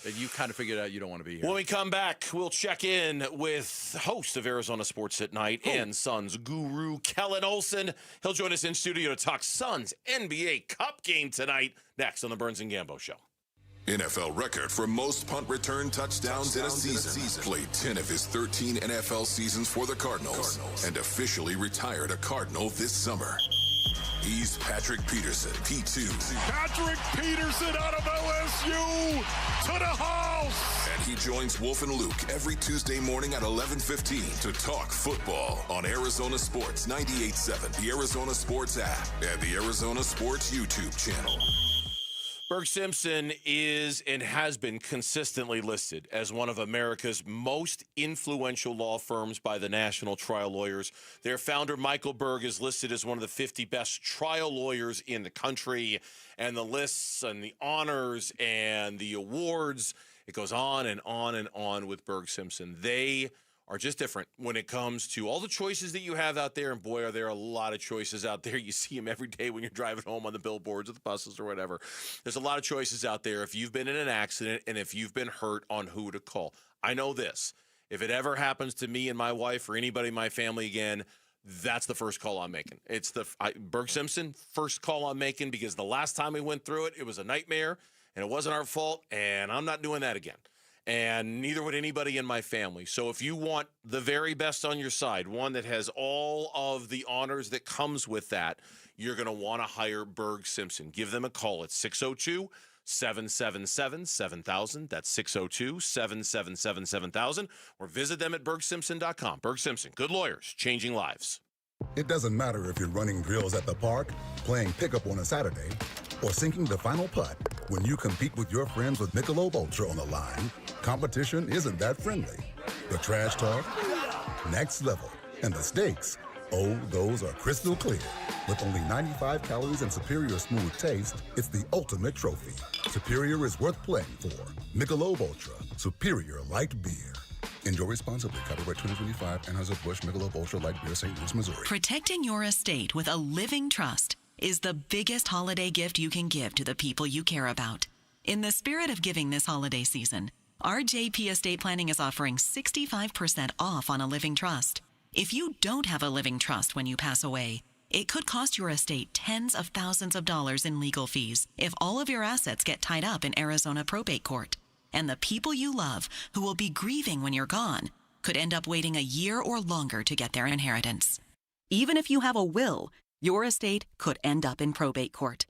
that you kind of figured out you don't want to be here? When we come back, we'll check in with host of Arizona Sports at Night and Suns guru Kellen Olson. He'll join us in studio to talk Suns NBA Cup game tonight, next on the Burns and Gambo Show. NFL record for most punt return touchdowns in a season. Played 10 of his 13 NFL seasons for the Cardinals and officially retired a Cardinal this summer. He's Patrick Peterson, P2. Patrick Peterson out of LSU to the house. And he joins Wolf and Luke every Tuesday morning at 11:15 to talk football on Arizona Sports 98.7, the Arizona Sports app, and the Arizona Sports YouTube channel. Berg Simpson is and has been consistently listed as one of America's most influential law firms by the National Trial Lawyers. Their founder, Michael Berg, is listed as one of the 50 best trial lawyers in the country. And the lists and the honors and the awards, it goes on and on and on with Berg Simpson. They are just different when it comes to all the choices that you have out there. And boy, are there a lot of choices out there. You see them every day when you're driving home on the billboards or the buses or whatever. There's a lot of choices out there if you've been in an accident and if you've been hurt on who to call. I know this. If it ever happens to me and my wife or anybody in my family again, that's the first call I'm making. It's Berg Simpson, first call I'm making, because the last time we went through it, it was a nightmare and it wasn't our fault, and I'm not doing that again. And neither would anybody in my family. So if you want the very best on your side, one that has all of the honors that comes with that, you're going to want to hire Berg Simpson. Give them a call at 602-777-7000. That's 602-777-7000. Or visit them at bergsimpson.com. Berg Simpson, good lawyers, changing lives. It doesn't matter if you're running drills at the park, playing pickup on a Saturday, or sinking the final putt. When you compete with your friends with Michelob Ultra on the line, competition isn't that friendly. The trash talk, next level, and the stakes Oh, those are crystal clear. With only 95 calories and superior smooth taste, it's the ultimate trophy. Superior is worth playing for. Michelob Ultra, superior light beer. Enjoy responsibly. Copyright 2025, Anheuser-Busch Michelob Ultra Light Beer, St. Louis, Missouri. Protecting your estate with a living trust is the biggest holiday gift you can give to the people you care about. In the spirit of giving this holiday season, RJP Estate Planning is offering 65% off on a living trust. If you don't have a living trust when you pass away, it could cost your estate tens of thousands of dollars in legal fees if all of your assets get tied up in Arizona probate court. And the people you love, who will be grieving when you're gone, could end up waiting a year or longer to get their inheritance. Even if you have a will, your estate could end up in probate court.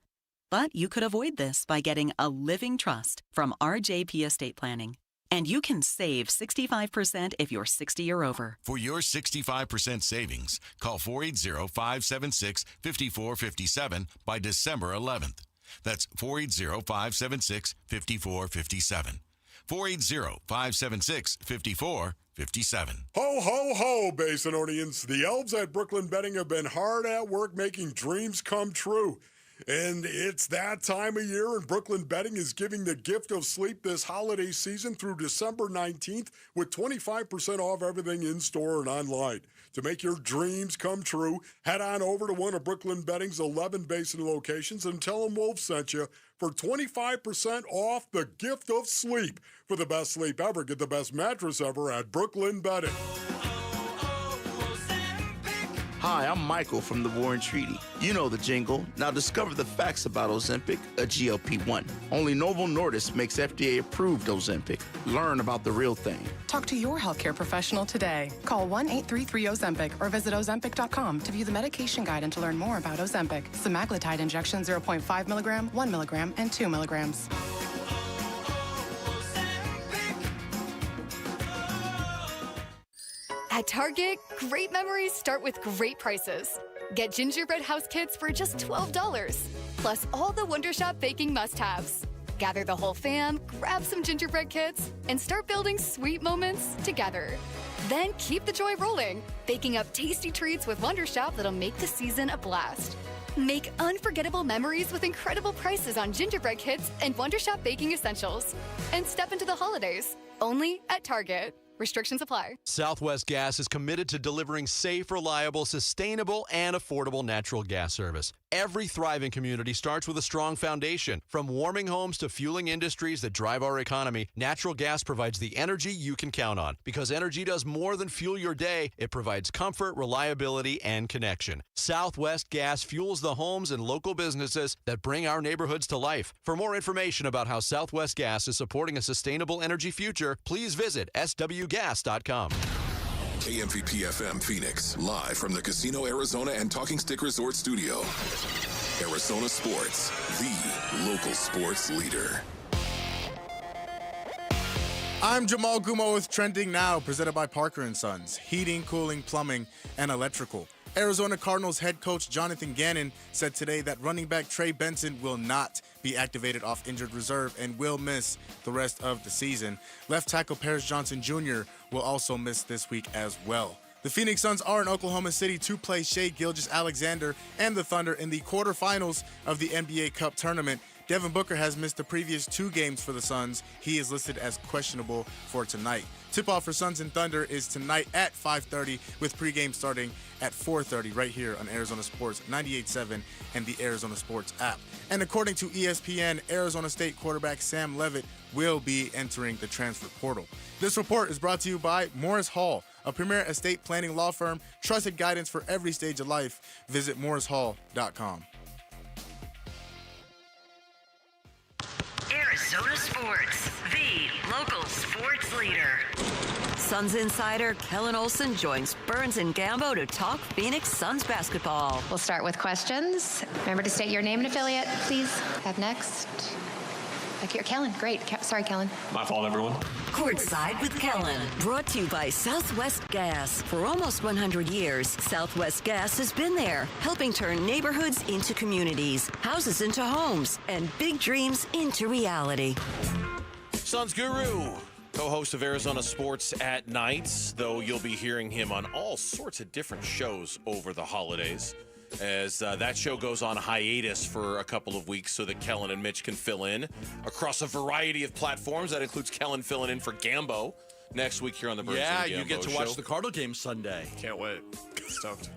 But you could avoid this by getting a living trust from RJP Estate Planning. And you can save 65% if you're 60 or over. For your 65% savings, call 480-576-5457 by December 11th. That's 480-576-5457. 480-576-5457. Ho, ho, ho, Basinonians. The elves at Brooklyn Betting have been hard at work making dreams come true. And it's that time of year, and Brooklyn Betting is giving the gift of sleep this holiday season through December 19th with 25% off everything in-store and online. To make your dreams come true, head on over to one of Brooklyn Betting's 11 Basin locations and tell them Wolf sent you for 25% off the gift of sleep. For the best sleep ever, get the best mattress ever at Brooklyn Betting. Hi, I'm Michael from the War and Treaty. You know the jingle. Now discover the facts about Ozempic, a GLP-1. Only Novo Nordisk makes FDA-approved Ozempic. Learn about the real thing. Talk to your healthcare professional today. Call 1-833-OZEMPIC or visit Ozempic.com to view the medication guide and to learn more about Ozempic. Semaglutide injection 0.5 milligram, 1 milligram, and 2 milligrams. At Target, great memories start with great prices. Get gingerbread house kits for just $12, plus all the Wondershop baking must-haves. Gather the whole fam, grab some gingerbread kits, and start building sweet moments together. Then keep the joy rolling, baking up tasty treats with Wondershop that'll make the season a blast. Make unforgettable memories with incredible prices on gingerbread kits and Wondershop baking essentials. And step into the holidays, only at Target. Restrictions apply. Southwest Gas is committed to delivering safe, reliable, sustainable, and affordable natural gas service. Every thriving community starts with a strong foundation. From warming homes to fueling industries that drive our economy, natural gas provides the energy you can count on. Because energy does more than fuel your day, it provides comfort, reliability, and connection. Southwest Gas fuels the homes and local businesses that bring our neighborhoods to life. For more information about how Southwest Gas is supporting a sustainable energy future, please visit swgas.com. KMVP FM Phoenix, live from the Casino Arizona and Talking Stick Resort Studio. Arizona Sports, the local sports leader. I'm Jamal Gumo with Trending Now, presented by Parker & Sons, heating, cooling, plumbing, and electrical. Arizona Cardinals head coach Jonathan Gannon said today that running back Trey Benson will not be activated off injured reserve and will miss the rest of the season. Left tackle Paris Johnson Jr. will also miss this week as well. The Phoenix Suns are in Oklahoma City to play Shai Gilgeous-Alexander and the Thunder in the quarterfinals of the NBA Cup tournament. Devin Booker has missed the previous 2 games for the Suns. He is listed as questionable for tonight. Tip-off for Suns and Thunder is tonight at 5:30 with pregame starting at 4:30 right here on Arizona Sports 98.7 and the Arizona Sports app. And according to ESPN, Arizona State quarterback Sam Leavitt will be entering the transfer portal. This report is brought to you by Morris Hall, a premier estate planning law firm, trusted guidance for every stage of life. Visit morrishall.com. Arizona Sports, the local sports leader. Suns insider Kellen Olson joins Burns and Gambo to talk Phoenix Suns basketball. We'll start with questions. Remember to state your name and affiliate, please. Have next. Kellen, great. Sorry, Kellen. My fault, everyone. Courtside with Kellen. Brought to you by Southwest Gas. For almost 100 years, Southwest Gas has been there, helping turn neighborhoods into communities, houses into homes, and big dreams into reality. Suns guru Co-host of Arizona Sports at Nights, though you'll be hearing him on all sorts of different shows over the holidays, as that show goes on hiatus for a couple of weeks so that Kellen and Mitch can fill in across a variety of platforms. That includes Kellen filling in for Gambo next week here on the Burns and Gambo you get to show. watch the Cardinal game Sunday. Can't wait. Stoked.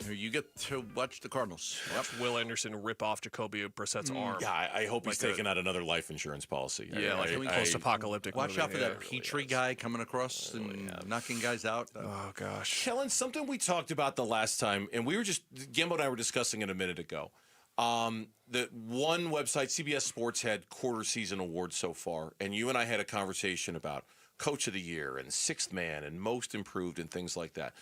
You get to watch the Cardinals. Watch Will Anderson rip off Jacoby Brissett's arm. Yeah, I hope he's taking out another life insurance policy. Yeah, like a post-apocalyptic Watch movie. out for Yeah, that it really Petrie guy coming across and knocking guys out. Oh, gosh. Kellen, something we talked about the last time, and we were Gambo and I were discussing it a minute ago. The one website, CBS Sports, had quarter season awards so far, and you and I had a conversation about Coach of the Year and Sixth Man and Most Improved and things like that.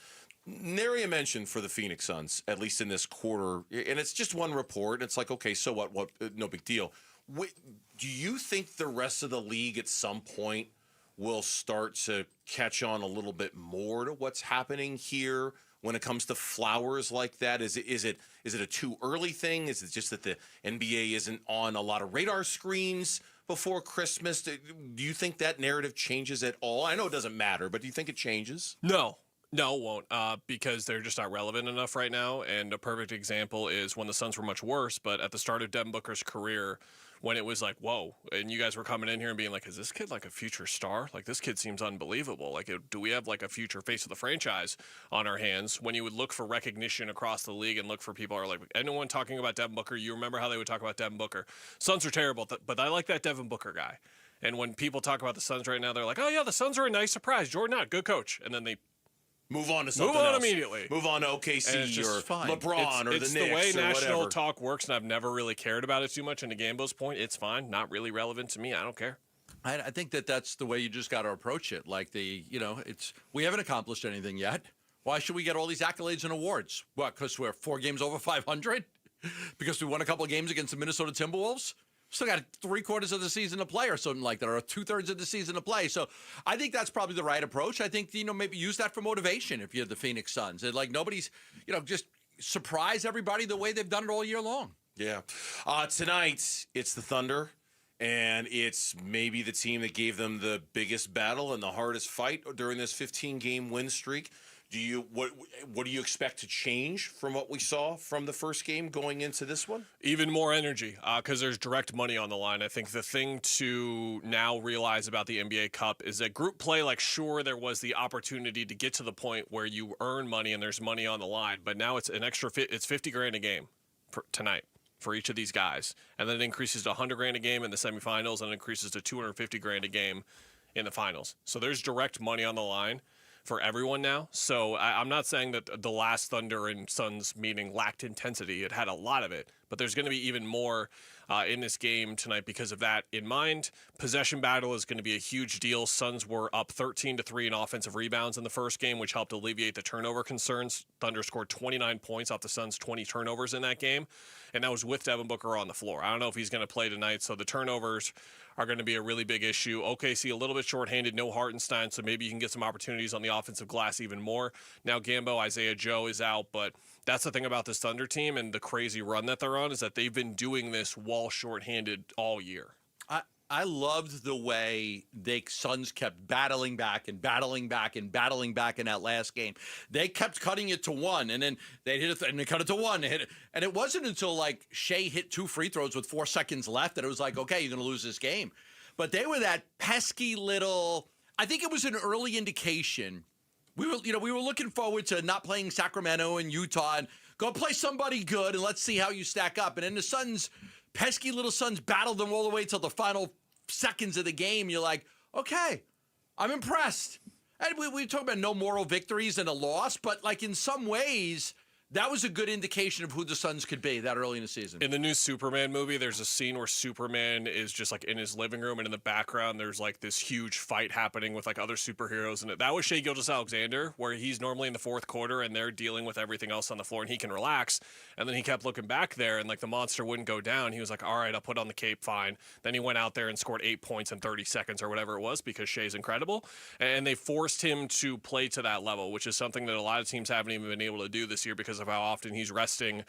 Nary a mention for the Phoenix Suns, at least in this quarter, and it's just one report. It's like, okay, so what? No big deal. Do you think the rest of the league at some point will start to catch on a little bit more to what's happening here when it comes to flowers like that? Is it a too early thing? Is it just that the NBA isn't on a lot of radar screens before Christmas? Do you think that narrative changes at all? I know it doesn't matter, but do you think it changes? No, it won't, because they're just not relevant enough right now. And a perfect example is when the Suns were much worse, but at the start of Devin Booker's career, when it was like, whoa, and you guys were coming in here and being like, is this kid like a future star? Like, this kid seems unbelievable. Like, do we have like a future face of the franchise on our hands? When you would look for recognition across the league and look for people are like, anyone talking about Devin Booker, you remember how they would talk about Devin Booker. Suns are terrible, but I like that Devin Booker guy. And when people talk about the Suns right now, they're like, oh yeah, the Suns are a nice surprise. Jordan Knott, good coach. And then they move on to something else. Move on immediately. Move on to OKC or LeBron or the Knicks It's the way or national whatever. talk works, and I've never really cared about it too much. And to Gambo's point, it's fine. Not really relevant to me. I don't care. I think that's the way you just got to approach it. Like we haven't accomplished anything yet. Why should we get all these accolades and awards? What, because we're 4 games over 500? Because we won a couple of games against the Minnesota Timberwolves? Still got 3/4 of the season to play or something like that, or 2/3 of the season to play. So I think that's probably the right approach. I think, maybe use that for motivation if you're the Phoenix Suns. And like nobody's, just surprise everybody the way they've done it all year long. Yeah. Tonight, it's the Thunder, and it's maybe the team that gave them the biggest battle and the hardest fight during this 15-game win streak. What do you expect to change from what we saw from the first game going into this one? Even more energy, because there's direct money on the line. I think the thing to now realize about the NBA Cup is that group play, like, sure, there was the opportunity to get to the point where you earn money and there's money on the line, but now it's an extra it's $50,000 a game for tonight for each of these guys, and then it increases to $100,000 a game in the semifinals, and it increases to $250,000 a game in the finals. So there's direct money on the line for everyone now. So I'm not saying that the last Thunder and Suns meeting lacked intensity. It had a lot of it, but there's going to be even more in this game tonight because of that in mind. Possession battle is going to be a huge deal. Suns were up 13-3 in offensive rebounds in the first game, which helped alleviate the turnover concerns. Thunder scored 29 points off the Suns' 20 turnovers in that game, and that was with Devin Booker on the floor. I don't know if he's going to play tonight, so the turnovers are going to be a really big issue. OKC a little bit shorthanded, no Hartenstein, so maybe you can get some opportunities on the offensive glass even more. Now Gambo, Isaiah Joe is out, but that's the thing about this Thunder team and the crazy run that they're on is that they've been doing this while shorthanded all year. I loved the way the Suns kept battling back and battling back and battling back in that last game. They kept cutting it to 1, and then they hit it, and they cut it to 1. They hit it. And it wasn't until, like, Shea hit 2 free throws with 4 seconds left that it was like, okay, you're going to lose this game. But they were that pesky little – I think it was an early indication. We were looking forward to not playing Sacramento and Utah and go play somebody good and let's see how you stack up. And then the Suns – pesky little Suns battled them all the way till the final seconds of the game. You're like, okay, I'm impressed. And we talk about no moral victories and a loss, but like in some ways, that was a good indication of who the Suns could be that early in the season. In the new Superman movie, there's a scene where Superman is just like in his living room, and in the background, there's like this huge fight happening with like other superheroes. And that was Shai Gilgeous-Alexander, where he's normally in the fourth quarter and they're dealing with everything else on the floor and he can relax. And then he kept looking back there and like the monster wouldn't go down. He was like, all right, I'll put on the cape, fine. Then he went out there and scored 8 points in 30 seconds or whatever it was because Shai's incredible. And they forced him to play to that level, which is something that a lot of teams haven't even been able to do this year because of how often he's resting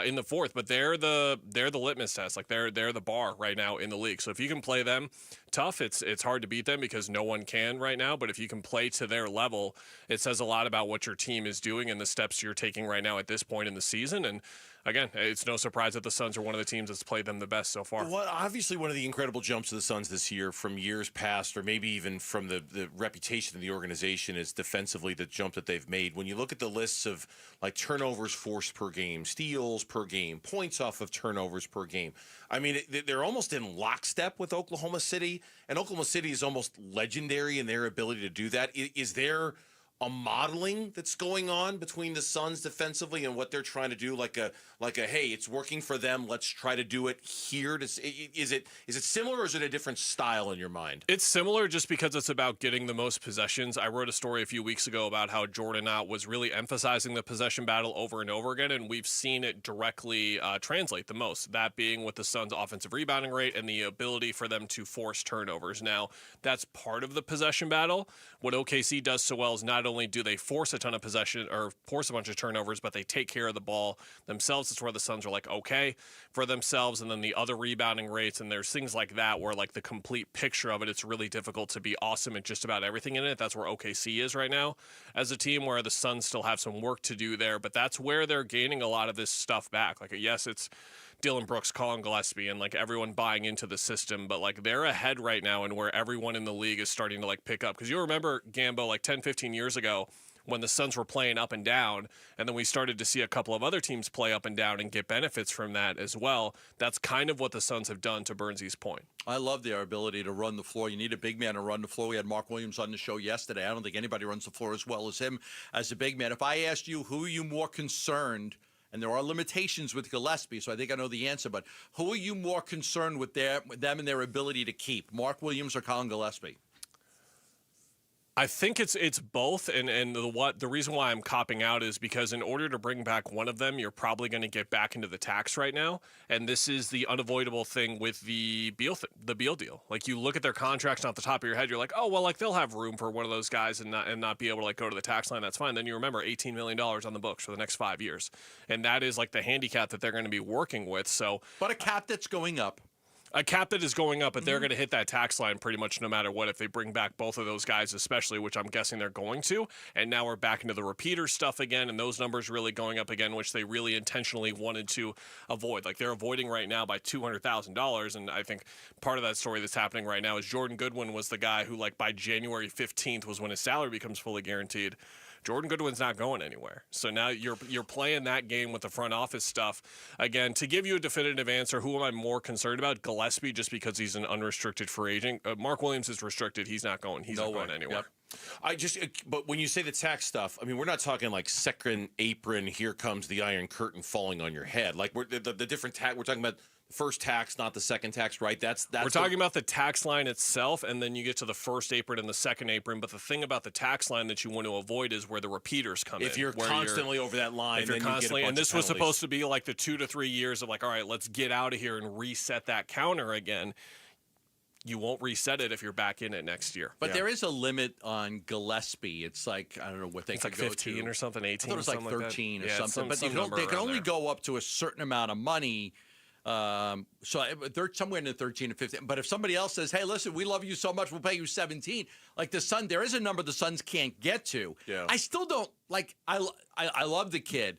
in the fourth, but they're the litmus test. Like they're the bar right now in the league. So if you can play them tough, it's hard to beat them because no one can right now. But if you can play to their level, it says a lot about what your team is doing and the steps you're taking right now at this point in the season. And again, it's no surprise that the Suns are one of the teams that's played them the best so far. Well, obviously, one of the incredible jumps of the Suns this year from years past, or maybe even from the reputation of the organization, is defensively the jump that they've made. When you look at the lists of like turnovers forced per game, steals per game, points off of turnovers per game, I mean, they're almost in lockstep with Oklahoma City, and Oklahoma City is almost legendary in their ability to do that. Is there a modeling that's going on between the Suns defensively and what they're trying to do, like a hey, it's working for them, let's try to do it here? Is it similar, or is it a different style in your mind? It's similar just because it's about getting the most possessions. I wrote a story a few weeks ago about how Jordan Ott was really emphasizing the possession battle over and over again, and we've seen it directly translate the most, that being with the Suns' offensive rebounding rate and the ability for them to force turnovers. Now, that's part of the possession battle. What OKC does so well is not only do they force a ton of possession or force a bunch of turnovers, but they take care of the ball themselves. It's where the Suns are like okay for themselves, and then the other rebounding rates, and there's things like that where like the complete picture of it, it's really difficult to be awesome at just about everything in it. That's where OKC is right now as a team, where the Suns still have some work to do there, but that's where they're gaining a lot of this stuff back. Like, yes, it's Dylan Brooks, Colin Gillespie, and like everyone buying into the system, but like they're ahead right now, and where everyone in the league is starting to like pick up. Because you remember, Gambo, like 10, 15 years ago, when the Suns were playing up and down, and then we started to see a couple of other teams play up and down and get benefits from that as well. That's kind of what the Suns have done, to Burnsy's point. I love their ability to run the floor. You need a big man to run the floor. We had Mark Williams on the show yesterday. I don't think anybody runs the floor as well as him as a big man. If I asked you, who are you more concerned, and there are limitations with Gillespie, so I think I know the answer, but who are you more concerned with them and their ability to keep, Mark Williams or Colin Gillespie? I think it's both, and the reason why I'm copping out is because in order to bring back one of them, you're probably going to get back into the tax right now, and this is the unavoidable thing with the Beal deal. Like, you look at their contracts, and off the top of your head, you're like, oh well, like they'll have room for one of those guys and not be able to like go to the tax line. That's fine. Then you remember $18 million on the books for the next 5 years, and that is like the handicap that they're going to be working with. So, but a cap that's going up. A cap that is going up, but they're going to hit that tax line pretty much no matter what if they bring back both of those guys, especially, which I'm guessing they're going to. And now we're back into the repeater stuff again, and those numbers really going up again, which they really intentionally wanted to avoid. Like, they're avoiding right now by $200,000, and I think part of that story that's happening right now is Jordan Goodwin was the guy who, like, by January 15th was when his salary becomes fully guaranteed. Jordan Goodwin's not going anywhere. So now you're playing that game with the front office stuff. Again, to give you a definitive answer, who am I more concerned about? Gillespie, just because he's an unrestricted free agent. Mark Williams is restricted. He's not going. He's not going anywhere. Yep. But when you say the tax stuff, I mean, we're not talking like second apron, here comes the Iron Curtain falling on your head. Like, the different tax, we're talking about first tax, not the second tax, right? That's we're talking about the tax line itself, and then you get to the first apron and the second apron. But the thing about the tax line that you want to avoid is where the repeaters come in. If you're constantly over that line, if you're then constantly, you get a bunch and this of was penalties. supposed to be like the 2 to 3 years of like, all right, let's get out of here and reset that counter again. You won't reset it if you're back in it next year. But there is a limit on Gillespie. It's like, I don't know what they it's could like go 15 to. or something, 18. I thought it was like 13 or something. But some they can only go up to a certain amount of money. So they're somewhere in the 13 and 15. But if somebody else says, hey, listen, we love you so much, we'll pay you 17. Like the Sun, there is a number the Suns can't get to. Yeah. I still don't, like, I love the kid.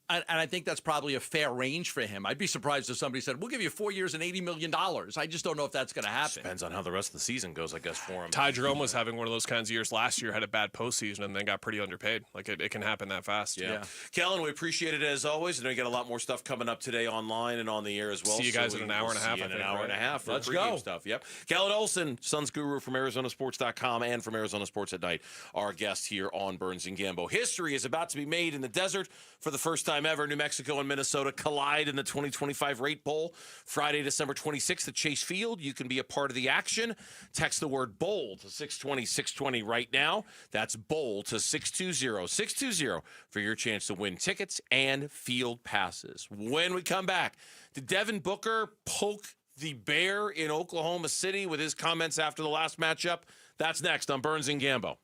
And I think that's probably a fair range for him. I'd be surprised if somebody said, we'll give you 4 years and $80 million. I just don't know if that's going to happen. Depends on how the rest of the season goes, I guess, for him. Ty Jerome was having one of those kinds of years last year, had a bad postseason, and then got pretty underpaid. Like, it can happen that fast. Yeah. Kellen, we appreciate it as always. I know you got a lot more stuff coming up today online and on the air as well. See you guys in an hour and a half. In an hour and a half for Let's pregame go. stuff. Yep. Kellen Olson, Suns guru from ArizonaSports.com and from Arizona Sports at Night, our guest here on Burns and Gambo. History is about to be made in the desert for the first time ever. New Mexico and Minnesota collide in the 2025 Rate Bowl Friday, December 26th at Chase Field. You can be a part of the action. Text the word BOWL to 620-620 right now. That's BOWL to 620-620 for your chance to win tickets and field passes. When we come back, did Devin Booker poke the bear in Oklahoma City with his comments after the last matchup? That's next on Burns and Gambo.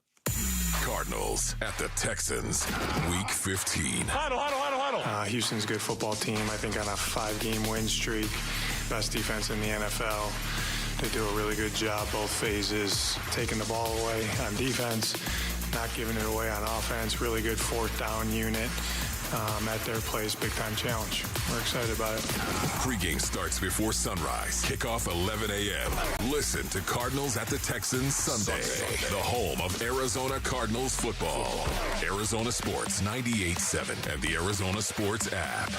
Cardinals at the Texans, Week 15. Huddle. huddle. Houston's a good football team. I think on a 5-game win streak, best defense in the NFL. They do a really good job both phases, taking the ball away on defense, not giving it away on offense. Really good 4th down unit. At their place, big-time challenge. We're excited about it. Pre-game starts before sunrise. Kickoff 11 a.m. Listen to Cardinals at the Texans Sunday. The home of Arizona Cardinals football. Arizona Sports 98.7 and the Arizona Sports app.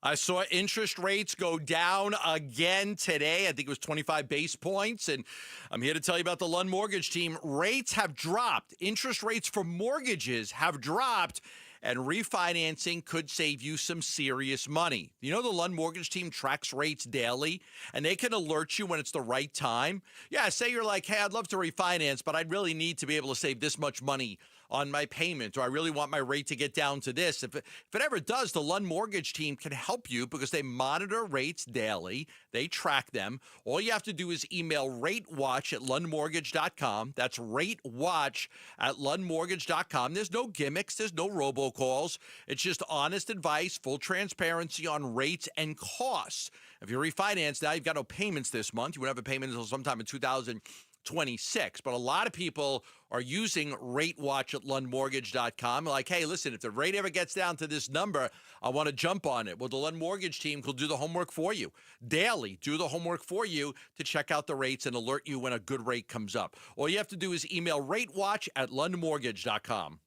I saw interest rates go down again today. I think it was 25 base points. And I'm here to tell you about the Lund Mortgage team. Rates have dropped. Interest rates for mortgages have dropped. And refinancing could save you some serious money. You know, the Lund Mortgage team tracks rates daily, and they can alert you when it's the right time. Yeah, say you're like, hey, I'd love to refinance, but I'd really need to be able to save this much money on my payment, or I really want my rate to get down to this. If it ever does, the Lund Mortgage team can help you because they monitor rates daily. They track them. All you have to do is email ratewatch@lundmortgage.com. That's ratewatch@lundmortgage.com. There's no gimmicks. There's no robocalls. It's just honest advice, full transparency on rates and costs. If you refinance now, you've got no payments this month. You won't have a payment until sometime in 2026. But a lot of people are using ratewatch@lundmortgage.com. Like, hey, listen, if the rate ever gets down to this number, I want to jump on it. Well, the Lund Mortgage team will do the homework for you. Daily, do the homework for you to check out the rates and alert you when a good rate comes up. All you have to do is email ratewatch@lundmortgage.com.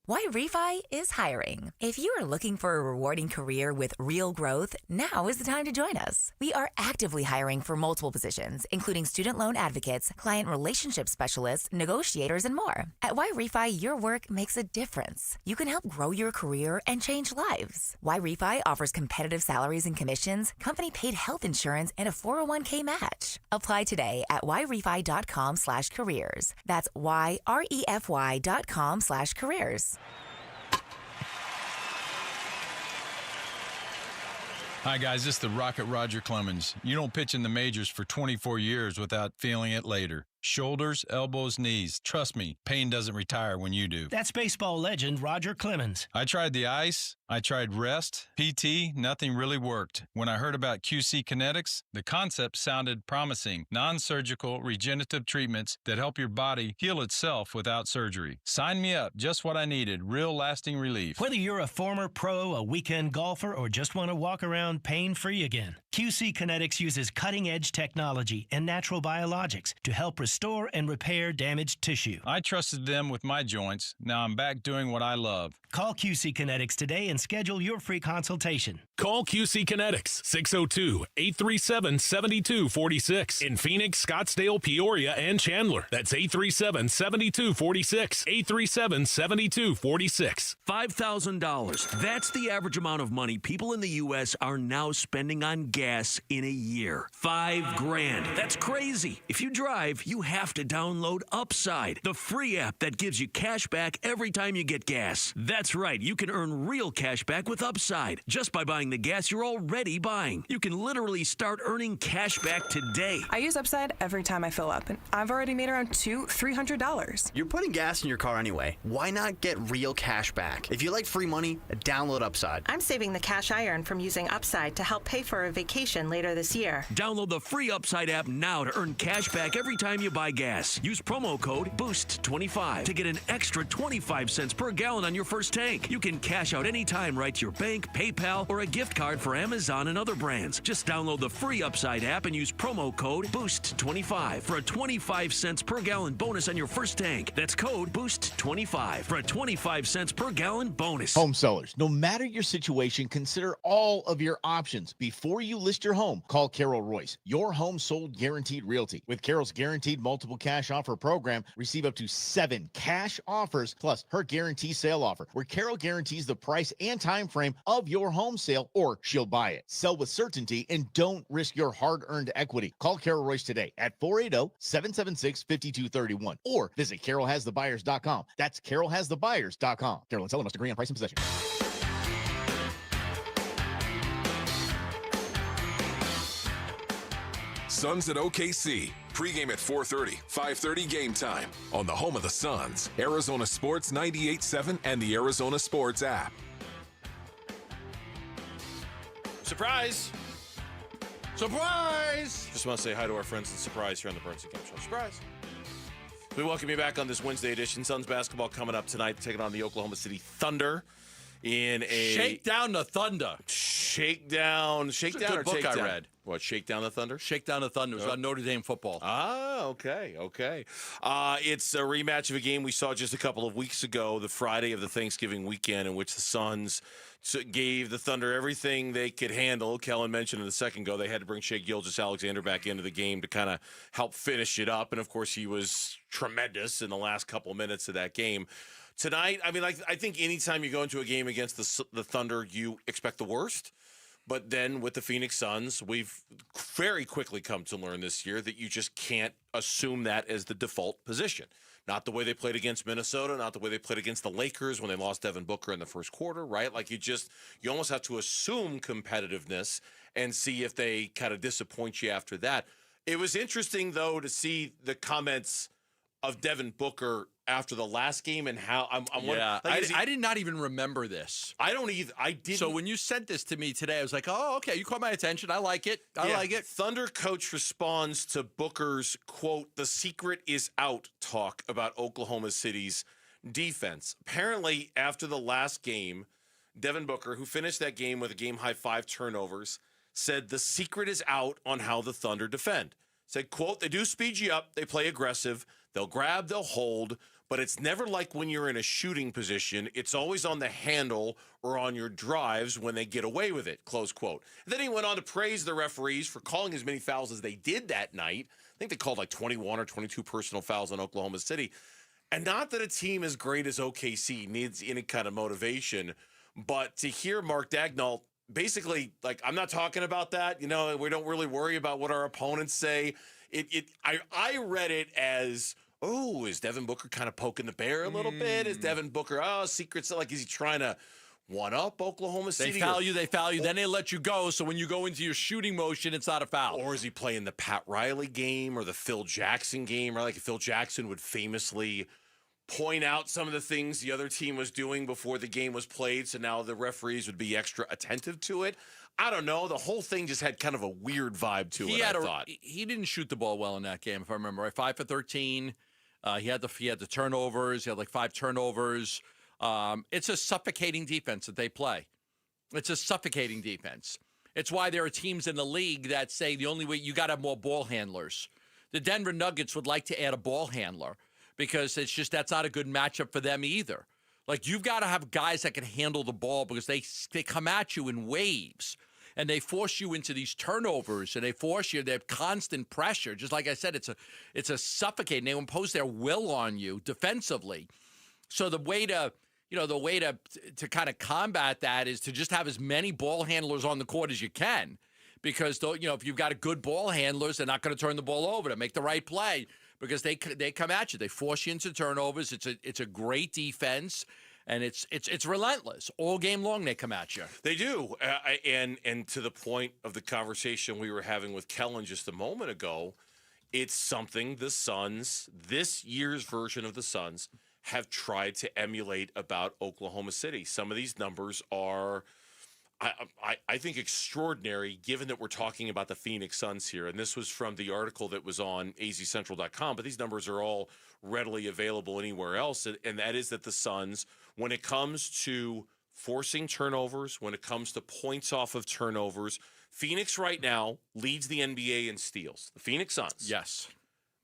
Why Refi is hiring. If you are looking for a rewarding career with real growth, now is the time to join us. We are actively hiring for multiple positions, including student loan advocates, client relationship specialists, negotiators, and more. At Why Refi, your work makes a difference. You can help grow your career and change lives. Why Refi offers competitive salaries and commissions, company-paid health insurance, and a 401k match. Apply today at whyrefi.com/careers. That's whyrefi.com/careers. Hi, guys. This is the Rocket Roger Clemens. You don't pitch in the majors for 24 years without feeling it later. Shoulders, elbows, knees. Trust me, pain doesn't retire when you do. That's baseball legend Roger Clemens. I tried the ice. I tried rest, PT, nothing really worked. When I heard about QC Kinetics, the concept sounded promising. Non-surgical regenerative treatments that help your body heal itself without surgery. Sign me up, just what I needed, real lasting relief. Whether you're a former pro, a weekend golfer, or just want to walk around pain-free again, QC Kinetics uses cutting-edge technology and natural biologics to help restore and repair damaged tissue. I trusted them with my joints. Now I'm back doing what I love. Call QC Kinetics today and schedule your free consultation. Call QC Kinetics, 602-837-7246. In Phoenix, Scottsdale, Peoria, and Chandler. That's 837-7246. 837-7246. $5,000. That's the average amount of money people in the U.S. are now spending on gas in a year. $5,000. That's crazy. If you drive, you have to download Upside, the free app that gives you cash back every time you get gas. That's right. You can earn real cash back with Upside just by buying the gas you're already buying. You can literally start earning cash back today. I use Upside every time I fill up, and I've already made around $200-$300. You're putting gas in your car anyway. Why not get real cash back? If you like free money, download Upside. I'm saving the cash I earn from using Upside to help pay for a vacation later this year. Download the free Upside app now to earn cash back every time you buy gas. Use promo code BOOST25 to get an extra 25 cents per gallon on your first tank. You can cash out anytime right to your bank, PayPal, or a gift card for Amazon and other brands. Just download the free Upside app and use promo code BOOST25 for a 25 cents per gallon bonus on your first tank. That's code BOOST25 for a 25 cents per gallon bonus. Home sellers, no matter your situation, consider all of your options. Before you list your home, call Carol Royce, your home sold guaranteed realty. With Carol's guaranteed multiple cash offer program, receive up to 7 cash offers plus her guarantee sale offer, where Carol guarantees the price and time frame of your home sale, or she'll buy it. Sell with certainty and don't risk your hard-earned equity. Call Carol Royce today at 480-776-5231 or visit carolhasthebuyers.com. That's carolhasthebuyers.com. Carol and seller must agree on price and possession. Suns at OKC. Pregame at 4:30, 5:30 game time. On the home of the Suns, Arizona Sports 98.7 and the Arizona Sports app. Surprise! Surprise! Just want to say hi to our friends at Surprise here on the Burns and Gambo Show. Surprise! We welcome you back on this Wednesday edition. Suns basketball coming up tonight, taking on the Oklahoma City Thunder in a Shake down the Thunder. Shakedown or book takedown? I read. What, Shake Down the Thunder? Shake down the Thunder. It was about Notre Dame football. Ah, okay. It's a rematch of a game we saw just a couple of weeks ago, the Friday of the Thanksgiving weekend, in which the Suns gave the Thunder everything they could handle. Kellen mentioned in the second go they had to bring Shai Gilgeous-Alexander back into the game to kind of help finish it up, and of course he was tremendous in the last couple minutes of that game. Tonight, I mean, I think anytime you go into a game against the Thunder, you expect the worst. But then with the Phoenix Suns, we've very quickly come to learn this year that you just can't assume that as the default position. Not the way they played against Minnesota, not the way they played against the Lakers when they lost Devin Booker in the first quarter, right? Like you almost have to assume competitiveness and see if they kind of disappoint you after that. It was interesting, though, to see the comments of Devin Booker after the last game and how I did not even remember this. I don't either. I didn't. So when you sent this to me today, I was like, oh, okay, you caught my attention. I like it. I like it. Thunder coach responds to Booker's, quote, "the secret is out" talk about Oklahoma City's defense. Apparently, after the last game, Devin Booker, who finished that game with a game-high 5 turnovers, said the secret is out on how the Thunder defend. Said, quote, "they do speed you up. They play aggressive. They'll grab, they'll hold. But it's never like when you're in a shooting position. It's always on the handle or on your drives when they get away with it," close quote. And then he went on to praise the referees for calling as many fouls as they did that night. I think they called like 21 or 22 personal fouls on Oklahoma City. And not that a team as great as OKC needs any kind of motivation, but to hear Mark Daigneault basically, like, I'm not talking about that. You know, we don't really worry about what our opponents say. I read it as, oh, is Devin Booker kind of poking the bear a little bit? Is Devin Booker, secrets? Like, is he trying to one-up Oklahoma City? They foul you, then they let you go. So when you go into your shooting motion, it's not a foul. Or is he playing the Pat Riley game or the Phil Jackson game? Right? Like Phil Jackson would famously point out some of the things the other team was doing before the game was played, so now the referees would be extra attentive to it. I don't know. The whole thing just had kind of a weird vibe to it, I thought. He didn't shoot the ball well in that game, if I remember right. 5 for 13. He had the turnovers. He had like 5 turnovers. It's a suffocating defense that they play. It's a suffocating defense. It's why there are teams in the league that say the only way you got to have more ball handlers. The Denver Nuggets would like to add a ball handler because it's just that's not a good matchup for them either. Like, you've got to have guys that can handle the ball because they come at you in waves. And they force you into these turnovers, and they force you. They have constant pressure. Just like I said, it's a suffocating. They impose their will on you defensively. So the way to kind of combat that is to just have as many ball handlers on the court as you can, because if you've got a good ball handlers, they're not going to turn the ball over to make the right play because they come at you. They force you into turnovers. It's a great defense. And it's relentless. All game long, they come at you. They do. And to the point of the conversation we were having with Kellen just a moment ago, it's something the Suns, this year's version of the Suns, have tried to emulate about Oklahoma City. Some of these numbers are, I think, extraordinary, given that we're talking about the Phoenix Suns here. And this was from the article that was on azcentral.com, but these numbers are all readily available anywhere else. And that is that the Suns, when it comes to forcing turnovers, when it comes to points off of turnovers, Phoenix right now leads the NBA in steals. The Phoenix Suns. Yes.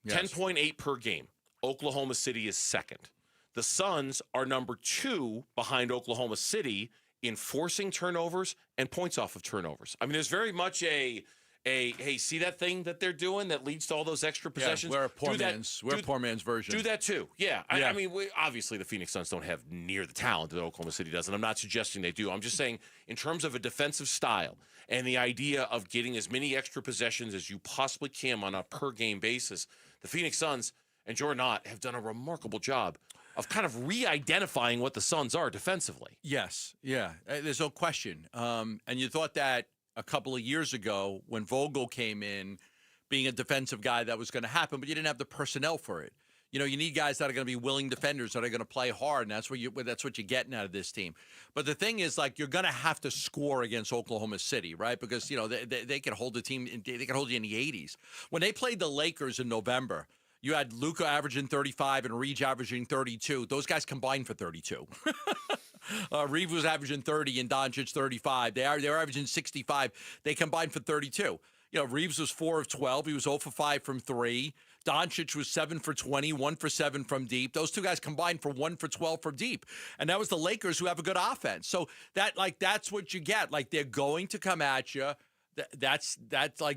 10.8 per game. Oklahoma City is second. The Suns are number 2 behind Oklahoma City in forcing turnovers and points off of turnovers. I mean, there's very much a hey, see that thing that they're doing that leads to all those extra possessions? We're a poor man's version. Do that too. Yeah. I mean, obviously the Phoenix Suns don't have near the talent that Oklahoma City does, and I'm not suggesting they do. I'm just saying in terms of a defensive style and the idea of getting as many extra possessions as you possibly can on a per-game basis, the Phoenix Suns and Jordan Ott have done a remarkable job of kind of re-identifying what the Suns are defensively. Yes, yeah, there's no question. And you thought that a couple of years ago when Vogel came in, being a defensive guy, that was going to happen, but you didn't have the personnel for it. You need guys that are going to be willing defenders that are going to play hard, and that's what you're getting out of this team. But the thing is, you're going to have to score against Oklahoma City, right? Because they can hold the team, they can hold you in the 80s. When they played the Lakers in November, you had Luka averaging 35 and Reeves averaging 32. Those guys combined for 32. Reeves was averaging 30 and Doncic 35. They were averaging 65. They combined for 32. Reeves was 4 of 12. He was 0 for 5 from 3. Doncic was 7 for 20, 1 for 7 from deep. Those two guys combined for 1 for 12 from deep. And that was the Lakers, who have a good offense. So that's what you get. They're going to come at you. That's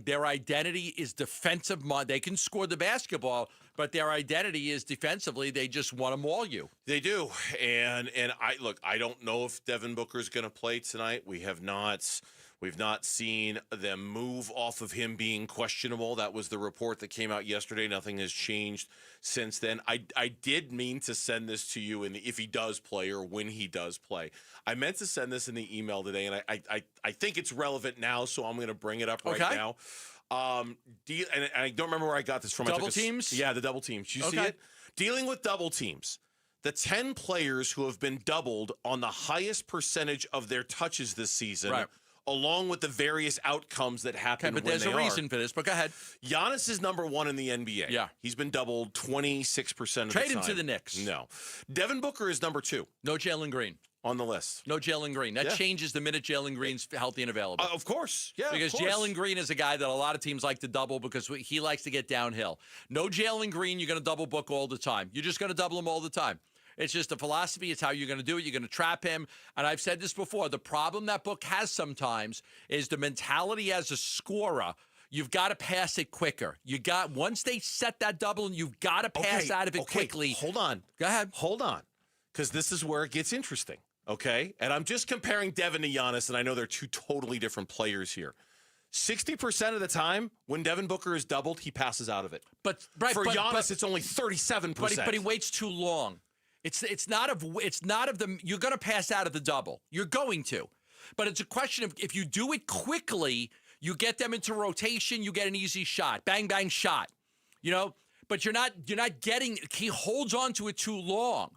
their identity is defensive. They can score the basketball, but their identity is defensively. They just want to maul you. They do. And I don't know if Devin Booker's going to play tonight. We've not seen them move off of him being questionable. That was the report that came out yesterday. Nothing has changed since then. I did mean to send this to you if he does play or when he does play. I meant to send this in the email today, and I think it's relevant now, so I'm going to bring it up right now. And I don't remember where I got this from. Double teams? Yeah, the double teams. You see it? Dealing with double teams. The 10 players who have been doubled on the highest percentage of their touches this season, right, along with the various outcomes that happen. Okay, but there's a reason for this. But go ahead. Giannis is number 1 in the NBA. Yeah. He's been doubled 26% of the time. Trade him to the Knicks. No. Devin Booker is number 2. No Jalen Green. On the list. No Jalen Green. That changes the minute Jalen Green's healthy and available. Of course. Yeah, because Jalen Green is a guy that a lot of teams like to double because he likes to get downhill. No Jalen Green, you're going to double Book all the time. You're just going to double him all the time. It's just a philosophy. It's how you're going to do it. You're going to trap him. And I've said this before. The problem that Book has sometimes is the mentality as a scorer. You've got to pass it quicker. Once they set that double, you've got to pass out of it quickly. Hold on. Go ahead. Hold on. Because this is where it gets interesting. Okay? And I'm just comparing Devin to Giannis, and I know they're two totally different players here. 60% of the time, when Devin Booker is doubled, he passes out of it. But Giannis, it's only 37%. But he waits too long. It's not of the you're going to pass out of the double. You're going to. But it's a question of if you do it quickly, you get them into rotation, you get an easy shot. Bang, bang, shot. But you're not getting, he holds on to it too long.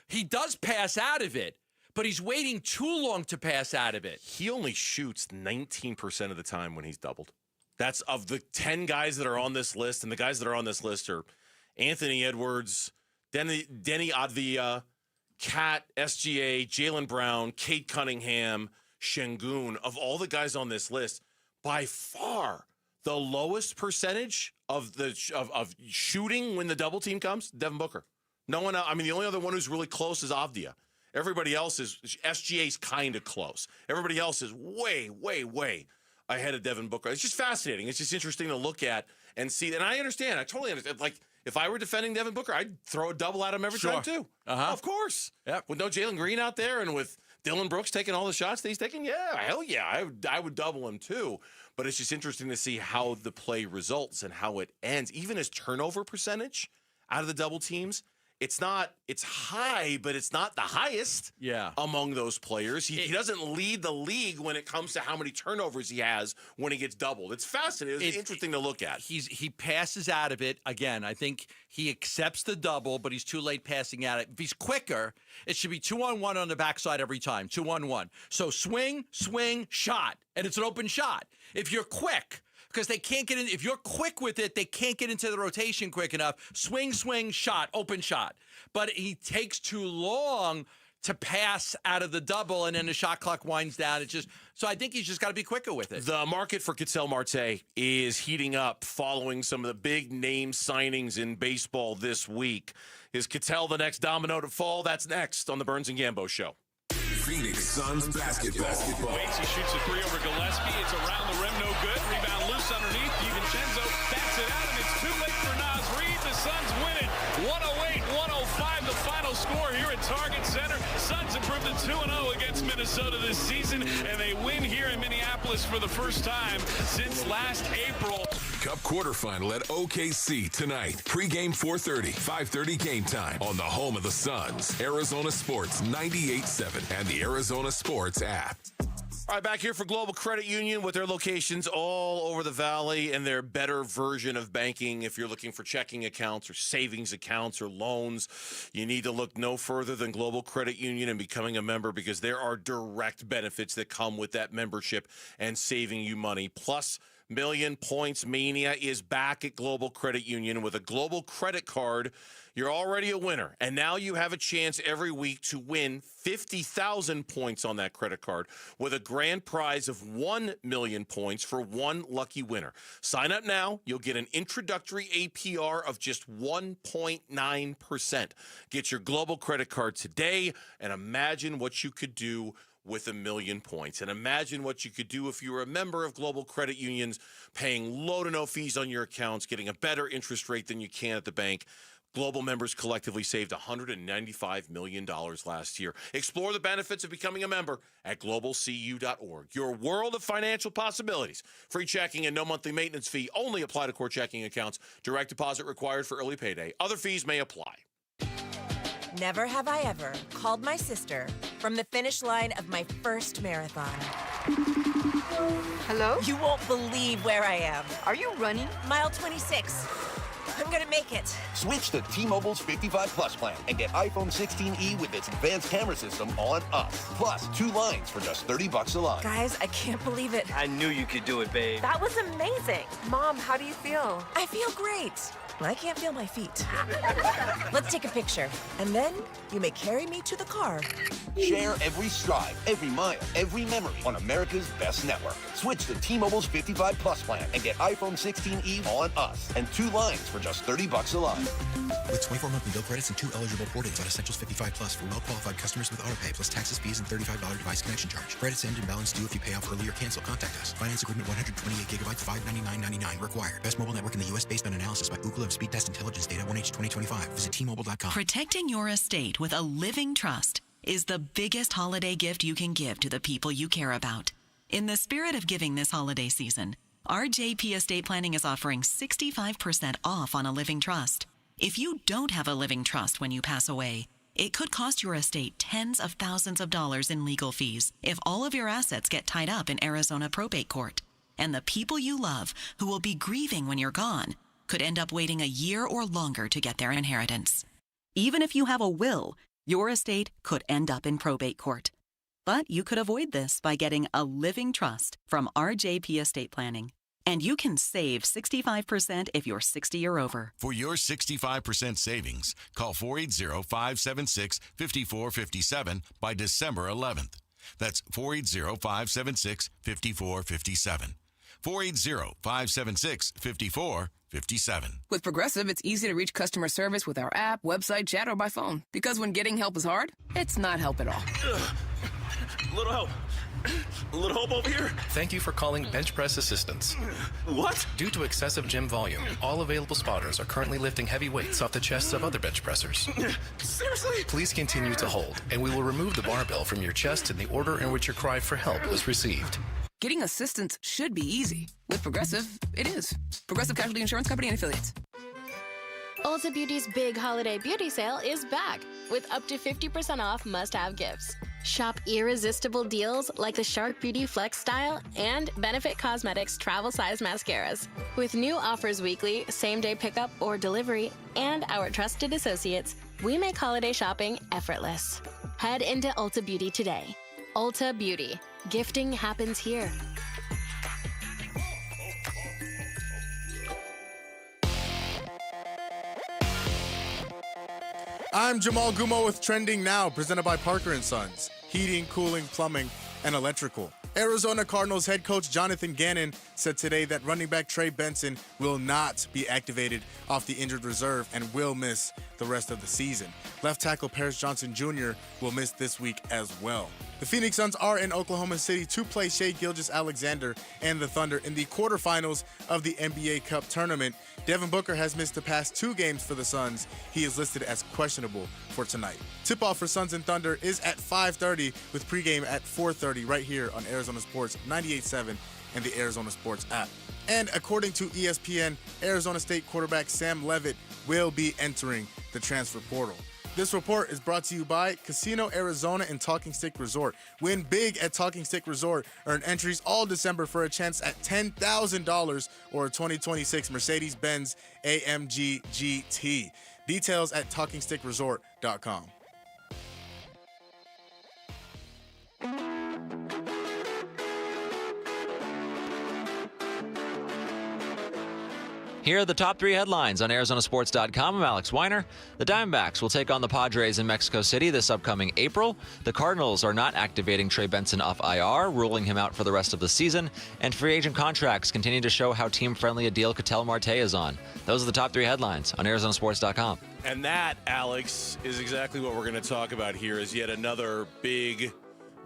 He does pass out of it, but he's waiting too long to pass out of it. He only shoots 19% of the time when he's doubled. That's of the 10 guys that are on this list, and the guys that are on this list are Anthony Edwards, Denny Advia, Kat, SGA, Jaylen Brown, Kate Cunningham, Şengün. Of all the guys on this list, by far the lowest percentage of shooting when the double team comes, Devin Booker. No one else. I mean, the only other one who's really close is Avdia. Everybody else is SGA's kind of close. Everybody else is way, way, way ahead of Devin Booker. It's just fascinating. It's just interesting to look at and see. And I understand. I totally understand. If I were defending Devin Booker, I'd throw a double at him every time too. Of course. Yep. With no Jalen Green out there and with Dylan Brooks taking all the shots that he's taking, hell yeah, I would double him too. But it's just interesting to see how the play results and how it ends. Even his turnover percentage out of the double teams, it's high, but it's not the highest among those players. He doesn't lead the league when it comes to how many turnovers he has when he gets doubled. It's fascinating. It's interesting to look at. He passes out of it. Again, I think he accepts the double, but he's too late passing out. If he's quicker, it should be 2-on-1 on the backside every time, 2-on-1. So swing, shot, and it's an open shot. If you're quick, because they can't get in. If you're quick with it, they can't get into the rotation quick enough. Swing, shot, open shot. But he takes too long to pass out of the double, and then the shot clock winds down. So I think he's just got to be quicker with it. The market for Ketel Marte is heating up following some of the big name signings in baseball this week. Is Ketel the next domino to fall? That's next on the Burns and Gambo Show. Phoenix Suns basketball. Waits, he shoots a three over Gillespie. It's around the rim, no good. Rebound loose underneath. DiVincenzo backs it out, and it's too late for Naz Reid. The Suns win it. 108-105, the final score here at Target Center. Suns improved to 2-0 against Minnesota this season, and they win here in Minneapolis for the first time since last April. Cup quarterfinal at OKC tonight. Pre-game 4:30, 5:30 game time on the home of the Suns. Arizona Sports 98.7 and the Arizona Sports app. All right, back here for Global Credit Union with their locations all over the valley and their better version of banking. If you're looking for checking accounts or savings accounts or loans, you need to look no further than Global Credit Union and becoming a member, because there are direct benefits that come with that membership and saving you money. Plus, Million Points Mania is back at Global Credit Union. With a Global Credit Card, you're already a winner. And now you have a chance every week to win 50,000 points on that credit card with a grand prize of 1 million points for one lucky winner. Sign up now. You'll get an introductory APR of just 1.9%. Get your Global Credit Card today and imagine what you could do with 1 million points. And imagine what you could do if you were a member of Global Credit Unions, paying low to no fees on your accounts, getting a better interest rate than you can at the bank. Global members collectively saved $195 million last year. Explore the benefits of becoming a member at globalcu.org. Your world of financial possibilities. Free checking and no monthly maintenance fee. Only apply to core checking accounts. Direct deposit required for early payday. Other fees may apply. Never have I ever called my sister from the finish line of my first marathon. Hello? You won't believe where I am. Are you running? Mile 26. I'm gonna make it. Switch to T-Mobile's 55 Plus plan and get iPhone 16e with its advanced camera system on us. Plus, 2 lines for just $30 a line. Guys, I can't believe it. I knew you could do it, babe. That was amazing. Mom, how do you feel? I feel great. I can't feel my feet. Let's take a picture, and then you may carry me to the car. Share every stride, every mile, every memory on America's best network. Switch to T-Mobile's 55 Plus plan and get iPhone 16e on us and 2 lines for just $30 a line. With 24 monthly bill credits and 2 eligible port dates on Essentials 55 Plus for well-qualified customers with autopay, plus taxes, fees, and $35 device connection charge. Credits end and balance due if you pay off early or cancel. Contact us. Finance agreement 128 gigabytes, $599.99 required. Best mobile network in the U.S. based on analysis by Ookla of Speed Test Intelligence Data 1H 2025. Visit T-Mobile.com. Protecting your estate with a living trust is the biggest holiday gift you can give to the people you care about. In the spirit of giving this holiday season, RJP Estate Planning is offering 65% off on a living trust. If you don't have a living trust when you pass away, it could cost your estate tens of thousands of dollars in legal fees if all of your assets get tied up in Arizona probate court. And the people you love, who will be grieving when you're gone, could end up waiting a year or longer to get their inheritance. Even if you have a will, your estate could end up in probate court. But you could avoid this by getting a living trust from RJP Estate Planning. And you can save 65% if you're 60 or over. For your 65% savings, call 480-576-5457 by December 11th. That's 480-576-5457. 480-576-5457. With Progressive, it's easy to reach customer service with our app, website, chat, or by phone. Because when getting help is hard, it's not help at all. Little help. A little help over here. Thank you for calling Bench Press Assistance. What? Due to excessive gym volume, all available spotters are currently lifting heavy weights off the chests of other bench pressers. Seriously? Please continue to hold, and we will remove the barbell from your chest in the order in which your cry for help was received. Getting assistance should be easy. With Progressive, it is. Progressive Casualty Insurance Company and Affiliates. Ulta Beauty's big holiday beauty sale is back with up to 50% off must-have gifts. Shop irresistible deals like the Shark Beauty Flex Style and Benefit Cosmetics travel-size mascaras. With new offers weekly, same-day pickup or delivery, and our trusted associates, we make holiday shopping effortless. Head into Ulta Beauty today. Ulta Beauty. Gifting happens here. I'm Jamal Gumo with Trending Now, presented by Parker & Sons. Heating, cooling, plumbing, and electrical. Arizona Cardinals head coach Jonathan Gannon said today that running back Trey Benson will not be activated off the injured reserve and will miss the rest of the season. Left tackle Paris Johnson Jr. will miss this week as well. The Phoenix Suns are in Oklahoma City to play Shai Gilgeous-Alexander and the Thunder in the quarterfinals of the NBA Cup tournament. Devin Booker has missed the past 2 games for the Suns. He is listed as questionable for tonight. Tip-off for Suns and Thunder is at 5:30 with pregame at 4:30 right here on Arizona Sports 98.7 and the Arizona Sports app. And according to ESPN, Arizona State quarterback Sam Leavitt will be entering the transfer portal. This report is brought to you by Casino Arizona and Talking Stick Resort. Win big at Talking Stick Resort. Earn entries all December for a chance at $10,000 or a 2026 Mercedes-Benz AMG GT. Details at TalkingStickResort.com. Here are the top 3 headlines on ArizonaSports.com. I'm Alex Weiner. The Diamondbacks will take on the Padres in Mexico City this upcoming April. The Cardinals are not activating Trey Benson off IR, ruling him out for the rest of the season. And free agent contracts continue to show how team-friendly a deal Ketel Marte is on. Those are the top 3 headlines on ArizonaSports.com. And that, Alex, is exactly what we're going to talk about here, is yet another big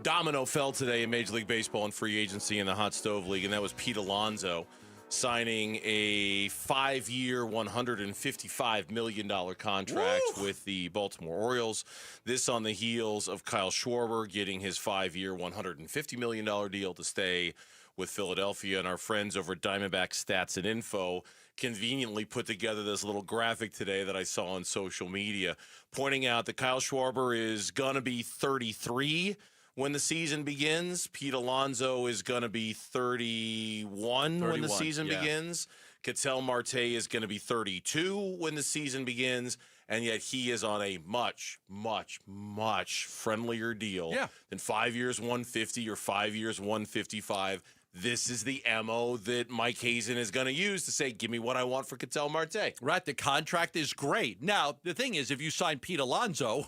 domino fell today in Major League Baseball and free agency in the Hot Stove League, and that was Pete Alonso signing a 5-year, $155 million contract with the Baltimore Orioles. This on the heels of Kyle Schwarber getting his 5-year, $150 million deal to stay with Philadelphia. And our friends over at Diamondback Stats and Info conveniently put together this little graphic today that I saw on social media, pointing out that Kyle Schwarber is going to be 33 when the season begins. Pete Alonso is going to be 31 when the season begins. Ketel Marte is going to be 32 when the season begins. And yet he is on a much, much, much friendlier deal than 5 years, 150 or 5 years, 155. This is the ammo that Mike Hazen is going to use to say, give me what I want for Ketel Marte. Right, the contract is great. Now, the thing is, if you sign Pete Alonso,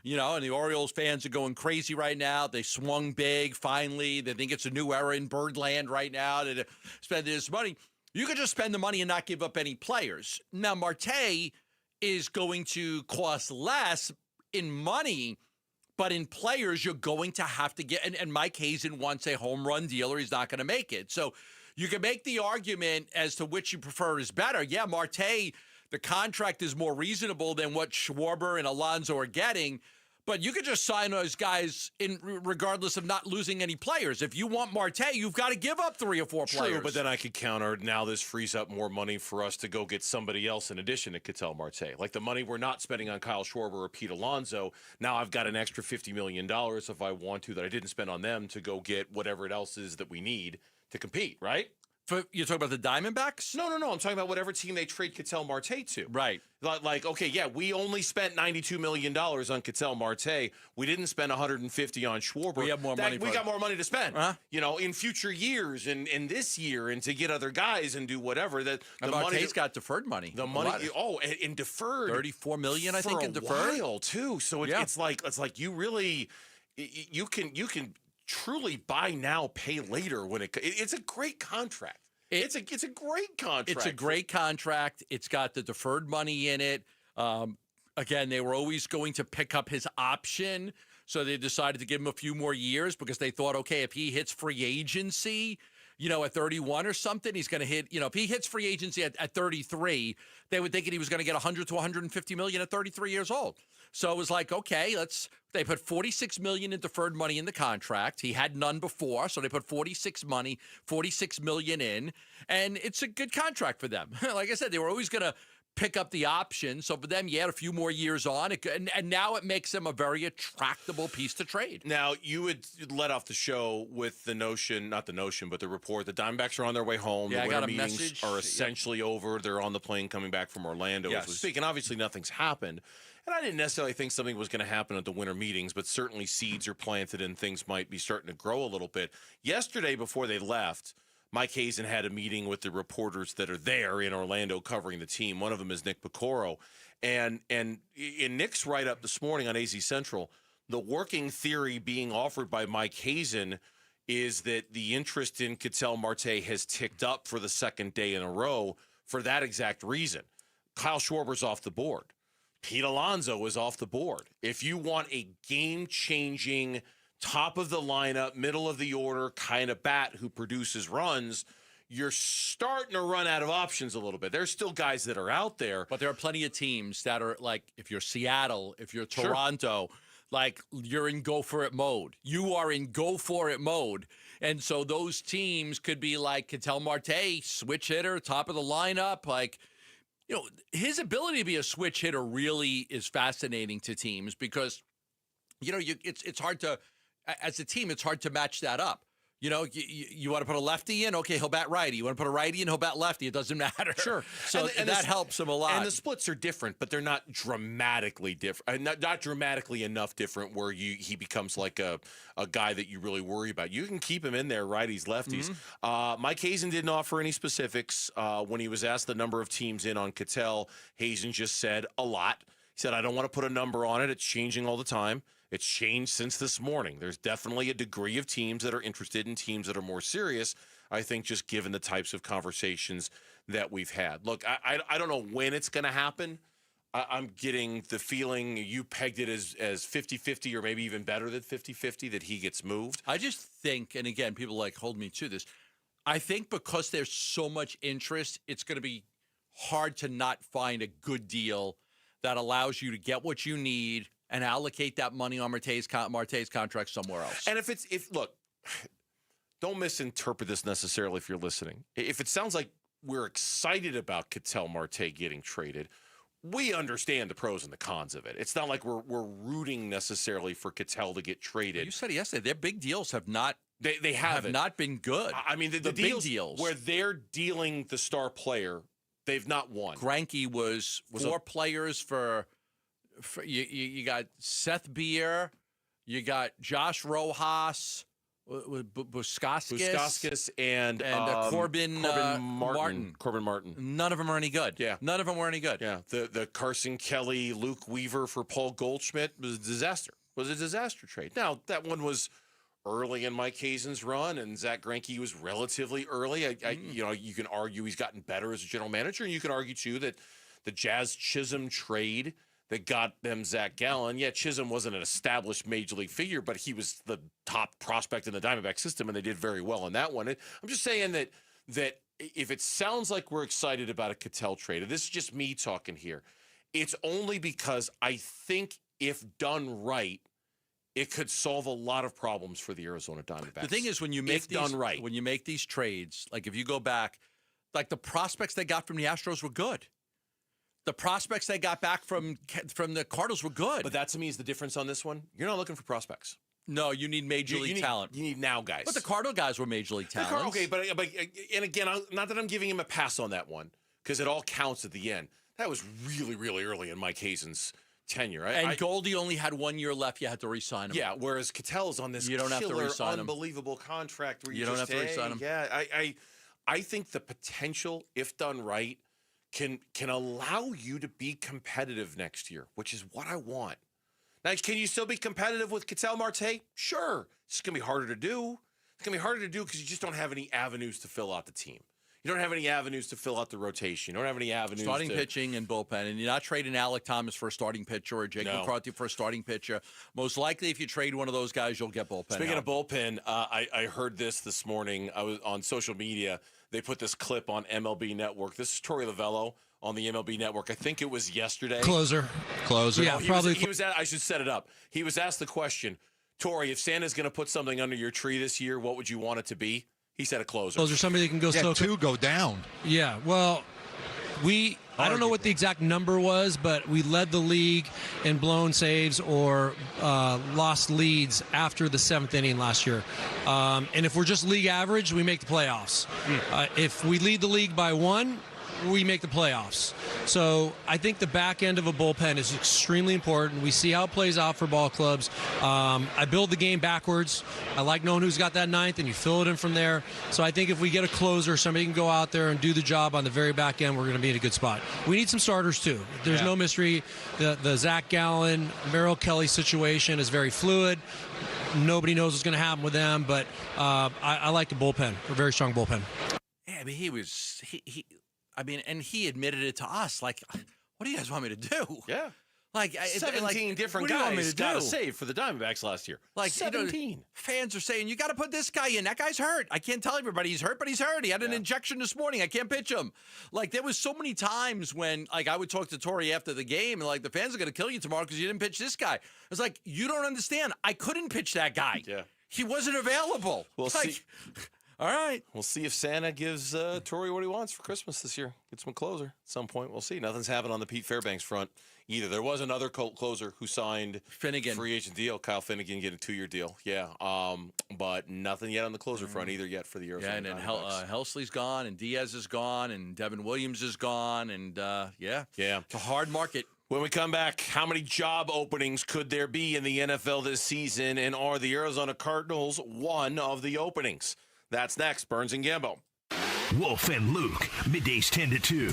and the Orioles fans are going crazy right now. They swung big, finally. They think it's a new era in Birdland right now to spend this money. You could just spend the money and not give up any players. Now, Marte is going to cost less in money, but in players, you're going to have to get, and Mike Hazen wants a home run deal or he's not going to make it. So you can make the argument as to which you prefer is better. Yeah, Marte, the contract is more reasonable than what Schwarber and Alonso are getting, but you could just sign those guys regardless of not losing any players. If you want Marte, you've got to give up 3 or 4 players. True, but then I could counter, now this frees up more money for us to go get somebody else in addition to Ketel Marte. Like the money we're not spending on Kyle Schwarber or Pete Alonso, now I've got an extra $50 million if I want to that I didn't spend on them to go get whatever it else is that we need to compete, right? You're talking about the Diamondbacks? No. I'm talking about whatever team they trade Ketel Marte to. Right. Like, okay, yeah, we only spent $92 million on Ketel Marte. We didn't spend $150 on Schwarber. We have more money. We got more money to spend, in future years and this year and to get other guys and do whatever. That the Marte's got deferred money. The money, and deferred. $34 million, I think, in deferred. For a while, too. So it's like you really, you can truly buy now, pay later when it's a great contract. It's a great contract. It's a great contract. It's got the deferred money in it. Again, they were always going to pick up his option, so they decided to give him a few more years because they thought, okay, if he hits free agency, at 31 or something, he's going to hit, if he hits free agency at 33, they would think that he was going to get 100 to 150 million at 33 years old. So it was like, okay, they put $46 million in deferred money in the contract. He had none before, so they put $46 million in, and it's a good contract for them. Like I said, they were always going to pick up the option. So for them, a few more years on, and now it makes them a very attractable piece to trade. Now, you would let off the show with the notion, not the notion, but the report, the Diamondbacks are on their way home. Yeah, the I got a meetings message. Are essentially over. They're on the plane coming back from Orlando as we speak, and obviously nothing's happened. And I didn't necessarily think something was going to happen at the winter meetings, but certainly seeds are planted and things might be starting to grow a little bit. Yesterday, before they left, Mike Hazen had a meeting with the reporters that are there in Orlando covering the team. One of them is Nick Picoro. And in Nick's write-up this morning on AZ Central, the working theory being offered by Mike Hazen is that the interest in Ketel Marte has ticked up for the second day in a row for that exact reason. Kyle Schwarber's off the board. Pete Alonso is off the board. If you want a game-changing, top-of-the-lineup, middle-of-the-order kind of bat who produces runs, you're starting to run out of options a little bit. There's still guys that are out there. But there are plenty of teams that are like, if you're Seattle, if you're Toronto, like you're in go-for-it mode. You are in go-for-it mode. And so those teams could be like Ketel Marte, switch hitter, top of the lineup, like his ability to be a switch hitter really is fascinating to teams because, it's hard to, as a team, it's hard to match that up. You want to put a lefty in? Okay, he'll bat righty. You want to put a righty in? He'll bat lefty. It doesn't matter. Sure. So and that helps him a lot. And the splits are different, but they're not dramatically different. Not dramatically enough different where he becomes like a guy that you really worry about. You can keep him in there, righties, lefties. Mike Hazen didn't offer any specifics. When he was asked the number of teams in on Cattell, Hazen just said a lot. He said, I don't want to put a number on it. It's changing all the time. It's changed since this morning. There's definitely a degree of teams that are interested in teams that are more serious, I think, just given the types of conversations that we've had. Look, I don't know when it's going to happen. I'm getting the feeling you pegged it as 50-50 or maybe even better than 50-50 that he gets moved. I just think, and again, people hold me to this, I think because there's so much interest, it's going to be hard to not find a good deal that allows you to get what you need and allocate that money on Marte's contract somewhere else. And look, don't misinterpret this necessarily if you're listening. If it sounds like we're excited about Ketel Marte getting traded, we understand the pros and the cons of it. It's not like we're rooting necessarily for Ketel to get traded. You said it yesterday, their big deals have not they have not been good. I mean, the big deals where they're dealing the star player, they've not won. Greinke was 4 players for you got Seth Beer, you got Josh Rojas, Buskauskas, and Corbin Martin. Corbin Martin. None of them are any good. Yeah. None of them were any good. Yeah. The Carson Kelly, Luke Weaver for Paul Goldschmidt was a disaster. Was a disaster trade. Now, that one was early in Mike Hazen's run, and Zach Greinke was relatively early. You can argue he's gotten better as a general manager, and you can argue, too, that the Jazz Chisholm trade that got them Zach Gallen. Yeah, Chisholm wasn't an established major league figure, but he was the top prospect in the Diamondback system, and they did very well in that one. I'm just saying that if it sounds like we're excited about a Ketel trade, and this is just me talking here, it's only because I think if done right, it could solve a lot of problems for the Arizona Diamondbacks. The thing is, when you make when you make these trades, like if you go back, like the prospects they got from the Astros were good. The prospects they got back from the Cardinals were good. But that, to me, is the difference on this one. You're not looking for prospects. No, you need major league talent. You need now guys. But the Cardinal guys were major league talent. Okay, but and again, not that I'm giving him a pass on that one, because it all counts at the end. That was really, really early in Mike Hazen's tenure. And Goldie only had 1 year left. You had to re-sign him. Yeah, whereas Ketel's on this unbelievable contract where you don't have to re-sign him. Yeah, I think the potential, if done right, can allow you to be competitive next year, which is what I want. Now, can you still be competitive with Ketel Marte? Sure. It's going to be harder to do. It's going to be harder to do because you just don't have any avenues to fill out the team. You don't have any avenues to fill out the rotation. You don't have any avenues starting pitching and bullpen. And you're not trading Alec Thomas for a starting pitcher or Jake McCarthy for a starting pitcher. Most likely, if you trade one of those guys, you'll get bullpen. Speaking of bullpen, I heard this morning. I was on social media. They put this clip on MLB Network. This is Torey Lovello on the MLB Network. I think it was yesterday. Closer. Yeah, probably. I should set it up. He was asked the question, Torey, if Santa's going to put something under your tree this year, what would you want it to be? He said a closer. Closer, somebody that can go soak. Two go down. Yeah, well, I don't know what the exact number was, but we led the league in blown saves or lost leads after the 7th inning last year. And if we're just league average, we make the playoffs. If we lead the league by 1, we make the playoffs. So I think the back end of a bullpen is extremely important. We see how it plays out for ball clubs. I build the game backwards. I like knowing who's got that 9th, and you fill it in from there. So I think if we get a closer, somebody can go out there and do the job on the very back end, we're going to be in a good spot. We need some starters, too. There's no mystery. The Zach Gallen, Merrill Kelly situation is very fluid. Nobody knows what's going to happen with them, but I like the bullpen. A very strong bullpen. Yeah, I mean, and he admitted it to us. Like, what do you guys want me to do? Yeah. Like 17 different guys got a save for the Diamondbacks last year. Like 17. Fans are saying, you got to put this guy in. That guy's hurt. I can't tell everybody he's hurt, but he's hurt. He had an injection this morning. I can't pitch him. Like, there was so many times when, like, I would talk to Torey after the game, and, like, the fans are going to kill you tomorrow because you didn't pitch this guy. It's like, you don't understand. I couldn't pitch that guy. Yeah. He wasn't available. Well, like, All right. We'll see if Santa gives Torrey what he wants for Christmas this year. Gets him a closer at some point. We'll see. Nothing's happened on the Pete Fairbanks front either. There was another closer who signed Finnegan free agent deal. Kyle Finnegan get a 2-year deal. Yeah. But nothing yet on the closer front either yet for the Arizona and then Diamondbacks. Helsley's gone, and Diaz is gone, and Devin Williams is gone, and it's a hard market. When we come back, how many job openings could there be in the NFL this season, and are the Arizona Cardinals one of the openings? That's next. Burns and Gambo. Wolf and Luke, middays 10 to 2.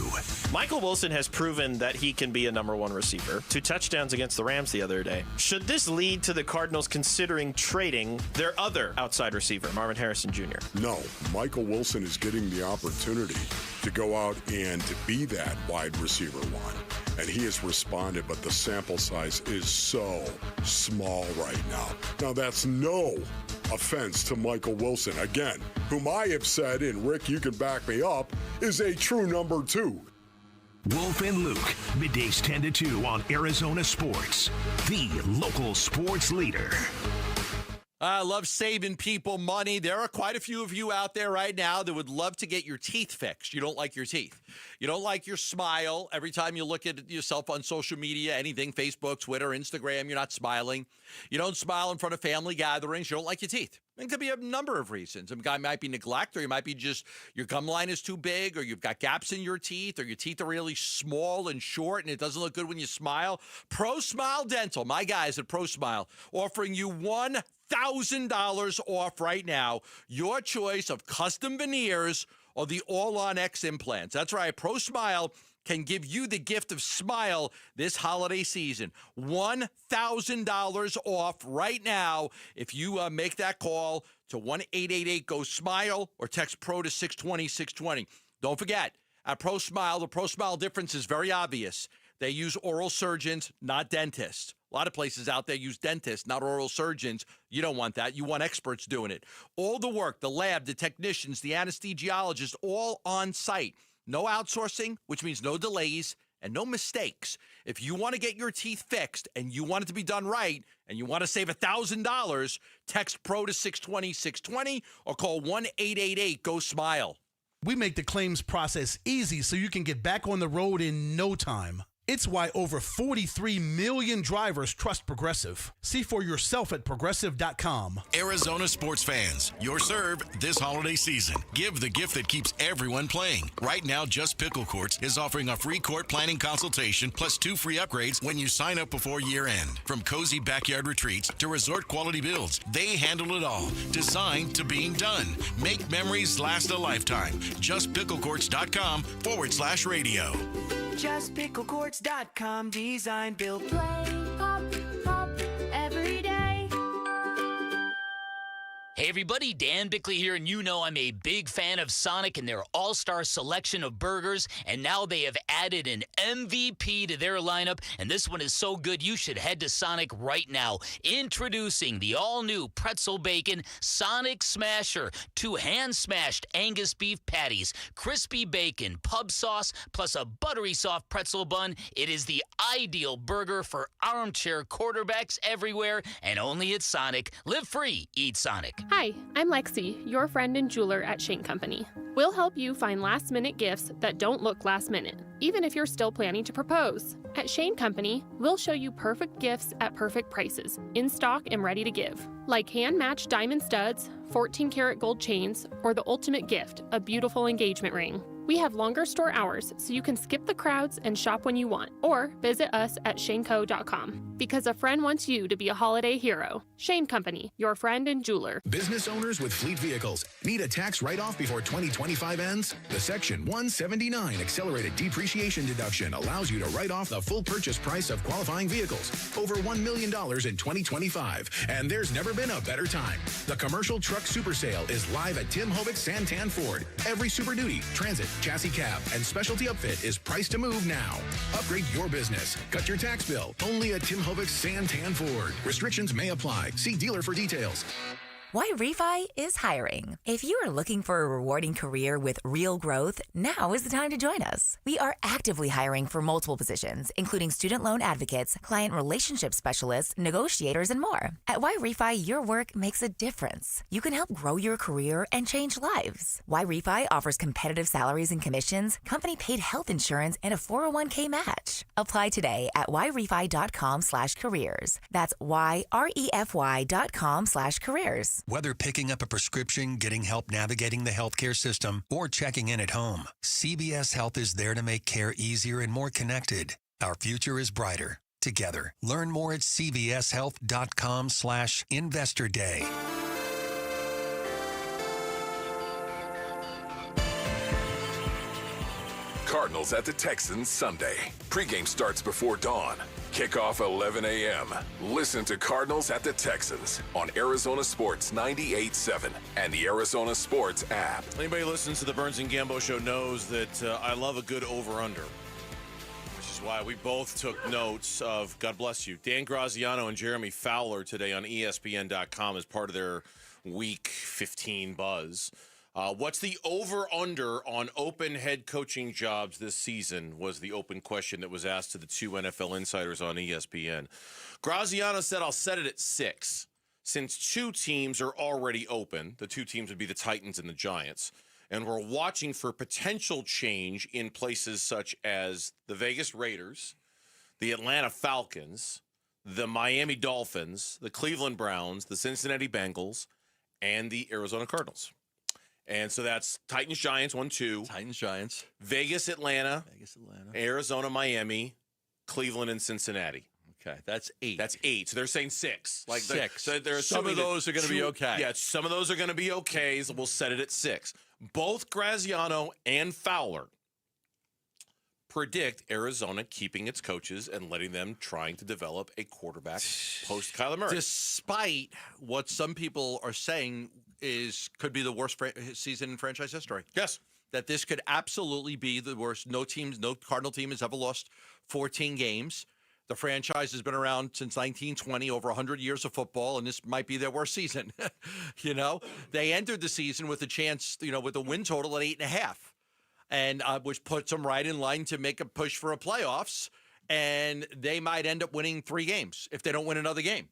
Michael Wilson has proven that he can be a number one receiver. 2 touchdowns against the Rams the other day. Should this lead to the Cardinals considering trading their other outside receiver, Marvin Harrison Jr.? No, Michael Wilson is getting the opportunity to go out and to be that wide receiver one. And he has responded, but the sample size is so small right now. Now, that's no offense to Michael Wilson, again, whom I have said, and Rick, you can back me up, is a true number 2. Wolf and Luke, middays 10 to 2 on Arizona Sports, the local sports leader. I love saving people money. There are quite a few of you out there right now that would love to get your teeth fixed. You don't like your teeth. You don't like your smile. Every time you look at yourself on social media, anything, Facebook, Twitter, Instagram, you're not smiling. You don't smile in front of family gatherings. You don't like your teeth. It could be a number of reasons. A guy might be neglect, or you might be just your gum line is too big, or you've got gaps in your teeth, or your teeth are really small and short, and it doesn't look good when you smile. Pro Smile Dental, my guys at Pro Smile, offering you $1,000 off right now. Your choice of custom veneers or the All-On X implants. That's right. Pro Smile can give you the gift of smile this holiday season. $1,000 off right now if you make that call to 1-888-GO-SMILE or text PRO to 620-620. Don't forget, at Pro Smile, the Pro Smile difference is very obvious. They use oral surgeons, not dentists. A lot of places out there use dentists, not oral surgeons. You don't want that. You want experts doing it. All the work, the lab, the technicians, the anesthesiologists, all on site. No outsourcing, which means no delays and no mistakes. If you want to get your teeth fixed and you want it to be done right and you want to save $1,000, text PRO to 620-620 or call 1-888-GO-SMILE. We make the claims process easy so you can get back on the road in no time. It's why over 43 million drivers trust Progressive. See for yourself at Progressive.com. Arizona sports fans, you're served this holiday season. Give the gift that keeps everyone playing. Right now, Just Pickle Courts is offering a free court planning consultation plus 2 free upgrades when you sign up before year end. From cozy backyard retreats to resort quality builds, they handle it all. Designed to being done. Make memories last a lifetime. JustPickleCourts.com/radio. JustPickleCourts.com. Design, build, play, pop, pop, every day. Hey everybody, Dan Bickley here, and you know I'm a big fan of Sonic and their all-star selection of burgers, and now they have added an MVP to their lineup, and this one is so good you should head to Sonic right now. Introducing the all-new pretzel bacon Sonic Smasher, 2 hand-smashed Angus beef patties, crispy bacon, pub sauce, plus a buttery soft pretzel bun. It is the ideal burger for armchair quarterbacks everywhere, and only at Sonic. Live free, eat Sonic. Hi, I'm Lexi, your friend and jeweler at Shane Company. We'll help you find last-minute gifts that don't look last-minute, even if you're still planning to propose. At Shane Company, we'll show you perfect gifts at perfect prices, in stock and ready to give. Like hand-matched diamond studs, 14-karat gold chains, or the ultimate gift, a beautiful engagement ring. We have longer store hours, so you can skip the crowds and shop when you want, or visit us at shaneco.com. Because a friend wants you to be a holiday hero. Shane Company, your friend and jeweler. Business owners with fleet vehicles need a tax write-off before 2025 ends? The Section 179 accelerated depreciation deduction allows you to write off the full purchase price of qualifying vehicles, over $1 million in 2025. And there's never been a better time. The Commercial Truck Super Sale is live at Tim Hovic's Santan Ford. Every Super Duty, Transit, chassis cab, and specialty upfit is priced to move now. Upgrade your business. Cut your tax bill. Only at Tim Hovic's Santan Ford. Restrictions may apply. See dealer for details. Why Refi is hiring. If you are looking for a rewarding career with real growth, now is the time to join us. We are actively hiring for multiple positions, including student loan advocates, client relationship specialists, negotiators, and more. At Why Refi, your work makes a difference. You can help grow your career and change lives. Why Refi offers competitive salaries and commissions, company-paid health insurance, and a 401k match. Apply today at whyrefi.com/careers. That's whyrefi.com/careers. Whether picking up a prescription, getting help navigating the healthcare system, or checking in at home, CVS Health is there to make care easier and more connected. Our future is brighter together. Learn more at cvshealth.com/investor day. Cardinals at the Texans Sunday. Pregame starts before dawn. Kickoff 11 a.m. Listen to Cardinals at the Texans on Arizona Sports 98.7 and the Arizona Sports app. Anybody who listens to the Burns and Gambo show knows that I love a good over-under, which is why we both took notes of, God bless you, Dan Graziano and Jeremy Fowler today on ESPN.com as part of their Week 15 buzz. What's the over-under on open head coaching jobs this season was the open question that was asked to the two NFL insiders on ESPN. Graziano said, I'll set it at 6. Since two teams are already open, the two teams would be the Titans and the Giants, and we're watching for potential change in places such as the Vegas Raiders, the Atlanta Falcons, the Miami Dolphins, the Cleveland Browns, the Cincinnati Bengals, and the Arizona Cardinals. And so that's Titans, Giants, 1-2. Titans, Giants. Vegas, Atlanta. Arizona, Miami. Cleveland, and Cincinnati. Okay, that's 8. That's 8. So they're saying 6. Like 6. So they're some of those are going to be okay. Yeah, some of those are going to be okay. So we'll set it at 6. Both Graziano and Fowler predict Arizona keeping its coaches and letting them trying to develop a quarterback post Kyler Murray. Despite what some people are saying could be the worst season in franchise history. Yes. That this could absolutely be the worst. No Cardinal team has ever lost 14 games. The franchise has been around since 1920, over 100 years of football, and this might be their worst season. They entered the season with a chance, with a win total at 8.5, and which puts them right in line to make a push for a playoffs, and they might end up winning 3 games if they don't win another game.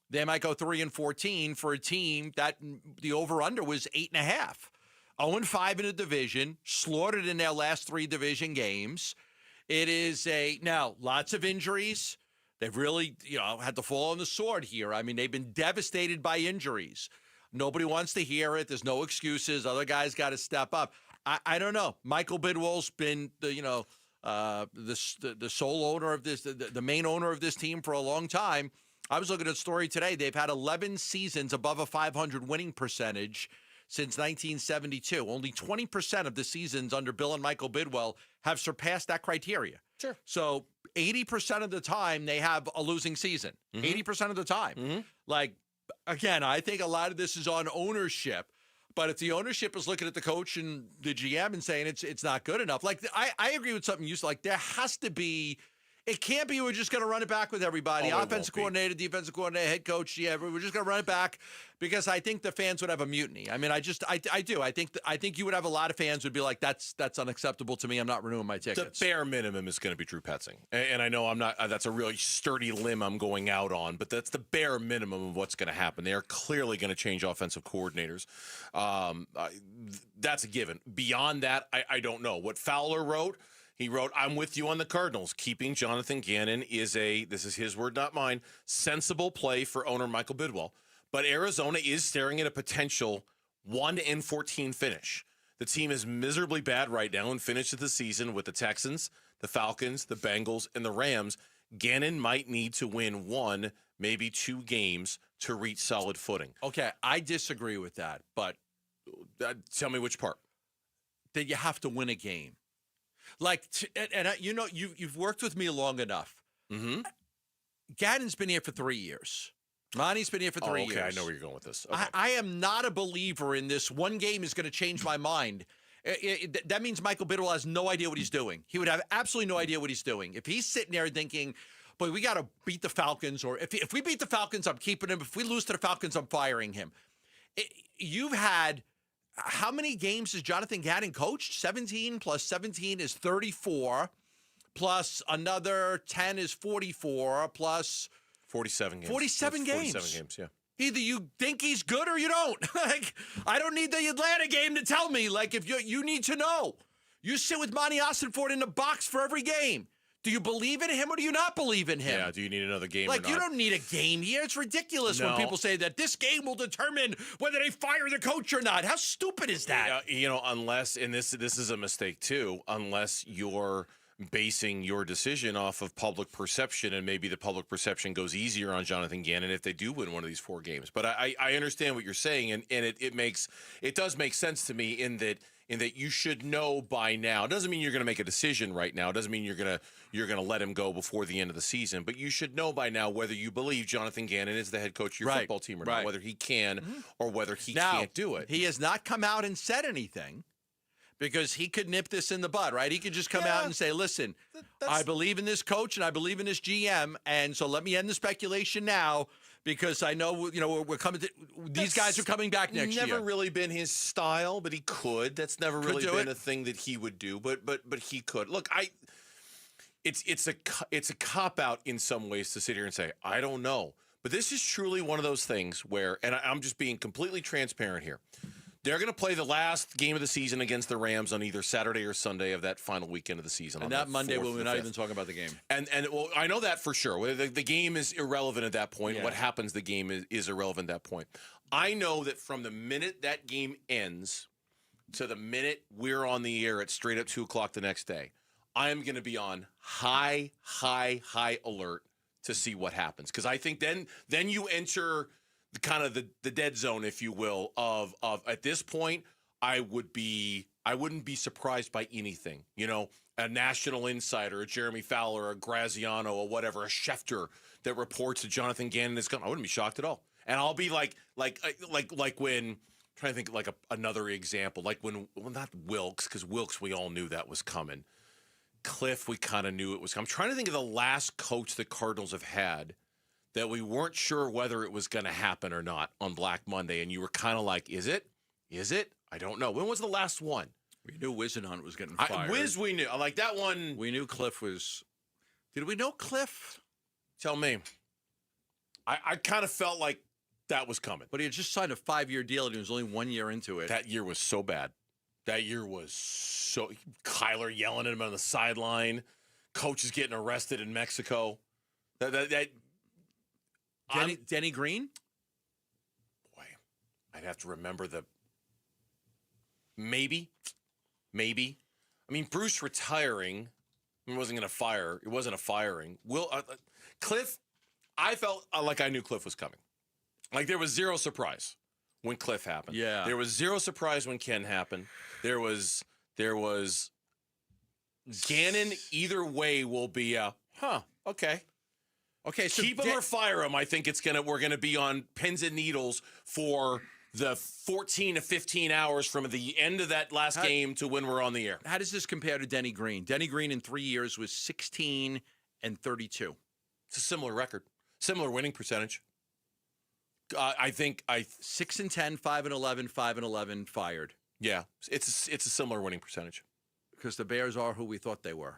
They might go 3-14 for a team that the over-under was 8.5. 0-5 in a division, slaughtered in their last 3 division games. It is now lots of injuries. They've really, had to fall on the sword here. I mean, they've been devastated by injuries. Nobody wants to hear it. There's no excuses. Other guys got to step up. I don't know. Michael Bidwell's been the sole owner of this, the main owner of this team for a long time. I was looking at a story today. They've had 11 seasons above a 500 winning percentage since 1972. Only 20% of the seasons under Bill and Michael Bidwell have surpassed that criteria. Sure. So 80% of the time they have a losing season. 80% of the time. Like, again, I think a lot of this is on ownership. But if the ownership is looking at the coach and the GM and saying it's not good enough, like I agree with something you said. Like there has to be. It can't be we're just going to run it back with everybody. Offensive coordinator, defensive coordinator, head coach. Yeah, we're just going to run it back because I think the fans would have a mutiny. I mean, I do. I think you would have a lot of fans would be like, that's unacceptable to me. I'm not renewing my tickets. The bare minimum is going to be Drew Petzing. And I know I'm not, that's a really sturdy limb I'm going out on, but that's the bare minimum of what's going to happen. They are clearly going to change offensive coordinators. That's a given. Beyond that, I don't know. What Fowler wrote, he wrote, I'm with you on the Cardinals. Keeping Jonathan Gannon is this is his word, not mine, sensible play for owner Michael Bidwell. But Arizona is staring at a potential 1-14 finish. The team is miserably bad right now and finishes the season with the Texans, the Falcons, the Bengals, and the Rams. Gannon might need to win 1, maybe 2 games to reach solid footing. Okay, I disagree with that, but tell me which part. That you have to win a game. Like, you've worked with me long enough. Mm-hmm. Gannon's been here for 3 years. Monty's been here for 3 years. Okay, I know where you're going with this. Okay. I am not a believer in this. One game is going to change my mind. That means Michael Bidwell has no idea what he's doing. He would have absolutely no idea what he's doing. If he's sitting there thinking, boy, we got to beat the Falcons, or if we beat the Falcons, I'm keeping him. If we lose to the Falcons, I'm firing him. You've had how many games has Jonathan Gannon coached? 17 plus 17 is 34, plus another 10 is 44, plus 47 games. 47 games. 47 games, yeah. Either you think he's good or you don't. Like, I don't need the Atlanta game to tell me. Like, if you need to know. You sit with Monty Austinford in the box for every game. Do you believe in him or do you not believe in him? Yeah, do you need another game Like, or not? you don't need a game here. It's ridiculous when people say that this game will determine whether they fire the coach or not. How stupid is that? Unless, and this is a mistake too, unless you're basing your decision off of public perception, and maybe the public perception goes easier on Jonathan Gannon if they do win one of these 4 games. But I understand what you're saying, and it does make sense to me in that you should know by now. It doesn't mean you're going to make a decision right now. It doesn't mean you're going to let him go before the end of the season. But you should know by now whether you believe Jonathan Gannon is the head coach of your football team or not, whether he can or whether he can't do it. He has not come out and said anything because he could nip this in the bud, right? He could just come out and say, listen, I believe in this coach and I believe in this GM, and so let me end the speculation now. Because I know, we're coming. These guys are coming back next year. Never really been his style, but he could. That's never really been a thing that he would do. But he could. Look, it's a cop out in some ways to sit here and say I don't know. But this is truly one of those things where, and I'm just being completely transparent here. They're going to play the last game of the season against the Rams on either Saturday or Sunday of that final weekend of the season. And that Monday, we're not even talking about the game. And well, I know that for sure. The game is irrelevant at that point. Yeah. What happens, the game is irrelevant at that point. I know that from the minute that game ends to the minute we're on the air at straight up 2 o'clock the next day, I am going to be on high alert to see what happens. Because I think then you enter the dead zone, if you will, of at this point, I wouldn't be surprised by anything. A national insider, a Jeremy Fowler, a Graziano, or whatever, a Schefter that reports that Jonathan Gannon is gone. I wouldn't be shocked at all. And I'll be like when I'm trying to think like another example, like when not Wilkes, because Wilkes we all knew that was coming. Cliff, we kind of knew it was coming. I'm trying to think of the last coach the Cardinals have had that we weren't sure whether it was going to happen or not on Black Monday, and you were kind of like, is it? I don't know. When was the last one? We knew Whisenhunt was getting fired. We knew. Like that one. We knew Cliff was. Did we know Cliff? Tell me. I kind of felt like that was coming. But he had just signed a 5-year deal, and he was only 1 year into it. That year was so bad. Kyler yelling at him on the sideline. Coach is getting arrested in Mexico. Denny Green? Boy, I'd have to remember maybe. I mean, Bruce retiring, he wasn't going to fire. It wasn't a firing. Cliff, I felt like I knew Cliff was coming. Like there was zero surprise when Cliff happened. Yeah. There was zero surprise when Ken happened. There was Gannon either way will be okay. Okay, so keep him or fire him. I think we're gonna be on pins and needles for the 14 to 15 hours from the end of that last game to when we're on the air. How does this compare to Denny Green? Denny Green in 3 years was 16-32. It's a similar record, similar winning percentage. I think 6-10, 5-11, 5-11 fired. Yeah, it's a similar winning percentage because the Bears are who we thought they were.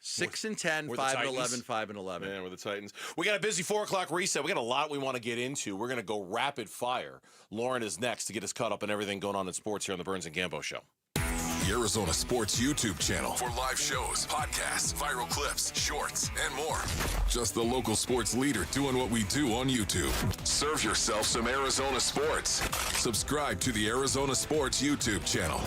6-10, 5-11, 5-11. Yeah, we're the Titans. We got a busy 4 o'clock reset. We got a lot we want to get into. We're going to go rapid fire. Lauren is next to get us caught up on everything going on in sports here on the Burns and Gambo Show. The Arizona Sports YouTube channel for live shows, podcasts, viral clips, shorts, and more. Just the local sports leader doing what we do on YouTube. Serve yourself some Arizona sports. Subscribe to the Arizona Sports YouTube channel.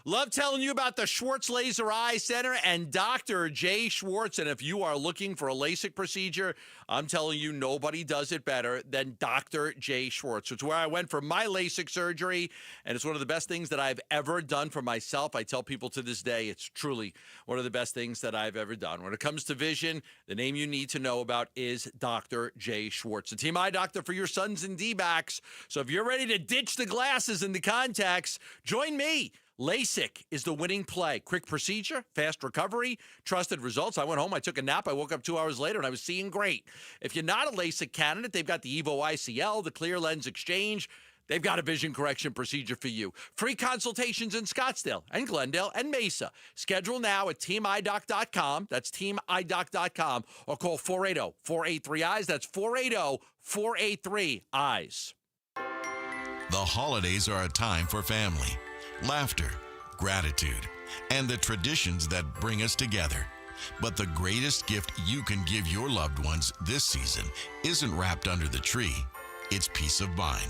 Love telling you about the Schwartz Laser Eye Center and Dr. Jay Schwartz. And if you are looking for a LASIK procedure, I'm telling you, nobody does it better than Dr. Jay Schwartz. It's where I went for my LASIK surgery, and it's one of the best things that I've ever done for myself. I tell people to this day, it's truly one of the best things that I've ever done. When it comes to vision, the name you need to know about is Dr. Jay Schwartz, the team eye doctor for your sons and D-backs. So if you're ready to ditch the glasses and the contacts, join me. LASIK is the winning play. Quick procedure, fast recovery, trusted results. I went home, I took a nap, I woke up 2 hours later, and I was seeing great. If you're not a LASIK candidate, they've got the Evo ICL, the Clear Lens Exchange. They've got a vision correction procedure for you. Free consultations in Scottsdale and Glendale and Mesa. Schedule now at teamidoc.com. That's teamidoc.com. Or call 480-483-EYES. That's 480-483-EYES. The holidays are a time for family, laughter, gratitude, and the traditions that bring us together. But the greatest gift you can give your loved ones this season isn't wrapped under the tree. It's peace of mind.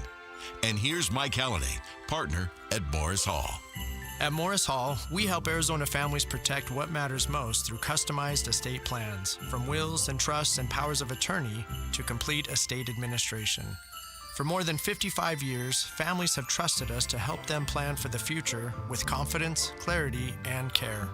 And here's Mike Halliday, partner at Morris Hall. At Morris Hall, we help Arizona families protect what matters most through customized estate plans, from wills and trusts and powers of attorney to complete estate administration. For more than 55 years, families have trusted us to help them plan for the future with confidence, clarity, and care.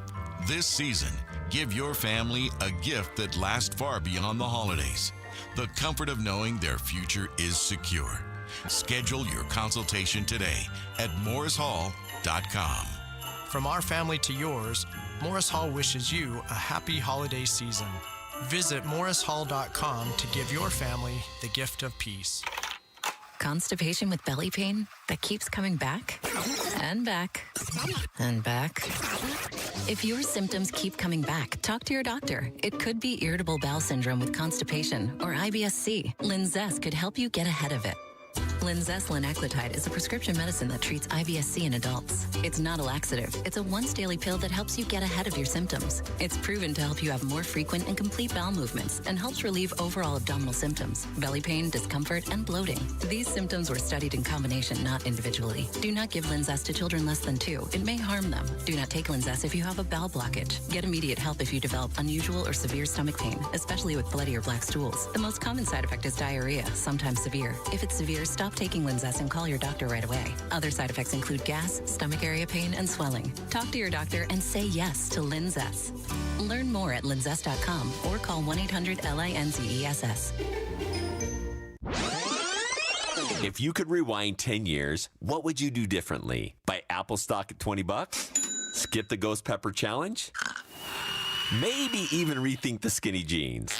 This season, give your family a gift that lasts far beyond the holidays. The comfort of knowing their future is secure. Schedule your consultation today at morrishall.com. From our family to yours, Morris Hall wishes you a happy holiday season. Visit morrishall.com to give your family the gift of peace. Constipation with belly pain that keeps coming back and back and back. If your symptoms keep coming back, talk to your doctor. It could be irritable bowel syndrome with constipation or IBS-C. Linzess could help you get ahead of it. Linzess linaclotide is a prescription medicine that treats IBS-C in adults. It's not a laxative. It's a once-daily pill that helps you get ahead of your symptoms. It's proven to help you have more frequent and complete bowel movements and helps relieve overall abdominal symptoms, belly pain, discomfort, and bloating. These symptoms were studied in combination, not individually. Do not give Linzess to children less than 2. It may harm them. Do not take Linzess if you have a bowel blockage. Get immediate help if you develop unusual or severe stomach pain, especially with bloody or black stools. The most common side effect is diarrhea, sometimes severe. If it's severe, stop taking Linzess and call your doctor right away. Other side effects include gas, stomach area pain, and swelling. Talk to your doctor and say yes to Linzess. Learn more at linzess.com or call 1-800-LINZESS. If you could rewind 10 years, what would you do differently? Buy Apple stock at $20? Skip the ghost pepper challenge? Maybe even rethink the skinny jeans.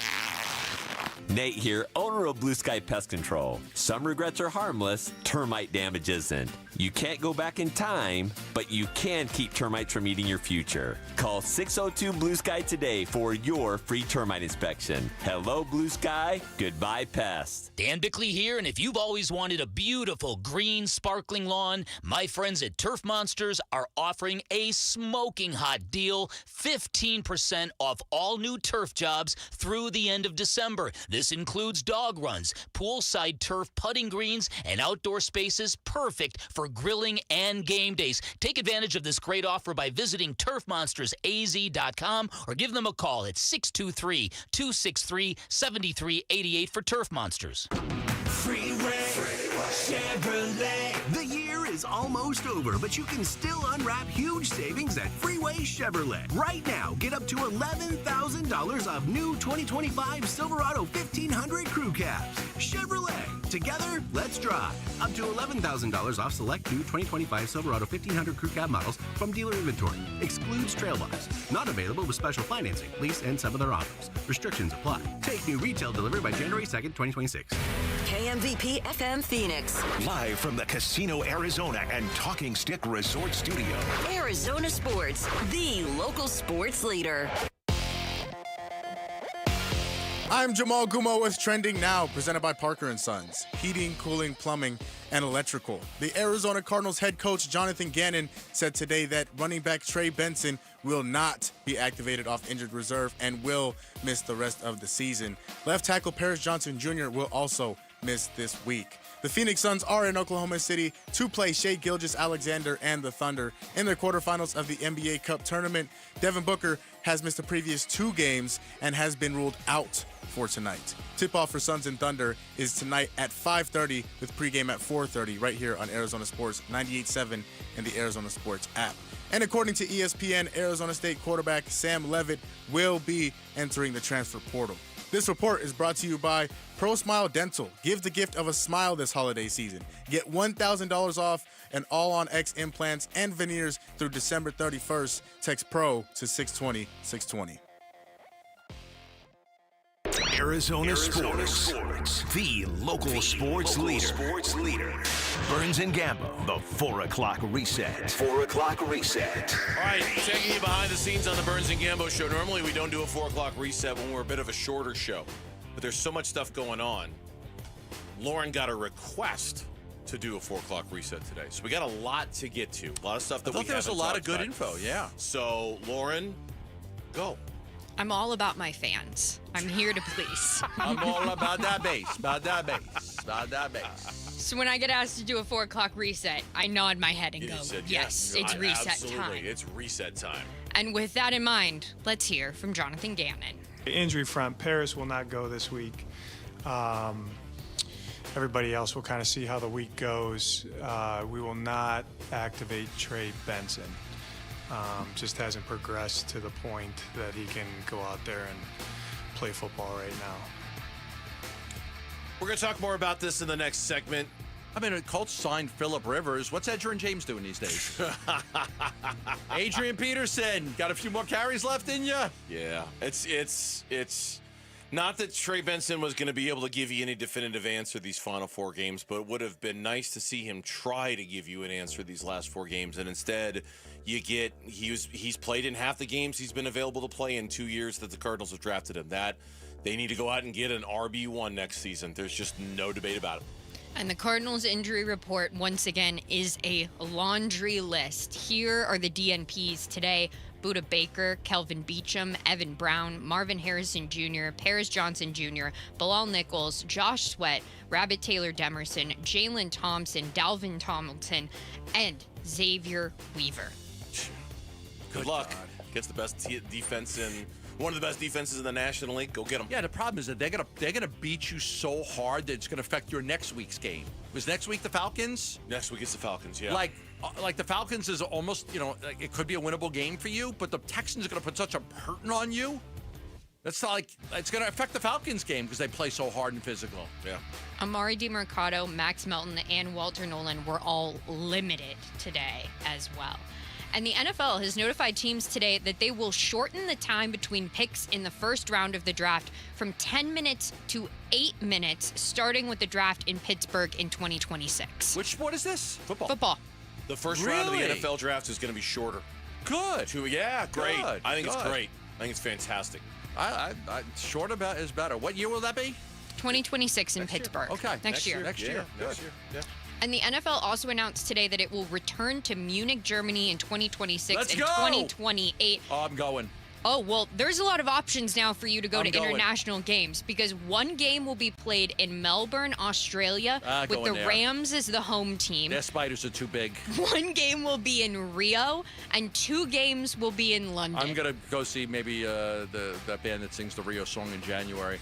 Nate here, owner of Blue Sky Pest Control. Some regrets are harmless, termite damage isn't. You can't go back in time, but you can keep termites from eating your future. Call 602-BLUE-SKY today for your free termite inspection. Hello, Blue Sky. Goodbye, pests. Dan Bickley here, and if you've always wanted a beautiful, green, sparkling lawn, my friends at Turf Monsters are offering a smoking hot deal, 15% off all new turf jobs through the end of December. This includes dog runs, poolside turf putting greens, and outdoor spaces perfect for grilling and game days. Take advantage of this great offer by visiting turfmonstersaz.com or give them a call at 623-263-7388 for Turf Monsters. Freeway Chevrolet. The year is almost over, but you can still unwrap huge savings at Freeway Chevrolet. Right now, get up to $11,000 off new 2025 Silverado 1500 Crew Cabs. Chevrolet. Together, let's drive. Up to $11,000 off select new 2025 Silverado 1500 Crew Cab models from dealer inventory. Excludes trail box. Not available with special financing, lease, and some other offers. Restrictions apply. Take new retail delivery by January 2nd, 2026. KMVP FM Phoenix. Live from the Casino Arizona and Talking Stick Resort Studio. Arizona Sports, the local sports leader. I'm Jamal Gumo with Trending Now, presented by Parker & Sons. Heating, cooling, plumbing, and electrical. The Arizona Cardinals head coach Jonathan Gannon said today that running back Trey Benson will not be activated off injured reserve and will miss the rest of the season. Left tackle Paris Johnson Jr. will also miss this week. The Phoenix Suns are in Oklahoma City to play Shai Gilgeous-Alexander and the Thunder in their quarterfinals of the NBA Cup tournament. Devin Booker has missed the previous 2 games and has been ruled out for tonight. Tip-off for Suns and Thunder is tonight at 5:30 with pregame at 4:30 right here on Arizona Sports 98.7 and the Arizona Sports app. And according to ESPN, Arizona State quarterback Sam Leavitt will be entering the transfer portal. This report is brought to you by ProSmile Dental. Give the gift of a smile this holiday season. Get $1,000 off and all on X implants and veneers through December 31st. Text PRO to 620-620. Arizona Sports, the local sports leader. Burns and Gambo, the 4 o'clock reset. 4 o'clock reset. All right, taking you behind the scenes on the Burns and Gambo show. Normally we don't do a 4 o'clock reset when we're a bit of a shorter show, but there's so much stuff going on. Lauren got a request to do a 4 o'clock reset today, so we got a lot to get to. A lot of stuff that we haven't there's a lot of good about. info, yeah. So, Lauren, go. I'm all about my fans. I'm here to please. I'm all about that bass, about that bass. So when I get asked to do a 4 o'clock reset, I nod my head and You go, said yes, it's reset absolutely. time. It's reset time. And with that in mind, let's hear from Jonathan Gannon. The injury front, Paris will not go this week. Everybody else will kind of see how the week goes. We will not activate Trey Benson. Just hasn't progressed to the point that he can go out there and play football right now. We're going to talk more about this in the next segment. I mean, the Colts signed Phillip Rivers. What's Adrian James doing these days? Adrian Peterson, got a few more carries left in you? Yeah, it's not that Trey Benson was going to be able to give you any definitive answer these final 4 games, but it would have been nice to see him try to give you an answer these last 4 games. And instead, you get he's played in half the games he's been available to play in 2 years that the Cardinals have drafted him. That they need to go out and get an RB1 next season. There's just no debate about it. And the Cardinals injury report, once again, is a laundry list. Here are the DNPs today. Budda Baker, Kelvin Beachum, Evan Brown, Marvin Harrison Jr., Paris Johnson Jr., Bilal Nichols, Josh Sweat, Rabbit Taylor Demerson, Jalen Thompson, Dalvin Tomlinson, and Xavier Weaver. Good luck. Gets the best defense in one of the best defenses in the National League. Go get them. Yeah, the problem is that they're gonna beat you so hard that it's gonna affect your next week's game. Was next week the Falcons? Next week it's the Falcons. Yeah. Like the Falcons is almost, like it could be a winnable game for you, but the Texans are gonna put such a hurting on you. That's like it's gonna affect the Falcons game because they play so hard and physical. Yeah. Amari DiMercado, Max Melton, and Walter Nolan were all limited today as well. And the NFL has notified teams today that they will shorten the time between picks in the first round of the draft from 10 minutes to 8 minutes, starting with the draft in Pittsburgh in 2026. Which sport is this? Football. The first round of the NFL draft is going to be shorter. Good. Yeah, great. Good. I think it's great. I think it's fantastic. Short about is better. What year will that be? 2026 in Pittsburgh. Okay. Next year. Next year. Next year. Yeah. And the NFL also announced today that it will return to Munich, Germany in 2026 Let's and go! 2028. Oh, I'm going. Oh, well, there's a lot of options now for you to go I'm to going. international games because one game will be played in Melbourne, Australia, with the going there. Rams as the home team. Their spiders are too big. One game will be in Rio, and 2 games will be in London. I'm going to go see maybe that band that sings the Rio song in January.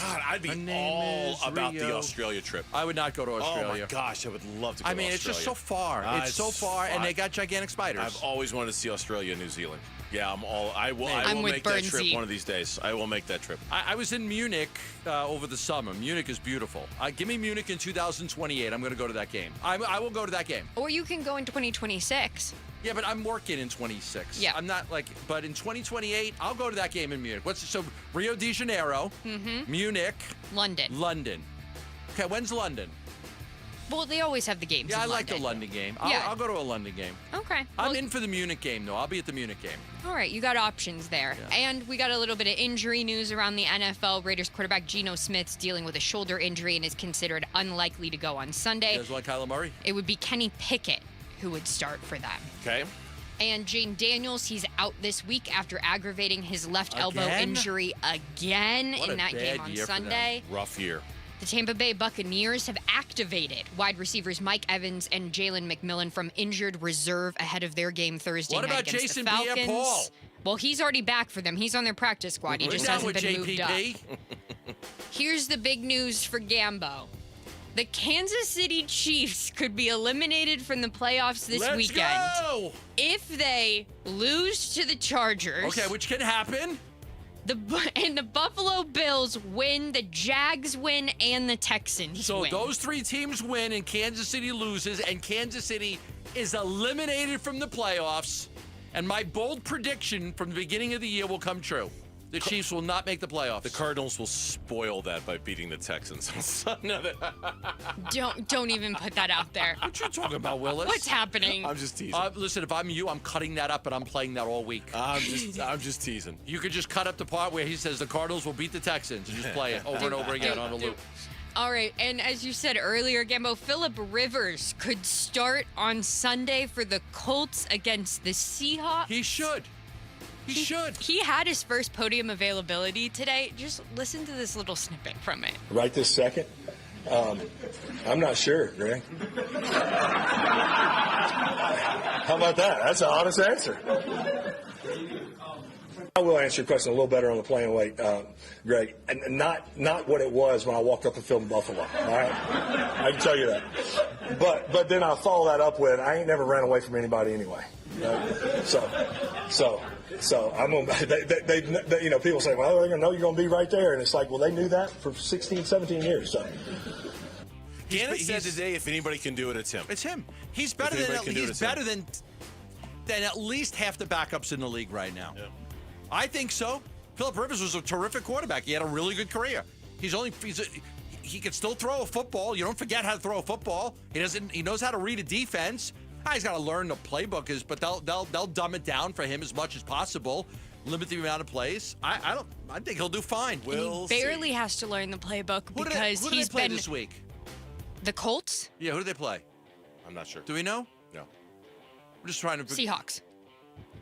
God, I'd be My name all is about Rio. the Australia trip. I would not go to Australia. Oh my gosh, I would love to go to Australia. I mean, it's just so far. It's so far, and they got gigantic spiders. I've always wanted to see Australia and New Zealand. Yeah, I will with make that trip Bernsey. one of these days. I will make that trip. I was in Munich over the summer. Munich is beautiful. Give me Munich in 2028. I'm going to go to that game. I will go to that game. Or you can go in 2026. Yeah, but I'm working in 26. Yeah. I'm not but in 2028, I'll go to that game in Munich. So Rio de Janeiro, Munich, London. Okay, when's London? Well, they always have the games Yeah, in I like the London. London game. Yeah. I'll go to a London game. Okay. I'm Well, in for the Munich game, though. I'll be at the Munich game. All right, you got options there. Yeah. And we got a little bit of injury news around the NFL. Raiders quarterback Geno Smith's dealing with a shoulder injury and is considered unlikely to go on Sunday. You guys like Kyler Murray? It would be Kenny Pickett who would start for them. Okay. And Jane Daniels, he's out this week after aggravating his left elbow Again? injury again What in a that game bad on year for them. Sunday. Rough year. The Tampa Bay Buccaneers have activated wide receivers Mike Evans and Jalen McMillan from injured reserve ahead of their game Thursday What night about against Jason the Falcons. Pierre-Paul? Well, he's already back for them. He's on their practice squad. He just hasn't with been moved up. JPP. Here's the big news for Gambo. The Kansas City Chiefs could be eliminated from the playoffs this Let's weekend go! if they lose to the Chargers. Okay, which can happen. The Buffalo Bills win, the Jags win, and the Texans So win. those three teams win and Kansas City loses, and Kansas City is eliminated from the playoffs. And my bold prediction from the beginning of the year will come true. The Chiefs will not make the playoffs. The Cardinals will spoil that by beating the Texans. Don't even put that out there. What you talking about, Willis? What's happening? I'm just teasing. Listen, if I'm you, I'm cutting that up and I'm playing that all week. I'm just teasing. You could just cut up the part where he says the Cardinals will beat the Texans and just play it over and over again on a loop. All right, and as you said earlier, Gambo, Phillip Rivers could start on Sunday for the Colts against the Seahawks. He should. He should. He had his first podium availability today. Just listen to this little snippet from it. Right this second? I'm not sure, Greg. How about that? That's an honest answer. I will answer your question a little better on the playing weight, Greg. And not what it was when I walked up the field in Buffalo. All right, I can tell you that. But then I follow that up with I ain't never ran away from anybody anyway. Right? So I'm gonna. They people say, well, they're gonna know you're gonna be right there, and it's like, well, they knew that for 16, 17 years. So. Gannon said today, if anybody can do it, it's him. It's him. He's better than at least half the backups in the league right now. Yeah. I think so. Phillip Rivers was a terrific quarterback. He had a really good career. He can still throw a football. You don't forget how to throw a football. He knows how to read a defense. He's got to learn the playbook but they'll dumb it down for him as much as possible. Limit the amount of plays. I think he'll do fine. He barely has to learn the playbook because who do he's they play been this week. The Colts? Yeah, who do they play? I'm not sure. Do we know? No. We're just trying to. Seahawks.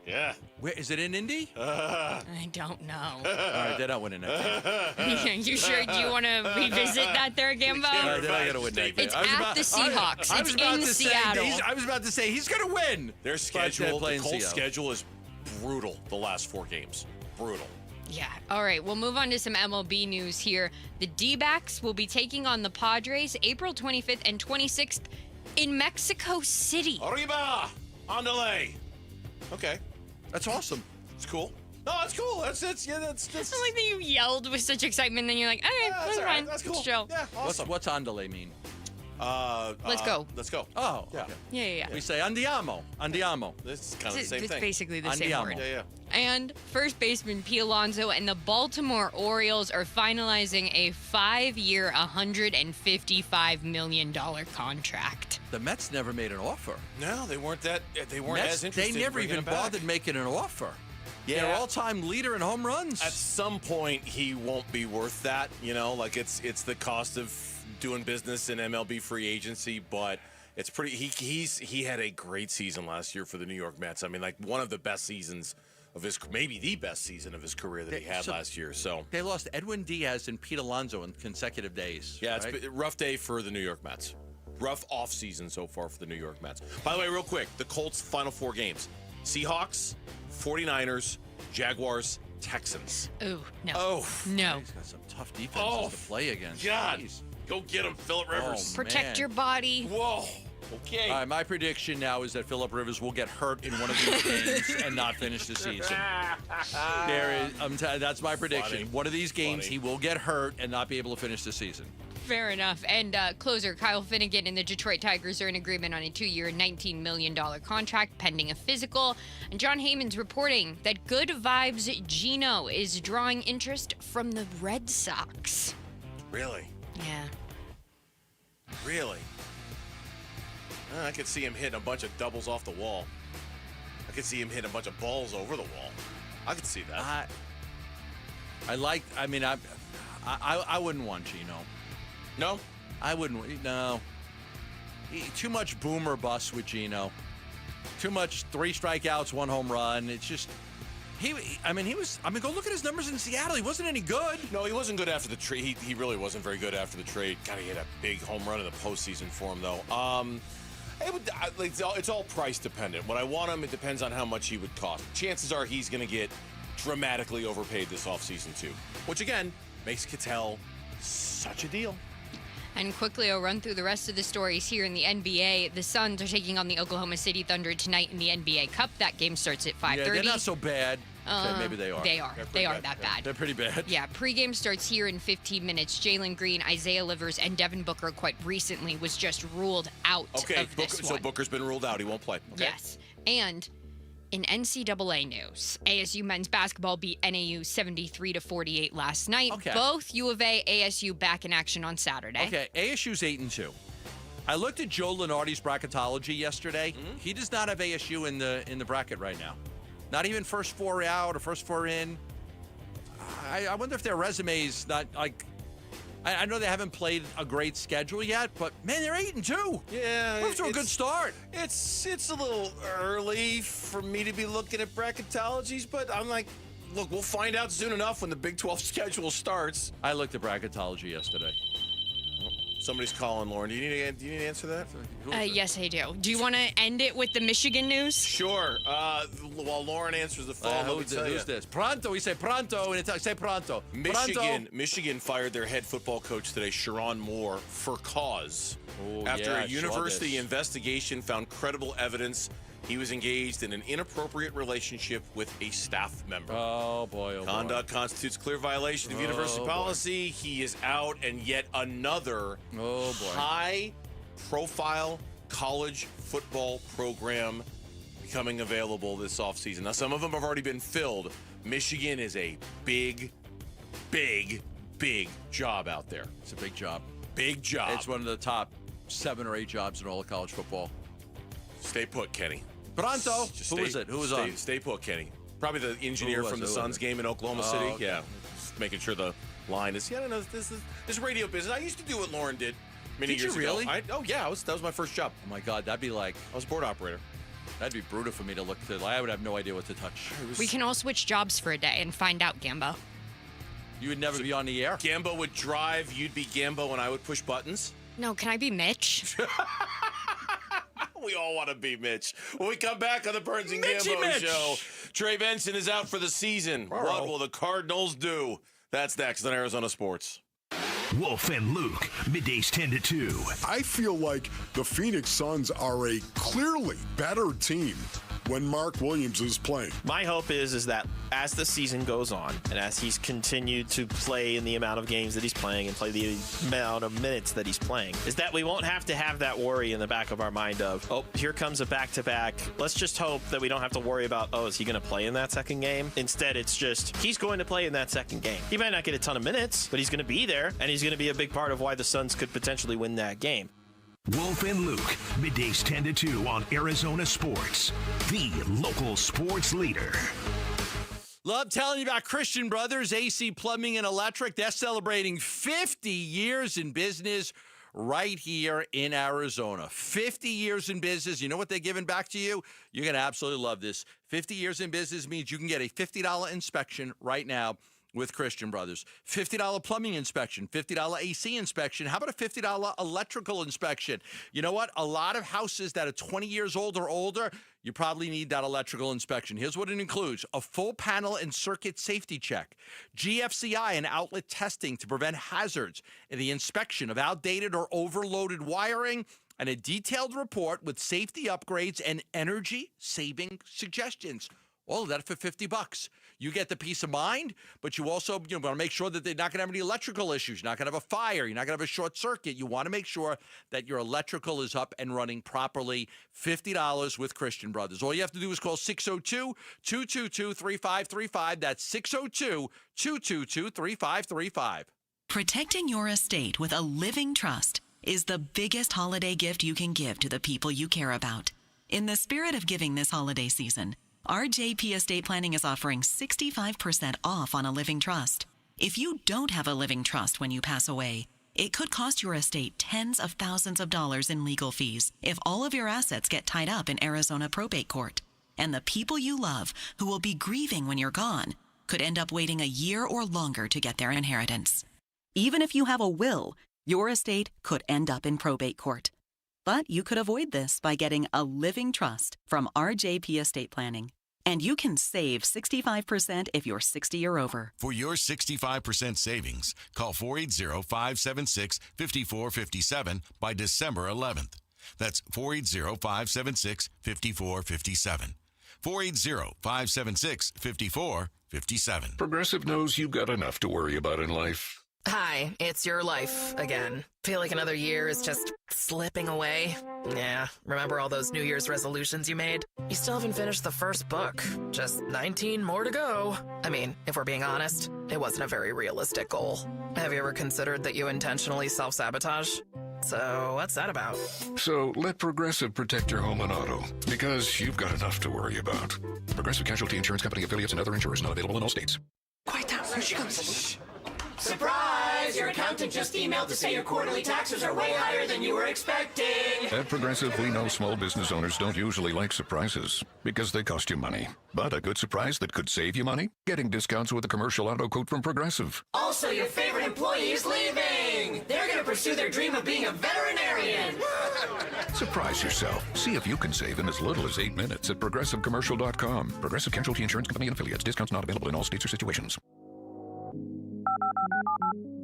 Yeah. Where is it in Indy? I don't know. All right, they're not winning that game. You sure? Do you want to revisit that there, Gambo? They're not going to win that game. It's at the Seahawks. It's in Seattle. I was about to say he's going to win. Their schedule, the Colts' Seattle. schedule is brutal the last 4 games. Brutal. Yeah. All right. We'll move on to some MLB news here. The D-backs will be taking on the Padres April 25th and 26th in Mexico City. Arriba! Andale! Okay. That's awesome. It's cool. No, that's cool. That's I like that you yelled with such excitement, then you're like, okay, that's all fine. right. That's cool. Chill. Yeah, awesome. What's andale mean? Let's go. Let's go. Oh, yeah. okay. Yeah. We say andiamo. Andiamo. This is kind of the same It's thing. basically the same Andiamo. word. Yeah. And first baseman Pete Alonso and the Baltimore Orioles are finalizing a 5-year, $155 million contract. The Mets never made an offer. No, they weren't as interested. They never in bringing even him back. bothered making an offer. Yeah. Their all-time leader in home runs. At some point, he won't be worth that. Like it's the cost of doing business in MLB free agency, but it's pretty. He had a great season last year for the New York Mets. I mean, like one of the best seasons of maybe the best season of his career that he had last year. So they lost Edwin Diaz and Pete Alonso in consecutive days. Yeah, right? It's a rough day for the New York Mets. Rough off season so far for the New York Mets. By the way, real quick, the Colts' final 4 games: Seahawks, 49ers, Jaguars, Texans. Ooh, no. Oh, no. He's got some tough defenses to play against. God, Jeez. go get him, Phillip Rivers. Protect your body. Whoa. Okay. All right, my prediction now is that Phillip Rivers will get hurt in one of these games and not finish the season. That's my prediction. Funny. One of these games, he will get hurt and not be able to finish the season. Fair enough. And closer Kyle Finnegan and the Detroit Tigers are in agreement on a 2-year, $19 million contract pending a physical. And John Heyman's reporting that Good Vibes Gino is drawing interest from the Red Sox. Really? Yeah. Really? I could see him hitting a bunch of doubles off the wall. I could see him hitting a bunch of balls over the wall. I could see that. I wouldn't want Gino. No? I wouldn't. No. Too much boomer bust with Gino. Too much 3 strikeouts, 1 home run. It's just. Go look at his numbers in Seattle. He wasn't any good. No, he wasn't good after the trade. He really wasn't very good after the trade. God, he had a big home run in the postseason for him, though. It's all price dependent. When I want him, it depends on how much he would cost. Chances are he's going to get dramatically overpaid this offseason, too. Which, again, makes Cattell such a deal. And quickly, I'll run through the rest of the stories here in the NBA. The Suns are taking on the Oklahoma City Thunder tonight in the NBA Cup. That game starts at 5:30. Yeah, they're not so bad. Okay, maybe they are. They are. They are that bad. They're pretty bad. Yeah, pregame starts here in 15 minutes. Jalen Green, Isaiah Livers, and Devin Booker quite recently was just ruled out of this so one. Booker's been ruled out. He won't play. Okay. Yes. And in NCAA news, ASU men's basketball beat NAU 73-48 last night. Okay. Both U of A, ASU back in action on Saturday. Okay, ASU's 8-2. I looked at Joe Lenardi's bracketology yesterday. He does not have ASU in the bracket right now. Not even first four out or first four in. I wonder if their resume's not like. I know they haven't played a great schedule yet, but man, they're 8-2. Yeah, off to a good start. It's a little early for me to be looking at bracketologies, but I'm like, look, we'll find out soon enough when the Big 12 schedule starts. I looked at bracketology yesterday. Somebody's calling, Lauren. Do you need to answer that? Yes, I do. Do you want to end it with the Michigan news? Sure. While Lauren answers the phone, Who's this? Pronto. We say pronto, and it's say pronto. Michigan fired their head football coach today, Sharon Moore, for cause. After yeah, a university investigation found credible evidence he was engaged in an inappropriate relationship with a staff member. Oh, boy. Conduct constitutes clear violation of university policy. He is out, and yet another high-profile college football program becoming available this offseason. Now, some of them have already been filled. Michigan is a big, big, big job out there. It's a big job. Big job. It's one of the top 7 or 8 jobs in all of college football. Stay put, Kenny. Pronto. Who is it? Who was on? Stay put, Kenny. Probably the engineer from the Suns game in Oklahoma City. Okay. Yeah, just making sure the line is. Yeah, I don't know. This radio business. I used to do what Lauren did many years you really? ago. That was my first job. Oh my God, that'd be like I was a board operator. That'd be brutal for me to look to. I would have no idea what to touch. We can all switch jobs for a day and find out, Gambo. You would never be on the air. Gambo would drive. You'd be Gambo, and I would push buttons. No, can I be Mitch? We all want to be Mitch. When we come back on the Burns and Gambo show, Trey Benson is out for the season. What will the Cardinals do? That's next on Arizona Sports. Wolf and Luke, middays 10 to 2. I feel like the Phoenix Suns are a clearly better team when Mark Williams is playing. My hope is that as the season goes on and as he's continued to play in the amount of games that he's playing and play the amount of minutes that he's playing, is that we won't have to have that worry in the back of our mind of, oh, here comes a back-to-back. Let's just hope that we don't have to worry about, oh, is he going to play in that second game? Instead, it's just, he's going to play in that second game. He might not get a ton of minutes, but he's going to be there, and he's going to be a big part of why the Suns could potentially win that game. Wolf and Luke, middays 10 to 2 on Arizona Sports, the local sports leader. Love telling you about Christian Brothers, AC Plumbing and Electric. They're celebrating 50 years in business right here in Arizona. 50 years in business. You know what they're giving back to you? You're going to absolutely love this. 50 years in business means you can get a $50 inspection right now with Christian Brothers. $50 plumbing inspection, $50 AC inspection. How about a $50 electrical inspection? You know what? A lot of houses that are 20 years old or older, you probably need that electrical inspection. Here's what it includes: a full panel and circuit safety check, GFCI and outlet testing to prevent hazards, and the inspection of outdated or overloaded wiring, and a detailed report with safety upgrades and energy-saving suggestions. All of that for $50. You get the peace of mind, but you also want to make sure that they're not going to have any electrical issues. You're not going to have a fire. You're not going to have a short circuit. You want to make sure that your electrical is up and running properly. $50 with Christian Brothers. All you have to do is call 602-222-3535. That's 602-222-3535. Protecting your estate with a living trust is the biggest holiday gift you can give to the people you care about. In the spirit of giving this holiday season, RJP Estate Planning is offering 65% off on a living trust. If you don't have a living trust when you pass away, it could cost your estate tens of thousands of dollars in legal fees if all of your assets get tied up in Arizona probate court. And the people you love, who will be grieving when you're gone, could end up waiting a year or longer to get their inheritance. Even if you have a will, your estate could end up in probate court. But you could avoid this by getting a living trust from RJP Estate Planning. And you can save 65% if you're 60 or over. For your 65% savings, call 480-576-5457 by December 11th. That's 480-576-5457. 480-576-5457. Progressive knows you've got enough to worry about in life. Hi, it's your life again. Feel like another year is just slipping away? Yeah, remember all those New Year's resolutions you made? You still haven't finished the first book. Just 19 more to go. I mean, if we're being honest, it wasn't a very realistic goal. Have you ever considered that you intentionally self-sabotage? So, what's that about? So let Progressive protect your home and auto, because you've got enough to worry about. Progressive Casualty Insurance Company affiliates and other insurers not available in all states. Quiet down, here she comes. Surprise! Your accountant just emailed to say your quarterly taxes are way higher than you were expecting. At Progressive, we know small business owners don't usually like surprises because they cost you money. But a good surprise that could save you money? Getting discounts with a commercial auto quote from Progressive. Also, your favorite employee is leaving. They're going to pursue their dream of being a veterinarian. Surprise yourself. See if you can save in as little as 8 minutes at ProgressiveCommercial.com. Progressive Casualty Insurance Company and affiliates. Discounts not available in all states or situations.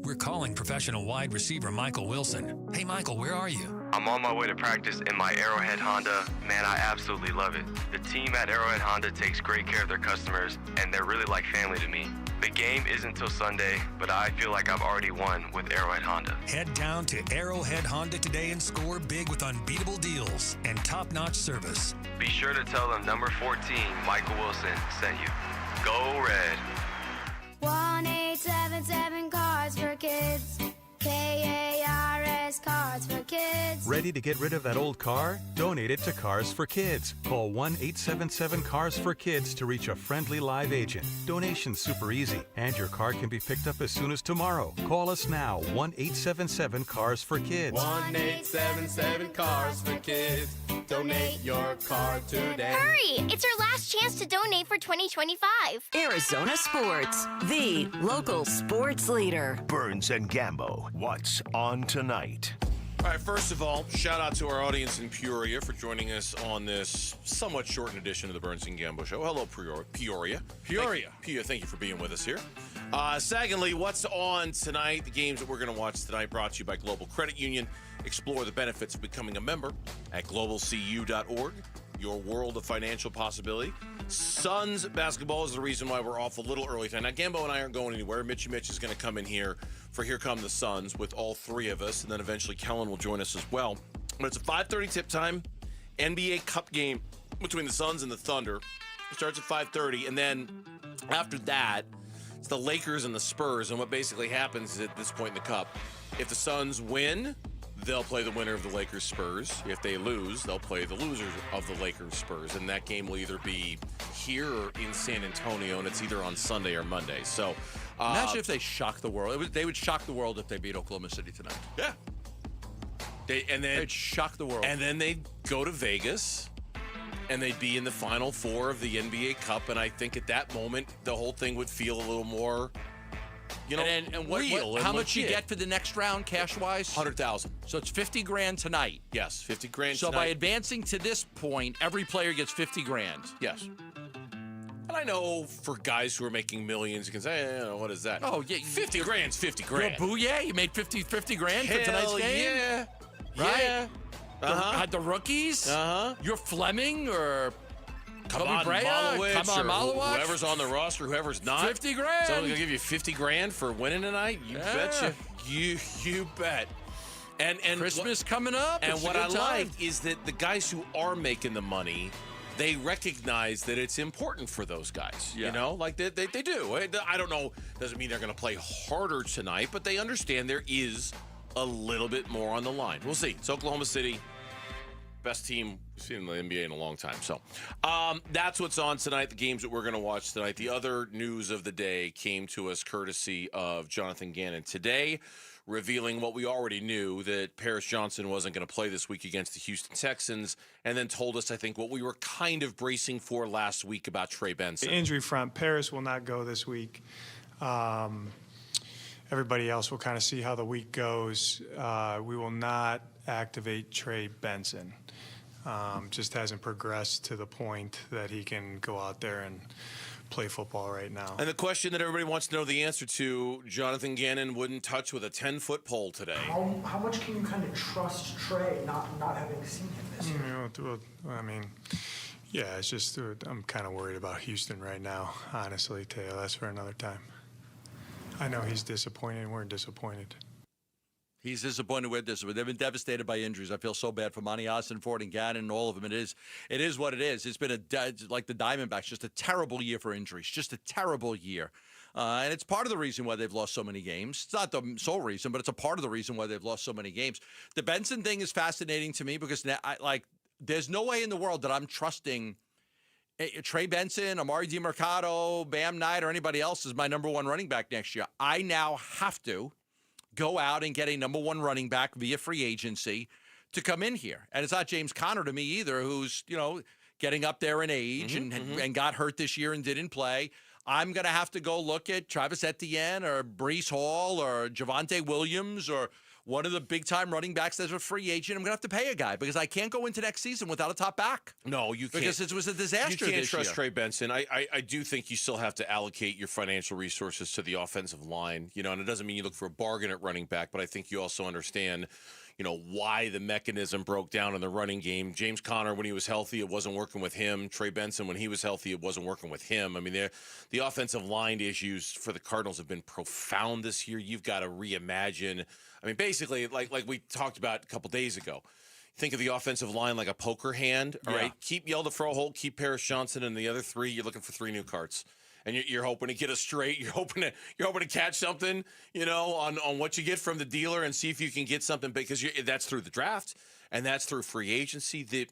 We're calling professional wide receiver Michael Wilson. Hey, Michael, where are you? I'm on my way to practice in my Arrowhead Honda. Man, I absolutely love it. The team at Arrowhead Honda takes great care of their customers, and they're really like family to me. The game isn't until Sunday, but I feel like I've already won with Arrowhead Honda. Head down to Arrowhead Honda today and score big with unbeatable deals and top-notch service. Be sure to tell them number 14, Michael Wilson, sent you. Go Red. 1-877 Cards for Kids. KARS Cards for Kids. Ready to get rid of that old car? Donate it to Cars for Kids. Call 1-877-CARS-FOR-KIDS to reach a friendly live agent. Donation's super easy, and your car can be picked up as soon as tomorrow. Call us now, 1-877-CARS-FOR-KIDS. 1-877 Cars for Kids. Donate your car today. Hurry! It's our last chance to donate for 2025. Arizona Sports, the local sports leader. Burns and Gambo, what's on tonight? All right, first of all, shout out to our audience in Peoria for joining us on this somewhat shortened edition of the Burns and Gambo Show. Hello, Peoria. Thank you for being with us here. Secondly, what's on tonight? The games that we're going to watch tonight brought to you by Global Credit Union. Explore the benefits of becoming a member at globalcu.org. Your world of financial possibility. Suns basketball is the reason why we're off a little early tonight. Now, Gambo and I aren't going anywhere. Mitch is going to come in here for Here Come the Suns with all three of us, and then eventually Kellen will join us as well. But it's a 5:30 tip time NBA Cup game between the Suns and the Thunder. It starts at 5:30, and then after that, it's the Lakers and the Spurs. And what basically happens at this point in the Cup, if the Suns win, they'll play the winner of the Lakers-Spurs. If they lose, they'll play the losers of the Lakers-Spurs. And that game will either be here or in San Antonio, and it's either on Sunday or Monday. So imagine if they shock the world. They would shock the world if they beat Oklahoma City tonight. Yeah. They'd shock the world. And then they'd go to Vegas, and they'd be in the Final Four of the NBA Cup. And I think at that moment, the whole thing would feel a little more... real. How much you get for the next round, cash-wise? $100,000. So it's $50,000 tonight. Yes, $50,000. So by advancing to this point, every player gets $50,000. Yes. And I know for guys who are making millions, you can say, what is that? Oh yeah, $50,000's $50,000. Booyah! You made $50,000 for tonight's game. Yeah. Right. Yeah. Had the rookies. You're Fleming or. Come on, whoever's on the roster, whoever's not. $50,000. Someone's gonna give you $50,000 for winning tonight. You betcha. You bet. And Christmas coming up. And what I like is that the guys who are making the money, they recognize that it's important for those guys. Yeah. You know, like they do. I don't know. Doesn't mean they're going to play harder tonight, but they understand there is a little bit more on the line. We'll see. It's Oklahoma City. Best team we've seen in the NBA in a long time. So that's what's on tonight, the games that we're going to watch tonight. The other news of the day came to us courtesy of Jonathan Gannon today, revealing what we already knew, that Paris Johnson wasn't going to play this week against the Houston Texans, and then told us, I think, what we were kind of bracing for last week about Trey Benson. The injury front, Paris will not go this week. Everybody else will kind of see how the week goes. We will not activate Trey Benson. Just hasn't progressed to the point that he can go out there and play football right now. And the question that everybody wants to know the answer to, Jonathan Gannon wouldn't touch with a 10-foot pole today. How much can you kind of trust Trey, not having seen him this year? I mean, Yeah, it's just I'm kind of worried about Houston right now, honestly, Teo. That's for another time. I know he's disappointed, and we're disappointed. He's disappointed with this. They've been devastated by injuries. I feel so bad for Monty Austin, Ford, and Gannon, and all of them. It is what it is. It's been like the Diamondbacks, just a terrible year for injuries. Just a terrible year. And it's part of the reason why they've lost so many games. It's not the sole reason, but it's a part of the reason why they've lost so many games. The Benson thing is fascinating to me because there's no way in the world that I'm trusting Trey Benson, Amari DiMercato, Bam Knight, or anybody else as my number one running back next year. I now have to go out and get a number one running back via free agency to come in here. And it's not James Conner to me either, who's, getting up there in age and got hurt this year and didn't play. I'm going to have to go look at Travis Etienne or Breece Hall or Javonte Williams or one of the big-time running backs that's a free agent. I'm going to have to pay a guy because I can't go into next season without a top back. No, you can't. Because it was a disaster You can't this trust year. Trey Benson. I do think you still have to allocate your financial resources to the offensive line, and it doesn't mean you look for a bargain at running back, but I think you also understand why the mechanism broke down in the running game. James Conner, when he was healthy, it wasn't working with him. Trey Benson, when he was healthy, it wasn't working with him. I mean, the offensive line issues for the Cardinals have been profound this year. You've got to reimagine. I mean, basically, like we talked about a couple days ago, think of the offensive line like a poker hand, all right? Keep Yelda Froholt, keep Paris Johnson, and the other three, you're looking for 3 new cards. And you're hoping to get a straight. You're hoping to catch something, on what you get from the dealer and see if you can get something because that's through the draft and that's through free agency.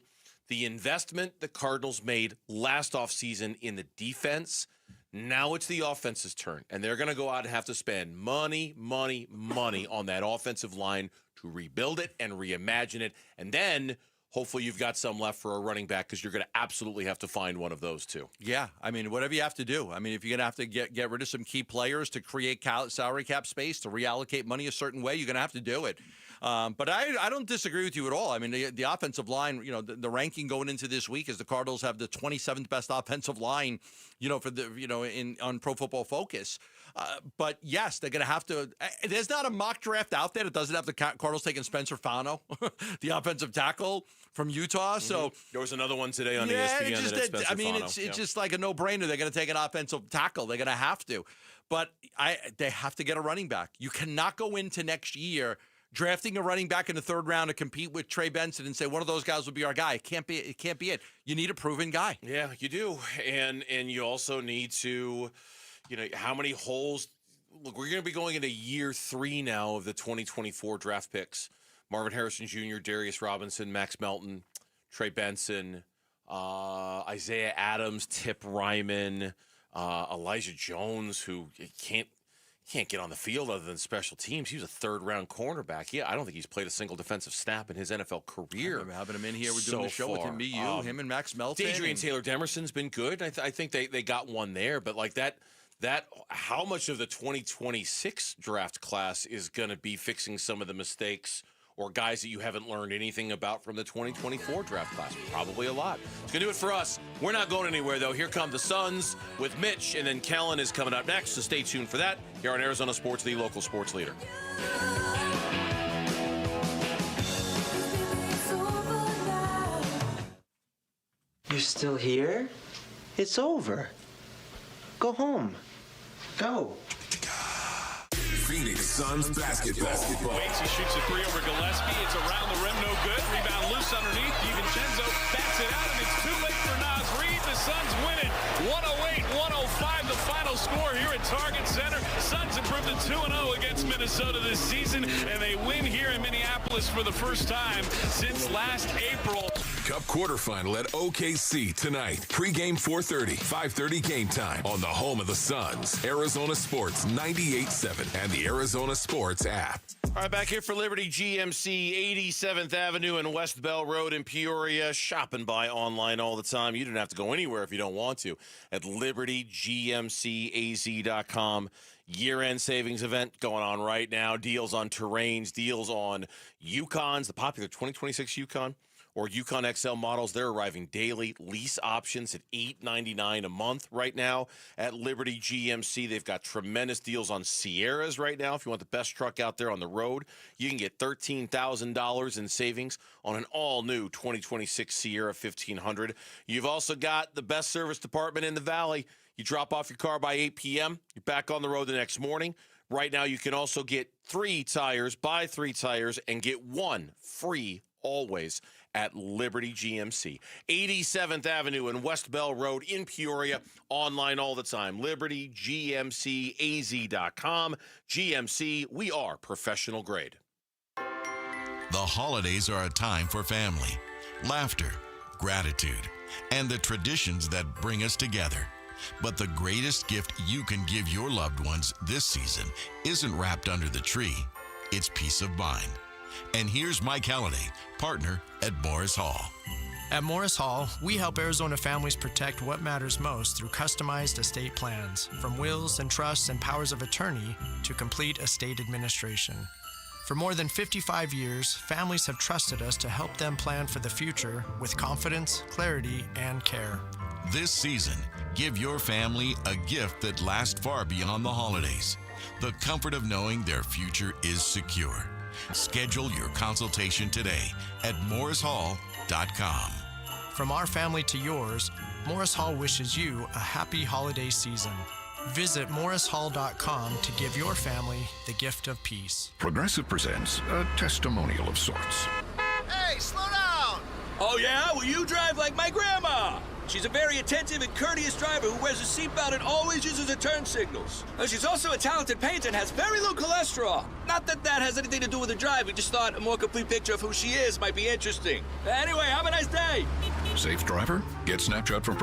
The investment the Cardinals made last offseason in the defense, now it's the offense's turn, and they're going to go out and have to spend money on that offensive line to rebuild it and reimagine it, and then hopefully you've got some left for a running back because you're going to absolutely have to find one of those two. Yeah, I mean, whatever you have to do. I mean, if you're going to have to get rid of some key players to create salary cap space, to reallocate money a certain way, you're going to have to do it. But I don't disagree with you at all. I mean, the offensive line, the ranking going into this week is the Cardinals have the 27th best offensive line, for the, on Pro Football Focus. But yes, they're going to have to. There's not a mock draft out there that doesn't have the Cardinals taking Spencer Fano, the offensive tackle from Utah. So there was another one today on ESPN that had Spencer Fano. It's just like a no-brainer. They're going to take an offensive tackle. They're going to have to. But they have to get a running back. You cannot go into next year drafting a running back in the third round to compete with Trey Benson and say one of those guys will be our guy. It can't be it. You need a proven guy. Yeah, you do. And you also need to, how many holes. Look, we're going to be going into year 3 now of the 2024 draft picks. Marvin Harrison Jr., Darius Robinson, Max Melton, Trey Benson, Isaiah Adams, Tip Ryman, Elijah Jones, who can't get on the field other than special teams. He was a third-round cornerback. Yeah, I don't think he's played a single defensive snap in his NFL career. I remember having him in here. We're doing the show with him, him and Max Melton. Adrian Taylor Demerson's been good. I think they got one there, but like that how much of the 2026 draft class is going to be fixing some of the mistakes or guys that you haven't learned anything about from the 2024 draft class? Probably a lot. It's going to do it for us. We're not going anywhere, though. Here come the Suns with Mitch, and then Kellen is coming up next, so stay tuned for that here on Arizona Sports, the local sports leader. You're still here? It's over. Go home. Go. Phoenix Suns basketball. Waits, he shoots a 3 over Gillespie. It's around the rim, no good. Rebound loose underneath. DiVincenzo bats it out, and it's too late for Naz Reid. The Suns win it. 108-105, the final score here at Target Center. Suns improved to 2-0 against Minnesota this season, and they win here in Minneapolis for the first time since last April. Cup quarterfinal at OKC tonight. Pre-game 4:30, 5:30 game time on the home of the Suns. Arizona Sports 98.7 and the Arizona Sports app. All right, back here for Liberty GMC, 87th Avenue and West Bell Road in Peoria. Shop and buy online all the time. You don't have to go anywhere if you don't want to at libertygmcaz.com. Year-end savings event going on right now. Deals on terrains, deals on Yukons, the popular 2026 Yukon. or Yukon XL models. They're arriving daily. Lease options at $8.99 a month right now at Liberty GMC. They've got tremendous deals on Sierras right now. If you want the best truck out there on the road, you can get $13,000 in savings on an all-new 2026 Sierra 1500. You've also got the best service department in the Valley. You drop off your car by 8 p.m., you're back on the road the next morning. Right now, you can also get 3 tires, buy 3 tires, and get 1 free always at Liberty GMC. 87th Avenue and West Bell Road in Peoria. Online all the time. LibertyGMCAZ.com. GMC, we are professional grade. The holidays are a time for family, laughter, gratitude, and the traditions that bring us together. But the greatest gift you can give your loved ones this season isn't wrapped under the tree. It's peace of mind. And here's Mike Halliday, partner at Morris Hall. At Morris Hall, we help Arizona families protect what matters most through customized estate plans, from wills and trusts and powers of attorney to complete estate administration. For more than 55 years, families have trusted us to help them plan for the future with confidence, clarity, and care. This season, give your family a gift that lasts far beyond the holidays. The comfort of knowing their future is secure. Schedule your consultation today at morrishall.com. From our family to yours, Morris Hall wishes you a happy holiday season. Visit morrishall.com to give your family the gift of peace. Progressive presents a testimonial of sorts. Hey, slow down! Oh, yeah? Well, you drive like my grandma. She's a very attentive and courteous driver who wears a seatbelt and always uses her turn signals. She's also a talented painter and has very low cholesterol. Not that that has anything to do with her drive. We just thought a more complete picture of who she is might be interesting. Anyway, have a nice day. Safe driver? Get Snapchat from